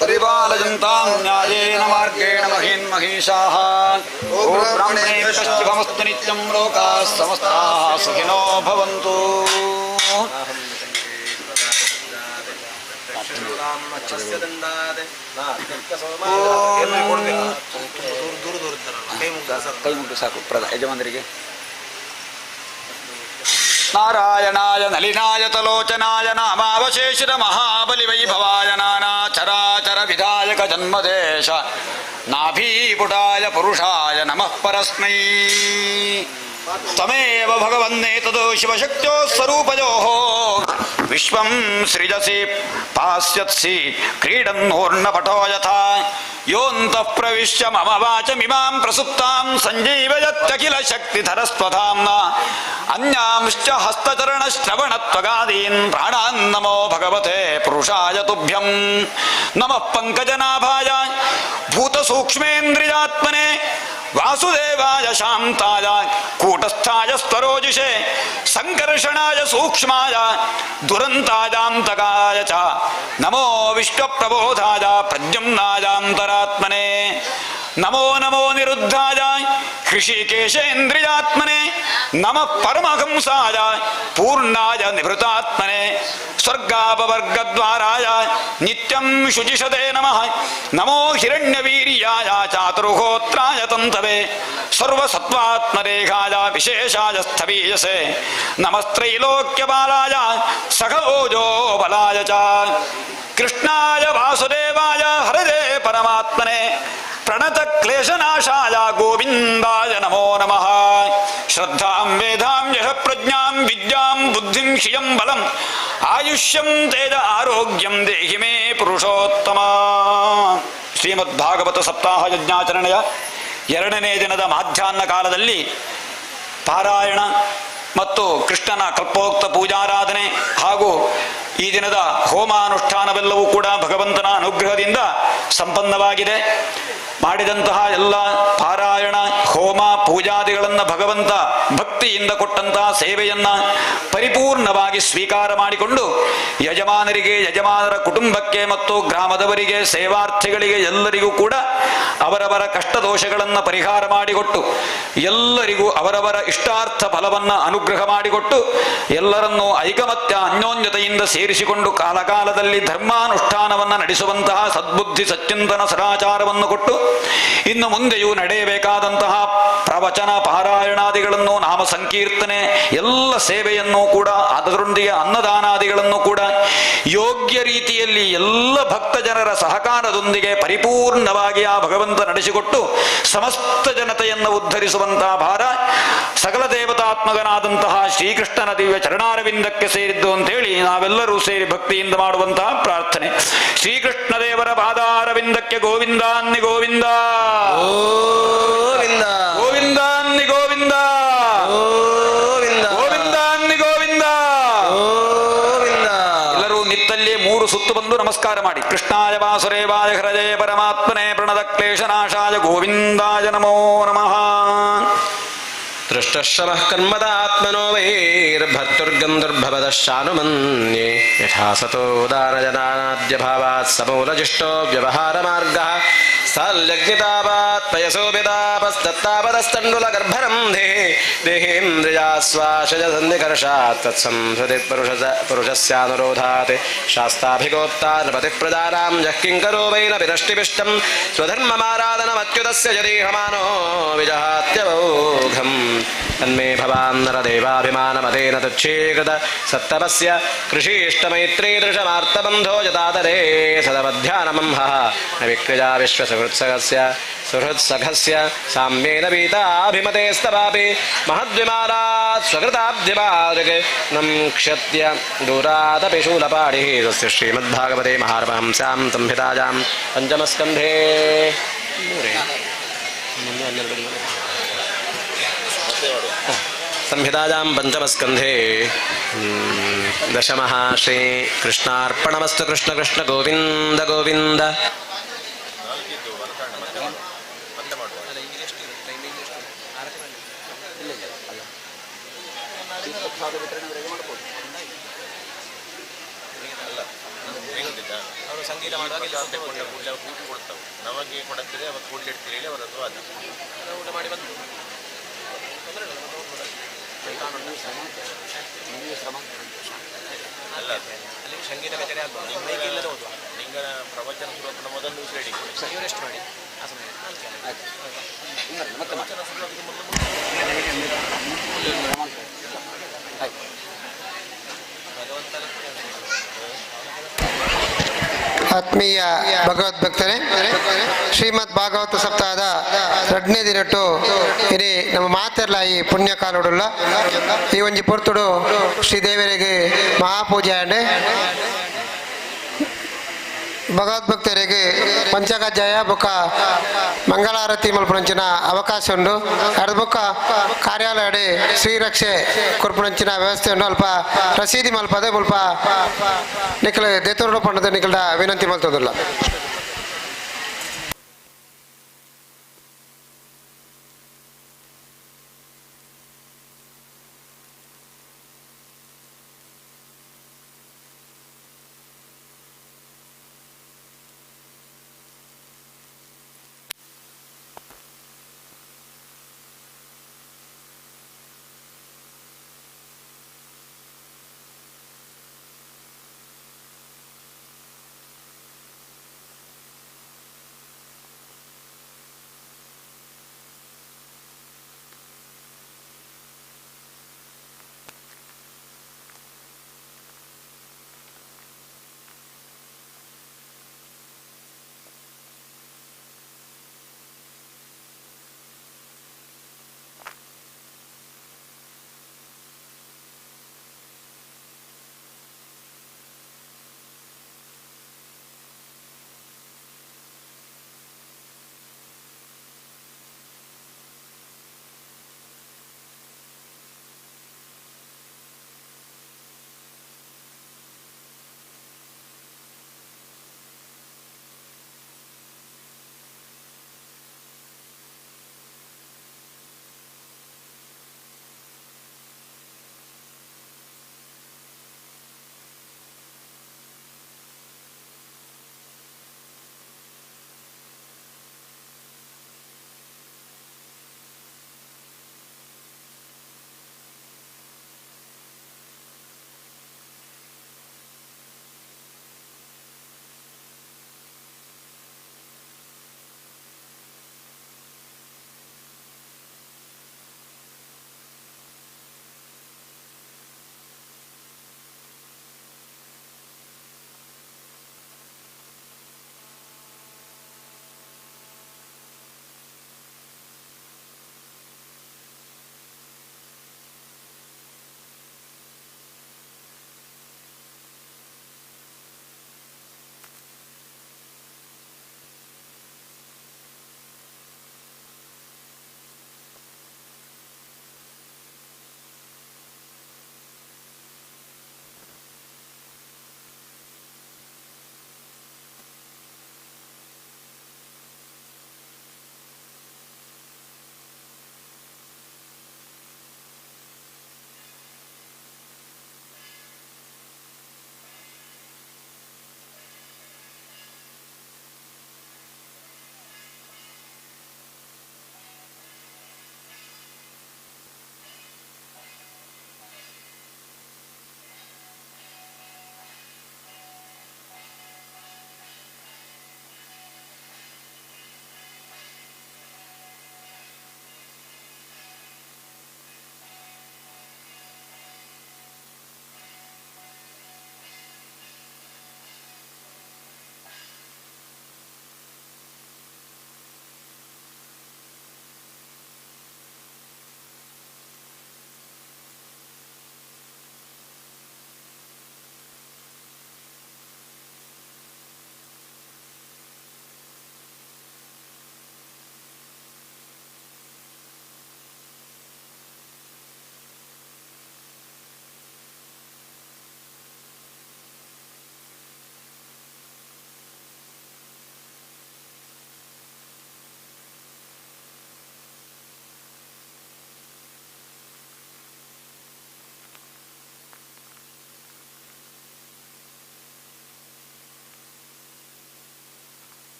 ಪರಿಪಾಲಯಂತಾಂ ನ್ಯಾಯೇನ ಮಾರ್ಗೇಣ ಮಹೀನ್ ಮಹಿಷಾಃ. ಓಂ ಬ್ರಾಹ್ಮಣೇಭ್ಯಶ್ಚ ಶುಭಮಸ್ತು ನಿತ್ಯಂ. ಲೋಕಾಃ ಸಮಸ್ತಾಃ ಸುಖಿನೋ ಭವಂತು. ಕೈ ಮುಗ್ದು ಸಾಕು ಯಜಮಾನರಿಗೆ. ನಾರಾಯಣಾಯ ನಲಿನಾಯ ತಲೋಚನಾಯ ನಾಮಾವಶೇಷಿತ ಮಹಾಬಲಿ ವೈಭವಾಯ ನಾನಾ ಚರಾಚರ ವಿಧಾಯಕ ಜನ್ಮದೇಶ ನಾಭೀಪುಟಾಯ ಪುರುಷಾಯ ನಮಃ ಪರಸ್ಮೈ. ತಮೇವ ಭಗವನ್ನೇತದೋ ಶಿವಶಕ್ತ್ಯೋ ಸ್ವರೂಪಯೋಃ ವಿಶ್ವಂ ಸೃಜಸಿ ಪಾಸ್ಯತ್ಸಿ ಕ್ರೀಡನ್ನೋರ್ಣಪಟೋ ಯಥಾ ಯೋऽन्तಃ ಪ್ರವಿಶ್ಯ ಮಮ ವಾಚಮಿಮಾಂ ಪ್ರಸುಪ್ತಾಂ ಸಂಜೀವಯತ್ಯಖಿಲ ಶಕ್ತಿಧರಸ್ತ್ವಧಾಮ್ನಾ ಅನ್ಯಾಂಶ್ಚ ಹಸ್ತಚರಣಶ್ರವಣತ್ವಗಾದೀನ್ ಪ್ರಾಣಾನ್ ನಮೋ ಭಗವತೆ ಪುರುಷಾಯ ತುಭ್ಯಂ. ನಮಃ ಪಂಕಜನಾಭಾಯ ಭೂತಸೂಕ್ಷ್ಮೇಂದ್ರಿಯಾತ್ಮನೆ ವಾಸುದೇವಾಯ ಶಾಂತಾಯ ಕೂಟಸ್ಥಾಯ ಸ್ವರೋಜಿಷೆ ಸಂಕರ್ಷಣಾಯ ಸೂಕ್ಷ್ಮಾಯ ದುರಂತಾಯಾಂತಕಾಯ ಚ ನಮೋ ವಿಶ್ವಪ್ರಬೋಧಾಯ ಪ್ರದ್ಯುಮ್ನಾಯಾಂತರಾತ್ಮನೆ. ನಮೋ ನಮೋ ನಿರುದ್ಧಾಯ ಹೃಷಿಕೇಶೇಂದ್ರಿಯಾತ್ಮನೆ. ನಮಃ ಪರಮಹಂಸಾಯ ಪೂರ್ಣಾಯ ನಿವೃತಾತ್ಮನೆ. ಸ್ವರ್ಗಾಪವರ್ಗದ್ವಾರಾಯ ನಿತ್ಯಂ ಶುಚಿಷತೆ ನಮಃ. ನಮೋ ಹಿರಣ್ಯವೀರ್ಯಾಯ ಚಾತುರ್ಹೋತ್ರಾಯ ತಂತವೇ ಸರ್ವಸತ್ವಾತ್ಮರೇಖಾಯ ವಿಶೇಷಾಯ ಸ್ಥವೀಯಸೆ. ನಮಸ್ತ್ರೈಲೋಕ್ಯಪಾಲಾಯ ಸಖೋಜೋ ಬಲಾಯ ಚ ಕೃಷ್ಣಾಯ ವಾಸುದೇವಾಯ ಹರದೇ ಪರಮಾತ್ಮನೆ. ಪ್ರಣತ ಕ್ಲೇಶನಾಶಾಯ ಗೋವಿಂದಾಯ ನಮೋ ನಮಃ. ಶ್ರದ್ಧಾಂ ವೇದಾಂ ಯಶ ಪ್ರಜ್ಞಾಂ ವಿದ್ಯಾಂ ಬುದ್ಧಿಂ ಶ್ರಿಯಂ ಬಲಂ ಆಯುಷ್ಯಂ ತೇಜ ಆರೋಗ್ಯಂ ದೇಹಿ ಮೇ ಪುರುಷೋತ್ತಮ. ಶ್ರೀಮದ್ಭಾಗವತ ಸಪ್ತಾಹ ಯಜ್ಞಾಚರಣೆಯ 2ನೇ ದಿನದ ಮಾಧ್ಯಾಹ್ನ ಕಾಲದಲ್ಲಿ ಪಾರಾಯಣ ಮತ್ತು ಕೃಷ್ಣನ ಕಲ್ಪೋಕ್ತ ಪೂಜಾರಾಧನೆ ಹಾಗೂ ಈ ದಿನದ ಹೋಮಾನುಷ್ಠಾನವೆಲ್ಲವೂ ಕೂಡ ಭಗವಂತನ ಅನುಗ್ರಹದಿಂದ ಸಂಪನ್ನವಾಗಿದೆ. ಮಾಡಿದಂತಹ ಎಲ್ಲ ಪಾರಾಯಣ ಹೋಮ ಪೂಜಾದಿಗಳನ್ನು ಭಗವಂತ ಭಕ್ತಿಯಿಂದ ಕೊಟ್ಟಂತಹ ಸೇವೆಯನ್ನ ಪರಿಪೂರ್ಣವಾಗಿ ಸ್ವೀಕಾರ ಮಾಡಿಕೊಂಡು ಯಜಮಾನರಿಗೆ, ಯಜಮಾನರ ಕುಟುಂಬಕ್ಕೆ ಮತ್ತು ಗ್ರಾಮದವರಿಗೆ, ಸೇವಾರ್ಥಿಗಳಿಗೆ ಎಲ್ಲರಿಗೂ ಕೂಡ ಅವರವರ ಕಷ್ಟ ದೋಷಗಳನ್ನು ಪರಿಹಾರ ಮಾಡಿಕೊಟ್ಟು ಎಲ್ಲರಿಗೂ ಅವರವರ ಇಷ್ಟಾರ್ಥ ಫಲವನ್ನು ಅನುಗ್ರಹ ಮಾಡಿಕೊಟ್ಟು ಎಲ್ಲರನ್ನೂ ಐಕಮತ್ಯ ಅನ್ಯೋನ್ಯತೆಯಿಂದ ಸೇರಿಸಿಕೊಂಡು ಕಾಲಕಾಲದಲ್ಲಿ ಧರ್ಮಾನುಷ್ಠಾನವನ್ನು ನಡೆಸುವಂತಹ ಸದ್ಬುದ್ಧಿ ಸಚ್ಚಿಂತನ ಸದಾಚಾರವನ್ನು ಕೊಟ್ಟು ಇನ್ನು ಮುಂದೆಯೂ ನಡೆಯಬೇಕಾದಂತಹ ಪ್ರವಚನ ಪಾರಾಯಣಾದಿಗಳನ್ನು, ನಾಮ ಸಂಕೀರ್ತನೆ ಎಲ್ಲ ಸೇವೆಯನ್ನು ಕೂಡ ಅದರೊಂದಿಗೆ ಅನ್ನದಾನಾದಿಗಳನ್ನು ಕೂಡ ಯೋಗ್ಯ ರೀತಿಯಲ್ಲಿ ಎಲ್ಲ ಭಕ್ತ ಜನರ ಸಹಕಾರದೊಂದಿಗೆ ಪರಿಪೂರ್ಣವಾಗಿ ಆ ಭಗವಂತ ನಡೆಸಿಕೊಟ್ಟು ಸಮಸ್ತ ಜನತೆಯನ್ನು ಉದ್ಧರಿಸುವಂತಹ ಭಾರ ಸಕಲ ದೇವತಾತ್ಮಕನಾದಂತಹ ಶ್ರೀಕೃಷ್ಣನ ದಿವ್ಯ ಚರಣಾರವಿಂದಕ್ಕೆ ಸೇರಿದ್ದು ಅಂತೇಳಿ ನಾವೆಲ್ಲರೂ ಸೇರಿ ಭಕ್ತಿಯಿಂದ ಮಾಡುವಂತಹ ಪ್ರಾರ್ಥನೆ. ಶ್ರೀಕೃಷ್ಣ ದೇವರ ಪಾದಾರವಿಂದಕ್ಕೆ ಗೋವಿಂದಾನ್ನಿ ಗೋವಿಂದ, ಗೋವಿಂದ ಗೋವಿಂದಾನ್ನಿ ಗೋವಿಂದ, ಗೋವಿಂದ ಗೋವಿಂದಾನ್ನಿ ಗೋವಿಂದ. ಗೋವಿಂದ. ಎಲ್ಲರೂ ನಿತ್ತಲ್ಲಿ 3 ಸುತ್ತು ಬಂದು ನಮಸ್ಕಾರ ಮಾಡಿ. ಕೃಷ್ಣಾಯ ವಾಸುದೇವಾಯ ಹರಜೇ ಪರಮಾತ್ಮನೇ ಪ್ರಣದ ಕ್ಲೇಶನಾಶಾಯ ಗೋವಿಂದಾಯ ನಮೋ ನಮಃ. ದೃಷ್ಟಶ್ರಮಃ ಕರ್ಮದಾತ್ಮನೋ ವೈರ್ಭರ್ತುರ್ಗಂಧುರ್ಭವದಶಾನುಮನ್ಯೇ ಯಥಾ ಸತೋ ಉದಾನಜನಾದ್ಯ ಭಾವಾತ್ ಸಮೂಲಜಿಷ್ಟೋ ವ್ಯವಹಾರ ಮಾರ್ಗಃ ಸಾಲ್ಯಜ್ಞತಾಪಾತ್ ಪಯಸೋಪಿತಾಪಸ್ತತ್ತಾಪದಸ್ತಂಡುಲಗರ್ಭರಂ ದೇಹೇಂದ್ರಿಯಾಸ್ವಾಶಜಸನ್ನಿಕರ್ಷಾತ್ ತತ್ಸಂಸೃತಿ ಪುರುಷಸ್ಯಾನುರೋಧಾತ್ ಶಾಸ್ತಾಭಿಗೋಪ್ತಾ ನೃಪತಿಪ್ರದಾನಾಂ ಯಃ ಕಿಂಕರೋ ವೈ ನ ವಿನಷ್ಟಿಪಿಷ್ಟಂ ಸ್ವಧರ್ಮಮಾರಾಧನಮಚ್ಯುತಸ್ಯ ಯದೀಹಮಾನೋ ವಿಜಹಾತ್ಯವೌಘಂ ತನ್ಮೇ ಭವಾನ್ ನರದೇವಾಭಿಮಾನಮತೇನ ತುಚ್ಛೀಕೃತ ಸತ್ತಪಸ್ಯ ಕೃಷೀಷ್ಟಮೈತ್ರೀದೃಶಮಾರ್ತಬಂಧೋ ಯದಾದರೇ ಸದವಧ್ಯಾನಮಂಹಃ ನ ವಿಕ್ರಿಯಾ ವಿಶ್ವಸುಹೃತ್ಸಗಸ್ಯ ಸುಹೃತ್ಸಖಸ್ಯ ಸಾಮ್ಯೇನ ಪೀತಾಭಿಮತೇಸ್ತವಾಪಿ ಮಹದ್ವಿಮಾನಾತ್ ಸ್ವಕೃತಾಬ್ಧಿಮಾದೃಗ್ ನಂ ಕ್ಷತ್ಯ ದೂರಾದಪಿ ಶೂಲಪಾಡಿಃ ತಸ್ಯ ಶ್ರೀಮದ್ಭಾಗವತೆ ಮಹಾಪಹಂಸ್ಯಾಂ ಸಂಹಿತಾಯಾಂ ಪಂಚಮಸ್ಕಂಧೇ ಸಂಹಿತಾಯಾಂ ಪಂಚಮಸ್ಕಂಧೇ ದಶಮಃ ಶ್ರೀ ಕೃಷ್ಣಾರ್ಪಣಮಸ್ತು. ಕೃಷ್ಣ ಕೃಷ್ಣ ಗೋವಿಂದ ಗೋವಿಂದ. ಅಲ್ಲ ಆಯ್ತಾ ಅವರು ಸಂಗೀತ ಮಾಡುವಾಗ ಇಲ್ಲಿ ಕೊಂಡ ಕೂಡಲೇ ಅವ್ರು ಊಟ ಕೊಡ್ತಾವೆ ನಮಗೆ ಕೊಡುತ್ತದೆ ಅವತ್ತು ಕೂಡಲಿಡ್ತೀರಿ ಹೇಳಿ ಅವರದ್ದು ವಾದ ನಾವು ಊಟ ಮಾಡಿ ಬಂದು ತೊಂದರೆ ಇಲ್ಲ, ಮತ್ತೆ ಹೋಗ್ಬೋದು. ಅಲ್ಲ ಅಲ್ಲಿ ಸಂಗೀತ ಕಚೇರಿ ಆಗ್ಬೋದು, ನಿಮ್ಮ ಮೈಗೆ ಇಲ್ಲದೆ ಓದುವ. ನಿಂಗನ ಪ್ರವಚನ ಶುರುವಾದ ಮೊದಲು ನ್ಯೂಸ್ ರೆಡಿ ನೀವು ರೆಸ್ಟ್ ಮಾಡಿ ಆ ಸಮಯ ಪ್ರವಚನ ಶುರುವಾಗೋದು ಮೊದಲು ಭಗವಂತನ ಆತ್ಮೀಯ ಭಗವದ್ಭಕ್ತರೇ, ಶ್ರೀಮದ್ ಭಾಗವತ ಸಪ್ತಾಹದ 2ನೇ ದಿನಟ್ಟು ಇನಿ ನಮ್ಮ ಮಾತೆರ್ಲ ಈ ಪುಣ್ಯ ಕಾಲುಡುಲ್ಲ ಈ ಒಂಜಿ ಪೊರ್ತುಡು ಶ್ರೀದೇವರಿಗೆ ಮಹಾಪೂಜೆ ಅಂಡೆ ಭಗವದ್ಭಕ್ತರಿಗೆ ಪಂಚಕಜ್ಜಾಯ ಬೊಕ್ಕ ಮಂಗಳಾರತಿ ಮಲ್ಪುನಂಚಿನ ಅವಕಾಶ ಉಂಡು ಅದ್ರ ಬೊಕ್ಕ ಕಾರ್ಯಾಲಯಡೆ ಶ್ರೀರಕ್ಷೆ ಕೊರ್ಪುನಂಚಿನ ವ್ಯವಸ್ಥೆ ಉಂಡು ಅಲ್ಪ ರಸೀದಿ ಮಲ್ಪದೆ ಮುಲ್ಪ ನಿಖಲ್ ದೇತೂರು ಪಂಡದ ನಿಖಲ್ಡ ವಿನಂತಿ ಮಲ್ತೋದಿಲ್ಲ.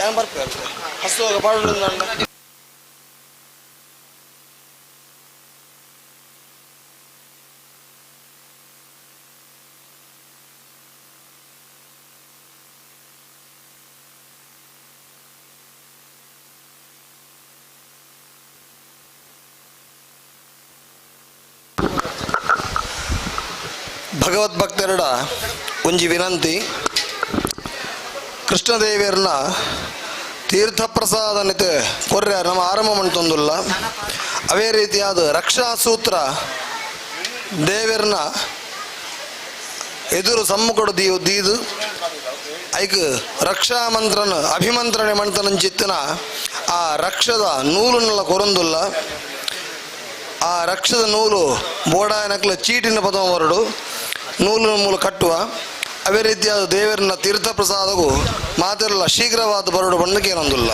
ಟ್ಯಾಂಗ್ ಬರ್ತಾರೆ ಹಸುವಾಗ ಬಾಡುಂಡ ಭಗವದ್ಭಕ್ತರಡ ಒಂಜಿ ವಿನಂತಿ ಕೃಷ್ಣದೇವಿಯರ್ನ ತೀರ್ಥಪ್ರಸಾದನಿತ ಕೊರ್ರೆ ನಮ್ಮ ಆರಂಭ ಮಾಡ್ತೊಂದುಲ್ಲ ಅವೇ ರೀತಿಯಾದ ರಕ್ಷಾಸೂತ್ರ ದೇವಿಯರ್ನ ಎದುರು ಸಮ್ಮುಖಡು ದೀದು ಐಕ್ ರಕ್ಷಾ ಮಂತ್ರನ ಅಭಿಮಂತ್ರಣೆ ಮಾಡ್ತಾನಂಚಿತ್ತಿನ ಆ ರಕ್ಷದ ನೂಲನ್ನೆಲ್ಲ ಕೊರೊಂದುಲ್ಲ ಆ ರಕ್ಷದ ನೂಲು ಬೋಡಾಯನಕ್ಲ ಚೀಟಿನ ಪದ ಹೊರಡು ನೂಲಿನ ಮೂಲ ಕಟ್ಟುವ ಅವೇ ರೀತಿಯಾದ ದೇವರನ್ನ ತೀರ್ಥ ಪ್ರಸಾದಗೂ ಮಾತೆಲ್ಲ ಶೀಘ್ರವಾದ ಬರಡು ಬಣ್ಣಕ್ಕೆ ಏನೊಂದಿಲ್ಲ.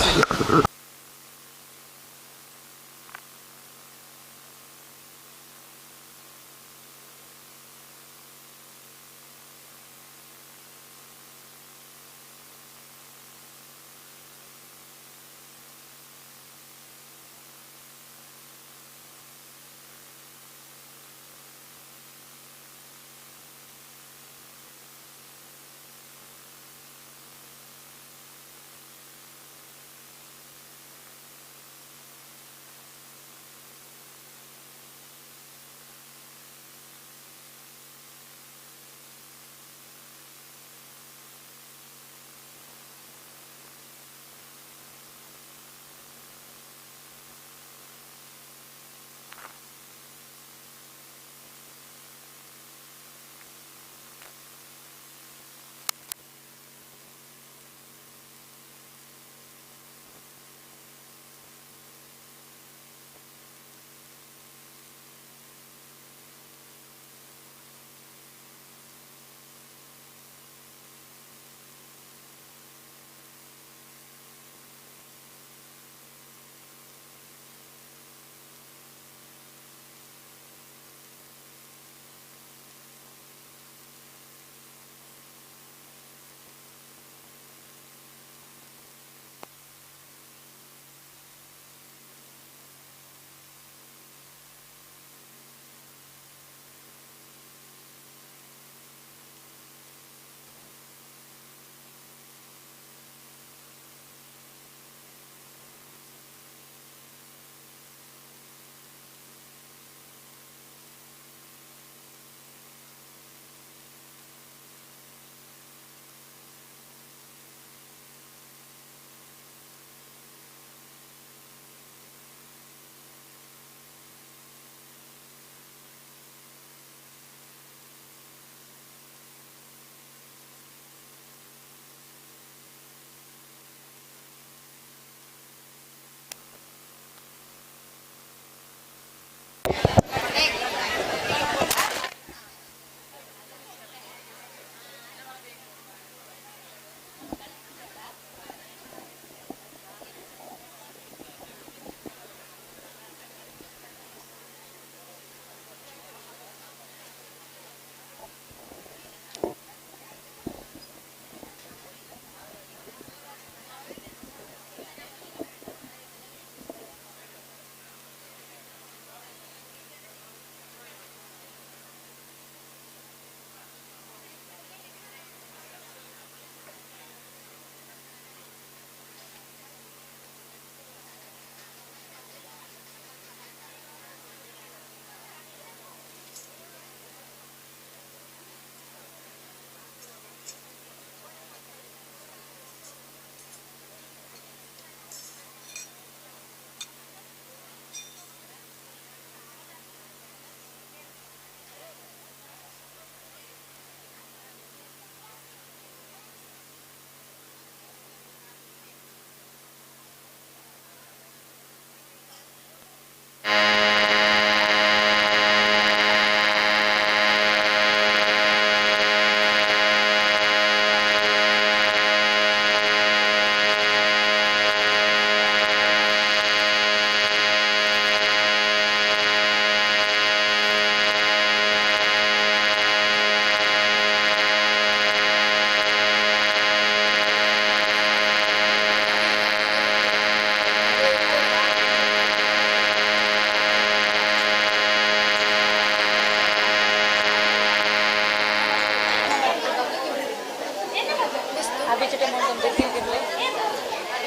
habitude amount of baking people.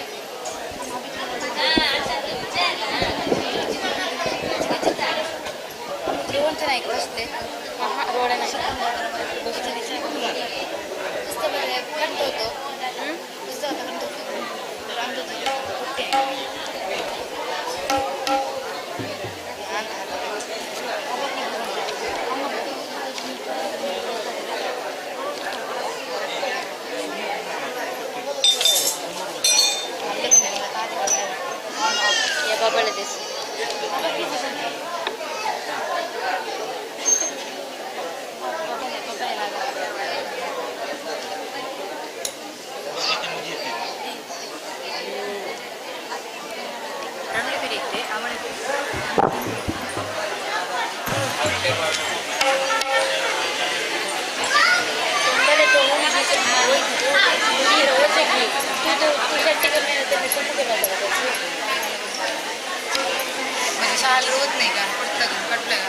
रोडचं नाही का बसते रोड नाही बसते पुस्तक कंट होतो पुस्तक कंट होतो या बाबाला देस चाल रोज नाही का पटलं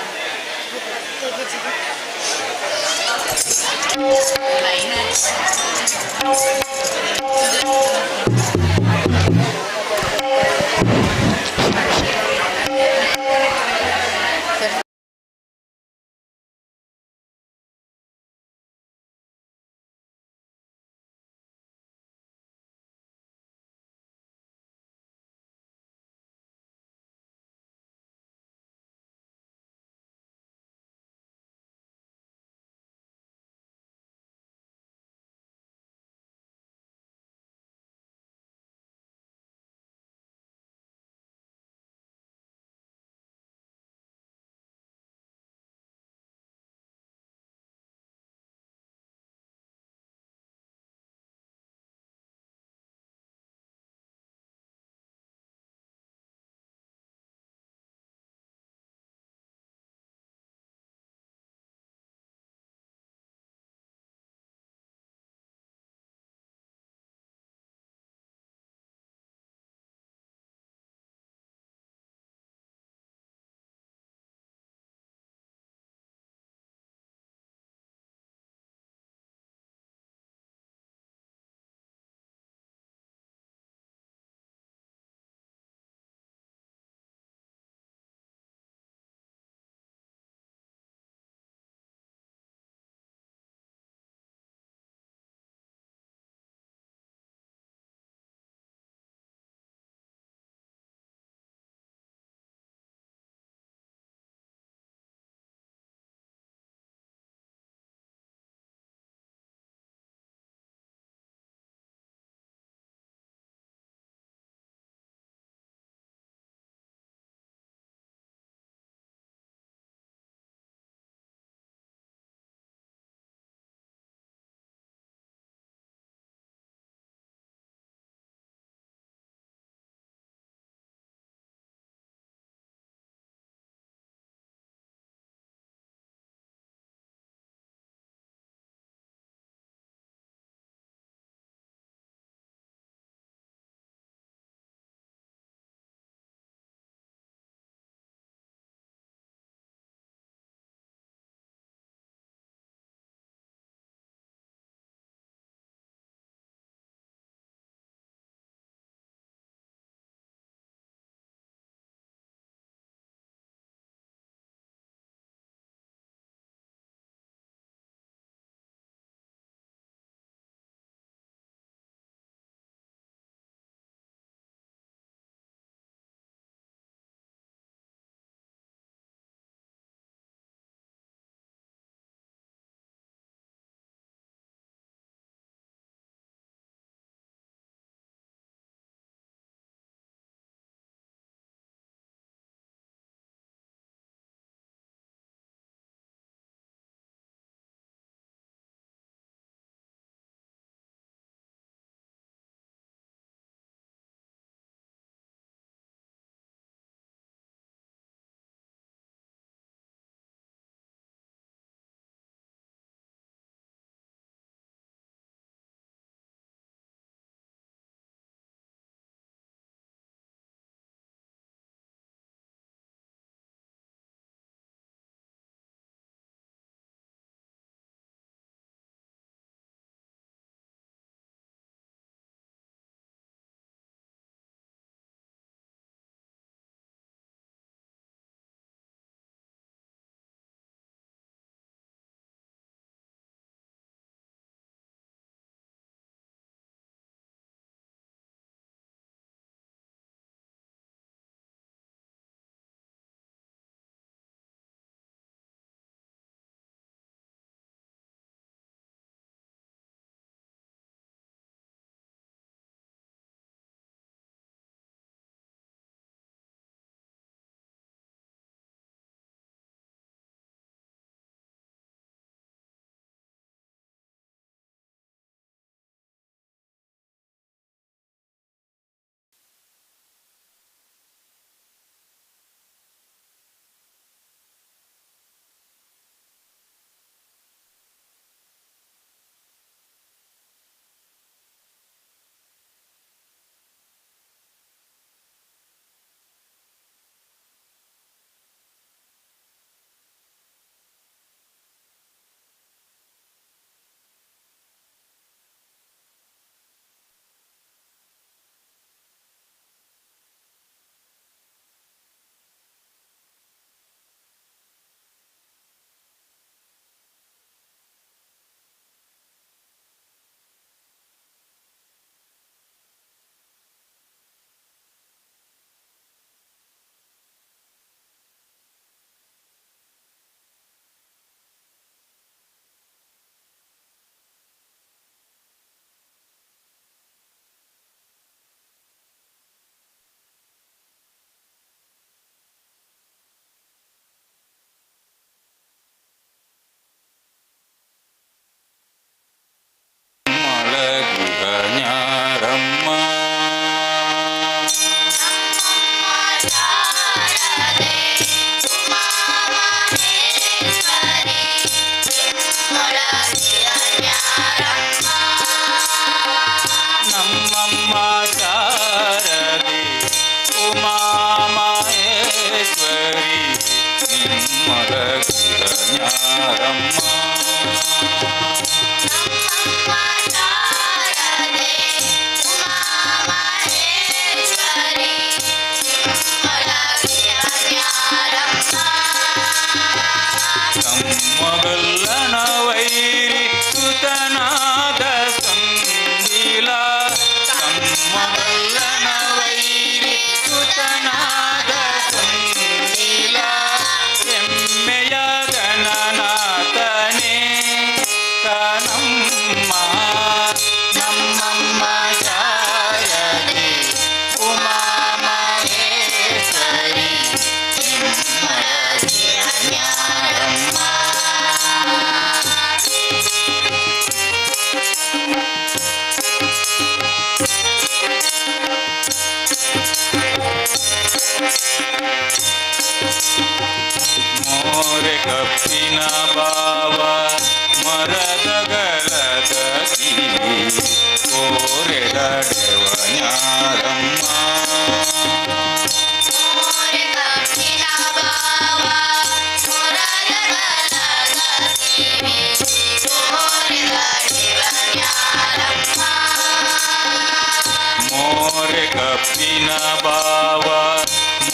ಮೋರೆ ಕಪ್ಪಿನ ಬಾವ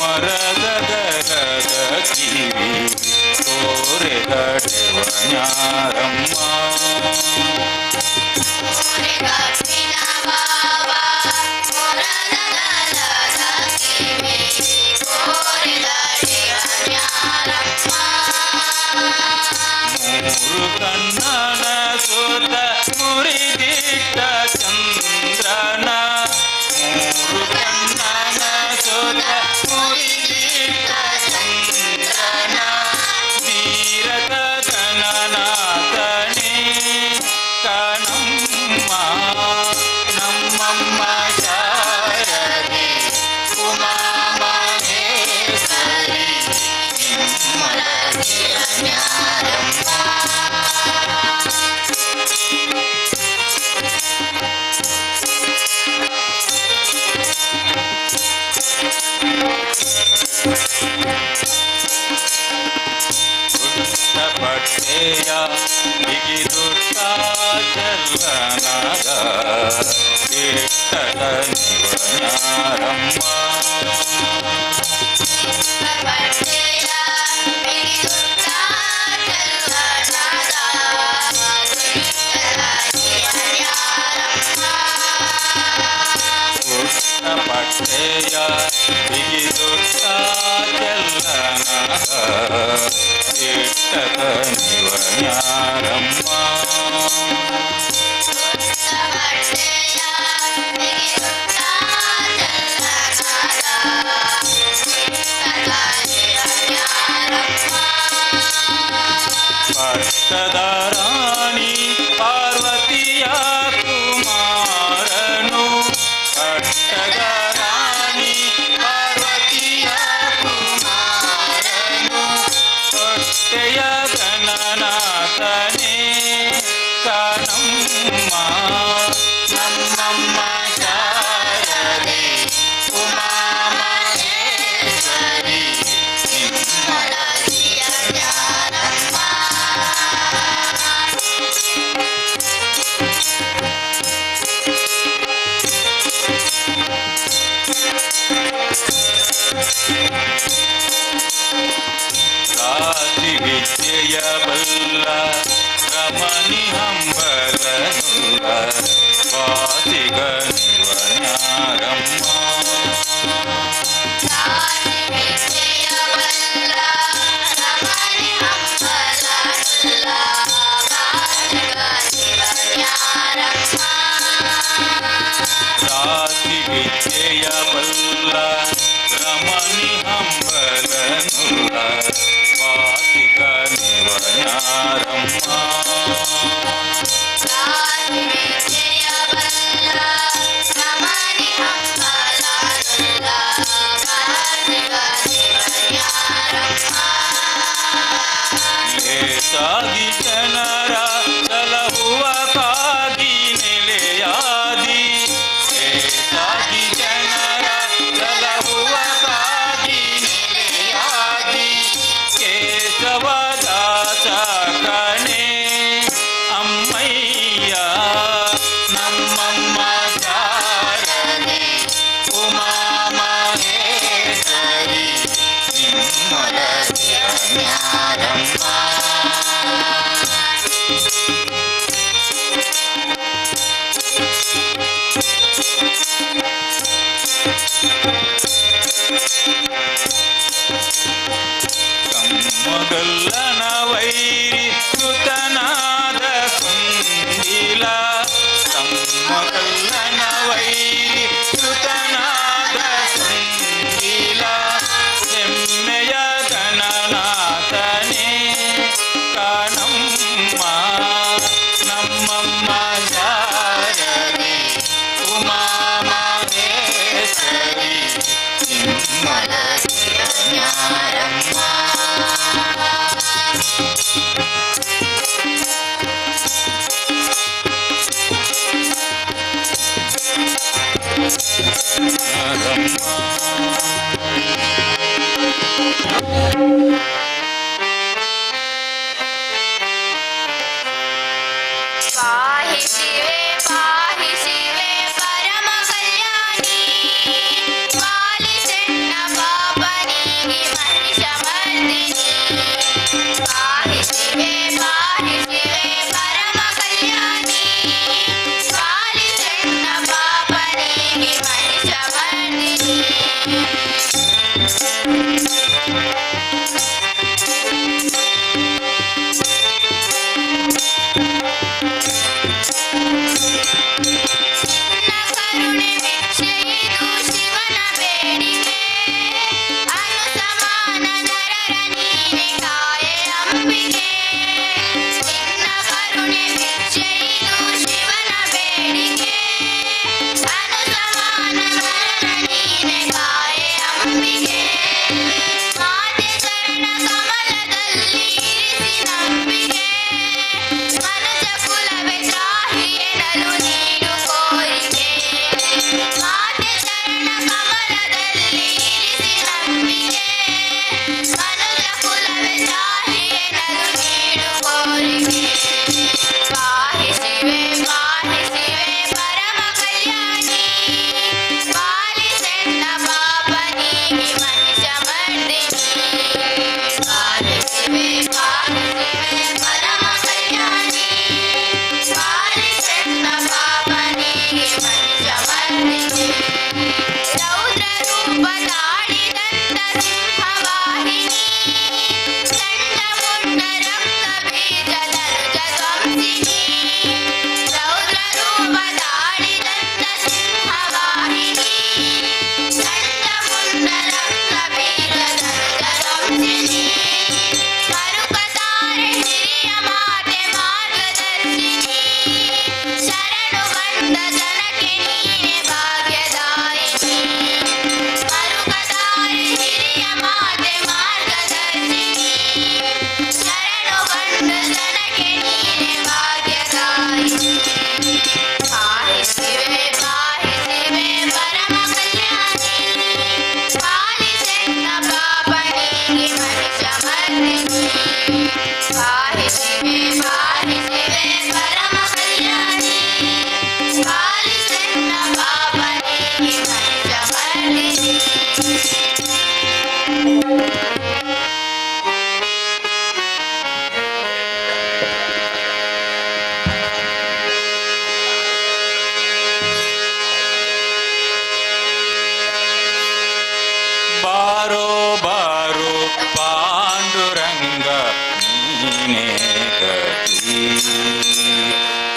ಮರಗದ ಕಿವಿ ತೋರೆ ದಡೆವ ನ್ಯಾರಮ್ಮ ಮೂರು ಕಣ್ಣನ ಸುತ ಮುರಿದಿಟ್ಟ ಚಂದ್ರನ ಮೂರು ಕಣ್ಣನ ಸುತ ಮುರಿದಿಟ್ಟ ಚಂದ್ರನ ತೀರದ ಗಣನಾಥನೇ ಕಣಮ್ಮ ನಮ್ಮಮ್ಮ ಶಾರದೆ ಉಮಾ ಮಹೇಶ್ವರಿ ಪಟ್ಟೆಯ ಬಿಗಿದುತ್ತಾ ಚಲ್ಲನದ ಇಟ್ಟದ ನಿವನಾರಮ್ಮ ಪಟ್ಟೆಯ ಬಿಗಿದುತ್ತಾ ಚಲ್ಲನದ ಇಟ್ಟದ ನಿವನಾರಮ್ಮ ಪಟ್ಟದ ರಾಣಿ ಪಾರ್ವತಿಯ ಕುಮಾರನು ಪಟ್ಟದ ರಾಣಿ ಪಾರ್ವತಿಯ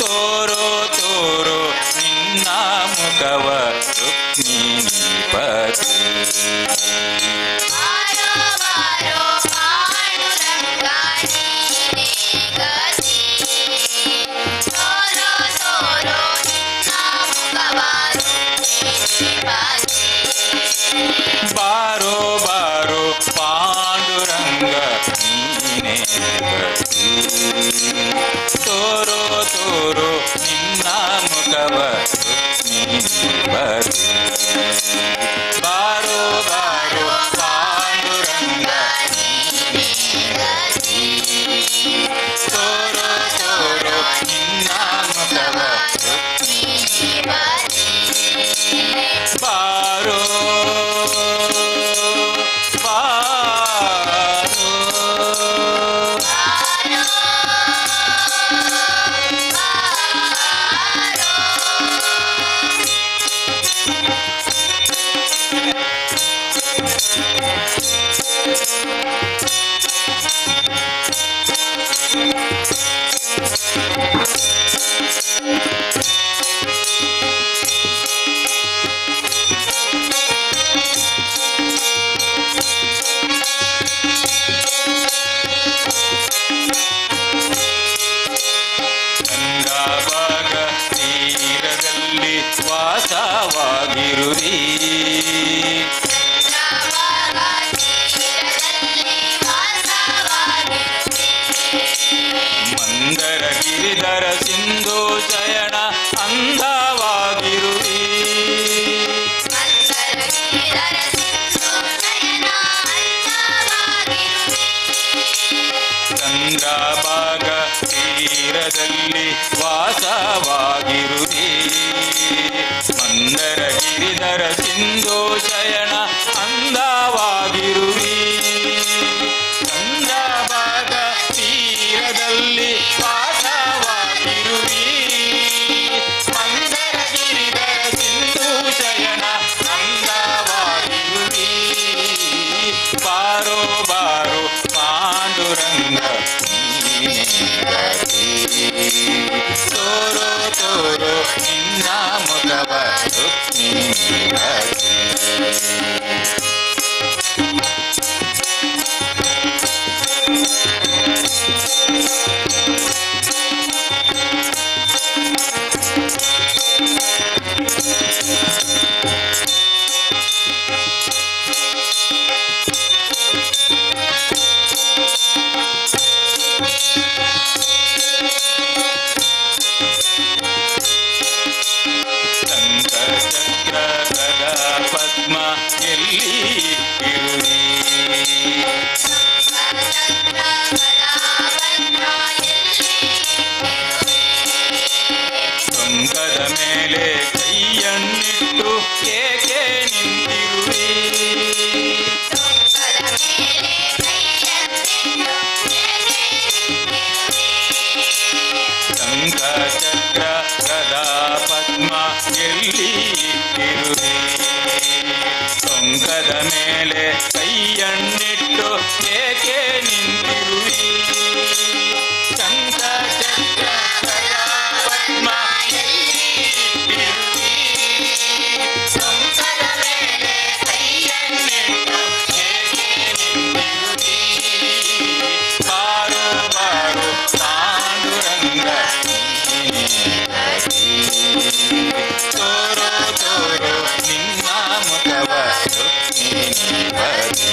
ತೋರೋ ತೋರೋ ನಿನ್ನ ಮುಖವ ರುಕ್ಮಿಣೀಪತಿ ಬಾರೋ ಬಾರೋ ಪಾಂಡುರಂಗ ನೀನೇ ಗತಿ ತೋರೋ ತೋರೋ ನಿನ್ನ ಮುಖವ ರುಕ್ಮಿಣೀಪತಿ ಬಾರೋ ಬಾರೋ ಪಾಂಡುರಂಗ ನೀನೇ ಗತಿ ತೋರೋ ತೋರೋ ನಿನ್ನ ಮುಖವ ರುಕ್ಮಿಣೀಪತಿ ಬಾರೋ ಬಾರೋ ಪಾಂಡುರಂಗ ನೀನೇ ಗತಿ ತೋರೋ ತೋರೋ ನಿನ್ನ ಮುಖವ ರುಕ್ಮಿಣೀಪತಿ ಬಾರೋ ಬಾರೋ ಗಂಗಾಭಾಗ ತೀರದಲ್ಲಿ ವಾಸವಾಗಿರುವಿ ಮಂದರ ಗಿರಿಧರ ಸಿಂಧು ಶಯನ ಅಂದವಾಗಿರುವಿ ಚಂದ್ರಭಾಗ ತೀರದಲ್ಲಿ ವಾಸವಾಗಿರುವಿ ಮಂದರ ಗಿರಿಧರ ಸಿಂಧು ಶಯನ ಅಂದವಾಗಿರುವಿ ಚಂದ್ರಭಾಗ ತೀರದಲ್ಲಿ ವಾಸವಾಗಿರುವಿ ಮಂದರ ಗಿರಿಧರ ಸಿಂಧು ಶಯನ ಅಂದವಾಗಿರುವಿ ಬಾರೋ ಬಾರೋ ಪಾಂಡುರಂಗ ನೀನೇ ಗತಿ ತೋರೋ ತೋರೋ ನಿನ್ನ ಮುಖವ ರುಕ್ಮಿಣೀಪತಿ ಶಂಖಚಕ್ರ ಗದಾ ಪದ್ಮ ಎಲ್ಲಿ ಇರುವಿ ಟೊಂಕದ ಮೇಲೆ ಕೈಯನ್ನಿಟ್ಟು ಏಕೆ ನಿಂತಿರುವಿ ಶಂಖಚಕ್ರ ಗದಾ ಪದ್ಮ ಎಲ್ಲಿ ಇರುವಿ ಟೊಂಕದ ಮೇಲೆ ಕೈಯನ್ನಿಟ್ಟು ಏಕೆ ನಿಂತಿರುವಿ ಶಂಖಚಕ್ರ ಗದಾ ಪದ್ಮ ಎಲ್ಲಿ ಇರುವಿ ಟೊಂಕದ ಮೇಲೆ ಕೈಯನ್ನಿಟ್ಟು ಏಕೆ ನಿಂತಿರುವಿ ಬಾರೋ ಬಾರೋ ಪಾಂಡುರಂಗ ನೀನೇ ಗತಿ ತೋರೋ ತೋರೋ ನಿನ್ನ ಮುಖವ ರುಕ್ಮಿಣೀಪತಿ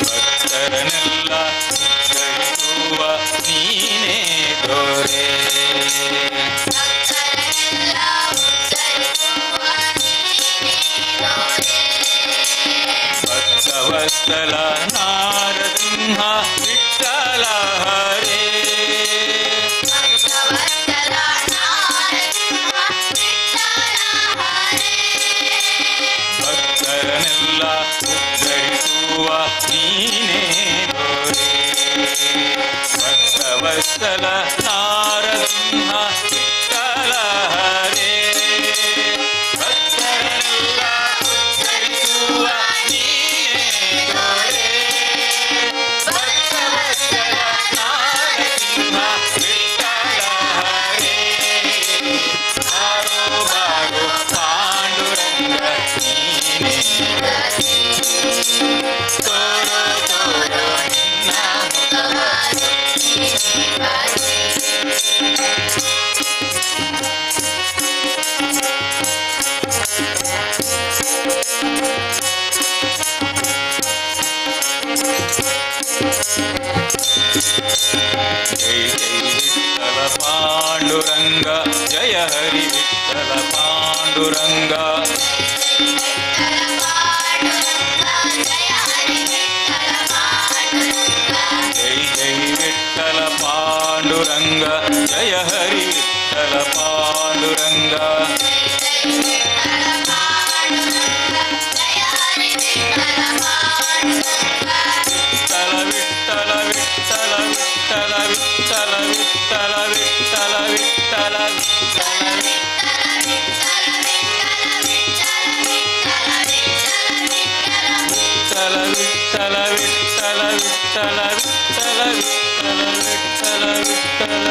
ಭಕ್ತರನ್ನೆಲ್ಲ ಉದ್ಧರಿಸುವ ನೀನೇ ದೊರೆ ಭಕ್ತವತ್ಸಲ ನಾರಸಿಂಹ ವಿಠ್ಠಲ ಹರೇ ಭಕ್ತವತ್ಸಲ ನಾರಸಿಂಹ ವಿಠಲ ಹರೇ ಭಕ್ತರೆಲ್ಲ ಉದ್ಧರಿಸುವ ನೀನೇ ದೊರೆ ಭಕ್ತವತ್ಸಲ ನಾರಸಿಂಹ ವಿಠಲ ಹರೇ ಬಾರೋ ಬಾರೋ ಪಾಂಡುರಂಗ ನೀನೇ ತೋರೋ ತೋರೋ ನಿನ್ನ ಜೈ ಜೈ ವಿಠಲ ಪಾಂಡುರಂಗ ಜಯ ಹರಿ ವಿಠಲ ಪಾಂಡುರಂಗ ಜೈ ಜೈ ವಿಠಲ ಪಾಂಡುರಂಗ ಜಯ ಹರಿ ವಿಠಲ ಪಾಂಡುರಂಗ ವಿಠಲ ವಿಠಲ ವಿಠಲ ವಿಠಲ ವಿಠಲ ವಿಠಲ ವಿಠಲ ವಿಠಲ ವಿಠಲ ವಿಠಲ ವಿಠಲ ವಿಠಲ ವಿಠಲ ವಿಠಲ ವಿಠಲ ವಿಠಲ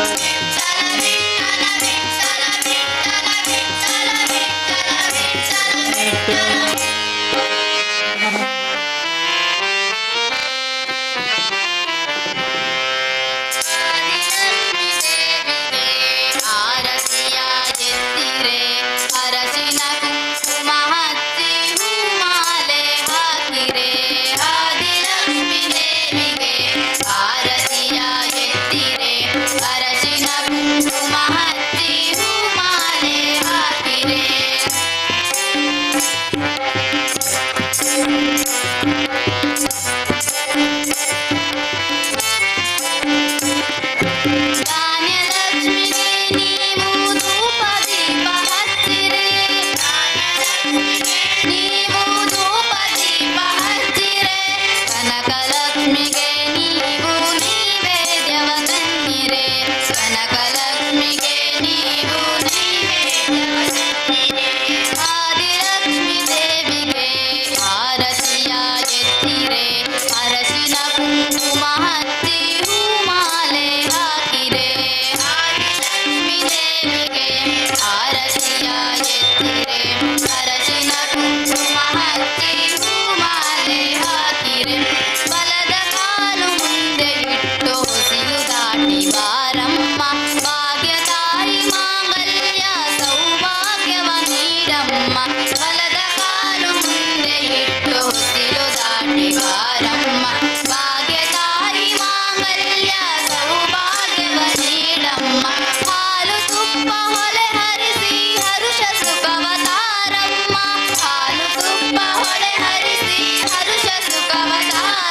ಹರಿಸಿ ಹರುಷ ಸುಖವತಾರಮ್ಮ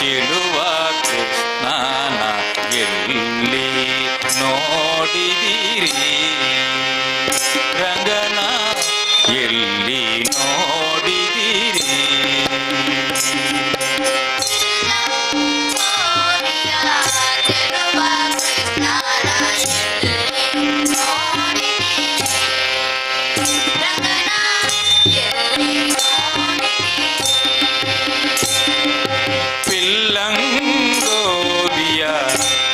ಚೆಲುವ ಕೃಷ್ಣನ ಎಲ್ಲಿ ನೋಡಿದಿರಿ ರಂಗನ ಎಲ್ಲಿ ನೋಡಿದಿರಿ ಪಿಲ್ಲಂಗೋವಿಯ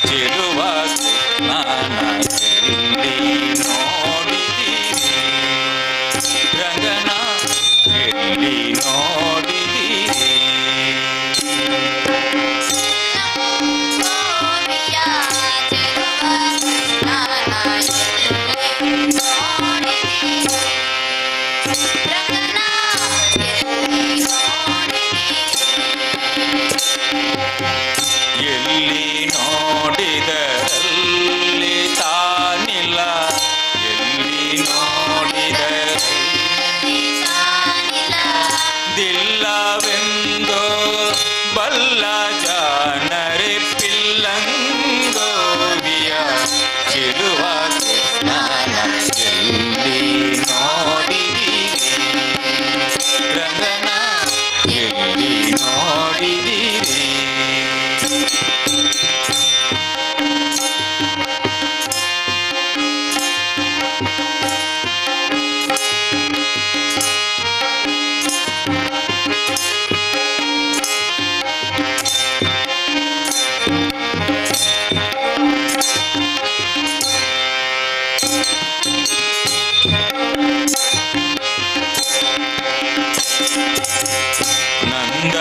ಚೆಲುವ ಕೃಷ್ಣನ ಎಲ್ಲಿ ನೋಡಿದಿರಿ ರಂಗನ ಎಲ್ಲಿ ನೋಡಿದಿರಿ ಎಲ್ಲಿ ನೋಡಿದರಲ್ಲಿ ತಾನಿಲ್ಲ ಎಲ್ಲಿ ನೋಡಿದರಲ್ಲಿ ದಿಲ್ಲವೆಂದೋ ಬಲ್ಲ ಜಾನರೆ ಪಿಲ್ಲಂಗೋವಿಯ ಚೆಲುವ ಕೃಷ್ಣನ ಎಲ್ಲಿ ನೋಡಿದಿರಿ ರಂಗನ ಎಲ್ಲಿ ನೋಡಿದಿರಿ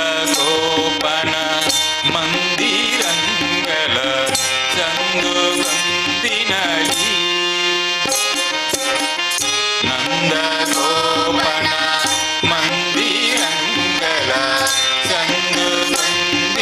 ನಂದಗೋಪನ ಮಂದಿರಂಗಲ ಚಂದುಗಂದಿನಲಿ ನಂದಗೋಪನ ಮಂದಿರಂಗಲ ಚಂದುಗಂದಿನಲಿ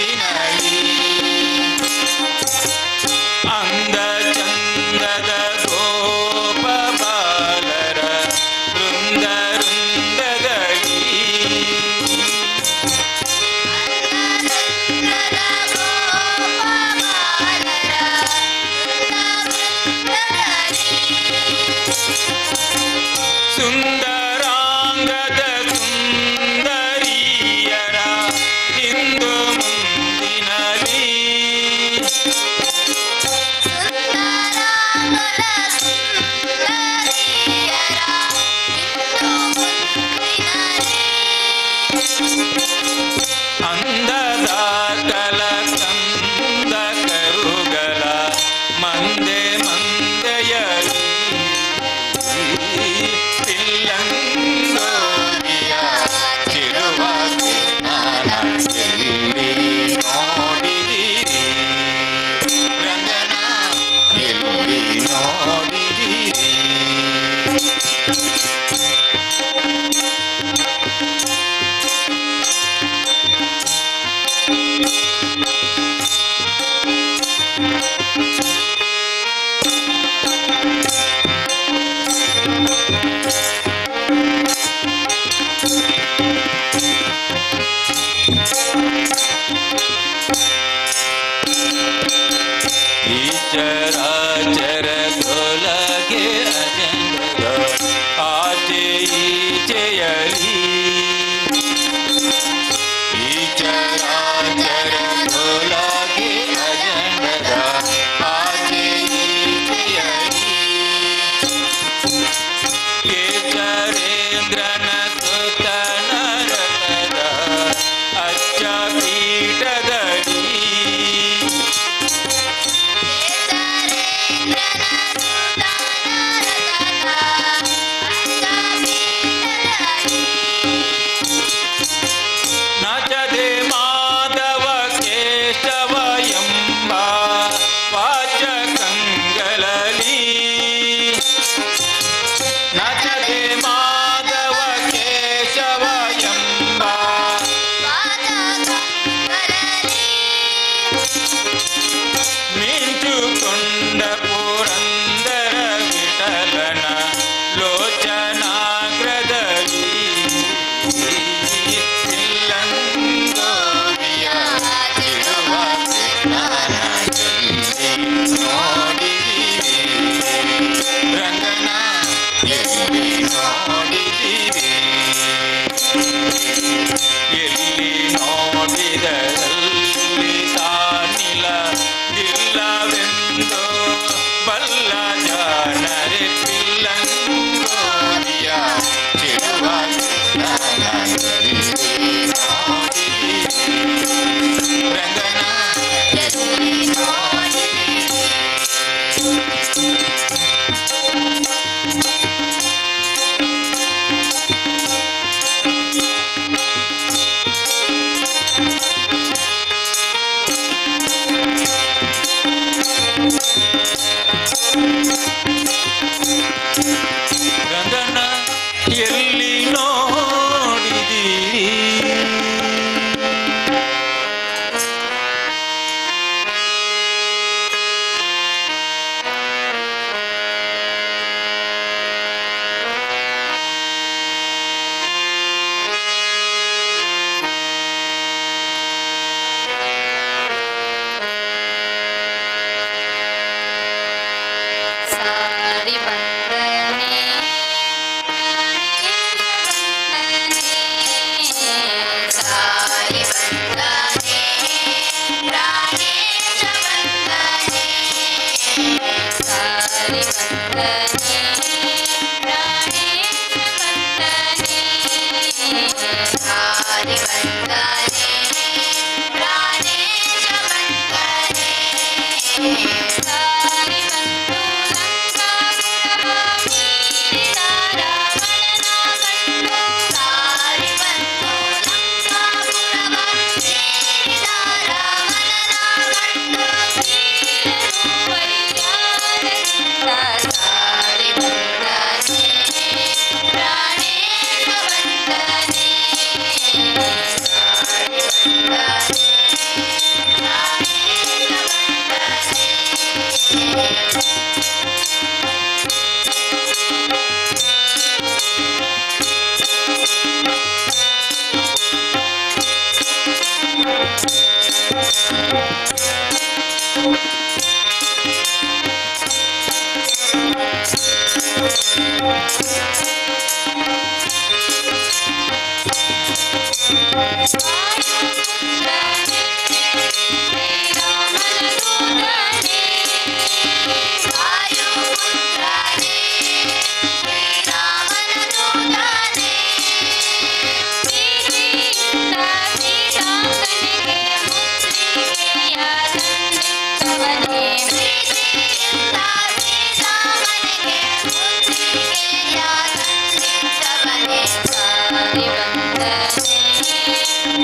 ಸಾರಿ ಬಂತು ಲಂಕಾಪುರವ ಮೀರಿದ ರಾವಣನ ಕಂಡು ಸಾರಿ ಬಂತು ಲಂಕಾಪುರವ ಮೀರಿದ ರಾವಣನ ಕಂಡು ವೀರನು ಪರಿಹಾರದಿಂದ ಸಾರಿ ಬಂದನೆ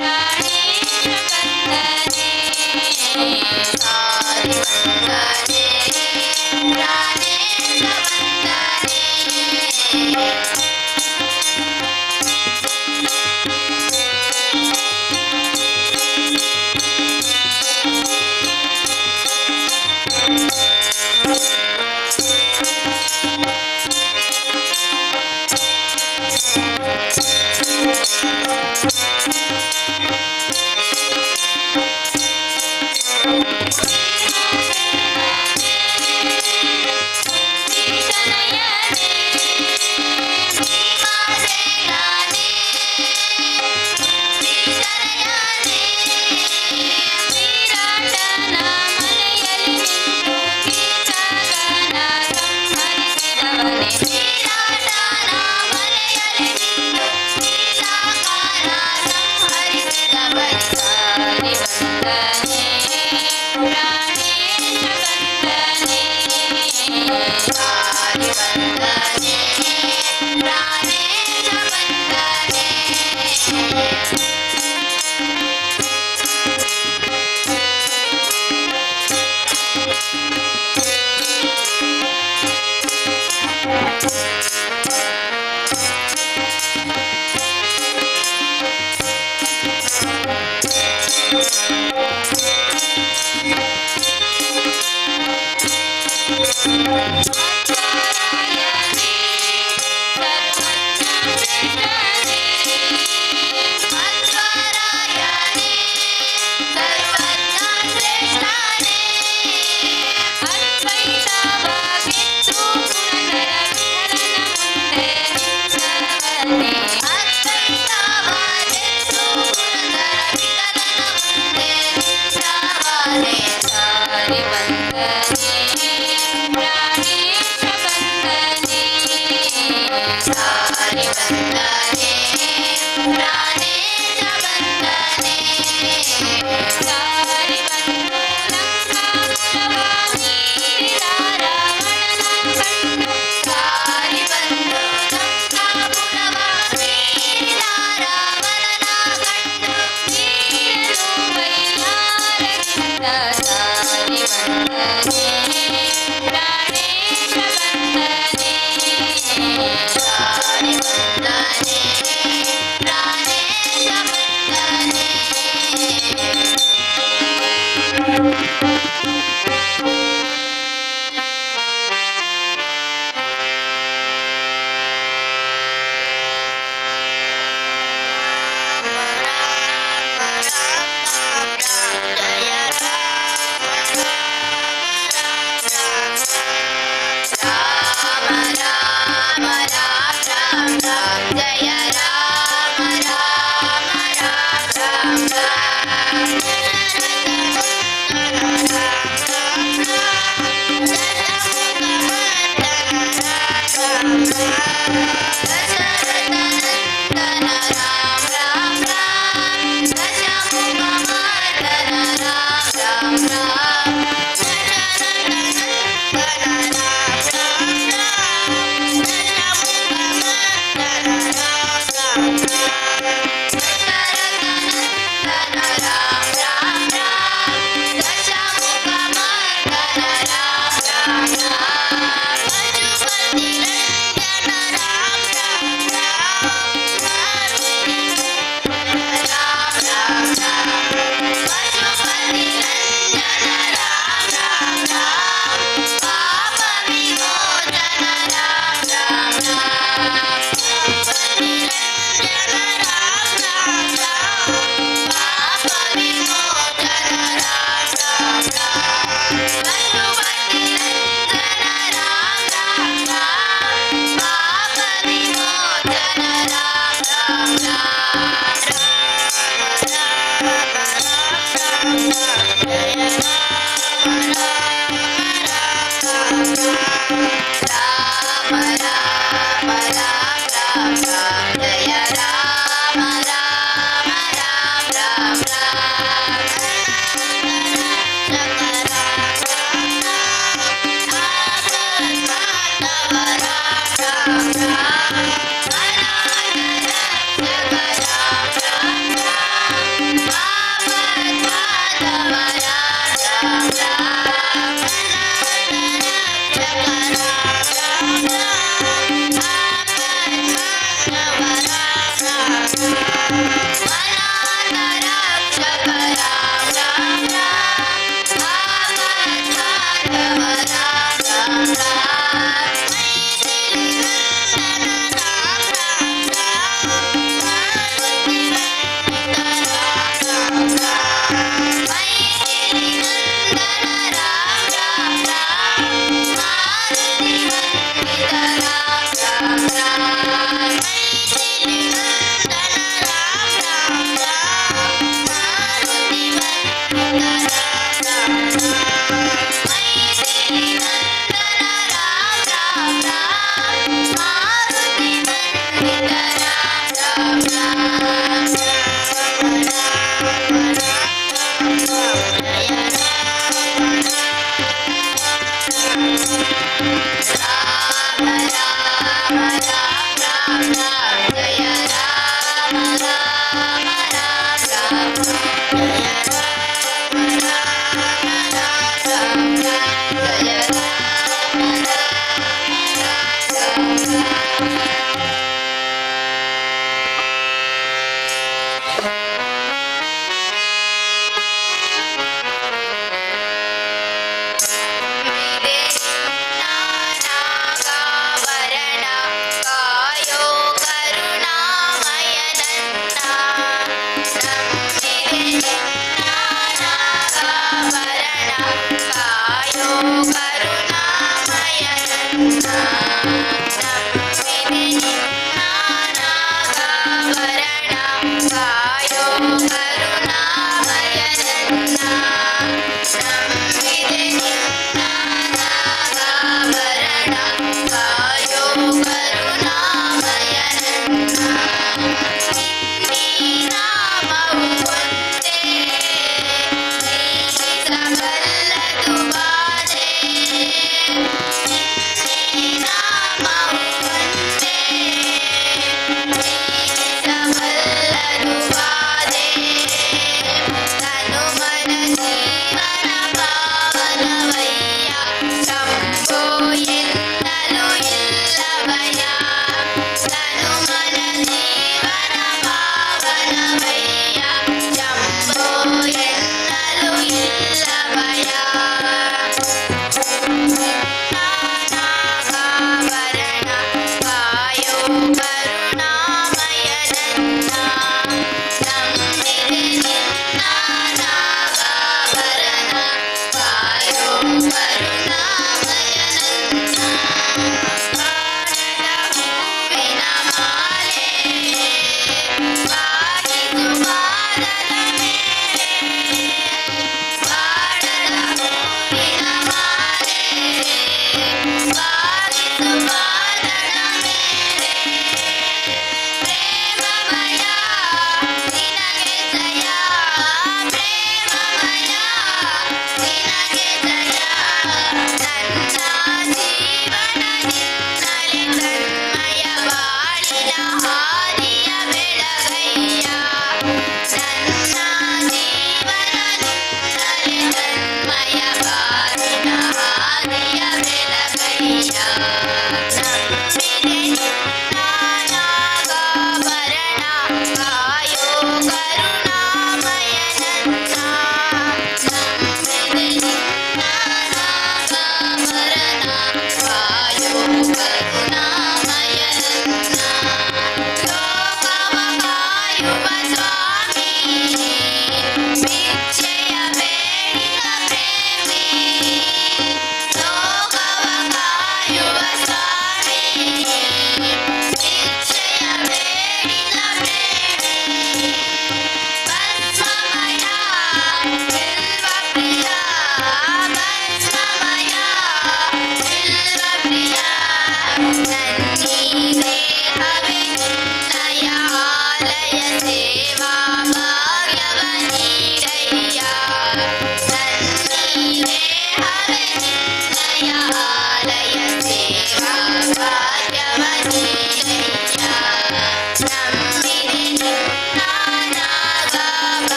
ಪ್ರಾಣೇಶ ಬಂದನೆ ಸಾರಿ ಬಂದನೆ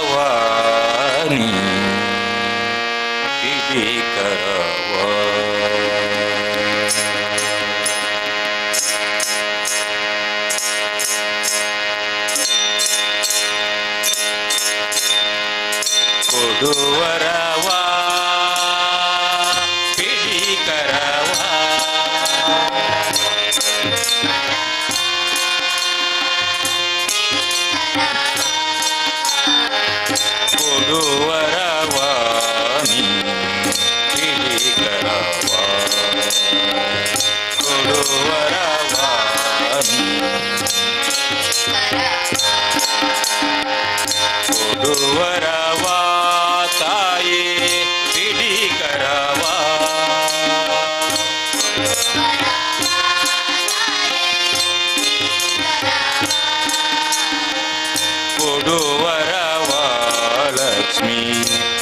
ಕೊಡುವರವಾನಿ ಕಿಡಿಕರವ ಕೊಡುವರವ ಪಿಡಿಕರವ ಕೊಡುವರವಾನಿ ಪಿಡಿಕರವ ಕೊಡುವರವಾನಿ ಕೊಡುವರವ ತಾಯೇ ಪಿಡಿಕರವ ಕೊಡುವರವ ಲಕ್ಷ್ಮೀ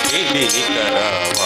ಪಿಡಿಕರವ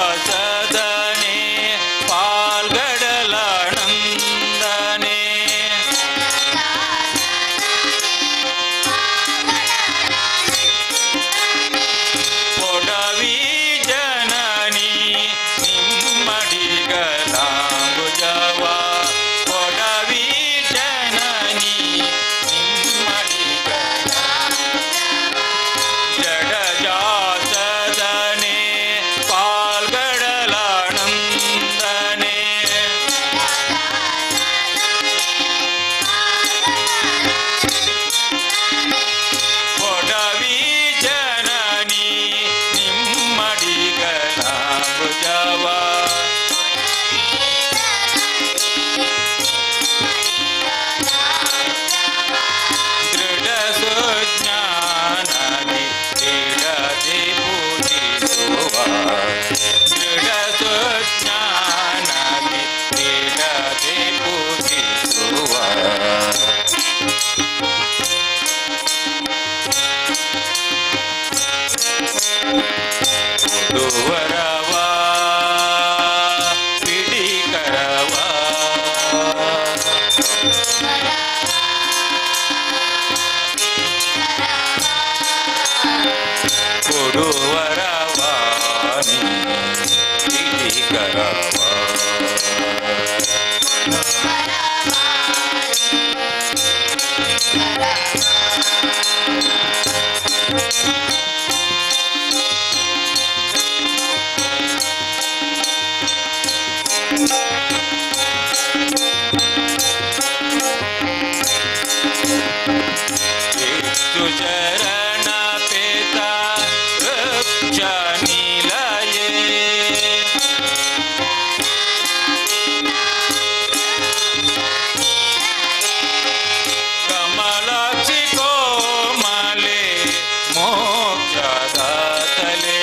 ಜಡಜಾಸದನೆ ಪಾಲ್ಗಡಲನಂದನೆ ಕೊಡವಿ ಜನನಿ ನಿಮ್ಮಡಿಗಲಾಂಬುಜವ ಕೊಡವಿ ಜನನಿ ಜಡಜಾಸದನೆ ಪಾಲ್ಗಡಲನಂದನೆ ಕೊಡವಿ ಜನನಿ ನಿಮ್ಮಡಿಗಲಾಂಬುಜವ ದೃಢ ಸುಜ್ಞಾನದಿ ಕ್ರೀಡದೆ ಪೂಜಿಸುವ ದೃಢ ಸುಜ್ಞಾನದಿ ಕ್ರೀಡದೆ ಪೂಜಿಸುವ ಕೊಡುವರವ ಪಿಡಿಕರವ ಕೊಡುವರವಾನಿ ಪಿಡಿಕರವ ಹೆಚ್ಚು ಚರಣ ಪೇತ ವೃಕ್ಷ ನಿಲಯೇ ಕಮಲಾಕ್ಷಿ ಕೋಮಲೆ ಮೋಕ್ಷದಾತಲೆ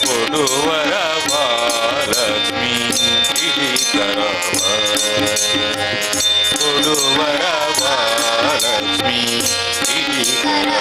ಕೊಡುವರವ ಲಕ್ಷ್ಮೀ ಶ್ರೀಕರವ ಕೊಡುವರವ ಲಕ್ಷ್ಮೀ ಶ್ರೀಕರವ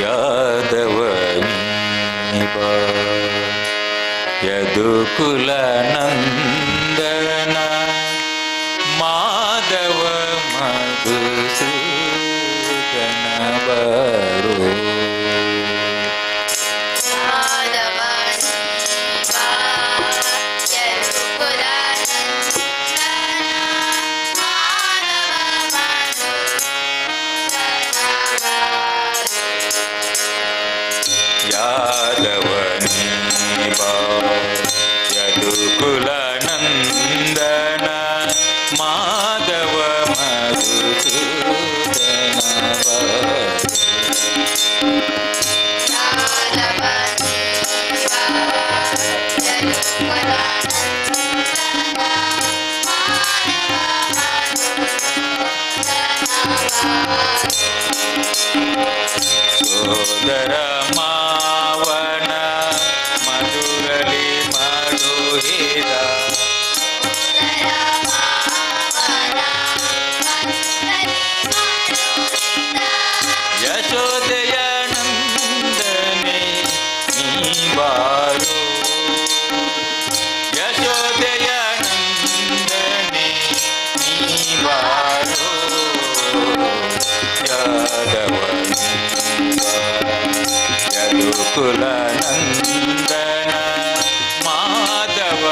ಯಾದವನಿ ಬಾ ಯದುಕುಲ ನಂದನ ಮಾಧವ ಮಧುಸೂದನ ಬರೋ ಯಾದವನಿ ಬಾ ಯದುಕುಲ ನಂದನ ಮಾಧವ ಮಧುಸೂದನ ಸೋದರ ಮಾವನ ಮಧುರಲಿ ಮಧುಹಿದ ಯಶೋದಯ ನಂದನೆ ನೀ ಬಾರೋ ಯಶೋದಯ ನಂದನೆ ನೀ ಬಾರೋ ಯಾದವನಿ ಯದುಕುಲ ನಂದನ ಮಾಧವ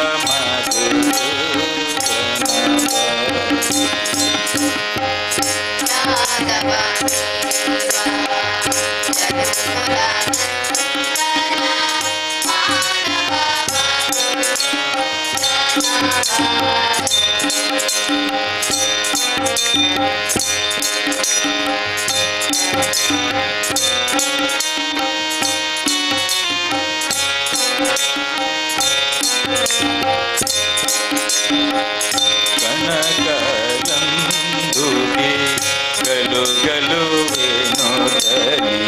ಕನಕಲಂದುಗೆ ಗಲು ಗಲುವೇನು ತಲಿ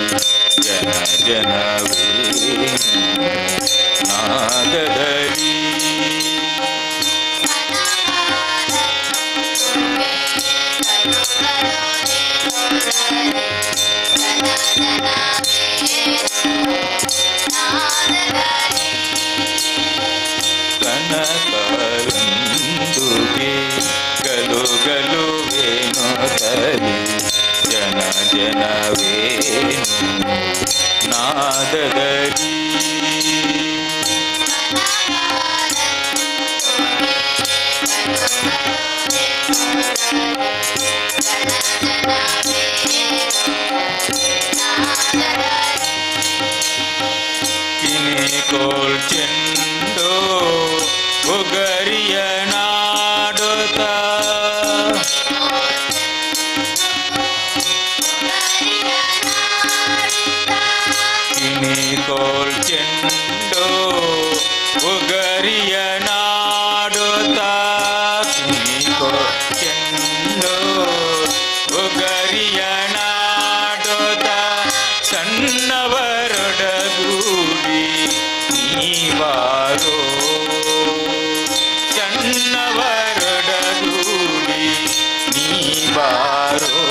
ಜನ ಜನವೇನು ನಾದದಲ್ಲಿ ಕನಕಲಂದುಗೆ ಗಲು ಗಲುವೇನು ತಲಿ ಜನ ಜನವೇನು ನಾದದಲ್ಲಿ ಕಿನಿಕೋಲ್ ಚೆಂಡೋ ಬುಗರಿಯ ನಾಡುತ್ತ ಕಿನಿಕೋಲ್ ಚೆಂಡೋ ಬುಗರಿಯ ನಾಡುತ್ತ ಕಿನಿಕೋಲ್ ಚೆಂಡೋ ಬುಗರಿಯ ನಾಡುತ್ತ ಸಣ್ಣವರೊಡಗೂಡಿ ನೀ ಬಾರೋ ಸಣ್ಣವರೊಡಗೂಡಿ ನೀ ಬಾರೋ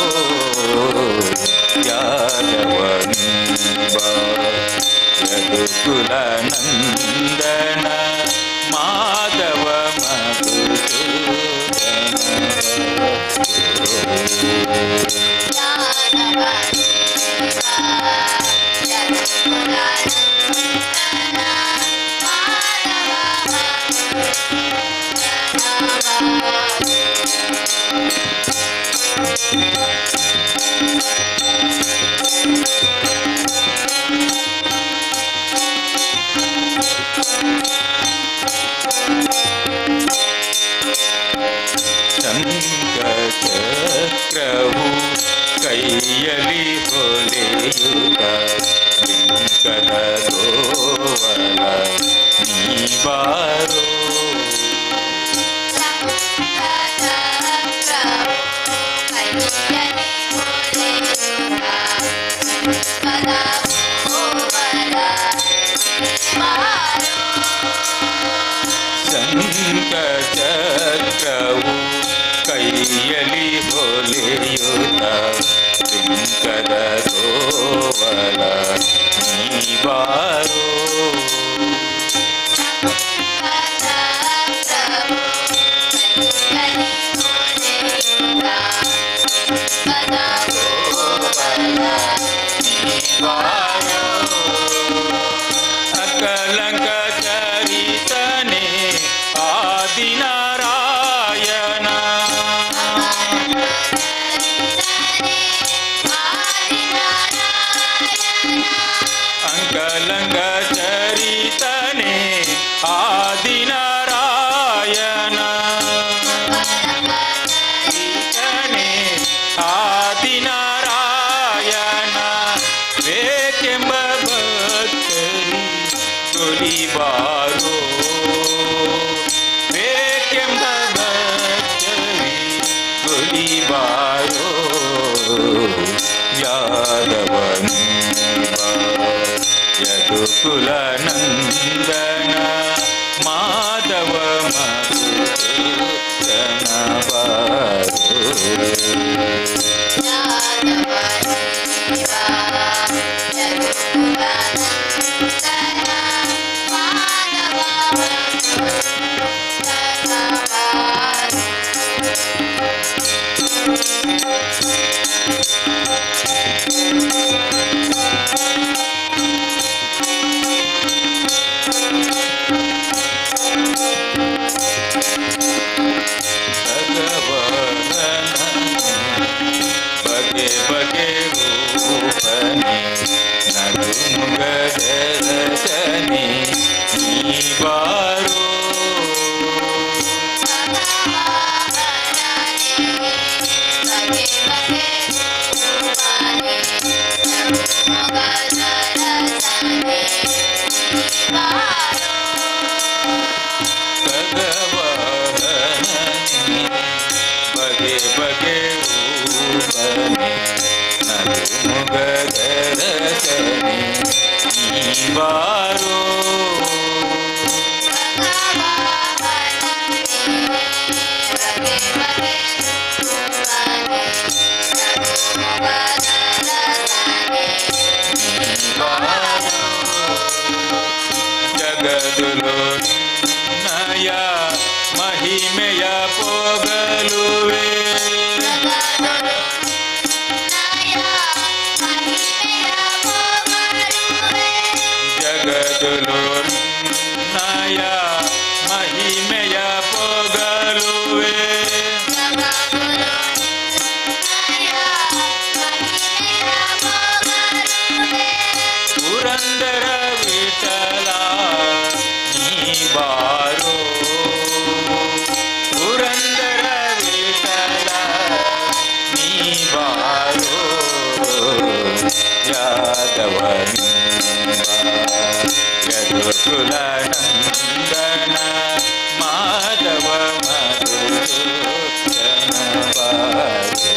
ಯಾದವನಿ ಬಾ ಯದುಕುಲ ನಂದನ ಮಾಧವ ಶಂಖಚಕ್ರವು ಕೈಯಲಿ ಹೊಲೆಯುತ ಬಿಂಕದ ಗೋವಲ ನೀ ಬಾರೋ ಶಂಖಚಕ್ರವು ಕೈಯಲಿ ಹೊಲೆಯುತ ಬಿಂಕದ ಗೋವಲ ನೀ ಬಾರೋ ಅಕಲಂಕ ಚರಿತನೆ ಆದಿನಾರಾಯಣ ಅಂಕಲಂಕ ಚರಿತನೆ ಆದಿನಾರಾಯಣ ಚರಿತನೆ ಆದಿನಾರಾಯಣ ಬೇಕೆಂಬ ಭಕ್ತರು ಗೊಲಿಬಾರೋ ಬೇಕೆಂಬ ಭಕ್ತರು ಗೊಲಿಬಾರೋ ಯಾದವನು ಯದುಕುಲ ನಂದನ ಮಾಧವ ಮಧುಸೂದನ ಬಾರೋ ಬಗೆ ಬಗೆ ರೂಪನೆ ನಗುಮುಗದರಸನೆ ನೀ ಬಾರೋ ಭಗವಾನನೆ ಬಗೆ ಬಗೆ ರೂಪನೆ ನಗುಮುಗದರಸನೆ ನೀ ಬಾರೋ ಜಗದುಲು ನಯ ಮಹಿಮೆಯ ಪೊಗಲುವೆ ಜಗದುಲು ನಯ ಮಹಿಮೆಯ ಪೊಗಲುವೆ ಪುರಂದರ ವಿಠಲ ನೀ ಬಾರೋ ಪುರಂದರ ವಿಠಲ ನೀ ಬಾರೋ ಯಾದವನು ಯದುಕುಲ ನಂದನ ಮಾಧವ ಮಧುಸೂದನ ಬಾರೋ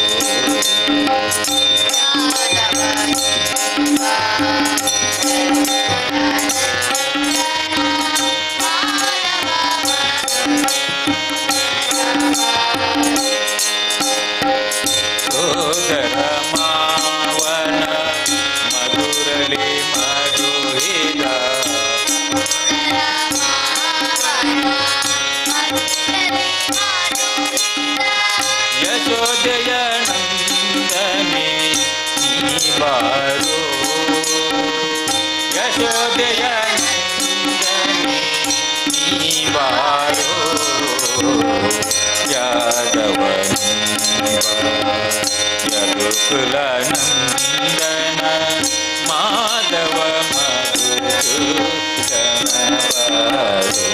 ಸೋದರ ಮಾವನ ಮಧುರಲಿ ಮಧುಹಿತ ಯಶೋದಯ ನಂದನೆ ನೀ ಬಾರೋ ಯಶೋದಯ ನಂದನೆ ನೀ ಬಾರೋ ಯಾದವನು ಯದುಕುಲ ನಂದನ ಮಾಧವ ಮಧುಸೂದನ ಬಾರೋ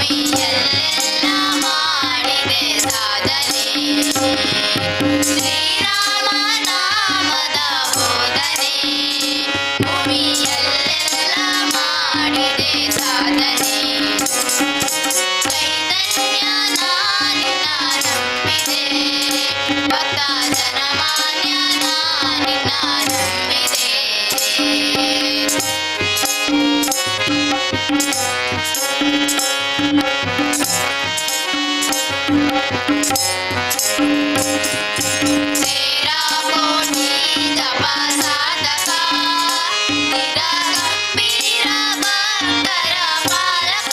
ಭೂಮಿಯಲ್ಲೆಲ್ಲ ಮಾಡಿದೆ ಸಾಧನೆ ಶ್ರೀರಾಮ ನಾಮದ ಬೋಧನೆ ಭೂಮಿಯಲ್ಲೆಲ್ಲ ಮಾಡಿದೆ ಸಾಧನೆ ಚೈತನ್ಯ ನಾನಿನ ನಂಬಿದೆ ಭಕ್ತ ಜನಮಾನ್ಯ ನಾನಿನ ನಂಬಿದೆ तेरा कोटि जप साधक निरगंभीर भक्तर पालक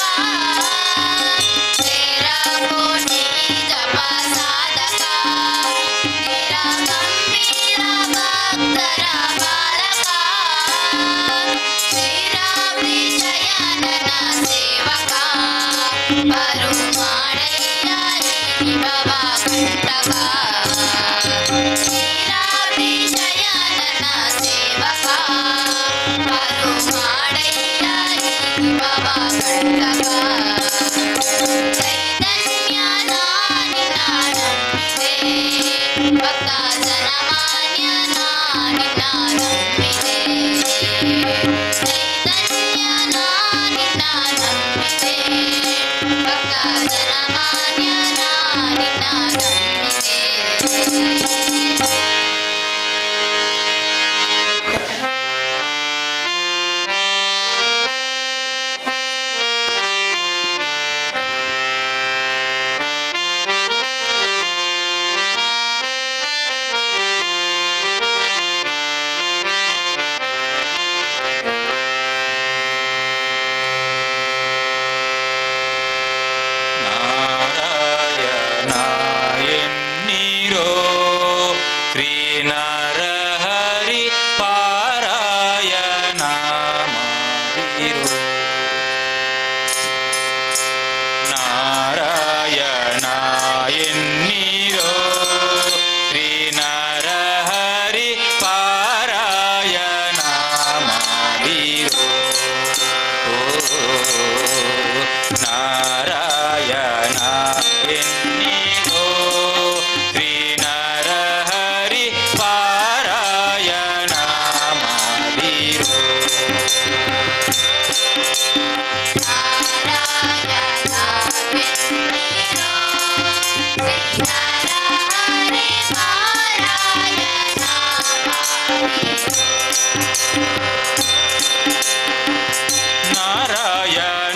तेरा कोटि जप साधक निरगंभीर भक्तर पालक श्रीरामि शयनन सेवक बरुमाडय्य भव कंटक ಶ್ರೀರಾಮಿ ಶಯನನ ಸೇವಕ ಬರುಮಾಡಯ್ಯ ಭವ ಕಂಟಕ ಚೈತನ್ಯ ನಾನಿನ ನಂಬಿದೆ ಭಕ್ತ ಜನಮಾನ್ಯ ನಾನಿನ ನಂಬಿದೆ ಚೈತನ್ಯ ನಾನಿನ ನಂಬಿದೆ ಭಕ್ತ ಜನಮಾನ್ಯ ನಾನಿನ ನಂಬಿದೆ ನಾರಾಯಣ ಎನ್ನೀರೋ ಶ್ರೀ ನರಹರಿ ಪಾರಾಯಣ ಮಾಡಿರೋ ನಾರಾಯಣ ಎನ್ನೀರೋ ಶ್ರೀ ನರಹರಿ ಪಾರಾಯಣ ಮಾಡಿರೋ ನಾರಾಯಣ ಎನ್ನೀರೋ ಶ್ರೀ ನರಹರಿ ಪಾರಾಯಣ ಮಾಡಿರೋ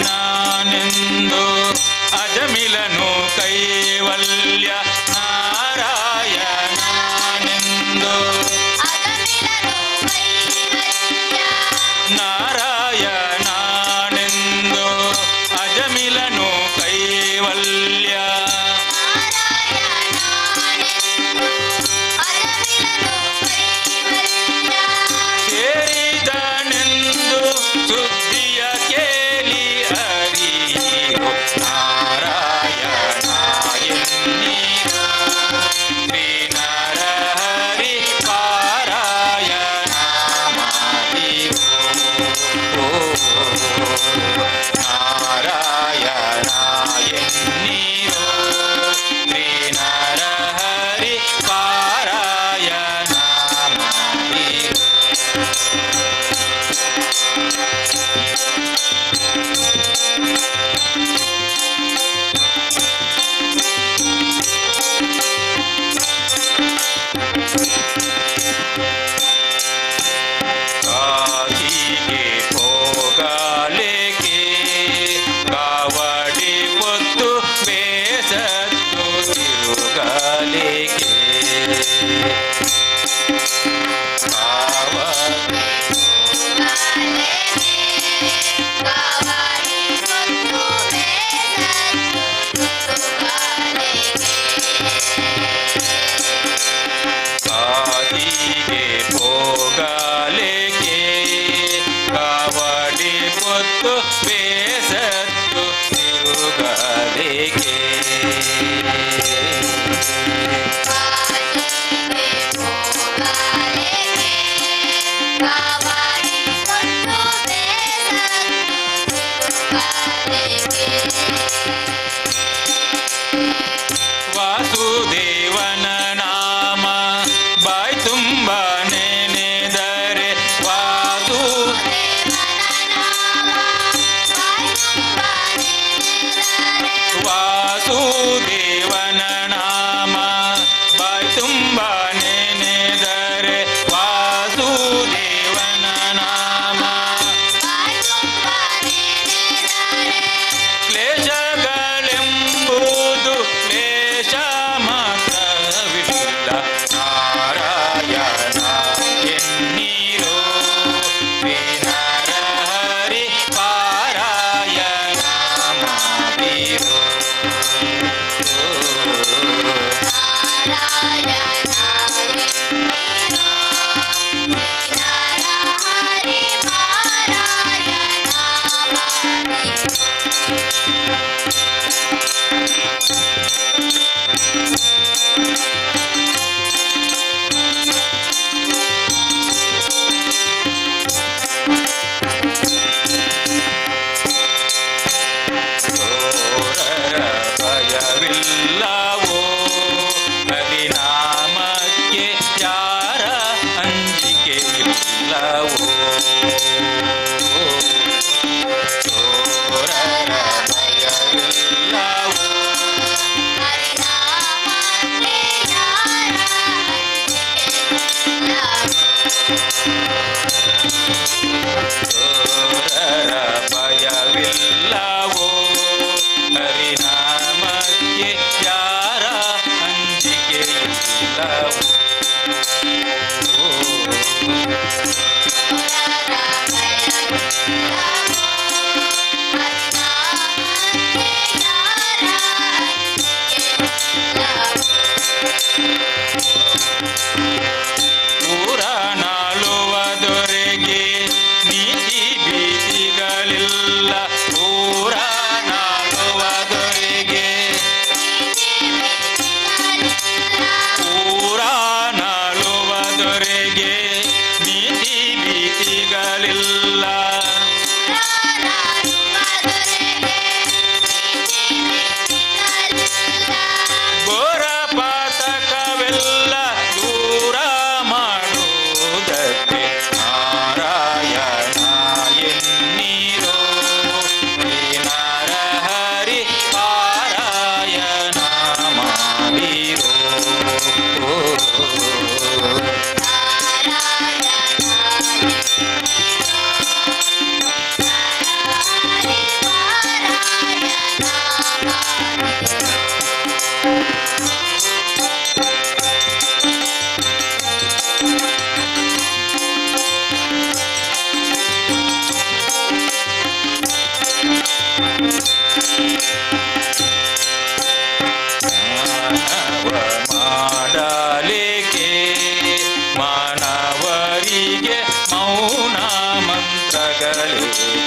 ನಾರಾಯಣನೆಂದು ಅಜಮಿಲನು ಕೈವಲ್ಯ ನಾರಾಯಣನೆಂದು ನಾರಾಯಣನೆಂದು ಅಜಮಿಲನು ಕೈವಲ್ಯ ಸೇರಿದ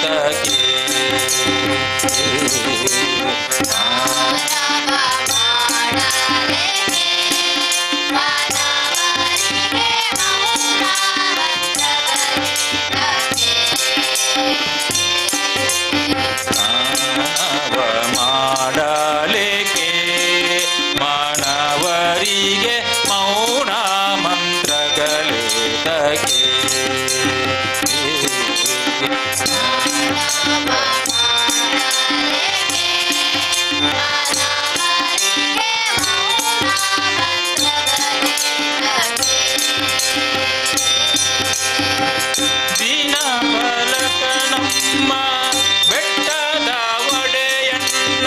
ತಕೆ ಮಾನವ ಮಾಡಲಿಕ್ಕೆ ಮಾನವರಿಗೆ ಮೌನ ಮಂತ್ರಗಳೇ ತಕೆ ದಿನ ಫಲಕನಮ್ಮ ಬೆಟ್ಟದ ಒಡೆಯಣ್ಣ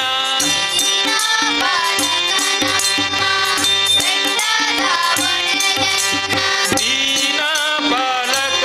ದೀನ ಬಾಲಕ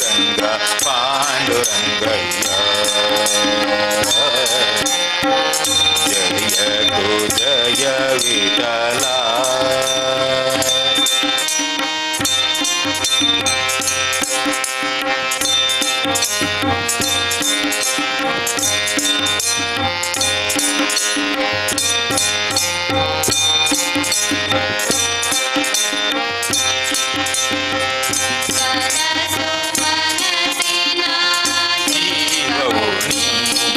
ಪಾಂಡುರಂಗ ಪಾಂಡುರಂಗಯ್ಯ ಜಯ ತು ಜಯ ವಿಠಲ ಕನಸು ಮನಸ್ಸಿನ ಜೀವವು ನೀನೆ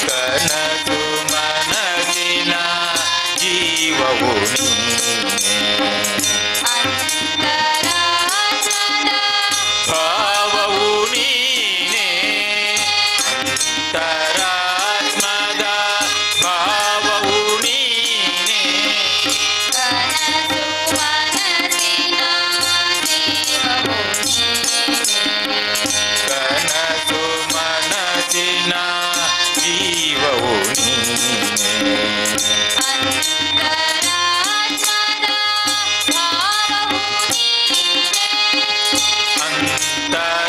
ಕನಸು ಮನಸ್ಸಿನ ಜೀವವು ನೀನೆ ಅಂತರಾತ್ಮದ ಭಾವವು ನೀನೆ ಅಂತರಾತ್ಮದ ಭಾವವು ನೀನೆ ಕನಸು ಮನಸ್ಸಿನ ಜೀವವು ಕನಸು ಮನಸ್ಸಿನ ಜೀವವು ನೀನೆ ಅಂತರಾತ್ಮದ ಭಾವವು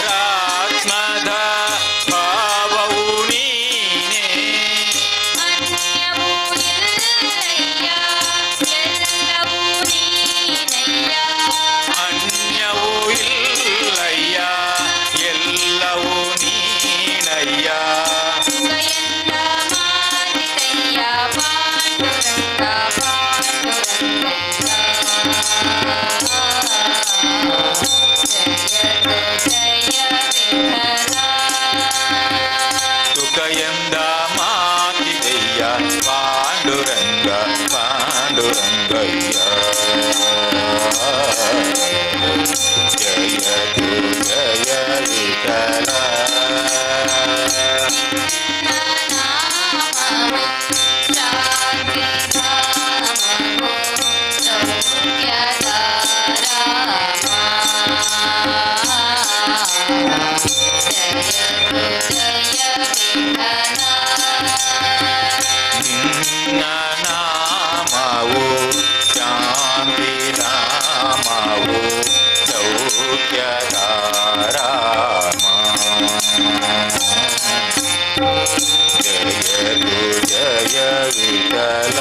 ಅಂತರಾತ್ಮದ ಭಾವವು ನೀನೆ ಅನ್ಯವೂ ಇಲ್ಲಯ್ಯ ಎಲ್ಲವೂ ನೀನಯ್ಯ ಅನ್ಯವೂ ಇಲ್ಲಯ್ಯ ಎಲ್ಲವೂ ನೀನಯ್ಯ ಸುಖೆಂದ ಮಾದಿತಯ್ಯ ಪಾಂಡುರಂಗ ಸುಖಯಂದ ಮಾತಿದೆಯ್ಯ ಪಾಂಡುರಂಗ ಪಾಂಡುರಂಗಯ್ಯ ಜಯ ತು ಜಯ ವಿಠಲ ನಿನ್ನ ನಾಮವು ಶಾಂತಿ ನಾಮವು ಸೌಖ್ಯದ ರಾಮ ಜಯ ತು ಜಯ ವಿಠಲ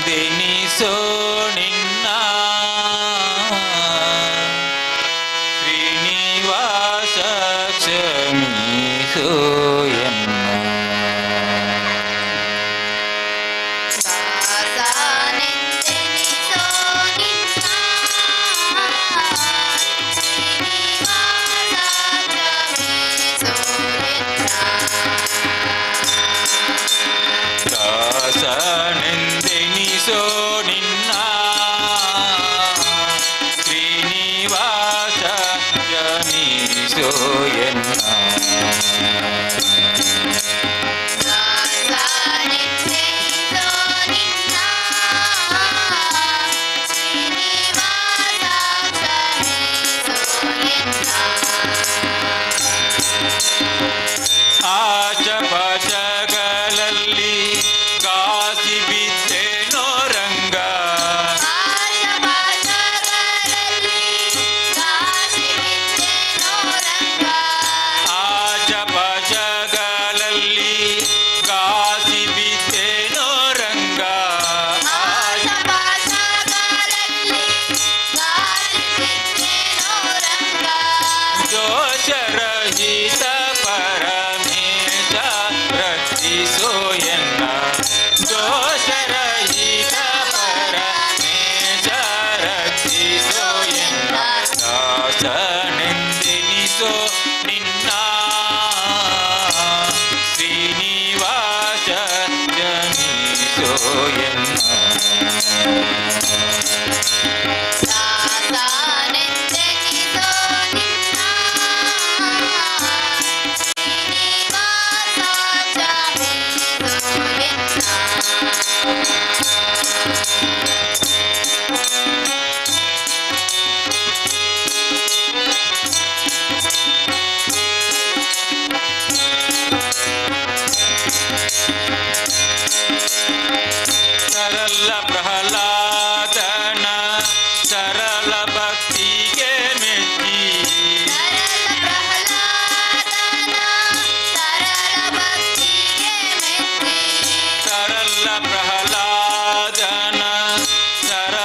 ದೆನಿಸೋ ನಿನ್ನ ಶ್ರೀನಿವಾಸ ಕ್ಷಮಿಸೋ ಎನ್ನ ದಾಸನೆಂದೆನಿಸೋ ನಿನ್ನ ಶ್ರೀನಿವಾಸ ಜನಿಸೋ ಎನ್ನ ಆಚಪಚಗಳಲ್ಲಿ ಗಾಸಿ ಬಿದ್ದೇನೋ ರಂಗ ಆಚಪಚಗಳಲ್ಲಿ ಗಾಸಿ ಬಿದ್ದೇನೋ ರಂಗ ದೋಷರಹಿತ ಪರಮೇಶ ಎನ್ನ ದಾಸನೆಂದೆನಿಸೋ ನಿನ್ನ ಶ್ರೀನಿವಾಸ ಕ್ಷಮಿಸೋ ಎನ್ನ ಸರಳ ಪ್ರಹ್ಲಾದನ ಸರಳ ಭಕ್ತಿಗೆ ಮೆಚ್ಚಿ ಸರಳ ಪ್ರಹ್ಲಾದನ ಸರಳ ಭಕ್ತಿಗೆ ಮೆಚ್ಚಿ ಸರಳ ಪ್ರಹ್ಲಾದನ ಸರಳ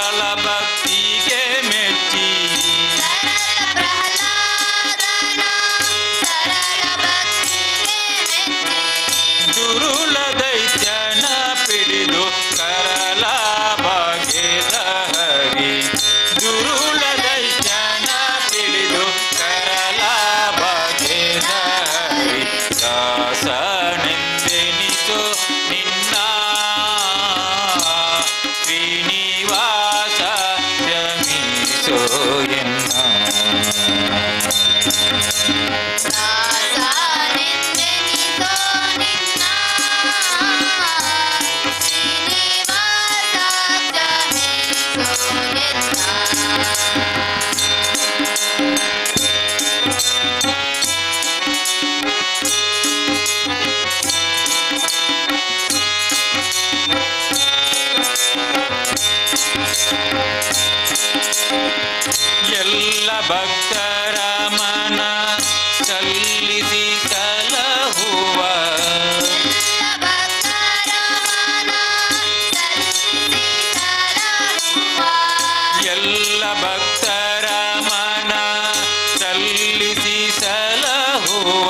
ಭಕ್ತಿಗೆ ಮೆಚ್ಚಿ ಸರಳ ಪ್ರಹ್ಲಾದನ ಸರಳ ಭಕ್ತಿಗೆ ಮೆಚ್ಚಿ ದುರುಳ ದೈತ್ಯನ ಪಿಡಿದು ಕರಲ ಬಗೆದ ಹರಿ ದುರುಳ ದೈತ್ಯನ ಪಿಡಿದು ಕರಲ ಬಗೆದ ಹರಿ ದಾಸನೆಂದೆನಿಸೋ ನಿನ್ನ ಶ್ರೀನಿವಾಸ ಕ್ಷಮಿಸೋ ಎನ್ನ ದಾಸನೆಂದೆನಿಸೋ ನಿನ್ನ ಶ್ರೀನಿವಾಸ ಕ್ಷಮಿಸೋ ಎನ್ನ ಎಲ್ಲ ಭಕ್ತರ ಮನ ಸಲ್ಲಿಸಿ ಸಲಹುವ ಎಲ್ಲ ಭಕ್ತರ ಮನ ಸಲ್ಲಿಸಿ ಸಲಹುವ ಎಲ್ಲ ಭಕ್ತರ ಮನ ಸಲ್ಲಿಸಿ ಸಲಹುವ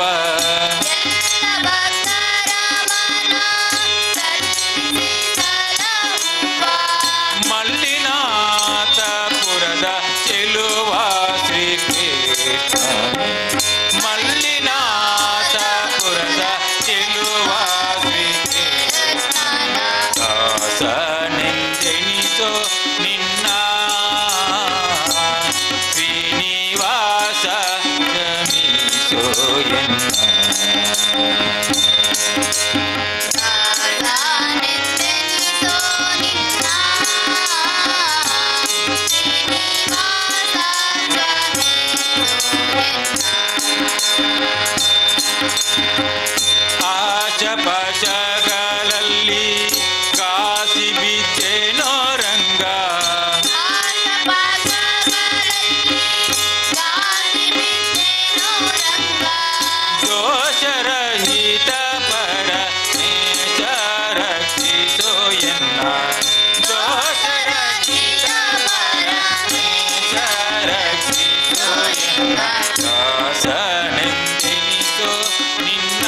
ಎಲ್ಲ ಭಕ್ತರ ಮನ ಸಲ್ಲಿಸಿ ಸಲಹುವ ಮಲ್ಲಿನಾಥಪುರದ ಚೆಲುವ ಶ್ರೀಕೃಷ್ಣ ಮಲ್ಲಿನಾಥಪುರದ ಚೆಲುವ ಶ್ರೀಕೃಷ್ಣ ದಾಸನೆಂದೆನಿಸೋ ನಿನ್ನ ಶ್ರೀನಿವಾಸ ಕ್ಷಮಿಸೋ ಎನ್ನ ದಾಸನೆಂದೆನಿಸೋ ನಿನ್ನ ಶ್ರೀನಿವಾಸ ಕ್ಷಮಿಸೋ ಎನ್ನ ಆಚಪಚಗಳಲ್ಲಿ ಕಾಸಿ ಬಿದ್ದೆನೋ ರಂಗ ಆಶಪಾಶಗಳಲ್ಲಿ ಗಾಳಿ ಬಿದ್ದೆನೋ ರಂಗ ದೋಷರಹಿತ ಪರಮೇಶ ರಕ್ಷಿಸೋ ಎನ್ನ ದೋಷರಹಿತ ಪರಮೇಶ ರಕ್ಷಿಸೋ ಎನ್ನ ದಾಸನೆಂದೆನಿಸೋ ನಿನ್ನ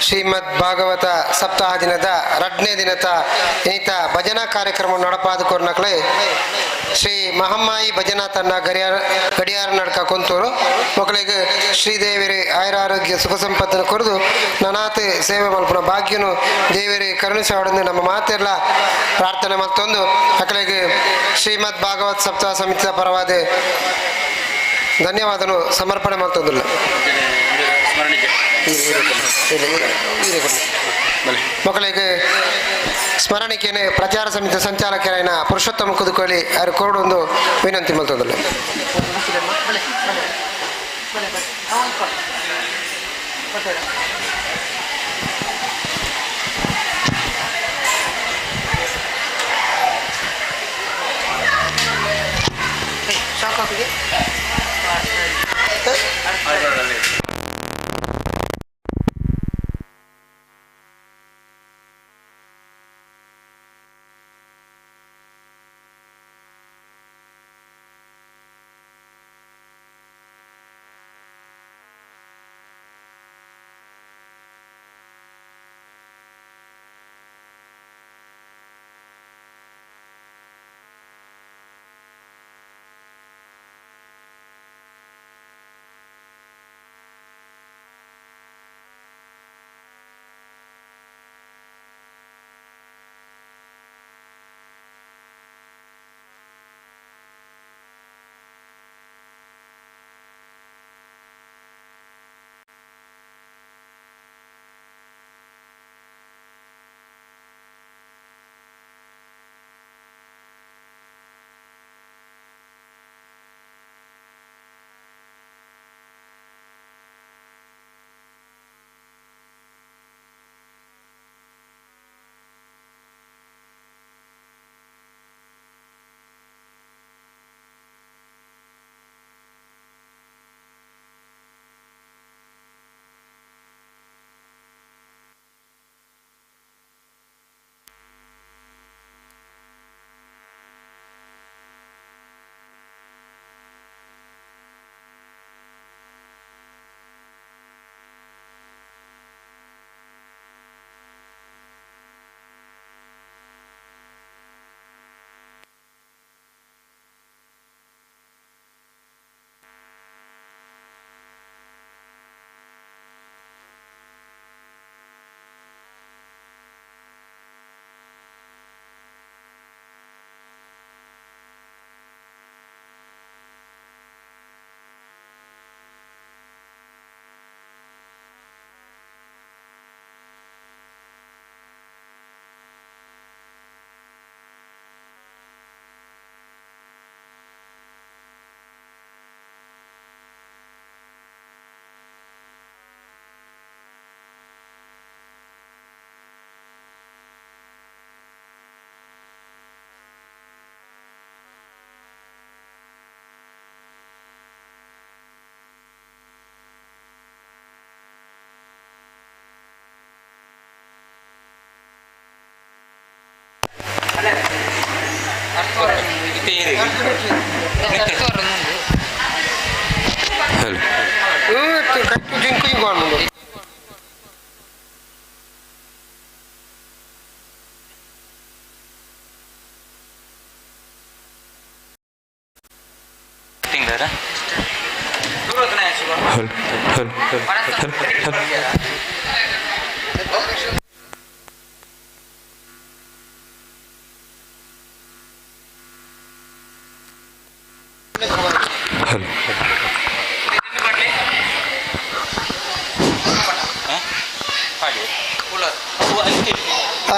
ಶ್ರೀಮದ್ ಭಾಗವತ ಸಪ್ತಾಹ ದಿನದ 2ನೇ ದಿನದ ಈತ ಭಜನಾ ಕಾರ್ಯಕ್ರಮ ನಡಪಾದ ಕೊರ್ನಕ್ಲೆ ಶ್ರೀ ಮಹಮ್ಮಾಯಿ ಭಜನಾ ತಂಡ ಗಡಿಯಾರ ನಡ್ಕ ಕುಂತೂರು ಮಕ್ಕಳಿಗೆ ಶ್ರೀದೇವಿರಿ ಆಯುರಾರೋಗ್ಯ ಸುಖ ಸಂಪತ್ತನ್ನು ಕೊರದು ನನಾತೆ ಸೇವೆ ಮಲ್ಪನ ಭಾಗ್ಯನು ದೇವಿರಿ ಕರುಣಿಸಾವಡೆಂದು ನಮ್ಮ ಮಾತೆಲ್ಲ ಪ್ರಾರ್ಥನೆ ಮತ್ತೊಂದು ಮಕ್ಕಳಿಗೆ ಶ್ರೀಮದ್ ಭಾಗವತ್ ಸಪ್ತಾಹ ಸಮಿತಿಯ ಪರವಾದ ಧನ್ಯವಾದನು ಸಮರ್ಪಣೆ ಮತ್ತೊಂದಿಲ್ಲ ಮಕ್ಕಳಿಗೆ ಸ್ಮರಣಿಕೆನೆ ಪ್ರಚಾರ ಸಮಿತಿ ಸಂಚಾಲಕರಾಯನ ಪುರುಷೋತ್ತಮ ಕುದುಕೋಳಿ ಅವರು ಕೋಡೊಂದು ವಿನಂತಿ ಮಲ್ತೊಂದಿಲ್ಲ ಸಾಕಾಗಿದೆ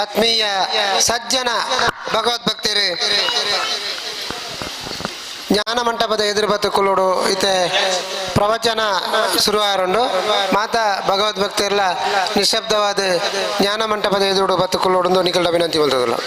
ಆತ್ಮೀಯ ಸಜ್ಜನ ಭಗವದ್ಭಕ್ತರೇ, ಜ್ಞಾನ ಮಂಟಪದ ಎದುರು ಬತ್ತು ಕುಲ್ಲೋಡು ಇತ್ತೆ ಪ್ರವಚನ ಶುರುವಾರುಂಡು ಮಾತಾ ಭಗವದ್ಭಕ್ತರೆಲ್ಲ ನಿಶಬ್ದವಾದ ಜ್ಞಾನ ಮಂಟಪದ ಎದುರು ಬತ್ತು ಕುಲ್ಲೋಡು ನಿಕಲ್ಡ ವಿನಂತಿ ಬಲ್ತದಲ್ಲ.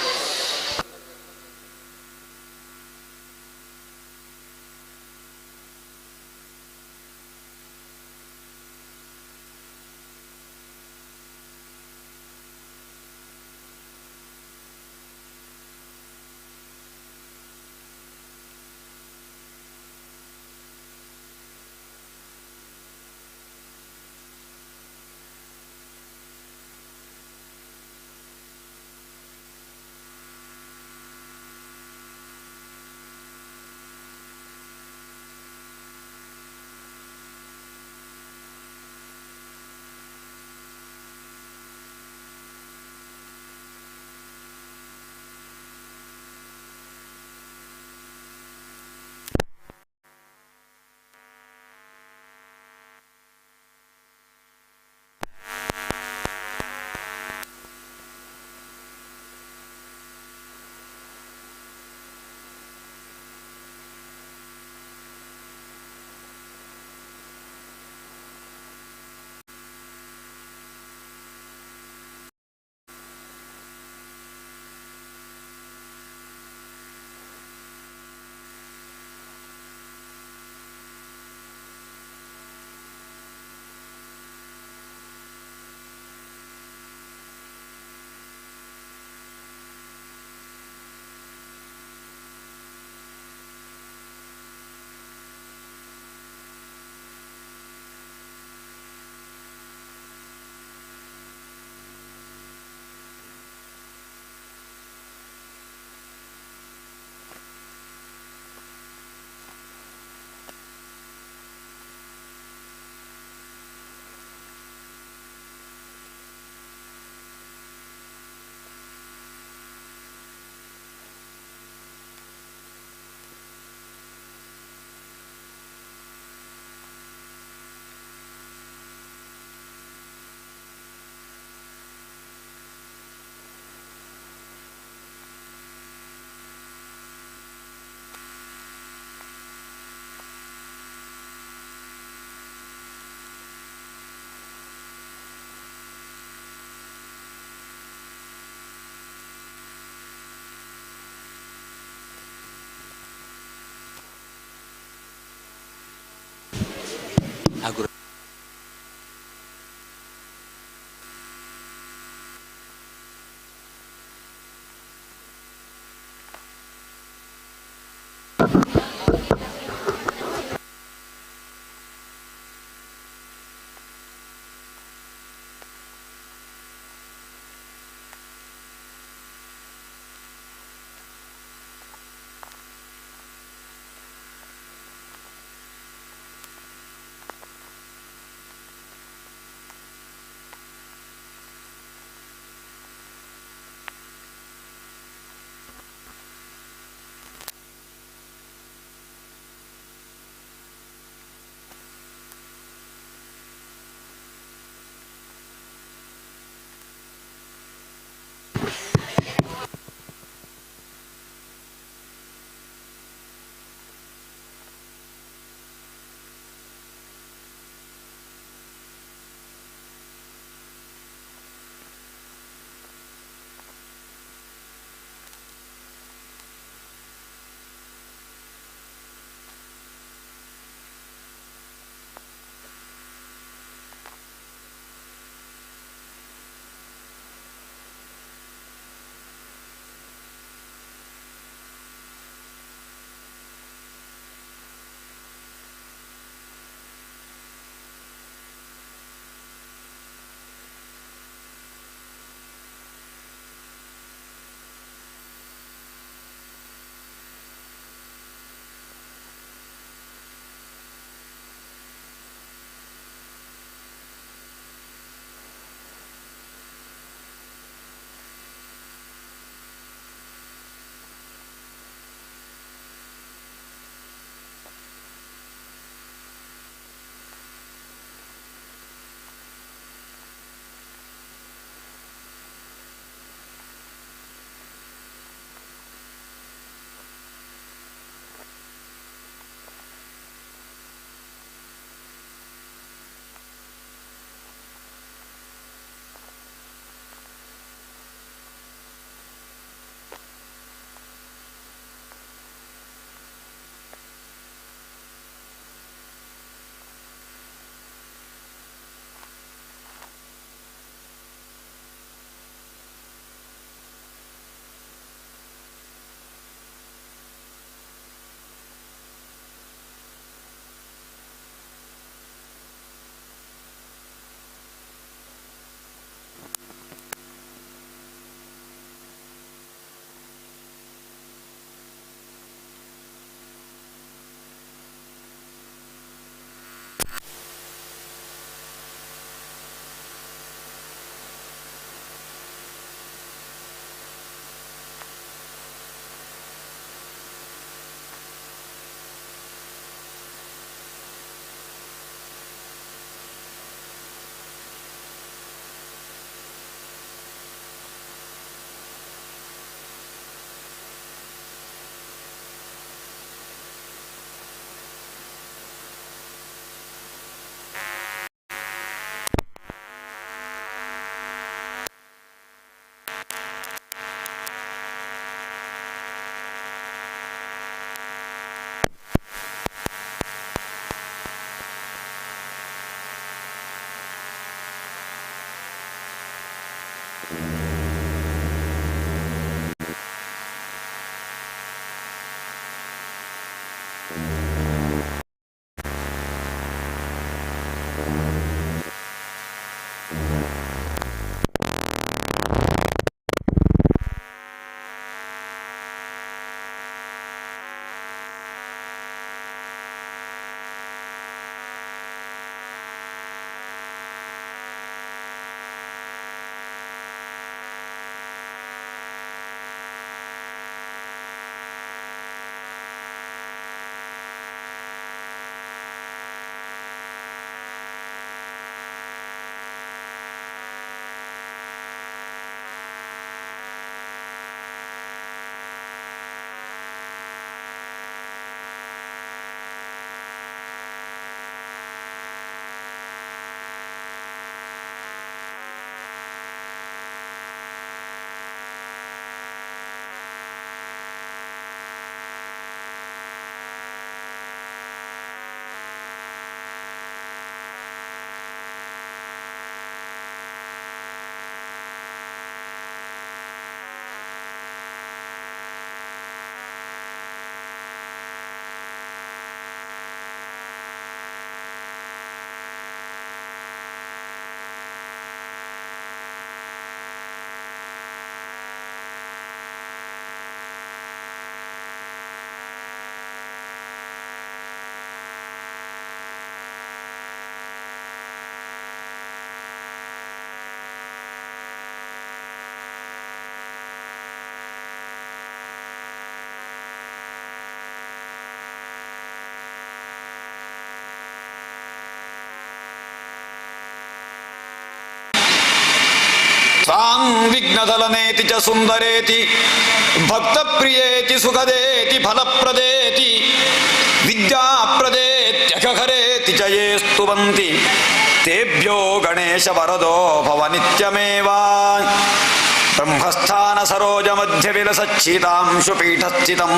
ಹಾಗೂ ತ್ವಾಂ ವಿಘ್ನದಲನೇತಿ ಚ ಸುಂದರೇತಿ ಭಕ್ತಪ್ರಿಯೇತಿ ಸುಖದೇತಿ ಫಲಪ್ರದೇತಿ ವಿದ್ಯಾಪ್ರದೇತ್ಯಖರೇತಿ ಚ ಯೇ ಸ್ತುವಂತಿ ತೇಭ್ಯೋ ಗಣೇಶ ವರದೋ ಭವ ನಿತ್ಯಮೇವ. ಬ್ರಹ್ಮಸ್ಥಾನ ಸರೋಜ ಮಧ್ಯ ವಿಲಸಚ್ಛಿತಾಂಶು ಪೀಠಸ್ಥಿತಂ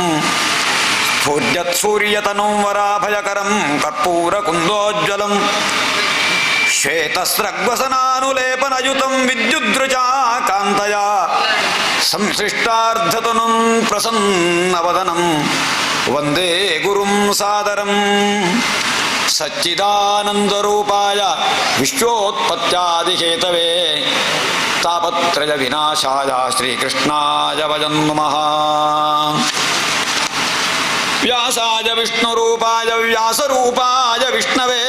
ಸ್ಫೂರ್ಯತ್ ಸೂರ್ಯತನುಂ ವರಾಭಯಕರಂ ಕರ್ಪೂರ ಕುಂದೋಜ್ವಲಂ ಶ್ವೇತಸ್ರಗ್ವಸನಾನುಲೇಪನಯುತಂ ವಿದ್ಯುದ್ರುಜಾ ಕಾಂತಯ ಸಂಸೃಷ್ಟಾರ್ಧತನುಂ ಪ್ರಸನ್ನವದನಂ ವಂದೇ ಗುರುಂ ಸಾದರಂ. ಸಚ್ಚಿದಾನಂದರೂಪಾಯ ವಿಶ್ವೋತ್ಪತ್ಯಾದಿಹೇತವೇ ತಾಪತ್ರಯ ವಿನಾಶಾಯ ಶ್ರೀಕೃಷ್ಣಾಯ ವಯಂ ನಮಃ. ವ್ಯಾಸಾಯ ವಿಷ್ಣುರೂಪಾಯ ವ್ಯಾಸರೂಪಾಯ ವಿಷ್ಣವೇ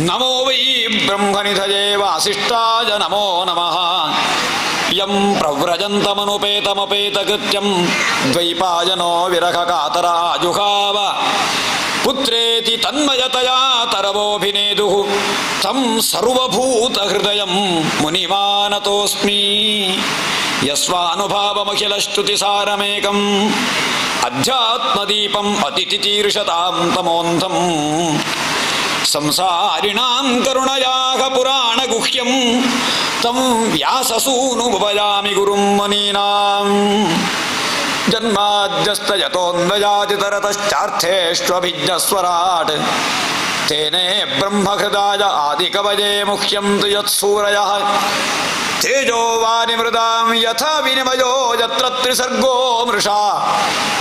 ನಮೋ ವೈ ಬ್ರಹ್ಮನಿಧಯೇ ವಾಸಿಷ್ಠಾಯ ನಮೋ ನಮಃ. ಯಂ ಪ್ರವ್ರಜಂತಮನುಪೇತಮಪೇತಕೃತ್ಯಂ ದ್ವೈಪಾಯನೋ ವಿರಹಕಾತರಾಜುಹಾವ ಪುತ್ರೇತಿ ತನ್ಮಯತಯಾ ತರವೋಭಿನೇದುಃ ತಂ ಸರ್ವಭೂತಹೃದಯಂ ಮುನಿಮಾನತೋಸ್ಮಿ. ಯಸ್ವಾನುಭಾವಮಖಿಲಶ್ರುತಿಸಾರಮೇಕಂ ಅಧ್ಯಾತ್ಮದೀಪಂ ಅತಿಥಿತೀರ್ಷತಾಂ ತಮೋಂಧಂ ಸಂಸಾರಿಣಾಂ ಕರುಣಯಾಃ ಪುರಾಣಗುಹ್ಯಂ ತಂ ವ್ಯಾಸಸೂನುಭಯಾಮಿ ಗುರುಂ ಮುನೀನಾಂ. ಜನ್ಮಾದ್ಯಸ್ತ ಯತೋನ್ವಯಾದಿತರತಶ್ಚಾರ್ಥೇಷ್ವಭಿಜ್ಞಸ್ವರಾಟ್ ತೇನೇ ಬ್ರಹ್ಮಹೃದಾಯ ಆದಿಕವಯೇ ಮುಖ್ಯಂ ತು ಯತ್ಸೂರಯಃ ತೇಜೋ ವಾರಿಮೃದಾಂ ಯಥಾ ವಿನಿಮಯೋ ಯತ್ರ ತ್ರಿಸರ್ಗೋ ಮೃಷಾ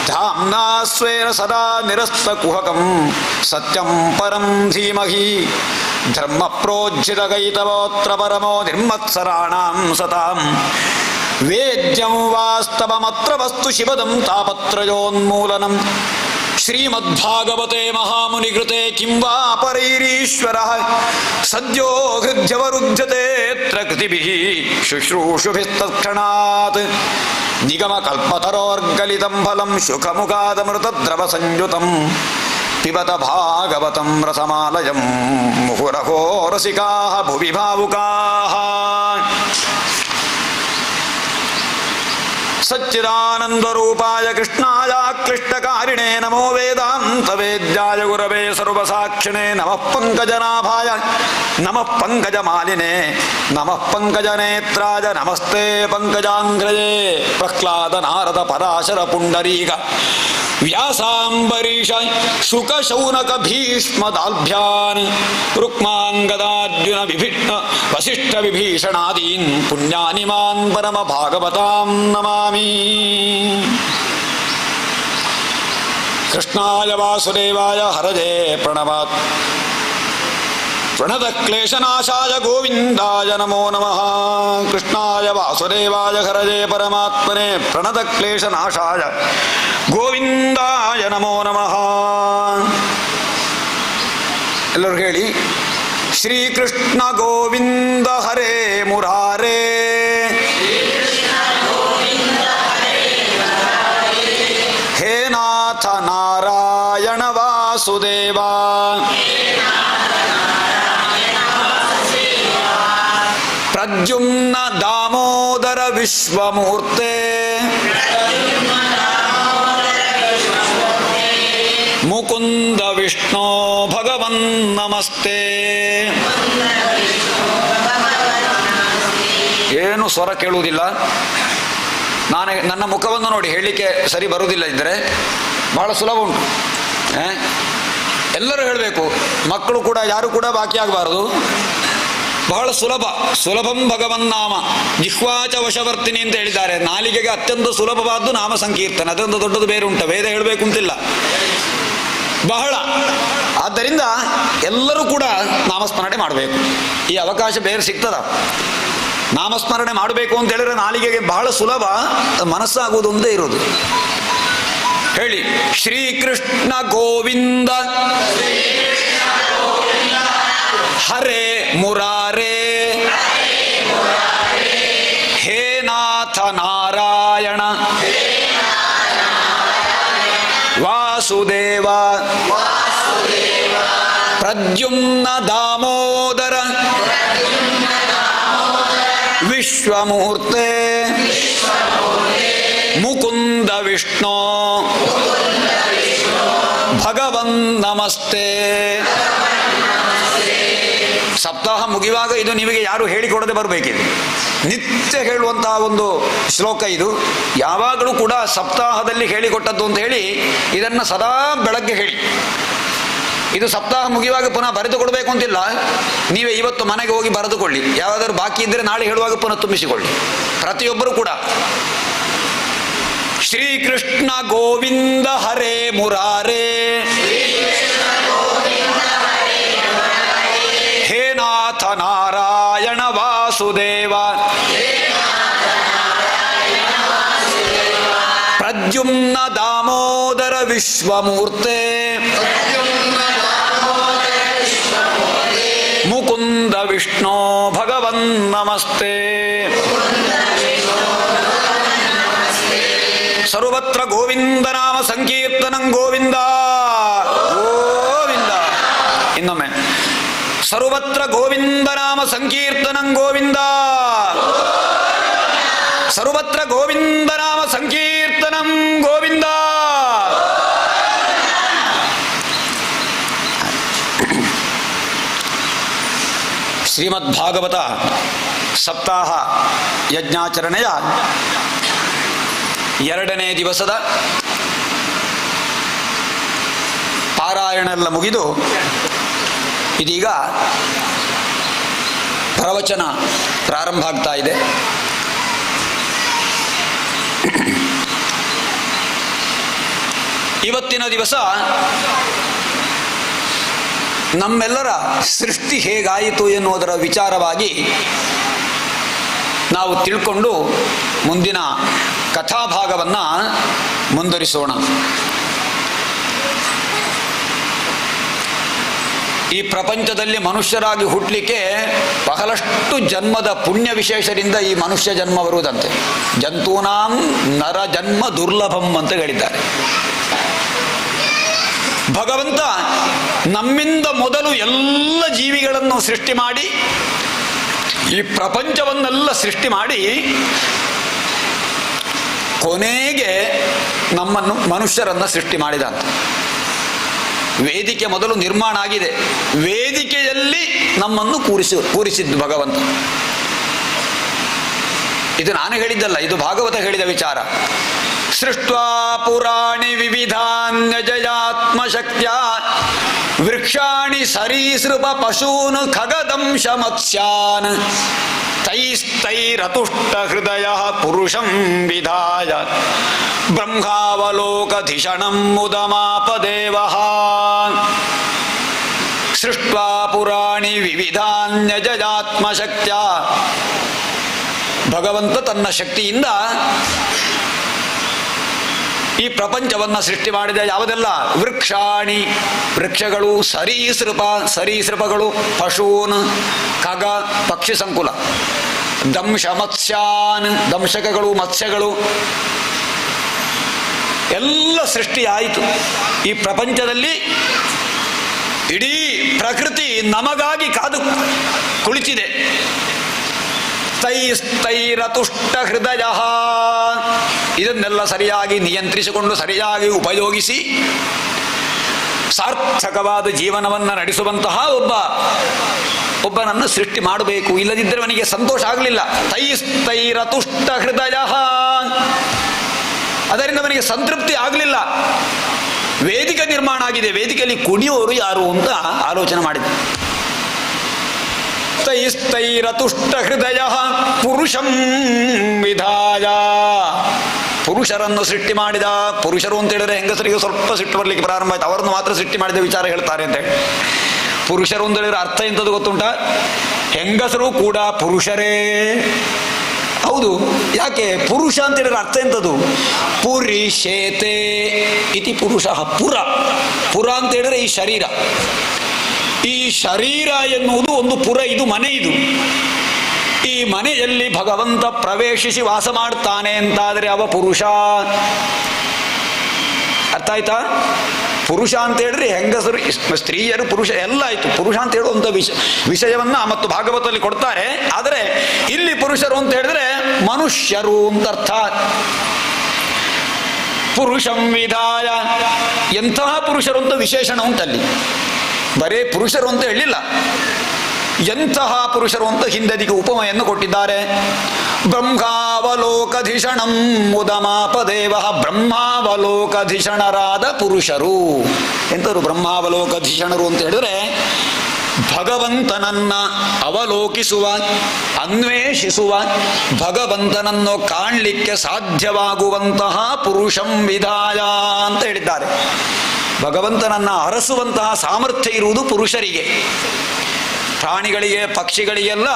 ಧಾಮ್ನಾ ಸ್ವೇನ ಸದಾ ನಿರಸ್ತಕುಹಕಂ ಸತ್ಯಂ ಪರಂ ಧೀಮಹಿ. ಧರ್ಮ ಪ್ರೋಜ್ಜಿತಗೈತವೋತ್ರ ಪರಮೋ ನಿರ್ಮತ್ಸರಾಣಾಂ ಸತಾಂ ವೇದ್ಯಂ ವಾಸ್ತವಮತ್ರ ವಸ್ತು ಶಿವದಂ ತಾಪತ್ರಯೋನ್ಮೂಲನಂ. ಶ್ರೀಮದ್ಭಾಗವತೆ ಮಹಾಮುನಿಕೃತೆ ಕಿಂ ವಾ ಪರೈರೀಶ್ವರಃ ಸದ್ಯೋ ಹೃದ್ಯವರುಧ್ಯತೆऽತ್ರ ಕೃತಿಭಿಃ ಶುಶ್ರೂಷುಭಿಸ್ತತ್ಕ್ಷಣಾತ್. ನಿಗಮಕಲ್ಪತರೋರ್ಗಲಿತಂ ಫಲಂ ಶುಕಮುಖಾದಮೃತದ್ರವ ಸಂಯುತಂ ಪಿಬತ ಭಾಗವತಂ ರಸಮಾಲಯಂ ಮುಹುರಹೋ ರಸಿಕಾಃ ಭುವಿ ಭಾವುಕಾಃ. ಸಚ್ಚಿದಾನಂದರೂಪಾಯ ಕೃಷ್ಣಾಯ ಕ್ಲಿಷ್ಟಕಾರಿಣೇ ನಮೋ ವೇದಾಂತವೇದ್ಯಾಯ ಗುರವೇ ಸರ್ವಸಾಕ್ಷಿಣೇ ನಮಃ ಪಂಕಜನಾಭಾಯ ನಮಃ ಪಂಕಜಮಾಲಿನೇ ನಮಃ ಪಂಕಜನೇತ್ರಾಯ ನಮಸ್ತೆ ಪಂಕಜಾಂಘ್ರಯೇ. ಪ್ರಹ್ಲಾದ ನಾರದ ಪರಾಶರ ಪುಂಡರೀಕ ವ್ಯಾಸಾಂಬರೀಷ ಶುಕ ಶೌನಕ ಭೀಷ್ಮದಾಲ್ಭ್ಯಾನ್ ರುಕ್ಮಾಂಗದಾರ್ಜುನ ವಿಭಿನ್ನ ವಸಿಷ್ಠ ವಿಭೀಷಣಾದೀನ್ ಪುಣ್ಯಾನಿ ಮಾನ್ ಪರಮ ಭಾಗವತಾಂ ನಮಾಮಿ. ಕೃಷ್ಣಾಯ ವಾಸುದೇವಾಯ ಹರಜೇ ಪ್ರಣವಾತ್ ಪ್ರಣತ ಕ್ಲೇಶನಾಶಾಯ ಗೋವಿಂದಾಯ ನಮೋ ನಮಃ. ಕೃಷ್ಣಾಯ ವಾಸುದೇವಾಯ ಹರಜೇ ಪರಮಾತ್ಮನೇ ಪ್ರಣತ ಕ್ಲೇಶನಾಶಾಯ ಗೋವಿಂದಾಯ ನಮೋ ನಮಃ. ಎಲ್ಲರೂ ಹೇಳಿ, ಶ್ರೀಕೃಷ್ಣ ಗೋವಿಂದ ಹರೇ ಮುರಾರೇ ಹೇ ನಾಥ ನಾರಾಯಣ ವಾಸುದೇವ ಪ್ರದ್ಯುಮ್ನ ದಾಮೋದರ ವಿಶ್ವಮೂರ್ತೆ ಮುಕುಂದ ವಿಷ್ಣು ಭಗವನ್ ನಮಸ್ತೆ. ಏನು ಸ್ವರ ಕೇಳುವುದಿಲ್ಲ. ನನ್ನ ಮುಖವನ್ನು ನೋಡಿ ಹೇಳಲಿಕ್ಕೆ ಸರಿ ಬರುವುದಿಲ್ಲ ಇದ್ದರೆ ಬಹಳ ಸುಲಭ ಉಂಟು. ಎಲ್ಲರೂ ಹೇಳಬೇಕು, ಮಕ್ಕಳು ಕೂಡ ಯಾರು ಕೂಡ ಬಾಕಿ ಆಗಬಾರದು. ಬಹಳ ಸುಲಭ. ಸುಲಭಂ ಭಗವನ್ನಾಮ ಜಿಹ್ವಾಚ ವಶವರ್ತಿನಿ ಅಂತ ಹೇಳಿದ್ದಾರೆ. ನಾಲಿಗೆಗೆ ಅತ್ಯಂತ ಸುಲಭವಾದ್ದು ನಾಮ ಸಂಕೀರ್ತನೆ. ಅದೊಂದು ದೊಡ್ಡದು ಬೇರೆ ಉಂಟು. ವೇದ ಹೇಳಬೇಕು ಅಂತಿಲ್ಲ, ಬಹಳ. ಆದ್ದರಿಂದ ಎಲ್ಲರೂ ಕೂಡ ನಾಮಸ್ಮರಣೆ ಮಾಡಬೇಕು. ಈ ಅವಕಾಶ ಬೇರೆ ಸಿಗ್ತದ? ನಾಮಸ್ಮರಣೆ ಮಾಡಬೇಕು ಅಂತ ಹೇಳಿದ್ರೆ ನಾಲಿಗೆಗೆ ಬಹಳ ಸುಲಭ, ಮನಸ್ಸಾಗುವುದು ಒಂದೇ ಇರೋದು. ಹೇಳಿ, ಶ್ರೀಕೃಷ್ಣ ಗೋವಿಂದ ಹರೇ ಮುರಾರೇ ಹೇ ನಾಥ ನಾರಾಯಣ ವಾಸುದೇವ ಪ್ರದ್ಯುಮ್ನ ದಾಮೋದರ ವಿಶ್ವಮೂರ್ತೆ ಮುಕುಂದ ವಿಷ್ಣು ಭಗವನ್ ನಮಸ್ತೆ. ಸಪ್ತಾಹ ಮುಗಿಯುವಾಗ ಇದು ನಿಮಗೆ ಯಾರು ಹೇಳಿಕೊಡದೆ ಬರಬೇಕಿದೆ. ನಿತ್ಯ ಹೇಳುವಂತಹ ಒಂದು ಶ್ಲೋಕ ಇದು. ಯಾವಾಗಲೂ ಕೂಡ ಸಪ್ತಾಹದಲ್ಲಿ ಹೇಳಿಕೊಟ್ಟದ್ದು ಅಂತ ಹೇಳಿ ಇದನ್ನು ಸದಾ ಬೆಳಗ್ಗೆ ಹೇಳಿ. ಇದು ಸಪ್ತಾಹ ಮುಗಿಯುವಾಗ ಪುನಃ ಬರೆದು ಕೊಡಬೇಕು ಅಂತಿಲ್ಲ. ನೀವೇ ಇವತ್ತು ಮನೆಗೆ ಹೋಗಿ ಬರೆದುಕೊಳ್ಳಿ. ಯಾವುದಾದ್ರು ಬಾಕಿ ಇದ್ದರೆ ನಾಳೆ ಹೇಳುವಾಗ ಪುನಃ ತುಂಬಿಸಿಕೊಳ್ಳಿ. ಪ್ರತಿಯೊಬ್ಬರು ಕೂಡ ಶ್ರೀಕೃಷ್ಣ ಗೋವಿಂದ ಹರೇ ಮುರಾರೇ, ಹೇ ನಾಥ ನಾರಾಯಣ ವಾಸುದೇವ, ಪ್ರದ್ಯುಮ್ನ ದಾಮೋದರ ವಿಶ್ವಮೂರ್ತೆ, ಮುಕುಂದ ವಿಷ್ಣು ಭಗವನ್ ನಮಸ್ತೆ. ಸರ್ವತ್ರ ಗೋವಿಂದ ನಾಮ ಸಂಕೀರ್ತನಂ ಗೋವಿಂದ ಗೋವಿಂದ. ಇನ್ನೊಮ್ಮೆ ಸರ್ವತ್ರ ಗೋವಿಂದ ನಾಮ ಸಂಕೀರ್ತನಂ ಗೋವಿಂದ, ಸರ್ವತ್ರ ಗೋವಿಂದ ನಾಮ ಸಂಕೀರ್ತನಂ ಗೋವಿಂದ. ಶ್ರೀಮದ್ಭಾಗವತ ಸಪ್ತಾಹ ಯಜ್ಞಾಚರಣೆಯ 2ನೇ ದಿವಸದ ಪಾರಾಯಣ ಎಲ್ಲ ಮುಗಿದು ಇದೀಗ ಪ್ರವಚನ ಪ್ರಾರಂಭ ಆಗ್ತಾ ಇದೆ. ಇವತ್ತಿನ ದಿವಸ ನಮ್ಮೆಲ್ಲರ ಸೃಷ್ಟಿ ಹೇಗಾಯಿತು ಎನ್ನುವುದರ ವಿಚಾರವಾಗಿ ನಾವು ತಿಳ್ಕೊಂಡು ಮುಂದಿನ ಕಥಾಭಾಗವನ್ನು ಮುಂದುವರಿಸೋಣ. ಈ ಪ್ರಪಂಚದಲ್ಲಿ ಮನುಷ್ಯರಾಗಿ ಹುಟ್ಟಲಿಕ್ಕೆ ಬಹಳಷ್ಟು ಜನ್ಮದ ಪುಣ್ಯ ವಿಶೇಷದಿಂದ ಈ ಮನುಷ್ಯ ಜನ್ಮ ಬರುವುದಂತೆ. ಜಂತೂನಾಂ ನರ ಜನ್ಮ ದುರ್ಲಭಂ ಅಂತ ಹೇಳಿದ್ದಾರೆ. ಭಗವಂತ ನಮ್ಮಿಂದ ಮೊದಲು ಎಲ್ಲ ಜೀವಿಗಳನ್ನು ಸೃಷ್ಟಿ ಮಾಡಿ ಈ ಪ್ರಪಂಚವನ್ನೆಲ್ಲ ಸೃಷ್ಟಿ ಮಾಡಿ ಕೊನೆಗೆ ನಮ್ಮನ್ನು ಮನುಷ್ಯರನ್ನು ಸೃಷ್ಟಿ ಮಾಡಿದ ಅಂತ. ವೇದಿಕೆ ಮೊದಲು ನಿರ್ಮಾಣ ಆಗಿದೆ. ವೇದಿಕೆಯಲ್ಲಿ ನಮ್ಮನ್ನು ಕೂರಿಸಿದ್ದು ಭಗವಂತ. ಇದು ನಾನು ಹೇಳಿದ್ದಲ್ಲ, ಇದು ಭಾಗವತ ಹೇಳಿದ ವಿಚಾರ. ಸೃಷ್ಟ್ವಾ ಪುರಾಣಿ ವಿವಿಧಾನ್ಯಜಯಾತ್ಮ ಶಕ್ತ್ಯ ವೃಕ್ಷಾಣಿ ಸರೀಸೃಪ ಪಶೂನ್ ಖಗದಂಶ ಮತ್ಸ್ಯಾನ್ ತೈಸ್ತೈರತುಷ್ಟ ಹೃದಯ ಪುರುಷಂ ವಿಧಾಯ ಬ್ರಹ್ಮಾವಲೋಕಧಿಷಣಂ ಮುದಮಾಪದೇವಃ. ಸೃಷ್ಟ್ವಾ ಪುರಾಣಿ ವಿವಿಧಾನ್ಯಜಯಾತ್ಮ ಶಕ್ತ್ಯ. ಭಗವಂತ ತನ್ನ ಶಕ್ತಿಯಿಂದ ಈ ಪ್ರಪಂಚವನ್ನು ಸೃಷ್ಟಿ ಮಾಡಿದ. ಯಾವುದೆಲ್ಲ? ವೃಕ್ಷಾಣಿ ವೃಕ್ಷಗಳು, ಸರೀಸೃಪಗಳು, ಪಶೂನ್ ಖಗ ಪಕ್ಷಿ ಸಂಕುಲ, ದಂಶ ಮತ್ಸ್ಯಾನ್ ದಂಶಕಗಳು, ಮತ್ಸ್ಯಗಳು ಎಲ್ಲ ಸೃಷ್ಟಿಯಾಯಿತು. ಈ ಪ್ರಪಂಚದಲ್ಲಿ ಇಡೀ ಪ್ರಕೃತಿ ನಮಗಾಗಿ ಕಾದು ಕುಳಿತಿದೆ. ತೈರತುಷ್ಟ ಹೃದಯ. ಇದನ್ನೆಲ್ಲ ಸರಿಯಾಗಿ ನಿಯಂತ್ರಿಸಿಕೊಂಡು ಸರಿಯಾಗಿ ಉಪಯೋಗಿಸಿ ಸಾರ್ಥಕವಾದ ಜೀವನವನ್ನು ನಡೆಸುವಂತಹ ಒಬ್ಬನನ್ನು ಸೃಷ್ಟಿ ಮಾಡಬೇಕು. ಇಲ್ಲದಿದ್ದರೆ ಅವನಿಗೆ ಸಂತೋಷ ಆಗಲಿಲ್ಲ. ತೈರತುಷ್ಟ ಹೃದಯ. ಅದರಿಂದ ಅವನಿಗೆ ಸಂತೃಪ್ತಿ ಆಗಲಿಲ್ಲ. ವೇದಿಕೆ ನಿರ್ಮಾಣ ಆಗಿದೆ. ವೇದಿಕೆಯಲ್ಲಿ ಕುಣಿಯೋರು ಯಾರು ಅಂತ ಆಲೋಚನೆ ಮಾಡಿದ. ತೈರತುಷ್ಟ ಹೃದಯ ಪುರುಷಂ ವಿಧಾಯ. ಪುರುಷರನ್ನು ಸೃಷ್ಟಿ ಮಾಡಿದ. ಪುರುಷರು ಅಂತ ಹೇಳಿದ್ರೆ ಹೆಂಗಸರಿಗೆ ಸ್ವಲ್ಪ ಸಿಟ್ಟು ಬರಲಿಕ್ಕೆ ಪ್ರಾರಂಭ ಆಯ್ತು. ಅವರನ್ನು ಮಾತ್ರ ಸೃಷ್ಟಿ ಮಾಡಿದ ವಿಚಾರ ಹೇಳ್ತಾರೆ ಅಂತ ಹೇಳಿ. ಪುರುಷರು ಅಂತ ಹೇಳಿದ್ರೆ ಅರ್ಥ ಎಂಥದ್ದು ಗೊತ್ತುಂಟ? ಹೆಂಗಸರು ಕೂಡ ಪುರುಷರೇ. ಹೌದು. ಯಾಕೆ ಪುರುಷ ಅಂತ ಹೇಳಿದ್ರೆ ಅರ್ಥ ಎಂಥದ್ದು? ಪುರಿಶೇತೆ ಇತಿ ಪುರುಷ. ಪುರ ಅಂತ ಹೇಳಿದ್ರೆ ಈ ಶರೀರ. ಈ ಶರೀರ ಎನ್ನುವುದು ಒಂದು ಪುರ. ಇದು ಮನೆ. ಇದು ಈ ಮನೆಯಲ್ಲಿ ಭಗವಂತ ಪ್ರವೇಶಿಸಿ ವಾಸ ಮಾಡ್ತಾನೆ ಅಂತಾದರೆ ಅವ ಪುರುಷ. ಅರ್ಥ ಆಯ್ತಾ? ಪುರುಷ ಅಂತ ಹೇಳಿದ್ರೆ ಹೆಂಗಸರು, ಸ್ತ್ರೀಯರು, ಪುರುಷ ಎಲ್ಲ ಆಯಿತು. ಪುರುಷ ಅಂತ ಹೇಳುವಂಥ ವಿಷಯವನ್ನ ಮತ್ತು ಭಾಗವತದಲ್ಲಿ ಕೊಡ್ತಾರೆ. ಆದರೆ ಇಲ್ಲಿ ಪುರುಷರು ಅಂತ ಹೇಳಿದ್ರೆ ಮನುಷ್ಯರು ಅಂತ ಅರ್ಥ. ಪುರುಷಂ ವಿಧಾಯ, ಎಂತಹ ಪುರುಷರು ಅಂತ ವಿಶೇಷಣ ಉಂಟಲ್ಲಿ. ಬರೇ ಪುರುಷರು ಅಂತ ಹೇಳಿಲ್ಲ, ಎಂತಹ ಪುರುಷರು ಅಂತ ಹಿಂದೆದಿಗೆ ಉಪಮೆಯನ್ನು ಕೊಟ್ಟಿದ್ದಾರೆ. ಬ್ರಹ್ಮಾವಲೋಕಧಿಷಣಂ ಮುದಮಾಪದೇವ, ಬ್ರಹ್ಮಾವಲೋಕಧಿಷಣರಾದ ಪುರುಷರು ಎಂತರು? ಬ್ರಹ್ಮಾವಲೋಕಧಿಷಣರು ಅಂತ ಹೇಳಿದ್ರೆ ಭಗವಂತನನ್ನ ಅವಲೋಕಿಸುವ, ಅನ್ವೇಷಿಸುವ, ಭಗವಂತನನ್ನು ಕಾಣಲಿಕ್ಕೆ ಸಾಧ್ಯವಾಗುವಂತಹ ಪುರುಷಂ ವಿಧಾಯ ಅಂತ ಹೇಳಿದ್ದಾರೆ. ಭಗವಂತನನ್ನ ಅರಸುವಂತಹ ಸಾಮರ್ಥ್ಯ ಇರುವುದು ಪುರುಷರಿಗೆ. ಪ್ರಾಣಿಗಳಿಗೆ, ಪಕ್ಷಿಗಳಿಗೆಲ್ಲ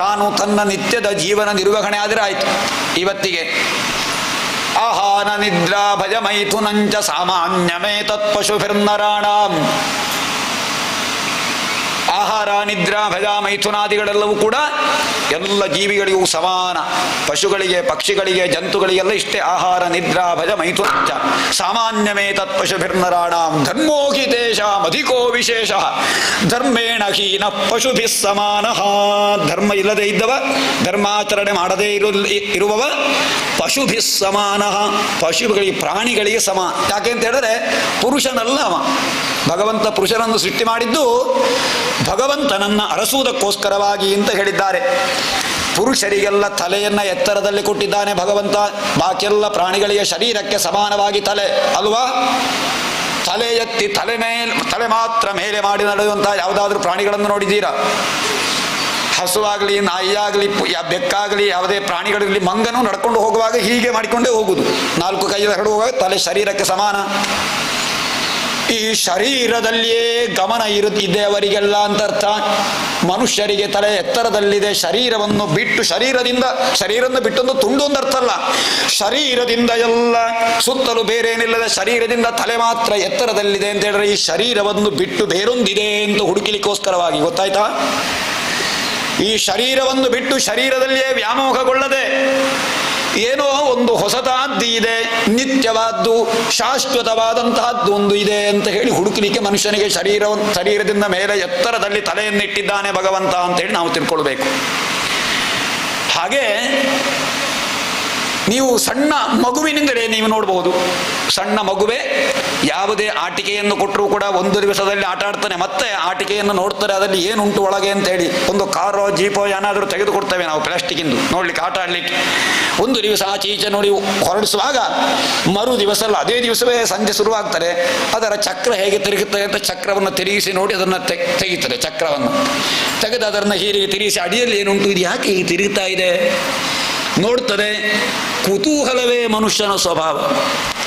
ತಾನು ತನ್ನ ನಿತ್ಯದ ಜೀವನ ನಿರ್ವಹಣೆ ಆದರೆ ಆಯಿತು. ಇವತ್ತಿಗೆ ಆಹಾರ ನಿದ್ರಾ ಭಯ ಮೈಥುನಂಚ ಸಾಮಾನ್ಯಮೇ ತತ್ಪಶುಭಿರ್ನರಾಣಾಂ. ಆಹಾರ, ನಿದ್ರಾ, ಭಯ, ಮೈಥುನಾದಿಗಳೆಲ್ಲವೂ ಕೂಡ ಎಲ್ಲ ಜೀವಿಗಳಿಗೂ ಸಮಾನ. ಪಶುಗಳಿಗೆ, ಪಕ್ಷಿಗಳಿಗೆ, ಜಂತುಗಳಿಗೆಲ್ಲ ಇಷ್ಟೇ. ಆಹಾರ, ನಿದ್ರಾ, ಭಯ, ಮೈಥುನಂಚ ಸಾಮಾನ್ಯವೇ ತತ್ಪಶುಭಿರ್ನರಾಣಾಂ ಧರ್ಮೋ ಹಿ ತೇಷಾಂ ಅಧಿಕೋ ವಿಶೇಷ ಧರ್ಮೇಣ ಹೀನ ಪಶುಭಿ ಸಮಾನಃ. ಧರ್ಮ ಇಲ್ಲದೆ ಇದ್ದವ, ಧರ್ಮಾಚರಣೆ ಮಾಡದೇ ಇರುವವ ಪಶುಭಿ ಸಮಾನಃ, ಪಶುಗಳಿಗೆ, ಪ್ರಾಣಿಗಳಿಗೆ ಸಮ. ಯಾಕೆ ಅಂತ ಹೇಳಿದ್ರೆ ಪುರುಷನಲ್ಲ ಅವ. ಭಗವಂತ ಪುರುಷನನ್ನು ಸೃಷ್ಟಿ ಮಾಡಿದ್ದು ಭಗವಂತನನ್ನ ಅರಸುವುದಕ್ಕೋಸ್ಕರವಾಗಿ ಅಂತ ಹೇಳಿದ್ದಾರೆ. ಪುರುಷರಿಗೆಲ್ಲ ತಲೆಯನ್ನ ಎತ್ತರದಲ್ಲಿ ಕೊಟ್ಟಿದ್ದಾನೆ ಭಗವಂತ. ಬಾಕಿಯೆಲ್ಲ ಪ್ರಾಣಿಗಳಿಗೆ ಶರೀರಕ್ಕೆ ಸಮಾನವಾಗಿ ತಲೆ ಅಲ್ವಾ? ತಲೆ ಎತ್ತಿ ತಲೆ ಮಾತ್ರ ಮೇಲೆ ಮಾಡಿ ನಡೆಯುವಂಥ ಯಾವುದಾದ್ರೂ ಪ್ರಾಣಿಗಳನ್ನು ನೋಡಿದ್ದೀರಾ? ಹಸುವಾಗಲಿ, ನಾಯಿಯಾಗಲಿ, ಬೆಕ್ಕಾಗಲಿ, ಯಾವುದೇ ಪ್ರಾಣಿಗಳಿರಲಿ, ಮಂಗನು ನಡ್ಕೊಂಡು ಹೋಗುವಾಗ ಹೀಗೆ ಮಾಡಿಕೊಂಡೇ ಹೋಗುದು. 4 ಕೈ ಹೋಗುವಾಗ ತಲೆ ಶರೀರಕ್ಕೆ ಸಮಾನ. ಈ ಶರೀರದಲ್ಲಿಯೇ ಗಮನ ಇದೆ ಅವರಿಗೆಲ್ಲ ಅಂತ ಅರ್ಥ. ಮನುಷ್ಯರಿಗೆ ತಲೆ ಎತ್ತರದಲ್ಲಿದೆ. ಶರೀರವನ್ನು ಬಿಟ್ಟು, ಶರೀರವನ್ನು ಬಿಟ್ಟೊಂದು ತುಂಡು ಒಂದು ಅರ್ಥ ಅಲ್ಲ. ಶರೀರದಿಂದ ಎಲ್ಲ ಸುತ್ತಲೂ ಬೇರೇನಿಲ್ಲದೆ ಶರೀರದಿಂದ ತಲೆ ಮಾತ್ರ ಎತ್ತರದಲ್ಲಿದೆ ಅಂತ ಹೇಳಿದ್ರೆ ಈ ಶರೀರವನ್ನು ಬಿಟ್ಟು ಬೇರೊಂದಿದೆ ಅಂತ ಹುಡುಕಲಿಕ್ಕೋಸ್ಕರವಾಗಿ. ಗೊತ್ತಾಯ್ತಾ? ಈ ಶರೀರವನ್ನು ಬಿಟ್ಟು ಶರೀರದಲ್ಲಿಯೇ ವ್ಯಾಮೋಹಗೊಳ್ಳದೆ ಏನೋ ಒಂದು ಹೊಸದಾದ್ದು ಇದೆ, ನಿತ್ಯವಾದ್ದು, ಶಾಶ್ವತವಾದಂತಹದ್ದು ಒಂದು ಇದೆ ಅಂತ ಹೇಳಿ ಹುಡುಕಲಿಕ್ಕೆ ಮನುಷ್ಯನಿಗೆ ಶರೀರದಿಂದ ಮೇಲೆ ಎತ್ತರದಲ್ಲಿ ತಲೆಯನ್ನಿಟ್ಟಿದ್ದಾನೆ ಭಗವಂತ ಅಂತ ಹೇಳಿ ನಾವು ತಿಳ್ಕೊಳ್ಬೇಕು. ಹಾಗೆ ನೀವು ಸಣ್ಣ ಮಗುವಿನಿಂದಲೇ ನೀವು ನೋಡಬಹುದು. ಸಣ್ಣ ಮಗುವೇ ಯಾವುದೇ ಆಟಿಕೆಯನ್ನು ಕೊಟ್ಟರೂ ಕೂಡ ಒಂದು ದಿವಸದಲ್ಲಿ ಆಟ ಆಡ್ತಾನೆ, ಮತ್ತೆ ಆಟಿಕೆಯನ್ನು ನೋಡ್ತಾರೆ ಅದರಲ್ಲಿ ಏನುಂಟು ಒಳಗೆ ಅಂತ ಹೇಳಿ. ಒಂದು ಕಾರೋ ಜೀಪೋ ಏನಾದರೂ ತೆಗೆದುಕೊಡ್ತೇವೆ ನಾವು ಪ್ಲಾಸ್ಟಿಕ್ಕಿಂದು ನೋಡ್ಲಿಕ್ಕೆ, ಆಟ ಆಡ್ಲಿಕ್ಕೆ. ಒಂದು ದಿವಸ ಆಚೆ ಈಚೆ ನೋಡಿ ಹೊರಡಿಸುವಾಗ ಮರು ದಿವಸ ಅಲ್ಲ, ಅದೇ ದಿವಸವೇ ಸಂಜೆ ಶುರುವಾಗ್ತಾರೆ. ಅದರ ಚಕ್ರ ಹೇಗೆ ತಿರುಗುತ್ತದೆ ಅಂತ ಚಕ್ರವನ್ನು ತಿರುಗಿಸಿ ನೋಡಿ ಅದನ್ನು ತೆಗೀತಾರೆ. ಚಕ್ರವನ್ನು ತೆಗೆದು ಅದನ್ನು ಹೀರಿಗೆ ತಿರುಗಿಸಿ ಅಡಿಯಲ್ಲಿ ಏನುಂಟು, ಇದು ಯಾಕೆ ಹೀಗೆ ತಿರುಗುತ್ತಾ ಇದೆ ನೋಡ್ತದೆ. ಕುತೂಹಲವೇ ಮನುಷ್ಯನ ಸ್ವಭಾವ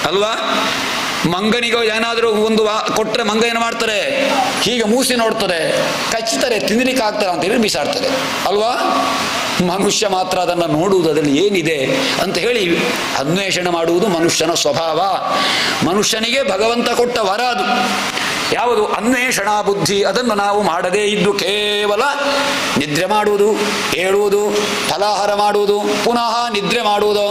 ಅಲ್ವಾ? ಮಂಗನಿಗೋ ಏನಾದರೂ ಒಂದು ಕೊಟ್ಟರೆ ಮಂಗ ಏನು ಮಾಡ್ತಾರೆ, ಹೀಗೆ ಮೂಸಿ ನೋಡ್ತಾರೆ, ಕಚ್ತಾರೆ, ತಿನ್ನಲಿಕ್ಕೆ ಆಗ್ತಾರೆ ಅಂತ ಹೇಳಿ ಬಿಸಾಡ್ತಾರೆ ಅಲ್ವಾ? ಮನುಷ್ಯ ಮಾತ್ರ ಅದನ್ನು ನೋಡುವುದು, ಅದರಲ್ಲಿ ಏನಿದೆ ಅಂತ ಹೇಳಿ ಅನ್ವೇಷಣೆ ಮಾಡುವುದು ಮನುಷ್ಯನ ಸ್ವಭಾವ. ಮನುಷ್ಯನಿಗೆ ಭಗವಂತ ಕೊಟ್ಟ ವರ ಅದು. ಯಾವುದು? ಅನ್ವೇಷಣಾ ಬುದ್ಧಿ. ಅದನ್ನು ನಾವು ಮಾಡದೇ ಇದ್ದು ಕೇವಲ ನಿದ್ರೆ ಮಾಡುವುದು, ಏಳುವುದು, ಫಲಾಹಾರ ಮಾಡುವುದು, ಪುನಃ ನಿದ್ರೆ ಮಾಡುವುದು,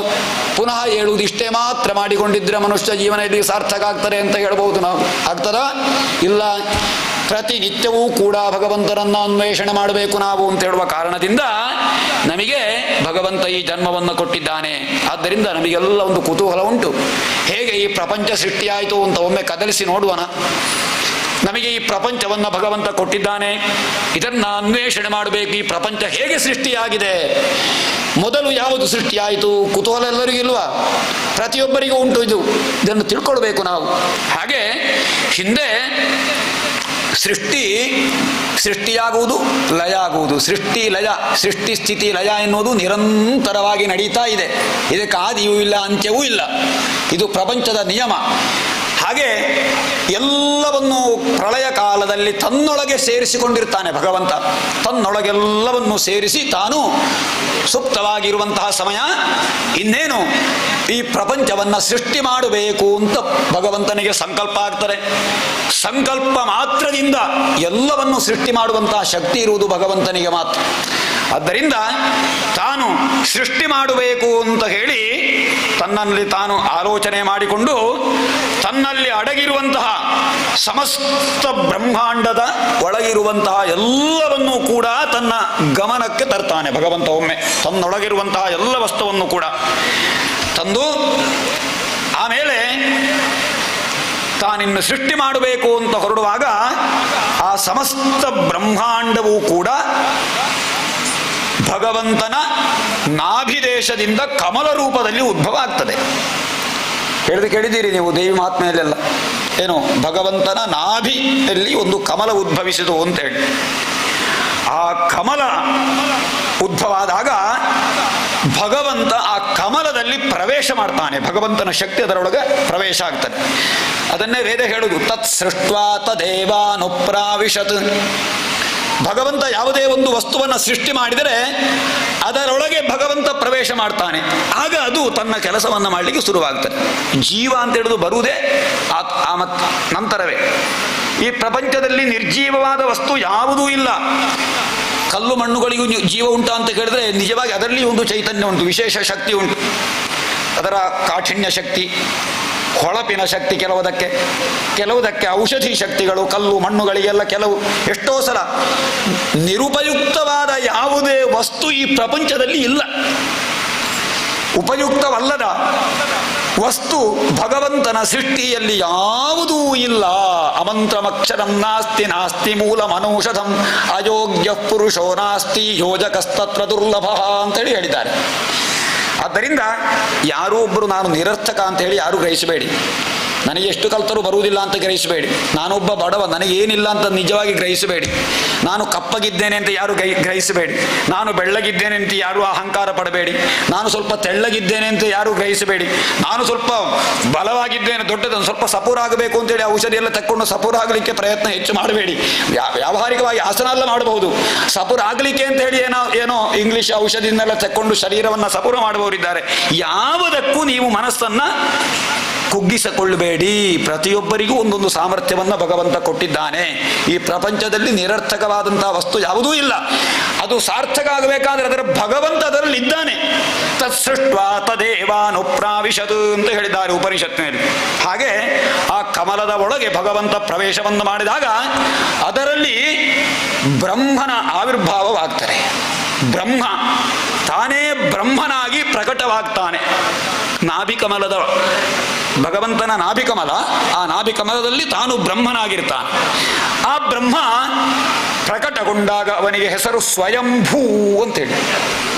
ಪುನಃ ಏಳುವುದು, ಇಷ್ಟೇ ಮಾತ್ರ ಮಾಡಿಕೊಂಡಿದ್ರೆ ಮನುಷ್ಯ ಜೀವನ ಇಲ್ಲಿ ಸಾರ್ಥಕ ಆಗ್ತಾರೆ ಅಂತ ಹೇಳ್ಬೋದು ನಾವು. ಆಗ್ತದ? ಇಲ್ಲ. ಪ್ರತಿನಿತ್ಯವೂ ಕೂಡ ಭಗವಂತನನ್ನು ಅನ್ವೇಷಣೆ ಮಾಡಬೇಕು ನಾವು ಅಂತ ಹೇಳುವ ಕಾರಣದಿಂದ ನಮಗೆ ಭಗವಂತ ಈ ಜನ್ಮವನ್ನು ಕೊಟ್ಟಿದ್ದಾನೆ. ಆದ್ದರಿಂದ ನಮಗೆಲ್ಲ ಒಂದು ಕುತೂಹಲ ಉಂಟು. ಹೇಗೆ ಈ ಪ್ರಪಂಚ ಸೃಷ್ಟಿಯಾಯಿತು ಅಂತ ಒಮ್ಮೆ ಕದಲಿಸಿ ನೋಡುವನ. ನಮಗೆ ಈ ಪ್ರಪಂಚವನ್ನು ಭಗವಂತ ಕೊಟ್ಟಿದ್ದಾನೆ, ಇದನ್ನು ಅನ್ವೇಷಣೆ ಮಾಡಬೇಕು. ಈ ಪ್ರಪಂಚ ಹೇಗೆ ಸೃಷ್ಟಿಯಾಗಿದೆ, ಮೊದಲು ಯಾವುದು ಸೃಷ್ಟಿಯಾಯಿತು, ಕುತೂಹಲ ಎಲ್ಲರಿಗೂ ಇಲ್ವಾ? ಪ್ರತಿಯೊಬ್ಬರಿಗೂ ಉಂಟು. ಇದನ್ನು ತಿಳ್ಕೊಳ್ಬೇಕು ನಾವು. ಹಾಗೆ ಹಿಂದೆ ಸೃಷ್ಟಿಯಾಗುವುದು, ಲಯ ಆಗುವುದು, ಸೃಷ್ಟಿ ಲಯ, ಸೃಷ್ಟಿ ಸ್ಥಿತಿ ಲಯ ಎನ್ನುವುದು ನಿರಂತರವಾಗಿ ನಡೀತಾ ಇದೆ. ಇದಕ್ಕೆ ಆದಿಯೂ ಇಲ್ಲ, ಅಂತ್ಯವೂ ಇಲ್ಲ. ಇದು ಪ್ರಪಂಚದ ನಿಯಮ. ಹಾಗೆ ಎಲ್ಲವನ್ನು ಪ್ರಳಯ ಕಾಲದಲ್ಲಿ ತನ್ನೊಳಗೆ ಸೇರಿಸಿಕೊಂಡಿರ್ತಾನೆ ಭಗವಂತ. ತನ್ನೊಳಗೆಲ್ಲವನ್ನು ಸೇರಿಸಿ ತಾನು ಸುಪ್ತವಾಗಿರುವಂತಹ ಸಮಯ ಇನ್ನೇನು ಈ ಪ್ರಪಂಚವನ್ನು ಸೃಷ್ಟಿ ಮಾಡಬೇಕು ಅಂತ ಭಗವಂತನಿಗೆ ಸಂಕಲ್ಪ ಆಗ್ತದೆ. ಸಂಕಲ್ಪ ಮಾತ್ರದಿಂದ ಎಲ್ಲವನ್ನು ಸೃಷ್ಟಿ ಮಾಡುವಂತಹ ಶಕ್ತಿ ಇರುವುದು ಭಗವಂತನಿಗೆ ಮಾತ್ರ. ಆದ್ದರಿಂದ ತಾನು ಸೃಷ್ಟಿ ಮಾಡಬೇಕು ಅಂತ ಹೇಳಿ ತನ್ನಲ್ಲಿ ತಾನು ಆಲೋಚನೆ ಮಾಡಿಕೊಂಡು ತನ್ನಲ್ಲಿ ಅಡಗಿರುವಂತಹ ಸಮಸ್ತ ಬ್ರಹ್ಮಾಂಡದ ಒಳಗಿರುವಂತಹ ಎಲ್ಲವನ್ನೂ ಕೂಡ ತನ್ನ ಗಮನಕ್ಕೆ ತರ್ತಾನೆ ಭಗವಂತ. ಒಮ್ಮೆ ತನ್ನೊಳಗಿರುವಂತಹ ಎಲ್ಲ ವಸ್ತುವನ್ನು ಕೂಡ ತಂದು ಆಮೇಲೆ ತಾನಿನ್ನು ಸೃಷ್ಟಿ ಮಾಡಬೇಕು ಅಂತ ಹೊರಡುವಾಗ ಆ ಸಮಸ್ತ ಬ್ರಹ್ಮಾಂಡವೂ ಕೂಡ ಭಗವಂತನ ನಾಭಿದೇಶದಿಂದ ಕಮಲ ರೂಪದಲ್ಲಿ ಉದ್ಭವ ಆಗ್ತದೆ. ಕೇಳಿದ್ದೀರಿ ನೀವು ದೇವಿ ಮಹಾತ್ಮೆಯಲ್ಲೆಲ್ಲ, ಏನು ಭಗವಂತನ ನಾಭಿಯಲ್ಲಿ ಒಂದು ಕಮಲ ಉದ್ಭವಿಸಿತು ಅಂತೇಳಿ. ಆ ಕಮಲ ಉದ್ಭವ ಆದಾಗ ಭಗವಂತ ಆ ಕಮಲದಲ್ಲಿ ಪ್ರವೇಶ ಮಾಡ್ತಾನೆ. ಭಗವಂತನ ಶಕ್ತಿ ಅದರೊಳಗೆ ಪ್ರವೇಶ ಆಗ್ತದೆ. ಅದನ್ನೇ ವೇದ ಹೇಳುದು, ತತ್ ಸೃಷ್ಟ್ವಾ ತದೇವಾನುಪ್ರಾವಿಶತ್. ಭಗವಂತ ಯಾವುದೇ ಒಂದು ವಸ್ತುವನ್ನು ಸೃಷ್ಟಿ ಮಾಡಿದರೆ ಅದರೊಳಗೆ ಭಗವಂತ ಪ್ರವೇಶ ಮಾಡ್ತಾನೆ. ಆಗ ಅದು ತನ್ನ ಕೆಲಸವನ್ನು ಮಾಡಲಿಕ್ಕೆ ಶುರುವಾಗ್ತದೆ. ಜೀವ ಅಂತ ಹೇಳುದು ಬರುವುದೇ ಆ ನಂತರವೇ. ಈ ಪ್ರಪಂಚದಲ್ಲಿ ನಿರ್ಜೀವವಾದ ವಸ್ತು ಯಾವುದೂ ಇಲ್ಲ. ಕಲ್ಲು ಮಣ್ಣುಗಳಿಗೂ ಜೀವ ಉಂಟಾ ಅಂತ ಕೇಳಿದ್ರೆ ನಿಜವಾಗಿ ಅದರಲ್ಲಿ ಒಂದು ಚೈತನ್ಯ ಉಂಟು, ವಿಶೇಷ ಶಕ್ತಿ ಉಂಟು. ಅದರ ಕಾಠಿಣ್ಯ ಶಕ್ತಿ, ಹೊಳಪಿನ ಶಕ್ತಿ ಕೆಲವುದಕ್ಕೆ ಔಷಧಿ ಶಕ್ತಿಗಳು. ಕಲ್ಲು ಮಣ್ಣುಗಳಿಗೆಲ್ಲ ಕೆಲವು ಎಷ್ಟೋ ಸಲ ನಿರುಪಯುಕ್ತವಾದ ಯಾವುದೇ ವಸ್ತು ಈ ಪ್ರಪಂಚದಲ್ಲಿ ಇಲ್ಲ. ಉಪಯುಕ್ತವಲ್ಲದ ವಸ್ತು ಭಗವಂತನ ಸೃಷ್ಟಿಯಲ್ಲಿ ಯಾವುದೂ ಇಲ್ಲ. ಅಮಂತ್ರಮಕ್ಷರಂ ನಾಸ್ತಿ ನಾಸ್ತಿ ಮೂಲ ಮನೌಷಧಂ ಅಯೋಗ್ಯ ಪುರುಷೋ ನಾಸ್ತಿ ಯೋಜಕಸ್ತತ್ರ ದುರ್ಲಭ ಅಂತೇಳಿ ಹೇಳಿದ್ದಾರೆ. ಆದ್ದರಿಂದ ಯಾರೂ ಒಬ್ಬರು ನಾನು ನಿರರ್ಥಕ ಅಂತ ಹೇಳಿ ಯಾರೂ ಗ್ರಹಿಸಬೇಡಿ. ನನಗೆ ಎಷ್ಟು ಕಲ್ತರೂ ಬರುವುದಿಲ್ಲ ಅಂತ ಗ್ರಹಿಸಬೇಡಿ. ನಾನೊಬ್ಬ ಬಡವ, ನನಗೇನಿಲ್ಲ ಅಂತ ನಿಜವಾಗಿ ಗ್ರಹಿಸಬೇಡಿ. ನಾನು ಕಪ್ಪಗಿದ್ದೇನೆ ಅಂತ ಯಾರು ಗ್ರಹಿಸಬೇಡಿ. ನಾನು ಬೆಳ್ಳಗಿದ್ದೇನೆ ಅಂತ ಯಾರು ಅಹಂಕಾರ ಪಡಬೇಡಿ. ನಾನು ಸ್ವಲ್ಪ ತೆಳ್ಳಗಿದ್ದೇನೆ ಅಂತ ಯಾರು ಗ್ರಹಿಸಬೇಡಿ. ನಾನು ಸ್ವಲ್ಪ ಬಲವಾಗಿದ್ದೇನೆ, ದೊಡ್ಡದನ್ನು ಸ್ವಲ್ಪ ಸಪೂರಾಗಬೇಕು ಅಂತೇಳಿ ಔಷಧಿ ಎಲ್ಲ ತಕ್ಕೊಂಡು ಸಪೂರಾಗಲಿಕ್ಕೆ ಪ್ರಯತ್ನ ಹೆಚ್ಚು ಮಾಡಬೇಡಿ. ವ್ಯಾವಹಾರಿಕವಾಗಿ ಆಸನ ಎಲ್ಲ ಮಾಡಬಹುದು. ಸಪೂರಾಗಲಿಕ್ಕೆ ಅಂತ ಹೇಳಿ ಏನೋ ಇಂಗ್ಲಿಷ್ ಔಷಧಿನೆಲ್ಲ ತಕ್ಕೊಂಡು ಶರೀರವನ್ನು ಸಪೂರ ಮಾಡುವವರಿದ್ದಾರೆ. ಯಾವುದಕ್ಕೂ ನೀವು ಮನಸ್ಸನ್ನ ಕುಗ್ಗಿಸಿಕೊಳ್ಳಬೇಡಿ. ಪ್ರತಿಯೊಬ್ಬರಿಗೂ ಒಂದೊಂದು ಸಾಮರ್ಥ್ಯವನ್ನು ಭಗವಂತ ಕೊಟ್ಟಿದ್ದಾನೆ. ಈ ಪ್ರಪಂಚದಲ್ಲಿ ನಿರರ್ಥಕವಾದಂತಹ ವಸ್ತು ಯಾವುದೂ ಇಲ್ಲ. ಅದು ಸಾರ್ಥಕ ಆಗಬೇಕಾದ್ರೆ ಅದರ ಭಗವಂತ ಅದರಲ್ಲಿ ಇದ್ದಾನೆ. ತತ್ಸೃಷ್ಟ್ವಾ ತದೇವಾನುಪ್ರಾವಿಶತ್ ಅಂತ ಹೇಳಿದ್ದಾರೆ ಉಪನಿಷತ್ನಲ್ಲಿ. ಹಾಗೆ ಆ ಕಮಲದ ಒಳಗೆ ಭಗವಂತ ಪ್ರವೇಶವನ್ನು ಮಾಡಿದಾಗ ಅದರಲ್ಲಿ ಬ್ರಹ್ಮನ ಆವಿರ್ಭಾವವಾಗ್ತಾರೆ. ಬ್ರಹ್ಮ ತಾನೇ ಬ್ರಹ್ಮನಾಗಿ ಪ್ರಕಟವಾಗ್ತಾನೆ. ನಾಭಿಕಮಲದ ಭಗವಂತನ ನಾಭಿಕಮಲ, ಆ ನಾಭಿಕಮಲದಲ್ಲಿ ತಾನು ಬ್ರಹ್ಮನಾಗಿರ್ತಾನೆ. ಆ ಬ್ರಹ್ಮ ಪ್ರಕಟಗೊಂಡಾಗ ಅವನಿಗೆ ಹೆಸರು ಸ್ವಯಂಭೂ ಅಂತೇಳಿ.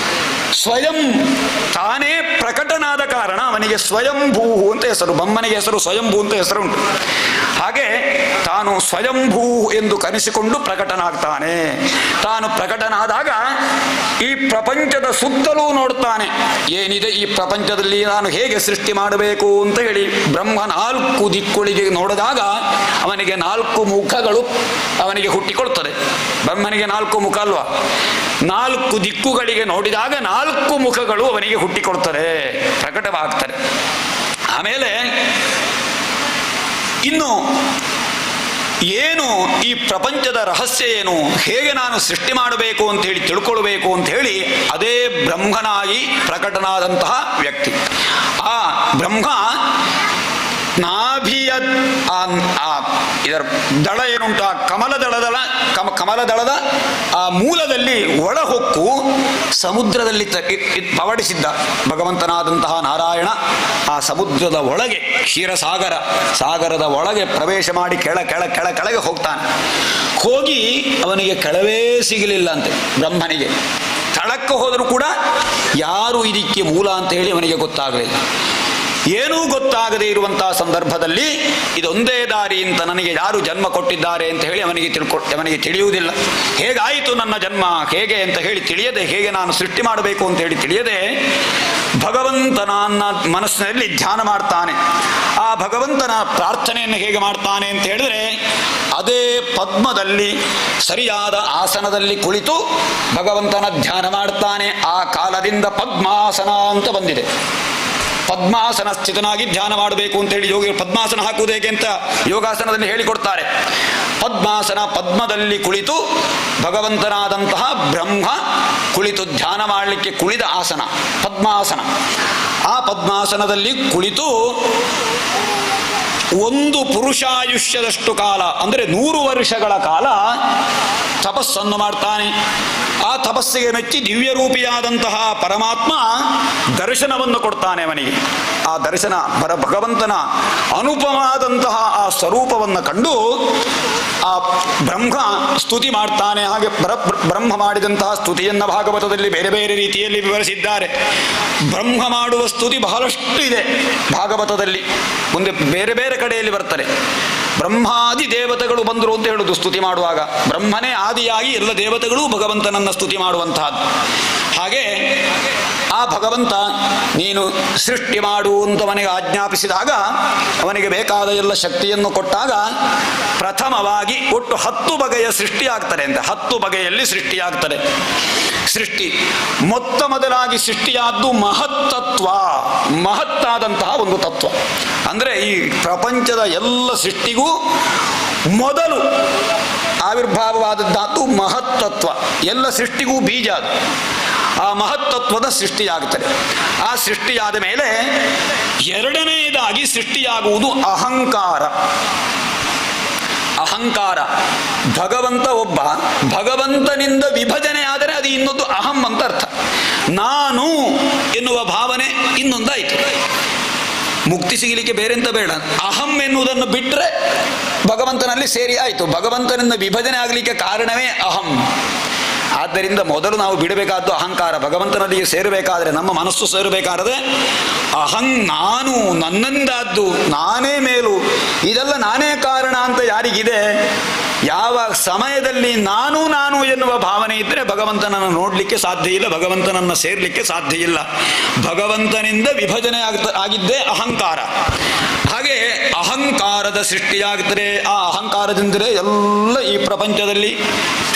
ಸ್ವಯಂ ತಾನೇ ಪ್ರಕಟನಾದ ಕಾರಣ ಅವನಿಗೆ ಸ್ವಯಂಭೂ ಅಂತ ಹೆಸರು. ಬ್ರಹ್ಮನಿಗೆ ಹೆಸರು ಸ್ವಯಂಭೂ ಅಂತ ಹೆಸರು ಉಂಟು. ಹಾಗೆ ತಾನು ಸ್ವಯಂಭೂ ಎಂದು ಕರೆಸಿಕೊಂಡು ಪ್ರಕಟನಾಗ್ತಾನೆ. ತಾನು ಪ್ರಕಟನಾದಾಗ ಈ ಪ್ರಪಂಚದ ಸುತ್ತಲೂ ನೋಡ್ತಾನೆ. ಏನಿದೆ ಈ ಪ್ರಪಂಚದಲ್ಲಿ, ನಾನು ಹೇಗೆ ಸೃಷ್ಟಿ ಮಾಡಬೇಕು ಅಂತ ಹೇಳಿ ಬ್ರಹ್ಮ 4 ದಿಕ್ಕುಗಳಿಗೆ ನೋಡಿದಾಗ ಅವನಿಗೆ 4 ಮುಖಗಳು ಅವನಿಗೆ ಹುಟ್ಟಿಕೊಳ್ತದೆ. ಬ್ರಹ್ಮನಿಗೆ 4 ಮುಖ ಅಲ್ವಾ? 4 ದಿಕ್ಕುಗಳಿಗೆ ನೋಡಿದಾಗ 4 ಮುಖಗಳು ಅವನಿಗೆ ಹುಟ್ಟಿಕೊಳ್ತಾರೆ, ಪ್ರಕಟವಾಗ್ತಾರೆ. ಆಮೇಲೆ ಇನ್ನು ಏನು ಈ ಪ್ರಪಂಚದ ರಹಸ್ಯ ಏನು, ಹೇಗೆ ನಾನು ಸೃಷ್ಟಿ ಮಾಡಬೇಕು ಅಂತ ಹೇಳಿ ತಿಳ್ಕೊಳ್ಬೇಕು ಅಂತ ಹೇಳಿ ಅದೇ ಬ್ರಹ್ಮನಾಗಿ ಪ್ರಕಟನಾದಂತಹ ವ್ಯಕ್ತಿ. ಆ ಬ್ರಹ್ಮ ನಾಭಿಯ ಇದರ ದಳ ಏನುಂಟು, ಆ ಕಮಲದಳದ ಆ ಮೂಲದಲ್ಲಿ ಒಳಹೊಕ್ಕು ಸಮುದ್ರದಲ್ಲಿ ಪವಡಿಸಿದ್ದ ಭಗವಂತನಾದಂತಹ ನಾರಾಯಣ ಆ ಸಮುದ್ರದ ಒಳಗೆ ಸಾಗರದ ಒಳಗೆ ಪ್ರವೇಶ ಮಾಡಿ ಕೆಳಗೆ ಹೋಗ್ತಾನೆ. ಹೋಗಿ ಅವನಿಗೆ ಕೆಳವೇ ಸಿಗಲಿಲ್ಲ ಅಂತೆ ಬ್ರಹ್ಮನಿಗೆ. ತಳಕ್ಕೆ ಹೋದರೂ ಕೂಡ ಯಾರು ಇದಕ್ಕೆ ಮೂಲ ಅಂತ ಹೇಳಿ ಅವನಿಗೆ ಗೊತ್ತಾಗಲಿಲ್ಲ. ಏನೂ ಗೊತ್ತಾಗದೇ ಇರುವಂತಹ ಸಂದರ್ಭದಲ್ಲಿ ಇದೊಂದೇ ದಾರಿ ಅಂತ ನನಗೆ ಯಾರು ಜನ್ಮ ಕೊಟ್ಟಿದ್ದಾರೆ ಅಂತ ಹೇಳಿ ಅವನಿಗೆ ತಿಳಿಯುವುದಿಲ್ಲ. ಹೇಗಾಯಿತು ನನ್ನ ಜನ್ಮ, ಹೇಗೆ ಅಂತ ಹೇಳಿ ತಿಳಿಯದೆ, ಹೇಗೆ ನಾನು ಸೃಷ್ಟಿ ಮಾಡಬೇಕು ಅಂತ ಹೇಳಿ ತಿಳಿಯದೆ ಭಗವಂತನ ಮನಸ್ಸಿನಲ್ಲಿ ಧ್ಯಾನ ಮಾಡ್ತಾನೆ. ಆ ಭಗವಂತನ ಪ್ರಾರ್ಥನೆಯನ್ನು ಹೇಗೆ ಮಾಡ್ತಾನೆ ಅಂತ ಹೇಳಿದ್ರೆ, ಅದೇ ಪದ್ಮದಲ್ಲಿ ಸರಿಯಾದ ಆಸನದಲ್ಲಿ ಕುಳಿತು ಭಗವಂತನ ಧ್ಯಾನ ಮಾಡ್ತಾನೆ. ಆ ಕಾಲದಿಂದ ಪದ್ಮಾಸನ ಅಂತ ಬಂದಿದೆ. ಪದ್ಮಾಸನ ಸ್ಥಿತನಾಗಿ ಧ್ಯಾನ ಮಾಡಬೇಕು ಅಂತೇಳಿ ಯೋಗಿ ಪದ್ಮಾಸನ ಹಾಕುವುದು ಹೇಗೆ ಅಂತ ಯೋಗಾಸನದಲ್ಲಿ ಹೇಳಿಕೊಡ್ತಾರೆ. ಪದ್ಮಾಸನ, ಪದ್ಮದಲ್ಲಿ ಕುಳಿತು ಭಗವಂತನಾದಂತಹ ಬ್ರಹ್ಮ ಕುಳಿತು ಧ್ಯಾನ ಮಾಡಲಿಕ್ಕೆ ಕುಳಿದ ಆಸನ ಪದ್ಮಾಸನ. ಆ ಪದ್ಮಾಸನದಲ್ಲಿ ಕುಳಿತು 1 ಪುರುಷಾಯುಷ್ಯದಷ್ಟು ಕಾಲ, ಅಂದರೆ 100 ವರ್ಷಗಳ ಕಾಲ ತಪಸ್ಸನ್ನು ಮಾಡ್ತಾನೆ. ಆ ತಪಸ್ಸಿಗೆ ಮೆಚ್ಚಿ ದಿವ್ಯರೂಪಿಯಾದಂತಹ ಪರಮಾತ್ಮ ದರ್ಶನವನ್ನು ಕೊಡ್ತಾನೆ ಅವನಿಗೆ. ಆ ದರ್ಶನ ಭಗವಂತನ ಅನುಪಮವಾದಂತಹ ಆ ಸ್ವರೂಪವನ್ನು ಕಂಡು ಆ ಬ್ರಹ್ಮ ಸ್ತುತಿ ಮಾಡ್ತಾನೆ. ಹಾಗೆ ಬ್ರಹ್ಮ ಮಾಡಿದಂತಹ ಸ್ತುತಿಯನ್ನು ಭಾಗವತದಲ್ಲಿ ಬೇರೆ ಬೇರೆ ರೀತಿಯಲ್ಲಿ ವಿವರಿಸಿದ್ದಾರೆ. ಬ್ರಹ್ಮ ಮಾಡುವ ಸ್ತುತಿ ಬಹಳಷ್ಟು ಇದೆ ಭಾಗವತದಲ್ಲಿ, ಮುಂದೆ ಬೇರೆ ಬೇರೆ ಕಡೆಯಲ್ಲಿ ಬರ್ತಾರೆ. ಬ್ರಹ್ಮಾದಿ ದೇವತೆಗಳು ಬಂದರು ಅಂತ ಹೇಳುದು ಸ್ತುತಿ ಮಾಡುವಾಗ. ಬ್ರಹ್ಮನೇ ಆದಿಯಾಗಿ ಎಲ್ಲ ದೇವತೆಗಳು ಭಗವಂತನನ್ನು ಸ್ತುತಿ ಮಾಡುವಂತಹದ್ದು. ಹಾಗೆ ಆ ಭಗವಂತ ನೀನು ಸೃಷ್ಟಿ ಮಾಡು ಅಂತ ಅವನಿಗೆ ಆಜ್ಞಾಪಿಸಿದಾಗ, ಅವನಿಗೆ ಬೇಕಾದ ಎಲ್ಲ ಶಕ್ತಿಯನ್ನು ಕೊಟ್ಟಾಗ ಪ್ರಥಮವಾಗಿ ಒಟ್ಟು 10 ಬಗೆಯ ಸೃಷ್ಟಿಯಾಗ್ತಾರೆ ಅಂತ. 10 ಬಗೆಯಲ್ಲಿ ಸೃಷ್ಟಿಯಾಗ್ತಾರೆ. ಸೃಷ್ಟಿ ಮೊತ್ತ ಮೊದಲಾಗಿ ಸೃಷ್ಟಿಯಾದ್ದು ಮಹತ್ತತ್ವ, ಮಹತ್ತಾದಂತಹ ಒಂದು ತತ್ವ. ಅಂದರೆ ಈ ಪ್ರಪಂಚದ ಎಲ್ಲ ಸೃಷ್ಟಿಗೂ ಮೊದಲು ಆವಿರ್ಭಾವವಾದದ್ದಾದ್ದು ಮಹತ್ತತ್ವ. ಎಲ್ಲ ಸೃಷ್ಟಿಗೂ ಬೀಜ ಅದು. ಆ ಮಹತ್ತತ್ವದ ಸೃಷ್ಟಿಯಾಗುತ್ತದೆ. ಆ ಸೃಷ್ಟಿಯಾದ ಮೇಲೆ ಎರಡನೆಯದಾಗಿ ಸೃಷ್ಟಿಯಾಗುವುದು ಅಹಂಕಾರ. ಅಹಂಕಾರ, ಭಗವಂತ ಒಬ್ಬ, ಭಗವಂತನಿಂದ ವಿಭಜನೆ ಆದರೆ ಅದು ಇನ್ನೊಂದು ಅಹಂ ಅಂತ ಅರ್ಥ. ನಾನು ಎನ್ನುವ ಭಾವನೆ ಇನ್ನೊಂದಾಯಿತು. ಮುಕ್ತಿ ಸಿಗಲಿಕ್ಕೆ ಬೇರೆಂತ ಬೇಡ, ಅಹಂ ಎನ್ನುವುದನ್ನು ಬಿಟ್ಟರೆ ಭಗವಂತನಲ್ಲಿ ಸೇರಿ ಆಯಿತು. ಭಗವಂತನಿಂದ ವಿಭಜನೆ ಆಗಲಿಕ್ಕೆ ಕಾರಣವೇ ಅಹಂ. ಆದ್ದರಿಂದ ಮೊದಲು ನಾವು ಬಿಡಬೇಕಾದ್ದು ಅಹಂಕಾರ. ಭಗವಂತನಲ್ಲಿ ಸೇರಬೇಕಾದ್ರೆ, ನಮ್ಮ ಮನಸ್ಸು ಸೇರಬೇಕಾದ್ರೆ ನಾನು, ನನ್ನಿಂದಾದ್ದು, ನಾನೇ ಮೇಲು, ಇದೆಲ್ಲ ನಾನೇ ಕಾರಣ ಅಂತ ಯಾರಿಗಿದೆ, ಯಾವ ಸಮಯದಲ್ಲಿ ನಾನು ಎನ್ನುವ ಭಾವನೆ ಇದ್ದರೆ ಭಗವಂತನನ್ನು ನೋಡಲಿಕ್ಕೆ ಸಾಧ್ಯ ಇಲ್ಲ, ಭಗವಂತನನ್ನು ಸೇರಲಿಕ್ಕೆ ಸಾಧ್ಯ ಇಲ್ಲ. ಭಗವಂತನಿಂದ ವಿಭಜನೆ ಆಗಿದ್ದೇ ಅಹಂಕಾರ. ಹಾಗೆ ಅಹಂಕಾರದ ಸೃಷ್ಟಿಯಾಗುತ್ತದೆ. ಆ ಅಹಂಕಾರದಿಂದಲೇ ಎಲ್ಲ ಈ ಪ್ರಪಂಚದಲ್ಲಿ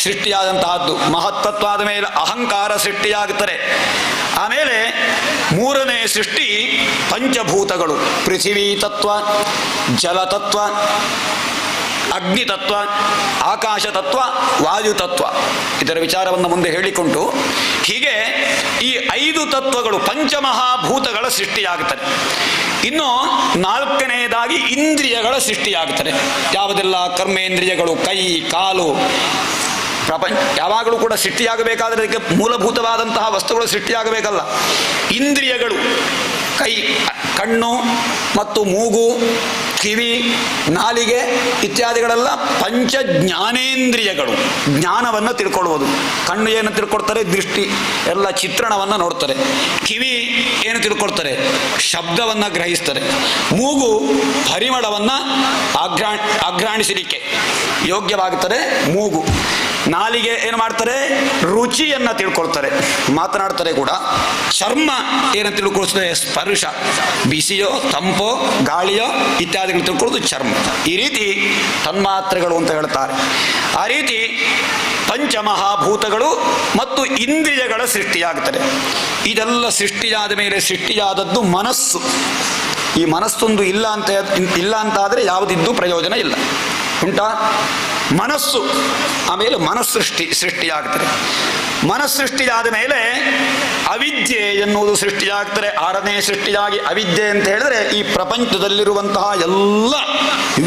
ಸೃಷ್ಟಿಯಾದಂತಹದ್ದು. ಮಹತ್ತತ್ವ ಆದ ಮೇಲೆ ಅಹಂಕಾರ ಸೃಷ್ಟಿಯಾಗುತ್ತದೆ. ಆಮೇಲೆ 3ನೇ ಸೃಷ್ಟಿ ಪಂಚಭೂತಗಳು, ಪೃಥಿವೀ ತತ್ವ, ಜಲತತ್ವ, ಅಗ್ನಿತತ್ವ, ಆಕಾಶ ತತ್ವ, ವಾಯುತತ್ವ. ಇದರ ವಿಚಾರವನ್ನು ಮುಂದೆ ಹೇಳಿಕೊಂಡು ಹೀಗೆ ಈ 5 ತತ್ವಗಳು, ಪಂಚಮಹಾಭೂತಗಳ ಸೃಷ್ಟಿಯಾಗುತ್ತದೆ. ಇನ್ನು 4ನೇದಾಗಿ ಇಂದ್ರಿಯಗಳ ಸೃಷ್ಟಿಯಾಗುತ್ತದೆ. ಯಾವುದೆಲ್ಲ ಕರ್ಮೇಂದ್ರಿಯಗಳು, ಕೈ, ಕಾಲು. ಯಾವಾಗಲೂ ಕೂಡ ಸೃಷ್ಟಿಯಾಗಬೇಕಾದ್ರೆ ಅದಕ್ಕೆ ಮೂಲಭೂತವಾದಂತಹ ವಸ್ತುಗಳು ಸೃಷ್ಟಿಯಾಗಬೇಕಲ್ಲ. ಇಂದ್ರಿಯಗಳು, ಕಣ್ಣು ಮತ್ತು ಮೂಗು, ಕಿವಿ, ನಾಲಿಗೆ ಇತ್ಯಾದಿಗಳೆಲ್ಲ ಪಂಚ ಜ್ಞಾನೇಂದ್ರಿಯಗಳು. ಜ್ಞಾನವನ್ನು ತಿಳ್ಕೊಳ್ಳುವುದು. ಕಣ್ಣು ಏನು ತಿಳ್ಕೊಳ್ತಾರೆ? ದೃಷ್ಟಿ, ಎಲ್ಲ ಚಿತ್ರಣವನ್ನು ನೋಡ್ತಾರೆ. ಕಿವಿ ಏನು ತಿಳ್ಕೊಳ್ತಾರೆ? ಶಬ್ದವನ್ನು ಗ್ರಹಿಸ್ತಾರೆ. ಮೂಗು ಪರಿಮಳವನ್ನು ಆಘ್ರಾಣಿಸಲಿಕ್ಕೆ ಯೋಗ್ಯವಾಗುತ್ತದೆ ಮೂಗು. ನಾಲಿಗೆ ಏನು ಮಾಡ್ತಾರೆ? ರುಚಿಯನ್ನು ತಿಳ್ಕೊಳ್ತಾರೆ, ಮಾತನಾಡ್ತಾರೆ ಕೂಡ. ಚರ್ಮ ಏನು ತಿಳ್ಕೊಳ್ತದೆ? ಸ್ಪರ್ಶ, ಬಿಸಿಯೋ ತಂಪೋ ಗಾಳಿಯೋ ಇತ್ಯಾದಿಗಳು ತಿಳ್ಕೊಳ್ಳೋದು ಚರ್ಮ. ಈ ರೀತಿ ತನ್ಮಾತ್ರೆಗಳು ಅಂತ ಹೇಳ್ತಾರೆ. ಆ ರೀತಿ ಪಂಚಮಹಾಭೂತಗಳು ಮತ್ತು ಇಂದ್ರಿಯಗಳ ಸೃಷ್ಟಿಯಾಗುತ್ತದೆ. ಇದೆಲ್ಲ ಸೃಷ್ಟಿಯಾದ ಮೇಲೆ ಸೃಷ್ಟಿಯಾದದ್ದು ಮನಸ್ಸು. ಈ ಮನಸ್ಸೊಂದು ಇಲ್ಲ ಅಂತಾದರೆ ಯಾವುದಿದ್ದು ಪ್ರಯೋಜನ ಇಲ್ಲ. ಉಂಟಾ? ಮನಸ್ಸು. ಆಮೇಲೆ ಸೃಷ್ಟಿಯಾಗ್ತದೆ. ಮನಸ್ಸೃಷ್ಟಿಯಾದ ಮೇಲೆ ಅವಿದ್ಯೆ ಎನ್ನುವುದು ಸೃಷ್ಟಿಯಾಗ್ತದೆ. 6ನೇ ಸೃಷ್ಟಿಯಾಗಿ ಅವಿದ್ಯೆ ಅಂತ ಹೇಳಿದ್ರೆ ಈ ಪ್ರಪಂಚದಲ್ಲಿರುವಂತಹ ಎಲ್ಲ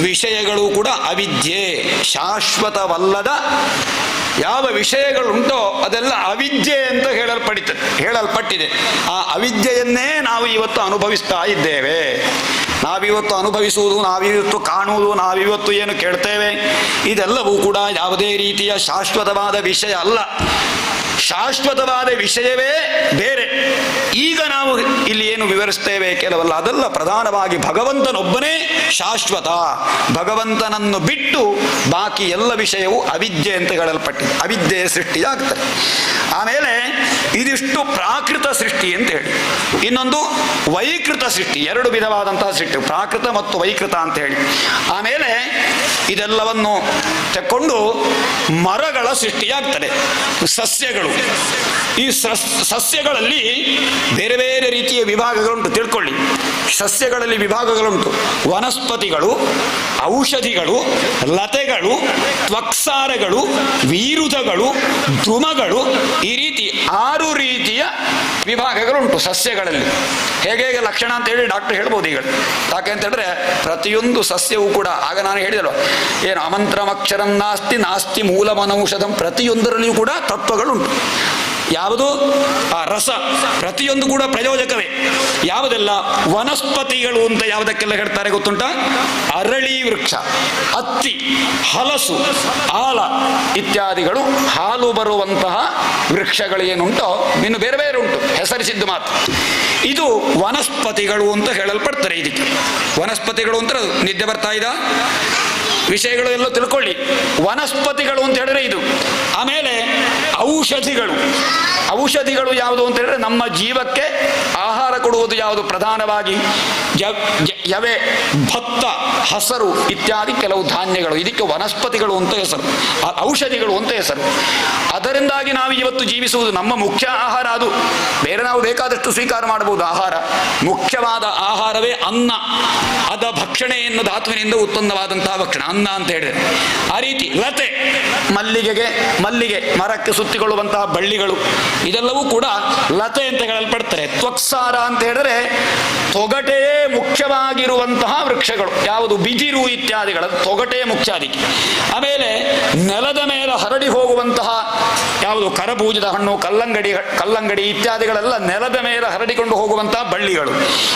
ವಿಷಯಗಳು ಕೂಡ ಅವಿದ್ಯೆ, ಶಾಶ್ವತವಲ್ಲದ ಯಾವ ವಿಷಯಗಳುಂಟೋ ಅದೆಲ್ಲ ಅವಿದ್ಯೆ ಅಂತ ಹೇಳಲ್ಪಟ್ಟಿದೆ. ಆ ಅವಿದ್ಯೆಯನ್ನೇ ನಾವು ಇವತ್ತು ಅನುಭವಿಸ್ತಾ ಇದ್ದೇವೆ. ನಾವಿವತ್ತು ಅನುಭವಿಸುವುದು, ನಾವಿವತ್ತು ಕಾಣುವುದು, ನಾವಿವತ್ತು ಏನು ಕೇಳ್ತೇವೆ, ಇದೆಲ್ಲವೂ ಕೂಡ ಯಾವುದೇ ರೀತಿಯ ಶಾಶ್ವತವಾದ ವಿಷಯ ಅಲ್ಲ. ಶಾಶ್ವತವಾದ ವಿಷಯವೇ ಬೇರೆ. ಈಗ ನಾವು ಇಲ್ಲಿ ಏನು ವಿವರಿಸ್ತೇವೆ ಕೆಲವಲ್ಲ, ಅದೆಲ್ಲ ಪ್ರಧಾನವಾಗಿ ಭಗವಂತನೊಬ್ಬನೇ ಶಾಶ್ವತ. ಭಗವಂತನನ್ನು ಬಿಟ್ಟು ಬಾಕಿ ಎಲ್ಲ ವಿಷಯವು ಅವಿದ್ಯೆ ಅಂತ ಹೇಳಲ್ಪಟ್ಟಿದೆ. ಅವಿದ್ಯೆಯ ಸೃಷ್ಟಿಯಾಗ್ತದೆ. ಆಮೇಲೆ ಇದಿಷ್ಟು ಪ್ರಾಕೃತ ಸೃಷ್ಟಿ ಅಂತ ಹೇಳಿ. ಇನ್ನೊಂದು ವೈಕೃತ ಸೃಷ್ಟಿ. 2 ವಿಧವಾದಂತಹ ಸೃಷ್ಟಿ, ಪ್ರಾಕೃತ ಮತ್ತು ವೈಕೃತ ಅಂತ ಹೇಳಿ. ಆಮೇಲೆ ಇದೆಲ್ಲವನ್ನು ತೆಕ್ಕೊಂಡು ಮರಗಳ ಸೃಷ್ಟಿಯಾಗ್ತದೆ, ಸಸ್ಯಗಳು. ಈ ಸಸ್ಯಗಳಲ್ಲಿ ಬೇರೆ ಬೇರೆ ರೀತಿಯ ವಿಭಾಗಗಳುಂಟು, ತಿಳ್ಕೊಳ್ಳಿ. ಸಸ್ಯಗಳಲ್ಲಿ ವಿಭಾಗಗಳುಂಟು. ವನಸ್ಪತಿಗಳು, ಔಷಧಿಗಳು, ಲತೆಗಳು, ತ್ವಕ್ಸಾರಗಳು, ವೀರುಧಗಳು, ದ್ರುಮಗಳು, ಈ ರೀತಿ 6 ರೀತಿಯ ವಿಭಾಗಗಳುಂಟು ಸಸ್ಯಗಳಲ್ಲಿ. ಹೇಗೆ ಲಕ್ಷಣ ಅಂತ ಹೇಳಿ ಡಾಕ್ಟರ್ ಹೇಳ್ಬೋದು ಈಗ. ಯಾಕೆ ಅಂತ ಹೇಳಿದ್ರೆ ಪ್ರತಿಯೊಂದು ಸಸ್ಯವೂ ಕೂಡ, ಆಗ ನಾನು ಹೇಳಿದಲ್ವ ಏನು ಅಮಂತ್ರಮಕ್ಷರಂ ನಾಸ್ತಿ ನಾಸ್ತಿ ಮೂಲಮನೌಷಧಂ, ಪ್ರತಿಯೊಂದರಲ್ಲಿಯೂ ಕೂಡ ತತ್ವಗಳುಂಟು. ಯಾವುದು ಆ ರಸ ಪ್ರತಿಯೊಂದು ಕೂಡ ಪ್ರಯೋಜಕವೇ. ಯಾವುದೆಲ್ಲ ವನಸ್ಪತಿಗಳು ಅಂತ ಯಾವುದಕ್ಕೆಲ್ಲ ಹೇಳ್ತಾರೆ ಗೊತ್ತುಂಟ? ಅರಳಿ ವೃಕ್ಷ, ಹತ್ತಿ, ಹಲಸು, ಆಲ ಇತ್ಯಾದಿಗಳು ಹಾಲು ಬರುವಂತಹ ವೃಕ್ಷಗಳು ಏನುಂಟೋ ಇನ್ನು ಬೇರೆ ಬೇರೆ ಉಂಟು, ಹೆಸರಿಸಿದ್ದು ಮಾತ್ರ. ಇದು ವನಸ್ಪತಿಗಳು ಅಂತ ಹೇಳಲ್ಪಡ್ತಾರೆ. ಇದಕ್ಕೆ ವನಸ್ಪತಿಗಳು ಅಂತ ನಿದ್ದೆ ಬರ್ತಾ ಇದ್ದ ವಿಷಯಗಳು ಎಲ್ಲ ತಿಳ್ಕೊಳ್ಳಿ. ವನಸ್ಪತಿಗಳು ಅಂತ ಹೇಳಿದ್ರೆ ಇದು. ಆಮೇಲೆ ಔಷಧಿಗಳು. ಔಷಧಿಗಳು ಯಾವುದು ಅಂತ ಹೇಳಿದ್ರೆ ನಮ್ಮ ಜೀವಕ್ಕೆ ಆಹಾರ ಕೊಡುವುದು ಯಾವುದು? ಪ್ರಧಾನವಾಗಿ ಯವೆ, ಭತ್ತ, ಹಸರು ಇತ್ಯಾದಿ ಕೆಲವು ಧಾನ್ಯಗಳು. ಇದಕ್ಕೆ ವನಸ್ಪತಿಗಳು ಅಂತ ಹೆಸರು, ಔಷಧಿಗಳು ಅಂತ ಹೆಸರು. ಅದರಿಂದಾಗಿ ನಾವು ಇವತ್ತು ಜೀವಿಸುವುದು. ನಮ್ಮ ಮುಖ್ಯ ಆಹಾರ ಅದು. ಬೇರೆ ನಾವು ಬೇಕಾದಷ್ಟು ಸ್ವೀಕಾರ ಮಾಡಬಹುದು ಆಹಾರ. ಮುಖ್ಯವಾದ ಆಹಾರವೇ ಅನ್ನ. ಅದ ಭಕ್ಷಣೆ ಎನ್ನುವ ಧಾತುವಿನಿಂದ ಉತ್ಪನ್ನವಾದಂತಹ ಭಕ್ಷಣ ಅನ್ನ ಅಂತ ಹೇಳಿದ್ರೆ. ಆ ರೀತಿ ಲತೆ, ಮಲ್ಲಿಗೆ ಮರಕ್ಕೆ ಸುತ್ತಿಕೊಳ್ಳುವಂತಹ ಬಳ್ಳಿಗಳು, ಇದೆಲ್ಲವೂ ಕೂಡ ಲತೆ ಅಂತ ಹೇಳಲ್ಪಡ್ತಾರೆ. ತ್ವಕ್ಸಾರ ಅಂತ ಹೇಳಿದ್ರೆ ತೊಗಟೆಯೇ ಮುಖ್ಯವಾಗಿರುವಂತಹ ವೃಕ್ಷಗಳು. ಯಾವುದು? ಬಿದಿರು ಇತ್ಯಾದಿಗಳ ತೊಗಟೆಯೇ ಮುಖ್ಯ ಅದಕ್ಕೆ. ಆಮೇಲೆ ನೆಲದ ಮೇಲೆ ಹರಡಿ ಹೋಗುವಂತಹ ಯಾವುದು? ಕರಬೂಜದ ಹಣ್ಣು, ಕಲ್ಲಂಗಡಿ ಇತ್ಯಾದಿಗಳೆಲ್ಲ ನೆಲದ ಮೇಲೆ ಹರಡಿಕೊಂಡು ಹೋಗುವಂತಹ ಬಳ್ಳಿಗಳು.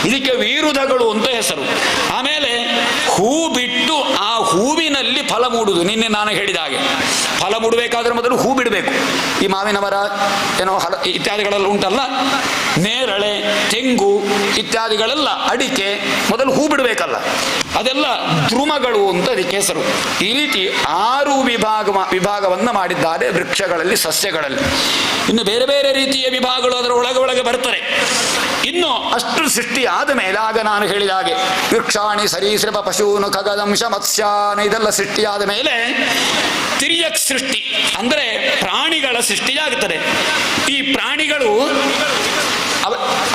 ಇದಕ್ಕೆ ವೀರುಧಗಳು ಅಂತ ಹೆಸರು. ಆಮೇಲೆ ಹೂ ಬಿಟ್ಟು ಆ ಹೂವಿನಲ್ಲಿ ಫಲ ಮೂಡುವುದು. ನಿನ್ನೆ ನಾನು ಹೇಳಿದ ಹಾಗೆ ಫಲ ಮೂಡಬೇಕಾದ್ರೆ ಮೊದಲು ಹೂ ಬಿಡಬೇಕು. ಈ ಮಾವಿನ ಮರ ಏನೋ ಇತ್ಯಾದಿಗಳೆಲ್ಲ ಉಂಟಲ್ಲ, ನೇರಳೆ, ತೆಂಗು ಇತ್ಯಾದಿಗಳೆಲ್ಲ, ಅಡಿಕೆ ಮೊದಲು ಹೂ ಬಿಡಬೇಕಲ್ಲ, ಅದೆಲ್ಲ ದ್ರುಮಗಳು ಅಂತ ಅದಕ್ಕೆ ಹೆಸರು. ಈ ರೀತಿ 6 ವಿಭಾಗವನ್ನು ಮಾಡಿದ್ದಾರೆ ವೃಕ್ಷಗಳಲ್ಲಿ, ಸಸ್ಯಗಳಲ್ಲಿ. ಇನ್ನು ಬೇರೆ ಬೇರೆ ರೀತಿಯ ವಿಭಾಗಗಳು ಅದರ ಒಳಗೆ ಬರ್ತಾರೆ. ಇನ್ನು ಅಷ್ಟು ಸೃಷ್ಟಿ ಆದ ಮೇಲೆ, ಆಗ ನಾನು ಹೇಳಿದ ಹಾಗೆ ವೃಕ್ಷಾಣಿ ಸರೀಸೃಪ ಪಶೂನು ಖಗದಂಶ ಮತ್ಸ್ಯಾನ ಇದೆಲ್ಲ ಸೃಷ್ಟಿಯಾದ ಮೇಲೆ ತಿರ್ಯಕ್ ಸೃಷ್ಟಿ ಅಂದರೆ ಪ್ರಾಣಿಗಳ ಸೃಷ್ಟಿಯಾಗುತ್ತದೆ. ಈ ಪ್ರಾಣಿಗಳು,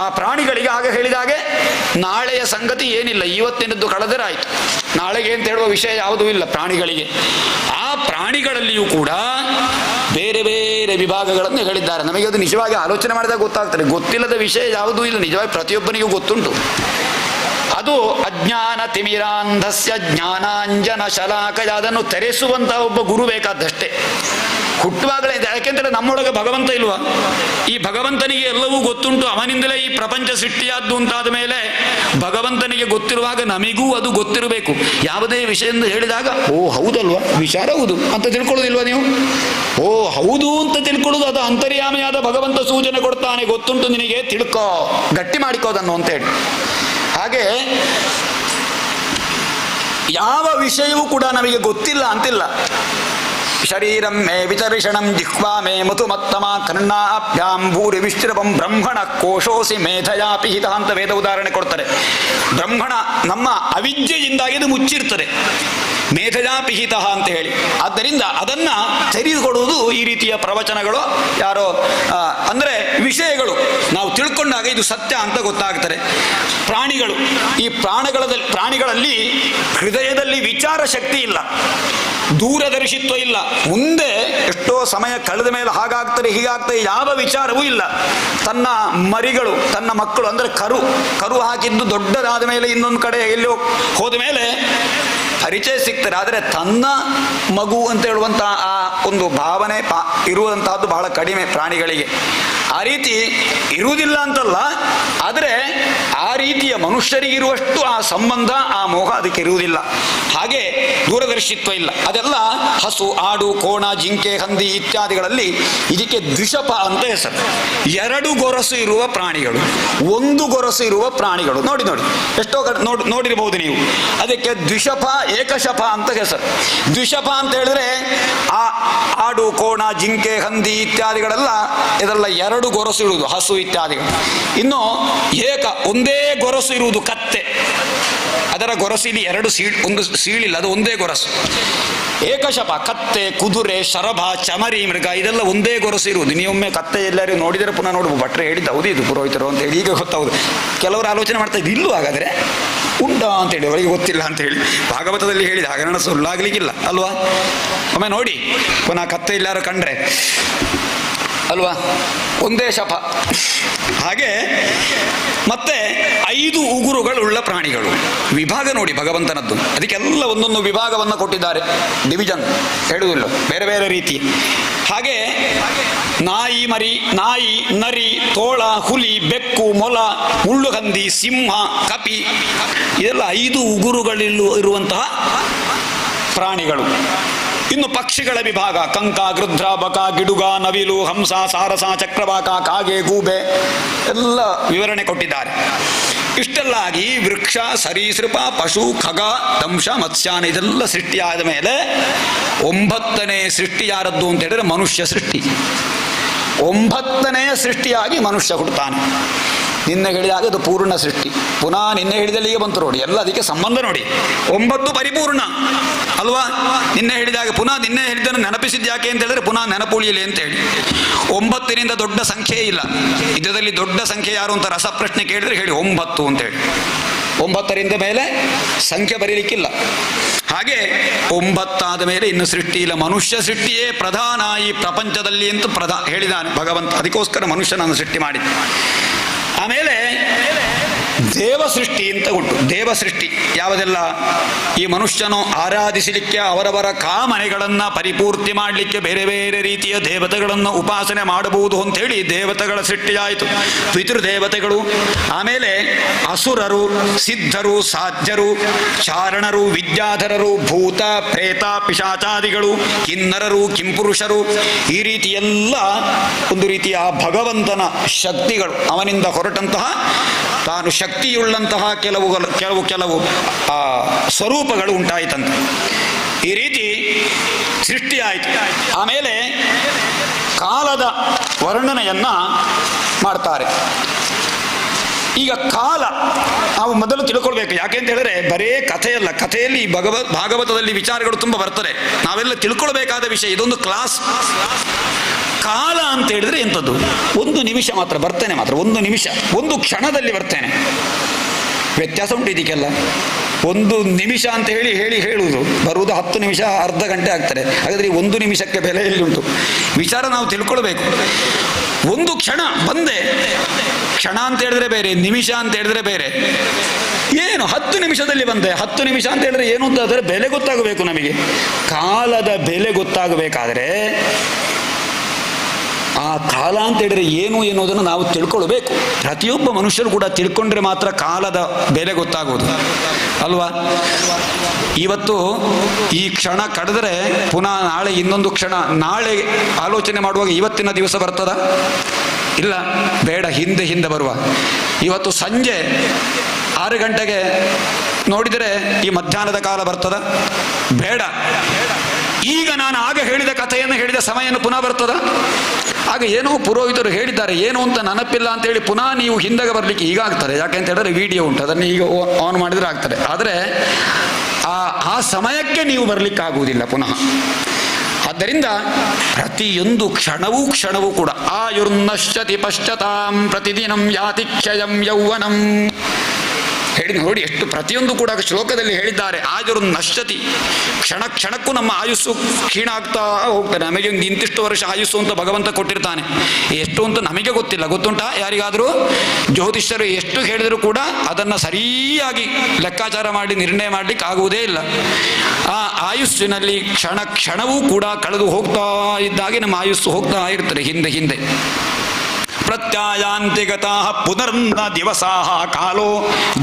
ಆ ಪ್ರಾಣಿಗಳಿಗೆ ಆಗ ಹೇಳಿದಾಗೆ ನಾಳೆಯ ಸಂಗತಿ ಏನಿಲ್ಲ, ಇವತ್ತಿನದ್ದು ಕಳೆದರೆ ಆಯಿತು, ನಾಳೆಗೆ ಅಂತ ಹೇಳುವ ವಿಷಯ ಯಾವುದೂ ಇಲ್ಲ ಪ್ರಾಣಿಗಳಿಗೆ. ಆ ಪ್ರಾಣಿಗಳಲ್ಲಿಯೂ ಕೂಡ ಬೇರೆ ಬೇರೆ ವಿಭಾಗಗಳನ್ನು ಹೇಳಿದ್ದಾರೆ. ನಮಗೆ ಅದು ನಿಜವಾಗಿ ಆಲೋಚನೆ ಮಾಡಿದಾಗ ಗೊತ್ತಾಗ್ತದೆ. ಗೊತ್ತಿಲ್ಲದ ವಿಷಯ ಯಾವುದೂ ಇಲ್ಲ, ನಿಜವಾಗಿ ಪ್ರತಿಯೊಬ್ಬನಿಗೂ ಗೊತ್ತುಂಟು. ಅದು ಅಜ್ಞಾನ ತಿಮಿರಾಂಧಸ್ಯ ಜ್ಞಾನಾಂಜನ ಶಲಾಕಯ, ಅದನ್ನು ತೆರೆಸುವಂತಹ ಒಬ್ಬ ಗುರು ಬೇಕಾದಷ್ಟೇ. ಹುಟ್ಟುವಾಗಲೇ. ಯಾಕೆಂದರೆ ನಮ್ಮೊಳಗೆ ಭಗವಂತ ಇಲ್ವಾ? ಈ ಭಗವಂತನಿಗೆ ಎಲ್ಲವೂ ಗೊತ್ತುಂಟು. ಅವನಿಂದಲೇ ಈ ಪ್ರಪಂಚ ಸೃಷ್ಟಿಯಾದ್ದು ಅಂತಾದ ಮೇಲೆ ಭಗವಂತನಿಗೆ ಗೊತ್ತಿರುವಾಗ ನಮಿಗೂ ಅದು ಗೊತ್ತಿರಬೇಕು. ಯಾವುದೇ ವಿಷಯ ಎಂದು ಹೇಳಿದಾಗ ಓ ಹೌದಲ್ವಾ, ವಿಚಾರ ಹೌದು ಅಂತ ತಿಳ್ಕೊಳ್ಳೋದಿಲ್ವಾ ನೀವು? ಓ ಹೌದು ಅಂತ ತಿಳ್ಕೊಳ್ಳೋದು, ಅದು ಅಂತರ್ಯಾಮಿಯಾದ ಭಗವಂತ ಸೂಚನೆ ಕೊಡ್ತಾನೆ. ಗೊತ್ತುಂಟು ನಿನಗೆ, ತಿಳ್ಕೋ, ಗಟ್ಟಿ ಮಾಡಿಕೋದನ್ನು ಅಂತೇಳಿ. ಹಾಗೆ ಯಾವ ವಿಷಯವೂ ಕೂಡ ನಮಗೆ ಗೊತ್ತಿಲ್ಲ ಅಂತಿಲ್ಲ. ಶರೀರಂ ಮೇ ವಿಚರ್ಷಣಂ ಜಿಹ್ವಾ ಮೇ ಮಧುಮತ್ತಮ ಕರ್ಣಾಭ್ಯಾಂ ಭೂರಿ ವಿಶ್ರವಂ ಬ್ರಹ್ಮಣ ಕೋಶೋಸಿ ಮೇಧಯಾ ಪಿಹಿತ ಅಂತ ವೇದ ಉದಾಹರಣೆ ಕೊಡ್ತಾರೆ. ಬ್ರಹ್ಮಣ ನಮ್ಮ ಅವಿದ್ಯೆಯಿಂದಾಗಿ ಇದು ಮುಚ್ಚಿರ್ತದೆ, ಮೇಧಯಾ ಪಿಹಿತ ಅಂತ ಹೇಳಿ. ಆದ್ದರಿಂದ ಅದನ್ನ ತೆರೆದುಕೊಡುವುದು ಈ ರೀತಿಯ ಪ್ರವಚನಗಳು. ಯಾರೋ ಅಂದರೆ ವಿಷಯಗಳು ನಾವು ತಿಳ್ಕೊಂಡಾಗ ಇದು ಸತ್ಯ ಅಂತ ಗೊತ್ತಾಗ್ತಾರೆ. ಪ್ರಾಣಿಗಳು, ಈ ಪ್ರಾಣಿಗಳಲ್ಲಿ ಹೃದಯದಲ್ಲಿ ವಿಚಾರ ಶಕ್ತಿ ಇಲ್ಲ, ದೂರದರ್ಶಿತ್ವ ಇಲ್ಲ. ಮುಂದೆ ಎಷ್ಟೋ ಸಮಯ ಕಳೆದ ಮೇಲೆ ಹಾಗಾಗ್ತದೆ ಹೀಗಾಗ್ತದೆ ಯಾವ ವಿಚಾರವೂ ಇಲ್ಲ. ತನ್ನ ಮರಿಗಳು, ತನ್ನ ಮಕ್ಕಳು ಅಂದರೆ ಕರು ಹಾಕಿದ್ದು ದೊಡ್ಡದಾದ ಮೇಲೆ ಇನ್ನೊಂದು ಕಡೆ ಎಲ್ಲೋ ಹೋದ ಮೇಲೆ ಪರಿಚಯ ಸಿಗ್ತಾರೆ. ಆದರೆ ತನ್ನ ಮಗು ಅಂತ ಹೇಳುವಂತಹ ಆ ಒಂದು ಭಾವನೆ ಇರುವಂತಹದ್ದು ಬಹಳ ಕಡಿಮೆ ಪ್ರಾಣಿಗಳಿಗೆ. ಆ ರೀತಿ ಇರುವುದಿಲ್ಲ ಅಂತಲ್ಲ, ಆದರೆ ಆ ರೀತಿಯ ಮನುಷ್ಯರಿಗಿರುವಷ್ಟು ಆ ಸಂಬಂಧ, ಆ ಮೋಹ ಅದಕ್ಕೆ ಇರುವುದಿಲ್ಲ. ಹಾಗೆ ದೂರದರ್ಶಿತ್ವ ಇಲ್ಲ. ಅದೆಲ್ಲ ಹಸು, ಆಡು, ಕೋಣ, ಜಿಂಕೆ, ಹಂದಿ ಇತ್ಯಾದಿಗಳಲ್ಲಿ ಇದಕ್ಕೆ ದ್ವಿಷಪ ಅಂತ ಹೆಸರು. 2 ಗೊರಸು ಇರುವ ಪ್ರಾಣಿಗಳು, 1 ಗೊರಸು ಇರುವ ಪ್ರಾಣಿಗಳು. ನೋಡಿ ಎಷ್ಟೋ ನೋಡಿರಬಹುದು ನೀವು. ಅದಕ್ಕೆ ದ್ವಿಷಪ, ಏಕಶಪ ಅಂತ ಹೆಸರು. ದ್ವಿಷಪ ಅಂತ ಹೇಳಿದ್ರೆ ಆ ಆಡು, ಕೋಣ, ಜಿಂಕೆ, ಹಂದಿ ಇತ್ಯಾದಿಗಳೆಲ್ಲ ಇದೆಲ್ಲ 2 ಗೊರಸು ಇರುವುದು, ಹಸು ಇತ್ಯಾದಿಗಳು. ಇನ್ನು ಒಂದೇ ಗೊರಸು ಇರುವುದು ಕತ್ತೆ. ಅದರ ಗೊರಸಿಲಿ 2 ಒಂದು ಸೀಳಿಲ್ಲ, ಅದು ಒಂದೇ ಗೊರಸು. ಏಕಶಪ ಕತ್ತೆ, ಕುದುರೆ, ಶರಭ, ಚಮರಿ, ಮೃಗ ಇದೆಲ್ಲ ಒಂದೇ ಗೊರಸು ಇರುವುದು. ನೀವೊಮ್ಮೆ ಕತ್ತೆ ಎಲ್ಲರೂ ನೋಡಿದರೆ ಪುನಃ ನೋಡ್ಬೋದು. ಭಟ್ರೆ ಹೇಳಿದ್ದು ಹೌದು ಇದು ಪುರೋಹಿತರು ಅಂತ ಹೇಳಿ ಈಗ ಗೊತ್ತಾಗುದು. ಕೆಲವರು ಆಲೋಚನೆ ಮಾಡ್ತಾ ಇದ್ದು ಇಲ್ಲೂ ಹಾಗಾದರೆ ಉಂಡ ಅಂತೇಳಿ ಅವರಿಗೆ ಗೊತ್ತಿಲ್ಲ ಅಂತ ಹೇಳಿ ಭಾಗವತದಲ್ಲಿ ಹೇಳಿದ ಹಗರಣ ಸುಳ್ಳಾಗ್ಲಿಕ್ಕಿಲ್ಲ ಅಲ್ವಾ. ಒಮ್ಮೆ ನೋಡಿ ಪುನಃ ಕತ್ತೆ ಎಲ್ಲಾರು ಕಂಡ್ರೆ ಅಲ್ವಾ, ಒಂದೇ ಶಪ. ಹಾಗೆ ಮತ್ತೆ 5 ಉಗುರುಗಳುಳ್ಳ ಪ್ರಾಣಿಗಳು. ವಿಭಾಗ ನೋಡಿ ಭಗವಂತನದ್ದು, ಅದಕ್ಕೆಲ್ಲ ಒಂದೊಂದು ವಿಭಾಗವನ್ನು ಕೊಟ್ಟಿದ್ದಾರೆ. ಡಿವಿಷನ್ ಹೇಳುವುದಿಲ್ಲ, ಬೇರೆ ಬೇರೆ ರೀತಿ. ಹಾಗೆ ನಾಯಿ ಮರಿ, ನಾಯಿ, ನರಿ, ತೋಳ, ಹುಲಿ, ಬೆಕ್ಕು, ಮೊಲ, ಮುಳ್ಳುಹಂದಿ, ಸಿಂಹ, ಕಪಿ ಇದೆಲ್ಲ 5 ಉಗುರುಗಳಿಲ್ಲೂ ಇರುವಂತಹ ಪ್ರಾಣಿಗಳು. ಇನ್ನು ಪಕ್ಷಿಗಳ ವಿಭಾಗ ಕಂಕ, ಗೃಧ್ರ, ಬಕ, ಗಿಡುಗ, ನವಿಲು, ಹಂಸ, ಸಾರಸ, ಚಕ್ರವಾಕ, ಕಾಗೆ, ಗೂಬೆ ಎಲ್ಲ ವಿವರಣೆ ಕೊಟ್ಟಿದ್ದಾರೆ. ಇಷ್ಟೆಲ್ಲ ಆಗಿ ವೃಕ್ಷ, ಸರೀಸೃಪ, ಪಶು, ಖಗ, ದಂಶ, ಮತ್ಸ್ಯಾನ ಇದೆಲ್ಲ ಸೃಷ್ಟಿಯಾದ ಮೇಲೆ 9ನೇ ಸೃಷ್ಟಿ ಯಾರದ್ದು ಅಂತ ಹೇಳಿದ್ರೆ ಮನುಷ್ಯ ಸೃಷ್ಟಿ. 9ನೇ ಸೃಷ್ಟಿಯಾಗಿ ಮನುಷ್ಯ ಹುಟ್ಟುತ್ತಾನೆ. ನಿನ್ನೆ ಹೇಳಿದಾಗ ಅದು ಪೂರ್ಣ ಸೃಷ್ಟಿ. ಪುನಃ ನಿನ್ನೆ ಹೇಳಿದಲ್ಲಿಗೆ ಬಂತು ನೋಡಿ, ಎಲ್ಲ ಅದಕ್ಕೆ ಸಂಬಂಧ ನೋಡಿ. 9 ಪರಿಪೂರ್ಣ ಅಲ್ವಾ. ನಿನ್ನೆ ಹೇಳಿದಾಗ ಪುನಃ ನಿನ್ನೆ ಹೇಳಿದ್ದನ್ನು ನೆನಪಿಸಿದ್ದು ಯಾಕೆ ಅಂತ ಹೇಳಿದ್ರೆ ಪುನಃ ನೆನಪುಳಿಯಲಿ ಅಂತ ಹೇಳಿ. 9ರಿಂದ ದೊಡ್ಡ ಸಂಖ್ಯೆ ಇಲ್ಲ. ಇದರಲ್ಲಿ ದೊಡ್ಡ ಸಂಖ್ಯೆ ಯಾರು ಅಂತ ರಸಪ್ರಶ್ನೆ ಕೇಳಿದ್ರೆ ಹೇಳಿ 9 ಅಂತೇಳಿ. 9ರಿಂದ ಮೇಲೆ ಸಂಖ್ಯೆ ಬರೀಲಿಕ್ಕಿಲ್ಲ. ಹಾಗೆ 9 ಆದ ಮೇಲೆ ಇನ್ನು ಸೃಷ್ಟಿ ಇಲ್ಲ. ಮನುಷ್ಯ ಸೃಷ್ಟಿಯೇ ಪ್ರಧಾನ ಈ ಪ್ರಪಂಚದಲ್ಲಿ ಅಂತ ಹೇಳಿದಾನೆ ಭಗವಂತ. ಅದಕ್ಕೋಸ್ಕರ ಮನುಷ್ಯನನ್ನು ಸೃಷ್ಟಿ ಮಾಡಿದ. ಆಮೇಲೆ ದೇವ ಸೃಷ್ಟಿ ಅಂತ ಉಂಟು. ದೇವ ಸೃಷ್ಟಿ ಯಾವುದೆಲ್ಲ? ಈ ಮನುಷ್ಯನು ಆರಾಧಿಸಲಿಕ್ಕೆ ಅವರವರ ಕಾಮನೆಗಳನ್ನು ಪರಿಪೂರ್ತಿ ಮಾಡಲಿಕ್ಕೆ ಬೇರೆ ಬೇರೆ ರೀತಿಯ ದೇವತೆಗಳನ್ನು ಉಪಾಸನೆ ಮಾಡಬಹುದು ಅಂಥೇಳಿ ದೇವತೆಗಳ ಸೃಷ್ಟಿಯಾಯಿತು. ಪಿತೃದೇವತೆಗಳು, ಆಮೇಲೆ ಅಸುರರು, ಸಿದ್ಧರು, ಸಾಧ್ಯರು, ಚಾರಣರು, ವಿದ್ಯಾಧರರು, ಭೂತ ಪ್ರೇತ ಪಿಶಾಚಾದಿಗಳು, ಕಿನ್ನರರು, ಕಿಂಪುರುಷರು, ಈ ರೀತಿ ಎಲ್ಲ ಒಂದು ರೀತಿಯ ಭಗವಂತನ ಶಕ್ತಿಗಳು, ಅವನಿಂದ ಹೊರಟಂತಹ ತಾನು ಶಕ್ತಿಯುಳ್ಳಂತಹ ಕೆಲವು ಸ್ವರೂಪಗಳು ಉಂಟಾಯಿತಂತೆ. ಈ ರೀತಿ ಸೃಷ್ಟಿಯಾಯಿತು. ಆಮೇಲೆ ಕಾಲದ ವರ್ಣನೆಯನ್ನ ಮಾಡ್ತಾರೆ. ಈಗ ಕಾಲ ನಾವು ಮೊದಲು ತಿಳ್ಕೊಳ್ಬೇಕು. ಯಾಕೆ ಅಂತ ಹೇಳಿದ್ರೆ ಬರೇ ಕಥೆಯಲ್ಲ, ಕಥೆಯಲ್ಲಿ ಭಾಗವತದಲ್ಲಿ ವಿಚಾರಗಳು ತುಂಬ ಬರ್ತದೆ. ನಾವೆಲ್ಲ ತಿಳ್ಕೊಳ್ಬೇಕಾದ ವಿಷಯ. ಇದೊಂದು ಕ್ಲಾಸ್. ಕಾಲ ಅಂತ ಹೇಳಿದ್ರೆ ಎಂಥದ್ದು? 1 ನಿಮಿಷ ಮಾತ್ರ ಬರ್ತೇನೆ, ಮಾತ್ರ 1 ನಿಮಿಷ, 1 ಕ್ಷಣದಲ್ಲಿ ಬರ್ತೇನೆ. ವ್ಯತ್ಯಾಸ ಉಂಟು ಇದಕ್ಕೆಲ್ಲ. 1 ನಿಮಿಷ ಅಂತ ಹೇಳುವುದು ಬರುವುದು 10 ನಿಮಿಷ, ಅರ್ಧ ಗಂಟೆ ಆಗ್ತದೆ. ಹಾಗಾದ್ರೆ 1 ನಿಮಿಷಕ್ಕೆ ಬೆಲೆ ಎಲ್ಲಿ ಉಂಟು? ವಿಚಾರ ನಾವು ತಿಳ್ಕೊಳ್ಬೇಕು. 1 ಕ್ಷಣ ಬಂದೆ. ಕ್ಷಣ ಅಂತ ಹೇಳಿದ್ರೆ ಬೇರೆ, ನಿಮಿಷ ಅಂತ ಹೇಳಿದ್ರೆ ಬೇರೆ. ಏನು 10 ನಿಮಿಷದಲ್ಲಿ ಬಂದೆ. 10 ನಿಮಿಷ ಅಂತ ಹೇಳಿದ್ರೆ ಏನು ಅಂತ ಅದರ ಬೆಲೆ ಗೊತ್ತಾಗಬೇಕು ನಮಗೆ. ಕಾಲದ ಬೆಲೆ ಗೊತ್ತಾಗಬೇಕಾದ್ರೆ ಆ ಕಾಲ ಅಂತ ಹೇಳಿದ್ರೆ ಏನು ಎನ್ನುವುದನ್ನು ನಾವು ತಿಳ್ಕೊಳ್ಬೇಕು. ಪ್ರತಿಯೊಬ್ಬ ಮನುಷ್ಯರು ಕೂಡ ತಿಳ್ಕೊಂಡ್ರೆ ಮಾತ್ರ ಕಾಲದ ಬೆಲೆ ಗೊತ್ತಾಗುವುದು ಅಲ್ವಾ. ಇವತ್ತು ಈ ಕ್ಷಣ ಕಳೆದರೆ ಪುನಃ ನಾಳೆ ಇನ್ನೊಂದು ಕ್ಷಣ, ನಾಳೆ ಆಲೋಚನೆ ಮಾಡುವಾಗ ಇವತ್ತಿನ ದಿವಸ ಬರ್ತದ? ಇಲ್ಲ, ಬೇಡ, ಹಿಂದೆ ಬರುವ. ಇವತ್ತು ಸಂಜೆ 6 ಗಂಟೆಗೆ ನೋಡಿದರೆ ಈ ಮಧ್ಯಾಹ್ನದ ಕಾಲ ಬರ್ತದ? ಬೇಡ. ಈಗ ನಾನು ಆಗ ಹೇಳಿದ ಕಥೆಯನ್ನು ಹೇಳಿದ ಸಮಯವನ್ನು ಪುನಃ ಬರ್ತದ? ಆಗ ಏನೋ ಪುರೋಹಿತರು ಹೇಳಿದ್ದಾರೆ, ಏನು ಅಂತ ನೆನಪಿಲ್ಲ ಅಂತ ಹೇಳಿ ಪುನಃ ನೀವು ಹಿಂದಗೆ ಬರಲಿಕ್ಕೆ ಈಗ ಆಗ್ತದೆ. ಯಾಕೆಂತ ಹೇಳಿದ್ರೆ ವಿಡಿಯೋ ಉಂಟು, ಅದನ್ನು ಈಗ ಆನ್ ಮಾಡಿದರೆ ಆಗ್ತದೆ. ಆದರೆ ಆ ಸಮಯಕ್ಕೆ ನೀವು ಬರಲಿಕ್ಕಾಗುವುದಿಲ್ಲ ಪುನಃ. ಆದ್ದರಿಂದ ಪ್ರತಿಯೊಂದು ಕ್ಷಣವೂ ಕೂಡ ಆಯುರ್ನಶ್ಯತಿ ಪಶ್ಚಾತಾಂ ಪ್ರತಿದಿನಂ ಯಾತಿ ಕ್ಷಯಂ ಯೌವನಂ ಹೇಳಿ ನೋಡಿ. ಎಷ್ಟು ಪ್ರತಿಯೊಂದು ಕೂಡ ಶ್ಲೋಕದಲ್ಲಿ ಹೇಳಿದ್ದಾರೆ. ಆಯುರ್ನಶ್ಯತಿ, ಕ್ಷಣಕ್ಕೂ ನಮ್ಮ ಆಯುಸ್ಸು ಕ್ಷೀಣ ಆಗ್ತಾ ಹೋಗ್ತಾನೆ. ನಮಗೆ ಒಂದು ಇಂತಿಷ್ಟು ವರ್ಷ ಆಯುಸ್ಸು ಅಂತ ಭಗವಂತ ಕೊಟ್ಟಿರ್ತಾನೆ. ಎಷ್ಟು ಅಂತ ನಮಗೆ ಗೊತ್ತಿಲ್ಲ. ಗೊತ್ತುಂಟಾ ಯಾರಿಗಾದರೂ? ಜ್ಯೋತಿಷ್ಯರು ಎಷ್ಟು ಹೇಳಿದರೂ ಕೂಡ ಅದನ್ನು ಸರಿಯಾಗಿ ಲೆಕ್ಕಾಚಾರ ಮಾಡಿ ನಿರ್ಣಯ ಮಾಡಲಿಕ್ಕೆ ಆಗುವುದೇ ಇಲ್ಲ. ಆ ಆಯುಸ್ಸಿನಲ್ಲಿ ಕ್ಷಣವೂ ಕೂಡ ಕಳೆದು ಹೋಗ್ತಾ ಇದ್ದಾಗೆ ನಮ್ಮ ಆಯುಸ್ಸು ಹೋಗ್ತಾ ಇರ್ತದೆ ಹಿಂದೆ. ಪ್ರತ್ಯಾಯಾಂತಿಗತಃ ಪುನರ್ನ ದಿವಸಾಹ ಕಾಲೋ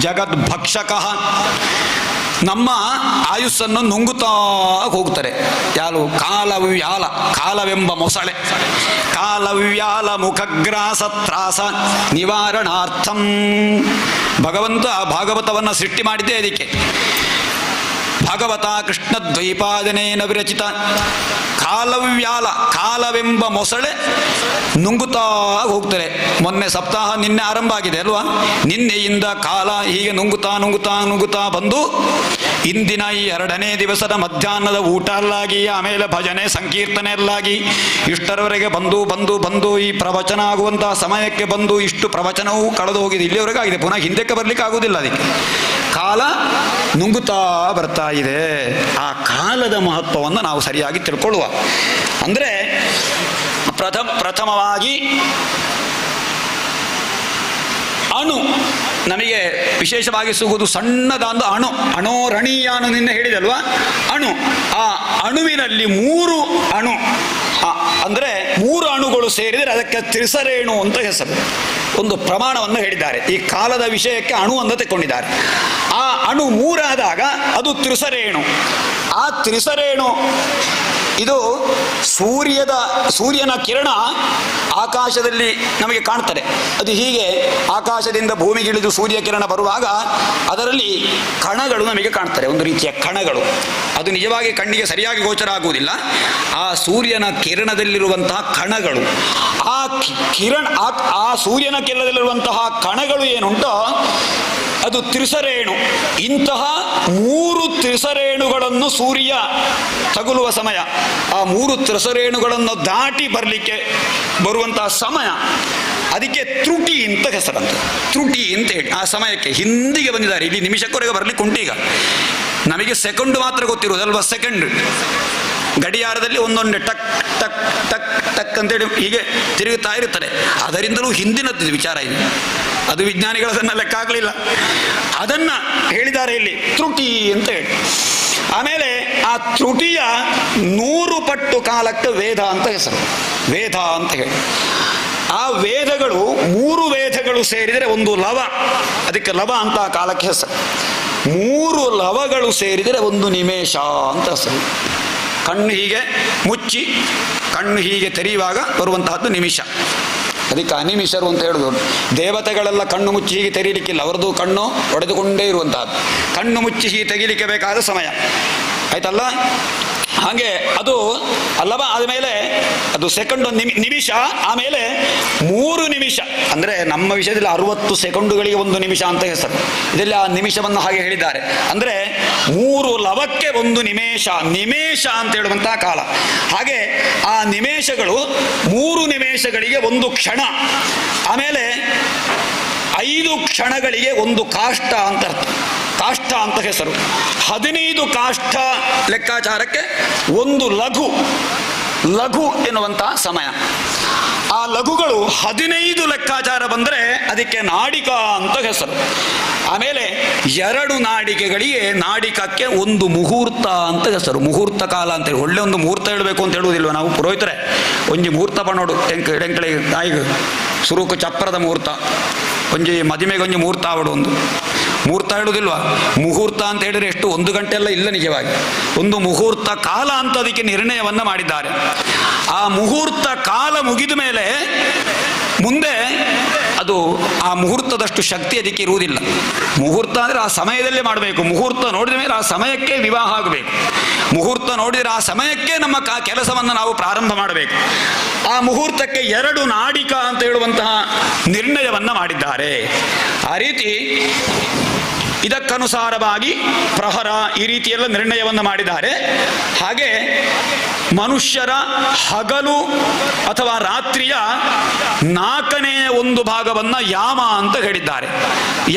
ಜಗದ್ಭಕ್ಷಕಃ. ನಮ್ಮ ಆಯುಸ್ಸನ್ನು ನುಂಗುತ್ತಾ ಹೋಗ್ತಾರೆ ಯಾರು? ಕಾಲವ್ಯಾಲ, ಕಾಲವೆಂಬ ಮೊಸಳೆ. ಕಾಲವ್ಯಾಲ ಮುಖಗ್ರಾಸ ತ್ರಾಸ ನಿವಾರಣಾರ್ಥಂ. ಭಗವಂತ ಭಾಗವತವನ್ನು ಸೃಷ್ಟಿ ಮಾಡಿದ್ದೇ ಅದಕ್ಕೆ. ಭಗವತ ಕೃಷ್ಣ ದ್ವೈಪಾದನೇನ ವಿರಚಿತ ಕಾಲವ್ಯಾಲ, ಕಾಲವೆಂಬ ಮೊಸಳೆ ನುಂಗುತ್ತಾ ಹೋಗ್ತಾರೆ. ಮೊನ್ನೆ ಸಪ್ತಾಹ ನಿನ್ನೆ ಆರಂಭ ಆಗಿದೆ ಅಲ್ವಾ? ನಿನ್ನೆಯಿಂದ ಕಾಲ ಹೀಗೆ ನುಂಗುತ್ತಾ ನುಂಗುತ್ತಾ ನುಂಗುತ್ತಾ ಬಂದು ಇಂದಿನ ಈ 2ನೇ ದಿವಸದ ಮಧ್ಯಾಹ್ನದ ಊಟ ಅಲ್ಲಾಗಿ, ಆಮೇಲೆ ಭಜನೆ ಸಂಕೀರ್ತನೆ ಅಲ್ಲಾಗಿ ಇಷ್ಟರವರೆಗೆ ಬಂದು ಬಂದು ಬಂದು ಈ ಪ್ರವಚನ ಆಗುವಂತಹ ಸಮಯಕ್ಕೆ ಬಂದು ಇಷ್ಟು ಪ್ರವಚನವೂ ಕಳೆದು ಹೋಗಿದೆ, ಇಲ್ಲಿವರೆಗೆ ಆಗಿದೆ. ಪುನಃ ಹಿಂದಕ್ಕೆ ಬರಲಿಕ್ಕೆ ಆಗುವುದಿಲ್ಲ. ಅದಕ್ಕೆ ಕಾಲ ನುಂಗುತ್ತಾ ಬರ್ತಾ ಇದೆ. ಆ ಕಾಲದ ಮಹತ್ವವನ್ನು ನಾವು ಸರಿಯಾಗಿ ತಿಳ್ಕೊಳ್ಳುವ. ಅಂದರೆ ಪ್ರಥಮವಾಗಿ ಅಣು ನಮಗೆ ವಿಶೇಷವಾಗಿ ಸಿಗುವುದು ಸಣ್ಣದಾದ ಅಣು. ಅಣೋರಣೀಯಾನು ನಿನ್ನೆ ಹೇಳಿದಲ್ವಾ? ಅಣು. ಆ ಅಣುವಿನಲ್ಲಿ 3 ಅಣು, ಅಂದರೆ 3 ಅಣುಗಳು ಸೇರಿದರೆ ಅದಕ್ಕೆ ತ್ರಿಸರೇಣು ಅಂತ ಹೆಸರು. ಒಂದು ಪ್ರಮಾಣವನ್ನು ಹೇಳಿದ್ದಾರೆ. ಈ ಕಾಲದ ವಿಷಯಕ್ಕೆ ಅಣು ಅಂತ ತೆಕ್ಕೊಂಡಿದ್ದಾರೆ. ಆ ಅಣು 3 ಆದಾಗ ಅದು ತ್ರಿಸರೇಣು. ಆ ತ್ರಿಸರೇಣು ಇದು ಸೂರ್ಯನ ಕಿರಣ ಆಕಾಶದಲ್ಲಿ ನಮಗೆ ಕಾಣ್ತದೆ. ಅದು ಹೀಗೆ ಆಕಾಶದಿಂದ ಭೂಮಿಗಿಳಿದು ಸೂರ್ಯ ಕಿರಣ ಬರುವಾಗ ಅದರಲ್ಲಿ ಕಣಗಳು ನಮಗೆ ಕಾಣ್ತದೆ, ಒಂದು ರೀತಿಯ ಕಣಗಳು. ಅದು ನಿಜವಾಗಿ ಕಣ್ಣಿಗೆ ಸರಿಯಾಗಿ ಗೋಚರ ಆಗುವುದಿಲ್ಲ. ಆ ಸೂರ್ಯನ ಕಿರಣದಲ್ಲಿರುವಂತಹ ಕಣಗಳು, ಆ ಸೂರ್ಯನ ಕಿರಣದಲ್ಲಿರುವಂತಹ ಕಣಗಳು ಏನುಂಟೋ ಅದು ತ್ರಿಸರೇಣು. ಇಂತಹ 3 ತ್ರಿಸರೇಣುಗಳನ್ನು ಸೂರ್ಯ ತಗುಲುವ ಸಮಯ, ಆ 3 ತ್ರಿಸರೇಣುಗಳನ್ನು ದಾಟಿ ಬರಲಿಕ್ಕೆ ಬರುವಂತಹ ಸಮಯ, ಅದಕ್ಕೆ ತ್ರುಟಿ ಅಂತ ಹೆಸರಂತೆ. ತ್ರುಟಿ ಅಂತ ಹೇಳಿ ಆ ಸಮಯಕ್ಕೆ ಹಿಂದಿಗೆ ಬಂದಿದ್ದಾರೆ. ಇಲ್ಲಿ ನಿಮಿಷಕ್ಕೊರೆಗೆ ಬರಲಿಕ್ಕೆ ಉಂಟು. ಈಗ ನಮಗೆ ಸೆಕೆಂಡ್ ಮಾತ್ರ ಗೊತ್ತಿರುವುದಲ್ವಾ? ಸೆಕೆಂಡ್ ಗಡಿಯಾರದಲ್ಲಿ ಒಂದೊಂದೇ ಟಕ್ ಟಕ್ ಟಕ್ ಟಕ್ ಅಂತೇಳಿ ಹೀಗೆ ತಿರುಗುತ್ತಾ ಇರುತ್ತದೆ. ಅದರಿಂದಲೂ ಹಿಂದಿನದ್ದು ವಿಚಾರ ಇದೆ. ಅದು ವಿಜ್ಞಾನಿಗಳದನ್ನು ಲೆಕ್ಕ ಹಾಕಲಿಲ್ಲ, ಅದನ್ನು ಹೇಳಿದ್ದಾರೆ ಇಲ್ಲಿ ತ್ರುಟಿ ಅಂತ ಹೇಳಿ. ಆಮೇಲೆ ಆ ತ್ರುಟಿಯ 100 ಪಟ್ಟು ಕಾಲಕ್ಕೆ ವೇದ ಅಂತ ಹೆಸರು. ವೇದ ಅಂತ ಹೇಳಿ ಆ ವೇದಗಳು 3 ವೇದಗಳು ಸೇರಿದರೆ ಒಂದು ಲವ, ಅದಕ್ಕೆ ಲವ ಅಂತ ಆ ಕಾಲಕ್ಕೆ ಹೆಸರು. 3 ಲವಗಳು ಸೇರಿದರೆ ಒಂದು ನಿಮೇಷ ಅಂತ ಹೆಸರು. ಕಣ್ಣು ಹೀಗೆ ಮುಚ್ಚಿ ಕಣ್ಣು ಹೀಗೆ ತೆರೆಯುವಾಗ ಬರುವಂತಹದ್ದು ನಿಮಿಷ. ಅದಕ್ಕೆ ಅನಿಮಿಷರು ಅಂತ ಹೇಳುದು. ದೇವತೆಗಳೆಲ್ಲ ಕಣ್ಣು ಮುಚ್ಚಿ ಹೀಗೆ ತೆರೀಲಿಕ್ಕಿಲ್ಲ, ಅವರದು ಕಣ್ಣು ಒಡೆದುಕೊಂಡೇ ಇರುವಂತಹದ್ದು. ಕಣ್ಣು ಮುಚ್ಚಿ ಹೀಗೆ ತೆಗಿಲಿಕ್ಕೆ ಬೇಕಾದ ಸಮಯ ಆಯ್ತಲ್ಲ. ಹಾಗೆ ಅದು ಅಲ್ಲವ. ಆದಮೇಲೆ ಅದು ಸೆಕೆಂಡ್ ನಿಮಿಷ, ಆಮೇಲೆ 3 ನಿಮಿಷ. ಅಂದರೆ ನಮ್ಮ ವಿಷಯದಲ್ಲಿ 60 ಸೆಕೆಂಡುಗಳಿಗೆ 1 ನಿಮಿಷ ಅಂತ ಹೆಸರು. ಇದರಲ್ಲಿ ಆ ನಿಮಿಷವನ್ನು ಹಾಗೆ ಹೇಳಿದ್ದಾರೆ. ಅಂದರೆ 3 ಲವಕ್ಕೆ 1 ನಿಮೇಷ, ನಿಮೇಷ ಅಂತ ಹೇಳುವಂತಹ ಕಾಲ. ಹಾಗೆ ಆ ನಿಮೇಷಗಳು 3 ನಿಮೇಷಗಳಿಗೆ 1 ಕ್ಷಣ, ಆಮೇಲೆ 5 ಕ್ಷಣಗಳಿಗೆ 1 ಕಾಷ್ಟ ಅಂತ ಅರ್ಥ. ಕಾಷ್ಟ ಅಂತ ಹೆಸರು. 15 ಕಾಷ್ಟ ಲೆಕ್ಕಾಚಾರಕ್ಕೆ 1 ಲಘು, ಲಘು ಎನ್ನುವಂತಹ ಸಮಯ. ಆ ಲಘುಗಳು 15 ಲೆಕ್ಕಾಚಾರ ಬಂದರೆ ಅದಕ್ಕೆ ನಾಡಿಕ ಅಂತ ಹೆಸರು. ಆಮೇಲೆ 2 ನಾಡಿಕೆಗಳಿಗೆ ನಾಡಿಕಕ್ಕೆ 1 ಮುಹೂರ್ತ ಅಂತ ಹೆಸರು. ಮುಹೂರ್ತ ಕಾಲ ಅಂತೇಳಿ ಒಳ್ಳೆ ಒಂದು ಮುಹೂರ್ತ ಹೇಳಬೇಕು ಅಂತ ಹೇಳುವುದಿಲ್ವ ನಾವು ಪುರೋಹಿತರೆ? ಒಂಜಿ ಮುಹೂರ್ತ ಪಣೋಡು ಎಡೆಂಕಳಿ ತಾಯಿಗೆ ಸುರುಕು ಚಪ್ಪರದ ಮುಹೂರ್ತ, ಒಂಜಿ ಮದುವೆಗೊಂಜಿ ಮುಹೂರ್ತ ಆವಡು. ಒಂದು ಮುಹೂರ್ತ ಹೇಳುವುದಿಲ್ವಾ? ಮುಹೂರ್ತ ಅಂತ ಹೇಳಿದ್ರೆ ಎಷ್ಟು 1 ಗಂಟೆ ಎಲ್ಲ ಇಲ್ಲ, ನಿಜವಾಗಿ ಒಂದು ಮುಹೂರ್ತ ಕಾಲ ಅಂತ ಅದಕ್ಕೆ ನಿರ್ಣಯವನ್ನು ಮಾಡಿದ್ದಾರೆ. ಆ ಮುಹೂರ್ತ ಕಾಲ ಮುಗಿದ ಮೇಲೆ ಮುಂದೆ ಅದು ಆ ಮುಹೂರ್ತದಷ್ಟು ಶಕ್ತಿ ಅದಕ್ಕೆ ಇರುವುದಿಲ್ಲ. ಮುಹೂರ್ತ ಅಂದರೆ ಆ ಸಮಯದಲ್ಲೇ ಮಾಡಬೇಕು. ಮುಹೂರ್ತ ನೋಡಿದ ಮೇಲೆ ಆ ಸಮಯಕ್ಕೆ ವಿವಾಹ ಆಗಬೇಕು. ಮುಹೂರ್ತ ನೋಡಿದರೆ ಆ ಸಮಯಕ್ಕೆ ನಮ್ಮ ಕೆಲಸವನ್ನು ನಾವು ಪ್ರಾರಂಭ ಮಾಡಬೇಕು. ಆ ಮುಹೂರ್ತಕ್ಕೆ 2 ನಾಡಿಕ ಅಂತ ಹೇಳುವಂತಹ ನಿರ್ಣಯವನ್ನು ಮಾಡಿದ್ದಾರೆ. ಆ ರೀತಿ ಇದಕ್ಕನುಸಾರವಾಗಿ ಪ್ರಹರ ಈ ರೀತಿಯೆಲ್ಲ ನಿರ್ಣಯವನ್ನು ಮಾಡಿದ್ದಾರೆ. ಹಾಗೆ ಮನುಷ್ಯರ ಹಗಲು ಅಥವಾ ರಾತ್ರಿಯ 4ನೇ 1 ಭಾಗವನ್ನು ಯಾಮ ಅಂತ ಹೇಳಿದ್ದಾರೆ.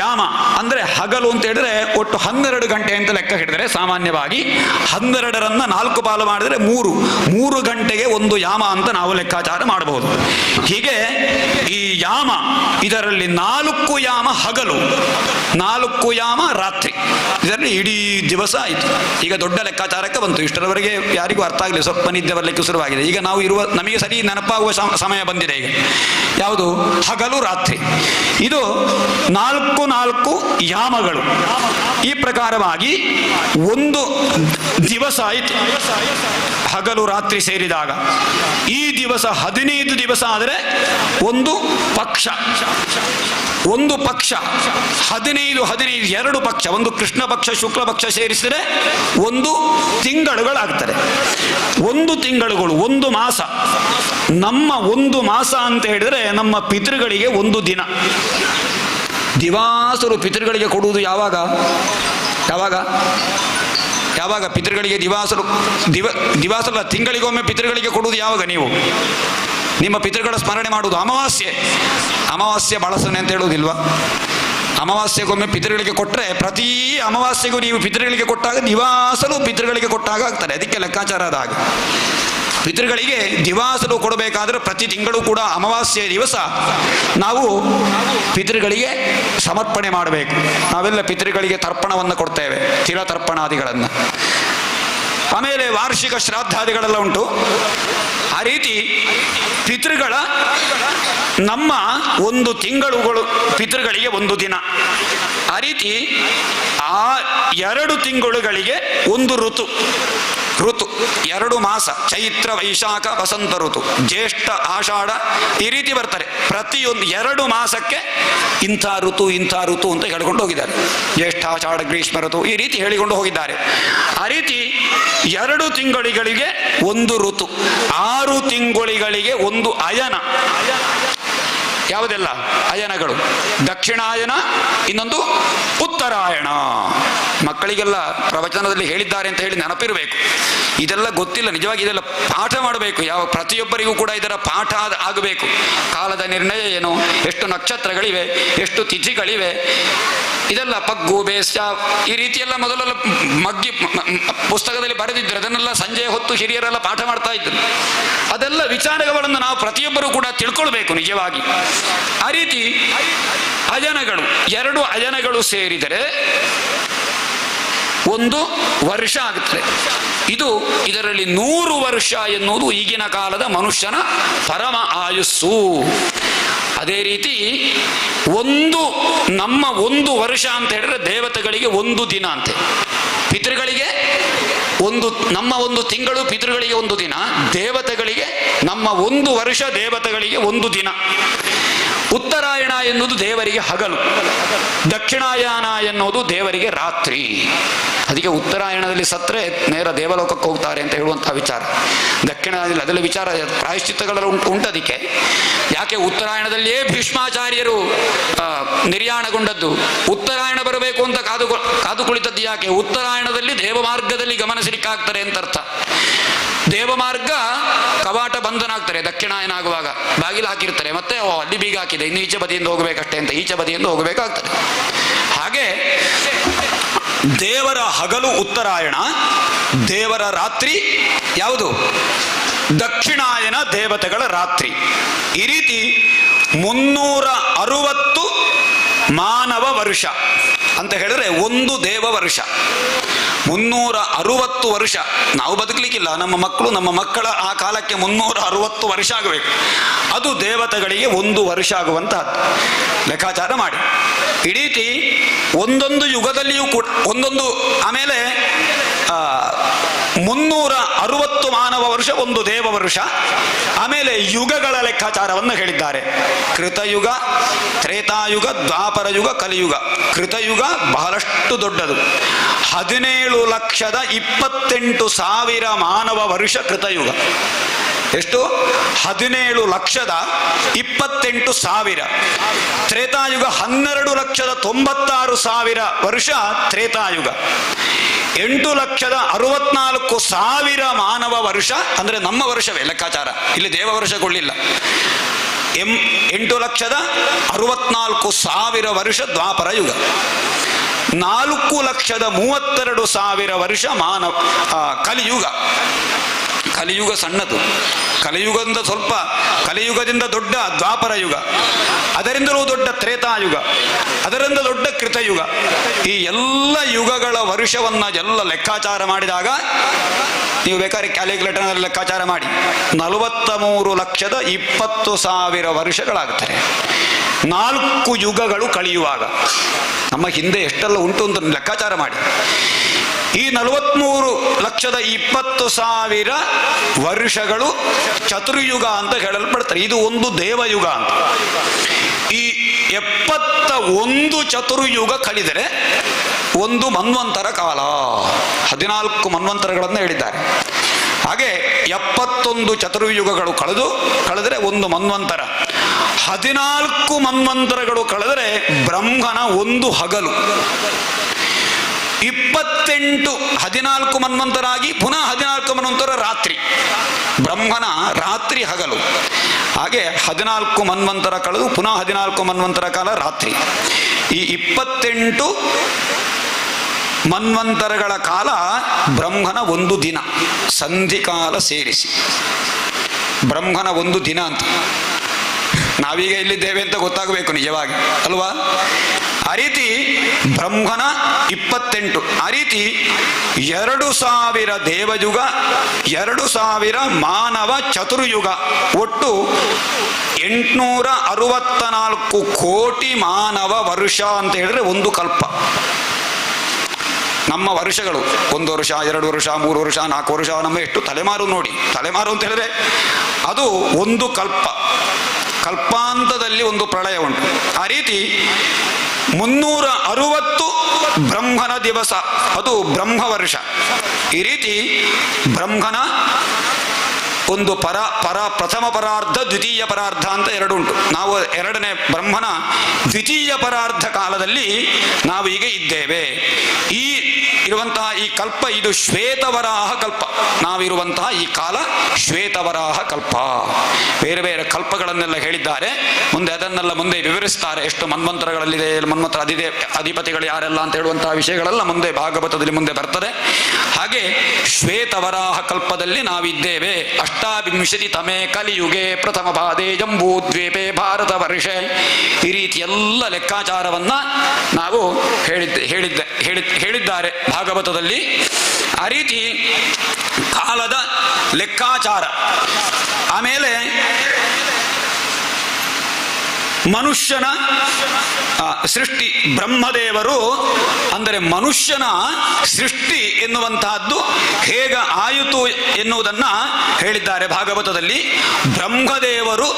ಯಾಮ ಅಂದರೆ ಹಗಲು ಅಂತ ಹೇಳಿದ್ರೆ ಒಟ್ಟು 12 ಗಂಟೆ ಅಂತ ಲೆಕ್ಕ ಹಿಡಿದರೆ ಸಾಮಾನ್ಯವಾಗಿ 12ರನ್ನು 4 ಪಾಲು ಮಾಡಿದರೆ 3 ಗಂಟೆಗೆ 1 ಯಾಮ ಅಂತ ನಾವು ಲೆಕ್ಕಾಚಾರ ಮಾಡಬಹುದು. ಹೀಗೆ ಈ ಯಾಮ, ಇದರಲ್ಲಿ 4 ಯಾಮ ಹಗಲು, 4 ಯಾಮ ರಾತ್ರಿ. ಇದರಲ್ಲಿ ಇಡೀ ದಿವಸ ಆಯಿತು. ಈಗ ದೊಡ್ಡ ಲೆಕ್ಕಾಚಾರಕ್ಕೆ ಬಂತು. ಇಷ್ಟರವರೆಗೆ ಯಾರಿಗೂ ಅರ್ಥ ಆಗಲಿ, ಸ್ವಲ್ಪ ನಿದ್ದೆ ಬರಲಿಕ್ಕೆ ಶುರುವಾಗಿದೆ. ಈಗ ನಾವು ನಮಗೆ ಸರಿ ನೆನಪಾಗುವ ಸಮಯ ಬಂದಿದೆ. ಈಗ ಯಾವುದು? ಹಗಲು ರಾತ್ರಿ. ಇದು 4 ಯಾಮಗಳು. ಈ ಪ್ರಕಾರವಾಗಿ 1 ದಿವಸ ಆಯಿತು. ಹಗಲು ರಾತ್ರಿ ಸೇರಿದಾಗ. ಈ ದಿವಸ 15 ದಿವಸ ಆದರೆ ಒಂದು ಪಕ್ಷ. 15 2 ಪಕ್ಷ, ಒಂದು ಕೃಷ್ಣ ಪಕ್ಷ ಶುಕ್ಲ ಪಕ್ಷ ಸೇರಿಸಿದರೆ 1 ತಿಂಗಳುಗಳಾಗ್ತದೆ. 1 ತಿಂಗಳುಗಳು 1 ಮಾಸ. ನಮ್ಮ 1 ಮಾಸ ಅಂತ ಹೇಳಿದರೆ ನಮ್ಮ ಪಿತೃಗಳಿಗೆ 1 ದಿನ. ದಿವಾಸರು ಪಿತೃಗಳಿಗೆ ಕೊಡುವುದು ಯಾವಾಗ ಪಿತೃಗಳಿಗೆ ದಿವಾಸಲ್ಲ, ತಿಂಗಳಿಗೊಮ್ಮೆ ಪಿತೃಗಳಿಗೆ ಕೊಡುವುದು ಯಾವಾಗ? ನೀವು ನಿಮ್ಮ ಪಿತೃಗಳ ಸ್ಮರಣೆ ಮಾಡುವುದು ಅಮಾವಾಸ್ಯೆ ಬಳಸನೆ ಅಂತ ಹೇಳುವುದಿಲ್ವಾ? ಅಮಾವಾಸ್ಯೆಗೊಮ್ಮೆ ಪಿತೃಗಳಿಗೆ ಕೊಟ್ಟರೆ ಪ್ರತಿ ಅಮಾವಾಸ್ಯೆಗೂ ನೀವು ಪಿತೃಗಳಿಗೆ ಕೊಟ್ಟಾಗ ದಿವಾಸಲು ಪಿತೃಗಳಿಗೆ ಕೊಟ್ಟಾಗ ಆಗ್ತಾರೆ. ಅದಕ್ಕೆ ಲೆಕ್ಕಾಚಾರ ಅದ ಹಾಗೆ. ಪಿತೃಗಳಿಗೆ ದಿವಾಸಲು ಕೊಡಬೇಕಾದ್ರೆ ಪ್ರತಿ ತಿಂಗಳು ಕೂಡ ಅಮಾವಾಸ್ಯೆಯ ದಿವಸ ನಾವು ಪಿತೃಗಳಿಗೆ ಸಮರ್ಪಣೆ ಮಾಡಬೇಕು. ನಾವೆಲ್ಲ ಪಿತೃಗಳಿಗೆ ತರ್ಪಣವನ್ನು ಕೊಡ್ತೇವೆ, ತಿಲತರ್ಪಣಾದಿಗಳನ್ನು. ಆಮೇಲೆ ವಾರ್ಷಿಕ ಶ್ರಾದ್ದಾದಿಗಳೆಲ್ಲ ಉಂಟು. ಆ ರೀತಿ ಪಿತೃಗಳ ನಮ್ಮ 1 ತಿಂಗಳುಗಳು ಪಿತೃಗಳಿಗೆ 1 ದಿನ. ಆ ರೀತಿ ಆ 2 ತಿಂಗಳುಗಳಿಗೆ 1 ಋತು 2 ಮಾಸ, ಚೈತ್ರ ವೈಶಾಖ ವಸಂತ ಋತು, ಜ್ಯೇಷ್ಠ ಆಷಾಢ, ಈ ರೀತಿ ಬರ್ತಾರೆ. ಪ್ರತಿಯೊಂದು 2 ಮಾಸಕ್ಕೆ ಇಂಥ ಋತು ಅಂತ ಹೇಳಿಕೊಂಡು ಹೋಗಿದ್ದಾರೆ. ಜ್ಯೇಷ್ಠ ಆಷಾಢ ಗ್ರೀಷ್ಮ ಋತು ಈ ರೀತಿ ಹೇಳಿಕೊಂಡು ಹೋಗಿದ್ದಾರೆ. ಆ ರೀತಿ 2 ತಿಂಗಳಿಗೆ 1 ಋತು, 6 ತಿಂಗಳಿಗೆ 1 ಅಯನ. ಯಾವುದೆಲ್ಲ ಅಯನಗಳು? ದಕ್ಷಿಣಾಯನ, ಇನ್ನೊಂದು ಉತ್ತರಾಯಣ. ಮಕ್ಕಳಿಗೆಲ್ಲ ಪ್ರವಚನದಲ್ಲಿ ಹೇಳಿದ್ದಾರೆ ಅಂತ ಹೇಳಿ ನೆನಪಿರಬೇಕು. ಇದೆಲ್ಲ ಗೊತ್ತಿಲ್ಲ, ನಿಜವಾಗಿ ಇದೆಲ್ಲ ಪಾಠ ಮಾಡಬೇಕು. ಪ್ರತಿಯೊಬ್ಬರಿಗೂ ಕೂಡ ಇದರ ಪಾಠ ಆಗಬೇಕು. ಕಾಲದ ನಿರ್ಣಯ ಏನು, ಎಷ್ಟು ನಕ್ಷತ್ರಗಳಿವೆ, ಎಷ್ಟು ತಿಥಿಗಳಿವೆ, ಇದೆಲ್ಲ ಪಗ್ಗು ಬೇಸ್ಯ ಈ ರೀತಿಯೆಲ್ಲ ಮೊದಲೆಲ್ಲ ಮಗ್ಗಿ ಪುಸ್ತಕದಲ್ಲಿ ಬರೆದಿದ್ದರು. ಅದನ್ನೆಲ್ಲ ಸಂಜೆ ಹೊತ್ತು ಹಿರಿಯರೆಲ್ಲ ಪಾಠ ಮಾಡ್ತಾ ಇದ್ರು. ಅದೆಲ್ಲ ವಿಚಾರಗಳನ್ನು ನಾವು ಪ್ರತಿಯೊಬ್ಬರೂ ಕೂಡ ತಿಳ್ಕೊಳ್ಬೇಕು ನಿಜವಾಗಿ. ಆ ರೀತಿ ಅಯನಗಳು, 2 ಅಯನಗಳು ಸೇರಿದರೆ 1 ವರ್ಷ ಆಗುತ್ತದೆ. ಇದರಲ್ಲಿ 100 ವರ್ಷ ಎನ್ನುವುದು ಈಗಿನ ಕಾಲದ ಮನುಷ್ಯನ ಪರಮ ಆಯುಸ್ಸು. ಅದೇ ರೀತಿ ನಮ್ಮ 1 ವರ್ಷ ಅಂತ ಹೇಳಿದ್ರೆ ದೇವತೆಗಳಿಗೆ 1 ದಿನ ಅಂತೆ. ಪಿತೃಗಳಿಗೆ ನಮ್ಮ 1 ತಿಂಗಳು ಪಿತೃಗಳಿಗೆ 1 ದಿನ, ದೇವತೆಗಳಿಗೆ ನಮ್ಮ 1 ವರ್ಷ ದೇವತೆಗಳಿಗೆ 1 ದಿನ. ಉತ್ತರಾಯಣ ಎನ್ನುವುದು ದೇವರಿಗೆ ಹಗಲು, ದಕ್ಷಿಣಾಯನ ಎನ್ನುವುದು ದೇವರಿಗೆ ರಾತ್ರಿ. ಅದಕ್ಕೆ ಉತ್ತರಾಯಣದಲ್ಲಿ ಸತ್ತರೆ ನೇರ ದೇವಲೋಕಕ್ಕೆ ಹೋಗ್ತಾರೆ ಅಂತ ಹೇಳುವಂತಹ ವಿಚಾರ. ದಕ್ಷಿಣದಲ್ಲಿ ಅದೆಲ್ಲ ವಿಚಾರ ಪ್ರಾಯಶ್ಚಿತ್ತಗಳೆಲ್ಲ ಉಂಟದಕ್ಕೆ. ಯಾಕೆ ಉತ್ತರಾಯಣದಲ್ಲಿಯೇ ಭೀಷ್ಮಾಚಾರ್ಯರು ನಿರ್ಯಾಣಗೊಂಡದ್ದು? ಉತ್ತರಾಯಣ ಬರಬೇಕು ಅಂತ ಕಾದು ಕುಳಿತದ್ದು ಯಾಕೆ? ಉತ್ತರಾಯಣದಲ್ಲಿ ದೇವಮಾರ್ಗದಲ್ಲಿ ಗಮನಿಸಲಿಕ್ಕಾಗ್ತಾರೆ ಅಂತ ಅರ್ಥ. ದೇವಮಾರ್ಗ ಕವಾಟ ಬಂಧನಾಗ್ತಾರೆ ದಕ್ಷಿಣಾಯನ ಆಗುವಾಗ. ಬಾಗಿಲು ಹಾಕಿರ್ತಾರೆ, ಮತ್ತೆ ಅಲ್ಲಿ ಬೀಗ ಹಾಕಿದೆ, ಇನ್ನು ಈಚೆ ಬದಿಯಿಂದ ಹೋಗಬೇಕಷ್ಟೇ ಅಂತ ಈಚೆ ಬದಿಯಿಂದ ಹೋಗಬೇಕಾಗ್ತದೆ. ಹಾಗೆ ದೇವರ ಹಗಲು ಉತ್ತರಾಯಣ, ದೇವರ ರಾತ್ರಿ ಯಾವುದು? ದಕ್ಷಿಣಾಯನ, ದೇವತೆಗಳ ರಾತ್ರಿ. ಈ ರೀತಿ 360 ಮಾನವ ವರ್ಷ ಅಂತ ಹೇಳಿದ್ರೆ 1 ದೇವ ವರ್ಷ. 360 ವರ್ಷ ನಾವು ಬದುಕಲಿಕ್ಕಿಲ್ಲ, ನಮ್ಮ ಮಕ್ಕಳು ನಮ್ಮ ಮಕ್ಕಳ ಆ ಕಾಲಕ್ಕೆ 360 ವರ್ಷ ಆಗಬೇಕು. ಅದು ದೇವತೆಗಳಿಗೆ 1 ವರ್ಷ ಆಗುವಂತಹದ್ದು. ಲೆಕ್ಕಾಚಾರ ಮಾಡಿ. ಈ ರೀತಿ ಒಂದೊಂದು ಯುಗದಲ್ಲಿಯೂ ಕೂಡ ಒಂದೊಂದು. ಆಮೇಲೆ 360 ಮಾನವ ವರ್ಷ 1 ದೇವ ವರ್ಷ. ಆಮೇಲೆ ಯುಗಗಳ ಲೆಕ್ಕಾಚಾರವನ್ನು ಹೇಳಿದ್ದಾರೆ. ಕೃತಯುಗ, ತ್ರೇತಾಯುಗ, ದ್ವಾಪರ ಯುಗ, ಕಲಿಯುಗ. ಕೃತಯುಗ ಬಹಳಷ್ಟು ದೊಡ್ಡದು. 17,28,000 ಮಾನವ ವರ್ಷ ಕೃತಯುಗ. ಎಷ್ಟು? 17,28,000. ತ್ರೇತಾಯುಗ 12,96,000 ವರ್ಷ ತ್ರೇತಾಯುಗ. 8,64,000 ಮಾನವ ವರ್ಷ ಅಂದ್ರೆ ನಮ್ಮ ವರ್ಷವೇ ಲೆಕ್ಕಾಚಾರ. ಇಲ್ಲಿ ದೇವ ವರ್ಷಗೊಳ್ಳಿಲ್ಲ. 8,64,000 ವರ್ಷ ದ್ವಾಪರ ಯುಗ. 4,32,000 ವರ್ಷ ಕಲಿಯುಗ. ಕಲಿಯುಗ ಸಣ್ಣದು. ಕಲಿಯುಗದಿಂದ ಸ್ವಲ್ಪ, ಕಲಿಯುಗದಿಂದ ದೊಡ್ಡ ದ್ವಾಪರ ಯುಗ, ಅದರಿಂದಲೂ ದೊಡ್ಡ ತ್ರೇತಾಯುಗ, ಅದರಿಂದ ದೊಡ್ಡ ಕೃತಯುಗ. ಈ ಎಲ್ಲ ಯುಗಗಳ ವರ್ಷವನ್ನ ಎಲ್ಲ ಲೆಕ್ಕಾಚಾರ ಮಾಡಿದಾಗ ನೀವು ಬೇಕಾದ್ರೆ ಕ್ಯಾಲ್ಕುಲೇಟರ್ನಲ್ಲಿ ಲೆಕ್ಕಾಚಾರ ಮಾಡಿ, 43,20,000 ವರ್ಷಗಳಾಗುತ್ತಾರೆ. 4 ಯುಗಗಳು ಕಳೆಯುವಾಗ ನಮ್ಮ ಹಿಂದೆ ಎಷ್ಟೆಲ್ಲ ಉಂಟು ಅಂತ ಲೆಕ್ಕಾಚಾರ ಮಾಡಿ. ಈ 43,20,000 ವರ್ಷಗಳು ಚತುರ್ಯುಗ ಅಂತ ಹೇಳಲ್ಪಡ್ತಾರೆ. ಇದು ಒಂದು ದೇವಯುಗ ಅಂತ. ಈ 71 ಚತುರ್ಯುಗ ಕಳೆದರೆ ಒಂದು ಮನ್ವಂತರ ಕಾಲ. 14 ಮನ್ವಂತರಗಳನ್ನು ಹೇಳಿದ್ದಾರೆ. ಹಾಗೆ 71 ಚತುರ್ಯುಗಗಳು ಕಳೆದರೆ ಒಂದು ಮನ್ವಂತರ. 14 ಮನ್ವಂತರಗಳು ಕಳೆದರೆ ಬ್ರಹ್ಮನ ಒಂದು ಹಗಲು. 14 ಮನ್ವಂತರಾಗಿ ಪುನಃ 14 ಮನ್ವಂತರ ರಾತ್ರಿ. ಬ್ರಹ್ಮನ ರಾತ್ರಿ ಹಗಲು. ಹಾಗೆ 14 ಮನ್ವಂತರ ಕಳೆದು ಪುನಃ 14 ಮನ್ವಂತರ ಕಾಲ ರಾತ್ರಿ. ಈ 28 ಮನ್ವಂತರಗಳ ಕಾಲ ಬ್ರಹ್ಮನ ಒಂದು ದಿನ, ಸಂಧಿಕಾಲ ಸೇರಿಸಿ ಬ್ರಹ್ಮನ ಒಂದು ದಿನ ಅಂತ. ನಾವೀಗ ಎಲ್ಲಿದ್ದೇವೆ ಅಂತ ಗೊತ್ತಾಗಬೇಕು ನಿಜವಾಗಿ ಅಲ್ವಾ? ಆ ರೀತಿ ಬ್ರಹ್ಮನ 28, ಆ ರೀತಿ 2,000 ದೇವಯುಗ, 2,000 ಮಾನವ ಚತುರ್ಯುಗ, ಒಟ್ಟು 864 ಕೋಟಿ ಮಾನವ ವರ್ಷ ಅಂತ ಹೇಳಿದ್ರೆ ಒಂದು ಕಲ್ಪ. ನಮ್ಮ ವರ್ಷಗಳು 1 ವರ್ಷ, 2 ವರ್ಷ, 3 ವರ್ಷ, 4 ವರ್ಷ, ನಮ್ಮ ಎಷ್ಟು ತಲೆಮಾರು ನೋಡಿ. ತಲೆಮಾರು ಅಂತ ಹೇಳಿದ್ರೆ ಅದು ಒಂದು ಕಲ್ಪ. ಕಲ್ಪಾಂತದಲ್ಲಿ ಒಂದು ಪ್ರಳಯ ಉಂಟು. ಆ ರೀತಿ 360 ಬ್ರಹ್ಮನ ದಿವಸ, ಅದು ಬ್ರಹ್ಮ ವರ್ಷ. ಈ ರೀತಿ ಬ್ರಹ್ಮನ ಒಂದು ಪ್ರಥಮ ಪರಾರ್ಧ, ದ್ವಿತೀಯ ಪರಾರ್ಧ ಅಂತ ಎರಡು ಉಂಟು. ನಾವು ಎರಡನೇ ಬ್ರಹ್ಮನ ದ್ವಿತೀಯ ಪರಾರ್ಧ ಕಾಲದಲ್ಲಿ ನಾವು ಈಗ ಇದ್ದೇವೆ. ಈ ಇರುವಂತಹ ಈ ಕಲ್ಪ ಇದು ಶ್ವೇತವರಾಹ ಕಲ್ಪ. ನಾವಿರುವಂತಹ ಈ ಕಾಲ ಶ್ವೇತವರಾಹ ಕಲ್ಪ. ಬೇರೆ ಬೇರೆ ಕಲ್ಪಗಳನ್ನೆಲ್ಲ ಹೇಳಿದ್ದಾರೆ. ಮುಂದೆ ಅದನ್ನೆಲ್ಲ ಮುಂದೆ ವಿವರಿಸ್ತಾರೆ. ಎಷ್ಟು ಮನ್ವಂತರಗಳಲ್ಲಿದೆ, ಮನ್ವಂತರ ಅಧಿಪತಿಗಳು ಯಾರೆಲ್ಲ ಅಂತ ಹೇಳುವಂತಹ ವಿಷಯಗಳೆಲ್ಲ ಮುಂದೆ ಭಾಗವತದಲ್ಲಿ ಮುಂದೆ ಬರ್ತದೆ. ಹಾಗೆ ಶ್ವೇತವರಾಹ ಕಲ್ಪದಲ್ಲಿ ನಾವಿದ್ದೇವೆ. 28 ತಮೇ ಕಲಿಯುಗೆ ಪ್ರಥಮ ಪಾದೇ ಜಂಬೂದ್ವೀಪೆ ಭಾರತ ವರ್ಷೆ. ಈ ರೀತಿ ಎಲ್ಲ ಲೆಕ್ಕಾಚಾರವನ್ನ ನಾವು ಹೇಳಿದ್ದಾರೆ ಭಾಗವತದಲ್ಲಿ. ಆ ರೀತಿ ಕಾಲದ ಲೆಕ್ಕಾಚಾರ. ಆಮೇಲೆ ಮನುಷ್ಯನ ಸೃಷ್ಟಿ. ಬ್ರಹ್ಮದೇವರು ಅಂದರೆ ಮನುಷ್ಯನ ಸೃಷ್ಟಿ ಎನ್ನುವಂತಹದ್ದು ಹೇಗೆ ಆಯಿತು ಎನ್ನುವುದನ್ನ ಹೇಳಿದ್ದಾರೆ ಭಾಗವತದಲ್ಲಿ. ಬ್ರಹ್ಮದೇವರು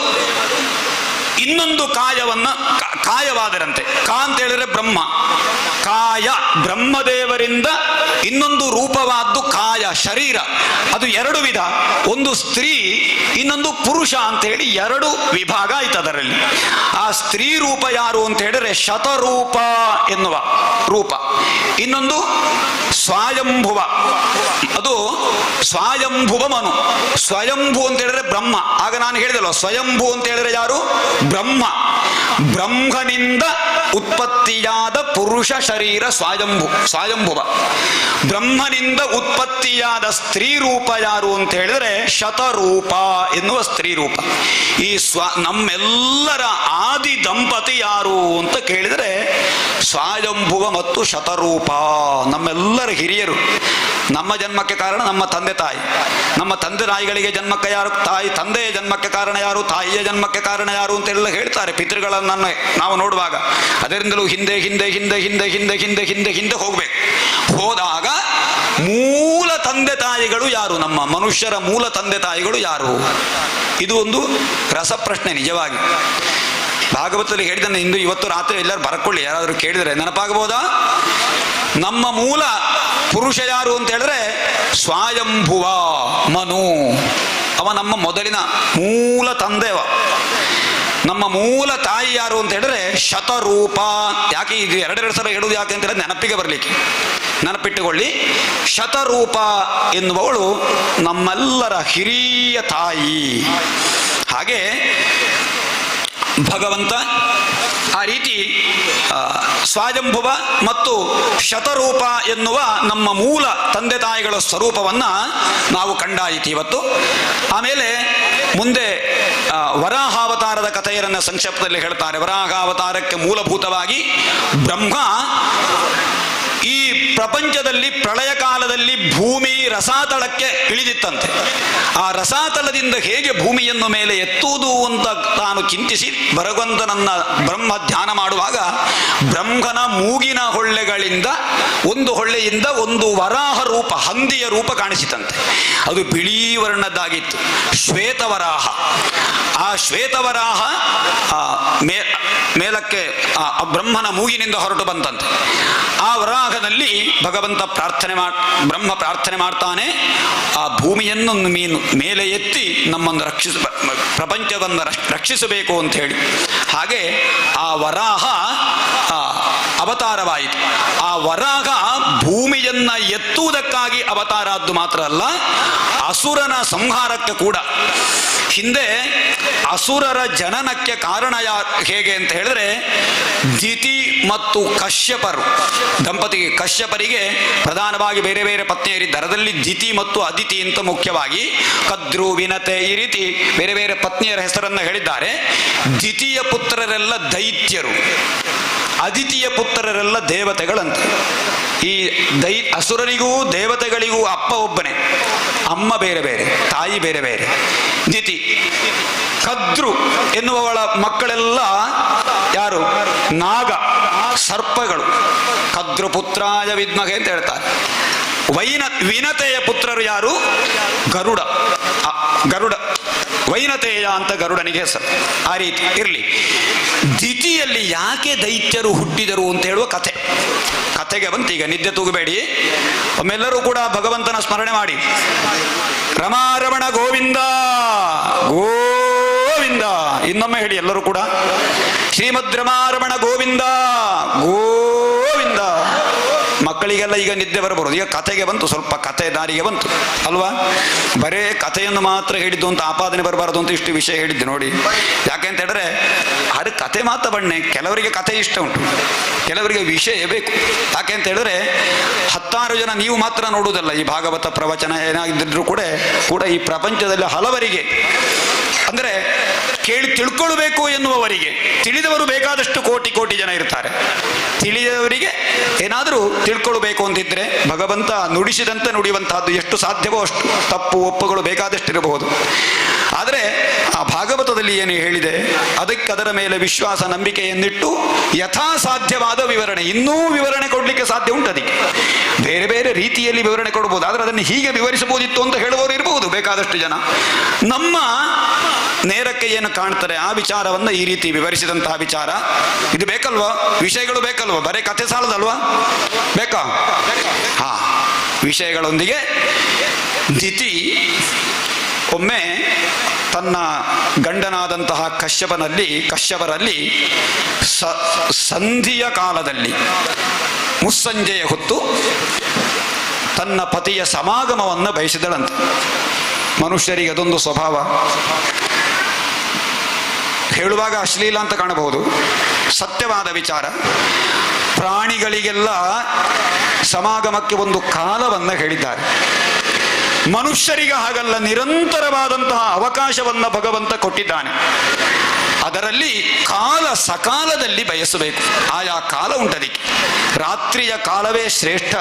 ಇನ್ನೊಂದು ಕಾಯವಾದರಂತೆ. ಕಾ ಅಂತ ಹೇಳಿದ್ರೆ ಬ್ರಹ್ಮ ಕಾಯ. ಬ್ರಹ್ಮದೇವರಿಂದ ಇನ್ನೊಂದು ರೂಪವಾದ್ದು ಕಾಯ, ಶರೀರ. ಅದು ಎರಡು ವಿಧ, ಒಂದು ಸ್ತ್ರೀ, ಇನ್ನೊಂದು ಪುರುಷ ಅಂತ ಹೇಳಿ ಎರಡು ವಿಭಾಗ ಆಯ್ತು ಅದರಲ್ಲಿ. ಆ ಸ್ತ್ರೀ ರೂಪ ಯಾರು ಅಂತ ಹೇಳಿದ್ರೆ ಶತರೂಪ ಎನ್ನುವ ರೂಪ. ಇನ್ನೊಂದು ಸ್ವಯಂಭುವ, ಅದು ಸ್ವಯಂಭುವ ಮನು. ಸ್ವಯಂಭು ಅಂತ ಹೇಳಿದ್ರೆ ಬ್ರಹ್ಮ. ಆಗ ನಾನು ಹೇಳಿದಲ್ಲ, ಸ್ವಯಂಭು ಅಂತ ಹೇಳಿದ್ರೆ ಯಾರು? ಬ್ರಹ್ಮ. ಬ್ರಹ್ಮನಿಂದ ಉತ್ಪತ್ತಿಯಾದ ಪುರುಷ ಶರೀರ ಸ್ವಯಂಭುವ. ಬ್ರಹ್ಮನಿಂದ ಉತ್ಪತ್ತಿಯಾದ ಸ್ತ್ರೀ ರೂಪ ಯಾರು ಅಂತ ಹೇಳಿದ್ರೆ ಶತರೂಪ ಎನ್ನುವ ಸ್ತ್ರೀ ರೂಪ. ಈ ನಮ್ಮೆಲ್ಲರ ಆದಿ ದಂಪತಿ ಯಾರು ಅಂತ ಕೇಳಿದರೆ ಸ್ವಯಂಭುವ ಮತ್ತು ಶತರೂಪ. ನಮ್ಮೆಲ್ಲರ ಹಿರಿಯರು. ನಮ್ಮ ಜನ್ಮಕ್ಕೆ ಕಾರಣ ನಮ್ಮ ತಂದೆ ತಾಯಿ. ನಮ್ಮ ತಂದೆ ತಾಯಿಗಳಿಗೆ ಜನ್ಮಕ್ಕೆ ಯಾರು? ತಾಯಿ. ತಂದೆಯ ಜನ್ಮಕ್ಕೆ ಕಾರಣ ಯಾರು? ತಾಯಿಯ ಜನ್ಮಕ್ಕೆ ಕಾರಣ ಯಾರು ಅಂತೆಲ್ಲ ಹೇಳ್ತಾರೆ ಪಿತೃಗಳನ್ನು ನಾವು ನೋಡುವಾಗ. ಅದರಿಂದಲೂ ಹಿಂದೆ ಹಿಂದೆ ಹಿಂದೆ ಹಿಂದೆ ಹಿಂದೆ ಹಿಂದೆ ಹಿಂದೆ ಹಿಂದೆ ಹೋಗ್ಬೇಕು. ಹೋದಾಗ ಮೂಲ ತಂದೆ ತಾಯಿಗಳು ಯಾರು? ನಮ್ಮ ಮನುಷ್ಯರ ಮೂಲ ತಂದೆ ತಾಯಿಗಳು ಯಾರು? ಇದು ಒಂದು ರಸಪ್ರಶ್ನೆ ನಿಜವಾಗಿ. ಭಾಗವತದಲ್ಲಿ ಹೇಳಿದ್ದನ್ನು ಇಂದು ಇವತ್ತು ರಾತ್ರಿ ಎಲ್ಲರೂ ಬರ್ಕೊಳ್ಳಿ. ಯಾರಾದರೂ ಕೇಳಿದರೆ ನೆನಪಾಗಬಹುದಾ? ನಮ್ಮ ಮೂಲ ಪುರುಷ ಯಾರು ಅಂತ ಹೇಳಿದ್ರೆ ಸ್ವಯಂಭುವ ಮನು. ಅವ ನಮ್ಮ ಮೊದಲಿನ ಮೂಲ ತಂದೆವ. ನಮ್ಮ ಮೂಲ ತಾಯಿ ಯಾರು ಅಂತ ಹೇಳಿದ್ರೆ ಶತರೂಪ. ಯಾಕೆ ಇದು ಎರಡೆರಡು ಸಲ ಹೇಳುವುದು ಯಾಕೆ ಅಂತ ಹೇಳಿದ್ರೆ ನೆನಪಿಗೆ ಬರಲಿಕ್ಕೆ. ನೆನಪಿಟ್ಟುಕೊಳ್ಳಿ. ಶತರೂಪ ಎನ್ನುವವಳು ನಮ್ಮೆಲ್ಲರ ಹಿರಿಯ ತಾಯಿ. ಹಾಗೆ ಭಗವಂತ ಆ ರೀತಿ ಸ್ವಯಂಭುವ ಮತ್ತು ಶತರೂಪ ಎನ್ನುವ ನಮ್ಮ ಮೂಲ ತಂದೆ ತಾಯಿಗಳ ಸ್ವರೂಪವನ್ನು ನಾವು ಕಂಡಾಯಿತು ಇವತ್ತು. ಆಮೇಲೆ ಮುಂದೆ ವರಾಹಾವತಾರದ ಕಥೆಯನ್ನು ಸಂಕ್ಷೇಪದಲ್ಲಿ ಹೇಳ್ತಾರೆ. ವರಾಹಾವತಾರಕ್ಕೆ ಮೂಲಭೂತವಾಗಿ ಬ್ರಹ್ಮ ಈ ಪ್ರಪಂಚದಲ್ಲಿ ಪ್ರಳಯ ಕಾಲದಲ್ಲಿ ಭೂಮಿ ರಸಾತಳಕ್ಕೆ ಇಳಿದಿತ್ತಂತೆ. ಆ ರಸಾತಳದಿಂದ ಹೇಗೆ ಭೂಮಿಯನ್ನು ಮೇಲೆ ಎತ್ತುವುದು ಅಂತ ತಾನು ಚಿಂತಿಸಿ ಭಗವಂತನನ್ನ ಬ್ರಹ್ಮ ಧ್ಯಾನ ಮಾಡುವಾಗ ಬ್ರಹ್ಮನ ಮೂಗಿನ ಹೊಳ್ಳೆಗಳಿಂದ ಒಂದು ಹೊಳ್ಳೆಯಿಂದ ಒಂದು ವರಾಹ ರೂಪ, ಹಂದಿಯ ರೂಪ ಕಾಣಿಸಿತಂತೆ. ಅದು ಬಿಳಿ ವರ್ಣದ್ದಾಗಿತ್ತು, ಶ್ವೇತವರಾಹ. ಆ ಶ್ವೇತವರಾಹ ಮೇಲಕ್ಕೆ ಬ್ರಹ್ಮನ ಮೂಗಿನಿಂದ ಹೊರಟು ಬಂತಂತೆ. ಆ ವರಾಹದಲ್ಲಿ ಭಗವಂತ ಬ್ರಹ್ಮ ಪ್ರಾರ್ಥನೆ ಮಾಡ್ತಾನೆ, ಆ ಭೂಮಿಯನ್ನು ಮೇಲೆ ಎತ್ತಿ ನಮ್ಮನ್ನು ಪ್ರಪಂಚವನ್ನು ರಕ್ಷಿಸಬೇಕು ಅಂತ ಹೇಳಿ. ಹಾಗೆ ಆ ವರಾಹ ಅವತಾರವಾಯಿತು. ಆ ವರಾಹ ಭೂಮಿಯನ್ನ ಎತ್ತುವುದಕ್ಕಾಗಿ ಅವತಾರ ಆದ್ದು ಮಾತ್ರ ಅಲ್ಲ, ಅಸುರನ ಸಂಹಾರಕ್ಕೆ ಕೂಡ. ಹಿಂದೆ ಅಸುರರ ಜನನಕ್ಕೆ ಕಾರಣ ಹೇಗೆ ಅಂತ ಹೇಳಿದ್ರೆ, ದಿತಿ ಮತ್ತು ಕಶ್ಯಪರು ದಂಪತಿಗೆ, ಕಶ್ಯಪರಿಗೆ ಪ್ರಧಾನವಾಗಿ ಬೇರೆ ಬೇರೆ ಪತ್ನಿಯರಿದ್ದಾರೆ. ಅದರಲ್ಲಿ ದಿತಿ ಮತ್ತು ಅದಿತಿ ಅಂತ ಮುಖ್ಯವಾಗಿ, ಕದ್ರು, ವಿನತೆ, ಈ ರೀತಿ ಬೇರೆ ಬೇರೆ ಪತ್ನಿಯರ ಹೆಸರನ್ನು ಹೇಳಿದ್ದಾರೆ. ದಿತಿಯ ಪುತ್ರರೆಲ್ಲ ದೈತ್ಯರು, ಅದಿತಿಯ ಪುತ್ರರೆಲ್ಲ ದೇವತೆಗಳಂತೆ. ಈ ಅಸುರರಿಗೂ ದೇವತೆಗಳಿಗೂ ಅಪ್ಪ ಒಬ್ಬನೇ, ಅಮ್ಮ ಬೇರೆ ಬೇರೆ, ತಾಯಿ ಬೇರೆ ಬೇರೆ. ದಿತಿ ಕದ್ರು ಎನ್ನುವವಳ ಮಕ್ಕಳೆಲ್ಲ ಯಾರು? ನಾಗ, ಸರ್ಪಗಳು. ಕದ್ರು ಪುತ್ರಾಯ ವಿದ್ಮಹೆ ಅಂತ ಹೇಳ್ತಾರೆ. ವಿನತೆಯ ಪುತ್ರರು ಯಾರು? ಗರುಡ. ವೈನತೆಯ ಅಂತ ಗರುಡನಿಗೆ ಹೆಸರು. ಆ ರೀತಿ ಇರಲಿ. ದಿತಿಯಲ್ಲಿ ಯಾಕೆ ದೈತ್ಯರು ಹುಟ್ಟಿದರು ಅಂತ ಹೇಳುವ ಕಥೆಗೆ ಬಂತು. ಈಗ ನಿದ್ದೆ ತೂಗಬೇಡಿ, ಒಮ್ಮೆಲ್ಲರೂ ಕೂಡ ಭಗವಂತನ ಸ್ಮರಣೆ ಮಾಡಿ. ರಮಾರಮಣ ಗೋವಿಂದ ಗೋವಿಂದ, ಇನ್ನೊಮ್ಮೆ ಹೇಳಿ ಎಲ್ಲರೂ ಕೂಡ. ಶ್ರೀಮದ್ ರಮಾರಮಣ ಗೋವಿಂದ ಗೋವಿಂದ. ಮಕ್ಕಳಿಗೆಲ್ಲ ಈಗ ನಿದ್ದೆ ಬರಬಾರದು. ಈಗ ಕಥೆಗೆ ಬಂತು, ಸ್ವಲ್ಪ ಕಥೆ ದಾರಿಗೆ ಬಂತು ಅಲ್ವಾ? ಬರೇ ಕಥೆಯನ್ನು ಮಾತ್ರ ಹೇಳಿದ್ದು ಅಂತ ಆಪಾದನೆ ಬರಬಾರದು ಅಂತ ಇಷ್ಟು ವಿಷಯ ಹೇಳಿದ್ದೆ ನೋಡಿ. ಯಾಕೆ ಅಂತ ಹೇಳಿದ್ರೆ, ಅದು ಕಥೆ ಮಾತ್ರ ಬಣ್ಣೆ. ಕೆಲವರಿಗೆ ಕಥೆ ಇಷ್ಟ ಉಂಟು, ಕೆಲವರಿಗೆ ವಿಷಯ ಬೇಕು. ಯಾಕೆ ಅಂತ ಹೇಳಿದ್ರೆ, 10 ಜನ ನೀವು ಮಾತ್ರ ನೋಡುವುದಲ್ಲ ಈ ಭಾಗವತ ಪ್ರವಚನ ಏನಾಗಿದ್ದರೂ ಕೂಡ ಈ ಪ್ರಪಂಚದಲ್ಲಿ ಹಲವರಿಗೆ, ಅಂದರೆ ಕೇಳಿ ತಿಳ್ಕೊಳ್ಬೇಕು ಎನ್ನುವವರಿಗೆ, ತಿಳಿದವರು ಬೇಕಾದಷ್ಟು ಕೋಟಿ ಜನ ಇರ್ತಾರೆ. ತಿಳಿದವರಿಗೆ ಏನಾದರೂ ತಿಳ್ಕೊಳ್ಬೇಕು ಅಂತಿದ್ರೆ ಭಗವಂತ ನುಡಿಸಿದಂತೆ ನುಡಿಯುವಂತಹದ್ದು ಎಷ್ಟು ಸಾಧ್ಯವೋ ಅಷ್ಟು. ತಪ್ಪು ಒಪ್ಪುಗಳು ಬೇಕಾದಷ್ಟು ಇರಬಹುದು. ಆದರೆ ಆ ಭಾಗವತದಲ್ಲಿ ಏನು ಹೇಳಿದೆ ಅದಕ್ಕೆ ಅದರ ಮೇಲೆ ವಿಶ್ವಾಸ ನಂಬಿಕೆಯನ್ನಿಟ್ಟು ಯಥಾ ಸಾಧ್ಯವಾದ ವಿವರಣೆ, ಇನ್ನೂ ವಿವರಣೆ ಕೊಡಲಿಕ್ಕೆ ಸಾಧ್ಯ ಉಂಟು. ಅದಕ್ಕೆ ಬೇರೆ ಬೇರೆ ರೀತಿಯಲ್ಲಿ ವಿವರಣೆ ಕೊಡಬಹುದು. ಆದರೆ ಅದನ್ನು ಹೀಗೆ ವಿವರಿಸಬಹುದಿತ್ತು ಅಂತ ಹೇಳುವವರು ಇರಬಹುದು ಬೇಕಾದಷ್ಟು ಜನ. ನಮ್ಮ ನೇರಕ್ಕೆ ಏನು ಕಾಣ್ತಾರೆ ಆ ವಿಚಾರವನ್ನು ಈ ರೀತಿ ವಿವರಿಸಿದಂತಹ ವಿಚಾರ ಇದು ಬೇಕಲ್ವಾ? ವಿಷಯಗಳು ಬೇಕಲ್ವಾ? ಬರೀ ಕಥೆ ಸಾಲದಲ್ವಾ? ಬೇಕಾ? ಹಾ, ವಿಷಯಗಳೊಂದಿಗೆ. ದಿತಿ ಒಮ್ಮೆ ತನ್ನ ಗಂಡನಾದಂತಹ ಕಶ್ಯಪರಲ್ಲಿ ಸಂಧಿಯ ಕಾಲದಲ್ಲಿ ಮುಸ್ಸಂಜೆಯ ಹೊತ್ತು ತನ್ನ ಪತಿಯ ಸಮಾಗಮವನ್ನು ಬಯಸಿದಳಂತೆ. ಮನುಷ್ಯರಿಗೆ ಅದೊಂದು ಸ್ವಭಾವ. ಹೇಳುವಾಗ ಅಶ್ಲೀಲ ಅಂತ ಕಾಣಬಹುದು, ಸತ್ಯವಾದ ವಿಚಾರ. ಪ್ರಾಣಿಗಳಿಗೆಲ್ಲ ಸಮಾಗಮಕ್ಕೆ ಒಂದು ಕಾಲವನ್ನು ಹೇಳಿದ್ದಾರೆ. ಮನುಷ್ಯರಿಗೆ ಹಾಗಲ್ಲ, ನಿರಂತರವಾದಂತಹ ಅವಕಾಶವನ್ನು ಭಗವಂತ ಕೊಟ್ಟಿದ್ದಾನೆ. ಅದರಲ್ಲಿ ಕಾಲ ಸಕಾಲದಲ್ಲಿ ಬಯಸಬೇಕು. ಆಯಾ ಕಾಲ ಉಂಟದಕ್ಕೆ. ರಾತ್ರಿಯ ಕಾಲವೇ ಶ್ರೇಷ್ಠ.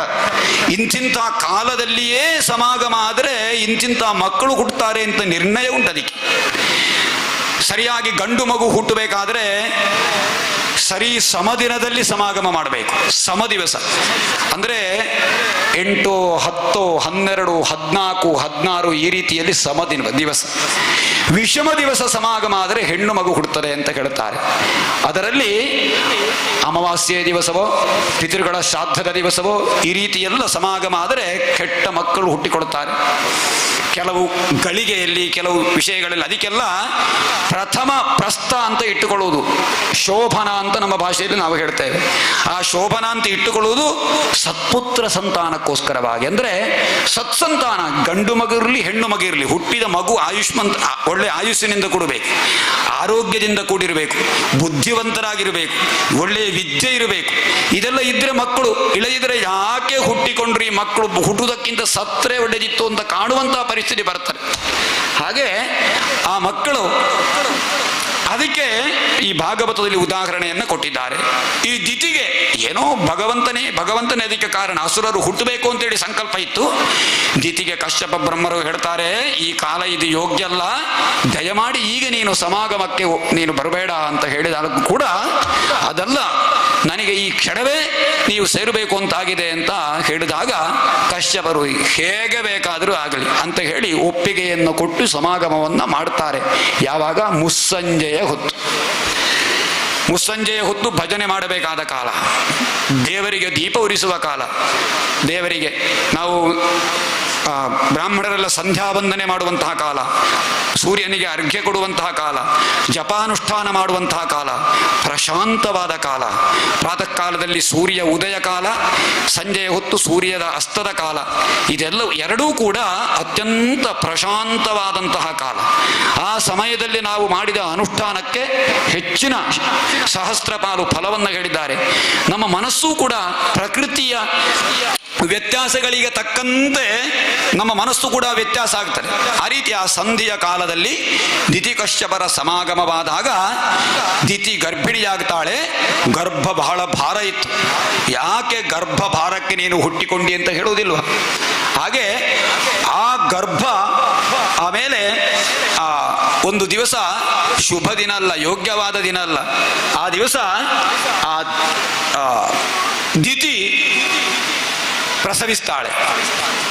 ಇಂತಿಂಥ ಕಾಲದಲ್ಲಿಯೇ ಸಮಾಗಮ ಆದರೆ ಇಂತಿಂಥ ಮಕ್ಕಳು ಹುಟ್ಟುತ್ತಾರೆ ಅಂತ ನಿರ್ಣಯ ಉಂಟದಕ್ಕೆ. ಸರಿಯಾಗಿ ಗಂಡು ಮಗು ಹುಟ್ಟಬೇಕಾದ್ರೆ ಸರಿ ಸಮದಿನದಲ್ಲಿ ಸಮಾಗಮ ಮಾಡಬೇಕು. ಸಮದಿವಸ ಅಂದರೆ 8, 10, 12, 14, 16 ಈ ರೀತಿಯಲ್ಲಿ ದಿವಸ. ವಿಷಮ ದಿವಸ ಸಮಾಗಮ ಆದರೆ ಹೆಣ್ಣು ಮಗು ಹುಟ್ಟುತ್ತದೆ ಅಂತ ಹೇಳುತ್ತಾರೆ. ಅದರಲ್ಲಿ ಅಮಾವಾಸ್ಯೆಯ ದಿವಸವೋ ಪಿತೃಗಳ ಶ್ರಾದ್ದದ ದಿವಸವೋ ಈ ರೀತಿಯೆಲ್ಲ ಸಮಾಗಮ ಆದರೆ ಕೆಟ್ಟ ಮಕ್ಕಳು ಹುಟ್ಟಿಕೊಡುತ್ತಾರೆ. ಕೆಲವು ಗಳಿಗೆಯಲ್ಲಿ ಕೆಲವು ವಿಷಯಗಳಲ್ಲಿ ಅದಕ್ಕೆಲ್ಲ ಪ್ರಥಮ ಪ್ರಸ್ಥ ಅಂತ ಇಟ್ಟುಕೊಳ್ಳುವುದು. ಶೋಭನ ಅಂತ ನಮ್ಮ ಭಾಷೆಯಲ್ಲಿ ನಾವು ಹೇಳ್ತೇವೆ. ಆ ಶೋಭನ ಅಂತ ಇಟ್ಟುಕೊಳ್ಳುವುದು ಸತ್ಪುತ್ರ ಸಂತಾನಕ್ಕೋಸ್ಕರವಾಗಿ. ಅಂದರೆ ಸತ್ಸಂತಾನ, ಗಂಡು ಮಗು ಇರಲಿ ಹೆಣ್ಣು ಮಗು ಇರಲಿ, ಹುಟ್ಟಿದ ಮಗು ಒಳ್ಳೆ ಆಯುಷ್ಯನಿಂದ ಕೂಡಬೇಕು, ಆರೋಗ್ಯದಿಂದ ಕೂಡಿರಬೇಕು, ಬುದ್ಧಿವಂತರಾಗಿರಬೇಕು, ಒಳ್ಳೆಯ ವಿದ್ಯೆ ಇರಬೇಕು. ಇದೆಲ್ಲ ಇದ್ರೆ ಮಕ್ಕಳು. ಇಲ್ಲದಿದ್ರೆ ಯಾಕೆ ಹುಟ್ಟಿಕೊಂಡ್ರಿ ಮಕ್ಕಳು, ಹುಟ್ಟುವುದಕ್ಕಿಂತ ಸತ್ತರೆ ಒಳ್ಳೆದಿತ್ತು ಅಂತ ಕಾಣುವಂತಹ ಪರಿಸ್ಥಿತಿ ಬರ್ತಾರೆ. ಹಾಗೆ ಆ ಮಕ್ಕಳು ಅದಕ್ಕೆ ಈ ಭಾಗವತದಲ್ಲಿ ಉದಾಹರಣೆಯನ್ನು ಕೊಟ್ಟಿದ್ದಾರೆ. ಈ ದಿತಿಗೆ ಏನೋ ಭಗವಂತನೇ ಅದಕ್ಕೆ ಕಾರಣ. ಅಸುರರು ಹುಟ್ಟಬೇಕು ಅಂತೇಳಿ ಸಂಕಲ್ಪ ಇತ್ತು. ದಿತಿಗೆ ಕಶ್ಯಪ ಬ್ರಹ್ಮರು ಹೇಳ್ತಾರೆ, ಈ ಕಾಲ ಇದು ಯೋಗ್ಯ ಅಲ್ಲ, ದಯಮಾಡಿ ಈಗ ನೀನು ಸಮಾಗಮಕ್ಕೆ ನೀನು ಬರಬೇಡ ಅಂತ ಹೇಳಿದಾಗ ಕೂಡ ಅದಲ್ಲ, ನನಗೆ ಈ ಕ್ಷಣವೇ ನೀವು ಸೇರಬೇಕು ಅಂತಾಗಿದೆ ಅಂತ ಹೇಳಿದಾಗ ಕಶ್ಯಪರು ಹೇಗೆ ಬೇಕಾದರೂ ಆಗಲಿ ಅಂತ ಹೇಳಿ ಒಪ್ಪಿಗೆಯನ್ನು ಕೊಟ್ಟು ಸಮಾಗಮವನ್ನು ಮಾಡ್ತಾರೆ. ಯಾವಾಗ? ಮುಸ್ಸಂಜೆಯ ಹೊತ್ತು ಭಜನೆ ಮಾಡಬೇಕಾದ ಕಾಲ, ದೇವರಿಗೆ ದೀಪ ಉರಿಸುವ ಕಾಲ, ದೇವರಿಗೆ ನಾವು ಬ್ರಾಹ್ಮಣರೆಲ್ಲ ಸಂಧ್ಯಾ ವಂದನೆ ಮಾಡುವಂತಹ ಕಾಲ, ಸೂರ್ಯನಿಗೆ ಅರ್ಘ್ಯ ಕೊಡುವಂತಹ ಕಾಲ, ಜಪಾನುಷ್ಠಾನ ಮಾಡುವಂತಹ ಕಾಲ, ಪ್ರಶಾಂತವಾದ ಕಾಲ. ಪ್ರಾತಃ ಕಾಲದಲ್ಲಿ ಸೂರ್ಯ ಉದಯ ಕಾಲ, ಸಂಜೆಯ ಹೊತ್ತು ಸೂರ್ಯದ ಅಸ್ತದ ಕಾಲ. ಇದೆಲ್ಲ ಎರಡೂ ಕೂಡ ಅತ್ಯಂತ ಪ್ರಶಾಂತವಾದಂತಹ ಕಾಲ. ಆ ಸಮಯದಲ್ಲಿ ನಾವು ಮಾಡಿದ ಅನುಷ್ಠಾನಕ್ಕೆ ಹೆಚ್ಚಿನ ಸಹಸ್ರಪಾಲು ಫಲವನ್ನು ಹೇಳಿದ್ದಾರೆ. ನಮ್ಮ ಮನಸ್ಸೂ ಕೂಡ ಪ್ರಕೃತಿಯ ವ್ಯತ್ಯಾಸಗಳಿಗೆ ತಕ್ಕಂತೆ ನಮ್ಮ ಮನಸ್ಸು ಕೂಡ ವ್ಯತ್ಯಾಸ ಆಗ್ತದೆ. ಆ ರೀತಿ ಆ ಸಂಧಿಯ ಕಾಲದಲ್ಲಿ ದಿತಿ ಕಶ್ಯಪರ ಸಮಾಗಮವಾದಾಗ ದಿತಿ ಗರ್ಭಿಣಿಯಾಗ್ತಾಳೆ. ಗರ್ಭ ಬಹಳ ಭಾರ ಇತ್ತು. ಯಾಕೆ ಗರ್ಭ ಭಾರಕ್ಕೆ ನೀನು ಹುಟ್ಟಿಕೊಂಡಿ ಅಂತ ಹೇಳುವುದಿಲ್ವ? ಹಾಗೆ ಆ ಗರ್ಭ ಆಮೇಲೆ ಒಂದು ದಿವಸ ಶುಭ ದಿನ ಅಲ್ಲ, ಯೋಗ್ಯವಾದ ದಿನ ಅಲ್ಲ. ಆ ದಿವಸ ಆ ದಿತಿ ಪ್ರಸವಿಸ್ತಾಳೆ.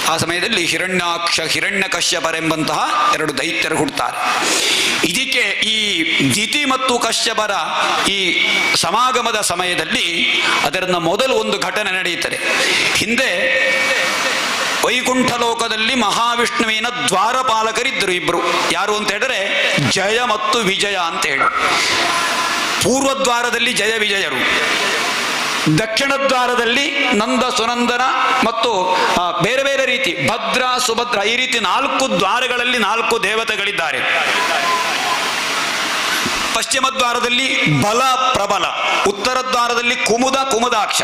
ಆ ಸಮಯದಲ್ಲಿ ಹಿರಣ್ಯಾಕ್ಷ ಹಿರಣ್ಯಕಶ್ಯಪರೆಂಬಂತಹ ಎರಡು ದೈತ್ಯರು ಹುಟ್ಟುತ್ತಾರೆ. ಇದಕ್ಕೆ ಈ ದಿತಿ ಮತ್ತು ಕಶ್ಯಪರ ಈ ಸಮಾಗಮದ ಸಮಯದಲ್ಲಿ ಅದರ ಮೊದಲು ಒಂದು ಘಟನೆ ನಡೆಯುತ್ತದೆ. ಹಿಂದೆ ವೈಕುಂಠ ಲೋಕದಲ್ಲಿ ಮಹಾವಿಷ್ಣುವಿನ ದ್ವಾರಪಾಲಕರಿದ್ದರು ಇಬ್ಬರು. ಯಾರು ಅಂತ ಹೇಳಿದ್ರೆ ಜಯ ಮತ್ತು ವಿಜಯ ಅಂತ ಹೇಳಿ. ಪೂರ್ವದ್ವಾರದಲ್ಲಿ ಜಯ ವಿಜಯರು, ದಕ್ಷಿಣ ದ್ವಾರದಲ್ಲಿ ನಂದ ಸುನಂದನ ಮತ್ತು ಬೇರೆ ಬೇರೆ ರೀತಿ ಭದ್ರ ಸುಭದ್ರ, ಈ ರೀತಿ 4 ದ್ವಾರಗಳಲ್ಲಿ 4 ದೇವತೆಗಳಿದ್ದಾರೆ. ಪಶ್ಚಿಮ ದ್ವಾರದಲ್ಲಿ ಬಲ ಪ್ರಬಲ, ಉತ್ತರ ದ್ವಾರದಲ್ಲಿ ಕುಮುದಾಕ್ಷ,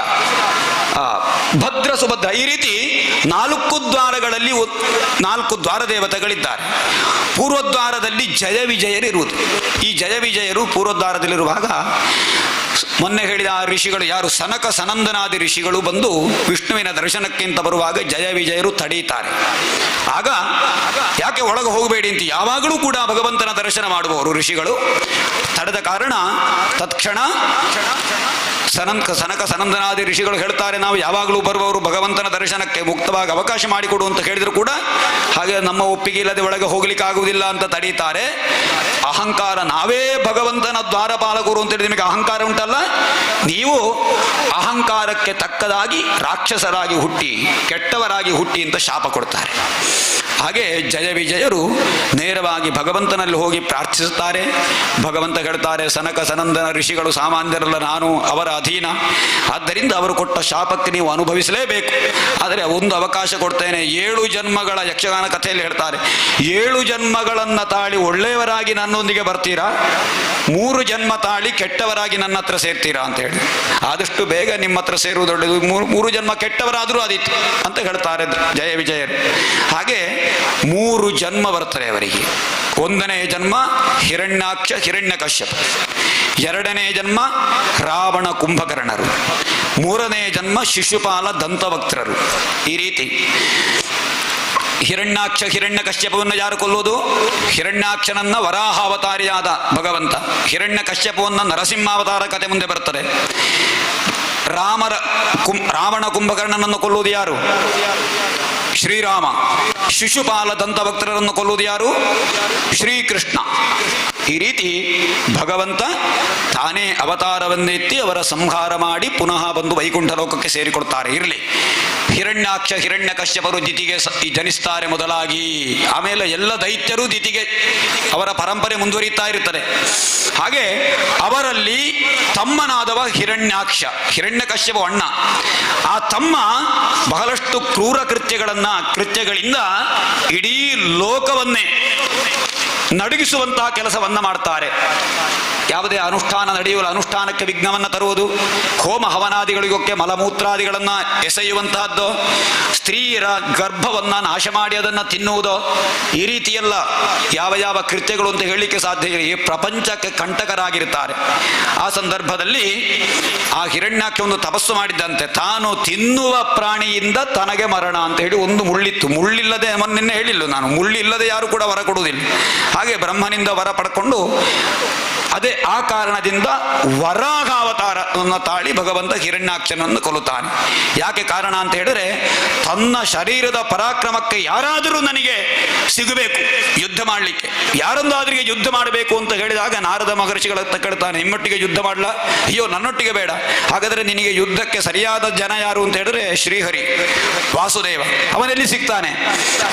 ಭದ್ರ ಸುಭದ್ರ, ಈ ರೀತಿ 4 ದ್ವಾರಗಳಲ್ಲಿ 4 ದ್ವಾರ ದೇವತೆಗಳಿದ್ದಾರೆ. ಪೂರ್ವದ್ವಾರದಲ್ಲಿ ಜಯ ವಿಜಯರಿರುವುದು. ಈ ಜಯ ವಿಜಯರು ಪೂರ್ವದ್ವಾರದಲ್ಲಿರುವಾಗ ಮೊನ್ನೆ ಹೇಳಿದ ಆ ಋಷಿಗಳು ಯಾರು, ಸನಕ ಸನಂದನಾದಿ ಋಷಿಗಳು ಬಂದು ವಿಷ್ಣುವಿನ ದರ್ಶನಕ್ಕಿಂತ ಬರುವಾಗ ಜಯ ವಿಜಯರು ತಡೀತಾರೆ. ಆಗ ಯಾಕೆ ಒಳಗೆ ಹೋಗಬೇಡಿ ಅಂತ ಯಾವಾಗಲೂ ಕೂಡ ಭಗವಂತನ ದರ್ಶನ ಮಾಡುವವರು ಋಷಿಗಳು. ತಡೆದ ಕಾರಣ ತತ್ಕ್ಷಣ ಸನಕ ಸನಂದನಾದಿ ಋಷಿಗಳು ಹೇಳ್ತಾರೆ, ನಾವು ಯಾವಾಗಲೂ ಬರುವವರು ಭಗವಂತನ ದರ್ಶನಕ್ಕೆ ಮುಕ್ತವಾಗಿ ಅವಕಾಶ ಮಾಡಿಕೊಡು ಅಂತ ಹೇಳಿದ್ರು ಕೂಡ ಹಾಗೆ ನಮ್ಮ ಒಪ್ಪಿಗೆ ಇಲ್ಲದೆ ಒಳಗೆ ಹೋಗ್ಲಿಕ್ಕೆ ಆಗುವುದಿಲ್ಲ ಅಂತ ತಡೀತಾರೆ. ಅಹಂಕಾರ, ನಾವೇ ಭಗವಂತನ ದ್ವಾರಪಾಲಕರು ಅಂತೇಳಿ ನಿಮಗೆ ಅಹಂಕಾರ ಉಂಟಲ್ಲ, ನೀವು ಅಹಂಕಾರಕ್ಕೆ ತಕ್ಕದಾಗಿ ರಾಕ್ಷಸರಾಗಿ ಹುಟ್ಟಿ, ಕೆಟ್ಟವರಾಗಿ ಹುಟ್ಟಿ ಅಂತ ಶಾಪ ಕೊಡ್ತಾರೆ. ಹಾಗೆ ಜಯ ವಿಜಯರು ನೇರವಾಗಿ ಭಗವಂತನಲ್ಲಿ ಹೋಗಿ ಪ್ರಾರ್ಥಿಸುತ್ತಾರೆ. ಭಗವಂತ ಹೇಳ್ತಾರೆ, ಸನಕ ಸನಂದನ ಋಷಿಗಳು ಸಾಮಾನ್ಯರಲ್ಲ, ನಾನು ಅವರ ಅಧೀನ, ಆದ್ದರಿಂದ ಅವರು ಕೊಟ್ಟ ಶಾಪಕ್ಕೆ ನೀವು ಅನುಭವಿಸಲೇಬೇಕು. ಆದರೆ ಒಂದು ಅವಕಾಶ ಕೊಡ್ತೇನೆ, 7 ಜನ್ಮಗಳ ಯಕ್ಷಗಾನ ಕಥೆಯಲ್ಲಿ ಹೇಳ್ತಾರೆ, 7 ಜನ್ಮಗಳನ್ನು ತಾಳಿ ಒಳ್ಳೆಯವರಾಗಿ ನನ್ನೊಂದಿಗೆ ಬರ್ತೀರಾ, 3 ಜನ್ಮ ತಾಳಿ ಕೆಟ್ಟವರಾಗಿ ನನ್ನ ಹತ್ರ ಸೇರ್ತೀರಾ ಅಂತ ಹೇಳಿ. ಆದಷ್ಟು ಬೇಗ ನಿಮ್ಮ ಹತ್ರ ಸೇರುವುದು ಒಳ್ಳೆಯದು, 3 ಜನ್ಮ ಕೆಟ್ಟವರಾದರೂ ಆದೀತು ಅಂತ ಹೇಳ್ತಾರೆ ಜಯ ವಿಜಯರು. ಹಾಗೆ 3 ಜನ್ಮ ಬರ್ತದೆ ಅವರಿಗೆ. 1ನೇ ಜನ್ಮ ಹಿರಣ್ಯಾಕ್ಷ ಹಿರಣ್ಯಕಶ್ಯಪ, 2ನೇ ಜನ್ಮ ರಾವಣ ಕುಂಭಕರ್ಣರು, 3ನೇ ಜನ್ಮ ಶಿಶುಪಾಲ ದಂತವಕ್ತ್ರರು. ಈ ರೀತಿ ಹಿರಣ್ಯಾಕ್ಷ ಹಿರಣ್ಯಕಶ್ಯಪವನ್ನು ಯಾರು ಕೊಲ್ಲುವುದು? ಹಿರಣ್ಯಾಕ್ಷನನ್ನ ವರಾಹಾವತಾರಿಯಾದ ಭಗವಂತ, ಹಿರಣ್ಯಕಶ್ಯಪವನ್ನು ನರಸಿಂಹಾವತಾರ ಕಥೆ ಮುಂದೆ ಬರ್ತದೆ. ರಾವಣ ಕುಂಭಕರ್ಣನನ್ನು ಕೊಲ್ಲುವುದು ಯಾರು? ಶ್ರೀರಾಮ. ಶಿಶುಪಾಲ ದಂತಭಕ್ತರನ್ನು ಕೊಲ್ಲುವುದು ಯಾರು? ಶ್ರೀಕೃಷ್ಣ. ಈ ರೀತಿ ಭಗವಂತ ತಾನೇ ಅವತಾರವನ್ನೆತ್ತಿ ಅವರ ಸಂಹಾರ ಮಾಡಿ ಪುನಃ ಬಂದು ವೈಕುಂಠ ಲೋಕಕ್ಕೆ ಸೇರಿಕೊಡ್ತಾರೆ. ಇರಲಿ, ಹಿರಣ್ಯಾಕ್ಷ ಹಿರಣ್ಯಕಶ್ಯಪರು ದಿತಿಗೆ ಜನಿಸ್ತಾರೆ ಮೊದಲಾಗಿ. ಆಮೇಲೆ ಎಲ್ಲ ದೈತ್ಯರು ದಿತಿಗೆ ಅವರ ಪರಂಪರೆ ಮುಂದುವರಿಯುತ್ತಾ ಇರುತ್ತದೆ. ಹಾಗೆ ಅವರಲ್ಲಿ ತಮ್ಮನಾದವ ಹಿರಣ್ಯಾಕ್ಷ, ಹಿರಣ್ಯಕಶ್ಯಪ ಅಣ್ಣ. ಆ ತಮ್ಮ ಬಹಳಷ್ಟು ಕ್ರೂರ ಕೃತ್ಯಗಳಿಂದ ಇಡೀ ಲೋಕವನ್ನೇ ನಡುಗಿಸುವಂತಹ ಕೆಲಸವನ್ನ ಮಾಡ್ತಾರೆ. ಯಾವುದೇ ಅನುಷ್ಠಾನ ನಡೆಯುವ ಅನುಷ್ಠಾನಕ್ಕೆ ವಿಘ್ನವನ್ನು ತರುವುದು, ಹೋಮ ಹವನಾದಿಗಳಿಗೊಕ್ಕೆ ಮಲಮೂತ್ರಾದಿಗಳನ್ನು ಎಸೆಯುವಂತಹದ್ದು, ಸ್ತ್ರೀಯರ ಗರ್ಭವನ್ನು ನಾಶ ಮಾಡಿ ಅದನ್ನು ತಿನ್ನುವುದು, ಈ ರೀತಿಯೆಲ್ಲ ಯಾವ ಯಾವ ಕೃತ್ಯಗಳು ಅಂತ ಹೇಳಲಿಕ್ಕೆ ಸಾಧ್ಯ ಇಲ್ಲ. ಈ ಪ್ರಪಂಚಕ್ಕೆ ಕಂಟಕರಾಗಿರ್ತಾರೆ. ಆ ಸಂದರ್ಭದಲ್ಲಿ ಆ ಹಿರಣ್ಯಾಕ್ಷ ಒಂದು ತಪಸ್ಸು ಮಾಡಿದ್ದಂತೆ, ತಾನು ತಿನ್ನುವ ಪ್ರಾಣಿಯಿಂದ ತನಗೆ ಮರಣ ಅಂತ ಹೇಳಿ ಒಂದು ಮುಳ್ಳಿತ್ತು. ಮುಳ್ಳಿಲ್ಲದೆ ನಿನ್ನೆ ಹೇಳಿಲ್ಲ ನಾನು, ಮುಳ್ಳಿಲ್ಲದೆ ಯಾರು ಕೂಡ ವರ ಕೊಡುವುದಿಲ್ಲ. ಹಾಗೆ ಬ್ರಹ್ಮನಿಂದ ವರ ಪಡ್ಕೊಂಡು ಅದೇ ಆ ಕಾರಣದಿಂದ ವರಾಹಾವತಾರವನ್ನು ತಾಳಿ ಭಗವಂತ ಹಿರಣ್ಯಾಕ್ಷನನ್ನು ಕೊಲ್ಲುತ್ತಾನೆ. ಯಾಕೆ ಕಾರಣ ಅಂತ ಹೇಳಿದ್ರೆ, ತನ್ನ ಶರೀರದ ಪರಾಕ್ರಮಕ್ಕೆ ಯಾರಾದರೂ ನನಗೆ ಸಿಗಬೇಕು ಯುದ್ಧ ಮಾಡಲಿಕ್ಕೆ, ಯಾರೊಂದಾದ್ರಿಗೆ ಯುದ್ಧ ಮಾಡಬೇಕು ಅಂತ ಹೇಳಿದಾಗ ನಾರದ ಮಹರ್ಷಿಗಳ ಹತ್ರ ಕೇಳ್ತಾನೆ, ನಿಮ್ಮೊಟ್ಟಿಗೆ ಯುದ್ಧ ಮಾಡಲ? ಅಯ್ಯೋ ನನ್ನೊಟ್ಟಿಗೆ ಬೇಡ. ಹಾಗಾದರೆ ನಿನಗೆ ಯುದ್ಧಕ್ಕೆ ಸರಿಯಾದ ಜನ ಯಾರು ಅಂತ ಹೇಳಿದ್ರೆ ಶ್ರೀಹರಿ ವಾಸುದೇವ. ಅವನೆಲ್ಲಿ ಸಿಗ್ತಾನೆ?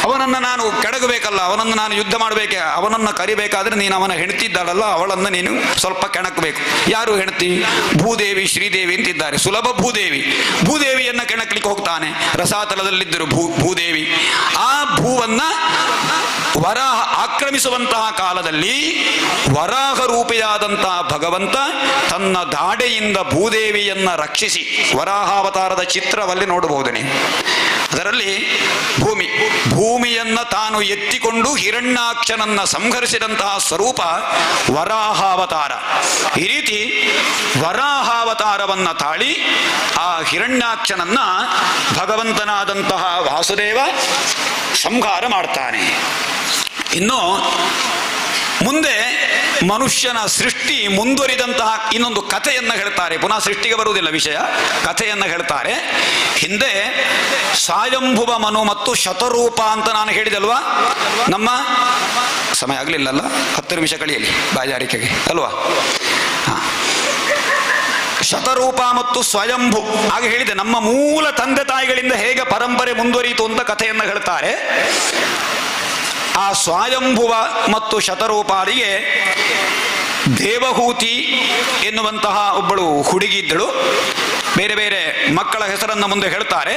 ಅವನನ್ನು ನಾನು ಕೆಡಗಬೇಕಲ್ಲ, ಅವನನ್ನು ನಾನು ಯುದ್ಧ ಮಾಡಬೇಕೆ, ಅವನನ್ನು ಕರಿಬೇಕಾದ್ರೆ ನೀನು ಅವನ ಹೆಂಡ್ತಿದ್ದಾಳಲ್ಲ ಅವಳನ್ನು ನೀನು ಸ್ವಲ್ಪ ಕೆಣಕಬೇಕು. ಯಾರು ಹೆಂಡತಿ? ಭೂದೇವಿ ಶ್ರೀದೇವಿ ಅಂತಿದ್ದಾರೆ, ಸುಲಭ ಭೂದೇವಿ. ಭೂದೇವಿಯನ್ನ ಕೆಣಕ್ಲಿಕ್ಕೆ ಹೋಗ್ತಾನೆ. ರಸಾತಲದಲ್ಲಿದ್ದರು ಭೂದೇವಿ. ಆ ಭೂವನ್ನ ವರಾಹ ಆಕ್ರಮಿಸುವಂತಹ ಕಾಲದಲ್ಲಿ ವರಾಹ ರೂಪಿಯಾದಂತಹ ಭಗವಂತ ತನ್ನ ದಾಡೆಯಿಂದ ಭೂದೇವಿಯನ್ನ ರಕ್ಷಿಸಿ, ವರಾಹಾವತಾರದ ಚಿತ್ರವಲ್ಲಿ ನೋಡಬಹುದು ನೀವು. ಅದರಲ್ಲಿ ಭೂಮಿಯನ್ನ ತಾನು ಎತ್ತಿಕೊಂಡು ಹಿರಣ್ಯಾಕ್ಷನನ್ನ ಸಂಹರಿಸಿದಂತಹ ಸ್ವರೂಪ ವರಾಹಾವತಾರ. ಈ ರೀತಿ ವರಾಹಾವತಾರವನ್ನ ತಾಳಿ ಆ ಹಿರಣ್ಯಾಕ್ಷನನ್ನ ಭಗವಂತನಾದಂತಹ ವಾಸುದೇವ ಸಂಹಾರ ಮಾಡ್ತಾನೆ. ಇನ್ನು ಮುಂದೆ ಮನುಷ್ಯನ ಸೃಷ್ಟಿ ಮುಂದುವರಿದಂತಹ ಇನ್ನೊಂದು ಕಥೆಯನ್ನು ಹೇಳ್ತಾರೆ. ಪುನಃ ಸೃಷ್ಟಿಗೆ ಬರುವುದಿಲ್ಲ ವಿಷಯ, ಕಥೆಯನ್ನು ಹೇಳ್ತಾರೆ. ಹಿಂದೆ ಸ್ವಯಂಭುವ ಮನು ಮತ್ತು ಶತರೂಪ ಅಂತ ನಾನು ಹೇಳಿದಲ್ವಾ? ನಮ್ಮ ಸಮಯ ಆಗಲಿಲ್ಲಲ್ಲ, 10 ನಿಮಿಷ ಕಳೆಯಲಿ ಬಾಯಾರಿಕೆಗೆ ಅಲ್ವಾ? ಶತರೂಪ ಮತ್ತು ಸ್ವಯಂಭು ಹಾಗೆ ಹೇಳಿದೆ. ನಮ್ಮ ಮೂಲ ತಂದೆ ತಾಯಿಗಳಿಂದ ಹೇಗೆ ಪರಂಪರೆ ಮುಂದುವರಿಯಿತು ಅಂತ ಕಥೆಯನ್ನು ಹೇಳ್ತಾರೆ. ಆ ಸ್ವಯಂಭುವ ಮತ್ತು ಶತರೂಪಾರಿಗೆ ದೇವಹೂತಿ ಎನ್ನುವಂತಹ ಒಬ್ಬಳು ಹುಡುಗಿ ಇದ್ದಳು. ಬೇರೆ ಬೇರೆ ಮಕ್ಕಳ ಹೆಸರನ್ನು ಮುಂದೆ ಹೇಳ್ತಾರೆ.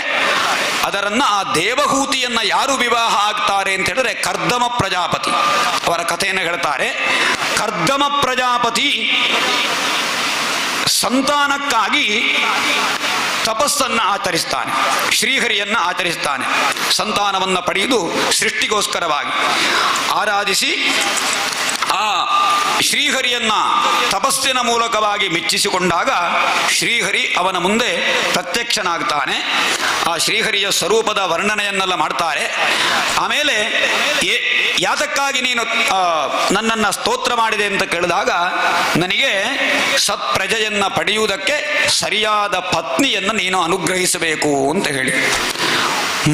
ಅದರನ್ನ ಆ ದೇವಹೂತಿಯನ್ನ ಯಾರು ವಿವಾಹ ಆಗ್ತಾರೆ ಅಂತ ಹೇಳಿದ್ರೆ ಕರ್ದಮ ಪ್ರಜಾಪತಿ. ಅವರ ಕಥೆಯನ್ನು ಹೇಳ್ತಾರೆ. ಕರ್ದಮ ಪ್ರಜಾಪತಿ ಸಂತಾನಕ್ಕಾಗಿ ತಪಸ್ಸನ್ನು ಆಚರಿಸ್ತಾನೆ, ಶ್ರೀಹರಿಯನ್ನ ಆಚರಿಸ್ತಾನೆ. ಸಂತಾನವನ್ನು ಪಡೆಯುವುದು ಸೃಷ್ಟಿಗೋಸ್ಕರವಾಗಿ ಆರಾಧಿಸಿ ಆ ಶ್ರೀಹರಿಯನ್ನ ತಪಸ್ಸಿನ ಮೂಲಕವಾಗಿ ಮೆಚ್ಚಿಸಿಕೊಂಡಾಗ ಶ್ರೀಹರಿ ಅವನ ಮುಂದೆ ಪ್ರತ್ಯಕ್ಷನಾಗ್ತಾನೆ. ಆ ಶ್ರೀಹರಿಯ ಸ್ವರೂಪದ ವರ್ಣನೆಯನ್ನೆಲ್ಲ ಮಾಡ್ತಾರೆ. ಆಮೇಲೆ ಯಾತಕ್ಕಾಗಿ ನೀನು ನನ್ನನ್ನು ಸ್ತೋತ್ರ ಮಾಡಿದೆ ಅಂತ ಕೇಳಿದಾಗ, ನನಗೆ ಸತ್ಪ್ರಜೆಯನ್ನ ಪಡೆಯುವುದಕ್ಕೆ ಸರಿಯಾದ ಪತ್ನಿಯನ್ನು ನೀನು ಅನುಗ್ರಹಿಸಬೇಕು ಅಂತ ಹೇಳಿ.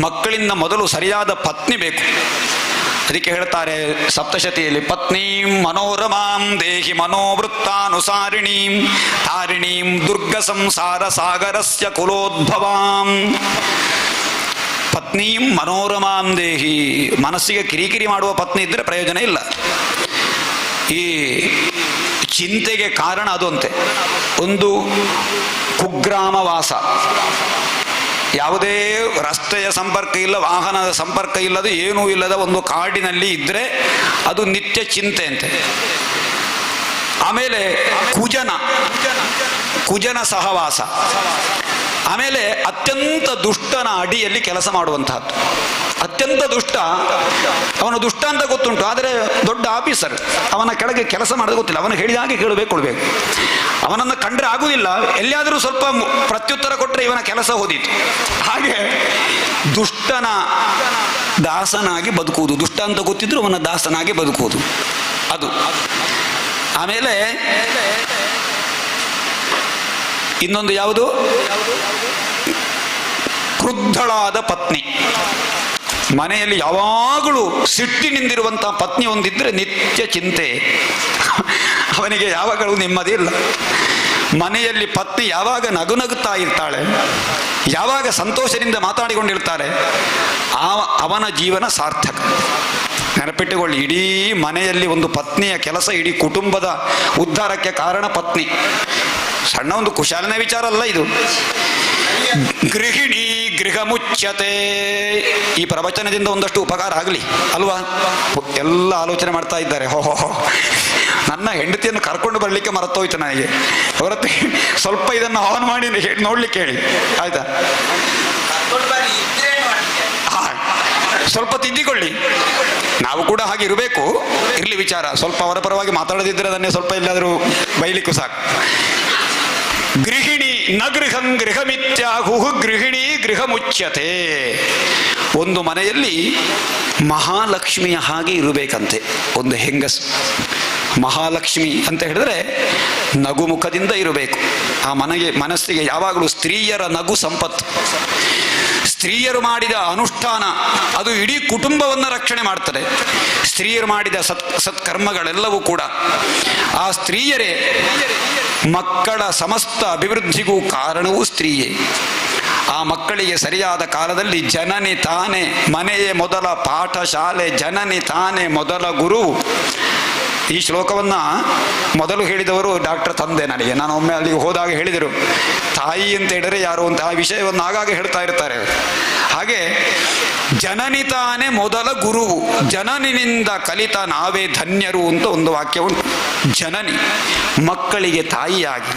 ಮಕ್ಕಳಿಂದ ಮೊದಲು ಸರಿಯಾದ ಪತ್ನಿ ಬೇಕು. ಅದಕ್ಕೆ ಹೇಳ್ತಾರೆ ಸಪ್ತಶತಿಯಲ್ಲಿ, ಪತ್ನೀಂ ಮನೋರಮಾಂ ದೇಹಿ ಮನೋವೃತ್ತಾನುಸಾರಿಣೀಂ ತಾರಿಣೀಂ ದುರ್ಗ ಸಂಸಾರ ಸಾಗರಸ್ಯ ಕುಲೋದ್ಭವಾಂ. ಪತ್ನೀಂ ಮನೋರಮಾಂ ದೇಹಿ, ಮನಸ್ಸಿಗೆ ಕಿರಿಕಿರಿ ಮಾಡುವ ಪತ್ನಿ ಇದ್ದರೆ ಪ್ರಯೋಜನ ಇಲ್ಲ. ಈ ಚಿಂತೆಗೆ ಕಾರಣ ಅದು ಅಂತೆ. ಒಂದು ಕುಗ್ರಾಮವಾಸ, ಯಾವುದೇ ರಸ್ತೆಯ ಸಂಪರ್ಕ ಇಲ್ಲ, ವಾಹನದ ಸಂಪರ್ಕ ಇಲ್ಲದ, ಏನೂ ಇಲ್ಲದ ಒಂದು ಕಾಡಿನಲ್ಲಿ ಇದ್ದರೆ ಅದು ನಿತ್ಯ ಚಿಂತೆ ಅಂತೆ. ಆಮೇಲೆ ಕುಜನ ಸಹವಾಸ, ಆಮೇಲೆ ಅತ್ಯಂತ ದುಷ್ಟನ ಅಡಿಯಲ್ಲಿ ಕೆಲಸ ಮಾಡುವಂತಹದ್ದು. ಅತ್ಯಂತ ದುಷ್ಟ, ಅವನು ದುಷ್ಟ ಅಂತ ಗೊತ್ತುಂಟು, ಆದರೆ ದೊಡ್ಡ ಆಫೀಸರ್, ಅವನ ಕೆಳಗೆ ಕೆಲಸ ಮಾಡೋದು ಗೊತ್ತಿಲ್ಲ. ಅವನು ಹೇಳಿದ ಹಾಗೆ ಕೊಡಬೇಕು. ಅವನನ್ನು ಕಂಡ್ರೆ ಆಗುವುದಿಲ್ಲ, ಎಲ್ಲಿಯಾದರೂ ಸ್ವಲ್ಪ ಪ್ರತ್ಯುತ್ತರ ಕೊಟ್ಟರೆ ಇವನ ಕೆಲಸ ಹೋದೀತು. ಹಾಗೆ ದುಷ್ಟನ ದಾಸನಾಗಿ ಬದುಕುವುದು, ದುಷ್ಟ ಅಂತ ಗೊತ್ತಿದ್ರು ಅವನ ದಾಸನಾಗಿ ಬದುಕುವುದು ಅದು. ಆಮೇಲೆ ಇನ್ನೊಂದು ಯಾವುದು? ಕ್ರುದ್ಧಳಾದ ಪತ್ನಿ. ಮನೆಯಲ್ಲಿ ಯಾವಾಗಲೂ ಸಿಟ್ಟಿನಿಂದಿರುವಂತಹ ಪತ್ನಿ ಒಂದಿದ್ರೆ ನಿತ್ಯ ಚಿಂತೆ, ಅವನಿಗೆ ಯಾವಾಗಲೂ ನೆಮ್ಮದಿ ಇಲ್ಲ. ಮನೆಯಲ್ಲಿ ಪತ್ನಿ ಯಾವಾಗ ನಗುನಗುತ್ತಾ ಇರ್ತಾಳೆ, ಯಾವಾಗ ಸಂತೋಷದಿಂದ ಮಾತಾಡಿಕೊಂಡಿರ್ತಾಳೆ, ಅವನ ಜೀವನ ಸಾರ್ಥಕ. ನೆನಪಿಟ್ಟುಕೊಳ್ಳಿ, ಇಡೀ ಮನೆಯಲ್ಲಿ ಒಂದು ಪತ್ನಿಯ ಕೆಲಸ ಇಡೀ ಕುಟುಂಬದ ಉದ್ಧಾರಕ್ಕೆ ಕಾರಣ ಪತ್ನಿ. ಸಣ್ಣ ಒಂದು ಕುಶಾಲನೆ ವಿಚಾರ ಅಲ್ಲ ಇದು. ಗೃಹಿಣಿ ಗೃಹ ಮುಚ್ಯತೆ. ಈ ಪ್ರವಚನದಿಂದ ಒಂದಷ್ಟು ಉಪಕಾರ ಆಗಲಿ ಅಲ್ವಾ? ಎಲ್ಲ ಆಲೋಚನೆ ಮಾಡ್ತಾ ಇದ್ದಾರೆ, ಹೋ ನನ್ನ ಹೆಂಡತಿಯನ್ನು ಕರ್ಕೊಂಡು ಬರಲಿಕ್ಕೆ ಮರೆತೋಯ್ತು ನನಗೆ, ಹೊರತು ಸ್ವಲ್ಪ ಇದನ್ನು ಆನ್ ಮಾಡಿ ನೋಡ್ಲಿಕ್ಕೆ ಹೇಳಿ ಆಯ್ತಾ? ಸ್ವಲ್ಪ ತಿದ್ದಿಕೊಳ್ಳಿ, ನಾವು ಕೂಡ ಹಾಗೆ ಇರಬೇಕು. ಇರ್ಲಿ ವಿಚಾರ, ಸ್ವಲ್ಪ ಅವರ ಪರವಾಗಿ ಮಾತಾಡದಿದ್ದರೆ ಅದನ್ನೇ ಸ್ವಲ್ಪ ಎಲ್ಲಾದರೂ ಬೈಲಿಕ್ಕೂ ಸಾಕು. ಗೃಹಿಣಿ ನ ಗೃಹಂ ಗೃಹಮಿತ್ಯಾಹು ಗೃಹಿಣಿ ಗೃಹ ಮುಚ್ಯತೆ. ಒಂದು ಮನೆಯಲ್ಲಿ ಮಹಾಲಕ್ಷ್ಮಿಯ ಹಾಗೆ ಇರಬೇಕಂತೆ ಒಂದು ಹೆಂಗಸು. ಮಹಾಲಕ್ಷ್ಮಿ ಅಂತ ಹೇಳಿದ್ರೆ ನಗುಮುಖದಿಂದ ಇರಬೇಕು. ಆ ಮನಸ್ಸಿಗೆ ಯಾವಾಗಲೂ ಸ್ತ್ರೀಯರ ನಗು ಸಂಪತ್ತು. ಸ್ತ್ರೀಯರು ಮಾಡಿದ ಅನುಷ್ಠಾನ ಅದು ಇಡೀ ಕುಟುಂಬವನ್ನು ರಕ್ಷಣೆ ಮಾಡ್ತದೆ. ಸ್ತ್ರೀಯರು ಮಾಡಿದ ಸತ್ಕರ್ಮಗಳೆಲ್ಲವೂ ಕೂಡ ಆ ಸ್ತ್ರೀಯರೇ. ಮಕ್ಕಳ ಸಮಸ್ತ ಅಭಿವೃದ್ಧಿಗೂ ಕಾರಣವೂ ಸ್ತ್ರೀಯೇ. ಆ ಮಕ್ಕಳಿಗೆ ಸರಿಯಾದ ಕಾಲದಲ್ಲಿ ಜನನಿ ತಾನೇ ಮನೆಯೇ ಮೊದಲ ಪಾಠಶಾಲೆ, ಜನನಿ ತಾನೇ ಮೊದಲ ಗುರು. ಈ ಶ್ಲೋಕವನ್ನು ಮೊದಲು ಹೇಳಿದವರು ಡಾಕ್ಟರ್ ತಂದೆ ನನಗೆ. ನಾನು ಒಮ್ಮೆ ಅಲ್ಲಿಗೆ ಹೋದಾಗ ಹೇಳಿದರು, ತಾಯಿ ಅಂತ ಹೇಳಿದ್ರೆ ಯಾರು ಅಂತ ಆ ವಿಷಯವನ್ನು ಆಗಾಗ ಹೇಳ್ತಾ ಇರ್ತಾರೆ. ಹಾಗೆ ಜನನಿ ತಾನೇ ಮೊದಲ ಗುರುವು, ಜನನಿನಿಂದ ಕಲಿತ ನಾವೇ ಧನ್ಯರು ಅಂತ ಒಂದು ವಾಕ್ಯ ಉಂಟು. ಜನನಿ ಮಕ್ಕಳಿಗೆ ತಾಯಿಯಾಗಿ,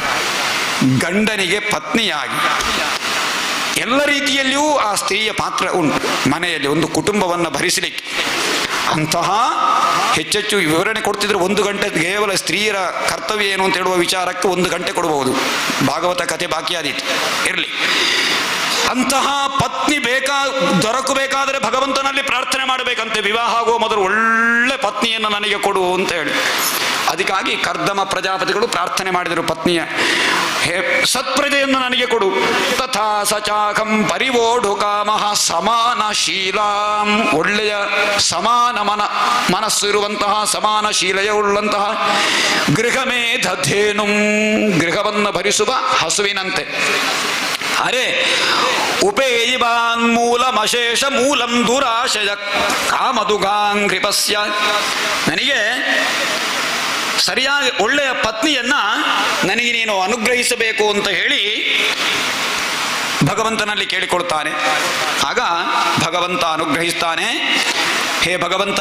ಗಂಡನಿಗೆ ಪತ್ನಿಯಾಗಿ, ಎಲ್ಲ ರೀತಿಯಲ್ಲಿಯೂ ಆ ಸ್ತ್ರೀಯ ಪಾತ್ರ ಉಂಟು ಮನೆಯಲ್ಲಿ ಒಂದು ಕುಟುಂಬವನ್ನು ಭರಿಸಲಿಕ್ಕೆ. ಅಂತಹ ಹೆಚ್ಚೆಚ್ಚು ವಿವರಣೆ ಕೊಡ್ತಿದ್ರೆ 1 ಗಂಟೆ ಕೇವಲ ಸ್ತ್ರೀಯರ ಕರ್ತವ್ಯ ಏನು ಅಂತ ಹೇಳುವ ವಿಚಾರಕ್ಕೆ 1 ಗಂಟೆ ಕೊಡಬಹುದು. ಭಾಗವತ ಕಥೆ ಬಾಕಿಯಾದೀತು, ಇರಲಿ. ಅಂತಹ ಪತ್ನಿ ದೊರಕಬೇಕಾದರೆ ಭಗವಂತನಲ್ಲಿ ಪ್ರಾರ್ಥನೆ ಮಾಡಬೇಕಂತೆ. ವಿವಾಹ ಆಗುವ ಮೊದಲು ಒಳ್ಳೆ ಪತ್ನಿಯನ್ನು ನನಗೆ ಕೊಡು ಅಂತ ಹೇಳಿ. ಅದಕ್ಕಾಗಿ ಕರ್ದಮ ಪ್ರಜಾಪತಿಗಳು ಪ್ರಾರ್ಥನೆ ಮಾಡಿದರು ಪತ್ನಿಯ, ಸತ್ಪ್ರಜೆಯನ್ನು ನನಗೆ ಕೊಡು. ತಥಾ ಸಚಾಕಂ ಪರಿವೋಢು ಕಾಮಃ ಸಮಾನಶೀಲಾಂ. ಒಳ್ಳೆಯ ಸಮಾನ ಮನಸ್ಸು ಇರುವಂತಹ, ಸಮಾನಶೀಲೆಯುಳ್ಳಂತಹ ಗೃಹಮೇ ದಧೇನು, ಗೃಹವನ್ನು ಭರಿಸುವ ಹಸುವಿನಂತೆ. ಅರೆ ಉಪೇಯಿವಾನ್ ಮೂಲಮಶೇಷ ಮೂಲಂ ದುರಾಶಯ ಕಾಮದುಗಾಂಘ್ರಿಪಸ್ಯ. ನನಗೆ ಸರಿಯಾಗಿ ಒಳ್ಳೆಯ ಪತ್ನಿಯನ್ನ ನನಗೆ ನೀನು ಅನುಗ್ರಹಿಸಬೇಕು ಅಂತ ಹೇಳಿ ಭಗವಂತನಲ್ಲಿ ಕೇಳಿಕೊಳ್ತಾನೆ. ಆಗ ಭಗವಂತ ಅನುಗ್ರಹಿಸ್ತಾನೆ. ಹೇ ಭಗವಂತ,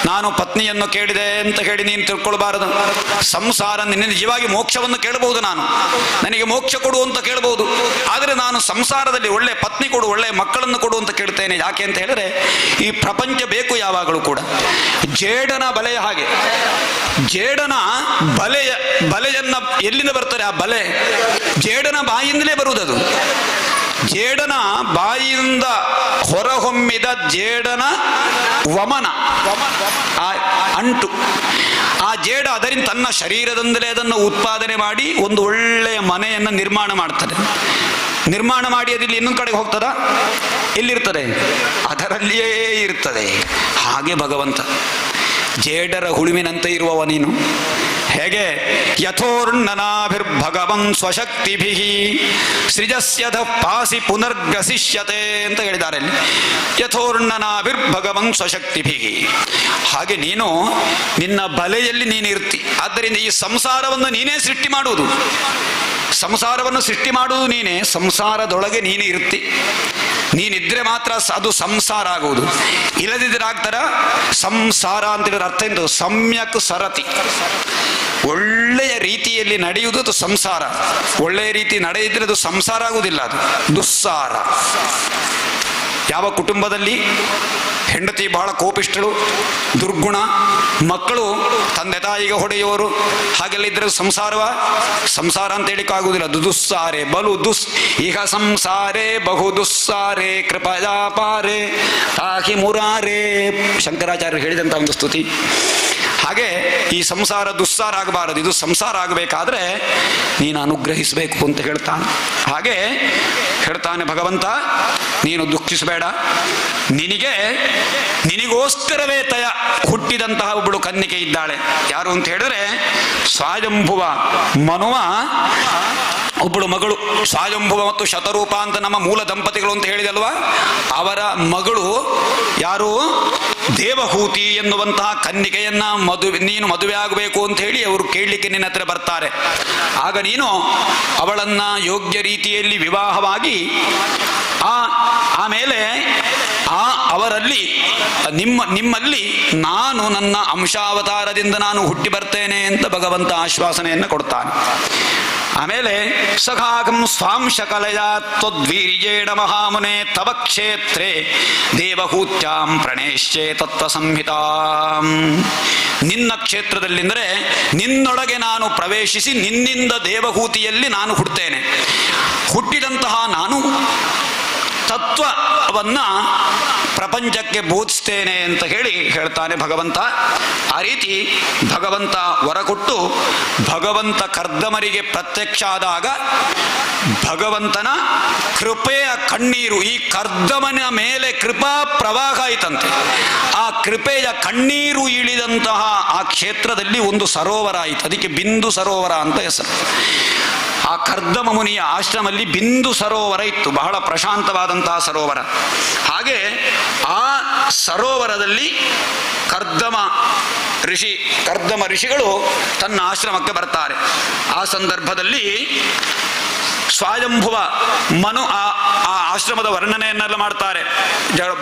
ನಾನು ಪತ್ನಿಯನ್ನು ಕೇಳಿದೆ ಅಂತ ಹೇಳಿ ನೀನು ತಿಳ್ಕೊಳ್ಬಾರದು. ಸಂಸಾರ ನಿನ್ನ ನಿಜವಾಗಿ ಮೋಕ್ಷವನ್ನು ಕೇಳಬಹುದು, ನಾನು ನನಗೆ ಮೋಕ್ಷ ಕೊಡು ಅಂತ ಕೇಳಬಹುದು. ಆದರೆ ನಾನು ಸಂಸಾರದಲ್ಲಿ ಒಳ್ಳೆ ಪತ್ನಿ ಕೊಡು, ಒಳ್ಳೆ ಮಕ್ಕಳನ್ನು ಕೊಡು ಅಂತ ಕೇಳ್ತೇನೆ. ಯಾಕೆ ಅಂತ ಹೇಳಿದ್ರೆ ಈ ಪ್ರಪಂಚ ಬೇಕು ಯಾವಾಗಲೂ ಕೂಡ. ಜೇಡನ ಬಲೆಯ ಹಾಗೆ. ಜೇಡನ ಬಲೆಯನ್ನ ಎಲ್ಲಿಂದ ಬರ್ತಾರೆ? ಆ ಬಲೆ ಜೇಡನ ಬಾಯಿಂದಲೇ ಬರುವುದದು. ಜೇಡನ ಬಾಯಿಯಿಂದ ಹೊರಹೊಮ್ಮಿದ ಜೇಡನ ವಮನ, ಆ ಅಂಟು, ಆ ಜೇಡ ಅದರಿಂದ ತನ್ನ ಶರೀರದಿಂದಲೇ ಅದನ್ನು ಉತ್ಪಾದನೆ ಮಾಡಿ ಒಂದು ಒಳ್ಳೆಯ ಮನೆಯನ್ನು ನಿರ್ಮಾಣ ಮಾಡ್ತದೆ. ನಿರ್ಮಾಣ ಮಾಡಿ ಅದಿಲ್ಲಿ ಇನ್ನೊಂದು ಕಡೆಗೆ ಹೋಗ್ತದ? ಎಲ್ಲಿರ್ತದೆ? ಅದರಲ್ಲಿಯೇ ಇರ್ತದೆ. ಹಾಗೆ ಭಗವಂತ ಜೇಡರ ಹುಳುವಿನಂತೆ ಇರುವವ ನೀನು. ಹೇಗೆ? ಯಥೋರ್ಣನಾಭಿರ್ಭಗವನ್ ಸ್ವಶಕ್ತಿಭಿ ಸೃಜಸ್ಯಧ ಪಾಸಿ ಪುನರ್ಗಸಿಷ್ಯತೆ ಅಂತ ಹೇಳಿದ್ದಾರೆ ಅಲ್ಲಿ. ಯಥೋರ್ಣನಾಭಿರ್ಭಗವನ್ ಸ್ವಶಕ್ತಿಭಿ. ಹಾಗೆ ನೀನು ನಿನ್ನ ಬಲೆಯಲ್ಲಿ ನೀನು ಇರ್ತಿ. ಆದ್ದರಿಂದ ಈ ಸಂಸಾರವನ್ನು ನೀನೇ ಸೃಷ್ಟಿ ಮಾಡುವುದು. ಸಂಸಾರವನ್ನು ಸೃಷ್ಟಿ ಮಾಡುವುದು ನೀನೇ. ಸಂಸಾರದೊಳಗೆ ನೀನು ಇರ್ತಿ. ನೀನಿದ್ರೆ ಮಾತ್ರ ಅದು ಸಂಸಾರ ಆಗುವುದು. ಇಲ್ಲದಿದ್ದರೆ ಆಗ್ತಾರ? ಸಂಸಾರ ಅಂತೇಳಿದ್ರೆ ಅರ್ಥ ಎಂತ? ಸಮ್ಯಕ್ ಸರತಿ, ಒಳ್ಳೆಯ ರೀತಿಯಲ್ಲಿ ನಡೆಯುವುದು ಅದು ಸಂಸಾರ. ಒಳ್ಳೆಯ ರೀತಿ ನಡೆಯಿದ್ರೆ ಅದು ಸಂಸಾರ ಆಗುವುದಿಲ್ಲ, ಅದು ದುಸ್ಸಾರ. ಯಾವ ಕುಟುಂಬದಲ್ಲಿ ಹೆಂಡತಿ ಬಹಳ ಕೋಪಿಷ್ಟಳು, ದುರ್ಗುಣ, ಮಕ್ಕಳು ತಂದೆ ತಾಯಿಗೆ ಹೊಡೆಯುವರು, ಹಾಗೆಲ್ಲ ಇದ್ರೆ ಸಂಸಾರ ಅಂತ ಹೇಳಿಕ್ಕಾಗುವುದಿಲ್ಲ. ಅದು ದುಸ್ಸಾರೆ, ಬಲು ಈಗ ಸಂಸಾರೇ ಬಹು ದುಸ್ಸಾರೆ ಕೃಪಯಾಪಾರೆ ತಾಹಿ ಮುರಾರೇ, ಶಂಕರಾಚಾರ್ಯರು ಹೇಳಿದಂಥ ಒಂದು ಸ್ತುತಿ. ಹಾಗೆ ಈ ಸಂಸಾರ ದುಸ್ಸಾರ ಆಗಬಾರದು. ಇದು ಸಂಸಾರ ಆಗಬೇಕಾದ್ರೆ ನೀನು ಅನುಗ್ರಹಿಸಬೇಕು ಅಂತ ಹೇಳ್ತಾನೆ. ಹಾಗೆ ಹೇಳ್ತಾನೆ ಭಗವಂತ, ನೀನು ದುಃಖಿಸಬೇಡ. ನಿನಗೋಸ್ಕರವೇ ಹುಟ್ಟಿದಂತಹ ಒಬ್ಬಳು ಕನ್ನಿಕೆ ಇದ್ದಾಳೆ. ಯಾರು ಅಂತ ಹೇಳಿದ್ರೆ ಸ್ವಯಂಭುವ ಮನುವ ಒಬ್ಬಳು ಮಗಳು ಸ್ವಯಂಭುವ ಮತ್ತು ಶತರೂಪ ಅಂತ ನಮ್ಮ ಮೂಲ ದಂಪತಿಗಳು ಅಂತ ಹೇಳಿದಲ್ವಾ, ಅವರ ಮಗಳು ಯಾರು? ದೇವಹೂತಿ ಎನ್ನುವಂತಹ ಕನ್ನಿಕೆಯನ್ನ ನೀನು ಮದುವೆ ಆಗಬೇಕು ಅಂತ ಹೇಳಿ ಅವರು ಕೇಳಲಿಕ್ಕೆ ನಿನ್ನ ಹತ್ರ ಬರ್ತಾರೆ. ಆಗ ನೀನು ಅವಳನ್ನ ಯೋಗ್ಯ ರೀತಿಯಲ್ಲಿ ವಿವಾಹವಾಗಿ ಆಮೇಲೆ ಅವರಲ್ಲಿ ನಿಮ್ಮಲ್ಲಿ ನಾನು ನನ್ನ ಅಂಶಾವತಾರದಿಂದ ನಾನು ಹುಟ್ಟಿ ಬರ್ತೇನೆ ಅಂತ ಭಗವಂತ ಆಶ್ವಾಸನೆಯನ್ನು ಕೊಡ್ತಾನೆ. ಆಮೇಲೆ ಸಖಾಗಂ ಸ್ವಾಂಶಕಲಯ ತ್ವದ್ವೀರ್ಯೇಣ ಮಹಾಮುನೆ ತವ ಕ್ಷೇತ್ರೇ ದೇವಹೂತ್ಯಾಂ ಪ್ರಣೇಶ್ಚೇ ತತ್ವ ಸಂಹಿತಾಂ. ನಿನ್ನ ಕ್ಷೇತ್ರದಲ್ಲಿ ಅಂದರೆ ನಿನ್ನೊಳಗೆ ನಾನು ಪ್ರವೇಶಿಸಿ ನಿನ್ನಿಂದ ದೇವಹೂತಿಯಲ್ಲಿ ನಾನು ಹುಟ್ಟುತ್ತೇನೆ. ಹುಟ್ಟಿದಂತಹ ನಾನು ತತ್ವವನ್ನ ಪ್ರಪಂಚಕ್ಕೆ ಬೋಧಿಸ್ತೇನೆ ಅಂತ ಹೇಳ್ತಾನೆ ಭಗವಂತ. ಆ ರೀತಿ ಭಗವಂತ ವರ ಕೊಟ್ಟು ಭಗವಂತ ಕರ್ದಮರಿಗೆ ಪ್ರತ್ಯಕ್ಷ ಆದಾಗ ಭಗವಂತನ ಕೃಪೆಯ ಕಣ್ಣೀರು, ಈ ಕರ್ದಮನ ಮೇಲೆ ಕೃಪಾ ಪ್ರವಾಹ ಆಯಿತಂತೆ. ಆ ಕೃಪೆಯ ಕಣ್ಣೀರು ಇಳಿದಂತಹ ಆ ಕ್ಷೇತ್ರದಲ್ಲಿ ಒಂದು ಸರೋವರ ಆಯಿತು. ಅದಕ್ಕೆ ಬಿಂದು ಸರೋವರ ಅಂತ ಹೆಸರು. ಆ ಕರ್ದಮ ಮುನಿಯ ಆಶ್ರಮದಲ್ಲಿ ಬಿಂದು ಸರೋವರ ಇತ್ತು, ಬಹಳ ಪ್ರಶಾಂತವಾದಂತಹ ಸರೋವರ. ಹಾಗೆ ಆ ಸರೋವರದಲ್ಲಿ ಕರ್ದಮ ಋಷಿಗಳು ತನ್ನ ಆಶ್ರಮಕ್ಕೆ ಬರ್ತಾರೆ. ಆ ಸಂದರ್ಭದಲ್ಲಿ ಸ್ವಯಂಭುವ ಮನು ಆ ಆಶ್ರಮದ ವರ್ಣನೆಯನ್ನೆಲ್ಲ ಮಾಡ್ತಾರೆ.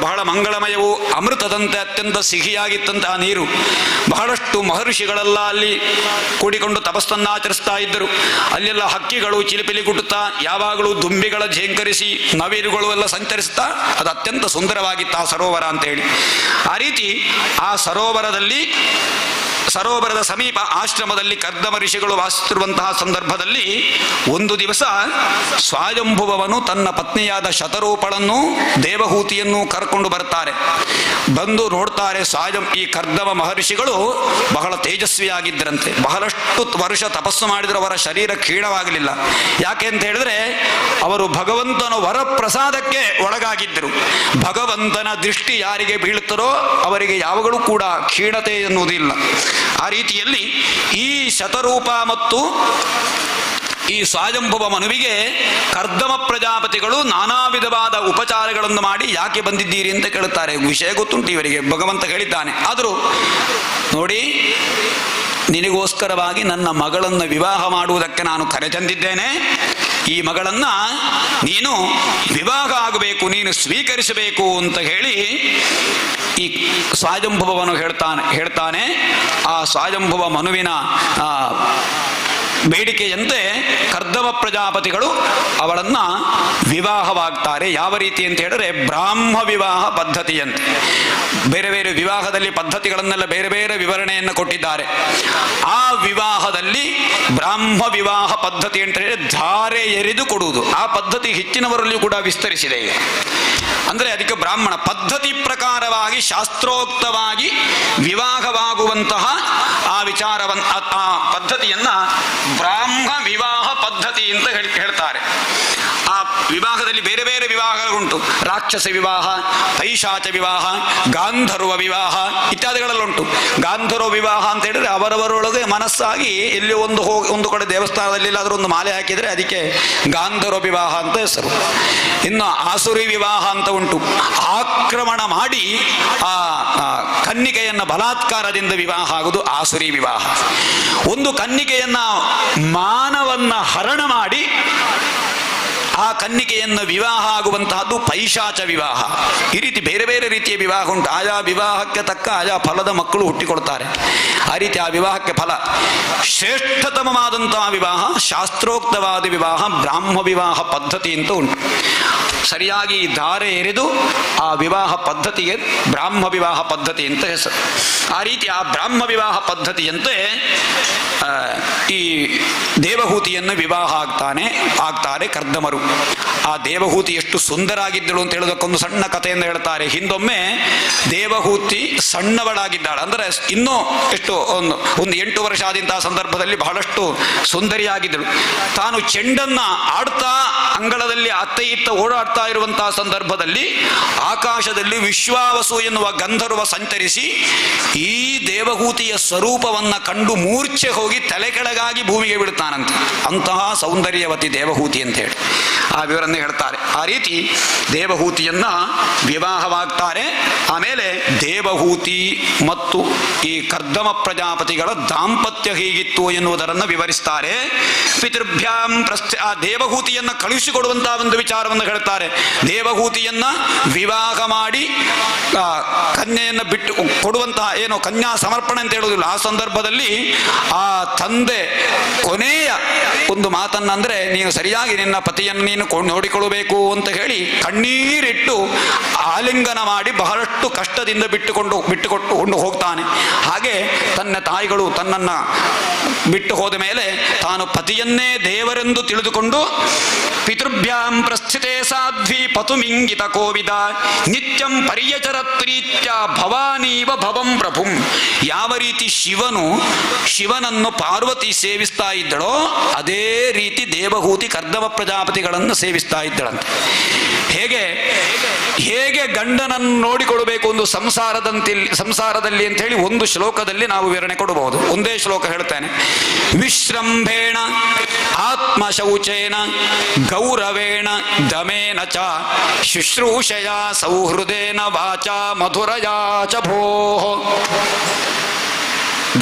ಬಹಳ ಮಂಗಳಮಯವು, ಅಮೃತದಂತೆ ಅತ್ಯಂತ ಸಿಹಿಯಾಗಿತ್ತಂತೆ ಆ ನೀರು. ಬಹಳಷ್ಟು ಮಹರ್ಷಿಗಳೆಲ್ಲ ಅಲ್ಲಿ ಕೂಡಿಕೊಂಡು ತಪಸ್ಸನ್ನು ಆಚರಿಸ್ತಾ ಇದ್ದರು. ಅಲ್ಲೆಲ್ಲ ಹಕ್ಕಿಗಳು ಚಿಲಿಪಿಲಿ ಗುಟ್ಟುತ್ತಾ, ಯಾವಾಗಲೂ ದುಂಬಿಗಳ ಝೇಂಕರಿಸಿ ನವಿಲುಗಳು ಎಲ್ಲ ಸಂಚರಿಸ್ತಾ ಅದು ಅತ್ಯಂತ ಸುಂದರವಾಗಿತ್ತು ಆ ಸರೋವರ ಅಂತೇಳಿ. ಆ ರೀತಿ ಆ ಸರೋವರದ ಸಮೀಪ ಆಶ್ರಮದಲ್ಲಿ ಕರ್ದಮ ಋಷಿಗಳು ವಾಸಿಸುತ್ತಿರುವಂತಹ ಸಂದರ್ಭದಲ್ಲಿ ಒಂದು ದಿವಸ ಸ್ವಯಂಭುವನು ತನ್ನ ಪತ್ನಿಯಾದ ಶತರೂಪಳನ್ನು ದೇವಹೂತಿಯನ್ನು ಕರ್ಕೊಂಡು ಬರ್ತಾರೆ. ಬಂದು ನೋಡ್ತಾರೆ, ಈ ಕರ್ದಮ ಮಹರ್ಷಿಗಳು ಬಹಳ ತೇಜಸ್ವಿಯಾಗಿದ್ದರಂತೆ. ಬಹಳಷ್ಟು ವರ್ಷ ತಪಸ್ಸು ಮಾಡಿದರೂ ಅವರ ಶರೀರ ಕ್ಷೀಣವಾಗಲಿಲ್ಲ. ಯಾಕೆ ಅಂತ ಹೇಳಿದ್ರೆ ಅವರು ಭಗವಂತನ ವರಪ್ರಸಾದಕ್ಕೆ ಒಳಗಾಗಿದ್ದರು. ಭಗವಂತನ ದೃಷ್ಟಿ ಯಾರಿಗೆ ಬೀಳುತ್ತಾರೋ ಅವರಿಗೆ ಯಾವಾಗಲೂ ಕೂಡ ಕ್ಷೀಣತೆ ಎನ್ನುವುದಿಲ್ಲ. ಆ ರೀತಿಯಲ್ಲಿ ಈ ಶತರೂಪ ಮತ್ತು ಈ ಸ್ವಯಂಭುವ ಮನುವಿಗೆ ಕರ್ದಮ ಪ್ರಜಾಪತಿಗಳು ನಾನಾ ವಿಧವಾದ ಉಪಚಾರಗಳನ್ನು ಮಾಡಿ ಯಾಕೆ ಬಂದಿದ್ದೀರಿ ಅಂತ ಕೇಳುತ್ತಾರೆ. ವಿಷಯ ಗೊತ್ತುಂಟು ಇವರಿಗೆ, ಭಗವಂತ ಹೇಳಿದ್ದಾನೆ. ಆದರೂ ನೋಡಿ, ನಿನಗೋಸ್ಕರವಾಗಿ ನನ್ನ ಮಗಳನ್ನು ವಿವಾಹ ಮಾಡುವುದಕ್ಕೆ ನಾನು ಕರೆತಂದಿದ್ದೇನೆ. ಈ ಮಗಳನ್ನ ನೀನು ವಿವಾಹ ಆಗಬೇಕು, ನೀನು ಸ್ವೀಕರಿಸಬೇಕು ಅಂತ ಹೇಳಿ ಈ ಸ್ವಯಂಭುವನು ಹೇಳ್ತಾನೆ. ಆ ಸ್ವಯಂಭುವ ಮನುವಿನ ಬೇಡಿಕೆಯಂತೆ ಕರ್ದಮ ಪ್ರಜಾಪತಿಗಳು ಅವಳನ್ನ ವಿವಾಹವಾಗ್ತಾರೆ. ಯಾವ ರೀತಿ ಅಂತ ಹೇಳಿದ್ರೆ ಬ್ರಾಹ್ಮ ವಿವಾಹ ಪದ್ಧತಿಯಂತೆ. ಬೇರೆ ಬೇರೆ ವಿವಾಹದಲ್ಲಿ ಪದ್ಧತಿಗಳನ್ನೆಲ್ಲ ಬೇರೆ ಬೇರೆ ವಿವರಣೆಯನ್ನು ಕೊಟ್ಟಿದ್ದಾರೆ. ಆ ವಿವಾಹದಲ್ಲಿ ಬ್ರಾಹ್ಮ ವಿವಾಹ ಪದ್ಧತಿ ಅಂತ ಹೇಳಿದ್ರೆ ಧಾರೆ ಎರೆದು ಕೊಡುವುದು. ಆ ಪದ್ಧತಿ ಹೆಚ್ಚಿನವರಲ್ಲಿಯೂ ಕೂಡ ವಿಸ್ತರಿಸಿದೆ. ಅಂದರೆ ಅದಕ್ಕೆ ಬ್ರಾಹ್ಮಣ ಪದ್ಧತಿ ಪ್ರಕಾರವಾಗಿ ಶಾಸ್ತ್ರೋಕ್ತವಾಗಿ ವಿವಾಹವಾಗುವಂತಹ ಆ ವಿಚಾರವನ್ನು ಆ ಪದ್ಧತಿಯನ್ನ ಬ್ರಾಹ್ಮ ವಿವಾಹ ಪದ್ಧತಿ ಅಂತ ಹೇಳ್ತಾರೆ. ಆ ವಿವಾಹದಲ್ಲಿ ಬೇರೆ ಬೇರೆ ವಿವಾಹಗಳುಂಟು. ರಾಕ್ಷಸ ವಿವಾಹ, ಪೈಶಾಚ ವಿವಾಹ, ಗಾಂಧರ್ವ ವಿವಾಹ ಇತ್ಯಾದಿಗಳಲ್ಲುಂಟು. ಗಾಂಧರ್ವ ವಿವಾಹ ಅಂತ ಹೇಳಿದ್ರೆ ಅವರವರೊಳಗೆ ಮನಸ್ಸಾಗಿ ಎಲ್ಲಿ ಒಂದು ಕಡೆ ದೇವಸ್ಥಾನದಲ್ಲಿ ಎಲ್ಲಾದರೂ ಒಂದು ಮಾಲೆ ಹಾಕಿದರೆ ಅದಕ್ಕೆ ಗಾಂಧರ್ವ ವಿವಾಹ ಅಂತ ಹೆಸರು. ಇನ್ನು ಆಸುರಿ ವಿವಾಹ ಅಂತ ಉಂಟು. ಆಕ್ರಮಣ ಮಾಡಿ ಆ ಕನ್ನಿಕೆಯನ್ನ ಬಲಾತ್ಕಾರದಿಂದ ವಿವಾಹ ಆಗುವುದು ಆಸುರಿ ವಿವಾಹ. ಒಂದು ಕನ್ನಿಕೆಯನ್ನ ಮಾನವನ್ನ ಹರಣ ಮಾಡಿ ಆ ಕನ್ನಿಕೆಯನ್ನು ವಿವಾಹ ಆಗುವಂತಹದ್ದು ಪೈಶಾಚ ವಿವಾಹ. ಈ ರೀತಿ ಬೇರೆ ಬೇರೆ ರೀತಿಯ ವಿವಾಹ ಉಂಟು. ಆಯಾ ವಿವಾಹಕ್ಕೆ ತಕ್ಕ ಆಯಾ ಫಲದ ಮಕ್ಕಳು ಹುಟ್ಟಿಕೊಳ್ತಾರೆ. ಆ ರೀತಿ ಆ ವಿವಾಹಕ್ಕೆ ಫಲ. ಶ್ರೇಷ್ಠತಮವಾದಂತಹ ವಿವಾಹ, ಶಾಸ್ತ್ರೋಕ್ತವಾದ ವಿವಾಹ, ಬ್ರಾಹ್ಮ ವಿವಾಹ ಪದ್ಧತಿ ಅಂತ ಉಂಟು. ಸರಿಯಾಗಿ ಧಾರೆ ಎರೆದು ಆ ವಿವಾಹ ಪದ್ಧತಿಗೆ ಬ್ರಾಹ್ಮ ವಿವಾಹ ಪದ್ಧತಿ ಅಂತ ಹೆಸರು. ಆ ರೀತಿ ಆ ಬ್ರಾಹ್ಮ ವಿವಾಹ ಪದ್ಧತಿಯಂತೆ ಈ ದೇವಹೂತಿಯನ್ನು ವಿವಾಹ ಆಗ್ತಾರೆ ಕರ್ದಮರು. ಆ ದೇವಹೂತಿ ಎಷ್ಟು ಸುಂದರ ಆಗಿದ್ದಳು ಅಂತ ಹೇಳೋದಕ್ಕೊಂದು ಸಣ್ಣ ಕಥೆಯಿಂದ ಹೇಳ್ತಾರೆ. ಹಿಂದೊಮ್ಮೆ ದೇವಹೂತಿ ಸಣ್ಣವಳಾಗಿದ್ದಾಳೆ, ಅಂದರೆ ಇನ್ನೂ ಎಷ್ಟು ಒಂದು 8 ವರ್ಷ ಆದಂತಹ ಸಂದರ್ಭದಲ್ಲಿ ಬಹಳಷ್ಟು ಸುಂದರಿಯಾಗಿದ್ದಳು. ತಾನು ಚೆಂಡನ್ನ ಆಡ್ತಾ ಅಂಗಳದಲ್ಲಿ ಅತ್ತ ಇತ್ತ ಓಡಾಡ್ತಾ ಇರುವಂತಹ ಸಂದರ್ಭದಲ್ಲಿ ಆಕಾಶದಲ್ಲಿ ವಿಶ್ವಾವಸು ಎನ್ನುವ ಗಂಧರ್ವ ಸಂಚರಿಸಿ ಈ ದೇವಹೂತಿಯ ಸ್ವರೂಪವನ್ನ ಕಂಡು ಮೂರ್ಛೆ ಹೋಗಿ ತಲೆ ಕೆಳಗಾಗಿ ಭೂಮಿಗೆ ಬೀಳ್ತಾನಂತೆ. ಅಂತಹ ಸೌಂದರ್ಯವತಿ ದೇವಹೂತಿ ಅಂತ ಹೇಳಿ ಆ ವಿವರನ್ನೇ ಹೇಳ್ತಾರೆ. ಆ ರೀತಿ ದೇವಹೂತಿಯನ್ನ ವಿವಾಹವಾಗ್ತಾರೆ. ಆಮೇಲೆ ದೇವಹೂತಿ ಮತ್ತು ಈ ಕರ್ದಮ ಪ್ರಜಾಪತಿಗಳ ದಾಂಪತ್ಯ ಹೇಗಿತ್ತು ಎನ್ನುವುದನ್ನು ವಿವರಿಸ್ತಾರೆ. ಪಿತೃಭ್ಯಾಂ ಆ ದೇವಹೂತಿಯನ್ನ ಕಳುಹಿಸಿಕೊಡುವಂತಹ ಒಂದು ವಿಚಾರವನ್ನು ಹೇಳ್ತಾರೆ. ದೇವಹೂತಿಯನ್ನ ವಿವಾಹ ಮಾಡಿ ಕನ್ಯೆಯನ್ನು ಬಿಟ್ಟು ಕೊಡುವಂತಹ ಏನು ಕನ್ಯಾ ಸಮರ್ಪಣೆ ಅಂತ ಹೇಳುವುದಿಲ್ಲ, ಆ ಸಂದರ್ಭದಲ್ಲಿ ಆ ತಂದೆ ಕೊನೆಯ ಒಂದು ಮಾತನ್ನ ಅಂದ್ರೆ ನೀನು ಸರಿಯಾಗಿ ನಿನ್ನ ಪತಿಯನ್ನು ನೀನು ನೋಡಿಕೊಳ್ಳಬೇಕು ಅಂತ ಹೇಳಿ ಕಣ್ಣೀರಿಟ್ಟು ಆಲಿಂಗನ ಮಾಡಿ ಬಹಳಷ್ಟು ಕಷ್ಟದಿಂದ ಬಿಟ್ಟುಕೊಂಡು ಹೋಗ್ತಾನೆ. ಹಾಗೆ ತನ್ನ ತಾಯಿಗಳು ತನ್ನನ್ನು ಬಿಟ್ಟು ಹೋದ ಮೇಲೆ ತಾನು ಪತಿಯನ್ನೇ ದೇವರೆಂದು ತಿಳಿದುಕೊಂಡು ಪಿತೃಭ್ಯಾಂ ಪ್ರಸ್ಥಿತೇ ಸಾಧ್ವಿ ಪತುಮಿಂಗಿತ ಕೋವಿದ ನಿತ್ಯಂ ಪರ್ಯಚರತ್ರೀತ್ಯ ಭವಾನೀವ ಭವಂ ಪ್ರಭುಂ. ಯಾವ ರೀತಿ ಶಿವನನ್ನು ಪಾರ್ವತಿ ಸೇವಿಸ್ತಾ ಇದ್ದಳೋ ಅದೇ ರೀತಿ ದೇವಹೂತಿ ಕರ್ದಮ ಪ್ರಜಾಪತಿಗಳನ್ನು ಸೇವಿಸ್ತಾ ಇದ್ದಳಂತೆ. ಹೇಗೆ ಗಂಡನನ್ನು ನೋಡಿಕೊಳ್ಳಬೇಕು ಒಂದು ಸಂಸಾರದಲ್ಲಿ ಅಂತ ಹೇಳಿ ಒಂದು ಶ್ಲೋಕದಲ್ಲಿ ನಾವು ವಿವರಣೆ ಕೊಡಬಹುದು. ಒಂದೇ ಶ್ಲೋಕ ಹೇಳ್ತೇನೆ. ವಿಶ್ರಂಭೇಣ ಆತ್ಮಶೌಚೇನ ಗೌರವೇಣ ದಮೇನ ಚ ಶುಶ್ರೂಷಯ ಸೌಹೃದೇನ ವಾಚ ಮಧುರಯಾ ಚ ಭೋಃ.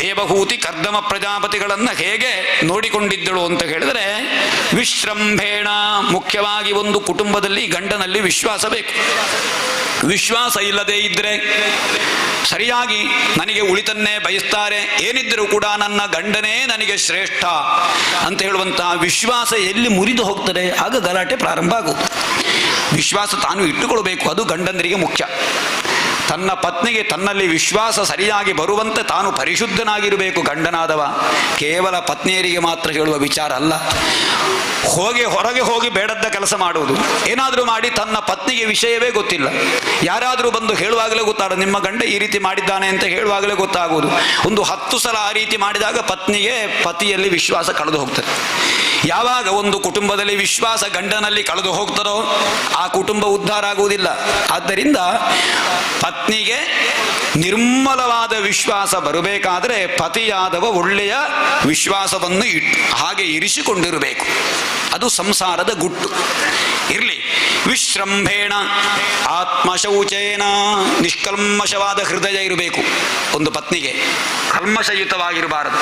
ದೇವಹೂತಿ ಕರ್ದಮ ಪ್ರಜಾಪತಿಗಳನ್ನು ಹೇಗೆ ನೋಡಿಕೊಂಡಿದ್ದಳು ಅಂತ ಹೇಳಿದರೆ, ವಿಶ್ರಂಭೇಣ, ಮುಖ್ಯವಾಗಿ ಒಂದು ಕುಟುಂಬದಲ್ಲಿ ಗಂಡನಲ್ಲಿ ವಿಶ್ವಾಸ ಬೇಕು. ವಿಶ್ವಾಸ ಇಲ್ಲದೆ ಇದ್ರೆ ಸರಿಯಾಗಿ ನನಗೆ ಉಳಿತನ್ನೇ ಬಯಸ್ತಾರೆ, ಏನಿದ್ದರೂ ಕೂಡ ನನ್ನ ಗಂಡನೇ ನನಗೆ ಶ್ರೇಷ್ಠ ಅಂತ ಹೇಳುವಂತಹ ವಿಶ್ವಾಸ ಎಲ್ಲಿ ಮುರಿದು ಹೋಗ್ತದೆ ಆಗ ಗಲಾಟೆ ಪ್ರಾರಂಭ ಆಗುವುದು. ವಿಶ್ವಾಸ ತಾನು ಇಟ್ಟುಕೊಳ್ಬೇಕು, ಅದು ಗಂಡಂದರಿಗೆ ಮುಖ್ಯ. ತನ್ನ ಪತ್ನಿಗೆ ತನ್ನಲ್ಲಿ ವಿಶ್ವಾಸ ಸರಿಯಾಗಿ ಬರುವಂತೆ ತಾನು ಪರಿಶುದ್ಧನಾಗಿರಬೇಕು ಗಂಡನಾದವ. ಕೇವಲ ಪತ್ನಿಯರಿಗೆ ಮಾತ್ರ ಹೇಳುವ ವಿಚಾರ ಅಲ್ಲ. ಹೊರಗೆ ಹೋಗಿ ಬೇಡದ್ದ ಕೆಲಸ ಮಾಡುವುದು, ಏನಾದರೂ ಮಾಡಿ ತನ್ನ ಪತ್ನಿಗೆ ವಿಷಯವೇ ಗೊತ್ತಿಲ್ಲ, ಯಾರಾದರೂ ಬಂದು ಹೇಳುವಾಗಲೇ ಗೊತ್ತಾಗೋದು ನಿಮ್ಮ ಗಂಡ ಈ ರೀತಿ ಮಾಡಿದ್ದಾನೆ ಅಂತ ಹೇಳುವಾಗಲೇ ಗೊತ್ತಾಗುವುದು. ಒಂದು 10 ಸಲ ಆ ರೀತಿ ಮಾಡಿದಾಗ ಪತಿಯಲ್ಲಿ ವಿಶ್ವಾಸ ಕಳೆದು ಹೋಗ್ತದೆ. ಯಾವಾಗ ಒಂದು ಕುಟುಂಬದಲ್ಲಿ ವಿಶ್ವಾಸ ಗಂಡನಲ್ಲಿ ಕಳೆದು ಹೋಗ್ತದೋ ಆ ಕುಟುಂಬ ಉದ್ಧಾರ ಆಗುವುದಿಲ್ಲ. ಆದ್ದರಿಂದ ಪತ್ನಿಗೆ ನಿರ್ಮಲವಾದ ವಿಶ್ವಾಸ ಬರಬೇಕಾದರೆ ಪತಿಯಾದವ ಒಳ್ಳೆಯ ವಿಶ್ವಾಸವನ್ನು ಹಾಗೆ ಇರಿಸಿಕೊಂಡಿರಬೇಕು. ಅದು ಸಂಸಾರದ ಗುಟ್ಟು. ಇರಲಿ. ವಿಶ್ರಂಭೇಣ ಆತ್ಮಶೌಚೇನ, ನಿಷ್ಕಲ್ಮಶವಾದ ಹೃದಯ ಇರಬೇಕು ಒಂದು ಪತ್ನಿಗೆ, ಕಲ್ಮಶಯುತವಾಗಿರಬಾರದು.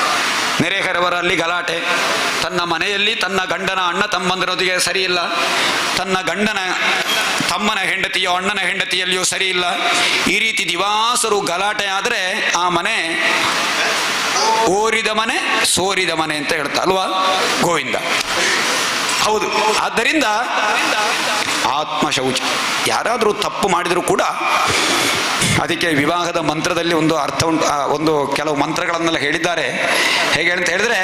ನೆರೆಹೊರೆಯವರಲ್ಲಿ ಗಲಾಟೆ, ತನ್ನ ಮನೆಯಲ್ಲಿ ತನ್ನ ಗಂಡನ ಅಣ್ಣ ತಮ್ಮಂದಿರೊಂದಿಗೆ ಸರಿ ಇಲ್ಲ, ತನ್ನ ಗಂಡನ ತಮ್ಮನ ಹೆಂಡತಿಯೋ ಅಣ್ಣನ ಹೆಂಡತಿಯಲ್ಲಿಯೂ ಸರಿ ಇಲ್ಲ, ಈ ರೀತಿ ದಿವಾಸರು ಗಲಾಟೆ ಆದರೆ ಆ ಮನೆ ಓರಿದ ಮನೆ ಸೋರಿದ ಮನೆ ಅಂತ ಹೇಳ್ತಾ ಅಲ್ವಾ ಗೋವಿಂದ. ಹೌದು. ಆದ್ದರಿಂದ ಆತ್ಮಶೌಚ, ಯಾರಾದರೂ ತಪ್ಪು ಮಾಡಿದರೂ ಕೂಡ ಅದಕ್ಕೆ ವಿವಾಹದ ಮಂತ್ರದಲ್ಲಿ ಒಂದು ಅರ್ಥ ಉಂಟು, ಒಂದು ಕೆಲವು ಮಂತ್ರಗಳನ್ನೆಲ್ಲ ಹೇಳಿದ್ದಾರೆ. ಹೇಗೆ ಅಂತ ಹೇಳಿದ್ರೆ,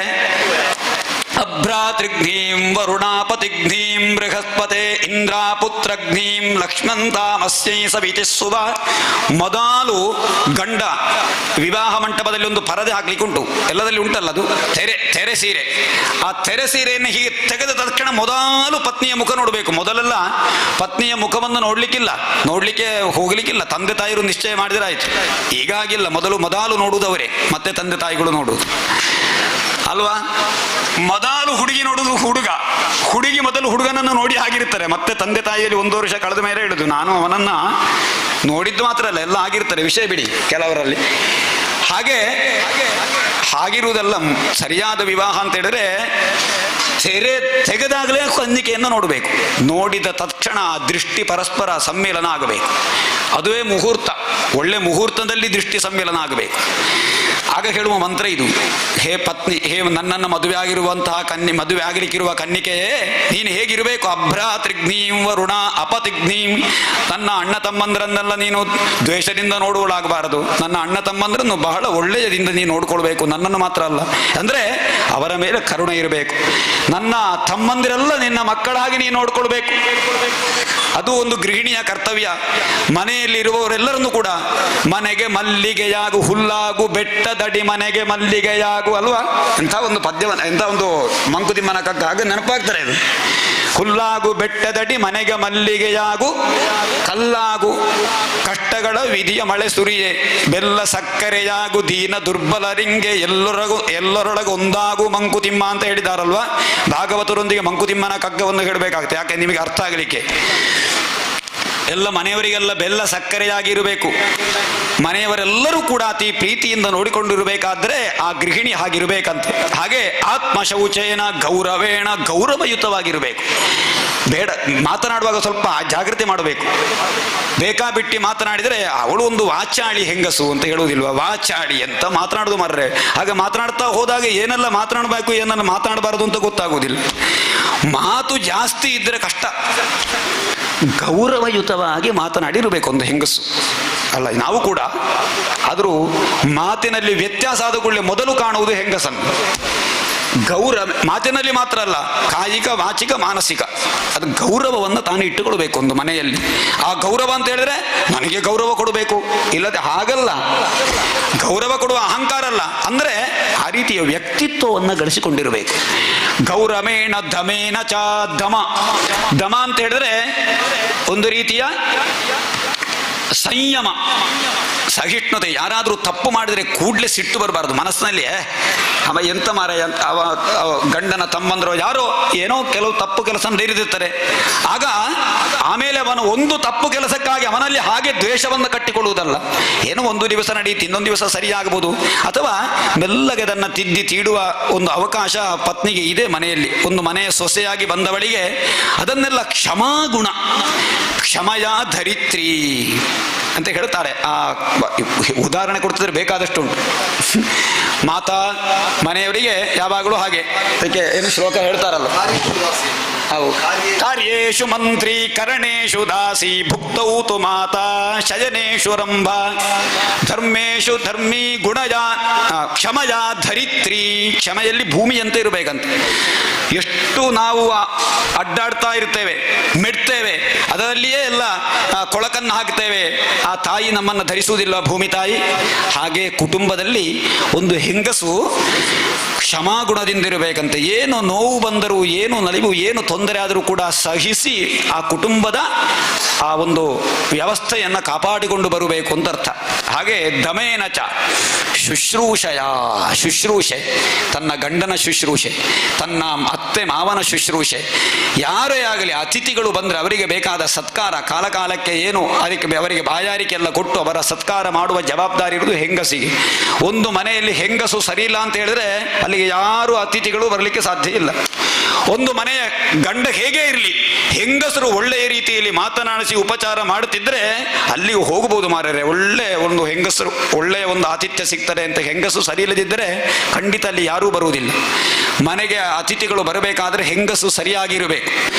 ಅಭ್ರಾತೃಘ್ನೀಂ ವರುಣಾಪತಿಘ್ನೀಂ ಬೃಹಸ್ಪತೆ ಇಂದ್ರಾಪುತ್ರಘ್ನೀಂ ಲಕ್ಷ್ಮಂತಾಮಸ್ಯೈ ಸವಿತಿ ಸುವ. ಮೊದಲು ಗಂಡ ವಿವಾಹ ಮಂಟಪದಲ್ಲಿ ಒಂದು ಪರದೆ ಹಾಕ್ಲಿಕ್ಕೆ ಉಂಟು, ಎಲ್ಲದಲ್ಲಿ ಉಂಟಲ್ಲ, ಅದು ತೆರೆ ಸೀರೆ. ಆ ತೆರೆ ಸೀರೆಯನ್ನು ಹೀಗೆ ತೆಗೆದ ತಕ್ಷಣ ಮೊದಲು ಪತ್ನಿಯ ಮುಖ ನೋಡಬೇಕು. ಮೊದಲೆಲ್ಲ ಪತ್ನಿಯ ಮುಖವನ್ನು ನೋಡ್ಲಿಕ್ಕೆ ಹೋಗ್ಲಿಕ್ಕಿಲ್ಲ, ತಂದೆ ತಾಯಿರು ನಿಶ್ಚಯ ಮಾಡಿದ್ರೆ ಆಯ್ತು. ಈಗಾಗಿಲ್ಲ, ಮೊದಲು ನೋಡುವುದವರೇ, ಮತ್ತೆ ತಂದೆ ತಾಯಿಗಳು ನೋಡುವುದು ಅಲ್ವಾ. ಮೊದಲು ಹುಡುಗಿ ನೋಡುವುದು ಹುಡುಗಿ ಮೊದಲು ಹುಡುಗನನ್ನು ನೋಡಿ ಆಗಿರ್ತಾರೆ, ಮತ್ತೆ ತಂದೆ ತಾಯಿಯಲ್ಲಿ 1 ವರ್ಷ ಕಳೆದ ಮೇಲೆ ಹೇಳುದು ನಾನು ಅವನನ್ನ ನೋಡಿದ್ದು ಮಾತ್ರ ಅಲ್ಲ, ಎಲ್ಲ ಆಗಿರ್ತಾರೆ, ವಿಷಯ ಬಿಡಿ ಕೆಲವರಲ್ಲಿ. ಹಾಗಿರುವುದಲ್ಲ ಸರಿಯಾದ ವಿವಾಹ ಅಂತ ಹೇಳಿದ್ರೆ, ತೆಗೆದಾಗಲೇ ಕನ್ನಿಕೆಯನ್ನು ನೋಡಬೇಕು. ನೋಡಿದ ತಕ್ಷಣ ದೃಷ್ಟಿ ಪರಸ್ಪರ ಸಮ್ಮಿಲನ ಆಗಬೇಕು, ಅದುವೇ ಮುಹೂರ್ತ. ಒಳ್ಳೆ ಮುಹೂರ್ತದಲ್ಲಿ ದೃಷ್ಟಿ ಸಮ್ಮಿಲನ ಆಗಬೇಕು. ಆಗ ಹೇಳುವ ಮಂತ್ರ ಇದು. ಹೇ ಪತ್ನಿ, ನನ್ನನ್ನು ಮದುವೆ ಆಗಿರುವಂತಹ ಮದುವೆ ಆಗಲಿಕ್ಕಿರುವ ಕನ್ನಿಕೆಯೇ, ನೀನು ಹೇಗಿರಬೇಕು? ಅಭ್ರಾತೃಘ್ನೀಂ ವರುಣ ಅಪತಿಘ್ನೀಂ. ನನ್ನ ಅಣ್ಣ ತಮ್ಮಂದ್ರನ್ನೆಲ್ಲ ನೀನು ದ್ವೇಷದಿಂದ ನೋಡುವಳಾಗಬಾರದು. ನನ್ನ ಅಣ್ಣ ತಮ್ಮಂದ್ರನ್ನು ಬಹಳ ಒಳ್ಳೆಯದಿಂದ ನೀನು ನೋಡ್ಕೊಳ್ಬೇಕು, ನನ್ನನ್ನು ಮಾತ್ರ ಅಲ್ಲ. ಅಂದ್ರೆ ಅವರ ಮೇಲೆ ಕರುಣೆ ಇರಬೇಕು. ನನ್ನ ತಮ್ಮಂದಿರೆಲ್ಲ ನಿನ್ನ ಮಕ್ಕಳಾಗಿ ನೀನು ನೋಡ್ಕೊಳ್ಬೇಕು. ಅದು ಒಂದು ಗೃಹಿಣಿಯ ಕರ್ತವ್ಯ. ಮನೆಯಲ್ಲಿರುವವರೆಲ್ಲರನ್ನು ಕೂಡ ಮನೆಗೆ ಮಲ್ಲಿಗೆಯಾಗು ಹುಲ್ಲಾಗು ಬೆಟ್ಟದಡಿ ಮನೆಗೆ ಮಲ್ಲಿಗೆಯಾಗು ಅಲ್ವಾ, ಎಂಥ ಒಂದು ಪದ್ಯವನ್ನ, ಎಂಥ ಒಂದು ಮಂಕುತಿಮ್ಮನ ಕಗ್ಗ, ಹಾಗೆ ನೆನಪಾಗ್ತಾರೆ ಇದು. ಹುಲ್ಲಾಗು ಬೆಟ್ಟದಡಿ ಮನೆಗೆ ಮಲ್ಲಿಗೆಯಾಗು ಕಲ್ಲಾಗು ಕಷ್ಟಗಳ ವಿಧಿಯ ಮಳೆ ಸುರಿಯೆ ಬೆಲ್ಲ ಸಕ್ಕರೆಯಾಗು ದೀನ ದುರ್ಬಲರಿಂಗೆ ಎಲ್ಲರೊಳಗೆ ಒಂದಾಗು ಮಂಕುತಿಮ್ಮ ಅಂತ ಹೇಳಿದಾರಲ್ವಾ. ಭಾಗವತರೊಂದಿಗೆ ಮಂಕುತಿಮ್ಮನ ಕಗ್ಗವನ್ನು ಹೇಳಬೇಕಾಗುತ್ತೆ, ಯಾಕೆ ನಿಮಗೆ ಅರ್ಥ ಆಗಲಿಕ್ಕೆ. ಎಲ್ಲ ಮನೆಯವರಿಗೆಲ್ಲ ಬೆಲ್ಲ ಸಕ್ಕರೆಯಾಗಿರಬೇಕು. ಮನೆಯವರೆಲ್ಲರೂ ಕೂಡ ಅತಿ ಪ್ರೀತಿಯಿಂದ ನೋಡಿಕೊಂಡಿರಬೇಕಾದ್ರೆ ಆ ಗೃಹಿಣಿ ಹಾಗಿರಬೇಕಂತೆ. ಹಾಗೆ ಆತ್ಮಶೌಚೇನ ಗೌರವೇಣ ಗೌರವಯುತವಾಗಿರಬೇಕು. ಬೇಡ, ಮಾತನಾಡುವಾಗ ಸ್ವಲ್ಪ ಜಾಗ್ರತೆ ಮಾಡಬೇಕು. ಬೇಕಾಬಿಟ್ಟಿ ಮಾತನಾಡಿದರೆ ಅವಳು ಒಂದು ವಾಚಾಳಿ ಹೆಂಗಸು ಅಂತ ಹೇಳುವುದಿಲ್ವ, ವಾಚಾಳಿ ಅಂತ ಮಾತನಾಡುದು ಮಾರ್ರೆ. ಹಾಗೆ ಮಾತನಾಡ್ತಾ ಹೋದಾಗ ಏನೆಲ್ಲ ಮಾತನಾಡಬೇಕು ಏನೆಲ್ಲ ಮಾತನಾಡಬಾರದು ಅಂತ ಗೊತ್ತಾಗುವುದಿಲ್ಲ. ಮಾತು ಜಾಸ್ತಿ ಇದ್ದರೆ ಕಷ್ಟ. ಗೌರವಯುತವಾಗಿ ಮಾತನಾಡಿರಬೇಕು ಒಂದು ಹೆಂಗಸು ಅಲ್ಲ. ನಾವು ಕೂಡ ಆದರೂ ಮಾತಿನಲ್ಲಿ ವ್ಯತ್ಯಾಸ ಆದ ಕೂಡಲೇ ಮೊದಲು ಕಾಣುವುದು ಹೆಂಗಸನ್ನು. ಗೌರವ ಮಾತಿನಲ್ಲಿ ಮಾತ್ರ ಅಲ್ಲ, ಕಾಯಿಕ ವಾಚಿಕ ಮಾನಸಿಕ, ಅದು ಗೌರವವನ್ನು ತಾನು ಇಟ್ಟುಕೊಳ್ಬೇಕು ಒಂದು ಮನೆಯಲ್ಲಿ. ಆ ಗೌರವ ಅಂತ ಹೇಳಿದ್ರೆ ನನಗೆ ಗೌರವ ಕೊಡಬೇಕು, ಇಲ್ಲದೆ ಹಾಗಲ್ಲ. ಗೌರವ ಕೊಡುವ ಅಹಂಕಾರ ಅಲ್ಲ, ಅಂದ್ರೆ ಆ ರೀತಿಯ ವ್ಯಕ್ತಿತ್ವವನ್ನು ಗಳಿಸಿಕೊಂಡಿರಬೇಕು. ಗೌರವೇಣ ಧಮೇನ ಚ ಧಮ. ಧಮ ಅಂತ ಹೇಳಿದ್ರೆ ಒಂದು ರೀತಿಯ ಸಂಯಮ, ಸಹಿಷ್ಣುತೆ. ಯಾರಾದರೂ ತಪ್ಪು ಮಾಡಿದರೆ ಕೂಡಲೇ ಸಿಟ್ಟು ಬರಬಾರ್ದು ಮನಸ್ಸಿನಲ್ಲಿ. ಅವ ಎಂತ ಮಾರಾಯ, ಅವ ಗಂಡನ ತಮ್ಮಂದ್ರು ಯಾರೋ ಏನೋ ಕೆಲವು ತಪ್ಪು ಕೆಲಸ ನಡೆದಿರ್ತಾರೆ. ಆಗ ಆಮೇಲೆ ಅವನು ಒಂದು ತಪ್ಪು ಕೆಲಸಕ್ಕಾಗಿ ಅವನಲ್ಲಿ ಹಾಗೆ ದ್ವೇಷವನ್ನು ಕಟ್ಟಿಕೊಳ್ಳುವುದಲ್ಲ. ಏನೋ ಒಂದು ದಿವಸ ನಡೀತು, ಇನ್ನೊಂದು ದಿವಸ ಸರಿಯಾಗಬಹುದು, ಅಥವಾ ಮೆಲ್ಲಗೆ ಅದನ್ನು ತಿದ್ದಿ ತೀಡುವ ಒಂದು ಅವಕಾಶ ಪತ್ನಿಗೆ ಇದೆ ಮನೆಯಲ್ಲಿ. ಒಂದು ಮನೆಯ ಸೊಸೆಯಾಗಿ ಬಂದವಳಿಗೆ ಅದನ್ನೆಲ್ಲ ಕ್ಷಮಾಗುಣ, ಕ್ಷಮಯ ಧರಿತ್ರಿ ಅಂತ ಹೇಳ್ತಾರೆ. ಆ ಉದಾಹರಣೆ ಕೊಡ್ತಿದ್ರೆ ಬೇಕಾದಷ್ಟು ಉಂಟು. ಮಾತಾ ಮನೆಯವರಿಗೆ ಯಾವಾಗಲೂ ಹಾಗೆ, ಅದಕ್ಕೆ ಏನು ಶ್ಲೋಕ ಹೇಳ್ತಾರಲ್ಲ, ಕಾರ್ಯೇಶು ಮಂತ್ರಿ ಕರಣೇಶು ದಾಸಿ ಭುಕ್ತೌ ತು ಮಾತಾ ಶಯನೇಶು ರಂಭ ಧರ್ಮೇಶು ಧರ್ಮಿ ಗುಣಯ ಕ್ಷಮಯ ಧರಿತ್ರಿ. ಕ್ಷಮೆಯಲ್ಲಿ ಭೂಮಿಯಂತೆ ಇರಬೇಕಂತೆ. ಎಷ್ಟು ನಾವು ಅಡ್ಡಾಡ್ತಾ ಇರ್ತೇವೆ, ಮೆಡ್ತೇವೆ, ಅದರಲ್ಲಿಯೇ ಎಲ್ಲ ಕೊಳಕನ್ನು ಹಾಕ್ತೇವೆ. ಆ ತಾಯಿ ನಮ್ಮನ್ನು ಧರಿಸುವುದಿಲ್ಲ, ಭೂಮಿ ತಾಯಿ. ಹಾಗೆ ಕುಟುಂಬದಲ್ಲಿ ಒಂದು ಹೆಂಗಸು ಕ್ಷಮಾಗುಣದಿಂದಿರಬೇಕಂತೆ. ಏನು ನೋವು ಬಂದರೂ, ಏನು ನಲಿವು, ಏನು ತೊಂದರೆ ಆದರೂ ಕೂಡ ಸಹಿಸಿ ಆ ಕುಟುಂಬದ ಆ ಒಂದು ವ್ಯವಸ್ಥೆಯನ್ನು ಕಾಪಾಡಿಕೊಂಡು ಬರಬೇಕು ಅಂತ ಅರ್ಥ. ಹಾಗೆ ದಮೇನ ಚ ಶುಶ್ರೂಷಯ, ಶುಶ್ರೂಷೆ, ತನ್ನ ಗಂಡನ ಶುಶ್ರೂಷೆ, ತನ್ನ ಅತ್ತೆ ಮಾವನ ಶುಶ್ರೂಷೆ. ಯಾರೇ ಆಗಲಿ ಅತಿಥಿಗಳು ಬಂದರೆ ಅವರಿಗೆ ಬೇಕಾದ ಸತ್ಕಾರ ಕಾಲಕಾಲಕ್ಕೆ ಏನು ಅದಕ್ಕೆ ಅವರಿಗೆ ಬಾಯಾರಿಕೆ ಎಲ್ಲ ಕೊಟ್ಟು ಅವರ ಸತ್ಕಾರ ಮಾಡುವ ಜವಾಬ್ದಾರಿ ಇರುವುದು ಹೆಂಗಸಿಗೆ. ಒಂದು ಮನೆಯಲ್ಲಿ ಹೆಂಗಸು ಸರಿ ಇಲ್ಲ ಅಂತ ಹೇಳಿದ್ರೆ ಅಲ್ಲಿಗೆ ಯಾರು ಅತಿಥಿಗಳು ಬರಲಿಕ್ಕೆ ಸಾಧ್ಯ ಇಲ್ಲ. ಒಂದು ಮನೆಯ ಗಂಡ ಹೇಗೆ ಇರಲಿ, ಹೆಂಗಸರು ಒಳ್ಳೆಯ ರೀತಿಯಲ್ಲಿ ಮಾತನಾಡಿಸಿ ಉಪಚಾರ ಮಾಡುತ್ತಿದ್ರೆ ಅಲ್ಲಿಗೂ ಹೋಗಬಹುದು ಮಾರ್ರೆ. ಒಳ್ಳೆ ಒಂದು ಹೆಂಗಸರು, ಒಳ್ಳೆಯ ಒಂದು ಆತಿಥ್ಯ ಸಿಗ್ತದೆ ಅಂತ ಹೆಂಗಸು ಸರಿ ಇಲ್ಲದಿದ್ದರೆ ಖಂಡಿತ ಅಲ್ಲಿ ಯಾರೂ ಬರುವುದಿಲ್ಲ. ಮನೆಗೆ ಅತಿಥಿಗಳು ಬರಬೇಕಾದ್ರೆ ಹೆಂಗಸು ಸರಿಯಾಗಿರಬೇಕು.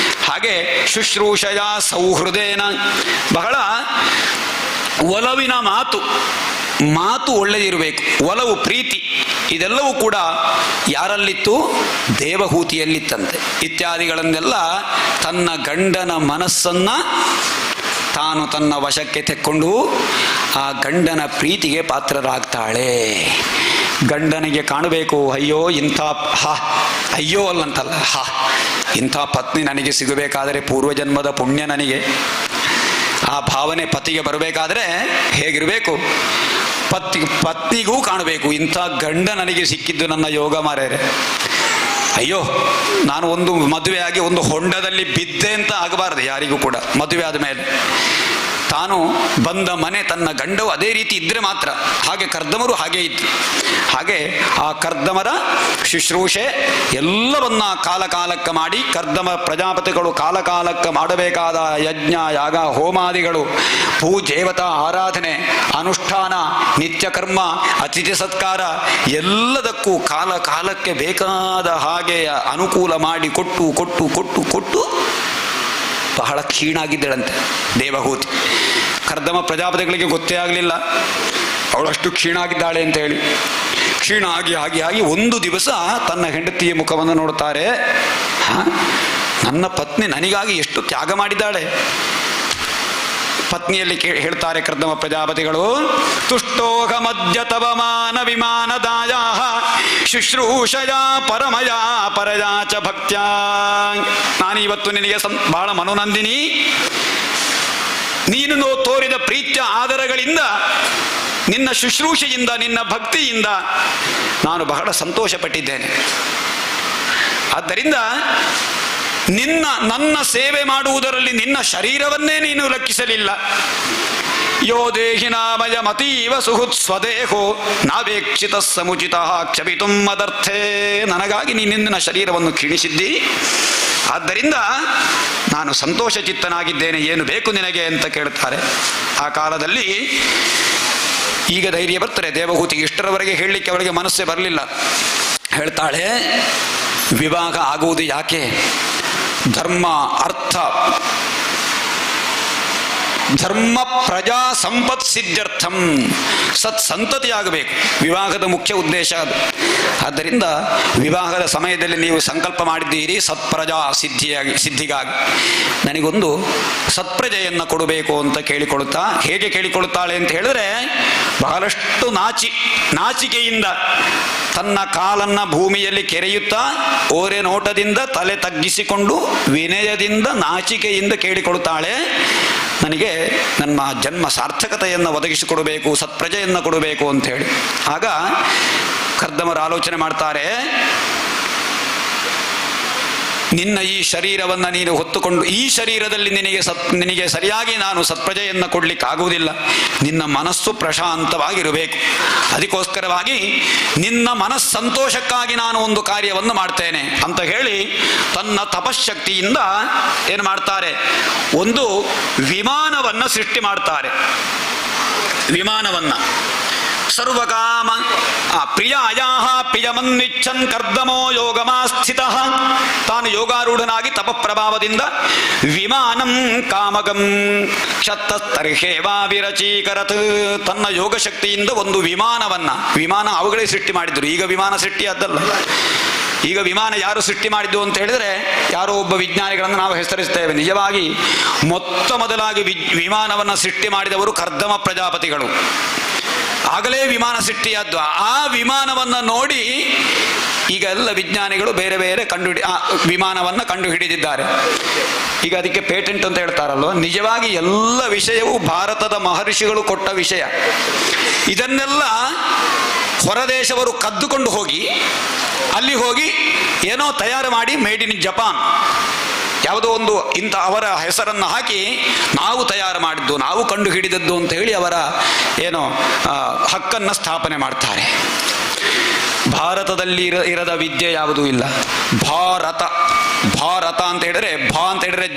ಹಾಗೆ ಶುಶ್ರೂಷಯ ಸೌಹೃದೇನ, ಬಹಳ ಒಲವಿನ ಮಾತು ಒಳ್ಳೆದಿರಬೇಕು. ಒಲವು, ಪ್ರೀತಿ, ಇದೆಲ್ಲವೂ ಕೂಡ ಯಾರಲ್ಲಿತ್ತು? ದೇವಹೂತಿಯಲ್ಲಿತ್ತಂತೆ. ಇತ್ಯಾದಿಗಳನ್ನೆಲ್ಲ ತನ್ನ ಗಂಡನ ಮನಸ್ಸನ್ನ ತಾನು ತನ್ನ ವಶಕ್ಕೆ ತೆಕ್ಕೊಂಡು ಆ ಗಂಡನ ಪ್ರೀತಿಗೆ ಪಾತ್ರರಾಗ್ತಾಳೆ. ಗಂಡನಿಗೆ ಕಾಣಬೇಕು, ಅಯ್ಯೋ ಇಂಥ ಅಯ್ಯೋ ಅಲ್ಲಂತಲ್ಲ, ಇಂಥ ಪತ್ನಿ ನನಗೆ ಸಿಗಬೇಕಾದರೆ ಪೂರ್ವಜನ್ಮದ ಪುಣ್ಯ ನನಗೆ. ಆ ಭಾವನೆ ಪತಿಗೆ ಬರಬೇಕಾದ್ರೆ ಹೇಗಿರಬೇಕು? ಪತ್ನಿಗೂ ಕಾಣಬೇಕು, ಇಂಥ ಗಂಡ ನನಗೆ ಸಿಕ್ಕಿದ್ದು ನನ್ನ ಯೋಗ ಮಾರ್ರೆ. ಅಯ್ಯೋ, ನಾನು ಒಂದು ಮದುವೆ ಆಗಿ ಒಂದು ಹೊಂಡದಲ್ಲಿ ಬಿದ್ದೆ ಅಂತ ಆಗಬಾರ್ದು ಯಾರಿಗೂ ಕೂಡ. ಮದುವೆ ಆದ ಮೇಲೆ ತಾನು ಬಂದ ಮನೆ ತನ್ನ ಗಂಡವು ಅದೇ ರೀತಿ ಇದ್ದರೆ ಮಾತ್ರ. ಹಾಗೆ ಕರ್ದಮರು ಹಾಗೆ ಇತ್ತು. ಹಾಗೆ ಆ ಕರ್ದಮರ ಶುಶ್ರೂಷೆ ಎಲ್ಲವನ್ನ ಕಾಲಕಾಲಕ್ಕೆ ಮಾಡಿ, ಕರ್ದಮ ಪ್ರಜಾಪತಿಗಳು ಕಾಲಕಾಲಕ್ಕೆ ಮಾಡಬೇಕಾದ ಯಜ್ಞ ಯಾಗ ಹೋಮಾದಿಗಳು, ದೇವತಾ ಆರಾಧನೆ, ಅನುಷ್ಠಾನ, ನಿತ್ಯ ಕರ್ಮ, ಅತಿಥಿ ಸತ್ಕಾರ ಎಲ್ಲದಕ್ಕೂ ಕಾಲ ಕಾಲಕ್ಕೆ ಬೇಕಾದ ಹಾಗೆ ಅನುಕೂಲ ಮಾಡಿ ಕೊಟ್ಟು ಕೊಟ್ಟು ಕೊಟ್ಟು ಕೊಟ್ಟು ಬಹಳ ಕ್ಷೀಣಾಗಿದ್ದಳಂತೆ ದೇವಹೂತಿ. ಕರ್ದಮ ಪ್ರಜಾಪತಿಗಳಿಗೆ ಗೊತ್ತೇ ಆಗಲಿಲ್ಲ ಅವಳಷ್ಟು ಕ್ಷೀಣ ಆಗಿದ್ದಾಳೆ ಅಂತ ಹೇಳಿ. ಕ್ಷೀಣ ಆಗಿ ಒಂದು ದಿವಸ ತನ್ನ ಹೆಂಡತಿಯ ಮುಖವನ್ನು ನೋಡ್ತಾರೆ. ನನ್ನ ಪತ್ನಿ ನನಗಾಗಿ ಎಷ್ಟು ತ್ಯಾಗ ಮಾಡಿದ್ದಾಳೆ. ಪತ್ನಿಯಲ್ಲಿ ಹೇಳ್ತಾರೆ ಕರ್ದಮ ಪ್ರಜಾಪತಿಗಳು, ತುಷ್ಟೋಹ ಮಧ್ಯ ತವ ಮಾನ ವಿಮಾನದಾಯ ಶುಶ್ರೂಷಯ ಪರಮಯ ಪರಜಾ ಚ ಭಕ್ತ್ಯ. ನಾನಿವತ್ತು ನಿನಗೆ ಬಹಳ ಮನೋನಂದಿನಿ. ನೀನು ತೋರಿದ ಪ್ರೀತ್ಯ ಆದರಗಳಿಂದ, ನಿನ್ನ ಶುಶ್ರೂಷೆಯಿಂದ, ನಿನ್ನ ಭಕ್ತಿಯಿಂದ ನಾನು ಬಹಳ ಸಂತೋಷಪಟ್ಟಿದ್ದೇನೆ. ಆದ್ದರಿಂದ ನನ್ನ ಸೇವೆ ಮಾಡುವುದರಲ್ಲಿ ನಿನ್ನ ಶರೀರವನ್ನೇ ನೀನು ಲೆಕ್ಕಿಸಲಿಲ್ಲ. ಯೋ ದೇಹಿನಾಮಯ ಮತೀವ ಸುಹೃತ್ ಸ್ವದೇಹೋ ನಾವೇಕ್ಷಿತ ಸಮುಚಿತ ಕ್ಷಮಿತು ಮದರ್ಥೇ. ನನಗಾಗಿ ನಿನ್ನ ಶರೀರವನ್ನು ಕ್ಷೀಣಿಸಿದ್ದಿ, ಆದ್ದರಿಂದ ನಾನು ಸಂತೋಷ ಚಿತ್ತನಾಗಿದ್ದೇನೆ, ಏನು ಬೇಕು ನಿನಗೆ ಅಂತ ಕೇಳ್ತಾರೆ. ಆ ಕಾಲದಲ್ಲಿ ಈಗ ಧೈರ್ಯ ಬರ್ತಾರೆ ದೇವಹೂತಿಗೆ. ಇಷ್ಟರವರೆಗೆ ಹೇಳಲಿಕ್ಕೆ ಅವಳಿಗೆ ಮನಸ್ಸೇ ಬರಲಿಲ್ಲ. ಹೇಳ್ತಾಳೆ, ವಿವಾಹ ಆಗುವುದು ಯಾಕೆ? ಧರ್ಮ ಅರ್ಥ ಧರ್ಮ ಪ್ರಜಾ ಸಂಪತ್ ಸಿದ್ಧ್ಯರ್ಥಂ, ಸಂತತಿ ಆಗಬೇಕು, ವಿವಾಹದ ಮುಖ್ಯ ಉದ್ದೇಶ ಅದು. ಆದ್ದರಿಂದ ವಿವಾಹದ ಸಮಯದಲ್ಲಿ ನೀವು ಸಂಕಲ್ಪ ಮಾಡಿದ್ದೀರಿ ಸತ್ಪ್ರಜಾ ಸಿದ್ಧಿಗಾಗಿ, ನನಗೊಂದು ಸತ್ಪ್ರಜೆಯನ್ನು ಕೊಡಬೇಕು ಅಂತ ಕೇಳಿಕೊಳ್ಳುತ್ತಾ. ಹೇಗೆ ಕೇಳಿಕೊಳ್ಳುತ್ತಾಳೆ ಅಂತ ಹೇಳಿದ್ರೆ, ಬಹಳಷ್ಟು ನಾಚಿಕೆಯಿಂದ ತನ್ನ ಕಾಲನ್ನ ಭೂಮಿಯಲ್ಲಿ ಕೆರೆಯುತ್ತಾ ಓರೆ ನೋಟದಿಂದ ತಲೆ ತಗ್ಗಿಸಿಕೊಂಡು ವಿನಯದಿಂದ ನಾಚಿಕೆಯಿಂದ ಕೇಳಿಕೊಳ್ಳುತ್ತಾಳೆ, ನನಗೆ ನನ್ನ ಜನ್ಮ ಸಾರ್ಥಕತೆಯನ್ನು ಒದಗಿಸಿಕೊಡಬೇಕು, ಸತ್ಪ್ರಜೆಯನ್ನು ಕೊಡಬೇಕು ಅಂತ ಹೇಳಿ. ಆಗ ಕರ್ದಮರು ಆಲೋಚನೆ ಮಾಡ್ತಾರೆ, ನಿನ್ನ ಈ ಶರೀರವನ್ನು ನೀನು ಹೊತ್ತುಕೊಂಡು ಈ ಶರೀರದಲ್ಲಿ ನಿನಗೆ ಸರಿಯಾಗಿ ನಾನು ಸತ್ಪ್ರಜೆಯನ್ನು ಕೊಡ್ಲಿಕ್ಕಾಗುವುದಿಲ್ಲ. ನಿನ್ನ ಮನಸ್ಸು ಪ್ರಶಾಂತವಾಗಿರಬೇಕು. ಅದಕ್ಕೋಸ್ಕರವಾಗಿ ನಿನ್ನ ಮನಸ್ಸಂತೋಷಕ್ಕಾಗಿ ನಾನು ಒಂದು ಕಾರ್ಯವನ್ನು ಮಾಡ್ತೇನೆ ಅಂತ ಹೇಳಿ ತನ್ನ ತಪಶಕ್ತಿಯಿಂದ ಏನು ಮಾಡ್ತಾರೆ, ಒಂದು ವಿಮಾನವನ್ನು ಸೃಷ್ಟಿ ಮಾಡ್ತಾರೆ. ವಿಮಾನವನ್ನು ಸರ್ವಕಾಮ ಪ್ರಿಯಾಯಾಹ ಪ್ರಿಯಮನ್ನಿಚ್ಛನ್ ಕರ್ದಮೋ ಯೋಗಮಾಸ್ಥಿತ. ತಾನು ಯೋಗಾರೂಢನಾಗಿ ತಪಪ್ರಭಾವದಿಂದ ವಿಮಾನಂ ಕಾಮಗಂ ಕ್ಷತ್ತಸ್ತರ್ಹೇವಾ ವಿರಚೀಕರತ್. ತನ್ನ ಯೋಗ ಶಕ್ತಿಯಿಂದ ಒಂದು ವಿಮಾನ ಅವುಗಳೇ ಸೃಷ್ಟಿ ಮಾಡಿದ್ರು. ಈಗ ವಿಮಾನ ಸೃಷ್ಟಿ ಆದ್ದಲ್ಲ. ಈಗ ವಿಮಾನ ಯಾರು ಸೃಷ್ಟಿ ಮಾಡಿದ್ದು ಅಂತ ಹೇಳಿದರೆ, ಯಾರೋ ಒಬ್ಬ ವಿಜ್ಞಾನಿಗಳನ್ನು ನಾವು ಹೆಸರಿಸ್ತೇವೆ. ನಿಜವಾಗಿ ಮೊದಲಾಗಿ ವಿಮಾನವನ್ನು ಸೃಷ್ಟಿ ಮಾಡಿದವರು ಕರ್ದಮ ಪ್ರಜಾಪತಿಗಳು. ಆಗಲೇ ವಿಮಾನ ಸೃಷ್ಟಿಯಾದ್ದು. ಆ ವಿಮಾನವನ್ನು ನೋಡಿ ಈಗ ಎಲ್ಲ ವಿಜ್ಞಾನಿಗಳು ಬೇರೆ ಬೇರೆ ವಿಮಾನವನ್ನು ಕಂಡುಹಿಡಿದಿದ್ದಾರೆ. ಈಗ ಅದಕ್ಕೆ ಪೇಟೆಂಟ್ ಅಂತ ಹೇಳ್ತಾರಲ್ವ. ನಿಜವಾಗಿ ಎಲ್ಲ ವಿಷಯವೂ ಭಾರತದ ಮಹರ್ಷಿಗಳು ಕೊಟ್ಟ ವಿಷಯ. ಇದನ್ನೆಲ್ಲ ಹೊರದೇಶವರು ಕದ್ದುಕೊಂಡು ಹೋಗಿ ಅಲ್ಲಿ ಹೋಗಿ ಏನೋ ತಯಾರು ಮಾಡಿ ಮೇಡ್ ಇನ್ ಜಪಾನ್ ಯಾವುದೋ ಒಂದು ಇಂಥ ಅವರ ಹೆಸರನ್ನು ಹಾಕಿ ನಾವು ತಯಾರು ಮಾಡಿದ್ದು, ನಾವು ಕಂಡು ಹಿಡಿದದ್ದು ಅಂತ ಹೇಳಿ ಅವರ ಏನೋ ಹಕ್ಕನ್ನು ಸ್ಥಾಪನೆ ಮಾಡ್ತಾರೆ. ಭಾರತದಲ್ಲಿ ಇರದ ವಿದ್ಯೆ ಯಾವುದೂ ಇಲ್ಲ. ಭಾರತ ಅಂತ ಹೇಳಿದ್ರೆ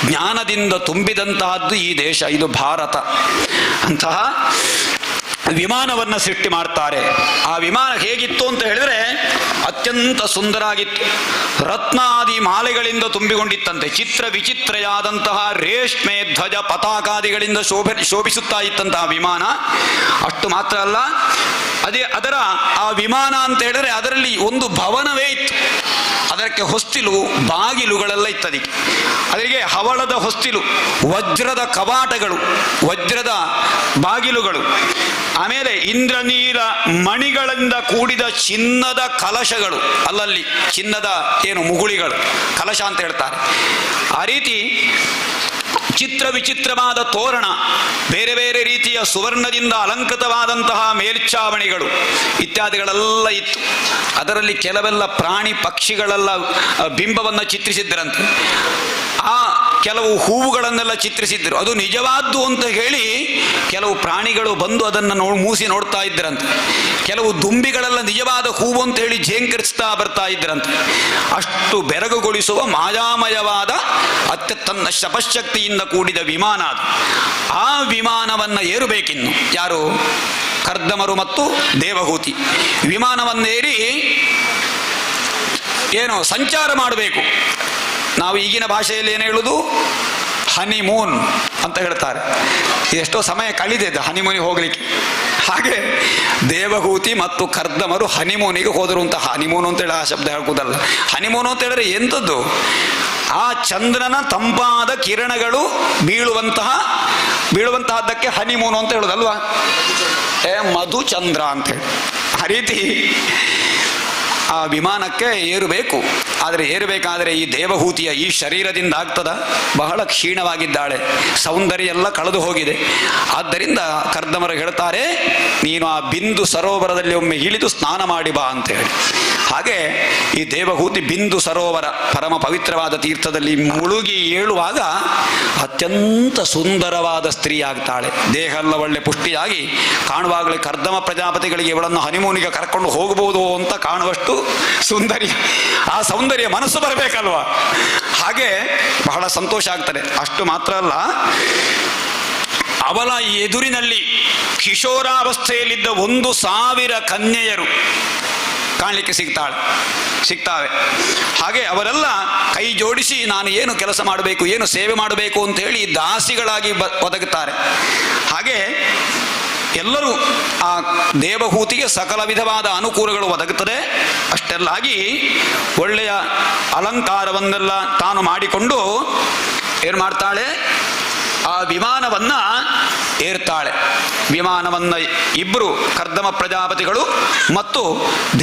ಜ್ಞಾನದಿಂದ ತುಂಬಿದಂತಹದ್ದು ಈ ದೇಶ, ಇದು ಭಾರತ. ಅಂತಹ ವಿಮಾನವನ್ನು ಸೃಷ್ಟಿ ಮಾಡ್ತಾರೆ. ಆ ವಿಮಾನ ಹೇಗಿತ್ತು ಅಂತ ಹೇಳಿದ್ರೆ ಅತ್ಯಂತ ಸುಂದರಾಗಿತ್ತು. ರತ್ನಾದಿ ಮಾಲೆಗಳಿಂದ ತುಂಬಿಕೊಂಡಿತ್ತಂತೆ. ಚಿತ್ರ ವಿಚಿತ್ರಯಾದಂತಹ ರೇಷ್ಮೆ ಧ್ವಜ ಪತಾಕಾದಿಗಳಿಂದ ಶೋಭಿಸುತ್ತಾ ಇತ್ತಂತಹ ವಿಮಾನ. ಅಷ್ಟು ಮಾತ್ರ ಅಲ್ಲ, ಅದರ ಆ ವಿಮಾನ ಅಂತ ಹೇಳಿದ್ರೆ ಅದರಲ್ಲಿ ಒಂದು ಭವನವೇ ಇತ್ತು. ಅದಕ್ಕೆ ಹೊಸ್ತಿಲು ಬಾಗಿಲುಗಳೆಲ್ಲ ಇತ್ತದಕ್ಕೆ. ಅದರಿಗೆ ಹವಳದ ಹೊಸ್ತಿಲು, ವಜ್ರದ ಕವಾಟಗಳು, ವಜ್ರದ ಬಾಗಿಲುಗಳು, ಆಮೇಲೆ ಇಂದ್ರನೀಲ ಮಣಿಗಳಿಂದ ಕೂಡಿದ ಚಿನ್ನದ ಕಲಶಗಳು, ಅಲ್ಲಲ್ಲಿ ಚಿನ್ನದ ಮುಗುಳಿಗಳು, ಕಲಶ ಅಂತ ಹೇಳ್ತಾರೆ. ಆ ರೀತಿ ಚಿತ್ರ ವಿಚಿತ್ರವಾದ ತೋರಣ, ಬೇರೆ ಬೇರೆ ರೀತಿಯ ಸುವರ್ಣದಿಂದ ಅಲಂಕೃತವಾದಂತಹ ಮೇಲ್ಛಾವಣಿಗಳು ಇತ್ಯಾದಿಗಳೆಲ್ಲ ಇತ್ತು. ಅದರಲ್ಲಿ ಕೆಲವೆಲ್ಲ ಪ್ರಾಣಿ ಪಕ್ಷಿಗಳೆಲ್ಲ ಬಿಂಬವನ್ನು ಚಿತ್ರಿಸಿದ್ದರಂತೆ. ಆ ಕೆಲವು ಹೂವುಗಳನ್ನೆಲ್ಲ ಚಿತ್ರಿಸಿದ್ರು. ಅದು ನಿಜವಾದ್ದು ಅಂತ ಹೇಳಿ ಕೆಲವು ಪ್ರಾಣಿಗಳು ಬಂದು ಅದನ್ನು ಮೂಸಿ ನೋಡ್ತಾ ಇದ್ದರಂತೆ. ಕೆಲವು ದುಂಬಿಗಳೆಲ್ಲ ನಿಜವಾದ ಹೂವು ಅಂತ ಹೇಳಿ ಝೇಂಕರಿಸ್ತಾ ಬರ್ತಾ ಇದ್ದರಂತೆ. ಅಷ್ಟು ಬೆರಗುಗೊಳಿಸುವ ಮಾಯಾಮಯವಾದ ತನ್ನ ಶಪಶಕ್ತಿಯಿಂದ ಕೂಡಿದ ವಿಮಾನ ಅದು. ಆ ವಿಮಾನವನ್ನು ಏರಬೇಕಿನ್ನು ಯಾರು? ಕರ್ದಮರು ಮತ್ತು ದೇವಹೂತಿ ವಿಮಾನವನ್ನೇರಿ ಸಂಚಾರ ಮಾಡಬೇಕು. ನಾವು ಈಗಿನ ಭಾಷೆಯಲ್ಲಿ ಏನು ಹೇಳುವುದು? ಹನಿಮೂನ್ ಅಂತ ಹೇಳ್ತಾರೆ. ಎಷ್ಟೋ ಸಮಯ ಕಳೆದಿದೆ ಹನಿಮೂನಿಗೆ ಹೋಗ್ಲಿಕ್ಕೆ. ಹಾಗೆ ದೇವಹೂತಿ ಮತ್ತು ಕರ್ದಮರು ಹನಿಮೂನಿಗೆ ಹೋದರು ಅಂತ. ಹನಿಮೂನು ಅಂತೇಳಿ ಆ ಶಬ್ದ ಹೇಳ್ಕೋದಲ್ಲ. ಹನಿಮೂನು ಅಂತ ಹೇಳಿದ್ರೆ ಎಂಥದ್ದು? ಆ ಚಂದ್ರನ ತಂಪಾದ ಕಿರಣಗಳು ಬೀಳುವಂತಹದ್ದಕ್ಕೆ ಹನಿಮೂನು ಅಂತ ಹೇಳೋದಲ್ವಾ? ಮಧುಚಂದ್ರ ಅಂತೇಳಿ. ಆ ರೀತಿ ಆ ವಿಮಾನಕ್ಕೆ ಏರಬೇಕು. ಆದರೆ ಏರಬೇಕಾದರೆ ಈ ದೇವಹೂತಿಯ ಈ ಶರೀರದಿಂದ ಆಗ್ತದ? ಬಹಳ ಕ್ಷೀಣವಾಗಿದ್ದಾಳೆ, ಸೌಂದರ್ಯ ಎಲ್ಲ ಕಳೆದು ಹೋಗಿದೆ. ಆದ್ದರಿಂದ ಕರ್ದಮರು ಹೇಳ್ತಾರೆ, ನೀನು ಆ ಬಿಂದು ಸರೋವರದಲ್ಲಿ ಒಮ್ಮೆ ಇಳಿದು ಸ್ನಾನ ಮಾಡಿ ಬಾ ಅಂತೇಳಿ. ಹಾಗೆ ಈ ದೇವಹೂತಿ ಬಿಂದು ಸರೋವರ ಪರಮ ಪವಿತ್ರವಾದ ತೀರ್ಥದಲ್ಲಿ ಮುಳುಗಿ ಏಳುವಾಗ ಅತ್ಯಂತ ಸುಂದರವಾದ ಸ್ತ್ರೀ ಆಗ್ತಾಳೆ. ದೇಹ ಎಲ್ಲ ಒಳ್ಳೆ ಪುಷ್ಟಿಯಾಗಿ ಕಾಣುವಾಗಲೇ ಕರ್ದಮ ಪ್ರಜಾಪತಿಗಳಿಗೆ ಇವಳನ್ನು ಹನಿಮೂನಿಗೆ ಕರ್ಕೊಂಡು ಹೋಗಬಹುದು ಅಂತ ಕಾಣುವಷ್ಟು ಸುಂದರಿ. ಆ ಸೌಂದರ್ಯ ಮನಸ್ಸು ಬರಬೇಕಲ್ವಾ? ಹಾಗೆ ಬಹಳ ಸಂತೋಷ ಆಗ್ತದೆ. ಅಷ್ಟು ಮಾತ್ರ ಅಲ್ಲ, ಅವಳ ಎದುರಿನಲ್ಲಿ ಕಿಶೋರಾವಸ್ಥೆಯಲ್ಲಿದ್ದ 1,000 ಕನ್ಯೆಯರು ಕಾಣಲಿಕ್ಕೆ ಸಿಗ್ತಾವೆ. ಹಾಗೆ ಅವರೆಲ್ಲ ಕೈ ಜೋಡಿಸಿ ನಾನು ಏನು ಕೆಲಸ ಮಾಡಬೇಕು, ಏನು ಸೇವೆ ಮಾಡಬೇಕು ಅಂತ ಹೇಳಿ ದಾಸಿಗಳಾಗಿ ಒದಗುತ್ತಾರೆ. ಹಾಗೆ ಎಲ್ಲರೂ ಆ ದೇವಹೂತಿಗೆ ಸಕಲ ವಿಧವಾದ ಅನುಕೂಲಗಳು ಒದಗುತ್ತದೆ. ಅಷ್ಟೆಲ್ಲಾಗಿ ಒಳ್ಳೆಯ ಅಲಂಕಾರವನ್ನೆಲ್ಲ ತಾನು ಮಾಡಿಕೊಂಡು ಏನು ಮಾಡ್ತಾಳೆ, ಆ ವಿಮಾನವನ್ನ ಏರ್ತಾಳೆ. ವಿಮಾನವನ್ನ ಇಬ್ಬರು ಕರ್ದಮ ಪ್ರಜಾಪತಿಗಳು ಮತ್ತು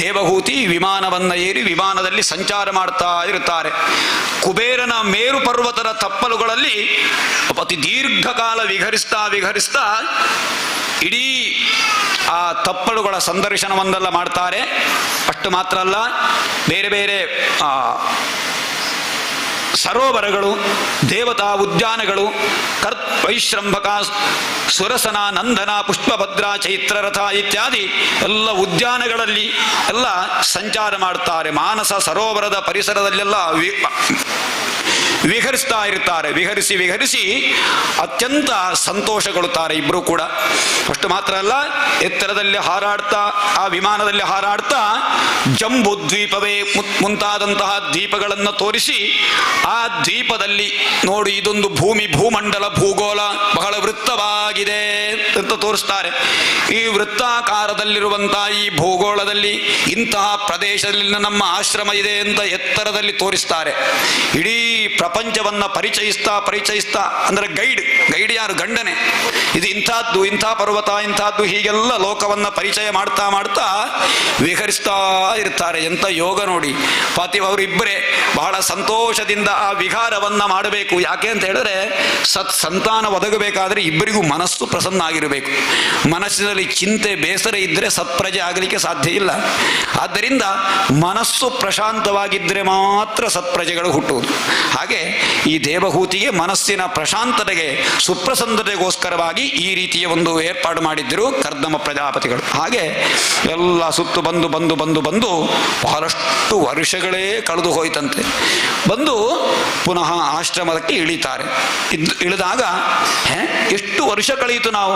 ದೇವಹೂತಿ ವಿಮಾನವನ್ನ ಏರಿ ವಿಮಾನದಲ್ಲಿ ಸಂಚಾರ ಮಾಡ್ತಾ ಇರುತ್ತಾರೆ. ಕುಬೇರನ ಮೇರು ಪರ್ವತದ ತಪ್ಪಲುಗಳಲ್ಲಿ ಅತಿ ದೀರ್ಘಕಾಲ ವಿಹರಿಸ್ತಾ ಇಡೀ ಆ ತಪ್ಪಲುಗಳ ಸಂದರ್ಶನವನ್ನೆಲ್ಲ ಮಾಡ್ತಾರೆ. ಅಷ್ಟು ಮಾತ್ರ ಅಲ್ಲ, ಬೇರೆ ಬೇರೆ ಸರೋವರಗಳು, ದೇವತಾ ಉದ್ಯಾನಗಳು, ವೈಶ್ರಂಭಕ, ಸುರಸನ, ನಂದನ, ಪುಷ್ಪಭದ್ರ, ಚೈತ್ರರಥ ಇತ್ಯಾದಿ ಎಲ್ಲ ಉದ್ಯಾನಗಳಲ್ಲಿ ಎಲ್ಲ ಸಂಚಾರ ಮಾಡ್ತಾರೆ. ಮಾನಸ ಸರೋವರದ ಪರಿಸರದಲ್ಲೆಲ್ಲ ವಿಹರಿಸ್ತಾ ಇರ್ತಾರೆ. ವಿಹರಿಸಿ ಅತ್ಯಂತ ಸಂತೋಷಗೊಳ್ಳುತ್ತಾರೆ ಇಬ್ಬರು ಕೂಡ. ಅಷ್ಟು ಮಾತ್ರ ಅಲ್ಲ, ಎತ್ತರದಲ್ಲಿ ಹಾರಾಡ್ತಾ, ಆ ವಿಮಾನದಲ್ಲಿ ಹಾರಾಡ್ತಾ ಜಂಬೂ ದ್ವೀಪವೇ ಮುಂತಾದಂತಹ ದ್ವೀಪಗಳನ್ನು ತೋರಿಸಿ, ಆ ದ್ವೀಪದಲ್ಲಿ ನೋಡಿ ಇದೊಂದು ಭೂಮಂಡಲ, ಭೂಗೋಳ ಬಹಳ ವೃತ್ತವಾಗಿದೆ ಅಂತ ತೋರಿಸ್ತಾರೆ. ಈ ವೃತ್ತಾಕಾರದಲ್ಲಿರುವಂತಹ ಈ ಭೂಗೋಳದಲ್ಲಿ ಇಂತಹ ಪ್ರದೇಶದಲ್ಲಿ ನಮ್ಮ ಆಶ್ರಮ ಇದೆ ಅಂತ ಎತ್ತರದಲ್ಲಿ ತೋರಿಸ್ತಾರೆ. ಇಡೀ ಪ್ರಪಂಚವನ್ನ ಪರಿಚಯಿಸ್ತಾ ಅಂದ್ರೆ ಗೈಡ್ ಯಾರು? ಗಂಡನೆ. ಇದು ಇಂಥದ್ದು, ಇಂಥ ಪರ್ವತ, ಇಂಥದ್ದು, ಹೀಗೆಲ್ಲ ಲೋಕವನ್ನ ಪರಿಚಯ ಮಾಡ್ತಾ ವಿಹರಿಸ್ತಾ ಇರ್ತಾರೆ. ಎಂಥ ಯೋಗ ನೋಡಿ. ಅವರಿಬ್ಬರೇ ಬಹಳ ಸಂತೋಷದಿಂದ ಆ ವಿಹಾರವನ್ನ ಮಾಡಬೇಕು. ಯಾಕೆ ಅಂತ ಹೇಳಿದ್ರೆ, ಸಂತಾನ ಒದಗಬೇಕಾದ್ರೆ ಇಬ್ಬರಿಗೂ ಮನಸ್ಸು ಪ್ರಸನ್ನ ಆಗಿರಬೇಕು. ಮನಸ್ಸಿನಲ್ಲಿ ಚಿಂತೆ, ಬೇಸರ ಇದ್ರೆ ಸತ್ಪ್ರಜೆ ಆಗಲಿಕ್ಕೆ ಸಾಧ್ಯ ಇಲ್ಲ. ಆದ್ದರಿಂದ ಮನಸ್ಸು ಪ್ರಶಾಂತವಾಗಿದ್ದರೆ ಮಾತ್ರ ಸತ್ಪ್ರಜೆಗಳು ಹುಟ್ಟುವುದು. ಹಾಗೆ ಈ ದೇವಹೂತಿಗೆ ಮನಸ್ಸಿನ ಪ್ರಶಾಂತತೆಗೆ, ಸುಪ್ರಸನ್ನತೆಗೋಸ್ಕರವಾಗಿ ಈ ರೀತಿಯ ಒಂದು ಏರ್ಪಾಡು ಮಾಡಿದ್ದರು ಕರ್ದಮ ಪ್ರಜಾಪತಿಗಳು. ಹಾಗೆ ಎಲ್ಲ ಸುತ್ತು ಬಂದು ಬಹಳಷ್ಟು ವರ್ಷಗಳೇ ಕಳೆದು ಹೋಯ್ತಂತೆ. ಬಂದು ಪುನಃ ಆಶ್ರಮಕ್ಕೆ ಇಳಿತಾರೆ. ಇಳಿದಾಗ ಎಷ್ಟು ವರ್ಷ ಕಳೀತು, ನಾವು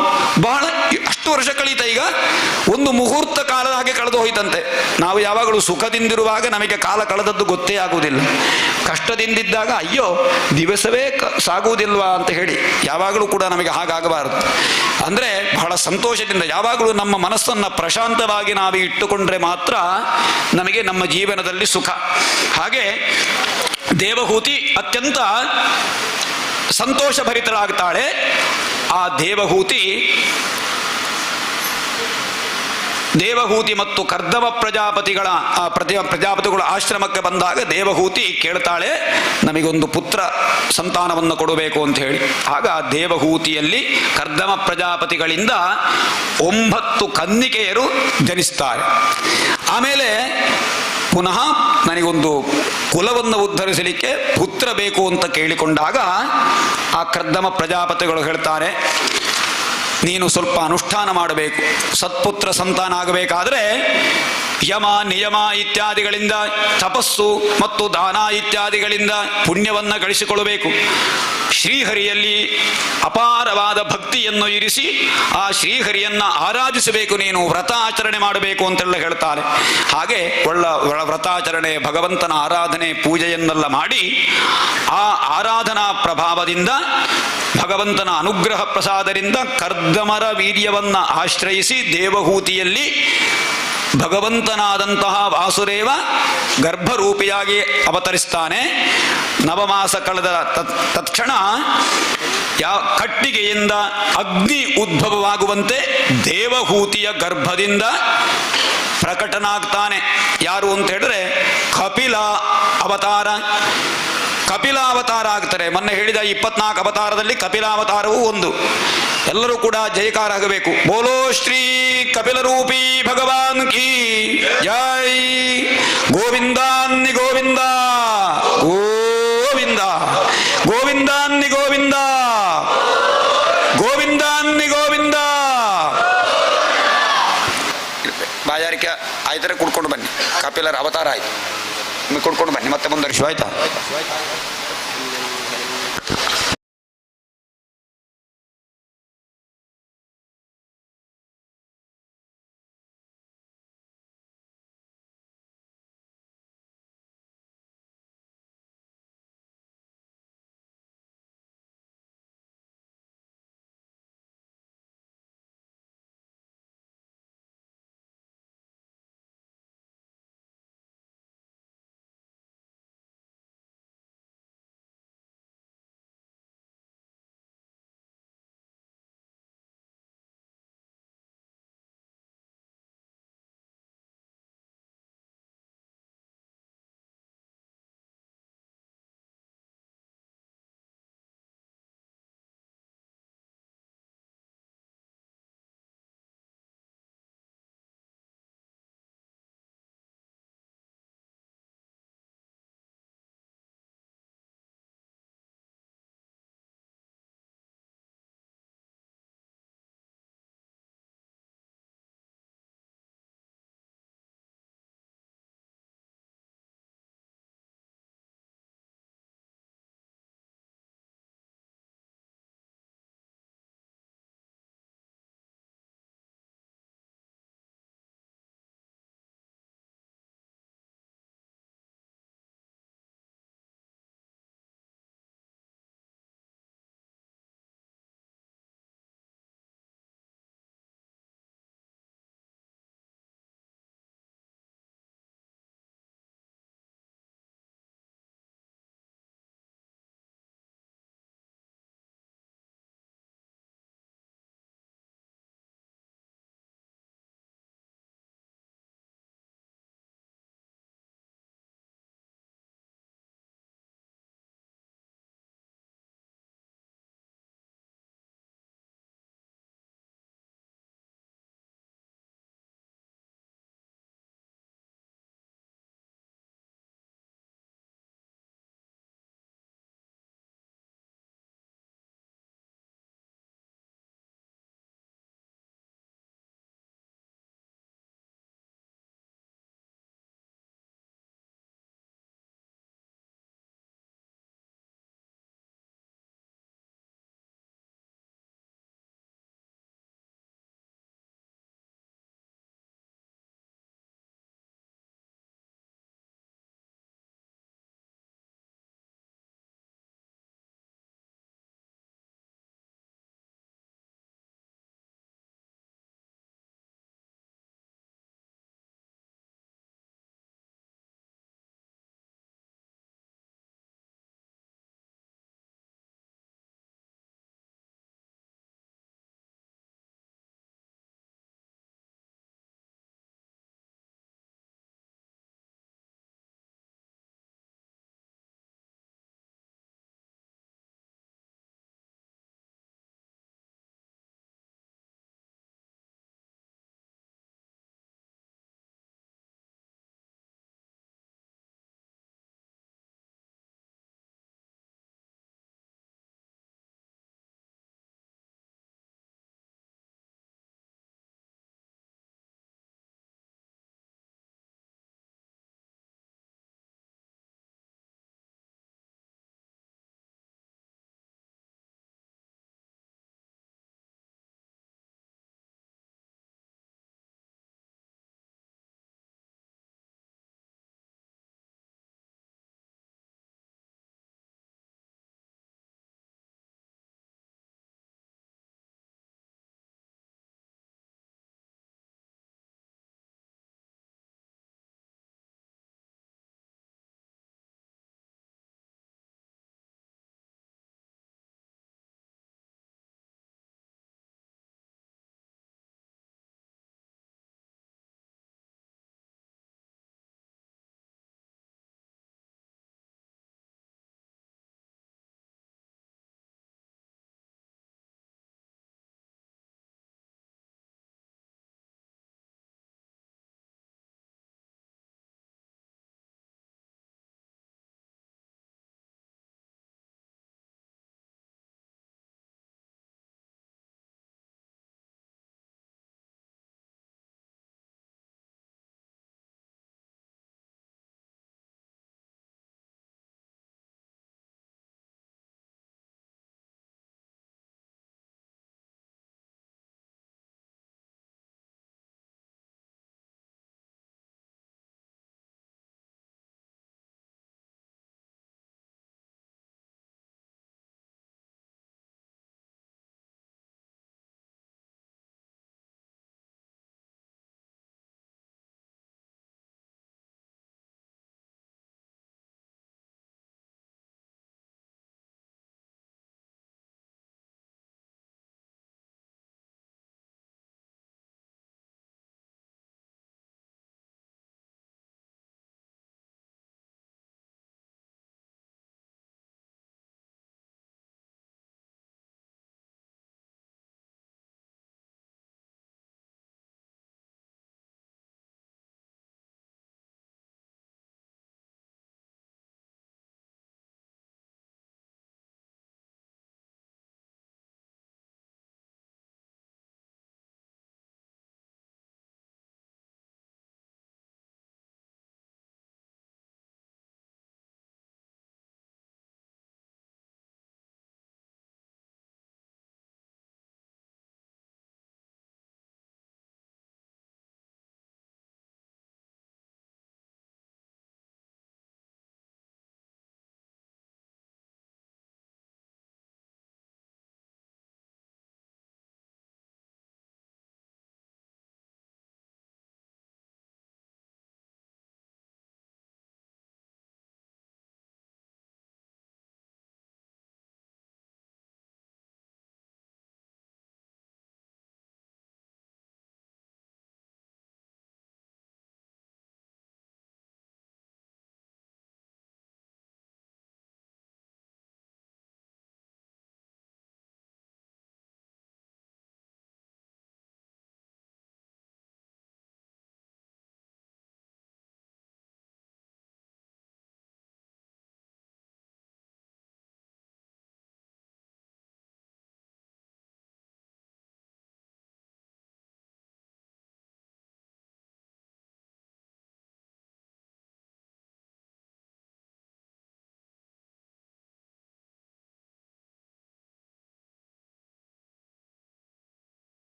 ಅಷ್ಟು ವರ್ಷ ಕಳೀತ. ಈಗ ಒಂದು ಮುಹೂರ್ತ ಕಾಲದ ಹಾಗೆ ಕಳೆದು ಹೋಯ್ತಂತೆ. ನಾವು ಯಾವಾಗಲೂ ಸುಖದಿಂದಿರುವಾಗ ನಮಗೆ ಕಾಲ ಕಳೆದದ್ದು ಗೊತ್ತೇ ಆಗುವುದಿಲ್ಲ. ಕಷ್ಟದಿಂದಿದ್ದಾಗ ಅಯ್ಯೋ ದಿವಸವೇ ಸಾಗುವುದಿಲ್ವಾ ಅಂತ ಹೇಳಿ ಯಾವಾಗಲೂ ಕೂಡ ನಮಗೆ ಹಾಗಾಗಬಾರದು. ಅಂದರೆ ಬಹಳ ಸಂತೋಷದಿಂದ ಯಾವಾಗಲೂ ನಮ್ಮ ಮನಸ್ಸನ್ನು ಪ್ರಶಾಂತವಾಗಿ ನಾವು ಇಟ್ಟುಕೊಂಡ್ರೆ ಮಾತ್ರ ನಮಗೆ ನಮ್ಮ ಜೀವನದಲ್ಲಿ ಸುಖ. ಹಾಗೆ ದೇವಹೂತಿ ಅತ್ಯಂತ ಸಂತೋಷಭರಿತಳಾಗ್ತಾಳೆ. ಆ ದೇವಹೂತಿ ಮತ್ತು ಕರ್ದಮ ಪ್ರಜಾಪತಿಗಳ ಆಶ್ರಮಕ್ಕೆ ಬಂದಾಗ ದೇವಹೂತಿ ಕೇಳ್ತಾಳೆ, ನಮಗೊಂದು ಪುತ್ರ ಸಂತಾನವನ್ನು ಕೊಡಬೇಕು ಅಂತ ಹೇಳಿ. ಆಗ ದೇವಹೂತಿಯಲ್ಲಿ ಕರ್ದಮ ಪ್ರಜಾಪತಿಗಳಿಂದ 9 ಕನ್ನಿಕೆಯರು ಜನಿಸ್ತಾರೆ. ಆಮೇಲೆ ಪುನಃ ನನಗೊಂದು ಕುಲವನ್ನು ಉದ್ಧರಿಸಲಿಕ್ಕೆ ಪುತ್ರ ಬೇಕು ಅಂತ ಕೇಳಿಕೊಂಡಾಗ ಆ ಕರ್ದಮ ಪ್ರಜಾಪತಿಗಳು ಹೇಳ್ತಾರೆ, ನೀನು ಸ್ವಲ್ಪ ಅನುಷ್ಠಾನ ಮಾಡಬೇಕು. ಸತ್ಪುತ್ರ ಸಂತಾನ ಆಗಬೇಕಾದ್ರೆ ಯಮ ನಿಯಮ ಇತ್ಯಾದಿಗಳಿಂದ, ತಪಸ್ಸು ಮತ್ತು ದಾನ ಇತ್ಯಾದಿಗಳಿಂದ ಪುಣ್ಯವನ್ನು ಗಳಿಸಿಕೊಳ್ಳಬೇಕು. ಶ್ರೀಹರಿಯಲ್ಲಿ ಅಪಾರವಾದ ಭಕ್ತಿಯನ್ನು ಇರಿಸಿ ಆ ಶ್ರೀಹರಿಯನ್ನು ಆರಾಧಿಸಬೇಕು, ನೀನು ವ್ರತ ಆಚರಣೆ ಮಾಡಬೇಕು ಅಂತೆಲ್ಲ ಹೇಳ್ತಾರೆ. ಹಾಗೆ ಒಳ್ಳ ವ್ರತಾಚರಣೆ, ಭಗವಂತನ ಆರಾಧನೆ, ಪೂಜೆಯನ್ನೆಲ್ಲ ಮಾಡಿ ಆ ಆರಾಧನಾ ಪ್ರಭಾವದಿಂದ, ಭಗವಂತನ ಅನುಗ್ರಹ ಪ್ರಸಾದದಿಂದ ಕರ್ದಮರ ವೀರ್ಯವನ್ನು ಆಶ್ರಯಿಸಿ ದೇವಹೂತಿಯಲ್ಲಿ ಭಗವಂತನಾದಂತಹ ವಾಸುದೇವ ಗರ್ಭರೂಪಿಯಾಗಿ ಅವತರಿಸ್ತಾನೆ. ನವಮಾಸ ಕಳೆದ ತತ್ಕ್ಷಣ ಕಟ್ಟಿಗೆಯಿಂದ ಅಗ್ನಿ ಉದ್ಭವವಾಗುವಂತೆ ದೇವಹೂತಿಯ ಗರ್ಭದಿಂದ ಪ್ರಕಟನಾಗ್ತಾನೆ. ಯಾರು ಅಂತ ಹೇಳಿದ್ರೆ ಕಪಿಲ ಅವತಾರ. ಕಪಿಲಾವತಾರ ಆಗ್ತಾರೆ. ಮೊನ್ನೆ ಹೇಳಿದ 24 ಅವತಾರದಲ್ಲಿ ಕಪಿಲಾವತಾರವೂ ಒಂದು. ಎಲ್ಲರೂ ಕೂಡ ಜಯಕಾರ ಆಗಬೇಕು. ಬೋಲೋ ಶ್ರೀ ಕಪಿಲರೂಪಿ ಭಗವಾನ್ ಕಿ ಜೈ. ಗೋವಿಂದಾನ್ನಿ ಗೋವಿಂದ, ಗೋವಿಂದ ಗೋವಿಂದಾನ್ನಿ ಗೋವಿಂದ, ಗೋವಿಂದಾನ್ನಿ ಗೋವಿಂದ. ಬಾಯಾರಿಕೆ ಆಯ್ತಾರೆ, ಕುಡ್ಕೊಂಡು ಬನ್ನಿ. ಕಪಿಲರ ಅವತಾರ ಆಯ್ತು, ಕುಡ್ಕೊಂಡು ಬನ್ನಿ, ಮತ್ತೆ ಮುಂದುವರಿಸುವ ಆಯ್ತಾ.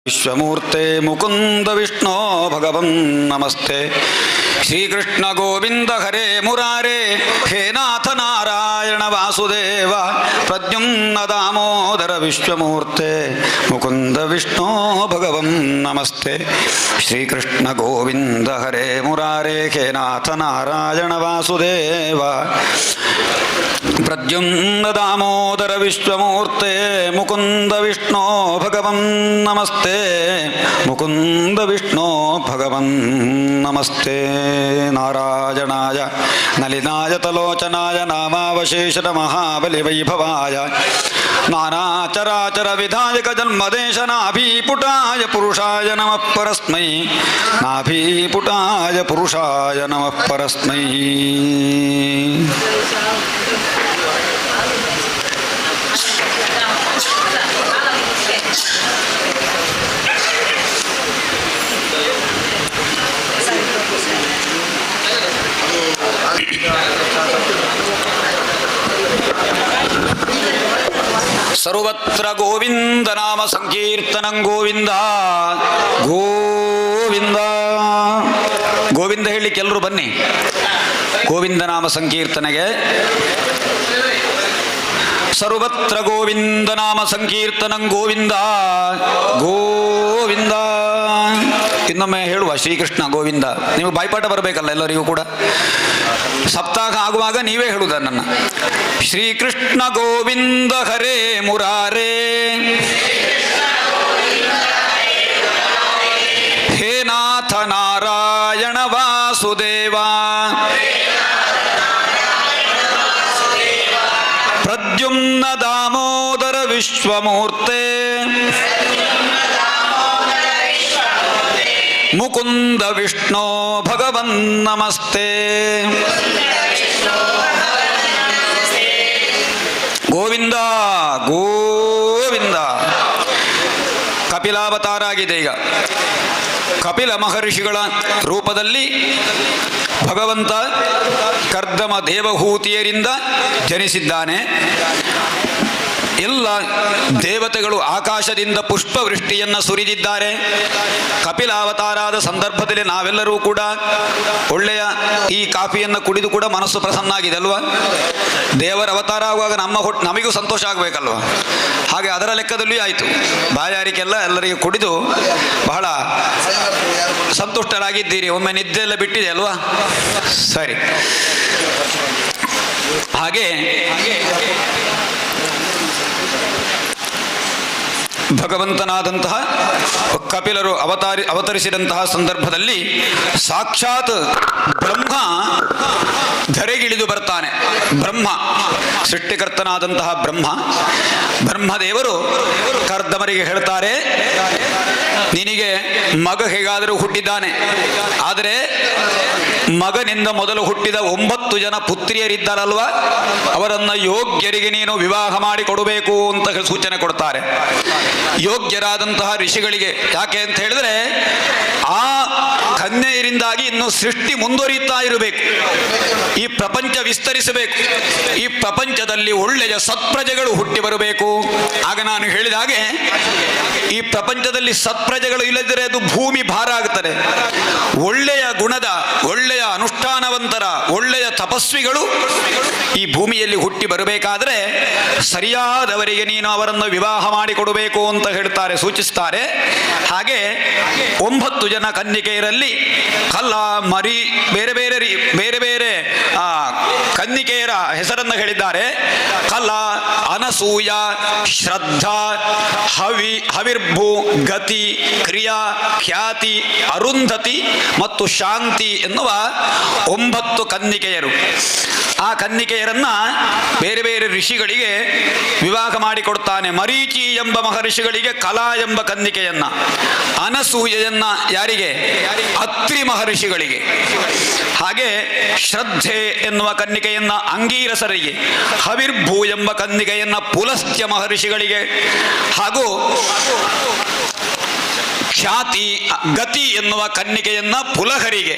ವಿಶ್ವಮೂರ್ತೆ ಮುಕುಂದ ವಿಷ್ಣೋ ಭಗವನ್ ನಮಸ್ತೆ. ಶ್ರೀಕೃಷ್ಣ ಗೋವಿಂದ ಹರೇ ಮುರಾರೇ ಹೇ ನಾಥ ನಾರಾಯಣ ವಾಸುದೇವ ಪ್ರದ್ಯುಮ್ನ ದಾಮೋದರ ವಿಶ್ವಮೂರ್ತೆ ಮುಕುಂದ ವಿಷ್ಣೋ ಭಗವನ್ ನಮಸ್ತೆ. ಶ್ರೀಕೃಷ್ಣ ಗೋವಿಂದ ಹರೇ ಮುರಾರೇ ಹೇ ನಾಥ ನಾರಾಯಣ ವಾಸುದೇವ ಪ್ರದ್ಯುಮ್ನ ದಾಮೋದರ ವಿಶ್ವಮೂರ್ತೆ ಮುಕುಂದ ವಿಷ್ಣೋ ಭಗವನ್ ನಮಸ್ತೆ. ಮುಕುಂದ ವಿಷ್ಣೋ ಭಗವನ್ ನಮಸ್ತೆ. ನಾರಾಯಣಾಯ ನಲಿನಾಯ ತಲೋಚನಾಯ ನಾಮಾವಶೇಷದ ಮಹಾಬಲಿ ವೈಭವಾಯ ನಾನಾಚರಾಚರ ವಿಧಾಯಕ ಜನ್ಮದೇಶ ನಾಭೀಪುಟಾಯ ಪುರುಷಾಯ ನಮಃ ಪರಸ್ಮೈ. ನಾಭೀಪುಟಾಯ ಪುರುಷಾಯ ನಮಃ ಪರಸ್ಮೈ. ಸರ್ವತ್ರ ಗೋವಿಂದ ನಾಮ ಸಂಕೀರ್ತನಂ ಗೋವಿಂದ ಗೋವಿಂದ. ಗೋವಿಂದ ಹೇಳಲಿಕ್ಕೆ ಎಲ್ಲರೂ ಬನ್ನಿ. ಗೋವಿಂದ ನಾಮ ಸಂಕೀರ್ತನೆಗೆ ಸರ್ವತ್ರ ಗೋವಿಂದ ನಾಮ ಸಂಕೀರ್ತನಂ ಗೋವಿಂದ ಗೋವಿಂದ. ಇನ್ನೊಮ್ಮೆ ಹೇಳುವ ಶ್ರೀಕೃಷ್ಣ ಗೋವಿಂದ. ನೀವು ಬಾಯ್ಪಾಠ ಬರಬೇಕಲ್ಲ ಎಲ್ಲರಿಗೂ ಕೂಡ. ಸಪ್ತಾಹ ಆಗುವಾಗ ನೀವೇ ಹೇಳುವುದನ್ನು. ಶ್ರೀಕೃಷ್ಣ ಗೋವಿಂದ ಹರೇ ಮುರಾರೇ ಹೇ ನಾಥ ನಾರಾಯಣ ವಾಸುದೇವ ಪ್ರದ್ಯುಮ್ನ ದಾಮೋದರ ವಿಶ್ವಮೂರ್ತೆ ಮುಕುಂದ ವಿಷ್ಣೋ ಭಗವನ್ ನಮಸ್ತೆ. ಗೋವಿಂದ ಗೋವಿಂದ. ಕಪಿಲಾವತಾರ ಆಗಿದೆ ಈಗ. ಕಪಿಲ ಮಹರ್ಷಿಗಳ ರೂಪದಲ್ಲಿ ಭಗವಂತ ಕರ್ದಮ ದೇವಹೂತಿಯರಿಂದ ಜನಿಸಿದ್ದಾನೆ. ಎಲ್ಲ ದೇವತೆಗಳು ಆಕಾಶದಿಂದ ಪುಷ್ಪವೃಷ್ಟಿಯನ್ನು ಸುರಿದಿದ್ದಾರೆ. ಕಪಿಲಾವತಾರಾದ ಸಂದರ್ಭದಲ್ಲಿ ನಾವೆಲ್ಲರೂ ಕೂಡ ಒಳ್ಳೆಯ ಈ ಕಾಫಿಯನ್ನು ಕುಡಿದು ಕೂಡ ಮನಸ್ಸು ಪ್ರಸನ್ನ ಆಗಿದೆ ಅಲ್ವಾ? ದೇವರ ಅವತಾರ ಆಗುವಾಗ ನಮಗೂ ಸಂತೋಷ ಆಗಬೇಕಲ್ವ? ಹಾಗೆ ಅದರ ಲೆಕ್ಕದಲ್ಲಿಯೂ ಆಯಿತು. ಬಾಯಾರಿಕೆಲ್ಲ ಎಲ್ಲರಿಗೂ ಕುಡಿದು ಬಹಳ ಸಂತುಷ್ಟರಾಗಿದ್ದೀರಿ. ಒಮ್ಮೆ ನಿದ್ದೆ ಎಲ್ಲ ಬಿಟ್ಟಿದೆ ಅಲ್ವಾ? ಸರಿ. ಹಾಗೆ ಭಗವಂತನಾದಂತಹ ಕಪಿಲರು ಅವತರಿಸಿದಂತಹ ಸಂದರ್ಭದಲ್ಲಿ ಸಾಕ್ಷಾತ್ ಬ್ರಹ್ಮ ಧರೆಗಿಳಿದು ಬರ್ತಾನೆ. ಬ್ರಹ್ಮ ಸೃಷ್ಟಿಕರ್ತನಾದಂತಹ ಬ್ರಹ್ಮದೇವರು ಕರ್ದಮರಿಗೆ ಹೇಳ್ತಾರೆ, ನಿನಗೆ ಮಗ ಹೇಗಾದರೂ ಹುಟ್ಟಿದ್ದಾನೆ, ಆದರೆ ಮಗನಿಂದ ಮೊದಲು ಹುಟ್ಟಿದ 9 ಜನ ಪುತ್ರಿಯರಿದ್ದಾರಲ್ವ, ಅವರನ್ನ ಯೋಗ್ಯರಿಗೆ ನೀನು ವಿವಾಹ ಮಾಡಿ ಕೊಡಬೇಕು ಅಂತ ಸೂಚನೆ ಕೊಡ್ತಾರೆ. ಯೋಗ್ಯರಾದಂತಹ ಋಷಿಗಳಿಗೆ. ಯಾಕೆ ಅಂತ ಹೇಳಿದ್ರೆ ಆ ಕನ್ಯೆಯರಿಂದಾಗಿ ಇನ್ನು ಸೃಷ್ಟಿ ಮುಂದುವರಿಯುತ್ತಾ ಇರಬೇಕು, ಈ ಪ್ರಪಂಚ ವಿಸ್ತರಿಸಬೇಕು, ಈ ಪ್ರಪಂಚದಲ್ಲಿ ಒಳ್ಳೆಯ ಸತ್ಪ್ರಜೆಗಳು ಹುಟ್ಟಿ ಬರಬೇಕು. ಆಗ ನಾನು ಹೇಳಿದ ಹಾಗೆ ಈ ಪ್ರಪಂಚದಲ್ಲಿ ಸತ್ಪ್ರಜೆಗಳು ಇಲ್ಲದಿದ್ದರೆ ಅದು ಭೂಮಿ ಭಾರ ಆಗುತ್ತದೆ. ಒಳ್ಳೆಯ ಗುಣದ, ಒಳ್ಳೆಯ ಅನುಷ್ಠಾನವಂತರ, ಒಳ್ಳೆಯ ತಪಸ್ವಿಗಳು ಈ ಭೂಮಿಯಲ್ಲಿ ಹುಟ್ಟಿ ಬರಬೇಕಾದ್ರೆ ಸರಿಯಾದವರಿಗೆ ನೀನು ಅವರನ್ನು ವಿವಾಹ ಮಾಡಿಕೊಡಬೇಕು ಅಂತ ಹೇಳ್ತಾರೆ, ಸೂಚಿಸ್ತಾರೆ. ಹಾಗೆ 9 ಜನ ಕನ್ನಿಕೆಯರಲ್ಲಿ ಕಲ್ಲ, ಮರಿ, ಬೇರೆ ಬೇರೆ ಕನ್ನಿಕೆಯರ ಹೆಸರನ್ನು ಹೇಳಿದ್ದಾರೆ. ಕಲ್ಲ, ಅನಸೂಯ, ಶ್ರದ್ಧಾ, ಹವಿರ್ಭು, ಗತಿ, ಕ್ರಿಯಾ, ಖ್ಯಾತಿ, ಅರುಂಧತಿ ಮತ್ತು ಶಾಂತಿ ಎನ್ನುವ 9 ಕನ್ನಿಕೆಯರು. ಆ ಕನ್ನಿಕೆಯರನ್ನ ಬೇರೆ ಬೇರೆ ಋಷಿಗಳಿಗೆ ವಿವಾಹ ಮಾಡಿಕೊಡ್ತಾನೆ. ಮರೀಚಿ ಎಂಬ ಮಹರ್ಷಿಗಳಿಗೆ ಕಲಾ ಎಂಬ ಕನ್ನಿಕೆಯನ್ನ, ಅನಸೂಯೆಯನ್ನ ಯಾರಿಗೆ? ಅತ್ರಿ ಮಹರ್ಷಿಗಳಿಗೆ. ಹಾಗೆ ಶ್ರದ್ಧೆ ಎನ್ನುವ ಕನ್ನಿಕೆಯನ್ನ ಅಂಗೀರಸರಿಗೆ, ಹವಿರ್ಭೂ ಎಂಬ ಕನ್ನಿಕೆಯನ್ನ ಪುಲಸ್ತ್ಯ ಮಹರ್ಷಿಗಳಿಗೆ, ಹಾಗೂ ಖ್ಯಾತಿ, ಗತಿ ಎನ್ನುವ ಕನ್ನಿಕೆಯನ್ನ ಪುಲಹರಿಗೆ.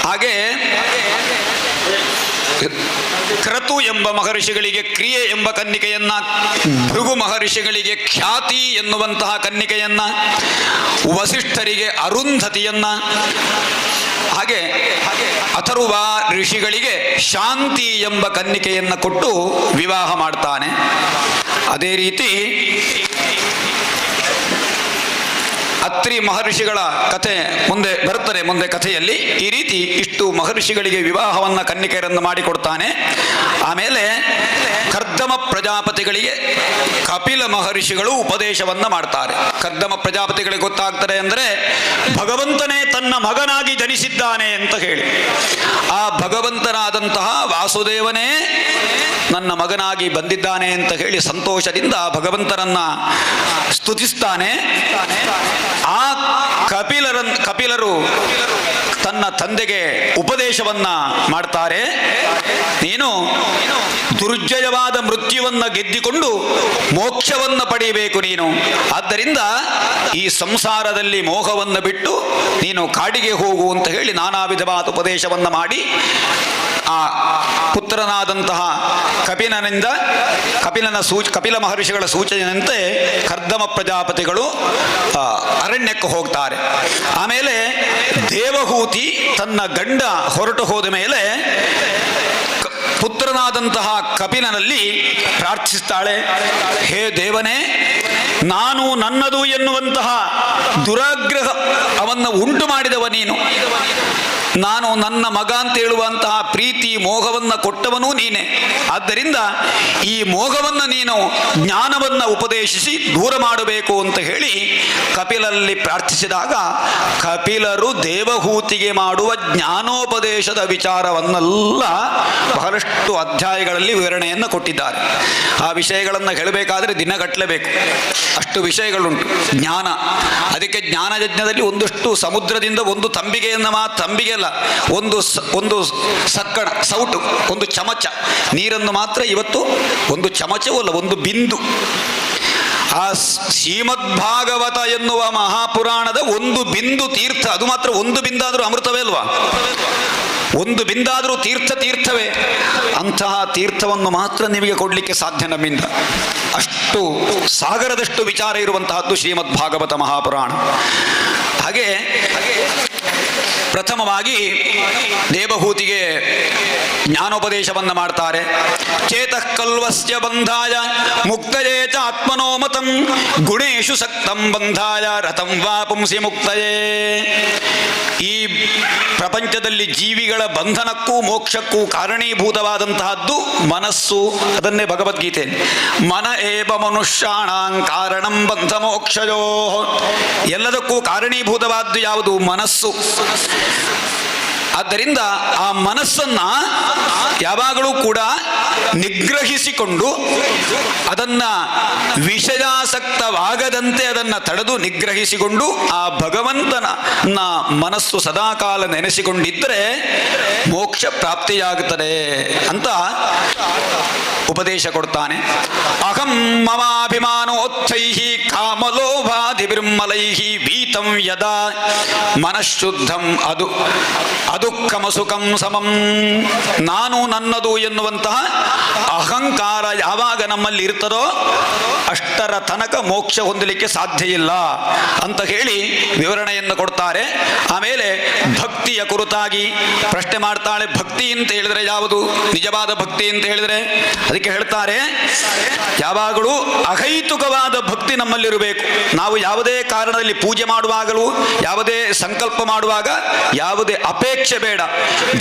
ಹಾಗೆ ಕ್ರತು ಎಂಬ ಮಹರ್ಷಿಗಳಿಗೆ ಕ್ರಿಯೆ ಎಂಬ ಕನ್ನಿಕೆಯನ್ನ, ಭೃಗು ಮಹರ್ಷಿಗಳಿಗೆ ಖ್ಯಾತಿ ಎನ್ನುವಂತಹ ಕನ್ನಿಕೆಯನ್ನ, ವಸಿಷ್ಠರಿಗೆ ಅರುಂಧತಿಯನ್ನ, ಹಾಗೆ ಅಥರ್ವ ಋಷಿಗಳಿಗೆ ಶಾಂತಿ ಎಂಬ ಕನ್ನಿಕೆಯನ್ನು ಕೊಟ್ಟು ವಿವಾಹ ಮಾಡ್ತಾನೆ. ಅದೇ ರೀತಿ ಅತ್ರಿ ಮಹರ್ಷಿಗಳ ಕಥೆ ಮುಂದೆ ಬರುತ್ತದೆ. ಮುಂದೆ ಕಥೆಯಲ್ಲಿ ಈ ರೀತಿ ಇಷ್ಟು ಮಹರ್ಷಿಗಳಿಗೆ ವಿವಾಹವನ್ನು ಕನ್ನಿಕೆಯರನ್ನು ಮಾಡಿಕೊಡ್ತಾನೆ. ಆಮೇಲೆ ಕರ್ದಮ ಪ್ರಜಾಪತಿಗಳಿಗೆ ಕಪಿಲ ಮಹರ್ಷಿಗಳು ಉಪದೇಶವನ್ನ ಮಾಡ್ತಾರೆ. ಕರ್ದಮ ಪ್ರಜಾಪತಿಗಳಿಗೆ ಗೊತ್ತಾಗ್ತಾರೆ ಅಂದರೆ ಭಗವಂತನೇ ತನ್ನ ಮಗನಾಗಿ ಜನಿಸಿದ್ದಾನೆ ಅಂತ ಹೇಳಿ. ಆ ಭಗವಂತನಾದಂತಹ ವಾಸುದೇವನೇ ನನ್ನ ಮಗನಾಗಿ ಬಂದಿದ್ದಾನೆ ಅಂತ ಹೇಳಿ ಸಂತೋಷದಿಂದ ಭಗವಂತನನ್ನ ಸ್ತುತಿಸ್ತಾನೆ. ಆ ಕಪಿಲರು ತನ್ನ ತಂದೆಗೆ ಉಪದೇಶವನ್ನ ಮಾಡ್ತಾರೆ. ನೀನು ದುರ್ಜಯವಾದ ಮೃತ್ಯುವನ್ನ ಗೆದ್ದಿಕೊಂಡು ಮೋಕ್ಷವನ್ನ ಪಡೆಯಬೇಕು ನೀನು. ಆದ್ದರಿಂದ ಈ ಸಂಸಾರದಲ್ಲಿ ಮೋಹವನ್ನು ಬಿಟ್ಟು ನೀನು ಕಾಡಿಗೆ ಹೋಗು ಅಂತ ಹೇಳಿ ನಾನಾ ವಿಧವಾದ ಉಪದೇಶವನ್ನ ಮಾಡಿ ಆ ಪುತ್ರನಾದಂತಹ ಕಪಿಲ ಮಹರ್ಷಿಗಳ ಸೂಚನೆಯಂತೆ ಕರ್ದಮ ಪ್ರಜಾಪತಿಗಳು ಅರಣ್ಯಕ್ಕೆ ಹೋಗ್ತಾರೆ. ಆಮೇಲೆ ದೇವಹೂತಿ ತನ್ನ ಗಂಡ ಹೊರಟು ಹೋದ ಮೇಲೆ ಪುತ್ರನಾದಂತಹ ಕಪಿಲನಲ್ಲಿ ಪ್ರಾರ್ಥಿಸ್ತಾಳೆ, ಹೇ ದೇವನೇ, ನಾನು ನನ್ನದು ಎನ್ನುವಂತಹ ದುರಾಗ್ರಹ ಅವನ್ನು ಉಂಟು ಮಾಡಿದವ ನೀನು. ನಾನು ನನ್ನ ಮಗ ಅಂತ ಹೇಳುವಂತಹ ಪ್ರೀತಿ ಮೋಹವನ್ನು ಕೊಟ್ಟವನೂ ನೀನೆ. ಆದ್ದರಿಂದ ಈ ಮೋಹವನ್ನು ನೀನು ಜ್ಞಾನವನ್ನು ಉಪದೇಶಿಸಿ ದೂರ ಮಾಡಬೇಕು ಅಂತ ಹೇಳಿ ಕಪಿಲಲ್ಲಿ ಪ್ರಾರ್ಥಿಸಿದಾಗ ಕಪಿಲರು ದೇವಹೂತಿಗೆ ಮಾಡುವ ಜ್ಞಾನೋಪದೇಶದ ವಿಚಾರವನ್ನೆಲ್ಲ ಬಹಳಷ್ಟು ಅಧ್ಯಾಯಗಳಲ್ಲಿ ವಿವರಣೆಯನ್ನು ಕೊಟ್ಟಿದ್ದಾರೆ. ಆ ವಿಷಯಗಳನ್ನು ಹೇಳಬೇಕಾದ್ರೆ ದಿನಗಟ್ಟಲೇಬೇಕು, ಅಷ್ಟು ವಿಷಯಗಳುಂಟು. ಜ್ಞಾನ, ಅದಕ್ಕೆ ಜ್ಞಾನಯಜ್ಞದಲ್ಲಿ ಒಂದಷ್ಟು ಸಮುದ್ರದಿಂದ ಒಂದು ತಂಬಿಗೆಯನ್ನು ತಂಬಿಗೆ ಅಲ್ಲ, ಒಂದು ಸಕ್ಕಣ ಸೌಟು, ಒಂದು ಚಮಚ ನೀರನ್ನು ಮಾತ್ರ ಇವತ್ತು ಒಂದು ಚಮಚವೂ ಅಲ್ಲ, ಒಂದು ಬಿಂದು. ಆ ಶ್ರೀಮದ್ಭಾಗವತ ಎನ್ನುವ ಮಹಾಪುರಾಣದ ಒಂದು ಬಿಂದು ತೀರ್ಥ, ಅದು ಮಾತ್ರ ಒಂದು ಬಿಂದಾದರೂ ಅಮೃತವೇ ಅಲ್ವಾ? ಒಂದು ಬಿಂದಾದರೂ ತೀರ್ಥವೇ. ಅಂತಹ ತೀರ್ಥವನ್ನು ಮಾತ್ರ ನಿಮಗೆ ಕೊಡಲಿಕ್ಕೆ ಸಾಧ್ಯ ನಮ್ಮಿಂದ. ಅಷ್ಟು ಸಾಗರದಷ್ಟು ವಿಚಾರ ಇರುವಂತಹದ್ದು ಶ್ರೀಮದ್ಭಾಗವತ ಮಹಾಪುರಾಣ. ಹಾಗೆ ಪ್ರಥಮವಾಗಿ ದೇವಹೂತಿಗೆ ಜ್ಞಾನೋಪದೇಶವನ್ನು ಮಾಡ್ತಾರೆ. ಚೇತಃ ಕಲ್ವಸ್ಯ ಬಂಧಾಯ ಮುಕ್ತಯೇ ಚ ಆತ್ಮನೋಮತಂ ಗುಣೇಶು ಸಕ್ತಂ ಬಂಧಾಯ ರಥಂ ವಾ ಪುಂಸಿ ಮುಕ್ತಯೇ. ಈ ಪ್ರಪಂಚದಲ್ಲಿ ಜೀವಿಗಳ ಬಂಧನಕ್ಕೂ ಮೋಕ್ಷಕ್ಕೂ ಕಾರಣೀಭೂತವಾದಂತಹದ್ದು ಮನಸ್ಸು. ಅದನ್ನೇ ಭಗವದ್ಗೀತೆ ಮನ ಏವ ಮನುಷ್ಯಾಣಾಂ ಕಾರಣಂ ಬಂಧ ಮೋಕ್ಷಯೋ. ಎಲ್ಲದಕ್ಕೂ ಕಾರಣೀಭೂತವಾದ್ದು ಯಾವುದು? ಮನಸ್ಸು. ಆದ್ದರಿಂದ ಆ ಮನಸ್ಸನ್ನ ಯಾವಾಗಲೂ ಕೂಡ ನಿಗ್ರಹಿಸಿಕೊಂಡು ಅದನ್ನ ವಿಷಯಾಸಕ್ತವಾಗದಂತೆ ಅದನ್ನು ತಡೆದು ನಿಗ್ರಹಿಸಿಕೊಂಡು ಆ ಭಗವಂತನ ಮನಸ್ಸು ಸದಾಕಾಲ ನೆನೆಸಿಕೊಂಡಿದ್ದರೆ ಮೋಕ್ಷ ಪ್ರಾಪ್ತಿಯಾಗುತ್ತದೆ ಅಂತ ಉಪದೇಶ ಕೊಡ್ತಾನೆ. ಅಹಂ ಮಮಾಭಿಮಾನೋತ್ಥೈಹಿ ಕಾಮಲೋಭಾದಿರ್ಮಲೈಹಿ ವೀತಂ ಯದಾ ಮನಃಶುದ್ಧಂ ಅದುಃಖಮಸುಖಂ ಸಮಂ. ನಾನು ನನ್ನದು ಎನ್ನುವಂತಹ ಅಹಂಕಾರ ಯಾವಾಗ ನಮ್ಮಲ್ಲಿ ಇರ್ತದೋ ಅಷ್ಟರ ತನಕ ಮೋಕ್ಷ ಹೊಂದಲಿಕ್ಕೆ ಸಾಧ್ಯ ಇಲ್ಲ ಅಂತ ಹೇಳಿ ವಿವರಣೆಯನ್ನು ಕೊಡ್ತಾರೆ. ಆಮೇಲೆ ಭಕ್ತಿಯ ಕುರಿತಾಗಿ ಪ್ರಶ್ನೆ ಮಾಡ್ತಾಳೆ. ಭಕ್ತಿ ಅಂತ ಹೇಳಿದ್ರೆ ಯಾವುದು? ನಿಜವಾದ ಭಕ್ತಿ ಅಂತ ಹೇಳಿದ್ರೆ ಅದಕ್ಕೆ ಹೇಳ್ತಾರೆ, ಯಾವಾಗಲೂ ಅಹೈತುಕವಾದ ಭಕ್ತಿ ನಮ್ಮಲ್ಲಿರಬೇಕು. ನಾವು ಯಾವುದೇ ಕಾರಣದಲ್ಲಿ ಪೂಜೆ ಮಾಡುವಾಗಲೂ ಯಾವುದೇ ಸಂಕಲ್ಪ ಮಾಡುವಾಗ ಯಾವುದೇ ಅಪೇಕ್ಷೆ ಬೇಡ.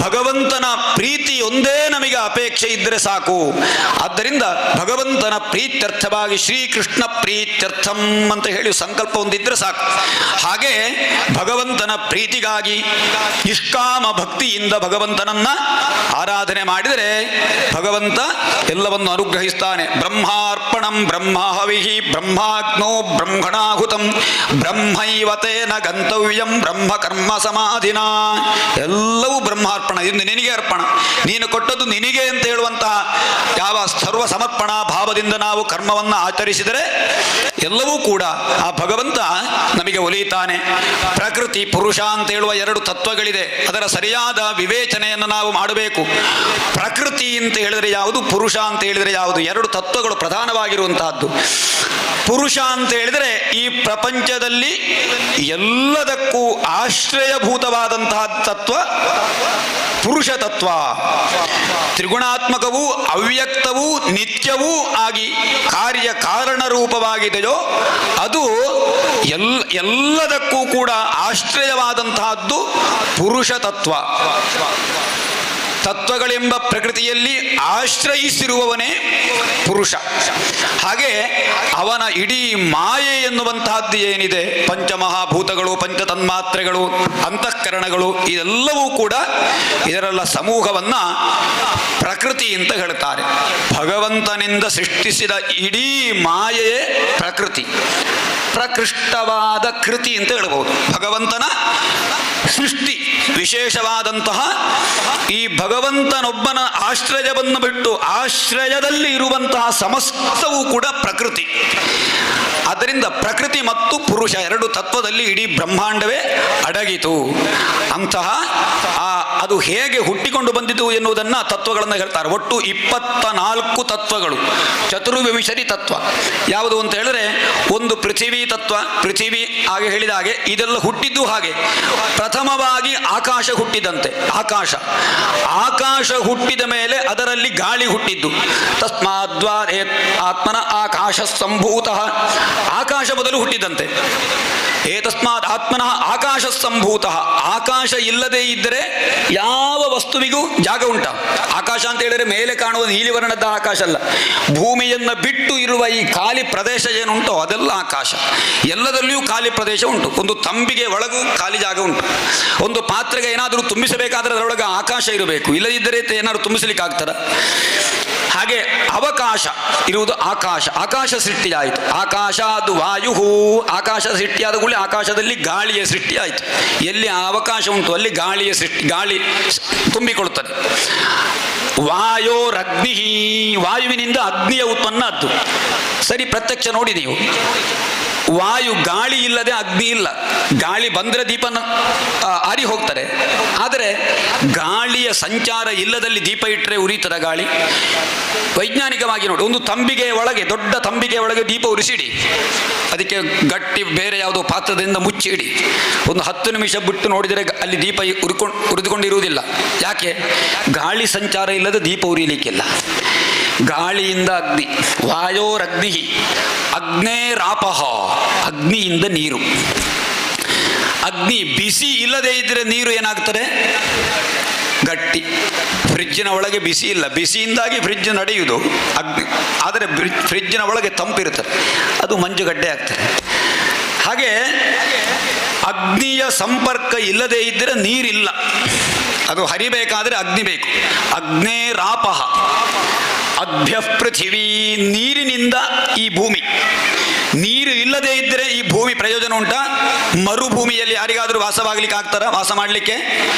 ಭಗವಂತನ ಪ್ರೀತಿ ಒಂದೇ ನಮಗೆ ಅಪೇಕ್ಷೆ ಇದ್ದರೆ ಸಾಕು. ಆದ್ದರಿಂದ ಭಗವಂತನ ಪ್ರೀತ್ಯರ್ಥವಾಗಿ ಶ್ರೀಕೃಷ್ಣ ಪ್ರೀತ್ಯರ್ಥಂ ಅಂತ ಹೇಳಿ ಸಂಕಲ್ಪ ಒಂದಿದ್ರೆ ಸಾಕು. ಹಾಗೆ ಭಗವಂತನ ಪ್ರೀತಿಗಾಗಿ ನಿಷ್ಕಾಮ ಭಕ್ತಿಯಿಂದ ಭಗವಂತನನ್ನ ಆರಾಧನೆ ಮಾಡಿದರೆ ಭಗವಂತ ಎಲ್ಲವನ್ನು ಅನುಗ್ರಹಿಸ್ತಾನೆ. ಬ್ರಹ್ಮಾರ್ಪಣಂ ಬ್ರಹ್ಮಹವಿಹಿ ಬ್ರಹ್ಮಾಗ್ನೋ ಬ್ರಹ್ಮಣಾಹುತಂ ಬ್ರಹ್ಮೈವತೇನ ಗಂತವ್ಯಂ ಬ್ರಹ್ಮ ಕರ್ಮ ಸಮಾಧಿನ. ಎಲ್ಲವೂ ಬ್ರಹ್ಮಾರ್ಪಣ. ಇದು ನಿನಗೆ ಅರ್ಪಣ, ನೀನು ಕೊಟ್ಟದ್ದು ನಿನಗೆ ಅಂತ ಹೇಳುವಂತಹ ಯಾವ ಸರ್ವ ಸಮರ್ಪಣಾ ಭಾವದಿಂದ ನಾವು ಕರ್ಮವನ್ನು ಆಚರಿಸಿದರೆ ಎಲ್ಲವೂ ಕೂಡ ಆ ಭಗವಂತ ನಮಗೆ ಒಲಿಯುತ್ತಾನೆ. ಪ್ರಕೃತಿ ಪುರುಷ ಅಂತ ಹೇಳುವ ಎರಡು ತತ್ವಗಳಿದೆ. ಅದರ ಸರಿಯಾದ ವಿವೇಚನೆಯನ್ನು ನಾವು ಮಾಡಬೇಕು. ಪ್ರಕೃತಿ ಅಂತ ಹೇಳಿದರೆ ಯಾವುದು, ಪುರುಷ ಅಂತ ಹೇಳಿದರೆ ಯಾವುದು, ಎರಡು ತತ್ವಗಳು ಪ್ರಧಾನವಾಗಿರುವಂತಹದ್ದು. ಪುರುಷ ಅಂತ ಹೇಳಿದರೆ ಈ ಪ್ರಪಂಚದಲ್ಲಿ ಎಲ್ಲದಕ್ಕೂ ಆಶ್ರಯಭೂತವಾದಂತಹ ತತ್ವ ಪುರುಷ ತತ್ವ. ತ್ರಿಗುಣಾತ್ಮಕವೂ ಅವ್ಯಕ್ತವೂ ನಿತ್ಯವೂ ಆಗಿ ಕಾರ್ಯ ಕಾರಣ ರೂಪವಾಗಿದೆಯೋ ಅದು ಎಲ್ಲದಕ್ಕೂ ಕೂಡ ಆಶ್ರಯವಾದಂತಹದ್ದು ಪುರುಷ ತತ್ವ. ತತ್ವಗಳೆಂಬ ಪ್ರಕೃತಿಯಲ್ಲಿ ಆಶ್ರಯಿಸಿರುವವನೇ ಪುರುಷ. ಹಾಗೆ ಅವನ ಇಡೀ ಮಾಯೆ ಎನ್ನುವಂತಹದ್ದು ಏನಿದೆ, ಪಂಚಮಹಾಭೂತಗಳು, ಪಂಚತನ್ಮಾತ್ರೆಗಳು, ಅಂತಃಕರಣಗಳು, ಇದೆಲ್ಲವೂ ಕೂಡ ಇದರೆಲ್ಲ ಸಮೂಹವನ್ನ ಪ್ರಕೃತಿ ಅಂತ ಹೇಳ್ತಾರೆ. ಭಗವಂತನಿಂದ ಸೃಷ್ಟಿಸಿದ ಇಡೀ ಮಾಯೆಯೇ ಪ್ರಕೃತಿ. ಪ್ರಕೃಷ್ಟವಾದ ಕೃತಿ ಅಂತ ಹೇಳ್ಬಹುದು. ಭಗವಂತನ ಸೃಷ್ಟಿ ವಿಶೇಷವಾದಂತಹ ಈ ಭಗವಂತನೊಬ್ಬನ ಆಶ್ರಯವನ್ನು ಬಿಟ್ಟು ಆಶ್ರಯದಲ್ಲಿ ಇರುವಂತಹ ಸಮಸ್ತವೂ ಕೂಡ ಪ್ರಕೃತಿ. ಆದ್ದರಿಂದ ಪ್ರಕೃತಿ ಮತ್ತು ಪುರುಷ ಎರಡು ತತ್ವದಲ್ಲಿ ಇಡೀ ಬ್ರಹ್ಮಾಂಡವೇ ಅಡಗಿತು. ಅಂತಹ ಅದು ಹೇಗೆ ಹುಟ್ಟಿಕೊಂಡು ಬಂದಿತು ಎನ್ನುವುದನ್ನು ತತ್ವಗಳನ್ನು ಹೇಳ್ತಾರೆ. ಒಟ್ಟು 24 ತತ್ವಗಳು, ಚತುರ್ವಿಂಶತಿ ತತ್ವ. ಯಾವುದು ಅಂತ ಹೇಳಿದ್ರೆ, ಒಂದು ಪೃಥಿವಿ ತತ್ವ. ಪೃಥಿವಿ ಹಾಗೆ ಹೇಳಿದ ಹಾಗೆ ಇದೆಲ್ಲ ಹುಟ್ಟಿದ್ದು ಹಾಗೆ. ಪ್ರಥಮವಾಗಿ ಆಕಾಶ ಹುಟ್ಟಿದಂತೆ. ಆಕಾಶ ಹುಟ್ಟಿದ ಮೇಲೆ ಅದರಲ್ಲಿ ಗಾಳಿ ಹುಟ್ಟಿದ್ದು. ತಸ್ಮಾದ್ವಾರೇ ಆತ್ಮನ ಆಕಾಶ ಸಂಭೂತಃ. ಆಕಾಶ ಮೊದಲು ಹುಟ್ಟಿದಂತೆ. ಏತಸ್ಮಾತ್ ಆತ್ಮನಃ ಆಕಾಶ ಸಂಭೂತಃ. ಆಕಾಶ ಇಲ್ಲದೆ ಇದ್ದರೆ ಯಾವ ವಸ್ತುವಿಗೂ ಜಾಗ ಉಂಟ? ಆಕಾಶ ಅಂತ ಹೇಳಿದರೆ ಮೇಲೆ ಕಾಣುವ ನೀಲಿ ವರ್ಣದ ಆಕಾಶ ಅಲ್ಲ. ಭೂಮಿಯನ್ನು ಬಿಟ್ಟು ಇರುವ ಈ ಖಾಲಿ ಪ್ರದೇಶ ಏನುಂಟೋ ಅದೆಲ್ಲ ಆಕಾಶ. ಎಲ್ಲದಲ್ಲಿಯೂ ಖಾಲಿ ಪ್ರದೇಶ ಉಂಟು. ಒಂದು ತಂಬಿಗೆ ಒಳಗೂ ಖಾಲಿ ಜಾಗ ಉಂಟು. ಒಂದು ಪಾತ್ರೆಗೆ ಏನಾದರೂ ತುಂಬಿಸಬೇಕಾದ್ರೆ ಅದರೊಳಗೆ ಆಕಾಶ ಇರಬೇಕು, ಇಲ್ಲದಿದ್ದರೆ ಏನಾದರೂ ತುಂಬಿಸಲಿಕ್ಕೆ ಆಗ್ತದ? ಹಾಗೆ ಅವಕಾಶ ಇರುವುದು ಆಕಾಶ. ಆಕಾಶ ಸೃಷ್ಟಿಯಾಯಿತು. ಆಕಾಶ ಅದು ವಾಯು. ಆಕಾಶ ಸೃಷ್ಟಿಯಾದ ಕೂಡಲೇ ಆಕಾಶದಲ್ಲಿ ಗಾಳಿಯ ಸೃಷ್ಟಿ ಆಯಿತು. ಎಲ್ಲಿ ಅವಕಾಶ ಉಂಟು ಅಲ್ಲಿ ಗಾಳಿಯ ಸೃಷ್ಟಿ, ಗಾಳಿ ತುಂಬಿಕೊಳ್ಳುತ್ತದೆ. ವಾಯೋರಗ್ನಿ. ವಾಯುವಿನಿಂದ ಅಗ್ನಿಯ ಉತ್ಪನ್ನ ಅದ್ದು. ಸರಿ, ಪ್ರತ್ಯಕ್ಷ ನೋಡಿ ನೀವು. ವಾಯು, ಗಾಳಿ ಇಲ್ಲದೆ ಅಗ್ನಿ ಇಲ್ಲ. ಗಾಳಿ ಬಂದರೆ ದೀಪನ ಆರಿ ಹೋಗ್ತಾರೆ. ಆದರೆ ಗಾಳಿಯ ಸಂಚಾರ ಇಲ್ಲದಲ್ಲಿ ದೀಪ ಇಟ್ಟರೆ ಉರಿತದ ಗಾಳಿ? ವೈಜ್ಞಾನಿಕವಾಗಿ ನೋಡಿ, ಒಂದು ತಂಬಿಗೆ ಒಳಗೆ, ದೊಡ್ಡ ತಂಬಿಗೆ ಒಳಗೆ ದೀಪ ಉರಿಸಿಡಿ, ಅದಕ್ಕೆ ಗಟ್ಟಿ ಬೇರೆ ಯಾವುದೋ ಪಾತ್ರದಿಂದ ಮುಚ್ಚಿಡಿ. ಒಂದು 10 ನಿಮಿಷ ಬಿಟ್ಟು ನೋಡಿದರೆ ಅಲ್ಲಿ ದೀಪ ಉರಿದುಕೊಂಡಿರುವುದಿಲ್ಲ. ಯಾಕೆ? ಗಾಳಿ ಸಂಚಾರ ಇಲ್ಲದೆ ದೀಪ ಉರಿಯಲಿಕ್ಕಿಲ್ಲ. ಗಾಳಿಯಿಂದ ಅಗ್ನಿ. ವಾಯೋರಗ್ನಿ. ಅಗ್ನೇರಾಪಹ. ಅಗ್ನಿಯಿಂದ ನೀರು. ಅಗ್ನಿ ಬಿಸಿ ಇಲ್ಲದೆ ಇದ್ದರೆ ನೀರು ಏನಾಗ್ತದೆ? ಗಟ್ಟಿ. ಫ್ರಿಜ್ಜಿನ ಒಳಗೆ ಬಿಸಿ ಇಲ್ಲ, ಬಿಸಿಯಿಂದಾಗಿ ಫ್ರಿಜ್ ನಡೆಯುವುದು ಅಗ್ನಿ. ಆದರೆ ಫ್ರಿಜ್ಜಿನ ಒಳಗೆ ತಂಪಿರುತ್ತದೆ, ಅದು ಮಂಜುಗಡ್ಡೆ ಆಗ್ತದೆ. ಹಾಗೆ ಅಗ್ನಿಯ ಸಂಪರ್ಕ ಇಲ್ಲದೆ ಇದ್ದರೆ ನೀರಿಲ್ಲ. ಅದು ಹರಿಬೇಕಾದರೆ ಅಗ್ನಿ ಬೇಕು. ಅಗ್ನೇರಾಪಹ. ಅಭ್ಯ ಪೃಥಿವೀ. ನೀರಿನಿಂದ ಈ ಭೂಮಿ. ನೀರು ಇಲ್ಲದೆ ಇದ್ದರೆ ಈ ಭೂಮಿ ಪ್ರಯೋಜನ ಉಂಟಾ? ಮರುಭೂಮಿಯಲ್ಲಿ ಯಾರಿಗಾದರೂ ವಾಸವಾಗಲಿಕ್ಕೆ ಆಗ್ತಾರ? ವಾಸ ಮಾಡಲಿಕ್ಕೆ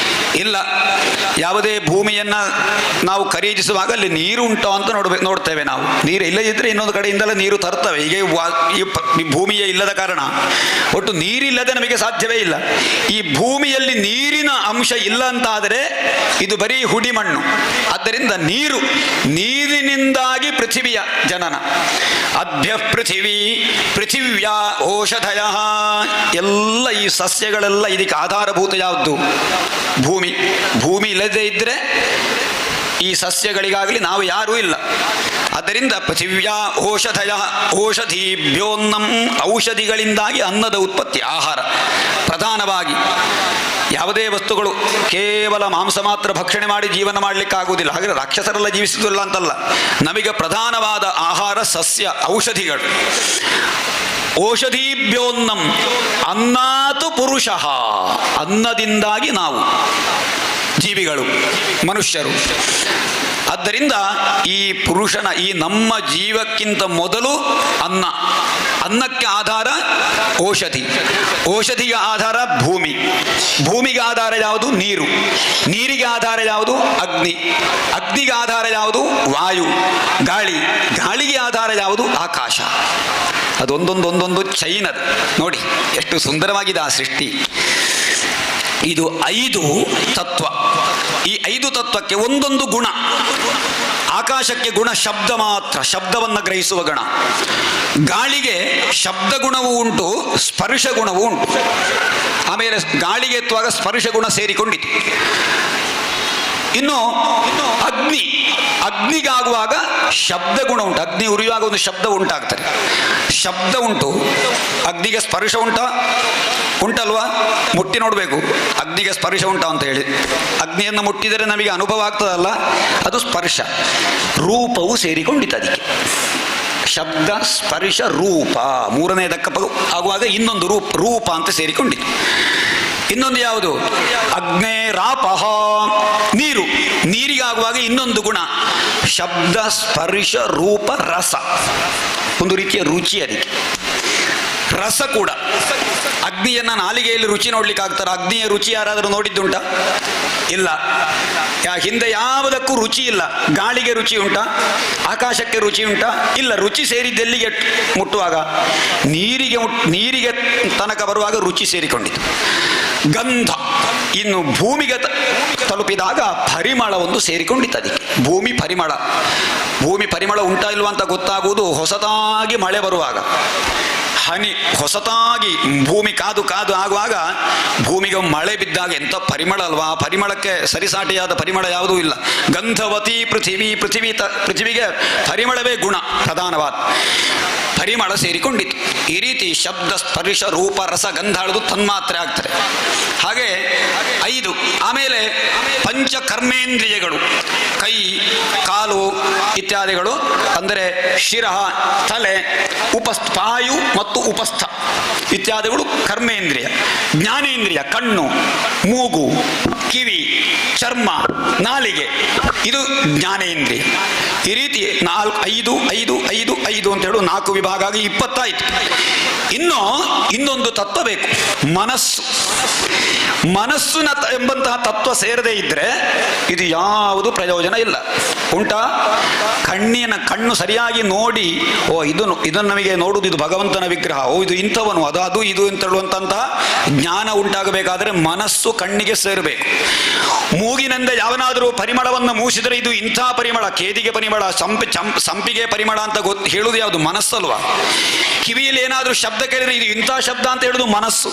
ಇಲ್ಲ. ಯಾವುದೇ ಭೂಮಿಯನ್ನು ನಾವು ಖರೀದಿಸುವಾಗ ಅಲ್ಲಿ ನೀರು ಉಂಟೋ ಅಂತ ನೋಡ್ತೇವೆ ನಾವು. ನೀರು ಇಲ್ಲದಿದ್ದರೆ ಇನ್ನೊಂದು ಕಡೆಯಿಂದಲೇ ನೀರು ತರ್ತವೆ. ಈಗ ಈ ಭೂಮಿಯೇ ಇಲ್ಲದ ಕಾರಣ ಒಟ್ಟು ನೀರಿಲ್ಲದೆ ನಮಗೆ ಸಾಧ್ಯವೇ ಇಲ್ಲ. ಈ ಭೂಮಿಯಲ್ಲಿ ನೀರಿನ ಅಂಶ ಇಲ್ಲ ಅಂತಾದರೆ ಇದು ಬರೀ ಹುಡಿ ಮಣ್ಣು. ಆದ್ದರಿಂದ ನೀರಿನಿಂದಾಗಿ ಪೃಥಿವಿಯ ಜನನ. ಅಭ್ಯ ಪೃಥಿವೀ. ಪೃಥಿವ್ಯಾ ಓಷಧಯ. ಎಲ್ಲ ಈ ಸಸ್ಯಗಳೆಲ್ಲ ಇದಕ್ಕೆ ಆಧಾರಭೂತ ಯಾವುದು? ಭೂಮಿ. ಭೂಮಿ ಇಲ್ಲದೆ ಇದ್ದರೆ ಈ ಸಸ್ಯಗಳಿಗಾಗಲಿ ನಾವು ಯಾರೂ ಇಲ್ಲ. ಆದ್ದರಿಂದ ಪೃಥಿವ್ಯಾ ಓಷಧಯ. ಓಷಧೀಭ್ಯೋನ್ನಂ. ಔಷಧಿಗಳಿಂದಾಗಿ ಅನ್ನದ ಉತ್ಪತ್ತಿ, ಆಹಾರ ಪ್ರಧಾನವಾಗಿ. ಯಾವುದೇ ವಸ್ತುಗಳು ಕೇವಲ ಮಾಂಸ ಮಾತ್ರ ಭಕ್ಷಣೆ ಮಾಡಿ ಜೀವನ ಮಾಡಲಿಕ್ಕಾಗುವುದಿಲ್ಲ. ಹಾಗೆ ರಾಕ್ಷಸರೆಲ್ಲ ಜೀವಿಸುವುದಿಲ್ಲ ಅಂತಲ್ಲ. ನಮಗೆ ಪ್ರಧಾನವಾದ ಆಹಾರ ಸಸ್ಯ, ಔಷಧಿಗಳು. ಓಷಧೀಭ್ಯೋನ್ನಂ. ಅನ್ನಾತು ಪುರುಷಃ. ಅನ್ನದಿಂದಾಗಿ ನಾವು ಜೀವಿಗಳು, ಮನುಷ್ಯರು. ಆದ್ದರಿಂದ ಈ ಪುರುಷನ, ಈ ನಮ್ಮ ಜೀವಕ್ಕಿಂತ ಮೊದಲು ಅನ್ನ. ಅನ್ನಕ್ಕೆ ಆಧಾರ ಔಷಧಿ. ಔಷಧಿಗೆ ಆಧಾರ ಭೂಮಿ. ಭೂಮಿಗೆ ಆಧಾರ ಯಾವುದು? ನೀರು. ನೀರಿಗೆ ಆಧಾರ ಯಾವುದು? ಅಗ್ನಿ. ಅಗ್ನಿಗೆ ಆಧಾರ ಯಾವುದು? ವಾಯು, ಗಾಳಿ. ಗಾಳಿಗೆ ಆಧಾರ ಯಾವುದು? ಆಕಾಶ. ಅದೊಂದೊಂದೊಂದೊಂದು ಚೈನ್ ಅದು ನೋಡಿ ಎಷ್ಟು ಸುಂದರವಾಗಿದೆ ಆ ಸೃಷ್ಟಿ. ಇದು 5 ತತ್ವ. ಈ 5 ತತ್ವಕ್ಕೆ ಒಂದೊಂದು ಗುಣ. ಆಕಾಶಕ್ಕೆ ಗುಣ ಶಬ್ದ ಮಾತ್ರ, ಶಬ್ದವನ್ನು ಗ್ರಹಿಸುವ ಗುಣ. ಗಾಳಿಗೆ ಶಬ್ದ ಗುಣವೂ ಉಂಟು, ಸ್ಪರ್ಶ ಗುಣವೂ ಉಂಟು. ಆಮೇಲೆ ಗಾಳಿಗೆ ಎತ್ತುವಾಗ ಸ್ಪರ್ಶ ಗುಣ ಸೇರಿಕೊಂಡಿತು. ಇನ್ನು ಅಗ್ನಿಗಾಗುವಾಗ ಶಬ್ದ ಗುಣ ಉಂಟು. ಅಗ್ನಿ ಉರಿಯುವಾಗ ಒಂದು ಶಬ್ದ ಉಂಟಾಗ್ತದೆ, ಶಬ್ದ ಉಂಟು. ಅಗ್ನಿಗೆ ಸ್ಪರ್ಶ ಉಂಟಲ್ವಾ? ಮುಟ್ಟಿ ನೋಡಬೇಕು ಅಗ್ನಿಗೆ ಸ್ಪರ್ಶ ಉಂಟಾ ಅಂತ ಹೇಳಿ. ಅಗ್ನಿಯನ್ನು ಮುಟ್ಟಿದರೆ ನಮಗೆ ಅನುಭವ ಆಗ್ತದಲ್ಲ, ಅದು ಸ್ಪರ್ಶ. ರೂಪವು ಸೇರಿಕೊಂಡಿತ್ತು ಅದಕ್ಕೆ. ಶಬ್ದ ಸ್ಪರ್ಶ ರೂಪ, ಮೂರನೇ ದಕ್ಕ ಆಗುವಾಗ ಇನ್ನೊಂದು ರೂಪ ಅಂತ ಸೇರಿಕೊಂಡಿತ್ತು. ಇನ್ನೊಂದು ಯಾವುದು? ಅಗ್ನೇರಾಪಹ, ನೀರು. ನೀರಿಗಾಗುವಾಗ ಇನ್ನೊಂದು ಗುಣ ಶಬ್ದ ಸ್ಪರ್ಶ ರೂಪ ರಸ, ಒಂದು ರೀತಿಯ ರುಚಿ ಅದಕ್ಕೆ. ರಸ ಕೂಡ. ಅಗ್ನಿಯನ್ನ ನಾಲಿಗೆಯಲ್ಲಿ ರುಚಿ ನೋಡ್ಲಿಕ್ಕೆ ಆಗ್ತಾರೆ? ಅಗ್ನಿಯ ರುಚಿ ಯಾರಾದರೂ ನೋಡಿದ್ದುಂಟ? ಇಲ್ಲ. ಹಿಂದೆ ಯಾವುದಕ್ಕೂ ರುಚಿ ಇಲ್ಲ. ಗಾಳಿಗೆ ರುಚಿ ಉಂಟಾ? ಆಕಾಶಕ್ಕೆ ರುಚಿ ಉಂಟಾ? ಇಲ್ಲ. ರುಚಿ ಸೇರಿದ್ದೆಲ್ಲಿಗೆ ಮುಟ್ಟುವಾಗ? ನೀರಿಗೆ ತನಕ ಬರುವಾಗ ರುಚಿ ಸೇರಿಕೊಂಡಿತು. ಗಂಧ. ಇನ್ನು ಭೂಮಿಗೆ ತಲುಪಿದಾಗ ಪರಿಮಳ ಒಂದು ಸೇರಿಕೊಂಡಿತ್ತು ಅದಕ್ಕೆ. ಭೂಮಿ ಪರಿಮಳ ಉಂಟಾ ಇಲ್ವಾ ಅಂತ ಗೊತ್ತಾಗುವುದು ಹೊಸದಾಗಿ ಮಳೆ ಬರುವಾಗ. ಹನಿ ಹೊಸತಾಗಿ ಭೂಮಿ ಕಾದು ಆಗುವಾಗ ಭೂಮಿಗೆ ಮಳೆ ಬಿದ್ದಾಗ ಎಂಥ ಪರಿಮಳ ಅಲ್ವಾ? ಪರಿಮಳಕ್ಕೆ ಸರಿಸಾಟಿಯಾದ ಪರಿಮಳ ಯಾವುದೂ ಇಲ್ಲ. ಗಂಧವತಿ ಪೃಥಿವಿಗೆ ಪರಿಮಳವೇ ಗುಣ ಪ್ರಧಾನವಾದ. ಪರಿಮಳ ಸೇರಿಕೊಂಡಿತ್ತು. ಈ ರೀತಿ ಶಬ್ದ ಸ್ಪರ್ಶ ರೂಪ ರಸ ಗಂಧ ಅಳದು ತನ್ಮಾತ್ರೆ ಆಗ್ತದೆ. ಹಾಗೆ 5. ಆಮೇಲೆ ಪಂಚಕರ್ಮೇಂದ್ರಿಯಗಳು, ಕೈ ಕಾಲು ಇತ್ಯಾದಿಗಳು, ಅಂದರೆ ಶಿರ ತಲೆ, ಪಾಯು ಮತ್ತು ಉಪಸ್ಥ ಇತ್ಯಾದಿಗಳು ಕರ್ಮೇಂದ್ರಿಯ. ಜ್ಞಾನೇಂದ್ರಿಯ ಕಣ್ಣು, ಮೂಗು, ಕಿವಿ, ಚರ್ಮ, ನಾಲಿಗೆ, ಇದು ಜ್ಞಾನೇಂದ್ರಿಯ. ಈ ರೀತಿ 5 5 5 5 ಅಂತ ಹೇಳು 4 ವಿಭಾಗ ಆಗಿ 20 ಆಯಿತು. ಇನ್ನೊಂದು ತತ್ವ ಬೇಕು, ಮನಸ್ಸು. ಮನಸ್ಸಿನ ಎಂಬಂತಹ ತತ್ವ ಸೇರದೇ ಇದ್ರೆ ಇದು ಯಾವುದು ಪ್ರಯೋಜನ ಇಲ್ಲ. ಉಂಟಾ? ಕಣ್ಣು ಸರಿಯಾಗಿ ನೋಡಿ, ಇದನ್ನು ನಮಗೆ ನೋಡುವುದು ಇದು ಭಗವಂತನ ವಿಗ್ರಹ, ಇದು ಇಂಥವನು, ಅದು ಇದು ಅಂತ ಹೇಳುವಂತಹ ಜ್ಞಾನ ಉಂಟಾಗಬೇಕಾದ್ರೆ ಮನಸ್ಸು ಕಣ್ಣಿಗೆ ಸೇರಬೇಕು. ಮೂಗಿನಿಂದ ಯಾವನಾದರೂ ಪರಿಮಳವನ್ನು ಮೂಸಿದರೆ ಇದು ಇಂಥ ಪರಿಮಳ, ಕೇದಿಗೆ ಪರಿಮಳ, ಸಂಪಿಗೆ ಪರಿಮಳ ಅಂತ ಹೇಳುವುದು ಯಾವುದು? ಮನಸ್ಸಲ್ವಾ? ಕಿವಿಯಲ್ಲಿ ಏನಾದರೂ ಶಬ್ದ ಕೇಳಿದ್ರೆ ಇದು ಇಂಥ ಶಬ್ದ ಅಂತ ಹೇಳುದು ಮನಸ್ಸು.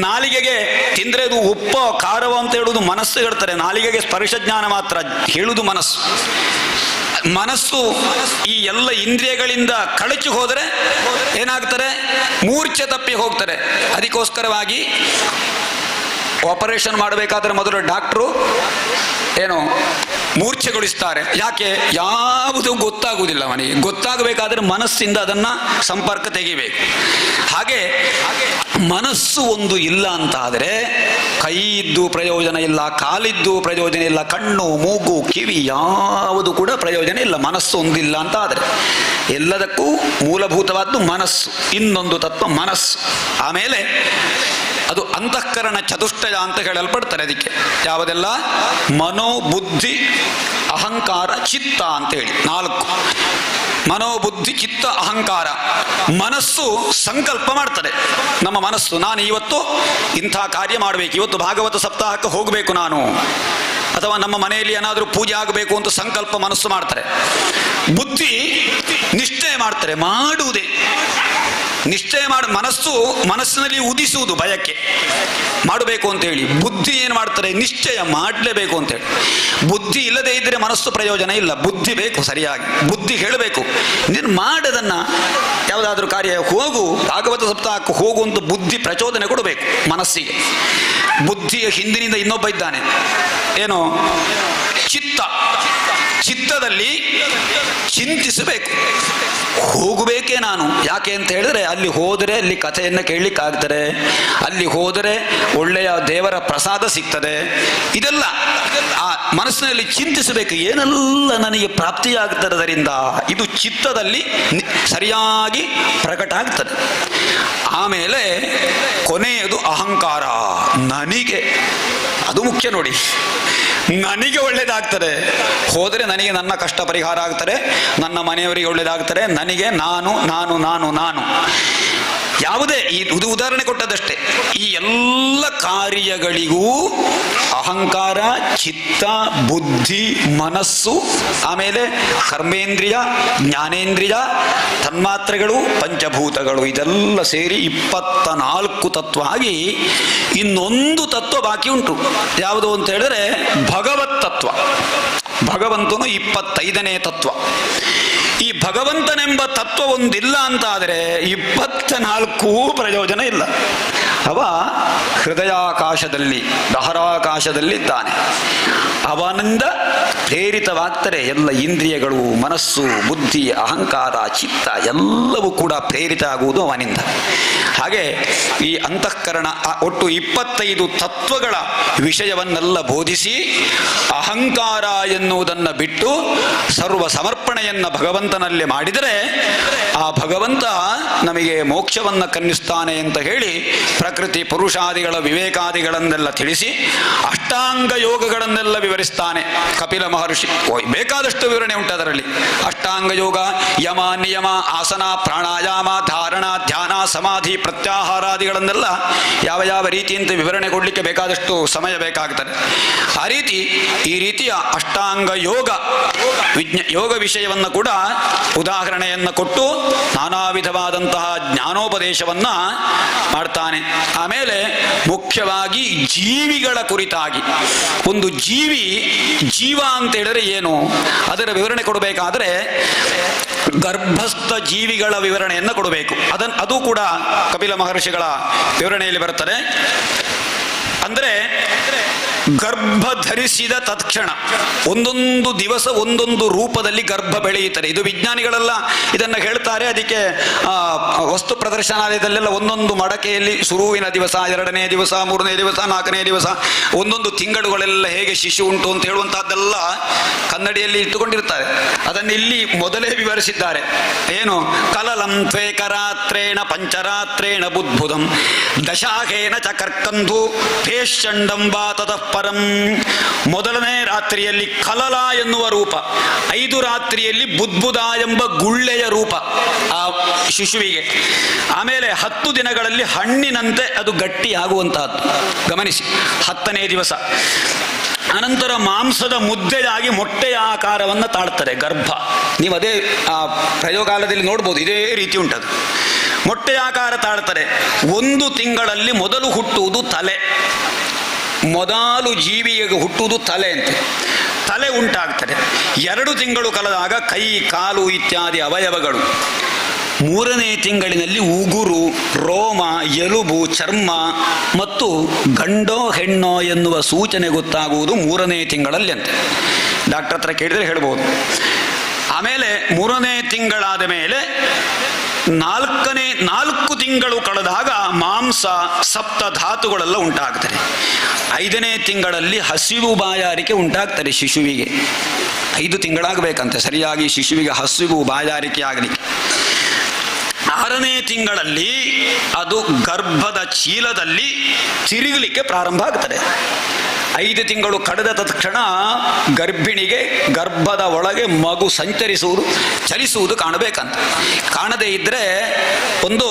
ನಾಲಿಗೆಗೆ ತಿಂದರೆ ಇದು ಉಪ್ಪೋ ಖಾರವೋ ಅಂತ ಹೇಳುವುದು ಮನಸ್ಸು ಹೇಳ್ತಾರೆ. ನಾಲಿಗೆಗೆ ಸ್ಪರ್ಶ ಜ್ಞಾನ ಮಾತ್ರ ಹೇಳುವುದು ಮನಸ್ಸು. ಮನಸ್ಸು ಈ ಎಲ್ಲ ಇಂದ್ರಿಯಗಳಿಂದ ಕಳಚಿ ಹೋದರೆ ಏನಾಗ್ತಾರೆ? ಮೂರ್ಛೆ ತಪ್ಪಿ ಹೋಗ್ತಾರೆ. ಅದಕ್ಕೋಸ್ಕರವಾಗಿ ಆಪರೇಷನ್ ಮಾಡಬೇಕಾದ್ರೆ ಮೊದಲು ಡಾಕ್ಟ್ರು ಮೂರ್ಛೆಗೊಳಿಸ್ತಾರೆ. ಯಾಕೆ? ಯಾವುದು ಗೊತ್ತಾಗುವುದಿಲ್ಲ ಅವನಿಗೆ. ಗೊತ್ತಾಗಬೇಕಾದ್ರೆ ಮನಸ್ಸಿಂದ ಅದನ್ನ ಸಂಪರ್ಕ ತೆಗಿಬೇಕು. ಹಾಗೆ ಮನಸ್ಸು ಒಂದು ಇಲ್ಲ ಅಂತ ಆದರೆ ಕೈ ಇದ್ದು ಪ್ರಯೋಜನ ಇಲ್ಲ, ಕಾಲಿದ್ದು ಪ್ರಯೋಜನ ಇಲ್ಲ, ಕಣ್ಣು ಮೂಗು ಕಿವಿ ಯಾವುದು ಕೂಡ ಪ್ರಯೋಜನ ಇಲ್ಲ. ಮನಸ್ಸು ಒಂದಿಲ್ಲ ಅಂತ ಆದರೆ ಎಲ್ಲದಕ್ಕೂ ಮೂಲಭೂತವಾದ್ದು ಮನಸ್ಸು. ಇನ್ನೊಂದು ತತ್ವ ಮನಸ್ಸು. ಆಮೇಲೆ ಅದು ಅಂತಃಕರಣ ಚತುಷ್ಟಯ ಅಂತ ಹೇಳಲ್ಪಡ್ತಾರೆ. ಅದಕ್ಕೆ ಯಾವುದೆಲ್ಲ? ಮನೋ ಬುದ್ಧಿ ಅಹಂಕಾರ ಚಿತ್ತ ಅಂತೇಳಿ 4. ಮನೋಬುದ್ಧಿ ಚಿತ್ತ ಅಹಂಕಾರ. ಮನಸ್ಸು ಸಂಕಲ್ಪ ಮಾಡ್ತದೆ. ನಮ್ಮ ಮನಸ್ಸು ನಾನು ಇವತ್ತು ಇಂಥ ಕಾರ್ಯ ಮಾಡಬೇಕು, ಇವತ್ತು ಭಾಗವತ ಸಪ್ತಾಹಕ್ಕೆ ಹೋಗಬೇಕು ನಾನು, ಅಥವಾ ನಮ್ಮ ಮನೆಯಲ್ಲಿ ಏನಾದರೂ ಪೂಜೆ ಆಗಬೇಕು ಅಂತ ಸಂಕಲ್ಪ ಮನಸ್ಸು ಮಾಡ್ತಾರೆ. ಬುದ್ಧಿ ನಿಶ್ಚಯ ಮಾಡ್ತಾರೆ, ಮಾಡುವುದೇ ನಿಶ್ಚಯ ಮಾಡಿ. ಮನಸ್ಸಿನಲ್ಲಿ ಉದಿಸುವುದು ಬಯಕೆ ಮಾಡಬೇಕು ಅಂತೇಳಿ. ಬುದ್ಧಿ ಏನು ಮಾಡ್ತಾರೆ? ನಿಶ್ಚಯ ಮಾಡಲೇಬೇಕು ಅಂತೇಳಿ. ಬುದ್ಧಿ ಇಲ್ಲದೆ ಇದ್ದರೆ ಮನಸ್ಸು ಪ್ರಯೋಜನ ಇಲ್ಲ. ಬುದ್ಧಿ ಬೇಕು, ಸರಿಯಾಗಿ ಬುದ್ಧಿ ಹೇಳಬೇಕು, ನೀನು ಮಾಡದನ್ನ ಯಾವುದಾದ್ರೂ ಕಾರ್ಯ ಹೋಗು, ಭಾಗವತ ಸಪ್ತಾಹಕ್ಕೆ ಹೋಗು ಅಂತ ಬುದ್ಧಿ ಪ್ರಚೋದನೆ ಕೊಡಬೇಕು ಮನಸ್ಸಿಗೆ. ಬುದ್ಧಿಯ ಹಿಂದಿನಿಂದ ಇನ್ನೊಬ್ಬ ಇದ್ದಾನೆ, ಏನು? ಚಿತ್ತ. ಚಿತ್ತದಲ್ಲಿ ಚಿಂತಿಸಬೇಕು. ಹೋಗಬೇಕೇ ನಾನು, ಯಾಕೆ ಅಂತ ಹೇಳಿದ್ರೆ ಅಲ್ಲಿ ಹೋದರೆ ಅಲ್ಲಿ ಕಥೆಯನ್ನು ಕೇಳಲಿಕ್ಕೆ ಆಗ್ತದೆ, ಅಲ್ಲಿ ಹೋದರೆ ಒಳ್ಳೆಯ ದೇವರ ಪ್ರಸಾದ ಸಿಗ್ತದೆ. ಇದೆಲ್ಲ ಆ ಮನಸ್ಸಿನಲ್ಲಿ ಚಿಂತಿಸಬೇಕು, ಏನೆಲ್ಲ ನನಗೆ ಪ್ರಾಪ್ತಿಯಾಗ್ತದರಿಂದ. ಇದು ಚಿತ್ತದಲ್ಲಿ ಸರಿಯಾಗಿ ಪ್ರಕಟ ಆಗ್ತದೆ. ಆಮೇಲೆ ಕೊನೆಯದು ಅಹಂಕಾರ, ನನಗೆ. ಅದು ಮುಖ್ಯ ನೋಡಿ. ನನಗೆ ಒಳ್ಳೇದಾಗ್ತದೆ, ಹೋದರೆ ನನಗೆ ನನ್ನ ಕಷ್ಟ ಪರಿಹಾರ ಆಗ್ತಾರೆ, ನನ್ನ ಮನೆಯವರಿಗೆ ಒಳ್ಳೇದಾಗ್ತಾರೆ, ನನಗೆ ನಾನು ನಾನು ನಾನು ನಾನು ಯಾವುದೇ ಇದು ಉದಾಹರಣೆ ಕೊಟ್ಟದಷ್ಟೇ. ಈ ಎಲ್ಲ ಕಾರ್ಯಗಳಿಗೂ ಅಹಂಕಾರ, ಚಿತ್ತ, ಬುದ್ಧಿ, ಮನಸ್ಸು, ಆಮೇಲೆ ಕರ್ಮೇಂದ್ರಿಯ, ಜ್ಞಾನೇಂದ್ರಿಯ, ತನ್ಮಾತ್ರೆಗಳು, ಪಂಚಭೂತಗಳು ಇದೆಲ್ಲ ಸೇರಿ 24 ತತ್ವ ಆಗಿ ಇನ್ನೊಂದು ತತ್ವ ಬಾಕಿ ಉಂಟು. ಯಾವುದು ಅಂತ ಹೇಳಿದ್ರೆ ಭಗವತ್ ತತ್ವ. ಭಗವಂತನು 25ನೇ ತತ್ವ. ಈ ಭಗವಂತನೆಂಬ ತತ್ವ ಒಂದಿಲ್ಲ ಅಂತಾದರೆ 24 ಪ್ರಯೋಜನ ಇಲ್ಲ. ಅವ ಹೃದಯಾಕಾಶದಲ್ಲಿ, ದಹರಾಕಾಶದಲ್ಲಿದ್ದಾನೆ. ಅವನಿಂದ ಪ್ರೇರಿತವಾಗ್ತಾರೆ ಎಲ್ಲ ಇಂದ್ರಿಯಗಳು, ಮನಸ್ಸು, ಬುದ್ಧಿ, ಅಹಂಕಾರ, ಚಿತ್ತ ಎಲ್ಲವೂ ಕೂಡ ಪ್ರೇರಿತ ಆಗುವುದು ಅವನಿಂದ. ಹಾಗೆ ಈ ಅಂತಃಕರಣ ಒಟ್ಟು 25 ತತ್ವಗಳ ವಿಷಯವನ್ನೆಲ್ಲ ಬೋಧಿಸಿ ಅಹಂಕಾರ ಎನ್ನುವುದನ್ನು ಬಿಟ್ಟು ಸರ್ವ ಸಮರ್ಪಣೆಯನ್ನು ಭಗವಂತನಲ್ಲಿ ಮಾಡಿದರೆ ಆ ಭಗವಂತ ನಮಗೆ ಮೋಕ್ಷವನ್ನು ಕನ್ನಿಸ್ತಾನೆ ಅಂತ ಹೇಳಿ ಪ್ರಕೃತಿ ಪುರುಷಾದಿಗಳ ವಿವೇಕಾದಿಗಳನ್ನೆಲ್ಲ ತಿಳಿಸಿ ಅಷ್ಟಾಂಗ ಯೋಗಗಳನ್ನೆಲ್ಲ ವಿವರಿಸ್ತಾನೆ ಕಪಿಲ ಮಹರ್ಷಿ. ಬೇಕಾದಷ್ಟು ವಿವರಣೆ ಉಂಟು ಅದರಲ್ಲಿ. ಅಷ್ಟಾಂಗ ಯೋಗ, ಯಮ, ನಿಯಮ, ಆಸನ, ಪ್ರಾಣಾಯಾಮ, ಧಾರಣ, ಧ್ಯಾನ, ಸಮಾಧಿ, ಪ್ರತ್ಯಾಹಾರಾದಿಗಳನ್ನೆಲ್ಲ ಯಾವ ಯಾವ ರೀತಿ ಅಂತ ವಿವರಣೆ ಕೊಡಲಿಕ್ಕೆ ಬೇಕಾದಷ್ಟು ಸಮಯ ಬೇಕಾಗ್ತದೆ. ಆ ರೀತಿ ಈ ರೀತಿಯ ಅಷ್ಟಾಂಗ ಯೋಗ ಯೋಗ ವಿಷಯವನ್ನು ಕೂಡ ಉದಾಹರಣೆಯನ್ನು ಕೊಟ್ಟು ನಾನಾ ವಿಧವಾದಂತಹ ಜ್ಞಾನೋಪದೇಶವನ್ನ ಮಾಡ್ತಾನೆ. ಆಮೇಲೆ ಮುಖ್ಯವಾಗಿ ಜೀವಿಗಳ ಕುರಿತಾಗಿ, ಒಂದು ಜೀವ ಅಂತ ಹೇಳಿದ್ರೆ ಏನು ಅದರ ವಿವರಣೆ ಕೊಡಬೇಕಾದ್ರೆ ಗರ್ಭಸ್ಥ ಜೀವಿಗಳ ವಿವರಣೆಯನ್ನು ಕೊಡಬೇಕು. ಅದು ಕೂಡ ಕಪಿಲ ಮಹರ್ಷಿಗಳ ವಿವರಣೆಯಲ್ಲಿ ಬರುತ್ತದೆ. ಅಂದರೆ ಗರ್ಭ ಧರಿಸಿದ ತತ್ಕ್ಷಣ ಒಂದೊಂದು ದಿವಸ ಒಂದೊಂದು ರೂಪದಲ್ಲಿ ಗರ್ಭ ಬೆಳೆಯುತ್ತದೆ. ಇದು ವಿಜ್ಞಾನಿಗಳೆಲ್ಲ ಇದನ್ನು ಹೇಳ್ತಾರೆ. ಅದಕ್ಕೆ ವಸ್ತು ಪ್ರದರ್ಶನಾಲಯದಲ್ಲೆಲ್ಲ ಒಂದೊಂದು ಮಡಕೆಯಲ್ಲಿ ಶುರುವಿನ ದಿವಸ, 2ನೇ ದಿವಸ, 3ನೇ ದಿವಸ, 4ನೇ ದಿವಸ, ಒಂದೊಂದು ತಿಂಗಳುಗಳೆಲ್ಲ ಹೇಗೆ ಶಿಶು ಉಂಟು ಅಂತ ಹೇಳುವಂತಹದ್ದೆಲ್ಲ ಕನ್ನಡಿಯಲ್ಲಿ ಇಟ್ಟುಕೊಂಡಿರ್ತಾರೆ. ಅದನ್ನು ಇಲ್ಲಿ ಮೊದಲೇ ವಿವರಿಸಿದ್ದಾರೆ. ಏನು? ಕಲಲಂ ತ್ವೇಕರಾತ್ರೇಣ ಪಂಚರಾತ್ರೇಣ ಬುದ್ಬುಧಂ ದಶಾಖೇನ ಚ ಕರ್ಕಂಧು ಭೇಷಂಡಂ ವಾ ತತಃ ಪರಂ. ಮೊದಲನೇ ರಾತ್ರಿಯಲ್ಲಿ ಕಲಲ ಎನ್ನುವ ರೂಪ, 5 ರಾತ್ರಿಯಲ್ಲಿ ಬುದ್ಬುದ ಎಂಬ ಗುಳ್ಳೆಯ ರೂಪ ಆ ಶಿಶುವಿಗೆ. ಆಮೇಲೆ 10 ದಿನಗಳಲ್ಲಿ ಹಣ್ಣಿನಂತೆ ಅದು ಗಟ್ಟಿ ಆಗುವಂತಹದ್ದು ಗಮನಿಸಿ. 10ನೇ ದಿವಸ ಅನಂತರ ಮಾಂಸದ ಮುದ್ದೆಯಾಗಿ ಮೊಟ್ಟೆಯ ಆಕಾರವನ್ನು ತಾಳ್ತದೆ ಗರ್ಭ. ನೀವು ಅದೇ ಪ್ರಯೋಗಾಲಯದಲ್ಲಿ ನೋಡ್ಬೋದು, ಇದೇ ರೀತಿ ಉಂಟದು. ಮೊಟ್ಟೆಯ ಆಕಾರ ತಾಳ್ತಾರೆ. 1 ತಿಂಗಳಲ್ಲಿ ಮೊದಲು ಹುಟ್ಟುವುದು ತಲೆ. ಮೊದಲು ಜೀವಿಗೆ ಹುಟ್ಟುವುದು ತಲೆ ಅಂತೆ. ತಲೆ ಉಂಟಾಗ್ತದೆ. 2 ತಿಂಗಳು ಕಳೆದಾಗ ಕೈ, ಕಾಲು ಇತ್ಯಾದಿ ಅವಯವಗಳು. 3ನೇ ತಿಂಗಳಿನಲ್ಲಿ ಉಗುರು, ರೋಮ, ಎಲುಬು, ಚರ್ಮ ಮತ್ತು ಗಂಡೋ ಹೆಣ್ಣೋ ಎನ್ನುವ ಸೂಚನೆ ಗೊತ್ತಾಗುವುದು 3ನೇ ತಿಂಗಳಲ್ಲಿ ಅಂತೆ. ಡಾಕ್ಟರ್ ಹತ್ರ ಕೇಳಿದರೆ ಹೇಳ್ಬೋದು. ಆಮೇಲೆ 3ನೇ ತಿಂಗಳಾದ ಮೇಲೆ 4 ತಿಂಗಳು ಕಳೆದಾಗ ಮಾಂಸ, ಸಪ್ತ ಧಾತುಗಳೆಲ್ಲ ಉಂಟಾಗ್ತದೆ. 5ನೇ ತಿಂಗಳಲ್ಲಿ ಹಸಿವು ಬಾಯಾರಿಕೆ ಉಂಟಾಗ್ತದೆ ಶಿಶುವಿಗೆ. 5 ತಿಂಗಳಾಗಬೇಕಂತೆ ಸರಿಯಾಗಿ ಶಿಶುವಿಗೆ ಹಸಿವು ಬಾಯಾರಿಕೆ ಆಗಲಿಕ್ಕೆ. 6ನೇ ತಿಂಗಳಲ್ಲಿ ಅದು ಗರ್ಭದ ಚೀಲದಲ್ಲಿ ತಿರುಗಲಿಕ್ಕೆ ಪ್ರಾರಂಭ ಆಗ್ತದೆ. 5 ತಿಂಗಳು ಕಳೆದ ತಕ್ಷಣ ಗರ್ಭಿಣಿಗೆ ಗರ್ಭದ ಒಳಗೆ ಮಗು ಚಲಿಸುವುದು ಕಾಣಬೇಕಂತ. ಕಾಣದೇ ಇದ್ದರೆ ಒಂದು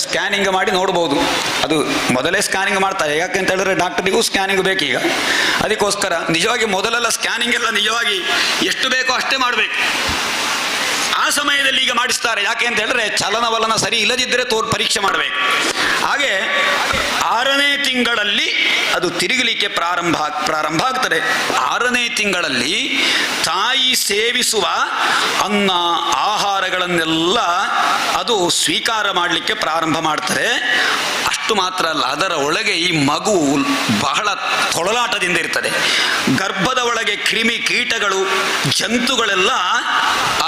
ಸ್ಕ್ಯಾನಿಂಗ್ ಮಾಡಿ ನೋಡ್ಬೋದು. ಅದು ಮೊದಲೇ ಸ್ಕ್ಯಾನಿಂಗ್ ಮಾಡ್ತಾರೆ. ಯಾಕೆಂತ ಹೇಳಿದ್ರೆ ಡಾಕ್ಟರಿಗೂ ಸ್ಕ್ಯಾನಿಂಗ್ ಬೇಕೀಗ. ಅದಕ್ಕೋಸ್ಕರ ನಿಜವಾಗಿ ಮೊದಲೆಲ್ಲ ಸ್ಕ್ಯಾನಿಂಗ್ ಎಲ್ಲ ನಿಜವಾಗಿ ಎಷ್ಟು ಬೇಕೋ ಅಷ್ಟೇ ಮಾಡಬೇಕು. ಆ ಸಮಯದಲ್ಲಿ ಈಗ ಮಾಡಿಸ್ತಾರೆ. ಯಾಕೆ ಅಂತ ಹೇಳಿದ್ರೆ ಚಲನವಲನ ಸರಿ ಇಲ್ಲದಿದ್ದರೆ ಪರೀಕ್ಷೆ ಮಾಡಬೇಕು. ಹಾಗೆ 6ನೇ ತಿಂಗಳಲ್ಲಿ ಅದು ತಿರುಗಲಿಕ್ಕೆ ಪ್ರಾರಂಭ ಆಗ್ತದೆ. 6ನೇ ತಿಂಗಳಲ್ಲಿ ತಾಯಿ ಸೇವಿಸುವ ಅನ್ನ ಆಹಾರಗಳನ್ನೆಲ್ಲ ಅದು ಸ್ವೀಕಾರ ಮಾಡಲಿಕ್ಕೆ ಪ್ರಾರಂಭ ಮಾಡ್ತಾರೆ. ಅಷ್ಟು ಮಾತ್ರ ಅಲ್ಲ, ಅದರ ಒಳಗೆ ಈ ಮಗು ಬಹಳ ತೊಳಲಾಟದಿಂದ ಇರ್ತದೆ. ಗರ್ಭದ ಒಳಗೆ ಕ್ರಿಮಿ ಕೀಟಗಳು, ಜಂತುಗಳೆಲ್ಲ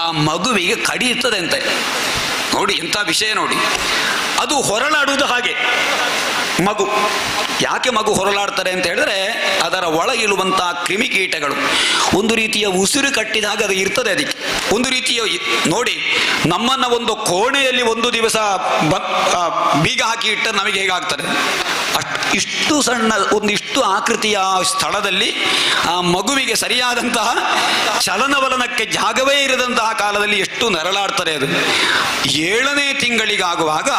ಆ ಮಗುವಿಗೆ ಕಡಿಯುತ್ತದೆ ಅಂತೆ. ನೋಡಿ ಎಂಥ ವಿಷಯ ನೋಡಿ. ಅದು ಹೊರಳಾಡುವುದು ಹಾಗೆ ಮಗು. ಯಾಕೆ ಮಗು ಹೊರಲಾಡ್ತಾರೆ ಅಂತ ಹೇಳಿದ್ರೆ ಅದರ ಒಳಗಿರುವಂತಹ ಕ್ರಿಮಿಕೀಟಗಳು ಒಂದು ರೀತಿಯ ಉಸಿರು ಕಟ್ಟಿದಾಗ ಅದು ಇರ್ತದೆ. ಅದಕ್ಕೆ ಒಂದು ರೀತಿಯ ನೋಡಿ, ನಮ್ಮನ್ನ ಒಂದು ಕೋಣೆಯಲ್ಲಿ 1 ದಿವಸ ಬೀಗ ಹಾಕಿ ಇಟ್ಟರೆ ನಮಗೆ ಹೇಗಾಗ್ತದೆ ಇಷ್ಟು ಸಣ್ಣ ಒಂದಿಷ್ಟು ಆಕೃತಿಯ ಸ್ಥಳದಲ್ಲಿ ಆ ಮಗುವಿಗೆ ಸರಿಯಾದಂತಹ ಚಲನವಲನಕ್ಕೆ ಜಾಗವೇ ಇರದಂತಹ ಕಾಲದಲ್ಲಿ ಎಷ್ಟು ನರಳಾಡ್ತಾರೆ. ಅದು 7ನೇ ತಿಂಗಳಿಗಾಗುವಾಗ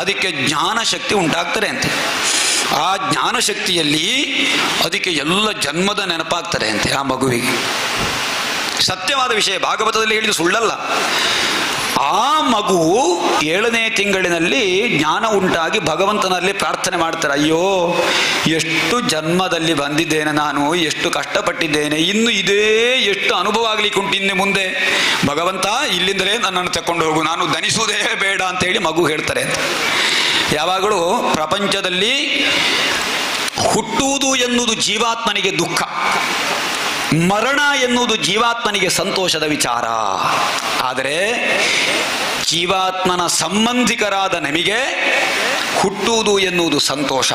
ಅದಕ್ಕೆ ಜ್ಞಾನಶಕ್ತಿ ಉಂಟಾಗ್ತಾರೆ ಅಂತೆ. ಆ ಜ್ಞಾನಶಕ್ತಿಯಲ್ಲಿ ಅದಕ್ಕೆ ಎಲ್ಲ ಜನ್ಮದ ನೆನಪಾಗ್ತಾರೆ ಅಂತೆ ಆ ಮಗುವಿಗೆ. ಸತ್ಯವಾದ ವಿಷಯ, ಭಾಗವತದಲ್ಲಿ ಹೇಳಿದ ಸುಳ್ಳಲ್ಲ. ಆ ಮಗು 7ನೇ ತಿಂಗಳಿನಲ್ಲಿ ಜ್ಞಾನ ಉಂಟಾಗಿ ಭಗವಂತನಲ್ಲಿ ಪ್ರಾರ್ಥನೆ ಮಾಡ್ತಾರೆ, ಅಯ್ಯೋ ಎಷ್ಟು ಜನ್ಮದಲ್ಲಿ ಬಂದಿದ್ದೇನೆ ನಾನು, ಎಷ್ಟು ಕಷ್ಟಪಟ್ಟಿದ್ದೇನೆ, ಇನ್ನು ಇದೇ ಎಷ್ಟು ಅನುಭವ ಆಗ್ಲಿಕ್ಕೆ ಉಂಟು ಇನ್ನು ಮುಂದೆ. ಭಗವಂತ ಇಲ್ಲಿಂದಲೇ ನನ್ನನ್ನು ತಕೊಂಡು ಹೋಗು, ನಾನು ದನಿಸುವುದೇ ಬೇಡ ಅಂತೇಳಿ ಮಗು ಹೇಳ್ತಾರೆ ಅಂತ. ಯಾವಾಗಲೂ ಪ್ರಪಂಚದಲ್ಲಿ ಹುಟ್ಟುವುದು ಎನ್ನುವುದು ಜೀವಾತ್ಮನಿಗೆ ದುಃಖ, ಮರಣ ಎನ್ನುವುದು ಜೀವಾತ್ಮನಿಗೆ ಸಂತೋಷದ ವಿಚಾರ. ಆದರೆ ಜೀವಾತ್ಮನ ಸಂಬಂಧಿಕರಾದ ನಮಗೆ ಹುಟ್ಟುವುದು ಎನ್ನುವುದು ಸಂತೋಷ,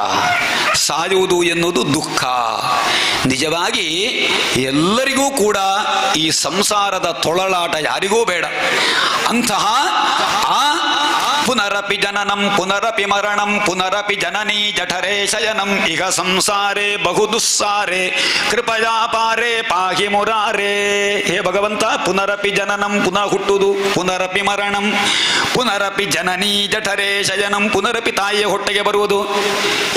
ಸಾಯುವುದು ಎನ್ನುವುದು ದುಃಖ. ನಿಜವಾಗಿ ಎಲ್ಲರಿಗೂ ಕೂಡ ಈ ಸಂಸಾರದ ತೊಳಲಾಟ ಯಾರಿಗೂ ಬೇಡ. ಅಂತಹ ಆ ಪುನರಪಿ ಜನನಂ ಪುನರಪಿ ಮರಣಂ ಪುನರಪಿ ಜನನೀ ಜಠರೇ ಶಯನಂ ಇಹ ಸಂಸಾರೇ ಬಹು ದುಸ್ಸಾರೇ ಕೃಪಯಾ ಪಾರೇ ಪಾಹಿ ಮುರಾರೇ. ಹೇ ಭಗವಂತ, ಪುನರಪಿ ಜನನಂ, ಪುನಃ ಹುಟ್ಟುವುದು, ಪುನರಪಿ ಮರಣಂ, ಪುನರಪಿ ಜನನೀ ಜಠರೇ ಶಯನಂ, ಪುನರಪಿ ತಾಯಿಯ ಹೊಟ್ಟೆಗೆ ಬರುವುದು.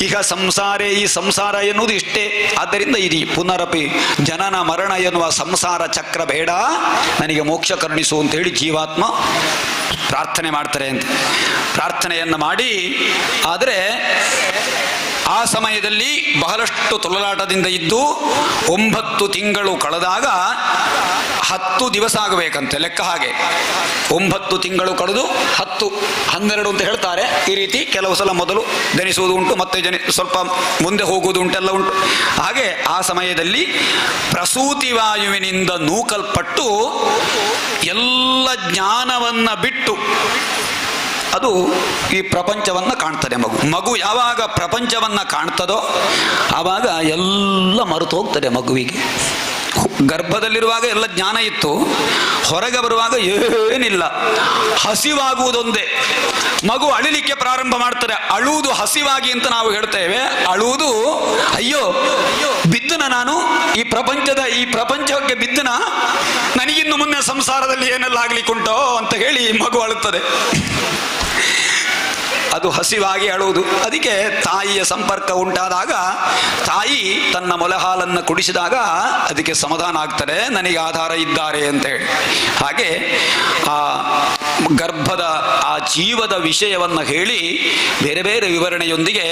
ಇಹ ಸಂಸಾರೇ, ಈ ಸಂಸಾರ ಎನ್ನುವುದು ಇಷ್ಟೇ. ಆದ್ದರಿಂದ ಇದು ಪುನರಪಿ ಜನನ ಮರಣ ಎನ್ನುವ ಸಂಸಾರ ಚಕ್ರ ಬೇಡ, ನನಗೆ ಮೋಕ್ಷ ಕರುಣಿಸು ಅಂತೇಳಿ ಜೀವಾತ್ಮ ಪ್ರಾರ್ಥನೆ ಮಾಡ್ತಾರೆ ಅಂತ. ಪ್ರಾರ್ಥನೆಯನ್ನು ಮಾಡಿ, ಆದರೆ ಆ ಸಮಯದಲ್ಲಿ ಬಹಳಷ್ಟು ತೊಳಲಾಟದಿಂದ ಇದ್ದು 9 ತಿಂಗಳು ಕಳೆದಾಗ 10 ದಿವಸ ಆಗಬೇಕಂತೆ ಲೆಕ್ಕ. ಹಾಗೆ 9 ತಿಂಗಳು ಕಳೆದು 10, 12 ಅಂತ ಹೇಳ್ತಾರೆ. ಈ ರೀತಿ ಕೆಲವು ಸಲ ಮೊದಲು ಜನಿಸುವುದು ಉಂಟು, ಮತ್ತೆ ಸ್ವಲ್ಪ ಮುಂದೆ ಹೋಗುವುದು ಉಂಟೆಲ್ಲ ಉಂಟು. ಹಾಗೆ ಆ ಸಮಯದಲ್ಲಿ ಪ್ರಸೂತಿ ವಾಯುವಿನಿಂದ ನೂಕಲ್ಪಟ್ಟು ಎಲ್ಲ ಜ್ಞಾನವನ್ನ ಬಿಟ್ಟು ಅದು ಈ ಪ್ರಪಂಚವನ್ನ ಕಾಣ್ತದೆ. ಮಗು ಯಾವಾಗ ಪ್ರಪಂಚವನ್ನ ಕಾಣ್ತದೋ ಆವಾಗ ಎಲ್ಲ ಮರೆತು ಹೋಗ್ತದೆ ಮಗುವಿಗೆ. ಗರ್ಭದಲ್ಲಿರುವಾಗ ಎಲ್ಲ ಜ್ಞಾನ ಇತ್ತು, ಹೊರಗೆ ಬರುವಾಗ ಏನಿಲ್ಲ, ಹಸಿವಾಗುವುದೊಂದೇ. ಮಗು ಅಳಿಲಿಕ್ಕೆ ಪ್ರಾರಂಭ ಮಾಡ್ತಾರೆ. ಅಳುವುದು ಹಸಿವಾಗಿ ಅಂತ ನಾವು ಹೇಳ್ತೇವೆ. ಅಳುವುದು ಅಯ್ಯೋ ಬಿದ್ದನ ನಾನು ಈ ಪ್ರಪಂಚಕ್ಕೆ ಬಿದ್ದನ, ನನಗಿನ್ನು ಮುನ್ನೆ ಸಂಸಾರದಲ್ಲಿ ಏನೆಲ್ಲ ಆಗ್ಲಿಕ್ಕುಂಟೋ ಅಂತ ಹೇಳಿ ಮಗು ಅಳುತ್ತದೆ. ಅದು ಹಸಿವಾಗಿ ಅಳುವುದು. ಅದಕ್ಕೆ ತಾಯಿಯ ಸಂಪರ್ಕ ಉಂಟಾದಾಗ, ತಾಯಿ ತನ್ನ ಮೊಲೆಹಾಲನ್ನು ಕುಡಿಸಿದಾಗ ಅದಕ್ಕೆ ಸಮಾಧಾನ ಆಗ್ತದೆ, ನನಗೆ ಆಧಾರ ಇದ್ದಾರೆ ಅಂತ ಹೇಳಿ. ಹಾಗೆ ಆ ಗರ್ಭದ ಆ ಜೀವದ ವಿಷಯವನ್ನು ಹೇಳಿ ಬೇರೆ ಬೇರೆ ವಿವರಣೆಯೊಂದಿಗೆ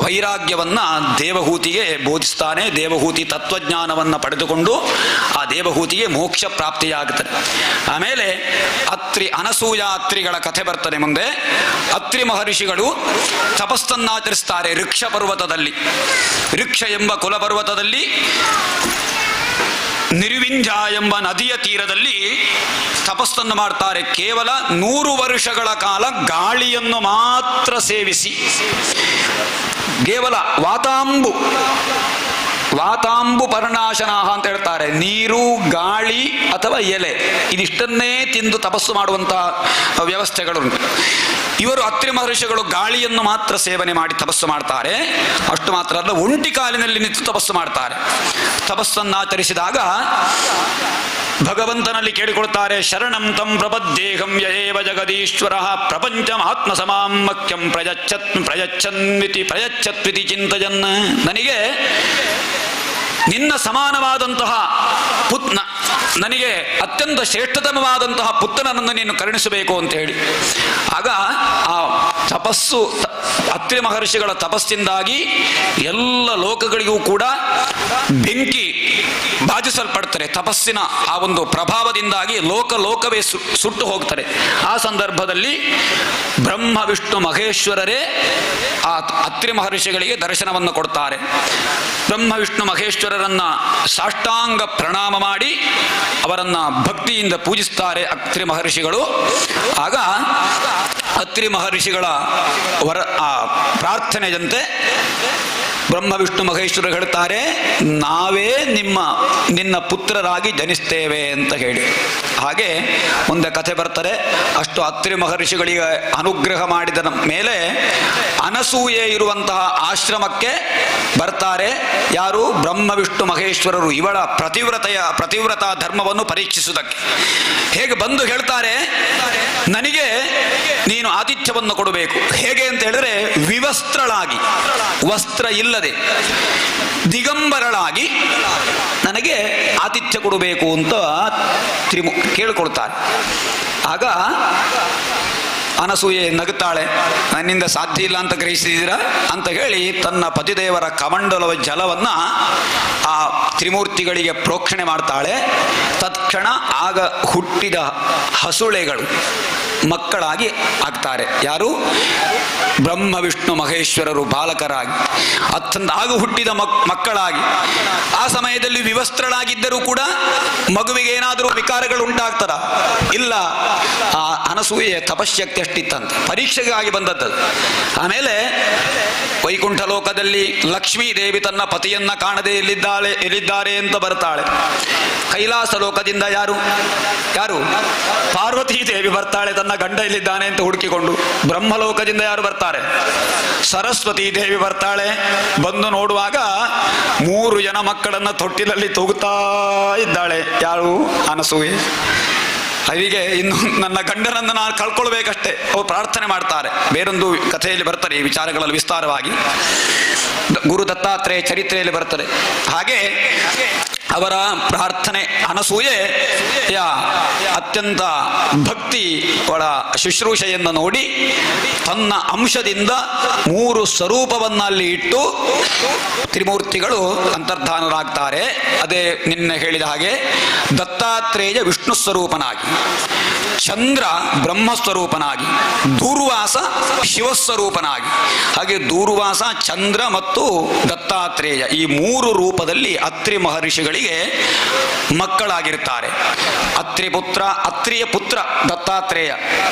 ವೈರಾಗ್ಯವನ್ನ ದೇವಹೂತಿಗೆ ಬೋಧಿಸ್ತಾನೆ. ದೇವಹೂತಿ ತತ್ವಜ್ಞಾನವನ್ನು ಪಡೆದುಕೊಂಡು ಆ ದೇವಹೂತಿಗೆ ಮೋಕ್ಷ ಪ್ರಾಪ್ತಿಯಾಗುತ್ತದೆ. ಆಮೇಲೆ ಅನಸೂಯ ಅತ್ರಿಗಳ ಕಥೆ ಬರ್ತದೆ ಮುಂದೆ. ಅತ್ರಿ ಮಹರ್ಷಿಗಳು ತಪಸ್ಸನ್ನಾಚರಿಸ್ತಾರೆ ಋಕ್ಷ ಪರ್ವತದಲ್ಲಿ. ಋಕ್ಷ ಎಂಬ ಕುಲಪರ್ವತದಲ್ಲಿ ನಿರ್ವಿಂಜ ಎಂಬ ನದಿಯ ತೀರದಲ್ಲಿ ತಪಸ್ಸನ್ನು ಮಾಡ್ತಾರೆ. ಕೇವಲ 100 ವರ್ಷಗಳ ಕಾಲ ಗಾಳಿಯನ್ನು ಮಾತ್ರ ಸೇವಿಸಿ, ಕೇವಲ ವಾತಾಂಬು ಪರ್ಣಾಶನಾಹ ಅಂತ ಹೇಳ್ತಾರೆ. ನೀರು, ಗಾಳಿ ಅಥವಾ ಎಲೆ ಇದಿಷ್ಟನ್ನೇ ತಿಂದು ತಪಸ್ಸು ಮಾಡುವಂತಹ ವ್ಯವಸ್ಥೆಗಳುಂಟು. ಇವರು ಅತ್ರಿ ಮಹರ್ಷಿಗಳು ಗಾಳಿಯನ್ನು ಮಾತ್ರ ಸೇವನೆ ಮಾಡಿ ತಪಸ್ಸು ಮಾಡ್ತಾರೆ. ಅಷ್ಟು ಮಾತ್ರ ಅಲ್ಲ, ಒಂಟಿ ಕಾಲಿನಲ್ಲಿ ನಿಂತು ತಪಸ್ಸು ಮಾಡ್ತಾರೆ. ತಪಸ್ಸನ್ನಾಚರಿಸಿದಾಗ ಭಗವಂತನಲ್ಲಿ ಕೇಳಿಕೊಳ್ತಾರೆ, ಶರಣಂ ತಂ ಪ್ರಪದ್ದೇಹಂ ಯಯೇವ ಜಗದೀಶ್ವರ ಪ್ರಪಂಚಮಾತ್ಮ ಸಮಾಮಕ್ಯಂ ಪ್ರಯಚ್ಛತ್ವಿತಿ ಚಿಂತಯನ್. ನನಗೆ ನಿನ್ನ ಸಮಾನವಾದಂತಹ ನನಗೆ ಅತ್ಯಂತ ಶ್ರೇಷ್ಠತಮವಾದಂತಹ ಪುತ್ರನನ್ನು ನೀನು ಕರುಣಿಸಬೇಕು ಅಂತ ಹೇಳಿ. ಆಗ ಆ ತಪಸ್ಸು, ಅತ್ರಿ ಮಹರ್ಷಿಗಳ ತಪಸ್ಸಿಂದಾಗಿ ಎಲ್ಲ ಲೋಕಗಳಿಗೂ ಕೂಡ ಬೆಂಕಿ ಬಾಜಿಸಲ್ಪಡ್ತಾರೆ. ತಪಸ್ಸಿನ ಆ ಒಂದು ಪ್ರಭಾವದಿಂದಾಗಿ ಲೋಕವೇ ಸುಟ್ಟು ಹೋಗ್ತಾರೆ. ಆ ಸಂದರ್ಭದಲ್ಲಿ ಬ್ರಹ್ಮ ವಿಷ್ಣು ಮಹೇಶ್ವರರೇ ಆ ಅತ್ರಿ ಮಹರ್ಷಿಗಳಿಗೆ ದರ್ಶನವನ್ನು ಕೊಡ್ತಾರೆ. ಬ್ರಹ್ಮ ವಿಷ್ಣು ಮಹೇಶ್ವರರನ್ನ ಸಾಷ್ಟಾಂಗ ಪ್ರಣಾಮ ಮಾಡಿ ಅವರನ್ನ ಭಕ್ತಿಯಿಂದ ಪೂಜಿಸ್ತಾರೆ ಅತ್ರಿ ಮಹರ್ಷಿಗಳು. ಆಗ ಅತ್ರಿ ಮಹರ್ಷಿಗಳ ಪ್ರಾರ್ಥನೆಯಂತೆ ಬ್ರಹ್ಮ ವಿಷ್ಣು ಮಹೇಶ್ವರರು ಹೇಳ್ತಾರೆ, ನಾವೇ ನಿನ್ನ ಪುತ್ರರಾಗಿ ಜನಿಸ್ತೇವೆ ಅಂತ ಹೇಳಿ. ಹಾಗೆ ಮುಂದೆ ಕಥೆ ಬರ್ತಾರೆ. ಅಷ್ಟು ಅತ್ರಿ ಮಹರ್ಷಿಗಳಿಗೆ ಅನುಗ್ರಹ ಮಾಡಿದ ಮೇಲೆ ಅನಸೂಯೆ ಇರುವಂತಹ ಆಶ್ರಮಕ್ಕೆ ಬರ್ತಾರೆ. ಯಾರು? ಬ್ರಹ್ಮ ವಿಷ್ಣು ಮಹೇಶ್ವರರು ಇವಳ ಪ್ರತಿವ್ರತ ಧರ್ಮವನ್ನು ಪರೀಕ್ಷಿಸುವುದಕ್ಕೆ. ಹೇಗೆ ಬಂದು ಹೇಳ್ತಾರೆ, ನನಗೆ ನೀನು ಆತಿಥ್ಯವನ್ನು ಕೊಡಬೇಕು. ಹೇಗೆ ಅಂತ ಹೇಳಿದ್ರೆ, ವಿವಸ್ತ್ರಳಾಗಿ, ವಸ್ತ್ರ ಇಲ್ಲದೆ ದಿಗಂಬರಳಾಗಿ ನನಗೆ ಆತಿಥ್ಯ ಕೊಡಬೇಕು ಅಂತ ಕೇಳಿಕೊಳ್ತಾರೆ. ಆಗ ಅನಸೂಯೆ ನಗುತ್ತಾಳೆ. ನನ್ನಿಂದ ಸಾಧ್ಯ ಇಲ್ಲ ಅಂತ ಗ್ರಹಿಸಿದ್ದೀರಾ ಅಂತ ಹೇಳಿ ತನ್ನ ಪತಿದೇವರ ಕಮಂಡಲವ ಜಲವನ್ನ ಆ ತ್ರಿಮೂರ್ತಿಗಳಿಗೆ ಪ್ರೋಕ್ಷಣೆ ಮಾಡ್ತಾಳೆ. ತತ್ಕ್ಷಣ ಆಗ ಹುಟ್ಟಿದ ಹಸುಳೆಗಳು ಮಕ್ಕಳಾಗಿ ಆಗ್ತಾರೆ. ಯಾರು? ಬ್ರಹ್ಮ ವಿಷ್ಣು ಮಹೇಶ್ವರರು ಬಾಲಕರಾಗಿ, ಆಗ ಹುಟ್ಟಿದ ಮಕ್ಕಳಾಗಿ. ಆ ಸಮಯದಲ್ಲಿ ವಿವಸ್ತ್ರಳಾಗಿದ್ದರೂ ಕೂಡ ಮಗುವಿಗೆ ಏನಾದರೂ ವಿಕಾರಗಳು ಉಂಟಾಗ್ತದ? ಇಲ್ಲ. ಆ ಅನಸೂಯೆ ತಪಶಕ್ತಿ ಅಷ್ಟಿತ್ತಂತೆ, ಪರೀಕ್ಷೆಗಾಗಿ ಬಂದದ್ದು. ಆಮೇಲೆ ವೈಕುಂಠ ಲೋಕದಲ್ಲಿ ಲಕ್ಷ್ಮೀ ದೇವಿ ತನ್ನ ಪತಿಯನ್ನ ಕಾಣದೆ ಎಲ್ಲಿದ್ದಾರೆ ಅಂತ ಬರ್ತಾಳೆ. ಕೈಲಾಸ ಲೋಕದಿಂದ ಯಾರು ಪಾರ್ವತೀ ದೇವಿ ಬರ್ತಾಳೆ, ತನ್ನ ಗಂಡ ಎಲ್ಲಿದ್ದಾನೆ ಅಂತ ಹುಡುಕಿಕೊಂಡು. ಬ್ರಹ್ಮಲೋಕದಿಂದ ಯಾರು ಬರ್ತಾರೆ? ಸರಸ್ವತೀ ದೇವಿ ಬರ್ತಾಳೆ. ಬಂದು ನೋಡುವಾಗ 3 ಜನ ಮಕ್ಕಳನ್ನ ತೊಟ್ಟಿಲಲ್ಲಿ ತೂಗುತ್ತಾ ಇದ್ದಾಳೆ. ಯಾರು? ಅನಸೂಯೆ. ಅವರಿಗೆ ಇನ್ನು ನನ್ನ ಗಂಡನನ್ನು ನಾನು ಕಳ್ಕೊಳ್ಬೇಕಷ್ಟೇ ಅವ್ರು ಪ್ರಾರ್ಥನೆ ಮಾಡ್ತಾರೆ. ಬೇರೊಂದು ಕಥೆಯಲ್ಲಿ ಬರ್ತಾರೆ ಈ ವಿಚಾರಗಳಲ್ಲಿ ವಿಸ್ತಾರವಾಗಿ, ಗುರು ದತ್ತಾತ್ರೇಯ ಚರಿತ್ರೆಯಲ್ಲಿ ಬರ್ತಾರೆ. ಹಾಗೆ ಅವರ ಪ್ರಾರ್ಥನೆ, ಅನಸೂಯೆಯ ಅತ್ಯಂತ ಭಕ್ತಿ ಒಳ ಶುಶ್ರೂಷೆಯನ್ನು ನೋಡಿ ತನ್ನ ಅಂಶದಿಂದ 3 ಸ್ವರೂಪವನ್ನು ಅಲ್ಲಿ ಇಟ್ಟು ತ್ರಿಮೂರ್ತಿಗಳು ಅಂತರ್ಧಾನರಾಗ್ತಾರೆ. ಅದೇ ನಿನ್ನೆ ಹೇಳಿದ ಹಾಗೆ ದತ್ತಾತ್ರೇಯ ವಿಷ್ಣು ಸ್ವರೂಪನಾಗಿ, ಚಂದ್ರ ಬ್ರಹ್ಮಸ್ವರೂಪನಾಗಿ, ದೂರ್ವಾಸ ಶಿವಸ್ವರೂಪನಾಗಿ. ಹಾಗೆ ದೂರ್ವಾಸ, ಚಂದ್ರ ಮತ್ತು ದತ್ತಾತ್ರೇಯ ಈ 3 ರೂಪದಲ್ಲಿ ಅತ್ರಿ ಮಹರ್ಷಿಗಳಿಗೆ ಮಕ್ಕಳಾಗಿರ್ತಾರೆ. ಅತ್ರಿಯ ಪುತ್ರ ದತ್ತಾತ್ರೇಯ.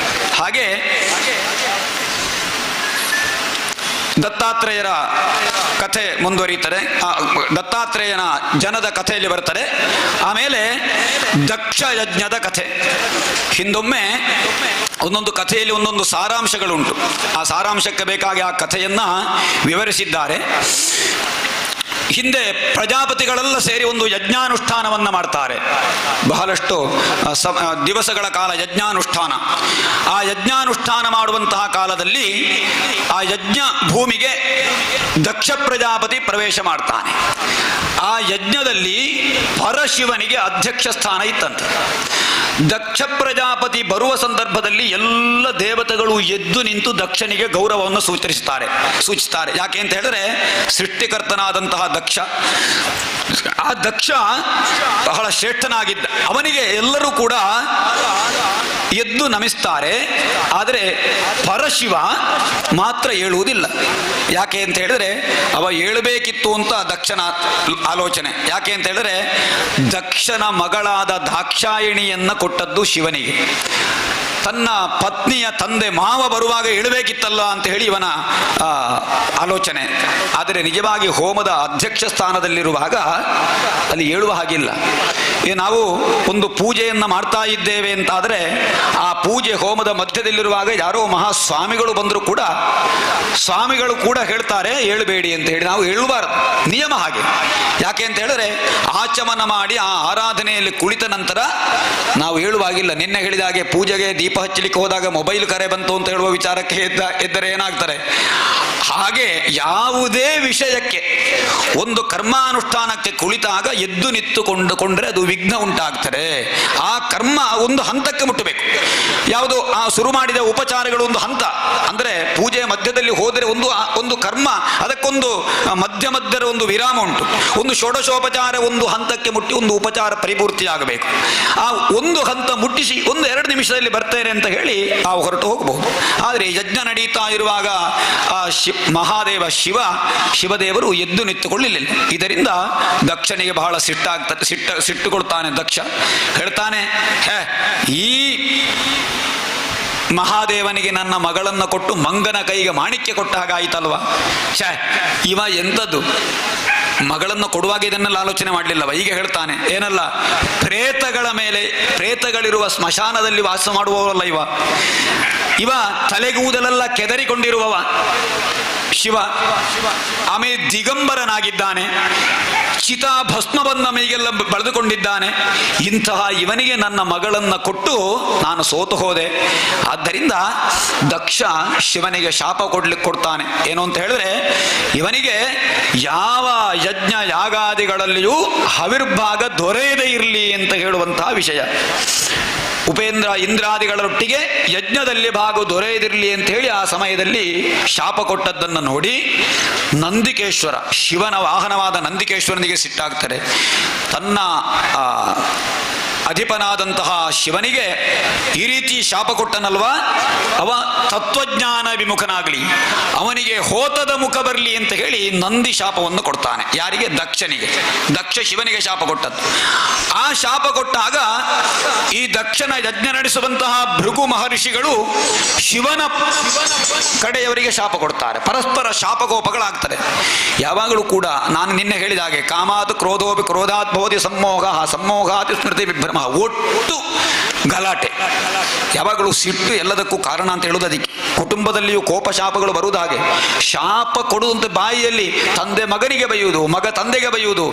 ಹಾಗೆ ದತ್ತಾತ್ರೇಯರ ಕಥೆ ಮುಂದುವರಿಯುತ್ತದೆ. ದತ್ತಾತ್ರೇಯನ ಜನದ ಕಥೆಯಲ್ಲಿ ಬರ್ತಾರೆ. ಆಮೇಲೆ ದಕ್ಷ ಯಜ್ಞದ ಕಥೆ. ಹಿಂದೊಮ್ಮೆ ಒಂದೊಂದು ಕಥೆಯಲ್ಲಿ ಒಂದೊಂದು ಸಾರಾಂಶಗಳುಂಟು. ಆ ಸಾರಾಂಶಕ್ಕೆ ಬೇಕಾಗಿ ಆ ಕಥೆಯನ್ನ ವಿವರಿಸಿದ್ದಾರೆ. ಹಿಂದೆ ಪ್ರಜಾಪತಿಗಳೆಲ್ಲ ಸೇರಿ ಒಂದು ಯಜ್ಞಾನುಷ್ಠಾನವನ್ನ ಮಾಡ್ತಾರೆ. ಬಹಳಷ್ಟು ದಿವಸಗಳ ಕಾಲ ಯಜ್ಞಾನುಷ್ಠಾನ. ಆ ಯಜ್ಞಾನುಷ್ಠಾನ ಮಾಡುವಂತಹ ಕಾಲದಲ್ಲಿ ಆ ಯಜ್ಞ ಭೂಮಿಗೆ ದಕ್ಷ ಪ್ರಜಾಪತಿ ಪ್ರವೇಶ ಮಾಡ್ತಾನೆ. ಆ ಯಜ್ಞದಲ್ಲಿ ಪರಶಿವನಿಗೆ ಅಧ್ಯಕ್ಷ ಸ್ಥಾನ ಇತ್ತಂತೆ. ದಕ್ಷ ಪ್ರಜಾಪತಿ ಬರುವ ಸಂದರ್ಭದಲ್ಲಿ ಎಲ್ಲ ದೇವತೆಗಳು ಎದ್ದು ನಿಂತು ದಕ್ಷನಿಗೆ ಗೌರವವನ್ನು ಸೂಚಿಸ್ತಾರೆ. ಯಾಕೆ ಅಂತ ಹೇಳಿದ್ರೆ ಸೃಷ್ಟಿಕರ್ತನಾದಂತಹ ದಕ್ಷ, ಆ ದಕ್ಷ ಬಹಳ ಶ್ರೇಷ್ಠನಾಗಿದ್ದ. ಅವನಿಗೆ ಎಲ್ಲರೂ ಕೂಡ ಎದ್ದು ನಮಿಸ್ತಾರೆ. ಆದರೆ ಪರಶಿವ ಮಾತ್ರ ಏಳುವುದಿಲ್ಲ. ಯಾಕೆ ಅಂತ ಹೇಳಿದ್ರೆ ಅವ ಏಳಬೇಕಿತ್ತು ಅಂತ ದಕ್ಷನ ಆಲೋಚನೆ. ಯಾಕೆ ಅಂತ ಹೇಳಿದ್ರೆ ದಕ್ಷನ ಮಗಳಾದ ದಾಕ್ಷಾಯಿಣಿಯನ್ನ ಕೊಟ್ಟದ್ದು ಶಿವನಿಗೆ. ತನ್ನ ಪತ್ನಿಯ ತಂದೆ ಮಾವ ಬರುವಾಗ ಏಳಬೇಕಿತ್ತಲ್ಲ ಅಂತ ಹೇಳಿ ಇವನ ಆಲೋಚನೆ. ಆದರೆ ನಿಜವಾಗಿ ಹೋಮದ ಅಧ್ಯಕ್ಷ ಸ್ಥಾನದಲ್ಲಿರುವಾಗ ಅಲ್ಲಿ ಏಳುವ ಹಾಗಿಲ್ಲ. ನಾವು ಒಂದು ಪೂಜೆಯನ್ನು ಮಾಡ್ತಾ ಇದ್ದೇವೆ ಅಂತಾದರೆ ಆ ಪೂಜೆ ಹೋಮದ ಮಧ್ಯದಲ್ಲಿರುವಾಗ ಯಾರೋ ಮಹಾಸ್ವಾಮಿಗಳು ಬಂದರೂ ಕೂಡ ಸ್ವಾಮಿಗಳು ಕೂಡ ಹೇಳ್ತಾರೆ ಏಳಬೇಡಿ ಅಂತ ಹೇಳಿ. ನಾವು ಏಳಬಾರದು, ನಿಯಮ ಹಾಗೆ. ಯಾಕೆ ಅಂತ ಹೇಳಿದ್ರೆ ಆಚಮನ ಮಾಡಿ ಆ ಆರಾಧನೆಯಲ್ಲಿ ಕುಳಿತ ನಂತರ ನಾವು ಏಳುವಾಗಿಲ್ಲ. ನಿನ್ನೆ ಹೇಳಿದ ಹಾಗೆ ಪೂಜೆಗೆ ದೀಪ ಹಚ್ಚಲಿಕ್ಕೆ ಹೋದಾಗ ಮೊಬೈಲ್ ಕರೆ ಬಂತು ಅಂತ ಹೇಳುವ ವಿಚಾರಕ್ಕೆ ಎದ್ದರೆ ಏನಾಗ್ತಾರೆ? ಹಾಗೆ ಯಾವುದೇ ವಿಷಯಕ್ಕೆ ಒಂದು ಕರ್ಮಾನುಷ್ಠಾನಕ್ಕೆ ಕುಳಿತಾಗ ಎದ್ದು ನಿಂತುಕೊಂಡ್ರೆ ಅದು ವಿಘ್ನ ಉಂಟಾಗ್ತದೆ. ಆ ಕರ್ಮ ಒಂದು ಹಂತಕ್ಕೆ ಮುಟ್ಟಬೇಕು. ಯಾವುದು ಆ ಶುರು ಮಾಡಿದ ಉಪಚಾರಗಳು ಒಂದು ಹಂತ. ಅಂದ್ರೆ ಪೂಜೆ ಮಧ್ಯದಲ್ಲಿ ಹೋದರೆ ಒಂದು ಕರ್ಮ, ಅದಕ್ಕೊಂದು ಮಧ್ಯದ ಒಂದು ವಿರಾಮ ಉಂಟು. ಒಂದು ಷೋಡಶೋಪಚಾರ ಒಂದು ಹಂತಕ್ಕೆ ಮುಟ್ಟಿ ಒಂದು ಉಪಚಾರ ಪರಿಪೂರ್ತಿಯಾಗಬೇಕು. ಆ ಒಂದು ಹಂತ ಮುಟ್ಟಿಸಿ 1-2 ನಿಮಿಷದಲ್ಲಿ ಬರ್ತೇನೆ ಅಂತ ಹೇಳಿ ಆ ಹೊರಟು ಹೋಗಬಹುದು. ಆದರೆ ಯಜ್ಞ ನಡೀತಾ ಇರುವಾಗ ಆ ಮಹಾದೇವ ಶಿವದೇವರು ಎದ್ದು ನಿಂತುಕೊಳ್ಳಲಿಲ್ಲ. ಇದರಿಂದ ದಕ್ಷನಿಗೆ ಬಹಳ ಸಿಟ್ಟುಕೊಳ್ತಾನೆ. ದಕ್ಷ ಹೇಳ್ತಾನೆ, ಈ ಮಹಾದೇವನಿಗೆ ನನ್ನ ಮಗಳನ್ನು ಕೊಟ್ಟು ಮಂಗನ ಕೈಗೆ ಮಾಣಿಕ್ಯ ಕೊಟ್ಟ ಹಾಗಾಯಿತಲ್ವ. ಛೇ, ಇವ ಎಂಥದ್ದು ಮಗಳನ್ನು ಕೊಡುವಾಗ ಇದನ್ನೆಲ್ಲ ಆಲೋಚನೆ ಮಾಡಲಿಲ್ಲವ. ಈಗ ಹೇಳ್ತಾನೆ ಏನಲ್ಲ, ಪ್ರೇತಗಳ ಮೇಲೆ, ಪ್ರೇತಗಳಿರುವ ಸ್ಮಶಾನದಲ್ಲಿ ವಾಸ ಮಾಡುವವರಲ್ಲ ಇವ ತಲೆಗೂದಲೆಲ್ಲ ಕೆದರಿಕೊಂಡಿರುವವ ಶಿವ. ಆಮೇಲೆ ದಿಗಂಬರನಾಗಿದ್ದಾನೆ, ಚಿತಾ ಭಸ್ಮವನ್ನ ಮೈಗೆಲ್ಲ ಬಳೆದುಕೊಂಡಿದ್ದಾನೆ. ಇಂತಹ ಇವನಿಗೆ ನನ್ನ ಮಗಳನ್ನು ಕೊಟ್ಟು ನಾನು ಸೋತು ಹೋದೆ. ಆದ್ದರಿಂದ ದಕ್ಷ ಶಿವನಿಗೆ ಶಾಪ ಕೊಡ್ತಾನೆ. ಏನು ಅಂತ ಹೇಳಿದ್ರೆ, ಇವನಿಗೆ ಯಾವ ಯಜ್ಞ ಯಾಗಾದಿಗಳಲ್ಲಿಯೂ ಹವಿರ್ಭಾಗ ದೊರೆಯದೇ ಇರಲಿ ಅಂತ ಹೇಳುವಂತಹ ವಿಷಯ. ಉಪೇಂದ್ರ ಇಂದ್ರಾದಿಗಳೊಟ್ಟಿಗೆ ಯಜ್ಞದಲ್ಲಿ ಭಾಗ ದೊರೆಯದಿರಲಿ ಅಂತ ಹೇಳಿ ಆ ಸಮಯದಲ್ಲಿ ಶಾಪ ಕೊಟ್ಟದ್ದನ್ನು ನೋಡಿ ನಂದಿಕೇಶ್ವರ, ಶಿವನ ವಾಹನವಾದ ನಂದಿಕೇಶ್ವರನಿಗೆ ಸಿಟ್ಟಾಗ್ತಾರೆ. ತನ್ನ ಅಧಿಪನಾದಂತಹ ಶಿವನಿಗೆ ಈ ರೀತಿ ಶಾಪ ಕೊಟ್ಟನಲ್ವಾ, ಅವ ತತ್ವಜ್ಞಾನ ವಿಮುಖನಾಗಲಿ, ಅವನಿಗೆ ಹೋತದ ಮುಖ ಬರಲಿ ಅಂತ ಹೇಳಿ ನಂದಿ ಶಾಪವನ್ನು ಕೊಡ್ತಾನೆ. ಯಾರಿಗೆ? ದಕ್ಷನಿಗೆ. ದಕ್ಷ ಶಿವನಿಗೆ ಶಾಪ ಕೊಟ್ಟದ್ದು. ಆ ಶಾಪ ಕೊಟ್ಟಾಗ ಈ ದಕ್ಷನ ಯಜ್ಞ ನಡೆಸುವಂತಹ ಭೃಗು ಮಹರ್ಷಿಗಳು ಶಿವನ ಕಡೆಯವರಿಗೆ ಶಾಪ ಕೊಡ್ತಾರೆ. ಪರಸ್ಪರ ಶಾಪಕೋಪಗಳಾಗ್ತದೆ. ಯಾವಾಗಲೂ ಕೂಡ ನಾನು ನಿನ್ನೆ ಹೇಳಿದ ಹಾಗೆ ಕಾಮಾತ್ ಕ್ರೋಧೋಪಿ ಕ್ರೋಧಾತ್ ಭವತಿ ಸಮ್ಮೋಹ ಸಮ್ಮೋಹಾತ್ ಸ್ಮೃತಿ ವಿಭ್ರಮ, ಒಟ್ಟು ಗಲಾಟೆ. ಯಾವಾಗಲೂ ಸಿಟ್ಟು ಎಲ್ಲದಕ್ಕೂ ಕಾರಣ ಅಂತ ಹೇಳುವುದು ಅದಕ್ಕೆ. ಕುಟುಂಬದಲ್ಲಿಯೂ ಕೋಪ ಶಾಪಗಳು ಬರುವುದು ಹಾಗೆ. ಶಾಪ ಕೊಡುವಂತೆ ಬಾಯಿಯಲ್ಲಿ ತಂದೆ ಮಗನಿಗೆ ಬೈಯುವುದು, ಮಗ ತಂದೆಗೆ ಬೈಯುವುದು,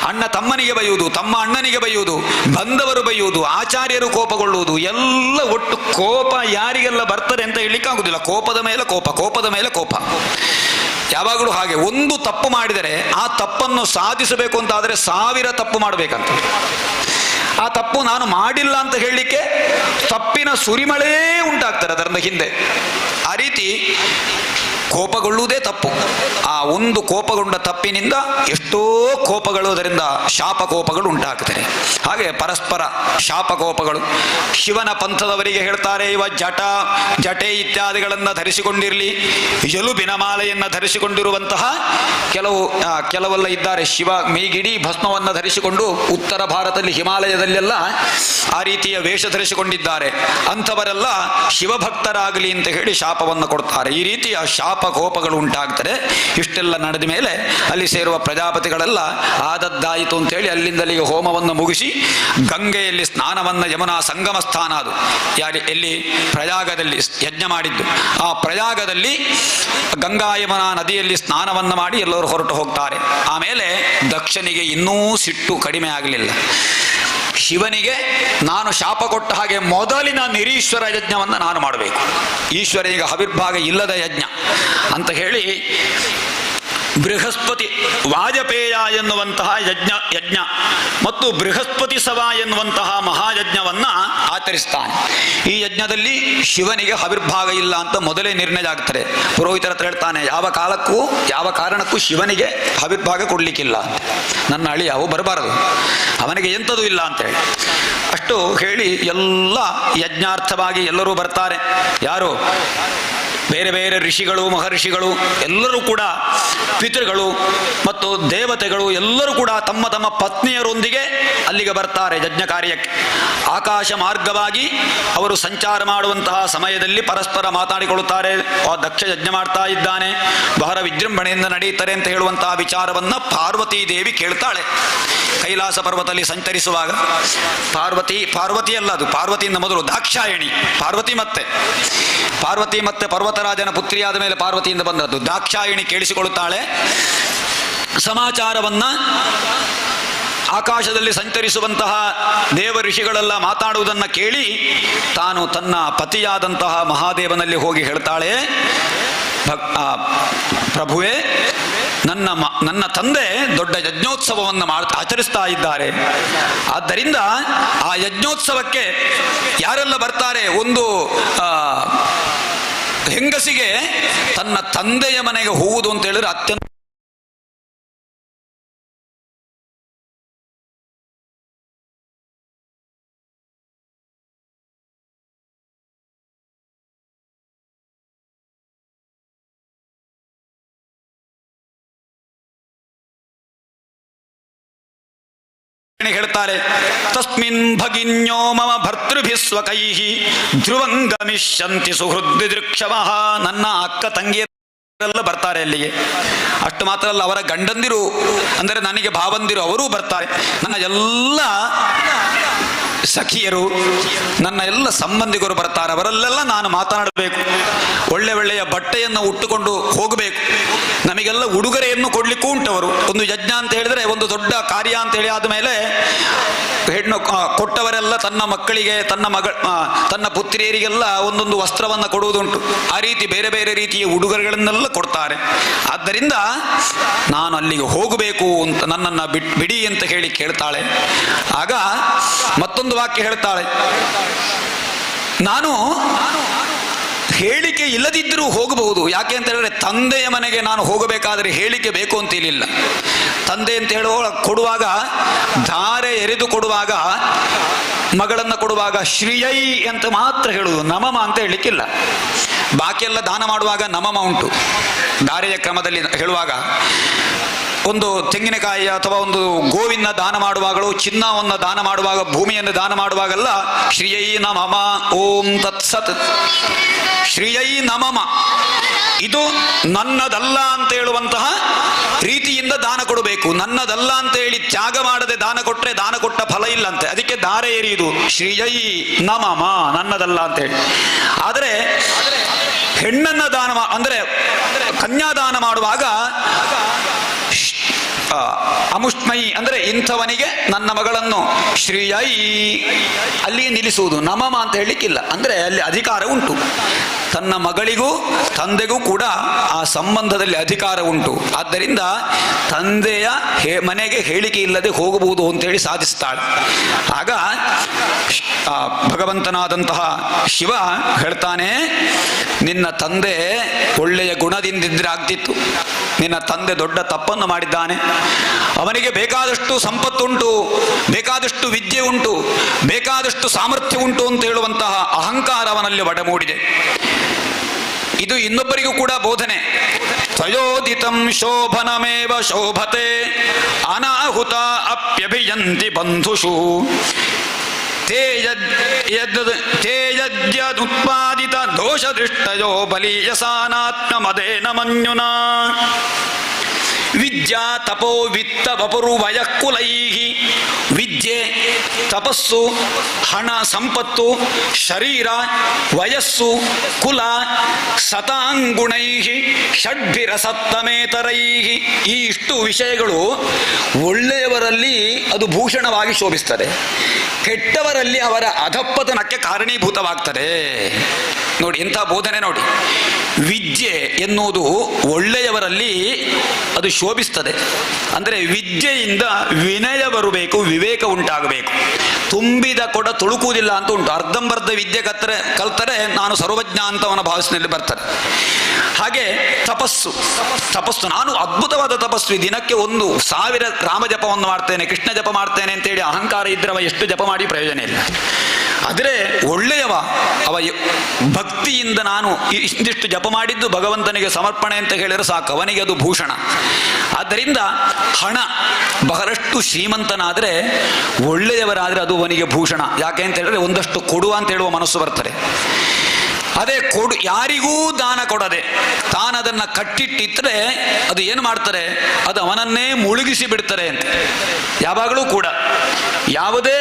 ಅಣ್ಣ ತಮ್ಮನಿಗೆ ಬೈಯುವುದು, ತಮ್ಮ ಅಣ್ಣನಿಗೆ ಬೈಯುವುದು, ಬಂದವರು ಬೈಯುವುದು, ಆಚಾರ್ಯರು ಕೋಪಗೊಳ್ಳುವುದು, ಎಲ್ಲ ಒಟ್ಟು ಕೋಪ ಯಾರಿಗೆಲ್ಲ ಬರ್ತದೆ ಅಂತ ಹೇಳಲಿಕ್ಕಾಗುದಿಲ್ಲ. ಕೋಪದ ಮೇಲೆ ಕೋಪ, ಕೋಪದ ಮೇಲೆ ಕೋಪ. ಯಾವಾಗಲೂ ಹಾಗೆ. ಒಂದು ತಪ್ಪು ಮಾಡಿದರೆ ಆ ತಪ್ಪನ್ನು ಸಾಧಿಸಬೇಕು ಅಂತಾದರೆ 1000 ತಪ್ಪು ಮಾಡಬೇಕಂತ. ಆ ತಪ್ಪು ನಾನು ಮಾಡಿಲ್ಲ ಅಂತ ಹೇಳಲಿಕ್ಕೆ ತಪ್ಪಿನ ಸುರಿಮಳೇ ಉಂಟಾಗ್ತಾರೆ ಅದರಿಂದ ಹಿಂದೆ. ಆ ರೀತಿ ಕೋಪಗೊಳ್ಳುವುದೇ ತಪ್ಪು. ಆ ಒಂದು ಕೋಪಗೊಂಡ ತಪ್ಪಿನಿಂದ ಎಷ್ಟೋ ಕೋಪಗಳು, ಅದರಿಂದ ಶಾಪಕೋಪಗಳು ಉಂಟಾಗ್ತದೆ. ಹಾಗೆ ಪರಸ್ಪರ ಶಾಪಕೋಪಗಳು. ಶಿವನ ಪಂಥದವರಿಗೆ ಹೇಳ್ತಾರೆ, ಇವ ಜಟೆ ಇತ್ಯಾದಿಗಳನ್ನು ಧರಿಸಿಕೊಂಡಿರಲಿ, ಎಲುಬಿನ ಮಾಲೆಯನ್ನು ಧರಿಸಿಕೊಂಡಿರುವಂತಹ ಕೆಲವೆಲ್ಲ ಇದ್ದಾರೆ. ಶಿವ ಮೈಗಿಡೀ ಭಸ್ಮವನ್ನು ಧರಿಸಿಕೊಂಡು ಉತ್ತರ ಭಾರತದಲ್ಲಿ ಹಿಮಾಲಯದಲ್ಲೆಲ್ಲ ಆ ರೀತಿಯ ವೇಷ ಧರಿಸಿಕೊಂಡಿದ್ದಾರೆ. ಅಂಥವರೆಲ್ಲ ಶಿವಭಕ್ತರಾಗಲಿ ಅಂತ ಹೇಳಿ ಶಾಪವನ್ನು ಕೊಡ್ತಾರೆ. ಈ ರೀತಿಯ ಶಾಪ ಕೋಪಗಳು ಉಂಟಾಗ್ತದೆ. ಇಷ್ಟೆಲ್ಲ ನಡೆದ ಮೇಲೆ ಅಲ್ಲಿ ಸೇರುವ ಪ್ರಜಾಪತಿಗಳೆಲ್ಲ ಆದದ್ದಾಯಿತು ಅಂತೇಳಿ ಅಲ್ಲಿಂದಲ್ಲಿಗೆ ಹೋಮವನ್ನು ಮುಗಿಸಿ ಗಂಗೆಯಲ್ಲಿ ಸ್ನಾನವನ್ನು, ಯಮುನಾ ಸಂಗಮ ಸ್ಥಾನ ಅದು ಎಲ್ಲಿ ಪ್ರಯಾಗದಲ್ಲಿ ಯಜ್ಞ ಮಾಡಿದ್ದು, ಆ ಪ್ರಯಾಗದಲ್ಲಿ ಗಂಗಾ ಯಮುನಾ ನದಿಯಲ್ಲಿ ಸ್ನಾನವನ್ನು ಮಾಡಿ ಎಲ್ಲರೂ ಹೊರಟು ಹೋಗ್ತಾರೆ. ಆಮೇಲೆ ದಕ್ಷನಿಗೆ ಇನ್ನೂ ಸಿಟ್ಟು ಕಡಿಮೆ ಆಗಲಿಲ್ಲ. ಶಿವನಿಗೆ ನಾನು ಶಾಪ ಕೊಟ್ಟ ಹಾಗೆ ಮೊದಲಿನ ನಿರೀಶ್ವರ ಯಜ್ಞವನ್ನು ನಾನು ಮಾಡಬೇಕು, ಈಶ್ವರನಿಗೆ ಹವಿರ್ಭಾಗ ಇಲ್ಲದ ಯಜ್ಞ ಅಂತ ಹೇಳಿ ಬೃಹಸ್ಪತಿ ವಾಜಪೇಯ ಎನ್ನುವಂತಹ ಯಜ್ಞ ಮತ್ತು ಬೃಹಸ್ಪತಿ ಸಭಾ ಎನ್ನುವಂತಹ ಮಹಾಯಜ್ಞವನ್ನ ಆಚರಿಸ್ತಾನೆ. ಈ ಯಜ್ಞದಲ್ಲಿ ಶಿವನಿಗೆ ಹವಿರ್ಭಾಗ ಇಲ್ಲ ಅಂತ ಮೊದಲೇ ನಿರ್ಣಯ ಆಗ್ತದೆ. ಪುರೋಹಿತರ ಹತ್ರ ಹೇಳ್ತಾನೆ, ಯಾವ ಕಾರಣಕ್ಕೂ ಶಿವನಿಗೆ ಹವಿರ್ಭಾಗ ಕೊಡ್ಲಿಕ್ಕಿಲ್ಲ, ನನ್ನ ಅಳಿಯ ಅವು ಬರಬಾರದು, ಅವನಿಗೆ ಎಂಥದೂ ಇಲ್ಲ ಅಂತೇಳಿ ಅಷ್ಟು ಹೇಳಿ ಎಲ್ಲ ಯಜ್ಞಾರ್ಥವಾಗಿ ಎಲ್ಲರೂ ಬರ್ತಾರೆ. ಯಾರು? ಬೇರೆ ಬೇರೆ ಋಷಿಗಳು, ಮಹರ್ಷಿಗಳು ಎಲ್ಲರೂ ಕೂಡ, ಪಿತೃಗಳು ಮತ್ತು ದೇವತೆಗಳು ಎಲ್ಲರೂ ಕೂಡ ತಮ್ಮ ತಮ್ಮ ಪತ್ನಿಯರೊಂದಿಗೆ ಅಲ್ಲಿಗೆ ಬರ್ತಾರೆ ಯಜ್ಞ ಕಾರ್ಯಕ್ಕೆ. ಆಕಾಶ ಮಾರ್ಗವಾಗಿ ಅವರು ಸಂಚಾರ ಮಾಡುವಂತಹ ಸಮಯದಲ್ಲಿ ಪರಸ್ಪರ ಮಾತಾಡಿಕೊಳ್ಳುತ್ತಾರೆ. ದಕ್ಷ ಯಜ್ಞ ಮಾಡ್ತಾ ಇದ್ದಾನೆ, ಬಹಳ ವಿಜೃಂಭಣೆಯಿಂದ ನಡೆಯುತ್ತಾರೆ ಅಂತ ಹೇಳುವಂತಹ ವಿಚಾರವನ್ನ ಪಾರ್ವತೀ ದೇವಿ ಕೇಳ್ತಾಳೆ. ಕೈಲಾಸ ಪರ್ವತದಲ್ಲಿ ಸಂಚರಿಸುವಾಗ ಪಾರ್ವತಿ ಅಲ್ಲ, ಅದು ಪಾರ್ವತಿಯಿಂದ ಮೊದಲು ದಾಕ್ಷಾಯಣಿ, ಪಾರ್ವತಿ ಮತ್ತೆ ಪರ್ವತರಾಜನ ಪುತ್ರಿಯಾದ ಮೇಲೆ ಪಾರ್ವತಿಯಿಂದ ಬಂದದ್ದು. ದಾಕ್ಷಾಯಣಿ ಕೇಳಿಸಿಕೊಳ್ಳುತ್ತಾಳೆ ಸಮಾಚಾರವನ್ನ. ಆಕಾಶದಲ್ಲಿ ಸಂಚರಿಸುವಂತಹ ದೇವ ಋಷಿಗಳೆಲ್ಲ ಮಾತಾಡುವುದನ್ನು ಕೇಳಿ ತಾನು ತನ್ನ ಪತಿಯಾದಂತಹ ಮಹಾದೇವನಲ್ಲಿ ಹೋಗಿ ಹೇಳ್ತಾಳೆ, ಪ್ರಭುವೇ, ನನ್ನ ತಂದೆ ದೊಡ್ಡ ಯಜ್ಞೋತ್ಸವವನ್ನು ಆಚರಿಸ್ತಾ ಇದ್ದಾರೆ. ಆದ್ದರಿಂದ ಆ ಯಜ್ಞೋತ್ಸವಕ್ಕೆ ಯಾರೆಲ್ಲ ಬರ್ತಾರೆ? ಒಂದು ಹೆಂಗಸಿಗೆ ತನ್ನ ತಂದೆಯ ಮನೆಗೆ ಹೋಗುವುದು ಅಂತ ಹೇಳಿದ್ರೆ ಅತ್ಯಂತ ಹೇಳ್ತಾರೆ, ತಸ್ಮಿನ್ ಭಗಿನ್ಯೋ ಮಮ ಭರ್ತೃಭಿಸ್ವಕೈಃ ಧ್ರುವಂ ಗಮಿಷ್ಯಂತಿ ಸುಹೃದ್ವಿದೃಕ್ಷವಃ. ನನ್ನ ಅಕ್ಕ ತಂಗಿಯರೆಲ್ಲ ಬರ್ತಾರೆ ಅಲ್ಲಿಗೆ. ಅಷ್ಟು ಮಾತ್ರ ಅಲ್ಲ, ಅವರ ಗಂಡಂದಿರು ಅಂದರೆ ನನಗೆ ಭಾವಂದಿರು ಅವರೂ ಬರ್ತಾರೆ. ನನ್ನ ಎಲ್ಲ ಸಖಿಯರು, ನನ್ನ ಎಲ್ಲ ಸಂಬಂಧಿಕರು ಬರ್ತಾರೆ. ಅವರಲ್ಲೆಲ್ಲ ನಾನು ಮಾತನಾಡಬೇಕು. ಒಳ್ಳೆ ಒಳ್ಳೆಯ ಬಟ್ಟೆಯನ್ನು ಉಟ್ಟುಕೊಂಡು ಹೋಗಬೇಕು. ನಮಗೆಲ್ಲ ಉಡುಗೊರೆಯನ್ನು ಕೊಡ್ಲಿಕ್ಕೂ ಉಂಟವರು. ಒಂದು ಯಜ್ಞ ಅಂತ ಹೇಳಿದ್ರೆ ಒಂದು ದೊಡ್ಡ ಕಾರ್ಯ ಅಂತ ಹೇಳಿ ಆದಮೇಲೆ ಹೆಣ್ಣು ಕೊಟ್ಟವರೆಲ್ಲ ತನ್ನ ಮಕ್ಕಳಿಗೆ, ತನ್ನ ಪುತ್ರಿಯರಿಗೆಲ್ಲ ಒಂದೊಂದು ವಸ್ತ್ರವನ್ನು ಕೊಡುವುದುಂಟು. ಆ ರೀತಿ ಬೇರೆ ಬೇರೆ ರೀತಿಯ ಉಡುಗೊರೆಗಳನ್ನೆಲ್ಲ ಕೊಡ್ತಾರೆ. ಆದ್ದರಿಂದ ನಾನು ಅಲ್ಲಿಗೆ ಹೋಗಬೇಕು ಅಂತ ನನ್ನನ್ನು ಬಿಡಿ ಅಂತ ಹೇಳಿ ಕೇಳ್ತಾಳೆ. ಆಗ ಮತ್ತೊಂದು ವಾಕ್ಯ ಹೇಳ್ತಾಳೆ, ನಾನು ಹೇಳಿಕೆ ಇಲ್ಲದಿದ್ದರೂ ಹೋಗಬಹುದು. ಯಾಕೆ ಅಂತ ಹೇಳಿದ್ರೆ ತಂದೆಯ ಮನೆಗೆ ನಾನು ಹೋಗಬೇಕಾದರೆ ಹೇಳಿಕೆ ಬೇಕು ಅಂತ ಇರಲಿಲ್ಲ. ತಂದೆ ಅಂತ ಕೊಡುವಾಗ, ಧಾರೆ ಎರೆದು ಕೊಡುವಾಗ, ಮಗಳನ್ನು ಕೊಡುವಾಗ ಶ್ರೀಯೈ ಅಂತ ಮಾತ್ರ ಹೇಳುವುದು, ನಮಮ ಅಂತ ಹೇಳಲಿಕ್ಕಿಲ್ಲ. ಬಾಕಿಯೆಲ್ಲ ದಾನ ಮಾಡುವಾಗ ನಮಮ ಉಂಟು. ಧಾರೆಯ ಕ್ರಮದಲ್ಲಿ ಹೇಳುವಾಗ ಒಂದು ತೆಂಗಿನಕಾಯಿ ಅಥವಾ ಒಂದು ಗೋವಿನ ದಾನ ಮಾಡುವಾಗಲೂ, ಚಿನ್ನವನ್ನು ದಾನ ಮಾಡುವಾಗ, ಭೂಮಿಯನ್ನು ದಾನ ಮಾಡುವಾಗೆಲ್ಲ ಶ್ರೀಯೈ ನಮಮ ಓಂ ತತ್ಸತ್, ಶ್ರೀಯೈ ನಮಮ, ಇದು ನನ್ನದಲ್ಲ ಅಂತ ಹೇಳುವಂತಹ ರೀತಿಯಿಂದ ದಾನ ಕೊಡಬೇಕು. ನನ್ನದಲ್ಲ ಅಂತ ಹೇಳಿ ತ್ಯಾಗ ಮಾಡದೆ ದಾನ ಕೊಟ್ಟರೆ ದಾನ ಕೊಟ್ಟ ಫಲ ಇಲ್ಲ ಅಂತೆ. ಅದಕ್ಕೆ ದಾರ ಎರಿಯುವುದು ಶ್ರೀಯೈ ನಮಮ, ನನ್ನದಲ್ಲ ಅಂತ ಹೇಳಿ. ಆದರೆ ಹೆಣ್ಣನ್ನ ದಾನ ಅಂದರೆ ಕನ್ಯಾದಾನ ಮಾಡುವಾಗ ಅಮುಷ್ಮೈ ಅಂದರೆ ಇಂಥವನಿಗೆ ನನ್ನ ಮಗಳನ್ನು ಶ್ರೀಯೈ ಅಲ್ಲಿ ನಿಲ್ಲಿಸುವುದು, ನಮಮ ಅಂತ ಹೇಳಲಿಕ್ಕಿಲ್ಲ. ಅಂದರೆ ಅಲ್ಲಿ ಅಧಿಕಾರ ಉಂಟು. ತನ್ನ ಮಗಳಿಗೂ ತಂದೆಗೂ ಕೂಡ ಆ ಸಂಬಂಧದಲ್ಲಿ ಅಧಿಕಾರ ಉಂಟು. ಆದ್ದರಿಂದ ತಂದೆಯ ಮನೆಗೆ ಹೇಳಿಕೆ ಇಲ್ಲದೆ ಹೋಗಬಹುದು ಅಂತೇಳಿ ಸಾಧಿಸ್ತಾಳೆ. ಆಗ ಭಗವಂತನಾದಂತಹ ಶಿವ ಹೇಳ್ತಾನೆ, ನಿನ್ನ ತಂದೆ ಒಳ್ಳೆಯ ಗುಣದಿಂದಿದ್ರೆ ಆಗ್ತಿತ್ತು. ನಿನ್ನ ತಂದೆ ದೊಡ್ಡ ತಪ್ಪನ್ನು ಮಾಡಿದ್ದಾನೆ. ಅವನಿಗೆ ಬೇಕಾದಷ್ಟು ಸಂಪತ್ತುಂಟು, ಬೇಕಾದಷ್ಟು ವಿದ್ಯೆ ಉಂಟು, ಬೇಕಾದಷ್ಟು ಸಾಮರ್ಥ್ಯ ಉಂಟು ಅಂತ ಹೇಳುವಂತಹ ಅಹಂಕಾರ ಅವನಲ್ಲಿ ಒಡಮೂಡಿದೆ. ಇದು ಇನ್ನೊಬ್ಬರಿಗೂ ಕೂಡ ಬೋಧನೆ. ತ್ವಯೋದಿತಂ ಶೋಭನಮೇವ ಶೋಭತೆ ಅನಾಹುತ ಅಪ್ಯಭಿಯಂತಿ ಬಂಧುಷು ತೇಜದ್ಯದುತ್ಪಾದಿತ ದೋಷ ದೃಷ್ಟಯೋ ಬಲೀಯಸಾನಾತ್ಮಮದೇನ ಮನ್ಯುನಾ ವಿದ್ಯಾ ತಪೋ ವಿತ್ತ ವಪುರ್ವಯ ಕುಲೈಃ. ವಿದ್ಯೆ, ತಪಸ್ಸು, ಹಣ, ಸಂಪತ್ತು, ಶರೀರ, ವಯಸ್ಸು, ಕುಲ, ಸತಾಂಗುಣೈಃ ಷಡ್ಭಿರಸತ್ತಮೇತರೈಃ. ಈ ಇಷ್ಟು ವಿಷಯಗಳು ಒಳ್ಳೆಯವರಲ್ಲಿ ಅದು ಭೂಷಣವಾಗಿ ಶೋಭಿಸ್ತದೆ, ಕೆಟ್ಟವರಲ್ಲಿ ಅವರ ಅಧಪ್ಪತನಕ್ಕೆ ಕಾರಣೀಭೂತವಾಗ್ತದೆ. ನೋಡಿ ಇಂಥ ಬೋಧನೆ ನೋಡಿ. ವಿದ್ಯೆ ಎನ್ನುವುದು ಒಳ್ಳೆಯವರಲ್ಲಿ ಅದು ಶೋಭಿಸ್ತದೆ. ಅಂದರೆ ವಿದ್ಯೆಯಿಂದ ವಿನಯ ಬರಬೇಕು, ವಿವೇಕ ಉಂಟಾಗಬೇಕು. ತುಂಬಿದ ಕೊಡ ತುಳುಕುವುದಿಲ್ಲ ಅಂತ ಉಂಟು. ಅರ್ಧಂಬರ್ಧ ವಿದ್ಯೆ ಕಲ್ತರೆ ನಾನು ಸರ್ವಜ್ಞ ಅಂತ ಅವನ ಭಾವನೆಯಲ್ಲಿ ಬರ್ತಾರೆ. ಹಾಗೆ ತಪಸ್ಸು ನಾನು ಅದ್ಭುತವಾದ ತಪಸ್ವಿ, ದಿನಕ್ಕೆ 1000 ರಾಮಜಪವನ್ನು ಮಾಡ್ತೇನೆ, ಕೃಷ್ಣ ಜಪ ಮಾಡ್ತೇನೆ ಅಂತೇಳಿ ಅಹಂಕಾರ ಇದ್ರೆ ಅವ ಎಷ್ಟು ಜಪ ಮಾಡಿ ಪ್ರಯೋಜನ ಇಲ್ಲ. ಆದರೆ ಒಳ್ಳೆಯವ ಅವ ಭಕ್ತಿಯಿಂದ ನಾನು ಇಷ್ಟಿಷ್ಟು ಜಪ ಮಾಡಿದ್ದು ಭಗವಂತನಿಗೆ ಸಮರ್ಪಣೆ ಅಂತ ಹೇಳಿದ್ರೆ ಸಾಕು, ಅವನಿಗೆ ಅದು ಭೂಷಣ. ಆದ್ದರಿಂದ ಹಣ ಬಹಳಷ್ಟು ಶ್ರೀಮಂತನಾದರೆ, ಒಳ್ಳೆಯವರಾದರೆ ಅದು ಅವನಿಗೆ ಭೂಷಣ. ಯಾಕೆ ಅಂತ ಹೇಳಿದ್ರೆ ಒಂದಷ್ಟು ಕೊಡುವ ಅಂತ ಹೇಳುವ ಮನಸ್ಸು ಬರ್ತದೆ. ಅದೇ ಯಾರಿಗೂ ದಾನ ಕೊಡದೆ ತಾನದನ್ನು ಕಟ್ಟಿಟ್ಟಿದ್ರೆ ಅದು ಏನು ಮಾಡ್ತಾರೆ, ಅದು ಅವನನ್ನೇ ಮುಳುಗಿಸಿ ಬಿಡ್ತಾರೆ ಅಂತ. ಯಾವಾಗಲೂ ಕೂಡ ಯಾವುದೇ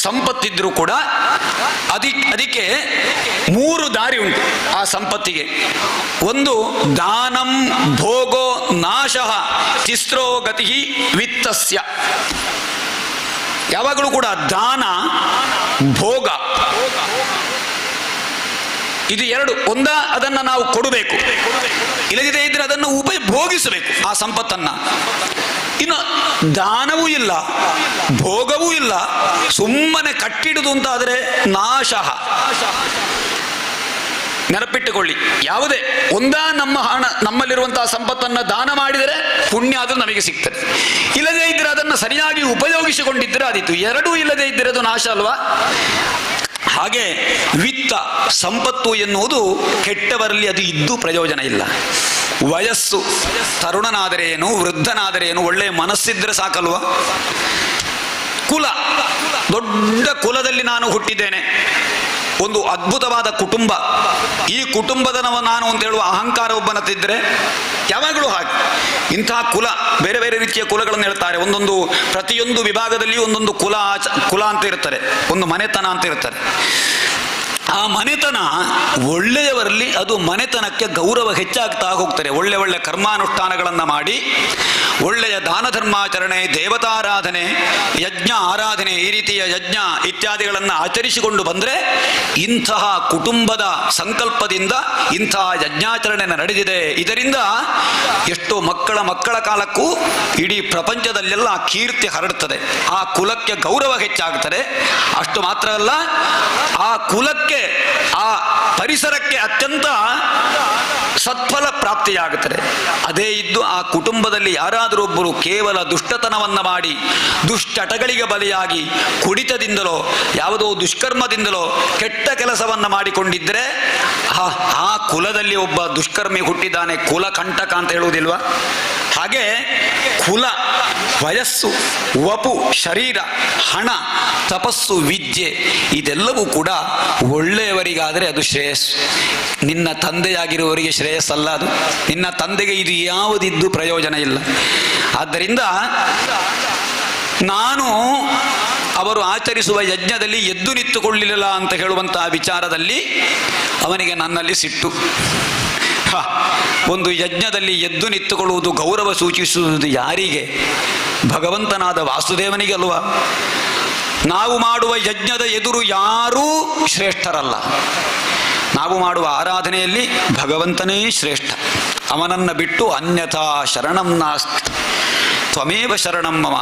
ಸಂಪತ್ತಿದ್ರೂ ಕೂಡ ಅದಕ್ಕೆ 3 ದಾರಿ ಉಂಟು ಆ ಸಂಪತ್ತಿಗೆ. ಒಂದು ದಾನಂ ಭೋಗೋ ನಾಶಃ ತಿಸ್ರೋ ಗತಿ ವಿತ್ತಸ್ಯ. ಯಾವಾಗಲೂ ಕೂಡ ದಾನ, ಭೋಗ, ಇದು 2. ಅದನ್ನು ನಾವು ಕೊಡಬೇಕು, ಇಲ್ಲದಿದ್ದರೆ ಇದ್ರೆ ಅದನ್ನು ಉಪಭೋಗಿಸಬೇಕು ಆ ಸಂಪತ್ತನ್ನು. ಇನ್ನು ದಾನವೂ ಇಲ್ಲ, ಭೋಗವೂ ಇಲ್ಲ, ಸುಮ್ಮನೆ ಕಟ್ಟಿಡುವುದು ಅಂತಾದರೆ ನಾಶಃ. ನೆನಪಿಟ್ಟುಕೊಳ್ಳಿ, ಯಾವುದೇ ನಮ್ಮ ಹಣ, ನಮ್ಮಲ್ಲಿರುವಂತಹ ಸಂಪತ್ತನ್ನು ದಾನ ಮಾಡಿದರೆ ಪುಣ್ಯ ಅದು ನಮಗೆ ಸಿಗ್ತದೆ. ಇಲ್ಲದೇ ಇದ್ದರೆ ಅದನ್ನು ಸರಿಯಾಗಿ ಉಪಯೋಗಿಸಿಕೊಂಡಿದ್ದರೆ ಆದೀತು. 2 ಇಲ್ಲದೇ ಇದ್ದರೆ ಅದು ನಾಶ ಅಲ್ವಾ? ಹಾಗೆ ವಿತ್ತ, ಸಂಪತ್ತು ಎನ್ನುವುದು ಕೆಟ್ಟವರಲ್ಲಿ ಅದು ಇದ್ದು ಪ್ರಯೋಜನ ಇಲ್ಲ. ವಯಸ್ಸು, ತರುಣನಾದರೇನು, ವೃದ್ಧನಾದರೇನು, ಒಳ್ಳೆಯ ಮನಸ್ಸಿದ್ರೆ ಸಾಕಲ್ವ? ಕುಲ, ದೊಡ್ಡ ಕುಲದಲ್ಲಿ ನಾನು ಹುಟ್ಟಿದ್ದೇನೆ, ಒಂದು ಅದ್ಭುತವಾದ ಕುಟುಂಬ, ಈ ಕುಟುಂಬದನವ ನಾನು ಅಂತ ಹೇಳುವ ಅಹಂಕಾರ ಒಬ್ಬನತ್ತಿದ್ದರೆ ಯಾವಾಗಲೂ ಹಾಗೆ. ಇಂತಹ ಕುಲ, ಬೇರೆ ಬೇರೆ ರೀತಿಯ ಕುಲಗಳನ್ನು ಹೇಳ್ತಾರೆ. ಒಂದೊಂದು ಪ್ರತಿಯೊಂದು ವಿಭಾಗದಲ್ಲಿ ಒಂದೊಂದು ಕುಲ ಅಂತ ಇರ್ತಾರೆ, ಒಂದು ಮನೆತನ ಅಂತ ಇರ್ತಾರೆ. ಆ ಮನೆತನ ಒಳ್ಳೆಯವರಲ್ಲಿ ಅದು ಮನೆತನಕ್ಕೆ ಗೌರವ ಹೆಚ್ಚಾಗ್ತಾ ಹೋಗ್ತಾರೆ. ಒಳ್ಳೆ ಒಳ್ಳೆ ಕರ್ಮಾನುಷ್ಠಾನಗಳನ್ನು ಮಾಡಿ, ಒಳ್ಳೆಯ ದಾನ ಧರ್ಮಾಚರಣೆ, ದೇವತಾರಾಧನೆ, ಯಜ್ಞ ಆರಾಧನೆ, ಈ ರೀತಿಯ ಯಜ್ಞ ಇತ್ಯಾದಿಗಳನ್ನು ಆಚರಿಸಿಕೊಂಡು ಬಂದರೆ ಇಂತಹ ಕುಟುಂಬದ ಸಂಕಲ್ಪದಿಂದ ಇಂತಹ ಯಜ್ಞಾಚರಣೆ ನಡೆದಿದೆ. ಇದರಿಂದ ಎಷ್ಟೋ ಮಕ್ಕಳ ಕಾಲಕ್ಕೂ ಇಡೀ ಪ್ರಪಂಚದಲ್ಲೆಲ್ಲ ಆ ಕೀರ್ತಿ ಹರಡುತ್ತದೆ, ಆ ಕುಲಕ್ಕೆ ಗೌರವ ಹೆಚ್ಚಾಗ್ತದೆ. ಅಷ್ಟು ಮಾತ್ರ ಅಲ್ಲ, ಆ ಕುಲಕ್ಕೆ, ಆ ಪರಿಸರಕ್ಕೆ ಅತ್ಯಂತ ಸತ್ಫಲ ಪ್ರಾಪ್ತಿಯಾಗುತ್ತದೆ. ಅದೇ ಇದ್ದು ಆ ಕುಟುಂಬದಲ್ಲಿ ಯಾರಾದರೂ ಒಬ್ಬರು ಕೇವಲ ದುಷ್ಟತನವನ್ನು ಮಾಡಿ, ದುಶ್ಚಟಗಳಿಗೆ ಬಲಿಯಾಗಿ, ಕುಡಿತದಿಂದಲೋ ಯಾವುದೋ ದುಷ್ಕರ್ಮದಿಂದಲೋ ಕೆಟ್ಟ ಕೆಲಸವನ್ನು ಮಾಡಿಕೊಂಡಿದ್ದರೆ ಆ ಕುಲದಲ್ಲಿ ಒಬ್ಬ ದುಷ್ಕರ್ಮಿ ಹುಟ್ಟಿದ್ದಾನೆ, ಕುಲ ಕಂಟಕ ಅಂತ ಹೇಳುವುದಿಲ್ವಾ? ಹಾಗೆ ಕುಲ, ವಯಸ್ಸು, ವಪು, ಶರೀರ, ಹಣ, ತಪಸ್ಸು, ವಿದ್ಯೆ ಇದೆಲ್ಲವೂ ಕೂಡ ಒಳ್ಳೆಯವರಿಗಾದರೆ ಅದು ಶ್ರೇಯಸ್ಸು. ನಿನ್ನ ತಂದೆಯಾಗಿರುವವರಿಗೆ ಶ್ರೇಯಸ್ಸಲ್ಲ ಅದು. ನಿನ್ನ ತಂದೆಗೆ ಇದು ಯಾವುದಿದ್ದು ಪ್ರಯೋಜನ ಇಲ್ಲ. ಆದ್ದರಿಂದ ನಾನು ಅವರು ಆಚರಿಸುವ ಯಜ್ಞದಲ್ಲಿ ಎದ್ದು ನಿಂತುಕೊಳ್ಳಲಿಲ್ಲ ಅಂತ ಹೇಳುವಂತಹ ವಿಚಾರದಲ್ಲಿ ಅವನಿಗೆ ನನ್ನಲ್ಲಿ ಸಿಟ್ಟು. ಒಂದು ಯಜ್ಞದಲ್ಲಿ ಎದ್ದು ನಿಂತುಕೊಳ್ಳುವುದು ಗೌರವ ಸೂಚಿಸುವುದು ಯಾರಿಗೆ? ಭಗವಂತನಾದ ವಾಸುದೇವನಿಗೆ ಅಲ್ವಾ? ನಾವು ಮಾಡುವ ಯಜ್ಞದ ಎದುರು ಯಾರೂ ಶ್ರೇಷ್ಠರಲ್ಲ. ನಾವು ಮಾಡುವ ಆರಾಧನೆಯಲ್ಲಿ ಭಗವಂತನೇ ಶ್ರೇಷ್ಠ. ಅವನನ್ನು ಬಿಟ್ಟು ಅನ್ಯಥಾ ಶರಣಂ ನಾಸ್ತಿ, ತ್ವಮೇವ ಶರಣಂ ಮಮ,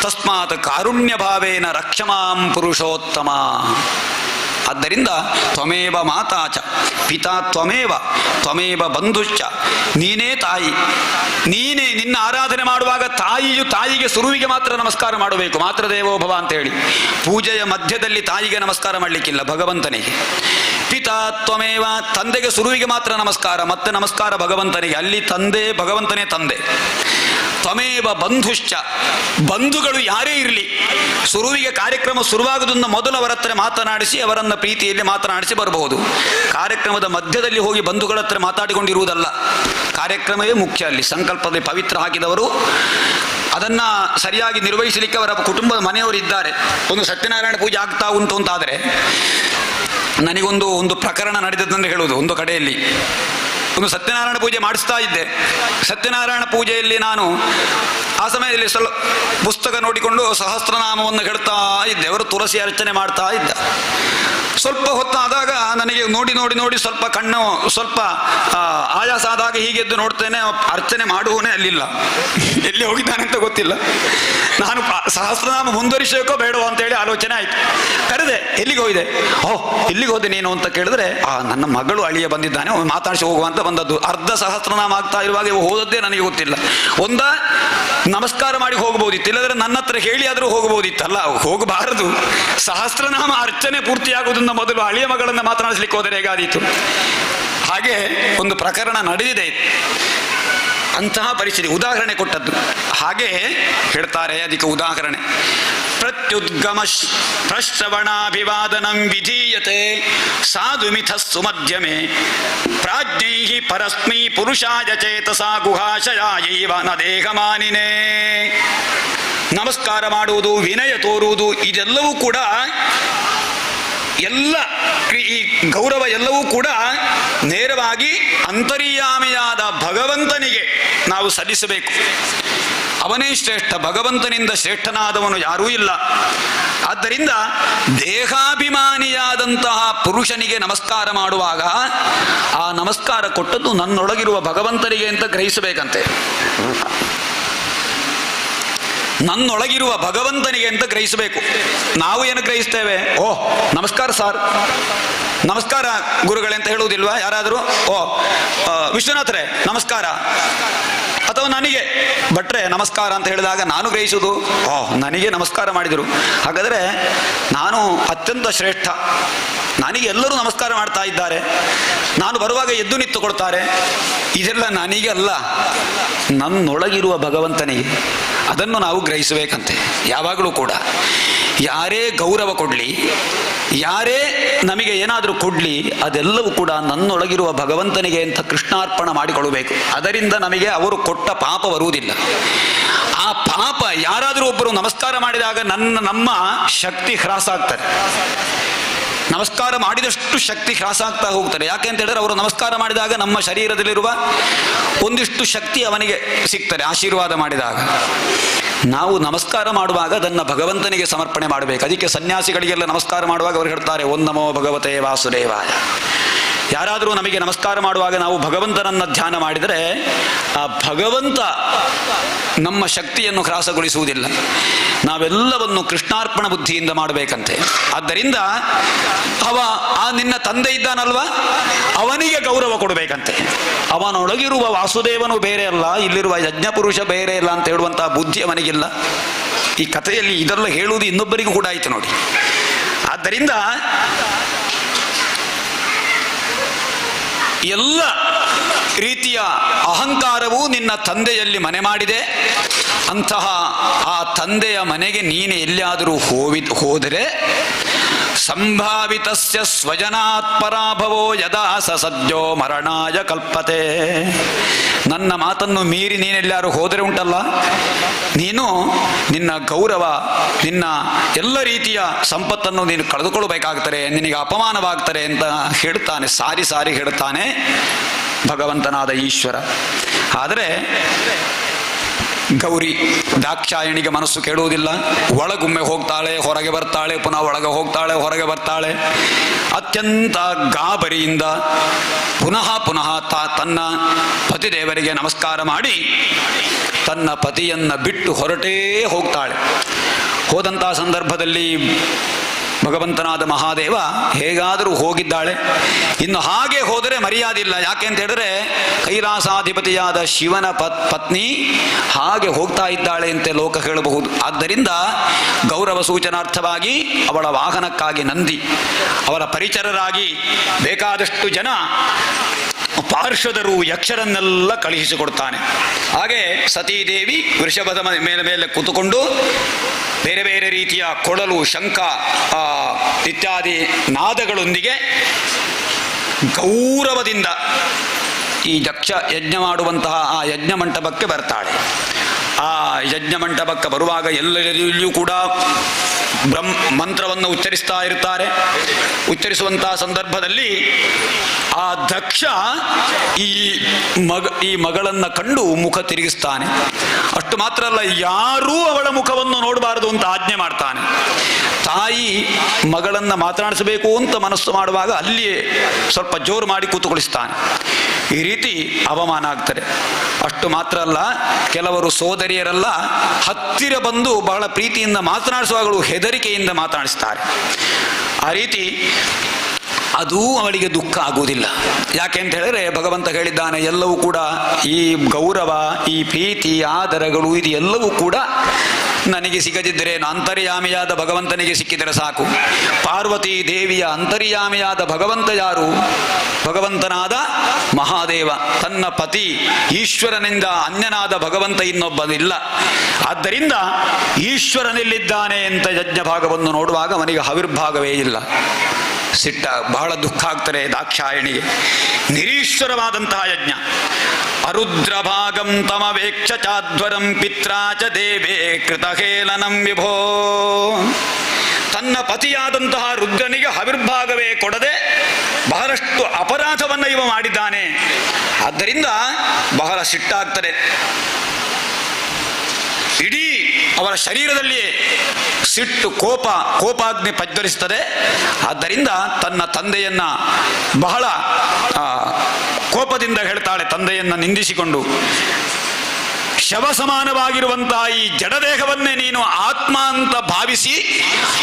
ತಸ್ಮಾತ್ ಕಾರುಣ್ಯ ಭಾವೇನ ರಕ್ಷಮಾಂ ಪುರುಷೋತ್ತಮ. ಆದ್ದರಿಂದ ತ್ವಮೇವ ಮಾತಾಚ ಪಿತಾ ತ್ವಮೇವ ತ್ವಮೇವ ಬಂಧುಶ್ಚ, ನೀನೇ ತಾಯಿ, ನೀನೇ. ನಿನ್ನ ಆರಾಧನೆ ಮಾಡುವಾಗ ತಾಯಿಗೆ ಸುರುವಿಗೆ ಮಾತ್ರ ನಮಸ್ಕಾರ ಮಾಡಬೇಕು, ಮಾತ್ರ ದೇವೋಭವ ಅಂತ ಹೇಳಿ. ಪೂಜೆಯ ಮಧ್ಯದಲ್ಲಿ ತಾಯಿಗೆ ನಮಸ್ಕಾರ ಮಾಡಲಿಕ್ಕಿಲ್ಲ, ಭಗವಂತನಿಗೆ. ಪಿತಾ ತ್ವಮೇವ, ತಂದೆಗೆ ಸುರುವಿಗೆ ಮಾತ್ರ ನಮಸ್ಕಾರ, ಮತ್ತೆ ನಮಸ್ಕಾರ ಭಗವಂತನಿಗೆ. ಅಲ್ಲಿ ತಂದೆ, ಭಗವಂತನೇ ತಂದೆ. ತ್ವಮೇವ ಬಂಧುಶ್ಚ, ಬಂಧುಗಳು ಯಾರೇ ಇರಲಿ, ಸುರುವಿಗೆ ಕಾರ್ಯಕ್ರಮ ಶುರುವಾಗುವುದನ್ನು ಮೊದಲು ಅವರ ಹತ್ರ ಮಾತನಾಡಿಸಿ, ಅವರನ್ನು ಪ್ರೀತಿಯಲ್ಲಿ ಮಾತನಾಡಿಸಿ ಬರಬಹುದು. ಕಾರ್ಯಕ್ರಮದ ಮಧ್ಯದಲ್ಲಿ ಹೋಗಿ ಬಂಧುಗಳ ಹತ್ರ ಮಾತಾಡಿಕೊಂಡಿರುವುದಲ್ಲ. ಕಾರ್ಯಕ್ರಮವೇ ಮುಖ್ಯ. ಅಲ್ಲಿ ಸಂಕಲ್ಪದಲ್ಲಿ ಪವಿತ್ರ ಹಾಕಿದವರು ಅದನ್ನು ಸರಿಯಾಗಿ ನಿರ್ವಹಿಸಲಿಕ್ಕೆ ಅವರ ಕುಟುಂಬದ ಮನೆಯವರು ಇದ್ದಾರೆ. ಒಂದು ಸತ್ಯನಾರಾಯಣ ಪೂಜೆ ಆಗ್ತಾ ಉಂಟು ಅಂತಾದರೆ, ನನಗೊಂದು ಪ್ರಕರಣ ನಡೆದದಂದ್ರೆ ಹೇಳುವುದು. ಒಂದು ಕಡೆಯಲ್ಲಿ ಒಂದು ಸತ್ಯನಾರಾಯಣ ಪೂಜೆ ಮಾಡಿಸ್ತಾ ಇದ್ದೆ. ಸತ್ಯನಾರಾಯಣ ಪೂಜೆಯಲ್ಲಿ ನಾನು ಆ ಸಮಯದಲ್ಲಿ ಸ್ವಲ್ಪ ಪುಸ್ತಕ ನೋಡಿಕೊಂಡು ಸಹಸ್ರನಾಮವನ್ನು ಹೇಳ್ತಾ ಇದ್ದೆ. ಅವರು ತುಳಸಿ ಅರ್ಚನೆ ಮಾಡ್ತಾ ಇದ್ದ. ಸ್ವಲ್ಪ ಹೊತ್ತಾದಾಗ ನನಗೆ ನೋಡಿ ಸ್ವಲ್ಪ ಕಣ್ಣು ಸ್ವಲ್ಪ ಆಯಾಸ ಆದಾಗ ಹೀಗೆದ್ದು ನೋಡ್ತೇನೆ, ಅರ್ಚನೆ ಮಾಡುವನೇ ಅಲ್ಲಿಲ್ಲ, ಎಲ್ಲಿ ಹೋಗಿದ್ದಾನೆ ಅಂತ ಗೊತ್ತಿಲ್ಲ. ನಾನು ಸಹಸ್ರನಾಮ ಮುಂದುವರಿಸಬೇಕೋ ಬೇಡವೋ ಅಂತೇಳಿ ಆಲೋಚನೆ ಆಯಿತು. ಕರೆದೆ, ಎಲ್ಲಿಗೆ ಹೋಗಿದೆ? ಎಲ್ಲಿಗೆ ಹೋದೆ ನೀನು ಅಂತ ಕೇಳಿದ್ರೆ, ನನ್ನ ಮಗಳು ಅಳಿಯ ಬಂದಿದ್ದಾನೆ, ಮಾತಾಡಿಸಿ ಹೋಗುವ ಅಂತ ಬಂದದ್ದು. ಅರ್ಧ ಸಹಸ್ರನಾಮ ಆಗ್ತಾ ಇರುವಾಗ ಹೋದದ್ದೇ ನನಗೆ ಗೊತ್ತಿಲ್ಲ. ಒಂದ ನಮಸ್ಕಾರ ಮಾಡಿ ಹೋಗಬಹುದಿತ್ತು, ಇಲ್ಲದ್ರೆ ನನ್ನ ಹತ್ರ ಹೇಳಿ ಆದರೂ ಹೋಗಬಹುದಿತ್ತಲ್ಲ, ಹೋಗಬಾರದು. ಸಹಸ್ರನಾಮ ಅರ್ಚನೆ ಪೂರ್ತಿಯಾಗುವುದನ್ನು ಮೊದಲು ಅಳಿಯ ಮಗಳನ್ನು ಮಾತನಾಡಿಸ್ಲಿಕ್ಕೆ ಹೋದರೆ ಹೇಗಾದೀತು? ಹಾಗೆ ಒಂದು ಪ್ರಕರಣ ನಡೆದಿದೆ. ಅಂತಹ ಪರಿಸ್ಥಿತಿ ಉದಾಹರಣೆ ಕೊಟ್ಟದ್ದು. ಹಾಗೆ ಹೇಳ್ತಾರೆ, ಅದಕ್ಕೆ ಉದಾಹರಣೆ, ಪ್ರತ್ಯುದ್ಗಮ ಪ್ರಶ್ರವಣಾಭಿವಾದನಂ ವಿಧೀಯತೆ ಸಾಧುಮಿಥಸ್ಸು ಮಧ್ಯಮೆ ಪ್ರಾಜ್ಞೈ ಪರಸ್ಮೈ ಪುರುಷಾಯ ಚೇತಸಾ ಗುಹಾಶಯಾಯೈವ ನ ದೇಹಮಾನಿನೇ. ನಮಸ್ಕಾರ ಮಾಡುವುದು, ವಿನಯ ತೋರುವುದು, ಇದೆಲ್ಲವೂ ಕೂಡ ಎಲ್ಲ ಈ ಗೌರವ ಎಲ್ಲವೂ ಕೂಡ ನೇರವಾಗಿ ಅಂತರ್ಯಾಮಿಯಾದ ಭಗವಂತನಿಗೆ ನಾವು ಸಲ್ಲಿಸಬೇಕು. ಅವನೇ ಶ್ರೇಷ್ಠ, ಭಗವಂತನಿಂದ ಶ್ರೇಷ್ಠನಾದವನು ಯಾರೂ ಇಲ್ಲ. ಆದ್ದರಿಂದ ದೇಹಾಭಿಮಾನಿಯಾದಂತಹ ಪುರುಷನಿಗೆ ನಮಸ್ಕಾರ ಮಾಡುವಾಗ ಆ ನಮಸ್ಕಾರ ಕೊಟ್ಟದ್ದು ನನ್ನೊಳಗಿರುವ ಭಗವಂತನಿಗೆ ಅಂತ ಗ್ರಹಿಸಬೇಕಂತೆ. ನನ್ನೊಳಗಿರುವ ಭಗವಂತನಿಗೆ ಅಂತ ಗ್ರಹಿಸಬೇಕು. ನಾವು ಏನು ಗ್ರಹಿಸ್ತೇವೆ? ನಮಸ್ಕಾರ ಸಾರ್, ನಮಸ್ಕಾರ ಗುರುಗಳೇ ಅಂತ ಹೇಳುವುದಿಲ್ವಾ ಯಾರಾದರೂ? ವಿಶ್ವನಾಥರೇ ನಮಸ್ಕಾರ, ಅಥವಾ ನನಗೆ ಭಟ್ರೆ ನಮಸ್ಕಾರ ಅಂತ ಹೇಳಿದಾಗ ನಾನು ಗ್ರಹಿಸುವುದು, ನನಗೆ ನಮಸ್ಕಾರ ಮಾಡಿದರು, ಹಾಗಾದರೆ ನಾನು ಅತ್ಯಂತ ಶ್ರೇಷ್ಠ, ನನಗೆ ಎಲ್ಲರೂ ನಮಸ್ಕಾರ ಮಾಡ್ತಾ ಇದ್ದಾರೆ, ನಾನು ಬರುವಾಗ ಎದ್ದು ನಿಂತುಕೊಳ್ತಾರೆ. ಇದೆಲ್ಲ ನನಗೆ ಅಲ್ಲ, ನನ್ನೊಳಗಿರುವ ಭಗವಂತನಿಗೆ. ಅದನ್ನು ನಾವು ಗ್ರಹಿಸಬೇಕಂತೆ. ಯಾವಾಗಲೂ ಕೂಡ ಯಾರೇ ಗೌರವ ಕೊಡಲಿ, ಯಾರೇ ನಮಗೆ ಏನಾದರೂ ಕೊಡಲಿ, ಅದೆಲ್ಲವೂ ಕೂಡ ನನ್ನೊಳಗಿರುವ ಭಗವಂತನಿಗೆ ಅಂತ ಕೃಷ್ಣಾರ್ಪಣ ಮಾಡಿಕೊಳ್ಳಬೇಕು. ಅದರಿಂದ ನಮಗೆ ಅವರು ಕೊಟ್ಟ ಪಾಪ ಬರುವುದಿಲ್ಲ. ಆ ಪಾಪ ಯಾರಾದರೂ ಒಬ್ಬರು ನಮಸ್ಕಾರ ಮಾಡಿದಾಗ ನಮ್ಮ ಶಕ್ತಿ ಹ್ರಾಸ ಆಗ್ತದೆ. ನಮಸ್ಕಾರ ಮಾಡಿದಷ್ಟು ಶಕ್ತಿ ಹ್ರಾಸ ಆಗ್ತಾ ಹೋಗ್ತಾರೆ. ಯಾಕೆ ಅಂತ ಹೇಳಿದ್ರೆ ಅವರು ನಮಸ್ಕಾರ ಮಾಡಿದಾಗ ನಮ್ಮ ಶರೀರದಲ್ಲಿರುವ ಒಂದಿಷ್ಟು ಶಕ್ತಿ ಅವನಿಗೆ ಸಿಗ್ತದೆ ಆಶೀರ್ವಾದ ಮಾಡಿದಾಗ. ನಾವು ನಮಸ್ಕಾರ ಮಾಡುವಾಗ ಅದನ್ನು ಭಗವಂತನಿಗೆ ಸಮರ್ಪಣೆ ಮಾಡಬೇಕು. ಅದಕ್ಕೆ ಸನ್ಯಾಸಿಗಳಿಗೆಲ್ಲ ನಮಸ್ಕಾರ ಮಾಡುವಾಗ ಅವರು ಹೇಳ್ತಾರೆ, ಓಂ ನಮೋ ಭಗವತೆ ವಾಸುದೇವಾಯ. ಯಾರಾದರೂ ನಮಗೆ ನಮಸ್ಕಾರ ಮಾಡುವಾಗ ನಾವು ಭಗವಂತನನ್ನು ಧ್ಯಾನ ಮಾಡಿದರೆ ಆ ಭಗವಂತ ನಮ್ಮ ಶಕ್ತಿಯನ್ನು ಹ್ರಾಸಗೊಳಿಸುವುದಿಲ್ಲ. ನಾವೆಲ್ಲವನ್ನು ಕೃಷ್ಣಾರ್ಪಣ ಬುದ್ಧಿಯಿಂದ ಮಾಡಬೇಕಂತೆ. ಆದ್ದರಿಂದ ಆ ನಿನ್ನ ತಂದೆ ಇದ್ದಾನಲ್ವ, ಅವನಿಗೆ ಗೌರವ ಕೊಡಬೇಕಂತೆ. ಅವನೊಳಗಿರುವ ವಾಸುದೇವನು ಬೇರೆ ಅಲ್ಲ, ಇಲ್ಲಿರುವ ಯಜ್ಞಪುರುಷ ಬೇರೆ ಅಲ್ಲ ಅಂತ ಹೇಳುವಂತಹ ಬುದ್ಧಿ ಅವನಿಗಿಲ್ಲ. ಈ ಕಥೆಯಲ್ಲಿ ಇದೆಲ್ಲ ಹೇಳುವುದು ಇನ್ನೊಬ್ಬರಿಗೂ ಕೂಡ ಆಯಿತು ನೋಡಿ. ಆದ್ದರಿಂದ ಎಲ್ಲ ರೀತಿಯ ಅಹಂಕಾರವೂ ನಿನ್ನ ತಂದೆಯಲ್ಲಿ ಮನೆ ಮಾಡಿದೆ. ಅಂತಹ ಆ ತಂದೆಯ ಮನೆಗೆ ನೀನು ಎಲ್ಲಿಯಾದರೂ ಹೋದರೆ ಸಂಭಾವಿತಸ್ಯ ಸ್ವಜನಾತ್ ಪರಾಭವೋ ಯದಾ ಸ ಸದ್ಯೋ ಮರಣಾಯ ಕಲ್ಪತೆ. ನನ್ನ ಮಾತನ್ನು ಮೀರಿ ನೀನೆಲ್ಲಾರು ಹೋದರೆ ಉಂಟಲ್ಲ, ನೀನು ನಿನ್ನ ಗೌರವ, ನಿನ್ನ ಎಲ್ಲ ರೀತಿಯ ಸಂಪತ್ತನ್ನು ನೀನು ಕಳೆದುಕೊಳ್ಳಬೇಕಾಗ್ತಾರೆ, ನಿನಗೆ ಅಪಮಾನವಾಗ್ತಾರೆ ಅಂತ ಹೇಳ್ತಾನೆ, ಸಾರಿ ಸಾರಿ ಹೇಳ್ತಾನೆ ಭಗವಂತನಾದ ಈಶ್ವರ. ಆದರೆ ಗೌರಿ ದಾಕ್ಷಾಯಣಿಗೆ ಮನಸ್ಸು ಕೆಡುವುದಿಲ್ಲ. ಒಳಗೊಮ್ಮೆ ಹೋಗ್ತಾಳೆ, ಹೊರಗೆ ಬರ್ತಾಳೆ, ಪುನಃ ಒಳಗೆ ಹೋಗ್ತಾಳೆ, ಹೊರಗೆ ಬರ್ತಾಳೆ. ಅತ್ಯಂತ ಗಾಬರಿಯಿಂದ ಪುನಃ ಪುನಃ ತನ್ನ ಪತಿದೇವರಿಗೆ ನಮಸ್ಕಾರ ಮಾಡಿ ತನ್ನ ಪತಿಯನ್ನು ಬಿಟ್ಟು ಹೊರಟೇ ಹೋಗ್ತಾಳೆ. ಹೋದಂತಹ ಸಂದರ್ಭದಲ್ಲಿ ಭಗವಂತನಾದ ಮಹಾದೇವ ಹೇಗಾದರೂ ಹೋಗಿದ್ದಾಳೆ, ಇನ್ನು ಹಾಗೆ ಹೋದರೆ ಮರ್ಯಾದಿಲ್ಲ. ಯಾಕೆ ಅಂತ ಹೇಳಿದ್ರೆ ಕೈಲಾಸಾಧಿಪತಿಯಾದ ಶಿವನ ಪತ್ನಿ ಹಾಗೆ ಹೋಗ್ತಾ ಇದ್ದಾಳೆ ಅಂತ ಲೋಕ ಹೇಳಬಹುದು. ಆದ್ದರಿಂದ ಗೌರವ ಸೂಚನಾರ್ಥವಾಗಿ ಅವಳ ವಾಹನಕ್ಕಾಗಿ ನಂದಿ, ಅವರ ಪರಿಚರರಾಗಿ ಬೇಕಾದಷ್ಟು ಜನ ಪಾರ್ಶ್ವದರು, ಯಕ್ಷರನ್ನೆಲ್ಲ ಕಳುಹಿಸಿಕೊಡ್ತಾನೆ. ಹಾಗೆ ಸತೀದೇವಿ ವೃಷಭದ ಮೇಲೆ ಕೂತುಕೊಂಡು ಬೇರೆ ಬೇರೆ ರೀತಿಯ ಕೊಳಲು, ಶಂಖ ಇತ್ಯಾದಿ ನಾದಗಳೊಂದಿಗೆ ಗೌರವದಿಂದ ಈ ದಕ್ಷ ಯಜ್ಞ ಮಾಡುವಂತಹ ಆ ಯಜ್ಞ ಮಂಟಪಕ್ಕೆ ಬರ್ತಾಳೆ. ಆ ಯಜ್ಞ ಮಂಟಪಕ್ಕೆ ಬರುವಾಗ ಎಲ್ಲರಿಗೂ ಕೂಡ ಮಂತ್ರವನ್ನು ಉಚ್ಚರಿಸ್ತಾ ಇರ್ತಾರೆ. ಉಚ್ಚರಿಸುವಂತಹ ಸಂದರ್ಭದಲ್ಲಿ ಆ ದಕ್ಷ ಈ ಮಗಳನ್ನು ಕಂಡು ಮುಖ ತಿರುಗಿಸ್ತಾನೆ. ಅಷ್ಟು ಮಾತ್ರ ಅಲ್ಲ, ಯಾರೂ ಅವಳ ಮುಖವನ್ನು ನೋಡಬಾರದು ಅಂತ ಆಜ್ಞೆ ಮಾಡ್ತಾನೆ. ತಾಯಿ ಮಗಳನ್ನು ಮಾತನಾಡಿಸಬೇಕು ಅಂತ ಮನಸ್ಸು ಮಾಡುವಾಗ ಅಲ್ಲಿಯೇ ಸ್ವಲ್ಪ ಜೋರು ಮಾಡಿ ಕೂತುಗೊಳಿಸ್ತಾನೆ. ಈ ರೀತಿ ಅವಮಾನ ಆಗ್ತದೆ. ಅಷ್ಟು ಮಾತ್ರ ಅಲ್ಲ, ಕೆಲವರು ಸೋದರಿಯರೆಲ್ಲ ಹತ್ತಿರ ಬಂದು ಬಹಳ ಪ್ರೀತಿಯಿಂದ ಮಾತನಾಡಿಸುವಾಗಲೂ ಹೆದರಿಕೆಯಿಂದ ಮಾತನಾಡಿಸ್ತಾರೆ. ಆ ರೀತಿ ಅದು ಅವಳಿಗೆ ದುಃಖ ಆಗುವುದಿಲ್ಲ. ಯಾಕೆ ಅಂತ ಹೇಳಿದ್ರೆ ಭಗವಂತ ಹೇಳಿದ್ದಾನೆ, ಎಲ್ಲವೂ ಕೂಡ ಈ ಗೌರವ, ಈ ಪ್ರೀತಿ, ಆದರಗಳು ಇದು ಎಲ್ಲವೂ ಕೂಡ ನನಗೆ ಸಿಗದಿದ್ದರೆ ಅಂತರ್ಯಾಮಿಯಾದ ಭಗವಂತನಿಗೆ ಸಿಕ್ಕಿದರೆ ಸಾಕು. ಪಾರ್ವತಿ ದೇವಿಯ ಅಂತರ್ಯಾಮಿಯಾದ ಭಗವಂತ ಯಾರು? ಭಗವಂತನಾದ ಮಹಾದೇವ. ತನ್ನ ಪತಿ ಈಶ್ವರನಿಂದ ಅನ್ಯನಾದ ಭಗವಂತ ಇನ್ನೊಬ್ಬನಿಲ್ಲ. ಆದ್ದರಿಂದ ಈಶ್ವರನಲ್ಲಿದ್ದಾನೆ ಅಂತ ಯಜ್ಞ ಭಾಗವನ್ನು ನೋಡುವಾಗ ಅವನಿಗೆ ಹವಿರ್ಭಾಗವೇ ಇಲ್ಲ. ಸಿಟ್ಟ, ಬಹಳ ದುಃಖ ಆಗ್ತಾರೆ ದಾಕ್ಷಾಯಣಿಗೆ. ನಿರೀಶ್ವರವಾದಂತಹ ಯಜ್ಞ. ಅರುದ್ರ ಭಾಗಂ ತಮವೇಕ್ಷ ಚಾಧ್ವರಂ ಪಿತ್ರಾಚ ದೇವೇ ಕೃತಹೇಲನಂ ವಿಭೋ. ತನ್ನ ಪತಿಯಾದಂತಹ ರುದ್ರನಿಗೆ ಹವಿರ್ಭಾಗವೇ ಕೊಡದೆ ಬಹಳಷ್ಟು ಅಪರಾಧವನ್ನು ಇವ ಮಾಡಿದ್ದಾನೆ. ಆದ್ದರಿಂದ ಬಹಳ ಸಿಟ್ಟಾಗ್ತದೆ. ಇಡೀ ಅವರ ಶರೀರದಲ್ಲಿ ಸಿಟ್ಟು, ಕೋಪಾಗ್ನಿ ಪ್ರಜ್ವಲಿಸುತ್ತದೆ. ಆದ್ದರಿಂದ ತನ್ನ ತಂದೆಯನ್ನ ಬಹಳ ಕೋಪದಿಂದ ಹೇಳ್ತಾಳೆ. ತಂದೆಯನ್ನ ನಿಂದಿಸಿಕೊಂಡು, ಶವ ಸಮಾನವಾಗಿರುವಂತಹ ಈ ಜಡದೇಹವನ್ನೇ ನೀನು ಆತ್ಮ ಅಂತ ಭಾವಿಸಿ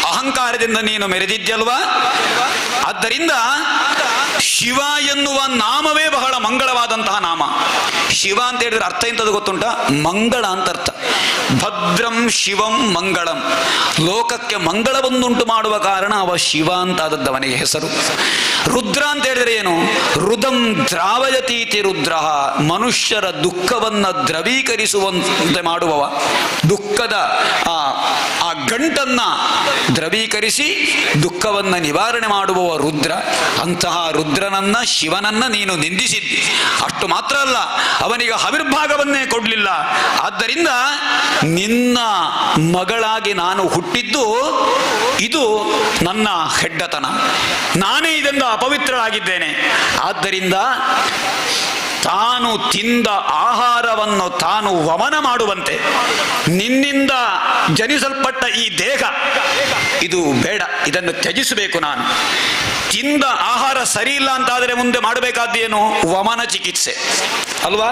ಅಹಂಕಾರದಿಂದ ನೀನು ಮೆರೆದಿದ್ಯಲ್ವಾ? ಆದ್ದರಿಂದ ಶಿವ ಎನ್ನುವ ನಾಮವೇ ಬಹಳ ಮಂಗಳವಾದಂತಹ ನಾಮ. ಶಿವ ಅಂತ ಹೇಳಿದ್ರೆ ಅರ್ಥ ಎಂತದ್ದು ಗೊತ್ತುಂಟ? ಮಂಗಳ ಅಂತ ಅರ್ಥ. ಭದ್ರಂ ಶಿವಂ ಮಂಗಳಂ. ಲೋಕಕ್ಕೆ ಮಂಗಳವನ್ನುಂಟು ಮಾಡುವ ಕಾರಣ ಅವ ಶಿವ ಅಂತ ಆದದ್ದು ಅವನಿಗೆ ಹೆಸರು. ರುದ್ರ ಅಂತ ಹೇಳಿದ್ರೆ ಏನು? ರುದಂ ದ್ರಾವಯತೀತಿ ರುದ್ರ. ಮನುಷ್ಯರ ದುಃಖವನ್ನ ದ್ರವೀಕರಿಸುವ ಶಮಿಸುವಂತೆ ಮಾಡುವವ, ದುಃಖದ ಆ ಗಂಟನ್ನು ದ್ರವೀಕರಿಸಿ ದುಃಖವನ್ನು ನಿವಾರಣೆ ಮಾಡುವವ ರುದ್ರ. ಅಂತಹ ರುದ್ರನನ್ನ ಶಿವನನ್ನ ನೀನು ನಿಂದಿಸಿದ್ದಿ. ಅಷ್ಟು ಮಾತ್ರ ಅಲ್ಲ, ಅವನಿಗೆ ಆವಿರ್ಭಾಗವನ್ನೇ ಕೊಡಲಿಲ್ಲ. ಆದ್ದರಿಂದ ನಿನ್ನ ಮಗಳಾಗಿ ನಾನು ಹುಟ್ಟಿದ್ದು ಇದು ನನ್ನ ಹೆಡ್ಡತನ, ನಾನೇ ಇದರಿಂದ ಅಪವಿತ್ರಳಾಗಿದ್ದೇನೆ. ಆದ್ದರಿಂದ ತಾನು ತಿಂದ ಆಹಾರವನ್ನು ತಾನು ವಮನ ಮಾಡುವಂತೆ, ನಿನ್ನಿಂದ ಜನಿಸಲ್ಪಟ್ಟ ಈ ದೇಹ ಇದು ಬೇಡ, ಇದನ್ನು ತ್ಯಜಿಸಬೇಕು. ನಾನು ತಿಂದ ಆಹಾರ ಸರಿ ಇಲ್ಲ ಅಂತಾದರೆ ಮುಂದೆ ಮಾಡಬೇಕಾದ್ದೇನು? ವಮನ ಚಿಕಿತ್ಸೆ ಅಲ್ವಾ?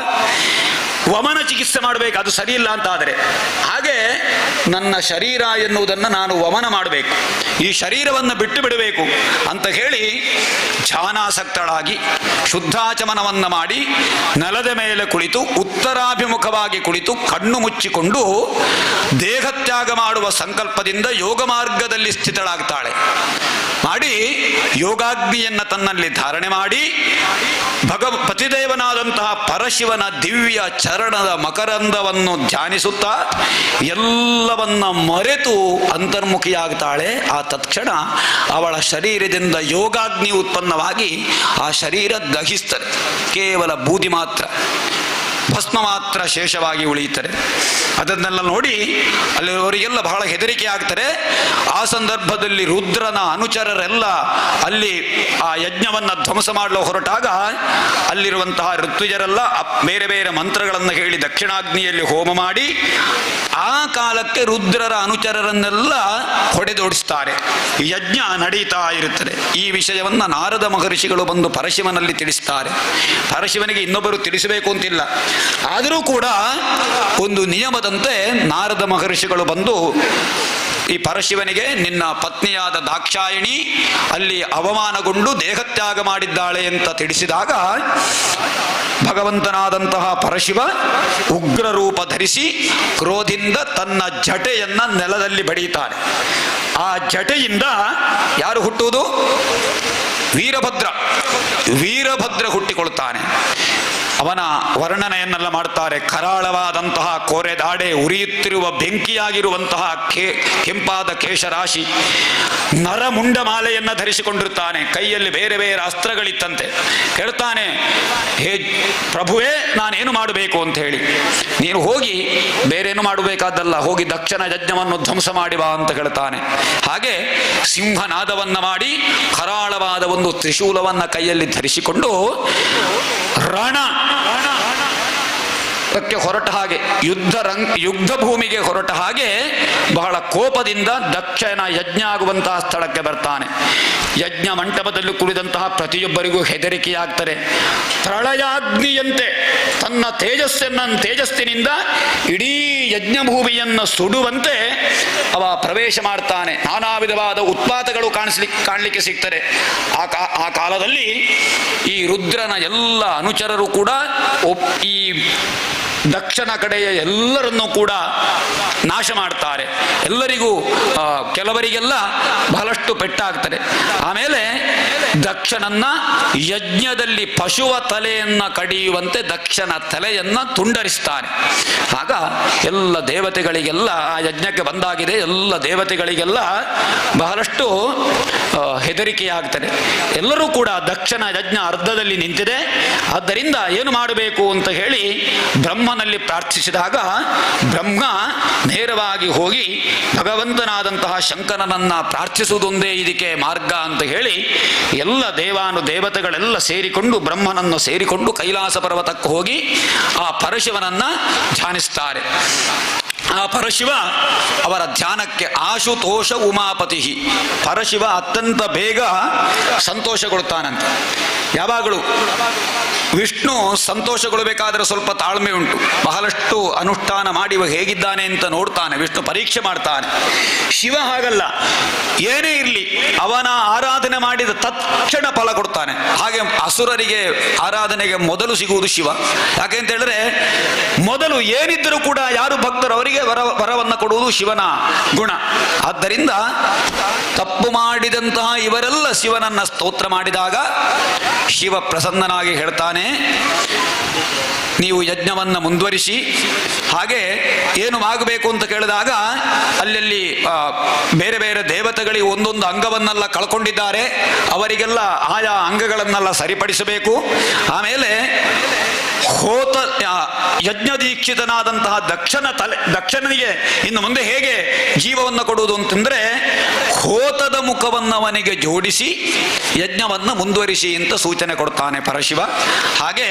ವಮನ ಚಿಕಿತ್ಸೆ ಮಾಡಬೇಕು, ಅದು ಸರಿ ಇಲ್ಲ ಅಂತಾದರೆ. ಹಾಗೆ ನನ್ನ ಶರೀರ ಎನ್ನುವುದನ್ನು ನಾನು ವಮನ ಮಾಡಬೇಕು, ಈ ಶರೀರವನ್ನು ಬಿಟ್ಟು ಬಿಡಬೇಕು ಅಂತ ಹೇಳಿ ಧ್ಯಾನಾಸಕ್ತಳಾಗಿ ಶುದ್ಧಾಚಮನವನ್ನು ಮಾಡಿ ನೆಲದ ಮೇಲೆ ಕುಳಿತು ಉತ್ತರಾಭಿಮುಖವಾಗಿ ಕುಳಿತು ಕಣ್ಣು ಮುಚ್ಚಿಕೊಂಡು ದೇಹತ್ಯಾಗ ಮಾಡುವ ಸಂಕಲ್ಪದಿಂದ ಯೋಗ ಮಾರ್ಗದಲ್ಲಿ ಸ್ಥಿತಳಾಗ್ತಾಳೆ. ಮಾಡಿ ಯೋಗಾಗ್ನಿಯನ್ನು ತನ್ನಲ್ಲಿ ಧಾರಣೆ ಮಾಡಿ ಪತಿದೇವನಾದಂತಹ ಪರಶಿವನ ದಿವ್ಯ ಚರಣದ ಮಕರಂದವನ್ನು ಧ್ಯಾನಿಸುತ್ತಾ ಎಲ್ಲವನ್ನ ಮರೆತು ಅಂತರ್ಮುಖಿಯಾಗ್ತಾಳೆ. ಆ ತತ್ಕ್ಷಣ ಅವಳ ಶರೀರದಿಂದ ಯೋಗಾಗ್ನಿ ಉತ್ಪನ್ನವಾಗಿ ಆ ಶರೀರ ದಹಿಸ್ತದೆ. ಕೇವಲ ಬೂದಿ ಮಾತ್ರ, ಭಸ್ಮ ಮಾತ್ರ ಶೇಷವಾಗಿ ಉಳಿಯುತ್ತದೆ. ಅದನ್ನೆಲ್ಲ ನೋಡಿ ಅಲ್ಲಿವರಿಗೆಲ್ಲ ಬಹಳ ಹೆದರಿಕೆ ಆಗ್ತಾರೆ. ಆ ಸಂದರ್ಭದಲ್ಲಿ ರುದ್ರನ ಅನುಚರರೆಲ್ಲ ಅಲ್ಲಿ ಆ ಯಜ್ಞವನ್ನು ಧ್ವಂಸ ಮಾಡಲು ಹೊರಟಾಗ ಅಲ್ಲಿರುವಂತಹ ಋತ್ವಿಜರೆಲ್ಲ ಬೇರೆ ಬೇರೆ ಮಂತ್ರಗಳನ್ನು ಹೇಳಿ ದಕ್ಷಿಣಾಗ್ನಿಯಲ್ಲಿ ಹೋಮ ಮಾಡಿ ಆ ಕಾಲಕ್ಕೆ ರುದ್ರರ ಅನುಚರರನ್ನೆಲ್ಲ ಹೊಡೆದೋಡಿಸ್ತಾರೆ. ಯಜ್ಞ ನಡೀತಾ ಇರುತ್ತದೆ. ಈ ವಿಷಯವನ್ನ ನಾರದ ಮಹರ್ಷಿಗಳು ಬಂದು ಪರಶಿವನಲ್ಲಿ ತಿಳಿಸ್ತಾರೆ. ಪರಶಿವನಿಗೆ ಇನ್ನೊಬ್ಬರು ತಿಳಿಸಬೇಕು ಅಂತಿಲ್ಲ, ಆದರೂ ಕೂಡ ಒಂದು ನಿಯಮದಂತೆ ನಾರದ ಮಹರ್ಷಿಗಳು ಬಂದು ಈ ಪರಶಿವನಿಗೆ ನಿನ್ನ ಪತ್ನಿಯಾದ ದಾಕ್ಷಾಯಿಣಿ ಅಲ್ಲಿ ಅವಮಾನಗೊಂಡು ದೇಹತ್ಯಾಗ ಮಾಡಿದ್ದಾಳೆ ಅಂತ ತಿಳಿಸಿದಾಗ ಭಗವಂತನಾದಂತಹ ಪರಶಿವ ಉಗ್ರ ರೂಪ ಧರಿಸಿ ಕ್ರೋಧಿಂದ ತನ್ನ ಜಟೆಯನ್ನ ನೆಲದಲ್ಲಿ ಬಡಿಯುತ್ತಾನೆ. ಆ ಜಟೆಯಿಂದ ಯಾರು ಹುಟ್ಟುವುದು? ವೀರಭದ್ರ ಹುಟ್ಟಿಕೊಳ್ಳುತ್ತಾನೆ. ಅವನ ವರ್ಣನೆಯನ್ನೆಲ್ಲ ಮಾಡ್ತಾರೆ. ಕರಾಳವಾದಂತಹ ಕೋರೆದಾಡೆ, ಉರಿಯುತ್ತಿರುವ ಬೆಂಕಿಯಾಗಿರುವಂತಹ ಕೆಂಪಾದ ಕೇಶರಾಶಿ, ನರಮುಂಡಮಾಲೆಯನ್ನು ಧರಿಸಿಕೊಂಡಿರುತ್ತಾನೆ. ಕೈಯಲ್ಲಿ ಬೇರೆ ಬೇರೆ ಅಸ್ತ್ರಗಳಿತ್ತಂತೆ. ಹೇಳ್ತಾನೆ, ಹೇ ಪ್ರಭುವೇ, ನಾನೇನು ಮಾಡಬೇಕು ಅಂತ ಹೇಳಿ. ನೀನು ಹೋಗಿ ಬೇರೇನು ಮಾಡಬೇಕಾದಲ್ಲ, ಹೋಗಿ ದಕ್ಷನ ಯಜ್ಞವನ್ನು ಧ್ವಂಸ ಮಾಡಿ ಬಾ ಅಂತ ಹೇಳ್ತಾನೆ. ಹಾಗೆ ಸಿಂಹನಾದವನ್ನ ಮಾಡಿ ಕರಾಳವಾದ ಒಂದು ತ್ರಿಶೂಲವನ್ನ ಕೈಯಲ್ಲಿ ಧರಿಸಿಕೊಂಡು ಕ್ಕೆ ಹೊರಟ ಹಾಗೆ ಯುದ್ಧ ಭೂಮಿಗೆ ಹೊರಟ ಹಾಗೆ ಬಹಳ ಕೋಪದಿಂದ ದಕ್ಷನ ಯಜ್ಞ ಆಗುವಂತಹ ಸ್ಥಳಕ್ಕೆ ಬರ್ತಾನೆ. ಯಜ್ಞ ಮಂಟಪದಲ್ಲಿ ಕುಳಿದಂತಹ ಪ್ರತಿಯೊಬ್ಬರಿಗೂ ಹೆದರಿಕೆಯಾಗ್ತಾರೆ. ಪ್ರಳಯಾಗ್ನಿಯಂತೆ ತನ್ನ ತೇಜಸ್ಸಿನಿಂದ ಇಡೀ ಯಜ್ಞಭೂಮಿಯನ್ನು ಸುಡುವಂತೆ ಅವ ಪ್ರವೇಶ ಮಾಡ್ತಾನೆ. ನಾನಾ ವಿಧವಾದ ಉತ್ಪಾತಗಳು ಕಾಣಲಿಕ್ಕೆ ಸಿಗ್ತದೆ. ಆ ಕಾಲದಲ್ಲಿ ಈ ರುದ್ರನ ಎಲ್ಲ ಅನುಚರರು ಕೂಡ ಈ ದಕ್ಷನ ಕಡೆಯ ಎಲ್ಲರನ್ನೂ ಕೂಡ ನಾಶ ಮಾಡ್ತಾರೆ. ಎಲ್ಲರಿಗೂ ಕೆಲವರಿಗೆಲ್ಲ ಬಹಳಷ್ಟು ಪೆಟ್ಟಾಗ್ತದೆ. ಆಮೇಲೆ ದಕ್ಷನನ್ನ ಯಜ್ಞದಲ್ಲಿ ಪಶುವ ತಲೆಯನ್ನ ಕಡಿಯುವಂತೆ ದಕ್ಷನ ತಲೆಯನ್ನ ತುಂಡರಿಸ್ತಾನೆ. ಆಗ ಎಲ್ಲ ದೇವತೆಗಳಿಗೆಲ್ಲ ಆ ಯಜ್ಞಕ್ಕೆ ಬಂದಾಗಿದೆ, ಎಲ್ಲ ದೇವತೆಗಳಿಗೆಲ್ಲ ಬಹಳಷ್ಟು ಹೆದರಿಕೆಯಾಗ್ತದೆ. ಎಲ್ಲರೂ ಕೂಡ ದಕ್ಷನ ಯಜ್ಞ ಅರ್ಧದಲ್ಲಿ ನಿಂತಿದೆ, ಆದ್ದರಿಂದ ಏನು ಮಾಡಬೇಕು ಅಂತ ಹೇಳಿ ಬ್ರಹ್ಮನಲ್ಲಿ ಪ್ರಾರ್ಥಿಸಿದಾಗ ಬ್ರಹ್ಮ ನೇರವಾಗಿ ಹೋಗಿ ಭಗವಂತನಾದಂತಹ ಶಂಕರನನ್ನ ಪ್ರಾರ್ಥಿಸುವುದೊಂದೇ ಇದಕ್ಕೆ ಮಾರ್ಗ ಅಂತ ಹೇಳಿ ಎಲ್ಲ ದೇವತೆಗಳೆಲ್ಲ ಸೇರಿಕೊಂಡು ಬ್ರಹ್ಮನನ್ನು ಸೇರಿಕೊಂಡು ಕೈಲಾಸ ಪರ್ವತಕ್ಕೆ ಹೋಗಿ ಆ ಪರಶಿವನನ್ನ ಧ್ಯಾನಿಸ್ತಾರೆ. ಆ ಪರಶಿವ ಅವರ ಧ್ಯಾನಕ್ಕೆ ಆಶುತೋಷ ಉಮಾಪತಿ, ಪರಶಿವ ಅತ್ಯಂತ ಬೇಗ ಸಂತೋಷಗೊಳ್ತಾನಂತೆ. ಯಾವಾಗಲೂ ವಿಷ್ಣು ಸಂತೋಷಗೊಳ್ಳಬೇಕಾದ್ರೆ ಸ್ವಲ್ಪ ತಾಳ್ಮೆ ಉಂಟು. ಬಹಳಷ್ಟು ಅನುಷ್ಠಾನ ಮಾಡಿ ಹೇಗಿದ್ದಾನೆ ಅಂತ ನೋಡ್ತಾನೆ, ವಿಷ್ಣು ಪರೀಕ್ಷೆ ಮಾಡ್ತಾನೆ. ಶಿವ ಹಾಗಲ್ಲ, ಏನೇ ಇರಲಿ ಅವನ ಆರಾಧನೆ ಮಾಡಿದ ತಕ್ಷಣ ಫಲ ಕೊಡ್ತಾನೆ. ಹಾಗೆ ಅಸುರರಿಗೆ ಆರಾಧನೆಗೆ ಮೊದಲು ಸಿಗುವುದು ಶಿವ. ಯಾಕೆ ಅಂತ ಹೇಳಿದ್ರೆ ಮೊದಲು ಏನಿದ್ದರೂ ಕೂಡ ಯಾರು ಭಕ್ತರು ಅವರಿಗೆ ವರವನ್ನು ಕೊಡುವುದು ಶಿವನ ಗುಣ. ಆದ್ದರಿಂದ ತಪ್ಪು ಮಾಡಿದಂತಹ ಇವರೆಲ್ಲ ಶಿವನನ್ನ ಸ್ತೋತ್ರ ಮಾಡಿದಾಗ ಶಿವ ಪ್ರಸನ್ನನಾಗಿ ಹೇಳ್ತಾನೆ, ನೀವು ಯಜ್ಞವನ್ನು ಮುಂದುವರಿಸಿ. ಹಾಗೆ ಏನು ಆಗಬೇಕು ಅಂತ ಕೇಳಿದಾಗ ಅಲ್ಲಲ್ಲಿ ಬೇರೆ ಬೇರೆ ದೇವತೆಗಳಿಗೆ ಒಂದೊಂದು ಅಂಗವನ್ನೆಲ್ಲ ಕಳ್ಕೊಂಡಿದ್ದಾರೆ, ಅವರಿಗೆಲ್ಲ ಆಯಾ ಅಂಗಗಳನ್ನೆಲ್ಲ ಸರಿಪಡಿಸಬೇಕು. ಆಮೇಲೆ ಯಜ್ಞ ದೀಕ್ಷಿತನಾದಂತಹ ದಕ್ಷನಿಗೆ ಇನ್ನು ಮುಂದೆ ಹೇಗೆ ಜೀವವನ್ನು ಕೊಡುವುದು ಅಂತಂದ್ರೆ, ಹೋತದ ಮುಖವನ್ನು ಅವನಿಗೆ ಜೋಡಿಸಿ ಯಜ್ಞವನ್ನು ಮುಂದುವರಿಸಿ ಅಂತ ಸೂಚನೆ ಕೊಡ್ತಾನೆ ಪರಶಿವ. ಹಾಗೆ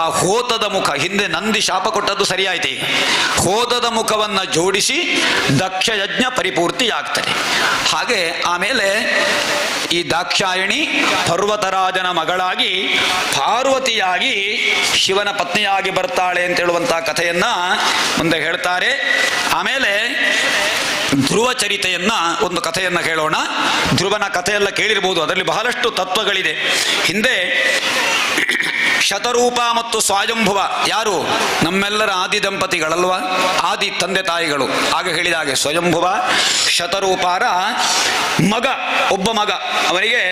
ಆ ಹೋತದ ಮುಖ, ಹಿಂದೆ ನಂದಿ ಶಾಪ ಕೊಟ್ಟದ್ದು ಸರಿಯಾಯ್ತು, ಈಗ ಹೋತದ ಮುಖವನ್ನು ಜೋಡಿಸಿ ದಕ್ಷ ಯಜ್ಞ ಪರಿಪೂರ್ತಿಯಾಗ್ತದೆ. ಹಾಗೆ ಆಮೇಲೆ ಈ ದಾಕ್ಷಾಯಣಿ ಪರ್ವತರಾಜನ ಮಗಳಾಗಿ ಪಾರ್ವತಿಯಾಗಿ ಶಿವನ ಪತ್ನಿಯಾಗಿ ಬರ್ತಾಳೆ ಅಂತ ಹೇಳುವಂತಹ ಕಥೆಯನ್ನ ಮುಂದೆ ಹೇಳ್ತಾರೆ. ಆಮೇಲೆ ಧ್ರುವ ಚರಿತೆಯನ್ನ ಒಂದು ಕಥೆಯನ್ನ ಕೇಳೋಣ. ಧ್ರುವನ ಕಥೆಯೆಲ್ಲ ಕೇಳಿರ್ಬೋದು, ಅದರಲ್ಲಿ ಬಹಳಷ್ಟು ತತ್ವಗಳಿದೆ. ಹಿಂದೆ ಶತರೂಪ ಮತ್ತು ಸ್ವಾಯಂಭುವ ಯಾರು? ನಮ್ಮೆಲ್ಲರ ಆದಿ ದಂಪತಿಗಳಲ್ವಾ, ಆದಿ ತಂದೆ ತಾಯಿಗಳು. ಆಗ ಹೇಳಿದ ಹಾಗೆ ಸ್ವಯಂಭುವ ಶತರೂಪಾರ ಮಗ, ಒಬ್ಬ ಮಗ, ಅವನಿಗೆ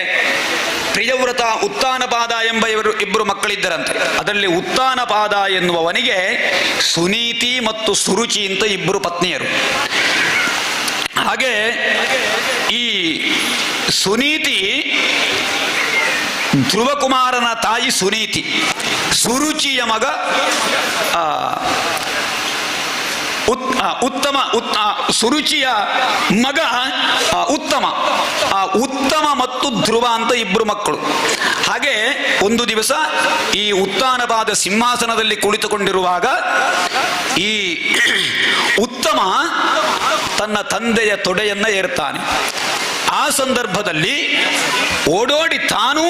ಪ್ರಿಯವ್ರತ ಉತ್ತಾನಪಾದ ಎಂಬ ಇಬ್ಬರು ಮಕ್ಕಳಿದ್ದರಂತೆ. ಅದರಲ್ಲಿ ಉತ್ತಾನಪಾದ ಎನ್ನುವವನಿಗೆ ಸುನೀತಿ ಮತ್ತು ಸುರುಚಿ ಅಂತ ಇಬ್ಬರು ಪತ್ನಿಯರು. ಹಾಗೆ ಈ ಸುನೀತಿ ಧ್ರುವಕುಮಾರನ ತಾಯಿ ಸುನೀತಿ, ಸುರುಚಿಯ ಮಗ ಸುರುಚಿಯ ಮಗ ಉತ್ತಮ. ಉತ್ತಮ ಮತ್ತು ಧ್ರುವ ಅಂತ ಇಬ್ಬರು ಮಕ್ಕಳು. ಹಾಗೆ ಒಂದು ದಿವಸ ಈ ಉತ್ತಾನಪಾದ ಸಿಂಹಾಸನದಲ್ಲಿ ಕುಳಿತುಕೊಂಡಿರುವಾಗ ಈ ಉತ್ತಮ ತನ್ನ ತಂದೆಯ ತೊಡೆಯನ್ನ ಏರ್ತಾನೆ. ಆ ಸಂದರ್ಭದಲ್ಲಿ ಓಡೋಡಿ ತಾನೂ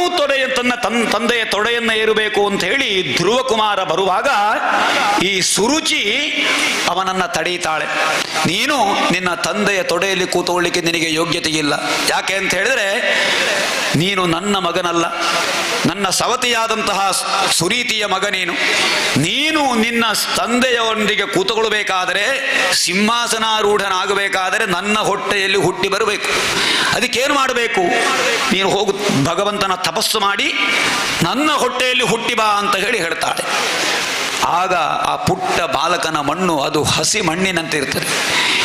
ತನ್ನ ತಂದೆಯ ತೊಡೆಯನ್ನ ಏರಬೇಕು ಅಂತ ಹೇಳಿ ಧ್ರುವಕುಮಾರ ಬರುವಾಗ ಈ ಸುರುಚಿ ಅವನನ್ನ ತಡೆಯುತ್ತಾಳೆ. ನೀನು ನಿನ್ನ ತಂದೆಯ ತೊಡೆಯಲ್ಲಿ ಕೂತುಕೊಳ್ಳಿಕ್ಕೆ ನಿನಗೆ ಯೋಗ್ಯತೆ ಇಲ್ಲ. ಯಾಕೆ ಅಂತ ಹೇಳಿದ್ರೆ, ನೀನು ನನ್ನ ಮಗನಲ್ಲ, ನನ್ನ ಸವತಿಯಾದಂತಹ ಸುರೀತಿಯ ಮಗ ನೀನು ನಿನ್ನ ತಂದೆಯವರೊಂದಿಗೆ ಕೂತುಕೊಳ್ಬೇಕಾದರೆ, ಸಿಂಹಾಸನಾರೂಢನಾಗಬೇಕಾದರೆ ನನ್ನ ಹೊಟ್ಟೆಯಲ್ಲಿ ಹುಟ್ಟಿ ಬರಬೇಕು. ಅದಕ್ಕೇನು ಮಾಡಬೇಕು? ನೀನು ಹೋಗು ಭಗವಂತನ ತಪಸ್ಸು ಮಾಡಿ ನನ್ನ ಹೊಟ್ಟೆಯಲ್ಲಿ ಹುಟ್ಟಿ ಬಾ ಅಂತ ಹೇಳ್ತಾಳೆ. ಆಗ ಆ ಪುಟ್ಟ ಬಾಲಕನ ಮಣ್ಣು ಅದು ಹಸಿ ಮಣ್ಣಿನಂತೆ ಇರ್ತದೆ.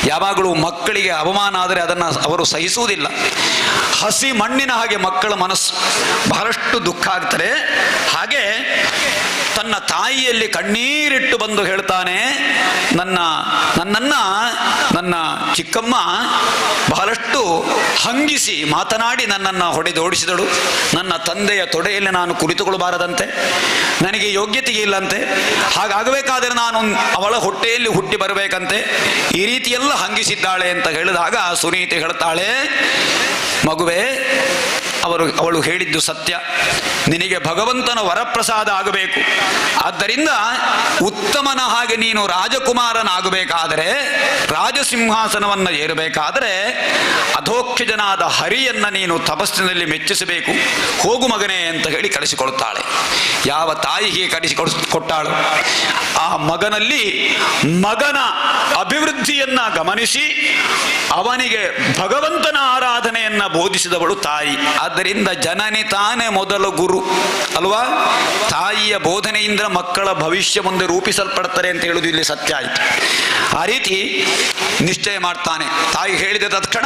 ಯಾವಾಗಲೂ ಮಕ್ಕಳಿಗೆ ಅವಮಾನ ಆದರೆ ಅದನ್ನು ಅವರು ಸಹಿಸುವುದಿಲ್ಲ. ಹಸಿ ಮಣ್ಣಿನ ಹಾಗೆ ಮಕ್ಕಳ ಮನಸ್ಸು, ಬಹಳಷ್ಟು ದುಃಖ ಆಗ್ತದೆ. ಹಾಗೆ ತನ್ನ ತಾಯಿಯಲ್ಲಿ ಕಣ್ಣೀರಿಟ್ಟು ಬಂದು ಹೇಳ್ತಾನೆ, ನನ್ನ ಚಿಕ್ಕಮ್ಮ ಬಹಳಷ್ಟು ಹಂಗಿಸಿ ಮಾತನಾಡಿ ನನ್ನನ್ನು ಹೊಡೆದೋಡಿಸಿದಳು. ನನ್ನ ತಂದೆಯ ತೊಡೆಯಲ್ಲಿ ನಾನು ಕುಳಿತುಕೊಳ್ಳಬಾರದಂತೆ, ನನಗೆ ಯೋಗ್ಯತೆ ಇಲ್ಲಂತೆ. ಹಾಗಾಗಬೇಕಾದರೆ ನಾನು ಅವಳ ಹೊಟ್ಟೆಯಲ್ಲಿ ಹುಟ್ಟಿ ಬರಬೇಕಂತೆ. ಈ ರೀತಿಯೆಲ್ಲ ಹಂಗಿಸಿದ್ದಾಳೆ ಅಂತ ಹೇಳಿದಾಗ ಸುನೀತಿ ಹೇಳ್ತಾಳೆ, ಮಗುವೆ, ಅವಳು ಹೇಳಿದ್ದು ಸತ್ಯ. ನಿನಗೆ ಭಗವಂತನ ವರಪ್ರಸಾದ ಆಗಬೇಕು. ಆದ್ದರಿಂದ ಉತ್ತಮನ ಹಾಗೆ ನೀನು ರಾಜಕುಮಾರನಾಗಬೇಕಾದರೆ, ರಾಜಸಿಂಹಾಸನವನ್ನು ಏರಬೇಕಾದರೆ ಅಧೋಕ್ಷಜನಾದ ಹರಿಯನ್ನ ನೀನು ತಪಸ್ಸಿನಲ್ಲಿ ಮೆಚ್ಚಿಸಬೇಕು. ಹೋಗು ಮಗನೇ ಅಂತ ಹೇಳಿ ಕಳಿಸಿಕೊಡುತ್ತಾಳೆ. ಯಾವ ತಾಯಿ ಹೀಗೆ ಕಳಿಸಿಕೊಟ್ಟಾಳು, ಆ ಮಗನಲ್ಲಿ ಮಗನ ಅಭಿವೃದ್ಧಿಯನ್ನ ಗಮನಿಸಿ ಅವನಿಗೆ ಭಗವಂತನ ಆರಾಧನೆಯನ್ನ ಬೋಧಿಸಿದವಳು ತಾಯಿ. ಆದ್ದರಿಂದ ಜನನಿ ತಾನೇ ಮೊದಲ ಗುರು ಅಲ್ವಾ? ತಾಯಿಯ ಬೋಧನೆಯಿಂದ ಮಕ್ಕಳ ಭವಿಷ್ಯ ಮುಂದೆ ರೂಪಿಸಲ್ಪಡ್ತಾರೆ ಅಂತ ಹೇಳುವುದು ಇಲ್ಲಿ ಸತ್ಯ ಆಯಿತು. ಆ ರೀತಿ ನಿಶ್ಚಯ ಮಾಡ್ತಾನೆ. ತಾಯಿ ಹೇಳಿದ ತಕ್ಷಣ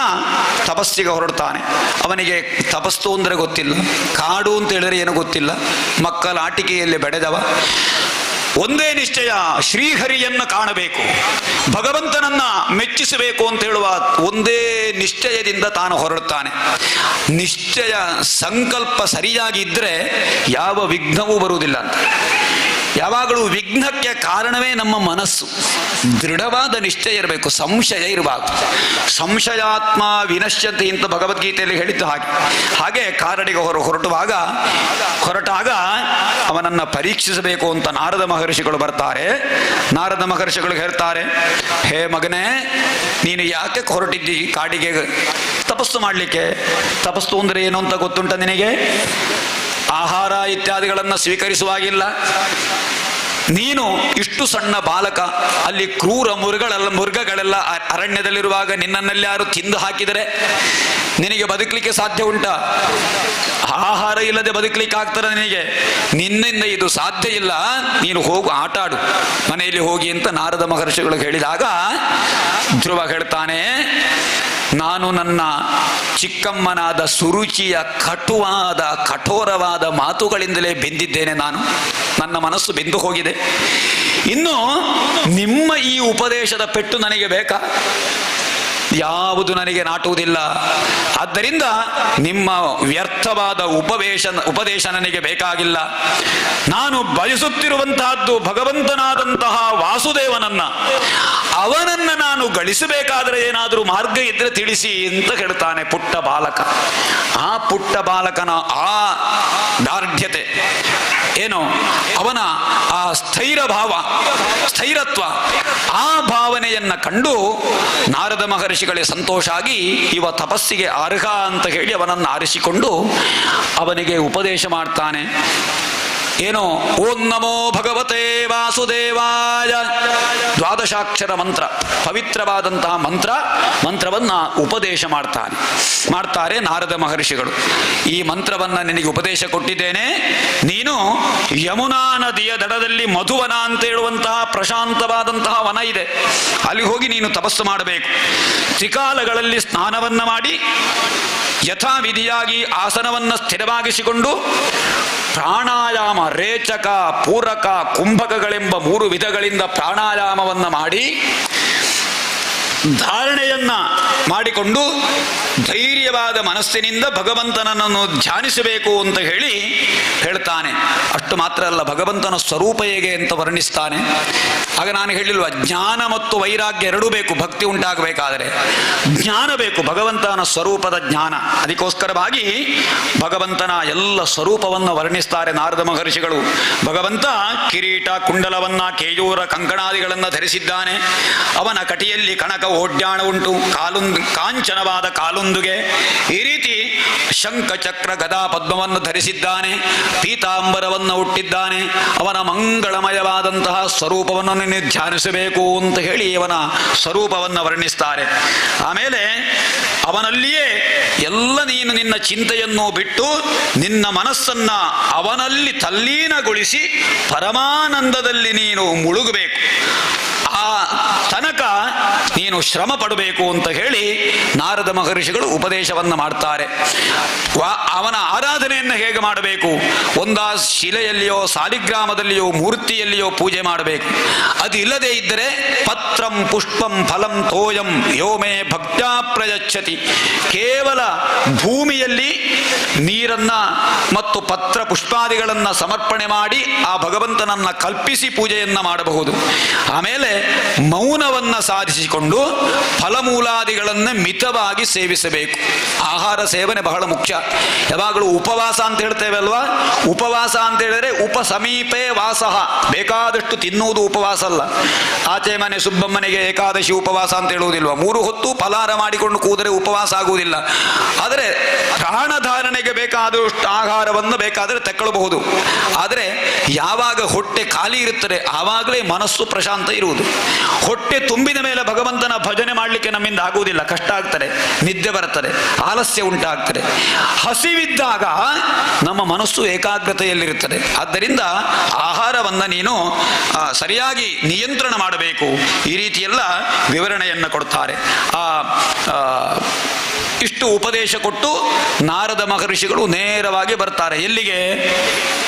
ತಪಸ್ಸಿಗೆ ಹೊರಡ್ತಾನೆ. ಅವನಿಗೆ ತಪಸ್ಸು ಅಂದರೆ ಗೊತ್ತಿಲ್ಲ, ಕಾಡು ಅಂತ ಹೇಳಿದ್ರೆ ಏನೂ ಗೊತ್ತಿಲ್ಲ, ಮಕ್ಕಳ ಆಟಿಕೆಯಲ್ಲಿ ಬೆಳೆದವ. ಒಂದೇ ನಿಶ್ಚಯ, ಶ್ರೀಹರಿಯನ್ನು ಕಾಣಬೇಕು, ಭಗವಂತನನ್ನ ಮೆಚ್ಚಿಸಬೇಕು ಅಂತ ಹೇಳುವ ಒಂದೇ ನಿಶ್ಚಯದಿಂದ ತಾನು ಹೊರಡುತ್ತಾನೆ. ನಿಶ್ಚಯ ಸಂಕಲ್ಪ ಸರಿಯಾಗಿ ಇದ್ದರೆ ಯಾವ ವಿಘ್ನವೂ ಬರುವುದಿಲ್ಲ ಅಂತ. ಯಾವಾಗಲೂ ವಿಘ್ನಕ್ಕೆ ಕಾರಣವೇ ನಮ್ಮ ಮನಸ್ಸು. ದೃಢವಾದ ನಿಶ್ಚಯ ಇರಬೇಕು, ಸಂಶಯ ಇರಬಾರ್ದು. ಸಂಶಯಾತ್ಮ ವಿನಶ್ಯಂತಿ ಅಂತ ಭಗವದ್ಗೀತೆಯಲ್ಲಿ ಹೇಳಿದ್ದು ಹಾಗೆ ಕಾರಡಿಗೆ ಹೊರಟಾಗ ಅವನನ್ನು ಪರೀಕ್ಷಿಸಬೇಕು ಅಂತ ನಾರದ ಮಹರ್ಷಿಗಳು ಬರ್ತಾರೆ. ನಾರದ ಮಹರ್ಷಿಗಳು ಹೇಳ್ತಾರೆ, ಹೇ ಮಗನೇ, ನೀನು ಯಾಕೆ ಹೊರಟಿದ್ದಿ ಕಾಡಿಗೆ ತಪಸ್ಸು ಮಾಡಲಿಕ್ಕೆ? ತಪಸ್ಸು ಅಂದರೆ ಏನು ಅಂತ ಗೊತ್ತುಂಟ ನಿನಗೆ? ಆಹಾರ ಇತ್ಯಾದಿಗಳನ್ನು ಸ್ವೀಕರಿಸುವಾಗಿಲ್ಲ, ನೀನು ಇಷ್ಟು ಸಣ್ಣ ಬಾಲಕ, ಅಲ್ಲಿ ಕ್ರೂರ ಮೃಗಗಳೆಲ್ಲ ಅರಣ್ಯದಲ್ಲಿರುವಾಗ ನಿನ್ನನ್ನಲ್ಲಿ ಯಾರು ತಿಂದು ಹಾಕಿದರೆ ನಿನಗೆ ಬದುಕಲಿಕ್ಕೆ ಸಾಧ್ಯ ಉಂಟಾ? ಆಹಾರ ಇಲ್ಲದೆ ಬದುಕಲಿಕ್ಕೆ ಆಗ್ತದೆ ನಿನಗೆ? ನಿನ್ನಿಂದ ಇದು ಸಾಧ್ಯ ಇಲ್ಲ, ನೀನು ಹೋಗು, ಆಟ ಆಡು ಮನೆಯಲ್ಲಿ ಹೋಗಿ ಅಂತ ನಾರದ ಮಹರ್ಷಿಗಳು ಹೇಳಿದಾಗ ಧ್ರುವ ಹೇಳ್ತಾನೆ, ನಾನು ನನ್ನ ಚಿಕ್ಕಮ್ಮನಾದ ಸುರುಚಿಯ ಕಠೋರವಾದ ಮಾತುಗಳಿಂದಲೇ ಬೆಂದಿದ್ದೇನೆ. ನನ್ನ ಮನಸ್ಸು ಬೆಂದು ಹೋಗಿದೆ. ಇನ್ನು ನಿಮ್ಮ ಈ ಉಪದೇಶದ ಪೆಟ್ಟು ನನಗೆ ಬೇಕಾ? ಯಾವುದು ನನಗೆ ನಾಟುವುದಿಲ್ಲ. ಆದ್ದರಿಂದ ನಿಮ್ಮ ವ್ಯರ್ಥವಾದ ಉಪದೇಶ ನನಗೆ ಬೇಕಾಗಿಲ್ಲ. ನಾನು ಬಯಸುತ್ತಿರುವಂತಹದ್ದು ಭಗವಂತನಾದಂತಹ ವಾಸುದೇವನನ್ನ. ಅವನನ್ನ ನಾನು ಗಳಿಸಬೇಕಾದರೆ ಏನಾದರೂ ಮಾರ್ಗ ಇದ್ರೆ ತಿಳಿಸಿ ಅಂತ ಹೇಳ್ತಾನೆ ಪುಟ್ಟ ಬಾಲಕ. ಆ ಪುಟ್ಟ ಬಾಲಕನ ಆ ದಾರ್ಢ್ಯತೆ ಏನು, ಅವನ ಆ ಸ್ಥೈರತ್ವ, ಆ ಭಾವನೆಯನ್ನ ಕಂಡು ನಾರದ ಮಹರ್ಷಿಗಳೇ ಸಂತೋಷ ಆಗಿ ಇವ ತಪಸ್ಸಿಗೆ ಅರ್ಹ ಅಂತ ಹೇಳಿ ಅವನನ್ನು ಆರಿಸಿಕೊಂಡು ಅವನಿಗೆ ಉಪದೇಶ ಮಾಡ್ತಾನೆ. ಏನು, ಓಂ ನಮೋ ಭಗವತೆ ವಾಸುದೇವಾಯ, ದ್ವಾದಶಾಕ್ಷರ ಮಂತ್ರ, ಪವಿತ್ರವಾದಂತಹ ಮಂತ್ರವನ್ನ ಉಪದೇಶ ಮಾಡ್ತಾರೆ ನಾರದ ಮಹರ್ಷಿಗಳು. ಈ ಮಂತ್ರವನ್ನ ನಿನಗೆ ಉಪದೇಶ ಕೊಟ್ಟಿದ್ದೇನೆ. ನೀನು ಯಮುನಾ ನದಿಯ ದಡದಲ್ಲಿ ಮಧುವನ ಅಂತ ಹೇಳುವಂತಹ ಪ್ರಶಾಂತವಾದಂತಹ ವನ ಇದೆ, ಅಲ್ಲಿ ಹೋಗಿ ನೀನು ತಪಸ್ಸು ಮಾಡಬೇಕು. ತ್ರಿಕಾಲಗಳಲ್ಲಿ ಸ್ನಾನವನ್ನ ಮಾಡಿ ಯಥಾವಿಧಿಯಾಗಿ ಆಸನವನ್ನು ಸ್ಥಿರವಾಗಿಸಿಕೊಂಡು ಪ್ರಾಣಾಯಾಮ, ರೇಚಕ, ಪೂರಕ, ಕುಂಭಕಗಳೆಂಬ 3 ವಿಧಗಳಿಂದ ಪ್ರಾಣಾಯಾಮವನ್ನು ಮಾಡಿ ಧಾರಣೆಯನ್ನ ಮಾಡಿಕೊಂಡು ಧೈರ್ಯವಾದ ಮನಸ್ಸಿನಿಂದ ಭಗವಂತನನ್ನು ಧ್ಯಾನಿಸಬೇಕು ಅಂತ ಹೇಳ್ತಾನೆ. ಅಷ್ಟು ಮಾತ್ರ ಅಲ್ಲ, ಭಗವಂತನ ಸ್ವರೂಪ ಹೇಗೆ ಅಂತ ವರ್ಣಿಸ್ತಾನೆ. ಆಗ ನಾನು ಹೇಳಿಲ್ವ, ಜ್ಞಾನ ಮತ್ತು ವೈರಾಗ್ಯ ಎರಡೂ ಬೇಕು. ಭಕ್ತಿ ಉಂಟಾಗಬೇಕಾದರೆ ಜ್ಞಾನ ಬೇಕು, ಭಗವಂತನ ಸ್ವರೂಪದ ಜ್ಞಾನ. ಅದಕ್ಕೋಸ್ಕರವಾಗಿ ಭಗವಂತನ ಎಲ್ಲ ಸ್ವರೂಪವನ್ನು ವರ್ಣಿಸ್ತಾರೆ ನಾರದ ಮಹರ್ಷಿಗಳು. ಭಗವಂತ ಕಿರೀಟ, ಕುಂಡಲವನ್ನ, ಕೇಯೂರ, ಕಂಕಣಾದಿಗಳನ್ನು ಧರಿಸಿದ್ದಾನೆ. ಅವನ ಕಟಿಯಲ್ಲಿ ಕಣಕ ಓಡ್ಯಾಣ ಉಂಟು, ಕಾಂಚನವಾದ ಕಾಲುಂದುಗೆ. ಈ ರೀತಿ ಶಂಖ, ಚಕ್ರ, ಗದಾ, ಪದ್ಮವನ್ನು ಧರಿಸಿದ್ದಾನೆ. ಪೀತಾಂಬರವನ್ನು ಹುಟ್ಟಿದ್ದಾನೆ. ಅವನ ಮಂಗಳಮಯವಾದಂತಹ ಸ್ವರೂಪವನ್ನು ನೀನು ಧ್ಯಾನಿಸಬೇಕು ಅಂತ ಹೇಳಿ ಅವನ ಸ್ವರೂಪವನ್ನು ವರ್ಣಿಸ್ತಾರೆ. ಆಮೇಲೆ ಅವನಲ್ಲಿಯೇ ಎಲ್ಲ ನೀನು ನಿನ್ನ ಚಿಂತೆಯನ್ನು ಬಿಟ್ಟು ನಿನ್ನ ಮನಸ್ಸನ್ನ ಅವನಲ್ಲಿ ತಲ್ಲೀನಗೊಳಿಸಿ ಪರಮಾನಂದದಲ್ಲಿ ನೀನು ಮುಳುಗಬೇಕು. ಆ ತನಕ ನೀನು ಶ್ರಮ ಪಡಬೇಕು ಅಂತ ಹೇಳಿ ನಾರದ ಮಹರ್ಷಿಗಳು ಉಪದೇಶವನ್ನು ಮಾಡ್ತಾರೆ. ಅವನ ಆರಾಧನೆಯನ್ನು ಹೇಗೆ ಮಾಡಬೇಕು? ಒಂದಾ ಶಿಲೆಯಲ್ಲಿಯೋ, ಸಾಲಿಗ್ರಾಮದಲ್ಲಿಯೋ, ಮೂರ್ತಿಯಲ್ಲಿಯೋ ಪೂಜೆ ಮಾಡಬೇಕು. ಅದು ಇಲ್ಲದೆ ಇದ್ದರೆ ಪತ್ರಂ ಪುಷ್ಪಂ ಫಲಂ ತೋಯಂ ಯೋಮೇ ಭಕ್ತ್ಯಾ ಪ್ರಯಚ್ಛತಿ. ಕೇವಲ ಭೂಮಿಯಲ್ಲಿ ನೀರನ್ನ ಮತ್ತು ಪತ್ರ ಪುಷ್ಪಾದಿಗಳನ್ನ ಸಮರ್ಪಣೆ ಮಾಡಿ ಆ ಭಗವಂತನನ್ನ ಕಲ್ಪಿಸಿ ಪೂಜೆಯನ್ನ ಮಾಡಬಹುದು. ಆಮೇಲೆ ಮೌನವನ್ನ ಸಾಧಿಸಿಕೊಂಡು ಫಲಮೂಲಾದಿಗಳನ್ನ ಮಿತವಾಗಿ ಸೇವಿಸಬೇಕು. ಆಹಾರ ಸೇವನೆ ಬಹಳ ಮುಖ್ಯ. ಯಾವಾಗಲೂ ಉಪವಾಸ ಅಂತ ಹೇಳ್ತೇವೆ ಅಲ್ವಾ? ಉಪವಾಸ ಅಂತ ಹೇಳಿದ್ರೆ ಉಪಸಮೀಪೆ ವಾಸಃ, ಬೇಕಾದಷ್ಟು ತಿನ್ನುವುದು ಉಪವಾಸ ಅಲ್ಲ. ಆಚೆ ಮನೆ ಸುಬ್ಬಮ್ಮನಿಗೆ ಏಕಾದಶಿ ಉಪವಾಸ ಅಂತ ಹೇಳುವುದಿಲ್ವ? 3 ಹೊತ್ತು ಫಲಾರ ಮಾಡಿಕೊಂಡು ಕೂದರೆ ಉಪವಾಸ ಆಗುವುದಿಲ್ಲ. ಆದರೆ ಪ್ರಾಣಧಾರಣೆಗೆ ಬೇಕಾದಷ್ಟು ಆಹಾರವನ್ನು ಬೇಕಾದರೆ ತಕ್ಕೊಳ್ಳಬಹುದು. ಆದರೆ ಯಾವಾಗ ಹೊಟ್ಟೆ ಖಾಲಿ ಇರುತ್ತದೆ ಆವಾಗಲೇ ಮನಸ್ಸು ಪ್ರಶಾಂತ ಇರುವುದು. ಹೊಟ್ಟೆ ತುಂಬಿದ ಮೇಲೆ ಭಗವಂತನ ಭಜನೆ ಮಾಡಲಿಕ್ಕೆ ನಮ್ಮಿಂದ ಆಗುವುದಿಲ್ಲ, ಕಷ್ಟ ಆಗ್ತದೆ, ನಿದ್ದೆ ಬರ್ತದೆ, ಆಲಸ್ಯ ಉಂಟಾಗ್ತದೆ. ಹಸಿವಿದ್ದಾಗ ನಮ್ಮ ಮನಸ್ಸು ಏಕಾಗ್ರತೆಯಲ್ಲಿರುತ್ತದೆ. ಆದ್ದರಿಂದ ಆಹಾರವನ್ನು ನೀನು ಸರಿಯಾಗಿ ನಿಯಂತ್ರಣ ಮಾಡಬೇಕು. ಈ ರೀತಿಯೆಲ್ಲ ವಿವರಣೆಯನ್ನು ಕೊಡ್ತಾರೆ. ಇಷ್ಟು ಉಪದೇಶ ಕೊಟ್ಟು ನಾರದ ಮಹರ್ಷಿಗಳು ನೇರವಾಗಿ ಬರ್ತಾರೆ. ಎಲ್ಲಿಗೆ?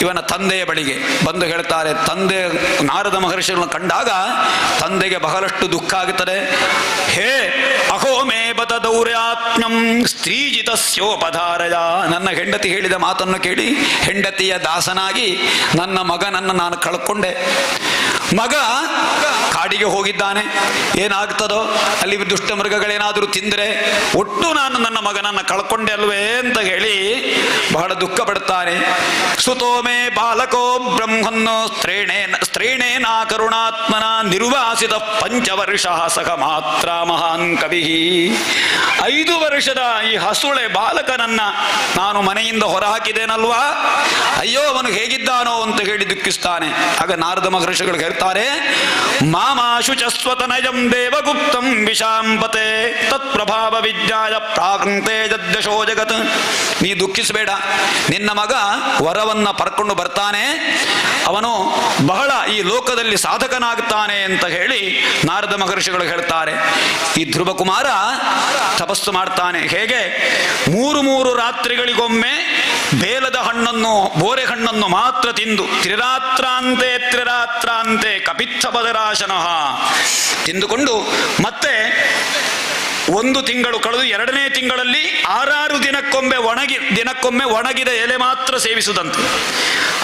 ಇವನ ತಂದೆಯ ಬಳಿಗೆ ಬಂದು ಹೇಳ್ತಾರೆ. ತಂದೆ ನಾರದ ಮಹರ್ಷಿಗಳನ್ನು ಕಂಡಾಗ ತಂದೆಗೆ ಬಹಳಷ್ಟು ದುಃಖ ಆಗುತ್ತದೆ. ಹೇ ಅಹೋಮೇ ಬತ ದೌರ್ಯಾತ್ಮ್ಯಂ ಸ್ತ್ರೀಜಿತಸ್ಯೋಪಧಾರಯ. ನನ್ನ ಹೆಂಡತಿ ಹೇಳಿದ ಮಾತನ್ನು ಕೇಳಿ ಹೆಂಡತಿಯ ದಾಸನಾಗಿ ನನ್ನ ಮಗನನ್ನು ನಾನು ಕಳ್ಕೊಂಡೆ. ಮಗ ಕಾಡಿಗೆ ಹೋಗಿದ್ದಾನೆ, ಏನಾಗ್ತದೋ ಅಲ್ಲಿ ದುಷ್ಟ ಮೃಗಗಳೇನಾದರೂ ತಿಂದರೆ ಒಟ್ಟು ನಾನು ನನ್ನ ಮಗನನ್ನು ಕಳ್ಕೊಂಡೆ ಅಲ್ವೇ ಅಂತ ಹೇಳಿ ಬಹಳ ದುಃಖ ಪಡ್ತಾನೆ. ಸುತೋಮೇ ಬಾಲಕೋ ಬ್ರಹ್ಮನ್ನೋ ಸ್ತ್ರೀಣೇನ ಕರುಣಾತ್ಮನ ನಿರ್ವಾಸಿತ 5 ವರ್ಷ ಸಹ ಮಾತ್ರ ಮಹಾನ್ ಕವಿ. 5 ವರ್ಷದ ಈ ಹಸುಳೆ ಬಾಲಕನನ್ನ ನಾನು ಮನೆಯಿಂದ ಹೊರಹಾಕಿದ್ದೇನಲ್ವಾ, ಅಯ್ಯೋ ಅವನು ಹೇಗಿದ್ದಾನೋ ಅಂತ ಹೇಳಿ ದುಃಖಿಸ್ತಾನೆ. ಆಗ ನಾರದ ಮಹರ್ಷಿಗಳು ಹೇಳ್ತಾರೆ, ಮಾಮಾಶುಚಸ್ವತನಯಂ ದೇವಗುಪ್ತಂ ವಿಶಾಂಪತೆ ತತ್ಪ್ರಭಾವ ವಿಜ್ಞಾಯ ಪ್ರಾವೃಂತೆ ಜದ್ದಶೋ ಜಗತ್. ನೀ ದುಃಖಿಸಬೇಡ, ನಿನ್ನ ಮಗ ವರವನ್ನ ಪರ್ಕೊಂಡು ಬರ್ತಾನೆ, ಅವನು ಬಹಳ ಈ ಲೋಕದಲ್ಲಿ ಸಾಧಕನಾಗ್ತಾನೆ ಅಂತ ಹೇಳಿ ನಾರದ ಮಹರ್ಷಿಗಳು ಹೇಳ್ತಾರೆ. ಈ ಧ್ರುವ ಕುಮಾರ ತಪಸ್ಸು ಮಾಡ್ತಾನೆ. ಹೇಗೆ? 3 ರಾತ್ರಿಗಳಿಗೊಮ್ಮೆ ಬೇಲದ ಹಣ್ಣನ್ನು, ಬೋರೆ ಹಣ್ಣನ್ನು ಮಾತ್ರ ತಿಂದು ತ್ರಿರಾತ್ರಾಂತೆ ಕಪಿತ್ಥ ಬದರಾಶನಃ ತಿಂದುಕೊಂಡು ಮತ್ತೆ 1 ತಿಂಗಳು ಕಳೆದು 2ನೇ ತಿಂಗಳಲ್ಲಿ 6 ದಿನಕ್ಕೊಮ್ಮೆ ಒಣಗಿದ ಎಲೆ ಮಾತ್ರ ಸೇವಿಸುವುದಂತೆ.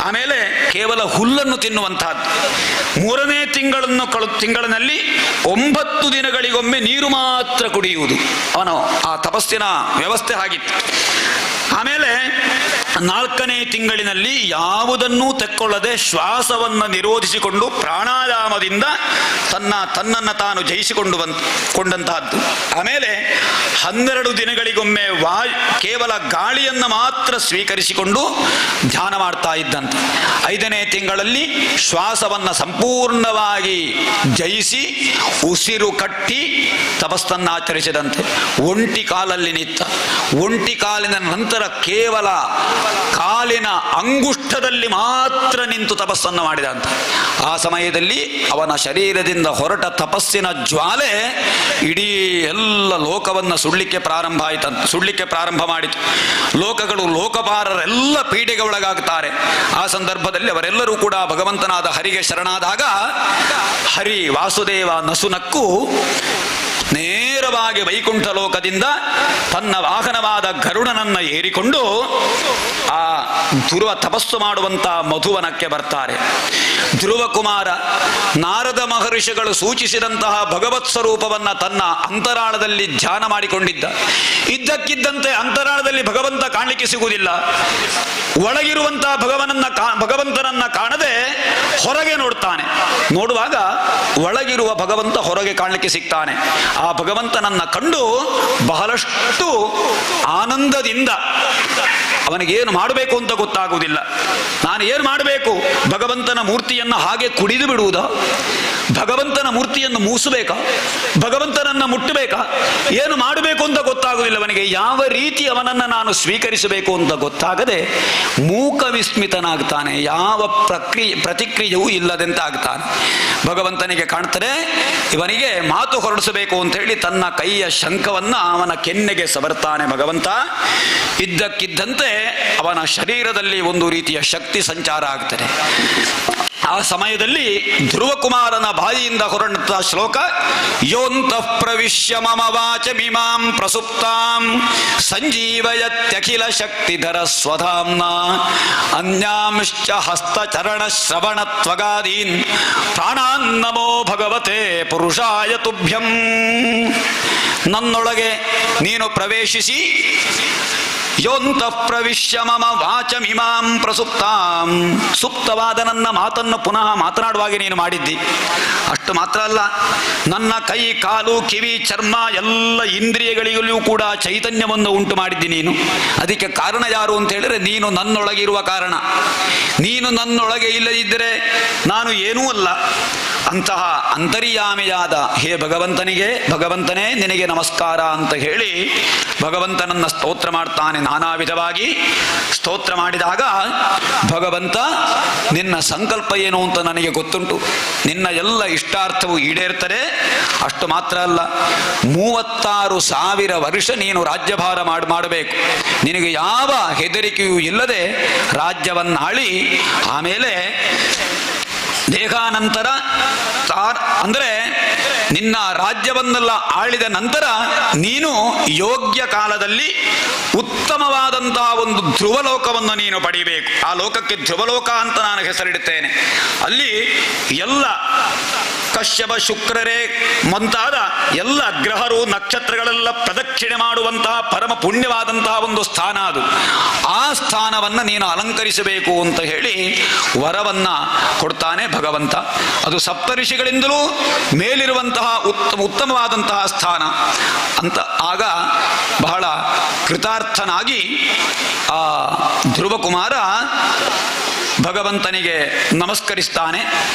ಆಮೇಲೆ ಕೇವಲ ಹುಲ್ಲನ್ನು ತಿನ್ನುವಂತಹದ್ದು. 3ನೇ ತಿಂಗಳಿನಲ್ಲಿ 9 ದಿನಗಳಿಗೊಮ್ಮೆ ನೀರು ಮಾತ್ರ ಕುಡಿಯುವುದು. ಅವನು ಆ ತಪಸ್ಸಿನ ವ್ಯವಸ್ಥೆ ಆಗಿತ್ತು. ಆಮೇಲೆ 4ನೇ ತಿಂಗಳಿನಲ್ಲಿ ಯಾವುದನ್ನೂ ತೆಕ್ಕೊಳ್ಳದೆ ಶ್ವಾಸವನ್ನು ನಿರೋಧಿಸಿಕೊಂಡು ಪ್ರಾಣಾಯಾಮದಿಂದ ತನ್ನನ್ನು ತಾನು ಜಯಿಸಿಕೊಂಡಂತಹದ್ದು. ಆಮೇಲೆ 12 ದಿನಗಳಿಗೊಮ್ಮೆ ಕೇವಲ ಗಾಳಿಯನ್ನು ಮಾತ್ರ ಸ್ವೀಕರಿಸಿಕೊಂಡು ಧ್ಯಾನ ಮಾಡ್ತಾ ಇದ್ದಂತೆ. 5ನೇ ತಿಂಗಳಲ್ಲಿ ಶ್ವಾಸವನ್ನು ಸಂಪೂರ್ಣವಾಗಿ ಜಯಿಸಿ ಉಸಿರು ಕಟ್ಟಿ ತಪಸ್ಸನ್ನು ಆಚರಿಸಿದಂತೆ. ಒಂಟಿ ಕಾಲಲ್ಲಿ ನಿಂತ, ಒಂಟಿ ಕಾಲಿನ ನಂತರ ಕೇವಲ ಕಾಲಿನ ಅಂಗುಷ್ಠದಲ್ಲಿ ಮಾತ್ರ ನಿಂತು ತಪಸ್ಸನ್ನು ಮಾಡಿದಂತೆ. ಆ ಸಮಯದಲ್ಲಿ ಅವನ ಶರೀರದಿಂದ ಹೊರಟ ತಪಸ್ಸಿನ ಜ್ವಾಲೆ ಇಡೀ ಎಲ್ಲ ಲೋಕವನ್ನು ಸುಡಲಿಕ್ಕೆ ಪ್ರಾರಂಭ ಮಾಡಿತು. ಲೋಕಗಳು, ಲೋಕಪಾಲರೆಲ್ಲ ಪೀಡೆಗೆ ಒಳಗಾಗ್ತಾರೆ. ಆ ಸಂದರ್ಭದಲ್ಲಿ ಅವರೆಲ್ಲರೂ ಕೂಡ ಭಗವಂತನಾದ ಹರಿಗೆ ಶರಣಾದಾಗ ಹರಿ ವಾಸುದೇವ ನಸುನಕ್ಕು ನೇರವಾಗಿ ವೈಕುಂಠ ಲೋಕದಿಂದ ತನ್ನ ವಾಹನವಾದ ಗರುಡನನ್ನ ಏರಿಕೊಂಡು ಆ ಧ್ರುವ ತಪಸ್ಸು ಮಾಡುವಂತ ಮಧುವನಕ್ಕೆ ಬರ್ತಾರೆ. ಧ್ರುವ ಕುಮಾರ ನಾರದ ಮಹರ್ಷಿಗಳು ಸೂಚಿಸಿದಂತಹ ಭಗವತ್ ಸ್ವರೂಪವನ್ನ ತನ್ನ ಅಂತರಾಳದಲ್ಲಿ ಧ್ಯಾನ ಮಾಡಿಕೊಂಡಿದ್ದ. ಇದ್ದಕ್ಕಿದ್ದಂತೆ ಅಂತರಾಳದಲ್ಲಿ ಭಗವಂತ ಕಾಣಲಿಕ್ಕೆ ಸಿಗುವುದಿಲ್ಲ. ಒಳಗಿರುವಂತಹ ಭಗವಂತನನ್ನ ಕಾಣದೆ ಹೊರಗೆ ನೋಡ್ತಾನೆ. ನೋಡುವಾಗ ಒಳಗಿರುವ ಭಗವಂತ ಹೊರಗೆ ಕಾಣಲಿಕ್ಕೆ ಸಿಗ್ತಾನೆ. ಆ ಭಗವಂತನನ್ನ ಕಂಡು ಬಹಳಷ್ಟು ಆನಂದದಿಂದ ಅವನಿಗೇನು ಮಾಡಬೇಕು ಅಂತ ಗೊತ್ತಾಗುವುದಿಲ್ಲ. ನಾನು ಏನು ಮಾಡಬೇಕು? ಭಗವಂತನ ಮೂರ್ತಿಯನ್ನು ಹಾಗೆ ಕುಡಿದು ಬಿಡುವುದಾ? ಭಗವಂತನ ಮೂರ್ತಿಯನ್ನು ಮೂಸಬೇಕಾ? ಭಗವಂತನನ್ನ ಮುಟ್ಟಬೇಕಾ? ಏನು ಮಾಡಬೇಕು ಅಂತ ಗೊತ್ತಾಗುವುದಿಲ್ಲ ಅವನಿಗೆ. ಯಾವ ರೀತಿ ಅವನನ್ನು ನಾನು ಸ್ವೀಕರಿಸಬೇಕು ಅಂತ ಗೊತ್ತಾಗದೆ ಮೂಕ ವಿಸ್ಮಿತನಾಗ್ತಾನೆ. ಯಾವ ಪ್ರತಿಕ್ರಿಯೆಯೂ ಇಲ್ಲದಂತೆ ಆಗ್ತಾನೆ. ಭಗವಂತನಿಗೆ ಕಾಣ್ತಾರೆ, ಇವನಿಗೆ ಮಾತು ಹೊರಡಿಸಬೇಕು ಅಂತ ಹೇಳಿ ತನ್ನ ಕೈಯ ಶಂಖವನ್ನ ಅವನ ಕೆನ್ನೆಗೆ ಸವರ್ತಾನೆ ಭಗವಂತ. ಇದ್ದಕ್ಕಿದ್ದಂತೆ ಅವನ ಶರೀರದಲ್ಲಿ ಒಂದು ರೀತಿಯ ಶಕ್ತಿ ಸಂಚಾರ ಆಗ್ತದೆ. ಆ ಸಮಯದಲ್ಲಿ ಧ್ರುವ ಕುಮಾರನ ಬಾಯಿಯಿಂದ ಹೊರಟ ಶ್ಲೋಕ, ಯೋಂತಃ ಪ್ರವಿಶ್ಯ ಮಮ ವಾಚಮಿಮಾಂ ಪ್ರಸುಪ್ತಾಂ ಸಂಜೀವಯತ್ಯಖಿಲ ಶಕ್ತಿಧರ ಸ್ವಧಾಮ್ನ ಅನ್ಯಾಂಶ್ಚ ಹಸ್ತಚರಣ ಶ್ರವಣ ತ್ವಗಾದೀನ್ ಪ್ರಾಣಾನ್ ನಮೋ ಭಗವತೆ ಪುರುಷಾಯ ತುಭ್ಯಂ. ನನ್ನೊಳಗೆ ನೀನು ಪ್ರವೇಶಿಸಿ, ಯೋಂತಃ ಪ್ರವಿಶ್ಯ ಮಮ ವಾಚಮಿಮಾಂ ಪ್ರಸುಪ್ತಾಂ, ಸುಪ್ತವಾದ ನನ್ನ ಮಾತನ್ನು ಪುನಃ ಮಾತನಾಡುವಾಗ ನೀನು ಮಾಡಿದ್ದಿ. ಅಷ್ಟು ಮಾತ್ರ ಅಲ್ಲ, ನನ್ನ ಕೈ, ಕಾಲು, ಕಿವಿ, ಚರ್ಮ ಎಲ್ಲ ಇಂದ್ರಿಯಗಳಿಗೂ ಕೂಡ ಚೈತನ್ಯವನ್ನು ಉಂಟು ಮಾಡಿದ್ದಿ ನೀನು. ಅದಕ್ಕೆ ಕಾರಣ ಯಾರು ಅಂತ ಹೇಳಿದ್ರೆ ನೀನು ನನ್ನೊಳಗಿರುವ ಕಾರಣ. ನೀನು ನನ್ನೊಳಗೆ ಇಲ್ಲದಿದ್ದರೆ ನಾನು ಏನೂ ಅಲ್ಲ. ಅಂತಹ ಅಂತರ್ಯಾಮಿಯಾದ ಹೇ ಭಗವಂತನೇ ನಿನಗೆ ನಮಸ್ಕಾರ ಅಂತ ಹೇಳಿ ಭಗವಂತನನ್ನ ಸ್ತೋತ್ರ ಮಾಡ್ತಾನೆ. ನಾನಾ ವಿಧವಾಗಿ ಸ್ತೋತ್ರ ಮಾಡಿದಾಗ ಭಗವಂತ, ನಿನ್ನ ಸಂಕಲ್ಪ ಏನು ಅಂತ ನನಗೆ ಗೊತ್ತುಂಟು, ನಿನ್ನ ಎಲ್ಲ ಇಷ್ಟಾರ್ಥವು ಈಡೇರ್ತದೆ. ಅಷ್ಟು ಮಾತ್ರ ಅಲ್ಲ, 36,000 ವರ್ಷ ನೀನು ರಾಜ್ಯಭಾರ ಮಾಡಬೇಕು. ನಿನಗೆ ಯಾವ ಹೆದರಿಕೆಯೂ ಇಲ್ಲದೆ ರಾಜ್ಯವನ್ನಾಳಿ ಆಮೇಲೆ ದೇಹಾನಂತರ ಅಂದರೆ ನಿನ್ನ ರಾಜ್ಯವನ್ನೆಲ್ಲ ಆಳಿದ ನಂತರ ನೀನು ಯೋಗ್ಯ ಕಾಲದಲ್ಲಿ ಉತ್ತಮವಾದಂತಹ ಒಂದು ಧ್ರುವಲೋಕವನ್ನು ನೀನು ಪಡಿಬೇಕು. ಆ ಲೋಕಕ್ಕೆ ಧ್ರುವಲೋಕ ಅಂತ ನಾನು ಹೆಸರಿಡುತ್ತೇನೆ. ಅಲ್ಲಿ ಎಲ್ಲ ಕಶ್ಯಪ, ಶುಕ್ರರೇ ಮುಂತಾದ ಎಲ್ಲ ಗ್ರಹರು, ನಕ್ಷತ್ರಗಳೆಲ್ಲ ಪ್ರದಕ್ಷಿಣೆ ಮಾಡುವಂತಹ ಪರಮ ಪುಣ್ಯವಾದಂತಹ ಒಂದು ಸ್ಥಾನ ಅದು. ಆ ಸ್ಥಾನವನ್ನು ನೀನು ಅಲಂಕರಿಸಬೇಕು ಅಂತ ಹೇಳಿ ವರವನ್ನ ಕೊಡ್ತಾನೆ ಭಗವಂತ. ಅದು ಸಪ್ತಋಷಿಗಳಿಂದಲೂ ಮೇಲಿರುವಂತಹ ಎಂತಹ ಉತ್ತಮವಾದಂತಹ ಸ್ಥಾನ ಅಂತ. ಆಗ ಬಹಳ ಕೃತಾರ್ಥನಾಗಿ ಆ ಧ್ರುವಕುಮಾರ ಭಗವಂತನಿಗೆ ನಮಸ್ಕರಿಸ್ತಾನೆ.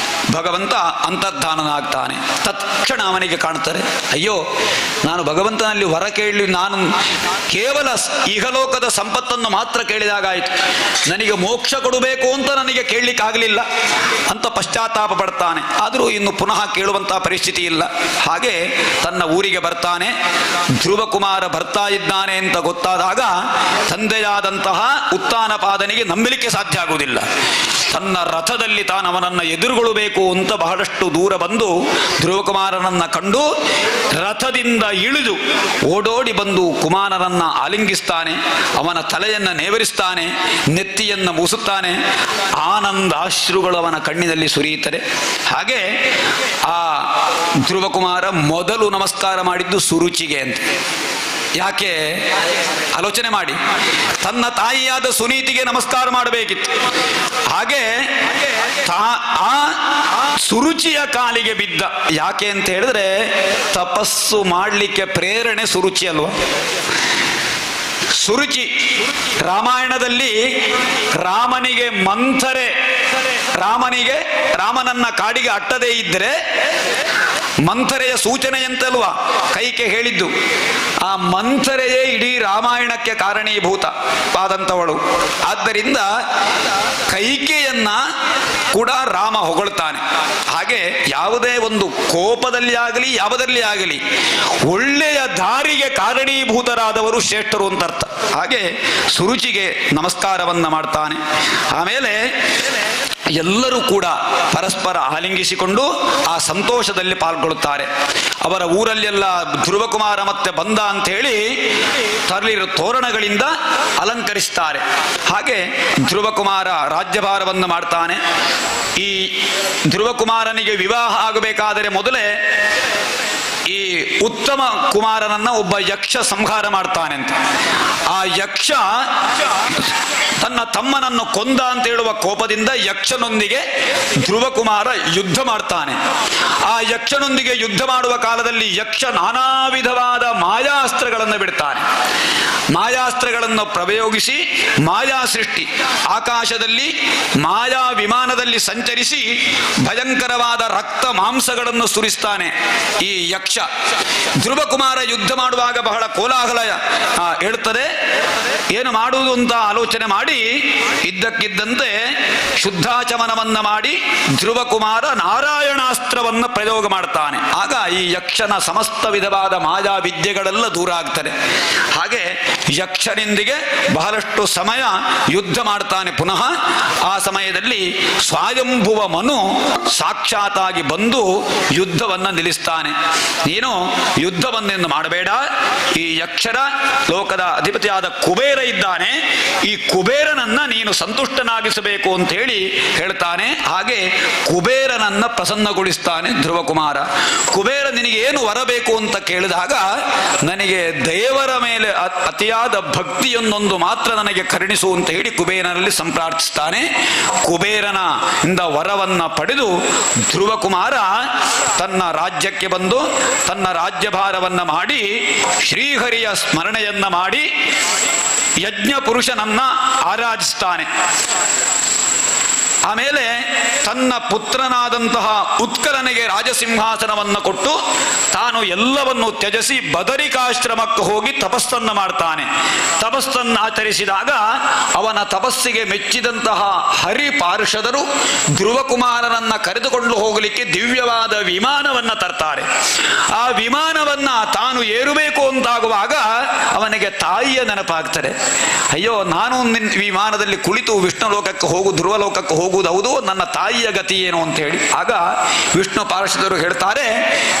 ಭಗವಂತ ಅಂತರ್ಧಾನನಾಗ್ತಾನೆ. ತತ್ಕ್ಷಣ ಅವನಿಗೆ ಕಾಣ್ತಾರೆ, ಅಯ್ಯೋ ನಾನು ಭಗವಂತನಲ್ಲಿ ವರ ಕೇಳಿ ನಾನು ಕೇವಲ ಇಹಲೋಕದ ಸಂಪತ್ತನ್ನು ಮಾತ್ರ ಕೇಳಿದಾಗಾಯಿತು, ನನಗೆ ಮೋಕ್ಷ ಕೊಡಬೇಕು ಅಂತ ನನಗೆ ಕೇಳಲಿಕ್ಕಾಗಲಿಲ್ಲ ಅಂತ ಪಶ್ಚಾತ್ತಾಪ ಪಡ್ತಾನೆ. ಆದರೂ ಇನ್ನು ಪುನಃ ಕೇಳುವಂತಹ ಪರಿಸ್ಥಿತಿ ಇಲ್ಲ. ಹಾಗೆ ತನ್ನ ಊರಿಗೆ ಬರ್ತಾನೆ. ಧ್ರುವಕುಮಾರ ಬರ್ತಾ ಇದ್ದಾನೆ ಅಂತ ಗೊತ್ತಾದಾಗ ತಂದೆಯಾದಂತಹ ಉತ್ತಾನಪಾದನಿಗೆ ನಂಬಲಿಕ್ಕೆ ಸಾಧ್ಯ ಆಗುವುದಿಲ್ಲ. ತನ್ನ ರಥದಲ್ಲಿ ತಾನು ಅವನನ್ನು ಎದುರುಗೊಳ್ಳಬೇಕು ಅಂತ ಬಹಳಷ್ಟು ದೂರ ಬಂದು ಧ್ರುವಕುಮಾರನನ್ನ ಕಂಡು ರಥದಿಂದ ಇಳಿದು ಓಡೋಡಿ ಬಂದು ಕುಮಾರನನ್ನ ಆಲಿಂಗಿಸ್ತಾನೆ. ಅವನ ತಲೆಯನ್ನು ನೇವರಿಸ್ತಾನೆ, ನೆತ್ತಿಯನ್ನು ಮೂಸುತ್ತಾನೆ. ಆನಂದಾಶ್ರುಗಳು ಅವನ ಕಣ್ಣಿನಲ್ಲಿ ಸುರಿಯುತ್ತದೆ. ಹಾಗೆ ಆ ಧ್ರುವಕುಮಾರ ಮೊದಲು ನಮಸ್ಕಾರ ಮಾಡಿದ್ದು ಸುರುಚಿಗೆ ಅಂತ. ಯಾಕೆ ಆಲೋಚನೆ ಮಾಡಿ, ತನ್ನ ತಾಯಿಯಾದ ಸುನೀತಿಗೆ ನಮಸ್ಕಾರ ಮಾಡಬೇಕಿತ್ತು. ಹಾಗೆ ಆ ಸುರುಚಿಯ ಕಾಲಿಗೆ ಬಿದ್ದ. ಯಾಕೆ ಅಂತ ಹೇಳಿದ್ರೆ ತಪಸ್ಸು ಮಾಡಲಿಕ್ಕೆ ಪ್ರೇರಣೆ ಸುರುಚಿ ಅಲ್ವಾ. ಸುರುಚಿ ರಾಮಾಯಣದಲ್ಲಿ ರಾಮನಿಗೆ ರಾಮನನ್ನ ಕಾಡಿಗೆ ಅಟ್ಟದೇ ಇದ್ದರೆ ಮಂಥರೆಯ ಸೂಚನೆಯಂತಲ್ವಾ ಕೈಕೆ ಹೇಳಿದ್ದು. ಆ ಮಂಥರೆಯೇ ಇಡೀ ರಾಮಾಯಣಕ್ಕೆ ಕಾರಣೀಭೂತವಾದಂಥವಳು. ಆದ್ದರಿಂದ ಕೈಕೆಯನ್ನ ಕೂಡ ರಾಮ ಹೊಗಳ್ತಾನೆ. ಹಾಗೆ ಯಾವುದೇ ಒಂದು ಕೋಪದಲ್ಲಿ ಆಗಲಿ ಯಾವುದರಲ್ಲಿ ಆಗಲಿ ಒಳ್ಳೆಯ ದಾರಿಗೆ ಕಾರಣೀಭೂತರಾದವರು ಶ್ರೇಷ್ಠರು ಅಂತ ಅರ್ಥ. ಹಾಗೆ ಸುರುಚಿಗೆ ನಮಸ್ಕಾರವನ್ನ ಮಾಡ್ತಾನೆ. ಆಮೇಲೆ ಎಲ್ಲರೂ ಕೂಡ ಪರಸ್ಪರ ಆಲಿಂಗಿಸಿಕೊಂಡು ಆ ಸಂತೋಷದಲ್ಲಿ ಪಾಲ್ಗೊಳ್ಳುತ್ತಾರೆ. ಅವರ ಊರಲ್ಲೆಲ್ಲ ಧ್ರುವಕುಮಾರ ಮತ್ತೆ ಬಂದ ಅಂತ ಹೇಳಿ ತರಲಿರೋ ತೋರಣಗಳಿಂದ ಅಲಂಕರಿಸ್ತಾರೆ. ಹಾಗೆ ಧ್ರುವಕುಮಾರ ರಾಜ್ಯಭಾರವನ್ನು ಮಾಡ್ತಾನೆ. ಈ ಧ್ರುವಕುಮಾರನಿಗೆ ವಿವಾಹ ಆಗಬೇಕಾದರೆ ಮೊದಲೇ ಈ ಉತ್ತಮ ಕುಮಾರನನ್ನ ಒಬ್ಬ ಯಕ್ಷ ಸಂಹಾರ ಮಾಡ್ತಾನೆ ಅಂತ. ಆ ಯಕ್ಷ ತನ್ನ ತಮ್ಮನನ್ನು ಕೊಂದ ಅಂತ ಹೇಳುವ ಕೋಪದಿಂದ ಯಕ್ಷನೊಂದಿಗೆ ಧ್ರುವಕುಮಾರ ಯುದ್ಧ ಮಾಡ್ತಾನೆ. ಆ ಯಕ್ಷನೊಂದಿಗೆ ಯುದ್ಧ ಮಾಡುವ ಕಾಲದಲ್ಲಿ ಯಕ್ಷ ನಾನಾ ವಿಧವಾದ ಮಾಯಾಸ್ತ್ರಗಳನ್ನು ಬಿಡ್ತಾನೆ. ಮಾಯಾಸ್ತ್ರಗಳನ್ನು ಪ್ರಯೋಗಿಸಿ ಮಾಯಾ ಸೃಷ್ಟಿ, ಆಕಾಶದಲ್ಲಿ ಮಾಯಾ ವಿಮಾನದಲ್ಲಿ ಸಂಚರಿಸಿ ಭಯಂಕರವಾದ ರಕ್ತ ಮಾಂಸಗಳನ್ನು ಸುರಿಸ್ತಾನೆ ಈ ಯಕ್ಷ. ಧ್ರುವಕುಮಾರ ಯುದ್ಧ ಮಾಡುವಾಗ ಬಹಳ ಕೋಲಾಹಲ ಹೇಳುತ್ತದೆ. ಏನು ಮಾಡುವುದು ಅಂತ ಆಲೋಚನೆ ಮಾಡಿ ಇದ್ದಕ್ಕಿದ್ದಂತೆ ಶುದ್ಧಾಚಮನವನ್ನ ಮಾಡಿ ಧ್ರುವಕುಮಾರ ನಾರಾಯಣಾಸ್ತ್ರವನ್ನು ಪ್ರಯೋಗ ಮಾಡ್ತಾನೆ. ಆಗ ಈ ಯಕ್ಷನ ಸಮಸ್ತ ವಿಧವಾದ ಮಾಯಾ ವಿದ್ಯೆಗಳೆಲ್ಲ ದೂರ ಆಗ್ತದೆ. ಹಾಗೆ ಯಕ್ಷನಿಂದಿಗೆ ಬಹಳಷ್ಟು ಸಮಯ ಯುದ್ಧ ಮಾಡ್ತಾನೆ. ಪುನಃ ಆ ಸಮಯದಲ್ಲಿ ಸ್ವಯಂಭುವ ಮನು ಸಾಕ್ಷಾತ್ತಾಗಿ ಬಂದು ಯುದ್ಧವನ್ನು ನಿಲ್ಲಿಸ್ತಾನೆ. ನೀನು ಯುದ್ಧವನ್ನೇನು ಮಾಡಬೇಡ, ಈ ಯಕ್ಷರ ಲೋಕದ ಅಧಿಪತಿಯಾದ ಕುಬೇರ ಇದ್ದಾನೆ, ಈ ಕುಬೇರನನ್ನ ನೀನು ಸಂತುಷ್ಟನಾಗಿಸಬೇಕು ಅಂತ ಹೇಳಿ ಹೇಳ್ತಾನೆ. ಹಾಗೆ ಕುಬೇರನನ್ನ ಪ್ರಸನ್ನಗೊಳಿಸ್ತಾನೆ ಧ್ರುವಕುಮಾರ. ಕುಬೇರ ನಿನಗೆ ಏನು ವರಬೇಕು ಅಂತ ಕೇಳಿದಾಗ ನನಗೆ ದೇವರ ಮೇಲೆ ಅತಿಯಾದ ಭಕ್ತಿಯನ್ನೊಂದು ಮಾತ್ರ ನನಗೆ ಕರುಣಿಸು ಅಂತ ಹೇಳಿ ಕುಬೇರನಲ್ಲಿ ಸಂಪ್ರಾರ್ಥಿಸ್ತಾನೆ. ಕುಬೇರನ ಇಂದ ವರವನ್ನ ಪಡೆದು ಧ್ರುವಕುಮಾರ ತನ್ನ ರಾಜ್ಯಕ್ಕೆ ಬಂದು ತನ್ನ ರಾಜ್ಯಭಾರವನ್ನ ಮಾಡಿ ಶ್ರೀಹರಿಯ ಸ್ಮರಣೆಯನ್ನ ಮಾಡಿ ಯಜ್ಞ ಪುರುಷನನ್ನ ಆರಾಧಿಸ್ತಾನೆ. ಆಮೇಲೆ ತನ್ನ ಪುತ್ರನಾದಂತಹ ಉತ್ಕಲನಿಗೆ ರಾಜಸಿಂಹಾಸನವನ್ನು ಕೊಟ್ಟು ತಾನು ಎಲ್ಲವನ್ನು ತ್ಯಜಿಸಿ ಬದರಿಕಾಶ್ರಮಕ್ಕೆ ಹೋಗಿ ತಪಸ್ಸನ್ನು ಮಾಡ್ತಾನೆ. ತಪಸ್ಸನ್ನು ಆಚರಿಸಿದಾಗ ಅವನ ತಪಸ್ಸಿಗೆ ಮೆಚ್ಚಿದಂತಹ ಹರಿಪಾರ್ಷದರು ಧ್ರುವಕುಮಾರನನ್ನ ಕರೆದುಕೊಂಡು ಹೋಗಲಿಕ್ಕೆ ದಿವ್ಯವಾದ ವಿಮಾನವನ್ನ ತರ್ತಾರೆ. ಆ ವಿಮಾನವನ್ನ ತಾನು ಏರಬೇಕು ಅಂತಾಗುವಾಗ ಅವನಿಗೆ ತಾಯಿಯ ನೆನಪಾಗ್ತದೆ. ಅಯ್ಯೋ, ನಾನು ವಿಮಾನದಲ್ಲಿ ಕುಳಿತು ವಿಷ್ಣು ಲೋಕಕ್ಕೆ ಹೋಗು, ಧ್ರುವಲೋಕಕ್ಕೆ ಹೋಗುವುದು, ನನ್ನ ತಾಯಿಯ ಗತಿ ಏನು ಅಂತ ಹೇಳಿ. ಆಗ ವಿಷ್ಣು ಪಾರ್ಷದರು ಹೇಳ್ತಾರೆ,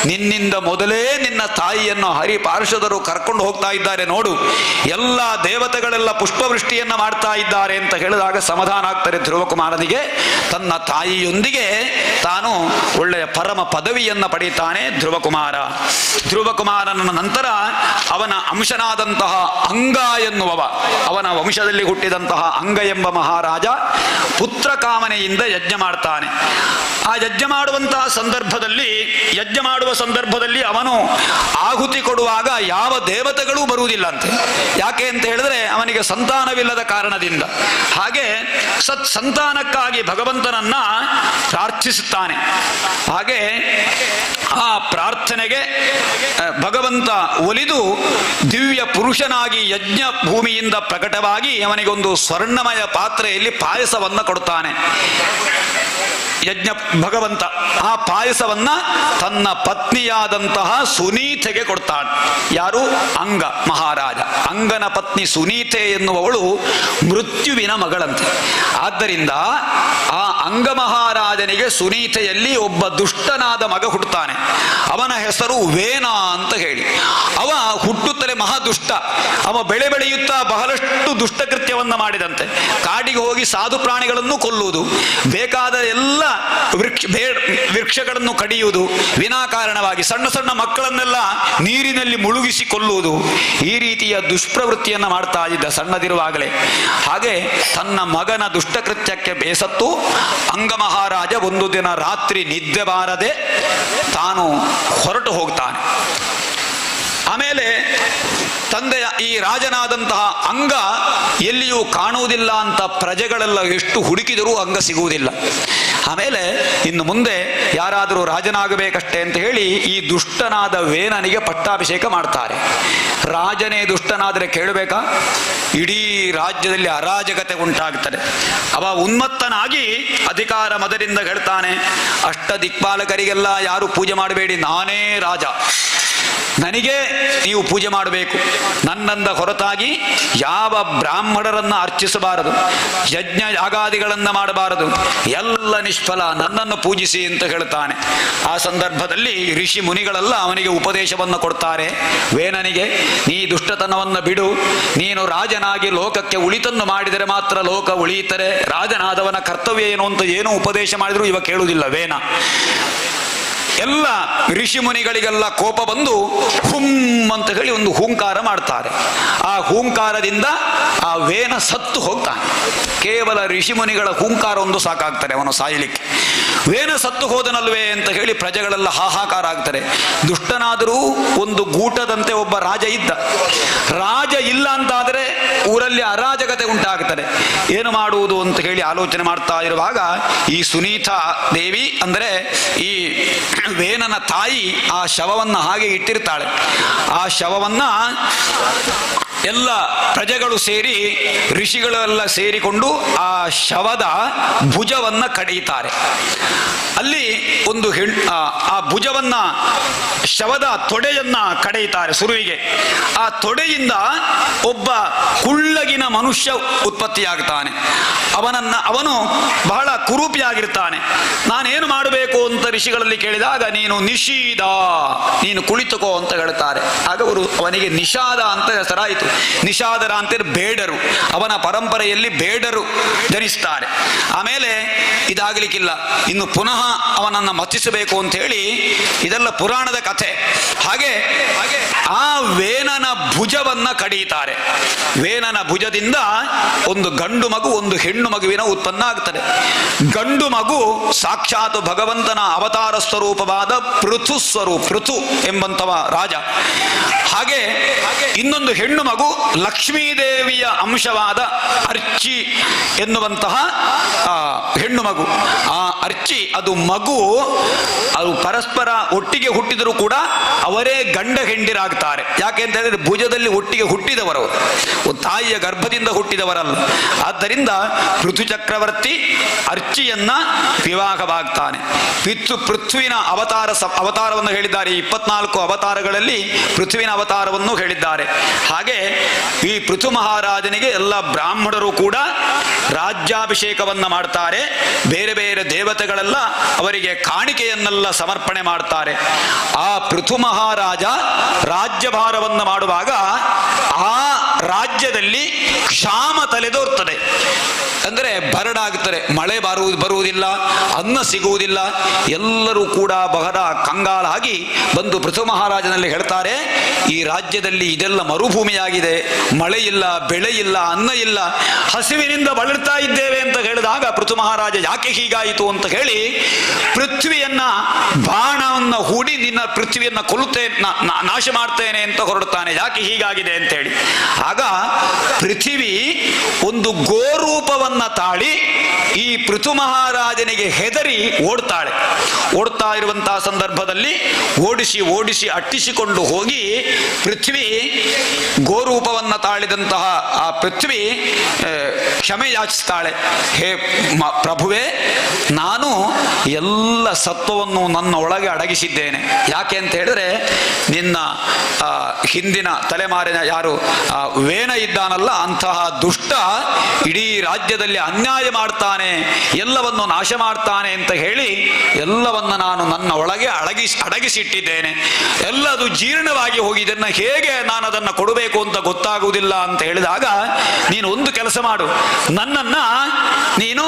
ನಿನ್ನಿಂದ ಮೊದಲೇ ನಿನ್ನ ತಾಯಿಯನ್ನು ಹರಿ ಪಾರ್ಷದರು ಕರ್ಕೊಂಡು ಹೋಗ್ತಾ ಇದ್ದಾರೆ ನೋಡು, ಎಲ್ಲ ದೇವತೆಗಳೆಲ್ಲ ಪುಷ್ಪವೃಷ್ಟಿಯನ್ನ ಮಾಡ್ತಾ ಇದ್ದಾರೆ ಅಂತ ಹೇಳಿದಾಗ ಸಮಾಧಾನ ಆಗ್ತಾರೆ ಧ್ರುವಕುಮಾರನಿಗೆ. ತನ್ನ ತಾಯಿಯೊಂದಿಗೆ ತಾನು ಒಳ್ಳೆಯ ಪರಮ ಪದವಿಯನ್ನ ಪಡೀತಾನೆ ಧ್ರುವಕುಮಾರ. ಧ್ರುವಕುಮಾರನ ನಂತರ ಅವನ ಅಂಶನಾದಂತಹ ಅಂಗ ಎನ್ನುವವ, ಅವನ ವಂಶದಲ್ಲಿ ಹುಟ್ಟಿದಂತಹ ಅಂಗ ಎಂಬ ಮಹಾರಾಜ ಪುತ್ರ ಕಾಮನೆಯಿಂದ ಯಜ್ಞ ಮಾಡ್ತಾನೆ. ಆ ಯಜ್ಞ ಮಾಡುವಂತಹ ಸಂದರ್ಭದಲ್ಲಿ ಅವನು ಆಹುತಿ ಕೊಡುವಾಗ ಯಾವ ದೇವತೆಗಳೂ ಬರುವುದಿಲ್ಲ ಅಂತೆ. ಯಾಕೆ ಅಂತ ಹೇಳಿದ್ರೆ ಅವನಿಗೆ ಸಂತಾನವಿಲ್ಲದ ಕಾರಣದಿಂದ. ಹಾಗೆ ಸಂತಾನಕ್ಕಾಗಿ ಭಗವಂತನನ್ನ ಪ್ರಾರ್ಥಿಸುತ್ತಾನೆ. ಹಾಗೆ ಆ ಪ್ರಾರ್ಥನೆಗೆ ಭಗವಂತ ಒಲಿದು ದಿವ್ಯ ಪುರುಷನಾಗಿ ಯಜ್ಞ ಭೂಮಿಯಿಂದ ಪ್ರಕಟವಾಗಿ ಅವನಿಗೊಂದು ಸ್ವರ್ಣಮಯ ಪಾತ್ರೆಯಲ್ಲಿ ಪಾಯಸವನ್ನ ಕೊಡ್ತಾನೆ ಭಗವಂತ. ಆ ಪಾಯಸವನ್ನ ತನ್ನ ಪತ್ನಿಯಾದಂತಹ ಸುನೀತೆಗೆ ಕೊಡ್ತಾನೆ. ಯಾರು? ಅಂಗ ಮಹಾರಾಜ. ಅಂಗನ ಪತ್ನಿ ಸುನೀತೆ ಎನ್ನುವವಳು ಮೃತ್ಯುವಿನ ಮಗಳಂತೆ. ಆದ್ದರಿಂದ ಆ ಅಂಗ ಮಹಾರಾಜನಿಗೆ ಸುನೀತೆಯಲ್ಲಿ ಒಬ್ಬ ದುಷ್ಟನಾದ ಮಗ ಹುಟ್ಟುತ್ತಾನೆ. ಅವನ ಹೆಸರು ವೇನ ಅಂತ ಹೇಳಿ. ಅವ ಹುಟ್ಟುತ್ತಲೇ ಮಹಾದುಷ್ಟ. ಅವ ಬೆಳೆಯುತ್ತಾ ಬಹಳಷ್ಟು ದುಷ್ಟಕೃತ್ಯವನ್ನ ಮಾಡಿದಂತೆ. ಕಾಡಿಗೆ ಹೋಗಿ ಸಾಧು ಪ್ರಾಣಿಗಳನ್ನು ಕೊಲ್ಲುವುದು, ಬೇಕಾದ ಎಲ್ಲ ವೃಕ್ಷಗಳನ್ನು ಕಡಿಯುವುದು, ವಿನಾಕಾರಣವಾಗಿ ಸಣ್ಣ ಸಣ್ಣ ಮಕ್ಕಳನ್ನೆಲ್ಲ ನೀರಿನಲ್ಲಿ ಮುಳುಗಿಸಿ ಕೊಲ್ಲುವುದು, ಈ ರೀತಿಯ ದುಷ್ಪ್ರವೃತ್ತಿಯನ್ನು ಮಾಡ್ತಾ ಇದ್ದ ಸಣ್ಣದಿರುವಾಗಲೇ. ಹಾಗೆ ತನ್ನ ಮಗನ ದುಷ್ಟಕೃತ್ಯಕ್ಕೆ ಬೇಸತ್ತು ಅಂಗ ಮಹಾರಾಜ ಒಂದು ದಿನ ರಾತ್ರಿ ನಿದ್ದೆ ಬಾರದೆ ತಾನು ಹೊರಟು ಹೋಗ್ತಾನೆ. ಆಮೇಲೆ ತಂದೆಯ ಈ ರಾಜನಾದಂತಹ ಅಂಗ ಎಲ್ಲಿಯೂ ಕಾಣುವುದಿಲ್ಲ ಅಂತ ಪ್ರಜೆಗಳೆಲ್ಲ ಎಷ್ಟು ಹುಡುಕಿದರೂ ಅಂಗ ಸಿಗುವುದಿಲ್ಲ. ಆಮೇಲೆ ಇನ್ನು ಮುಂದೆ ಯಾರಾದರೂ ರಾಜನಾಗಬೇಕಷ್ಟೇ ಅಂತ ಹೇಳಿ ಈ ದುಷ್ಟನಾದ ವೇನನಿಗೆ ಪಟ್ಟಾಭಿಷೇಕ ಮಾಡ್ತಾರೆ. ರಾಜನೇ ದುಷ್ಟನಾದರೆ ಕೇಳಬೇಕಾ? ಇಡೀ ರಾಜ್ಯದಲ್ಲಿ ಅರಾಜಕತೆ ಉಂಟಾಗ್ತದೆ. ಅವ ಉನ್ಮತ್ತನಾಗಿ ಅಧಿಕಾರ ಮದದಿಂದ ಹೇಳ್ತಾನೆ, ಅಷ್ಟ ದಿಕ್ಪಾಲಕರಿಗೆಲ್ಲ ಯಾರು ಪೂಜೆ ಮಾಡಬೇಡಿ, ನಾನೇ ರಾಜ, ನನಗೆ ನೀವು ಪೂಜೆ ಮಾಡಬೇಕು. ನನ್ನಿಂದ ಹೊರತಾಗಿ ಯಾವ ಬ್ರಾಹ್ಮಣರನ್ನ ಅರ್ಚಿಸಬಾರದು, ಯಜ್ಞ ಯಾಗಾದಿಗಳನ್ನ ಮಾಡಬಾರದು, ಎಲ್ಲ ನಿಷ್ಫಲ, ನನ್ನನ್ನು ಪೂಜಿಸಿ ಅಂತ ಹೇಳ್ತಾನೆ. ಆ ಸಂದರ್ಭದಲ್ಲಿ ಋಷಿ ಮುನಿಗಳೆಲ್ಲ ಅವನಿಗೆ ಉಪದೇಶವನ್ನು ಕೊಡ್ತಾರೆ. ವೇನನಿಗೆ, ನೀ ದುಷ್ಟತನವನ್ನು ಬಿಡು, ನೀನು ರಾಜನಾಗಿ ಲೋಕಕ್ಕೆ ಉಳಿತನ್ನು ಮಾಡಿದರೆ ಮಾತ್ರ ಲೋಕ ಉಳಿಯುತ್ತದೆ, ರಾಜನಾದವನ ಕರ್ತವ್ಯ ಏನು ಅಂತ ಏನೂ ಉಪದೇಶ ಮಾಡಿದ್ರು ಇವ ಕೇಳುವುದಿಲ್ಲ ವೇನ. ಎಲ್ಲ ಋಷಿ ಮುನಿಗಳಿಗೆಲ್ಲ ಕೋಪ ಬಂದು ಹುಂ ಅಂತ ಹೇಳಿ ಒಂದು ಹೂಂಕಾರ ಮಾಡ್ತಾರೆ. ಆ ಹೂಂಕಾರದಿಂದ ಆ ವೇನ ಸತ್ತು ಹೋಗ್ತಾನೆ. ಕೇವಲ ಋಷಿ ಮುನಿಗಳ ಹೂಂಕಾರ ಒಂದು ಸಾಕಾಗ್ತಾರೆ ಅವನು ಸಾಯಲಿಕ್ಕೆ. ವೇನ ಸತ್ತು ಹೋದನಲ್ವೇ ಅಂತ ಹೇಳಿ ಪ್ರಜೆಗಳೆಲ್ಲ ಹಾಹಾಕಾರ ಆಗ್ತಾರೆ. ದುಷ್ಟನಾದರೂ ಒಂದು ಗೂಟದಂತೆ ಒಬ್ಬ ರಾಜ ಇದ್ದ. ರಾಜ ಇಲ್ಲ ಅಂತಾದರೆ ಊರಲ್ಲಿ ಅರಾಜಕತೆ ಉಂಟಾಗ್ತದೆ. ಏನು ಮಾಡುವುದು ಅಂತ ಹೇಳಿ ಆಲೋಚನೆ ಮಾಡ್ತಾ ಇರುವಾಗ ಈ ಸುನೀತಾ ದೇವಿ ಅಂದರೆ ಈ ವೇನನ ತಾಯಿ ಆ ಶವವನ್ನು ಹಾಗೆ ಇಟ್ಟಿರ್ತಾಳೆ. ಆ ಶವವನ್ನ ಎಲ್ಲ ಪ್ರಜೆಗಳು ಸೇರಿ ಋಷಿಗಳೆಲ್ಲ ಸೇರಿಕೊಂಡು ಆ ಶವದ ಭುಜವನ್ನ ಕಡಿಯುತ್ತಾರೆ. ಅಲ್ಲಿ ಒಂದು ಆ ಭುಜವನ್ನ ಶವದ ತೊಡೆಯನ್ನ ಕಡಿಯುತ್ತಾರೆ ಸುರುವಿಗೆ. ಆ ತೊಡೆಯಿಂದ ಒಬ್ಬ ಕುಳ್ಳಗಿನ ಮನುಷ್ಯ ಉತ್ಪತ್ತಿಯಾಗ್ತಾನೆ. ಅವನು ಬಹಳ ಕುರೂಪಿಯಾಗಿರ್ತಾನೆ. ನಾನೇನು ಮಾಡಬೇಕು ಅಂತ ಋಷಿಗಳಲ್ಲಿ ಕೇಳಿದಾಗ, ನೀನು ನಿಷೀದ, ನೀನು ಕುಳಿತುಕೋ ಅಂತ ಹೇಳ್ತಾರೆ. ಆಗ ಅವನಿಗೆ ನಿಷಾದ ಅಂತ ಹೆಸರಾಯಿತು. ನಿಷಾದರ ಅಂತ ಬೇಡರು, ಅವನ ಪರಂಪರೆಯಲ್ಲಿ ಬೇಡರು ಜನಿಸ್ತಾರೆ. ಆಮೇಲೆ ಇದಾಗಲಿಕ್ಕಿಲ್ಲ, ಇನ್ನು ಪುನಃ ಅವನನ್ನು ಮತಿಸಬೇಕು ಅಂತ ಹೇಳಿ ಇದೆಲ್ಲ ಪುರಾಣದ ಕಥೆ. ಹಾಗೆ ಆ ವೇನನ ಭುಜವನ್ನ ಕಡಿಯುತ್ತಾರೆ. ವೇನನ ಭುಜದಿಂದ ಒಂದು ಗಂಡು ಮಗು ಒಂದು ಹೆಣ್ಣು ಮಗುವಿನ ಉತ್ಪನ್ನ ಆಗ್ತದೆ. ಗಂಡು ಮಗು ಸಾಕ್ಷಾತ್ ಭಗವಂತನ ಅವತಾರ ಸ್ವರೂಪವಾದ ಪೃಥು ಎಂಬಂತವ ರಾಜ. ಹಾಗೆ ಇನ್ನೊಂದು ಹೆಣ್ಣು ಮಗು ಲಕ್ಷ್ಮೀದೇವಿಯ ಅಂಶವಾದ ಅರ್ಚಿ ಎನ್ನುವಂತಹ ಹೆಣ್ಣು ಮಗು. ಆ ಅರ್ಚಿ ಅದು ಮಗು, ಅದು ಪರಸ್ಪರ ಒಟ್ಟಿಗೆ ಹುಟ್ಟಿದರೂ ಕೂಡ ಅವರೇ ಗಂಡ ಹೆಂಡಿರಾಗ್ತಾರೆ. ಯಾಕೆ ಅಂತ ಹೇಳಿದ್ರೆ ಭುಜದಲ್ಲಿ ಒಟ್ಟಿಗೆ ಹುಟ್ಟಿದವರು, ತಾಯಿಯ ಗರ್ಭದಿಂದ ಹುಟ್ಟಿದವರಲ್ಲ. ಆದ್ದರಿಂದ ಪೃಥು ಚಕ್ರವರ್ತಿ ಅರ್ಚಿಯನ್ನ ವಿವಾಹವಾಗ್ತಾನೆ. ಪೃಥ್ವಿನ ಅವತಾರವನ್ನು ಹೇಳಿದ್ದಾರೆ. 24 ಅವತಾರಗಳಲ್ಲಿ ಪೃಥ್ವಿನ ಅವತಾರವನ್ನು ಹೇಳಿದ್ದಾರೆ. ಹಾಗೆ ಈ ಪೃಥು ಮಹಾರಾಜನಿಗೆ ಎಲ್ಲ ಬ್ರಾಹ್ಮಣರು ಕೂಡ ರಾಜ್ಯಾಭಿಷೇಕವನ್ನ ಮಾಡ್ತಾರೆ. ಬೇರೆ ಬೇರೆ ದೇವತೆಗಳೆಲ್ಲ ಅವರಿಗೆ ಕಾಣಿಕೆಯನ್ನೆಲ್ಲ ಸಮರ್ಪಣೆ ಮಾಡ್ತಾರೆ. ಆ ಪೃಥು ಮಹಾರಾಜ ರಾಜ್ಯಭಾರವನ್ನು ಮಾಡುವಾಗ ಆ ರಾಜ್ಯದಲ್ಲಿ ಕ್ಷಾಮ ತಲೆದೋರ್ತದೆ. ಅಂದರೆ ಬರಡಾಗುತ್ತದೆ, ಮಳೆ ಬರುವುದಿಲ್ಲ, ಅನ್ನ ಸಿಗುವುದಿಲ್ಲ. ಎಲ್ಲರೂ ಕೂಡ ಬಹಳ ಕಂಗಾಲಾಗಿ ಬಂದು ಪೃಥು ಮಹಾರಾಜನಲ್ಲಿ ಹೇಳ್ತಾರೆ, ಈ ರಾಜ್ಯದಲ್ಲಿ ಇದೆಲ್ಲ ಮರುಭೂಮಿಯಾಗಿದೆ, ಮಳೆ ಇಲ್ಲ, ಬೆಳೆ ಇಲ್ಲ, ಅನ್ನ ಇಲ್ಲ, ಹಸಿವಿನಿಂದ ಬಳಲ್ತಾ ಇದ್ದೇವೆ ಅಂತ ಹೇಳಿದಾಗ ಪೃಥು ಮಹಾರಾಜ ಯಾಕೆ ಹೀಗಾಯಿತು ಅಂತ ಹೇಳಿ ಪೃಥ್ವಿಯನ್ನ ಬಾಣವನ್ನ ಹೂಡಿ ನಿನ್ನ ಪೃಥ್ವಿಯನ್ನ ನಾಶ ಮಾಡ್ತೇನೆ ಅಂತ ಹೊರಡುತ್ತಾನೆ. ಯಾಕೆ ಹೀಗಾಗಿದೆ ಅಂತ ಹೇಳಿ. ಆಗ ಪೃಥ್ವಿ ಒಂದು ಗೋರೂಪವನ್ನ ತಾಳಿ ಈ ಪೃಥು ಮಹಾರಾಜನಿಗೆ ಹೆದರಿ ಓಡ್ತಾಳೆ. ಓಡ್ತಾ ಇರುವಂತಹ ಸಂದರ್ಭದಲ್ಲಿ ಓಡಿಸಿ ಅಟ್ಟಿಸಿಕೊಂಡು ಹೋಗಿ ಪೃಥ್ವಿ ಗೋರೂಪವನ್ನ ತಾಳಿದಂತಹ ಆ ಪೃಥ್ವಿ ಕ್ಷಮೆ ಯಾಚಿಸ್ತಾಳೆ. ಹೇ ಪ್ರಭುವೇ, ನಾನು ಎಲ್ಲ ಸತ್ವವನ್ನು ನನ್ನ ಒಳಗೆ ಅಡಗಿಸಿದ್ದೇನೆ. ಯಾಕೆ ಅಂತ ಹೇಳಿದ್ರೆ ನಿನ್ನ ಹಿಂದಿನ ತಲೆಮಾರಿನ ಯಾರು ವೇನ ಇದ್ದಾನಲ್ಲ, ಅಂತಹ ದುಷ್ಟ ಇಡೀ ರಾಜ್ಯದಲ್ಲಿ ಅನ್ಯಾಯ ಮಾಡ್ತಾನೆ, ಎಲ್ಲವನ್ನು ನಾಶ ಮಾಡ್ತಾನೆ ಅಂತ ಹೇಳಿ ಎಲ್ಲವನ್ನ ನಾನು ನನ್ನ ಒಳಗೆ ಅಡಗಿಸಿಟ್ಟಿದ್ದೇನೆ. ಎಲ್ಲದು ಜೀರ್ಣವಾಗಿ ಹೋಗಿದ್ದನ್ನ ಹೇಗೆ ನಾನು ಅದನ್ನು ಕೊಡಬೇಕು ಅಂತ ಗೊತ್ತಾಗುವುದಿಲ್ಲ ಅಂತ ಹೇಳಿದಾಗ, ನೀನು ಒಂದು ಕೆಲಸ ಮಾಡು, ನನ್ನನ್ನ ನೀನು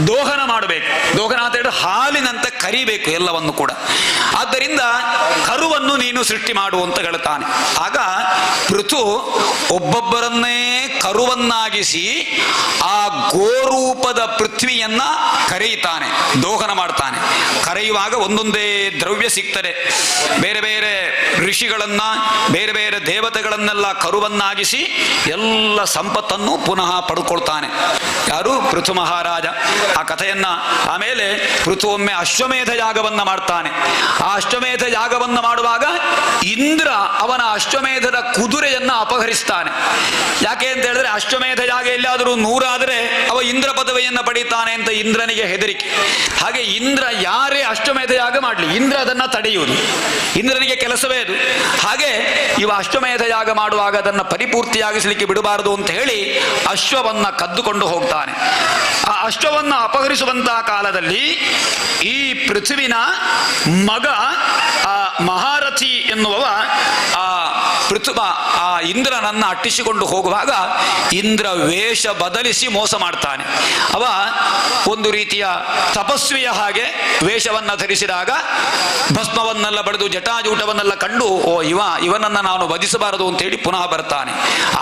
ದೋಹನ ಮಾಡಬೇಕು. ದೋಹನ ಅಂತ ಹೇಳಿ ಹಾಲಿನಂತೆ ಕರಿಬೇಕು ಎಲ್ಲವನ್ನು ಕೂಡ. ಆದ್ದರಿಂದ ಕರುವನ್ನು ನೀನು ಸೃಷ್ಟಿ ಮಾಡು ಅಂತ ಹೇಳ್ತಾನೆ. ಆಗ ಪೃಥು ಒಬ್ಬೊಬ್ಬರನ್ನೇ ಕರುವನ್ನಾಗಿಸಿ ಆ ಗೋರೂಪದ ಪೃಥ್ವಿಯನ್ನ ಕರೆಯುತ್ತಾನೆ, ದೋಹನ ಮಾಡ್ತಾನೆ. ಕರೆಯುವಾಗ ಒಂದೊಂದೇ ದ್ರವ್ಯ ಸಿಗ್ತದೆ. ಬೇರೆ ಬೇರೆ ಋಷಿಗಳನ್ನ, ಬೇರೆ ಬೇರೆ ದೇವತೆಗಳನ್ನೆಲ್ಲ ಕರುವನ್ನಾಗಿಸಿ ಎಲ್ಲ ಸಂಪತ್ತನ್ನು ಪುನಃ ಪಡ್ಕೊಳ್ತಾನೆ. ಯಾರು? ಪೃಥು ಮಹಾರಾಜ. ಆ ಕಥೆಯನ್ನ ಆಮೇಲೆ ಪೃಥು ಒಮ್ಮೆ ಅಶ್ವಮೇಧ ಯಾಗವನ್ನ ಮಾಡ್ತಾನೆ. ಆ ಅಶ್ವಮೇಧ ಯಾಗವನ್ನ ಮಾಡುವಾಗ ಇಂದ್ರ ಅವನ ಅಶ್ವಮೇಧದ ಕುದುರೆಯನ್ನ ಅಪಹರಿಸ್ತಾನೆ. ಯಾಕೆ ಅಂತ ಹೇಳಿದ್ರೆ ಅಶ್ವಮೇಧ ಯಾಗ ಎಲ್ಲಾದರೂ 100 ಆದರೆ ಅವ ಇಂದ್ರ ಪದವಿಯನ್ನ ಪಡೀತಾನೆ ಅಂತ ಇಂದ್ರನಿಗೆ ಹೆದರಿಕೆ. ಹಾಗೆ ಇಂದ್ರ ಯಾರೇ ಅಶ್ವಮೇಧ ಯಾಗ ಮಾಡಲಿ, ಇಂದ್ರ ಅದನ್ನ ತಡೆಯುವುದು, ಇಂದ್ರನಿಗೆ ಕೆಲಸವೇ ಅದು. ಹಾಗೆ ಇವ ಅಶ್ವಮೇಧ ಯಾಗ ಮಾಡುವಾಗ ಅದನ್ನು ಪರಿಪೂರ್ತಿಯಾಗಿಸಲಿಕ್ಕೆ ಬಿಡಬಾರದು ಅಂತ ಹೇಳಿ ಅಶ್ವವನ್ನ ಕದ್ದುಕೊಂಡು ಹೋಗ್ತಾನೆ. ಆ ಅಶ್ವವನ್ನ ಅಪಹರಿಸುವಂತಹ ಕಾಲದಲ್ಲಿ ಈ ಪೃಥ್ವಿನ ಮಗ ಆ ಮಹಾರಥಿ ಎನ್ನುವವ ಆ ಇಂದ್ರನನ್ನ ಅಟ್ಟಿಸಿಕೊಂಡು ಹೋಗುವಾಗ ಇಂದ್ರ ವೇಷ ಬದಲಿಸಿ ಮೋಸ ಮಾಡ್ತಾನೆ. ಅವ ಒಂದು ರೀತಿಯ ತಪಸ್ವಿಯ ಹಾಗೆ ವೇಷವನ್ನ ಧರಿಸಿದಾಗ ಭಸ್ಮವನ್ನೆಲ್ಲ ಬಡಿದು ಜಟಾಜೂಟವನ್ನೆಲ್ಲ ಕಂಡು ಇವನನ್ನ ನಾನು ವಧಿಸಬಾರದು ಅಂತ ಹೇಳಿ ಪುನಃ ಬರ್ತಾನೆ.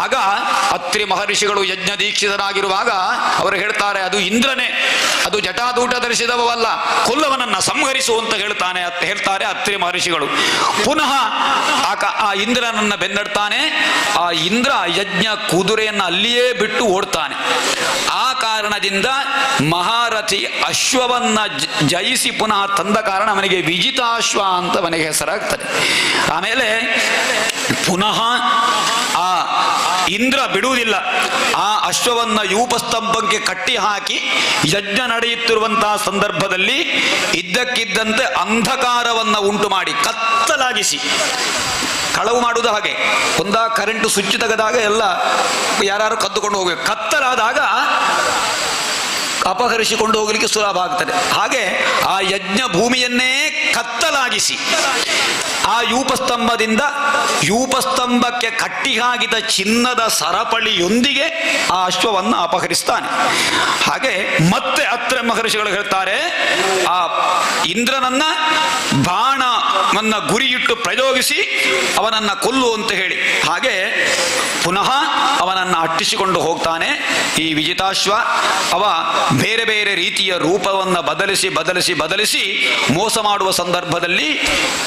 ಆಗ ಅತ್ರಿ ಮಹರ್ಷಿಗಳು ಯಜ್ಞ ದೀಕ್ಷಿತರಾಗಿರುವಾಗ ಅವರು ಹೇಳ್ತಾರೆ, ಅದು ಇಂದ್ರನೇ, ಅದು ಜಟಾದೂಟ ಧರಿಸಿದವಲ್ಲ, ಕೊಲ್ಲವನನ್ನ ಸಂಹರಿಸು ಅಂತ ಹೇಳ್ತಾರೆ ಅತ್ರಿ ಮಹರ್ಷಿಗಳು. ಪುನಃ ಆ ಇಂದ್ರನನ್ನ ಬೆನ್ನಡ್ತಾನೆ. ಆ ಇಂದ್ರ ಯಜ್ಞ ಕುದುರೆಯನ್ನ ಅಲ್ಲಿಯೇ ಬಿಟ್ಟು ಓಡ್ತಾನೆ. ಆ ಕಾರಣದಿಂದ ಮಹಾರಥಿ ಅಶ್ವವನ್ನ ಜಯಿಸಿ ಪುನಃ ತಂದ ಕಾರಣ ಅವನಿಗೆ ವಿಜಿತಾಶ್ವ ಅಂತ ಅವನಿಗೆ ಹೆಸರಾಗ್ತದೆ. ಆಮೇಲೆ ಪುನಃ ಆ ಇಂದ್ರ ಬಿಡುವುದಿಲ್ಲ. ಆ ಅಶ್ವವನ್ನ ಯೂಪಸ್ತಂಭಕ್ಕೆ ಕಟ್ಟಿ ಹಾಕಿ ಯಜ್ಞ ನಡೆಯುತ್ತಿರುವಂತಹ ಸಂದರ್ಭದಲ್ಲಿ ಇದ್ದಕ್ಕಿದ್ದಂತೆ ಅಂಧಕಾರವನ್ನ ಉಂಟು ಮಾಡಿ ಕತ್ತಲಾಗಿಸಿ, ಕಳವು ಮಾಡುವುದು ಹಾಗೆ, ಒಂದ ಕರೆಂಟು ಸ್ವಿಚ್ ತೆಗೆದಾಗ ಎಲ್ಲ ಯಾರು ಕದ್ದುಕೊಂಡು ಹೋಗಬೇಕು, ಕತ್ತಲಾದಾಗ ಅಪಹರಿಸಿಕೊಂಡು ಹೋಗಲಿಕ್ಕೆ ಸುಲಭ ಆಗ್ತದೆ. ಹಾಗೆ ಆ ಯಜ್ಞ ಭೂಮಿಯನ್ನೇ ಕತ್ತಲಾಗಿಸಿ ಆ ಯೂಪಸ್ತಂಭಕ್ಕೆ ಕಟ್ಟಿ ಹಾಕಿದ ಚಿನ್ನದ ಸರಪಳಿಯೊಂದಿಗೆ ಆ ಅಶ್ವವನ್ನು ಅಪಹರಿಸ್ತಾನೆ. ಹಾಗೆ ಮತ್ತೆ ಅತ್ರೆ ಮಹರ್ಷಿಗಳು ಹೇಳ್ತಾರೆ, ಆ ಇಂದ್ರನನ್ನ ಬಾಣವನ್ನ ಗುರಿಯಿಟ್ಟು ಪ್ರಯೋಗಿಸಿ ಅವನನ್ನ ಕೊಲ್ಲು ಅಂತ ಹೇಳಿ. ಹಾಗೆ ಪುನಃ ಅವನನ್ನು ಅಟ್ಟಿಸಿಕೊಂಡು ಹೋಗ್ತಾನೆ ಈ ವಿಜಿತಾಶ್ವ. ಅವ ಬೇರೆ ಬೇರೆ ರೀತಿಯ ರೂಪವನ್ನು ಬದಲಿಸಿ ಮೋಸ ಮಾಡುವ ಸಂದರ್ಭದಲ್ಲಿ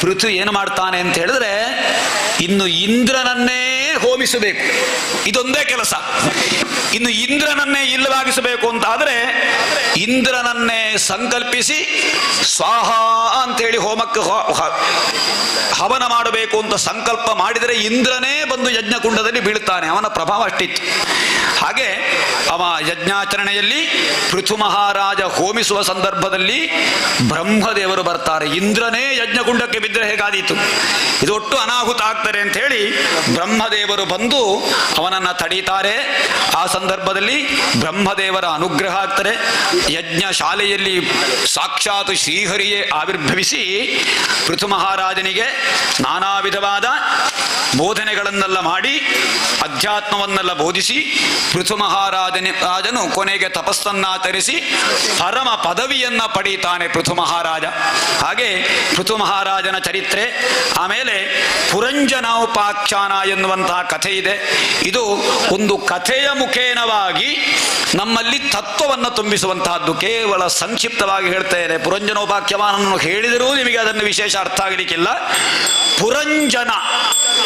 ಪೃಥು ಏನು ಮಾಡ್ತಾನೆ ಅಂತ ಹೇಳಿದ್ರೆ, ಇನ್ನು ಇಂದ್ರನನ್ನೇ ಹೋಮಿಸಬೇಕು, ಇದೊಂದೇ ಕೆಲಸ. ಇನ್ನು ಇಂದ್ರನನ್ನೇ ಇಲ್ಲವಾಗಿಸಬೇಕು ಅಂತ ಆದರೆ ಇಂದ್ರನನ್ನೇ ಸಂಕಲ್ಪಿಸಿ ಸ್ವಾಹ ಅಂತೇಳಿ ಹೋಮಕ್ಕೆ ಹವನ ಮಾಡಬೇಕು ಅಂತ ಸಂಕಲ್ಪ ಮಾಡಿದರೆ ಇಂದ್ರನೇ ಬಂದು ಯಜ್ಞಕುಂಡದಲ್ಲಿ ಬೀಳ್ತಾನೆ. ಅವನ ಪ್ರಭಾವ ಅಷ್ಟಿತ್ತು. ಹಾಗೆ ಅವ ಯಜ್ಞಾಚರಣೆಯಲ್ಲಿ ಪೃಥು ಮಹಾರಾಜ ಹೋಮಿಸುವ ಸಂದರ್ಭದಲ್ಲಿ ಬ್ರಹ್ಮದೇವರು ಬರ್ತಾರೆ. ಇಂದ್ರನೇ ಯಜ್ಞಕುಂಡಕ್ಕೆ ಬಿದ್ದರೆ ಹೇಗಾದೀತು, ಇದು ಒಟ್ಟು ಅನಾಹುತ ಆಗ್ತಾರೆ ಅಂತ ಹೇಳಿ ಬ್ರಹ್ಮದೇವರು ಬಂದು ಅವನನ್ನು ತಡೀತಾರೆ. ಆ ಸಂದರ್ಭದಲ್ಲಿ ಬ್ರಹ್ಮದೇವರ ಅನುಗ್ರಹ ಆಗ್ತಾರೆ. ಯಜ್ಞ ಶಾಲೆಯಲ್ಲಿ ಸಾಕ್ಷಾತ್ ಶ್ರೀಹರಿಯೇ ಆವಿರ್ಭವಿಸಿ ಪೃಥು ಮಹಾರಾಜನಿಗೆ ನಾನಾ ವಿಧವಾದ ಬೋಧನೆಗಳನ್ನೆಲ್ಲ ಮಾಡಿ ಅಧ್ಯಾತ್ಮವನ್ನೆಲ್ಲ ಬೋಧಿಸಿ ಪೃಥು ರಾಜನು ಕೊನೆಗೆ ತಪಸ್ಸನ್ನಾಚರಿಸಿ ಪರಮ ಪದವಿಯನ್ನ ಪಡೀತಾನೆ ಪೃಥು ಮಹಾರಾಜ. ಹಾಗೆ ಪೃಥು ಮಹಾರಾಜನ ಚರಿತ್ರೆ. ಆಮೇಲೆ ಪುರಂಜನೋಪಾಖ್ಯಾನ ಎನ್ನುವಂತಹ ಕಥೆ ಇದೆ. ಇದು ಒಂದು ಕಥೆಯ ಮುಖೇನವಾಗಿ ನಮ್ಮಲ್ಲಿ ತತ್ವವನ್ನು ತುಂಬಿಸುವಂತಹದ್ದು. ಕೇವಲ ಸಂಕ್ಷಿಪ್ತವಾಗಿ ಹೇಳ್ತೇನೆ. ಪುರಂಜನೋಪಾಖ್ಯಾನವನ್ನು ಹೇಳಿದರೂ ನಿಮಗೆ ಅದನ್ನು ವಿಶೇಷ ಅರ್ಥ ಆಗಲಿಕ್ಕಿಲ್ಲ. ಪುರಂಜನ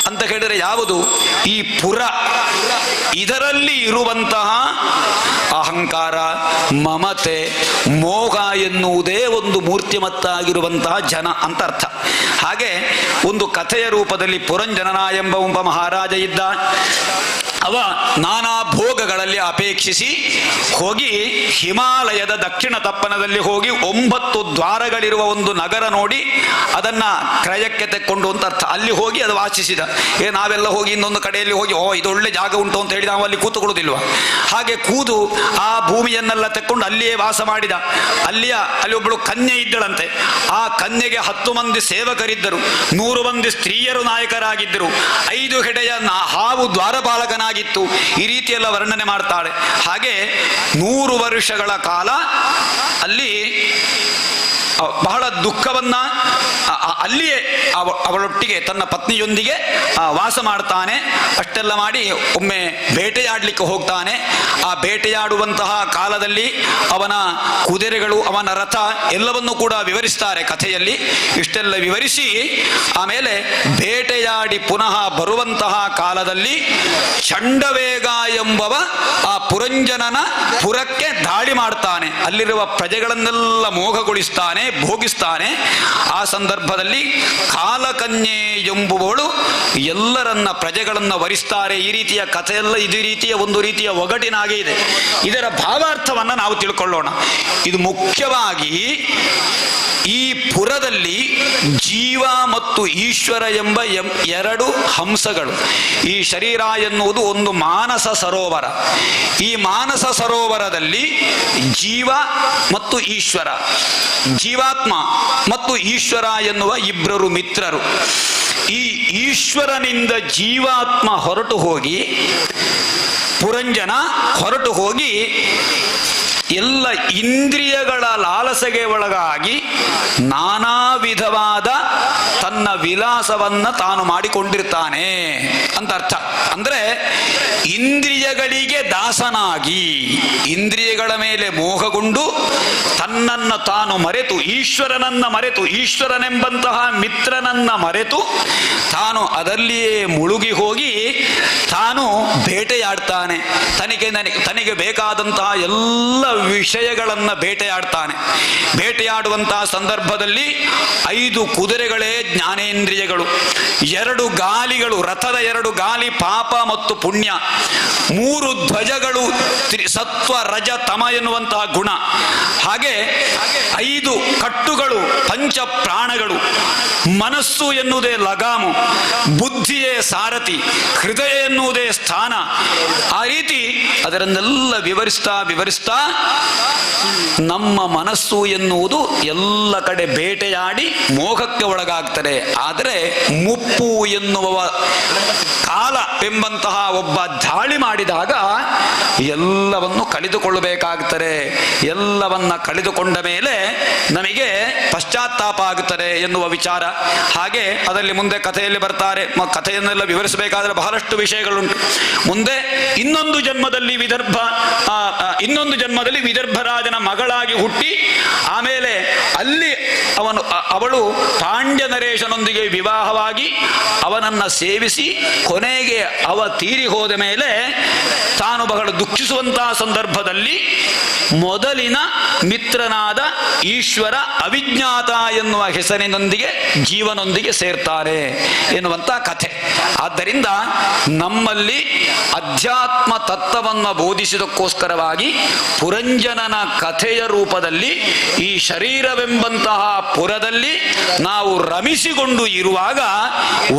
ಅಂತ ಹೇಳಿದರೆ ಯಾವುದು? ಈ ಪುರ, ಇದರಲ್ಲಿ ಇರುವಂತಹ ಅಹಂಕಾರ, ಮಮತೆ, ಮೋಹ ಎನ್ನುವುದೇ ಒಂದು ಮೂರ್ತಿಮತ್ತಾಗಿರುವಂತಹ ಜನ ಅಂತ ಅರ್ಥ. ಹಾಗೆ ಒಂದು ಕಥೆಯ ರೂಪದಲ್ಲಿ ಪುರಂಜನನ ಎಂಬ ಒಬ್ಬ ಮಹಾರಾಜ ಇದ್ದ. ಅವ ನಾನಾ ಭೋಗಗಳಲ್ಲಿ ಅಪೇಕ್ಷಿಸಿ ಹೋಗಿ ಹಿಮಾಲಯದ ದಕ್ಷಿಣ ತಪ್ಪನದಲ್ಲಿ ಹೋಗಿ 9 ದ್ವಾರಗಳಿರುವ ಒಂದು ನಗರ ನೋಡಿ ಅದನ್ನ ಕ್ರಯಕ್ಕೆ ತೆಕ್ಕೊಂಡು ಅಂತ ಅರ್ಥ. ಅಲ್ಲಿ ಹೋಗಿ ಅದು ವಾಸಿಸಿದ. ನಾವೆಲ್ಲ ಹೋಗಿ ಇನ್ನೊಂದು ಕಡೆಯಲ್ಲಿ ಹೋಗಿ ಇದು ಒಳ್ಳೆ ಜಾಗ ಉಂಟು ಅಂತ ಹೇಳಿ ನಾವು ಅಲ್ಲಿ ಕೂತುಕೊಳ್ಳುವುದಿಲ್ವ? ಹಾಗೆ ಕೂದು ಆ ಭೂಮಿಯನ್ನೆಲ್ಲ ತೆಕ್ಕೊಂಡು ಅಲ್ಲಿಯೇ ವಾಸ ಮಾಡಿದ. ಅಲ್ಲಿ ಒಬ್ಬಳು ಕನ್ಯೆ ಇದ್ದಳಂತೆ. ಆ ಕನ್ಯೆಗೆ 10 ಮಂದಿ ಸೇವಕರಿದ್ದರು, 100 ಮಂದಿ ಸ್ತ್ರೀಯರು ನಾಯಕರಾಗಿದ್ದರು, 5 ಹೆಡೆಯ ಹಾವು ದ್ವಾರಪಾಲಕನಾಗಿತ್ತು. ಈ ರೀತಿಯೆಲ್ಲ ವರ್ಣನೆ ಮಾಡ್ತಾಳೆ. ಹಾಗೆ 100 ವರ್ಷಗಳ ಕಾಲ ಅಲ್ಲಿ ಬಹಳ ದುಃಖವನ್ನ ಅಲ್ಲಿಯೇ ಅವಳೊಟ್ಟಿಗೆ ತನ್ನ ಪತ್ನಿಯೊಂದಿಗೆ ವಾಸ ಮಾಡ್ತಾನೆ. ಅಷ್ಟೆಲ್ಲ ಮಾಡಿ ಒಮ್ಮೆ ಬೇಟೆಯಾಡಲಿಕ್ಕೆ ಹೋಗ್ತಾನೆ. ಆ ಬೇಟೆಯಾಡುವಂತಹ ಕಾಲದಲ್ಲಿ ಅವನ ಕುದುರೆಗಳು, ಅವನ ರಥ ಎಲ್ಲವನ್ನೂ ಕೂಡ ವಿವರಿಸ್ತಾರೆ ಕಥೆಯಲ್ಲಿ. ಇಷ್ಟೆಲ್ಲ ವಿವರಿಸಿ ಆಮೇಲೆ ಬೇಟೆಯಾಡಿ ಪುನಃ ಬರುವಂತಹ ಕಾಲದಲ್ಲಿ ಚಂಡವೇಗ ಎಂಬವ ಆ ಪುರಂಜನನ ಪುರಕ್ಕೆ ದಾಳಿ ಮಾಡ್ತಾನೆ. ಅಲ್ಲಿರುವ ಪ್ರಜೆಗಳನ್ನೆಲ್ಲ ಮೋಹಗೊಳಿಸ್ತಾನೆ, ಭೋಗಿಸ್ತಾನೆ. ಆ ಸಂದರ್ಭದಲ್ಲಿ ಕಾಲಕನ್ಯೆ ಎಂಬುವಳು ಎಲ್ಲರನ್ನ ಪ್ರಜೆಗಳನ್ನ ವರಿಸ್ತಾರೆ. ಈ ರೀತಿಯ ಕಥೆಯೆಲ್ಲ ಇದು ರೀತಿಯ ಒಂದು ರೀತಿಯ ಒಗಟಿನಾಗೆ ಇದೆ. ಇದರ ಭಾವಾರ್ಥವನ್ನ ನಾವು ತಿಳ್ಕೊಳ್ಳೋಣ. ಇದು ಮುಖ್ಯವಾಗಿ ಈ ಪುರದಲ್ಲಿ ಜೀವ ಮತ್ತು ಈಶ್ವರ ಎಂಬ 2 ಹಂಸಗಳು. ಈ ಶರೀರ ಎನ್ನುವುದು ಒಂದು ಮಾನಸ ಸರೋವರ. ಈ ಮಾನಸ ಸರೋವರದಲ್ಲಿ ಜೀವ ಮತ್ತು ಈಶ್ವರ, ಜೀವಾತ್ಮ ಮತ್ತು ಈಶ್ವರ ಎನ್ನುವ 2 ಮಿತ್ರರು. ಈ ಈಶ್ವರನಿಂದ ಜೀವಾತ್ಮ ಹೊರಟು ಹೋಗಿ, ಪುರಂಜನ ಹೊರಟು ಹೋಗಿ ಎಲ್ಲ ಇಂದ್ರಿಯಗಳ ಲಾಲಸೆಗೆ ಒಳಗಾಗಿ ನಾನಾ ವಿಧವಾದ ತನ್ನ ವಿಲಾಸವನ್ನ ತಾನು ಮಾಡಿಕೊಂಡಿರ್ತಾನೆ ಅಂತ ಅರ್ಥ. ಅಂದ್ರೆ ಇಂದ್ರಿಯಗಳಿಗೆ ದಾಸನಾಗಿ, ಇಂದ್ರಿಯಗಳ ಮೇಲೆ ಮೋಹಗೊಂಡು ತನ್ನನ್ನು ತಾನು ಮರೆತು, ಈಶ್ವರನನ್ನ ಮರೆತು, ಈಶ್ವರನೆಂಬಂತಹ ಮಿತ್ರನನ್ನ ಮರೆತು ತಾನು ಅದರಲ್ಲಿಯೇ ಮುಳುಗಿ ಹೋಗಿ ತಾನು ಬೇಟೆಯಾಡ್ತಾನೆ. ತನಗೆ ಬೇಕಾದಂತಹ ಎಲ್ಲ ವಿಷಯಗಳನ್ನ ಬೇಟೆಯಾಡ್ತಾನೆ. ಬೇಟೆಯಾಡುವಂತಹ ಸಂದರ್ಭದಲ್ಲಿ 5 ಕುದುರೆಗಳೇ ಜ್ಞಾನೇಂದ್ರಿಯಗಳು, 2 ಗಾಲಿಗಳು, ರಥದ 2 ಗಾಲಿ ಪಾಪ ಮತ್ತು ಪುಣ್ಯ, 3 ಧ್ವಜಗಳು ಸತ್ವ ರಜ ತಮ ಎನ್ನುವಂತಹ ಗುಣ, ಹಾಗೆ 5 ಕಟ್ಟುಗಳು ಪಂಚ ಪ್ರಾಣಗಳು, ಮನಸ್ಸು ಎನ್ನುವುದೇ ಲಗಾಮು, ಬುದ್ಧಿಯೇ ಸಾರಥಿ, ಹೃದಯ ಎನ್ನುವುದೇ ಸ್ಥಾನ. ಆ ರೀತಿ ಅದರನ್ನೆಲ್ಲ ವಿವರಿಸ್ತಾ ನಮ್ಮ ಮನಸ್ಸು ಎನ್ನುವುದು ಎಲ್ಲ ಕಡೆ ಬೇಟೆಯಾಡಿ ಮೋಹಕ್ಕೆ ಒಳಗಾಗ್ತದೆ. ಆದರೆ ಮುಪ್ಪು ಎನ್ನುವ ಕಾಲ ಎಂಬಂತಹ ಒಬ್ಬ ದಾಳಿ ಮಾಡಿದಾಗ ಎಲ್ಲವನ್ನು ಕಳೆದುಕೊಳ್ಳಬೇಕಾಗ್ತದೆ. ಎಲ್ಲವನ್ನ ಕಳೆದುಕೊಂಡ ಮೇಲೆ ನಮಗೆ ಪಶ್ಚಾತ್ತಾಪ ಆಗುತ್ತದೆ ಎನ್ನುವ ವಿಚಾರ. ಹಾಗೆ ಅದರಲ್ಲಿ ಮುಂದೆ ಕಥೆಯಲ್ಲಿ ಬರ್ತಾರೆ. ಕಥೆಯನ್ನೆಲ್ಲ ವಿವರಿಸಬೇಕಾದ್ರೆ ಬಹಳಷ್ಟು ವಿಷಯಗಳುಂಟು. ಮುಂದೆ ಇನ್ನೊಂದು ಜನ್ಮದಲ್ಲಿ ವಿದರ್ಭರಾಜನ ಮಗಳಾಗಿ ಹುಟ್ಟಿ ಆಮೇಲೆ ಅಲ್ಲಿ ಅವಳು ಪಾಂಡ್ಯ ನರೇಶನೊಂದಿಗೆ ವಿವಾಹವಾಗಿ ಅವನನ್ನ ಸೇವಿಸಿ ಕೊನೆಗೆ ಅವ ತೀರಿ ಹೋದ ಮೇಲೆ ತಾನು ಬಹಳ ದುಃಖಿಸುವಂತಹ ಸಂದರ್ಭದಲ್ಲಿ ಮೊದಲಿನ ಮಿತ್ರನಾದ ಈಶ್ವರ ಅವಿಜ್ಞಾತ ಎನ್ನುವ ಹೆಸರಿನೊಂದಿಗೆ ಜೀವನೊಂದಿಗೆ ಸೇರ್ತಾರೆ ಎನ್ನುವಂತಹ ಕಥೆ. ಆದ್ದರಿಂದ ನಮ್ಮಲ್ಲಿ ಅಧ್ಯಾತ್ಮ ತತ್ವವನ್ನು ಬೋಧಿಸಿದಕ್ಕೋಸ್ಕರವಾಗಿ ಪುರಂಜನನ ಕಥೆಯ ರೂಪದಲ್ಲಿ ಈ ಶರೀರವೆಂಬಂತಹ ಪುರದಲ್ಲಿ ನಾವು ರಮಿಸಿಕೊಂಡು ಇರುವಾಗ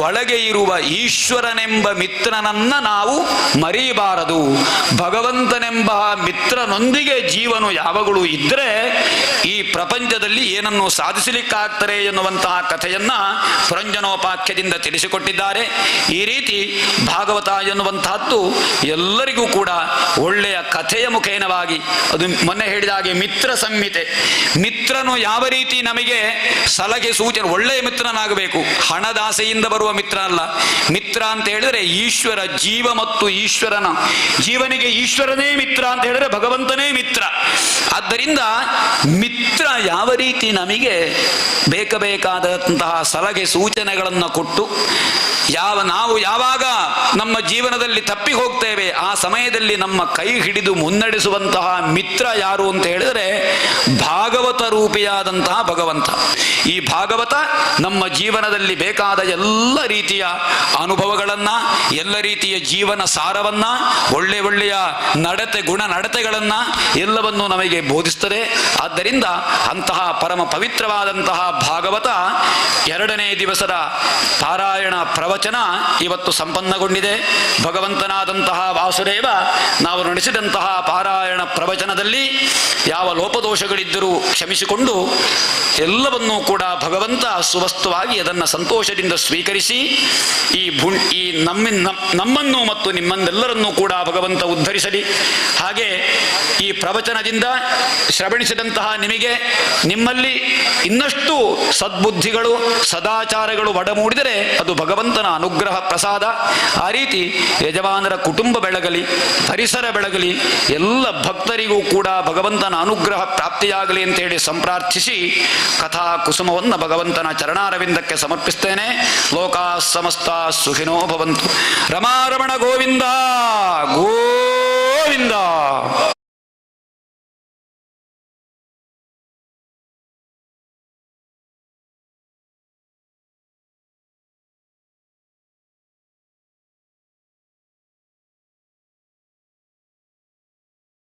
ಒಳಗೆ ಇರುವ ಈಶ್ವರನೆಂಬ ಮಿತ್ರನನ್ನ ನಾವು ಮರೆಯಬಾರದು. ಭಗವಂತನೆಂಬ ಮಿತ್ರನೊಂದಿಗೆ ಜೀವನು ಯಾವಾಗಲೂ ಇದ್ದರೆ ಈ ಪ್ರಪಂಚದಲ್ಲಿ ಏನನ್ನು ಸಾಧಿಸಲಿಕ್ಕಾಗ್ತಾರೆ ಎನ್ನುವಂತಹ ಕಥೆಯನ್ನ ಪುರಂಜನೋಪಾಖ್ಯದಿಂದ ತಿಳಿಸಿಕೊಟ್ಟಿದ್ದಾರೆ. ಈ ರೀತಿ ಭಾಗವತ ಎನ್ನುವಂತಹದ್ದು ಎಲ್ಲರಿಗೂ ಕೂಡ ಒಳ್ಳೆಯ ಕಥೆಯ ಮುಖೇನವಾಗಿ, ಅದು ಮೊನ್ನೆ ಹೇಳಿದ ಹಾಗೆ ಮಿತ್ರ ಸಂಹಿತೆ, ಮಿತ್ರನು ಯಾವ ರೀತಿ ನಮಗೆ ಸಲಹೆ ಸೂಚನೆ, ಒಳ್ಳೆಯ ಮಿತ್ರನಾಗಬೇಕು, ಹಣದಾಸೆಯಿಂದ ಬರುವ ಮಿತ್ರ ಅಲ್ಲ. ಮಿತ್ರ ಅಂತ ಹೇಳಿದ್ರೆ ಈಶ್ವರ, ಜೀವ ಮತ್ತು ಈಶ್ವರನ, ಜೀವನಿಗೆ ಈಶ್ವರನೇ ಮಿತ್ರ ಅಂತ ಹೇಳಿದ್ರೆ ಭಗವಂತನೇ ಮಿತ್ರ. ಆದ್ದರಿಂದ ಮಿತ್ರ ಯಾವ ರೀತಿ ನಮಗೆ ಬೇಕಾದಂತಹ ಸಲಹೆ ಸೂಚನೆಗಳನ್ನು ಕೊಟ್ಟು ನಾವು ಯಾವಾಗ ನಮ್ಮ ಜೀವನದಲ್ಲಿ ತಪ್ಪಿ ಹೋಗ್ತೇವೆ ಆ ಸಮಯದಲ್ಲಿ ನಮ್ಮ ಕೈ ಹಿಡಿದು ಮುನ್ನಡೆಸುವಂತಹ ಮಿತ್ರ ಯಾರು ಅಂತ ಹೇಳಿದರೆ ಭಾಗವತ ರೂಪಿಯಾದಂತಹ ಭಗವಂತ. ಈ ಭಾಗವತ ನಮ್ಮ ಜೀವನದಲ್ಲಿ ಬೇಕಾದ ಎಲ್ಲ ರೀತಿಯ ಅನುಭವಗಳನ್ನ, ಎಲ್ಲ ರೀತಿಯ ಜೀವನ ಸಾರವನ್ನ, ಒಳ್ಳೆಯ ನಡತೆ, ಗುಣ ನಡತೆಗಳನ್ನ ಎಲ್ಲವನ್ನು ನಮಗೆ ಬೋಧಿಸ್ತದೆ. ಆದ್ದರಿಂದ ಅಂತಹ ಪರಮ ಪವಿತ್ರವಾದಂತಹ ಭಾಗವತ 2ನೇ ದಿವಸದ ಪಾರಾಯಣ ಪ್ರವಚನ ಇವತ್ತು ಸಂಪನ್ನಗೊಂಡಿದೆ. ಭಗವಂತನಾದಂತಹ ವಾಸುದೇವ ನಾವು ನಡೆಸಿದಂತಹ ಪಾರಾಯಣ ಪ್ರವಚನದಲ್ಲಿ ಯಾವ ಲೋಪದೋಷಗಳಿದ್ದರೂ ಕ್ಷಮಿಸಿಕೊಂಡು ಎಲ್ಲವನ್ನೂ ಕೂಡ ಭಗವಂತ ಸುವಸ್ತುವಾಗಿ ಅದನ್ನು ಸಂತೋಷದಿಂದ ಸ್ವೀಕರಿಸಿ ಈ ನಮ್ಮನ್ನು ಮತ್ತು ನಿಮ್ಮನ್ನೆಲ್ಲರನ್ನೂ ಕೂಡ ಭಗವಂತ ಉದ್ಧರಿಸಲಿ. ಹಾಗೆ ಈ ಪ್ರವಚನದಿಂದ ಶ್ರವಣಿಸಿದಂತಹ ನಿಮಗೆ, ನಿಮ್ಮಲ್ಲಿ ಇನ್ನಷ್ಟು ಸದ್ಬುದ್ಧಿಗಳು, ಸದಾಚಾರಗಳು ಒಡಮೂಡಿದರೆ ಅದು ಭಗವಂತನ ಅನುಗ್ರಹ ಪ್ರಸಾದ. ಆ ರೀತಿ ಯಜಮಾನರ ಕುಟುಂಬ ಬೆಳಗಲಿ, ಪರಿಸರ ಬೆಳಗಲಿ, ಎಲ್ಲ ಭಕ್ತರಿಗೂ ಕೂಡ ಭಗವಂತನ ಅನುಗ್ರಹ ಪ್ರಾಪ್ತಿಯಾಗಲಿ ಅಂತ ಹೇಳಿ ಸಂಪ್ರಾರ್ಥಿಸಿ ಕಥಾ ಕುಸುಮವನ್ನು ಭಗವಂತನ ಚರಣಾರವಿಂದಕ್ಕೆ ಸಮರ್ಪಿಸ್ತೇನೆ. ಲೋಕಾ ಸಮಸ್ತ ಸುಖಿನೋ ಭವಂತು. ರಮಾರಮಣ ಗೋವಿಂದ ಗೋವಿಂದ.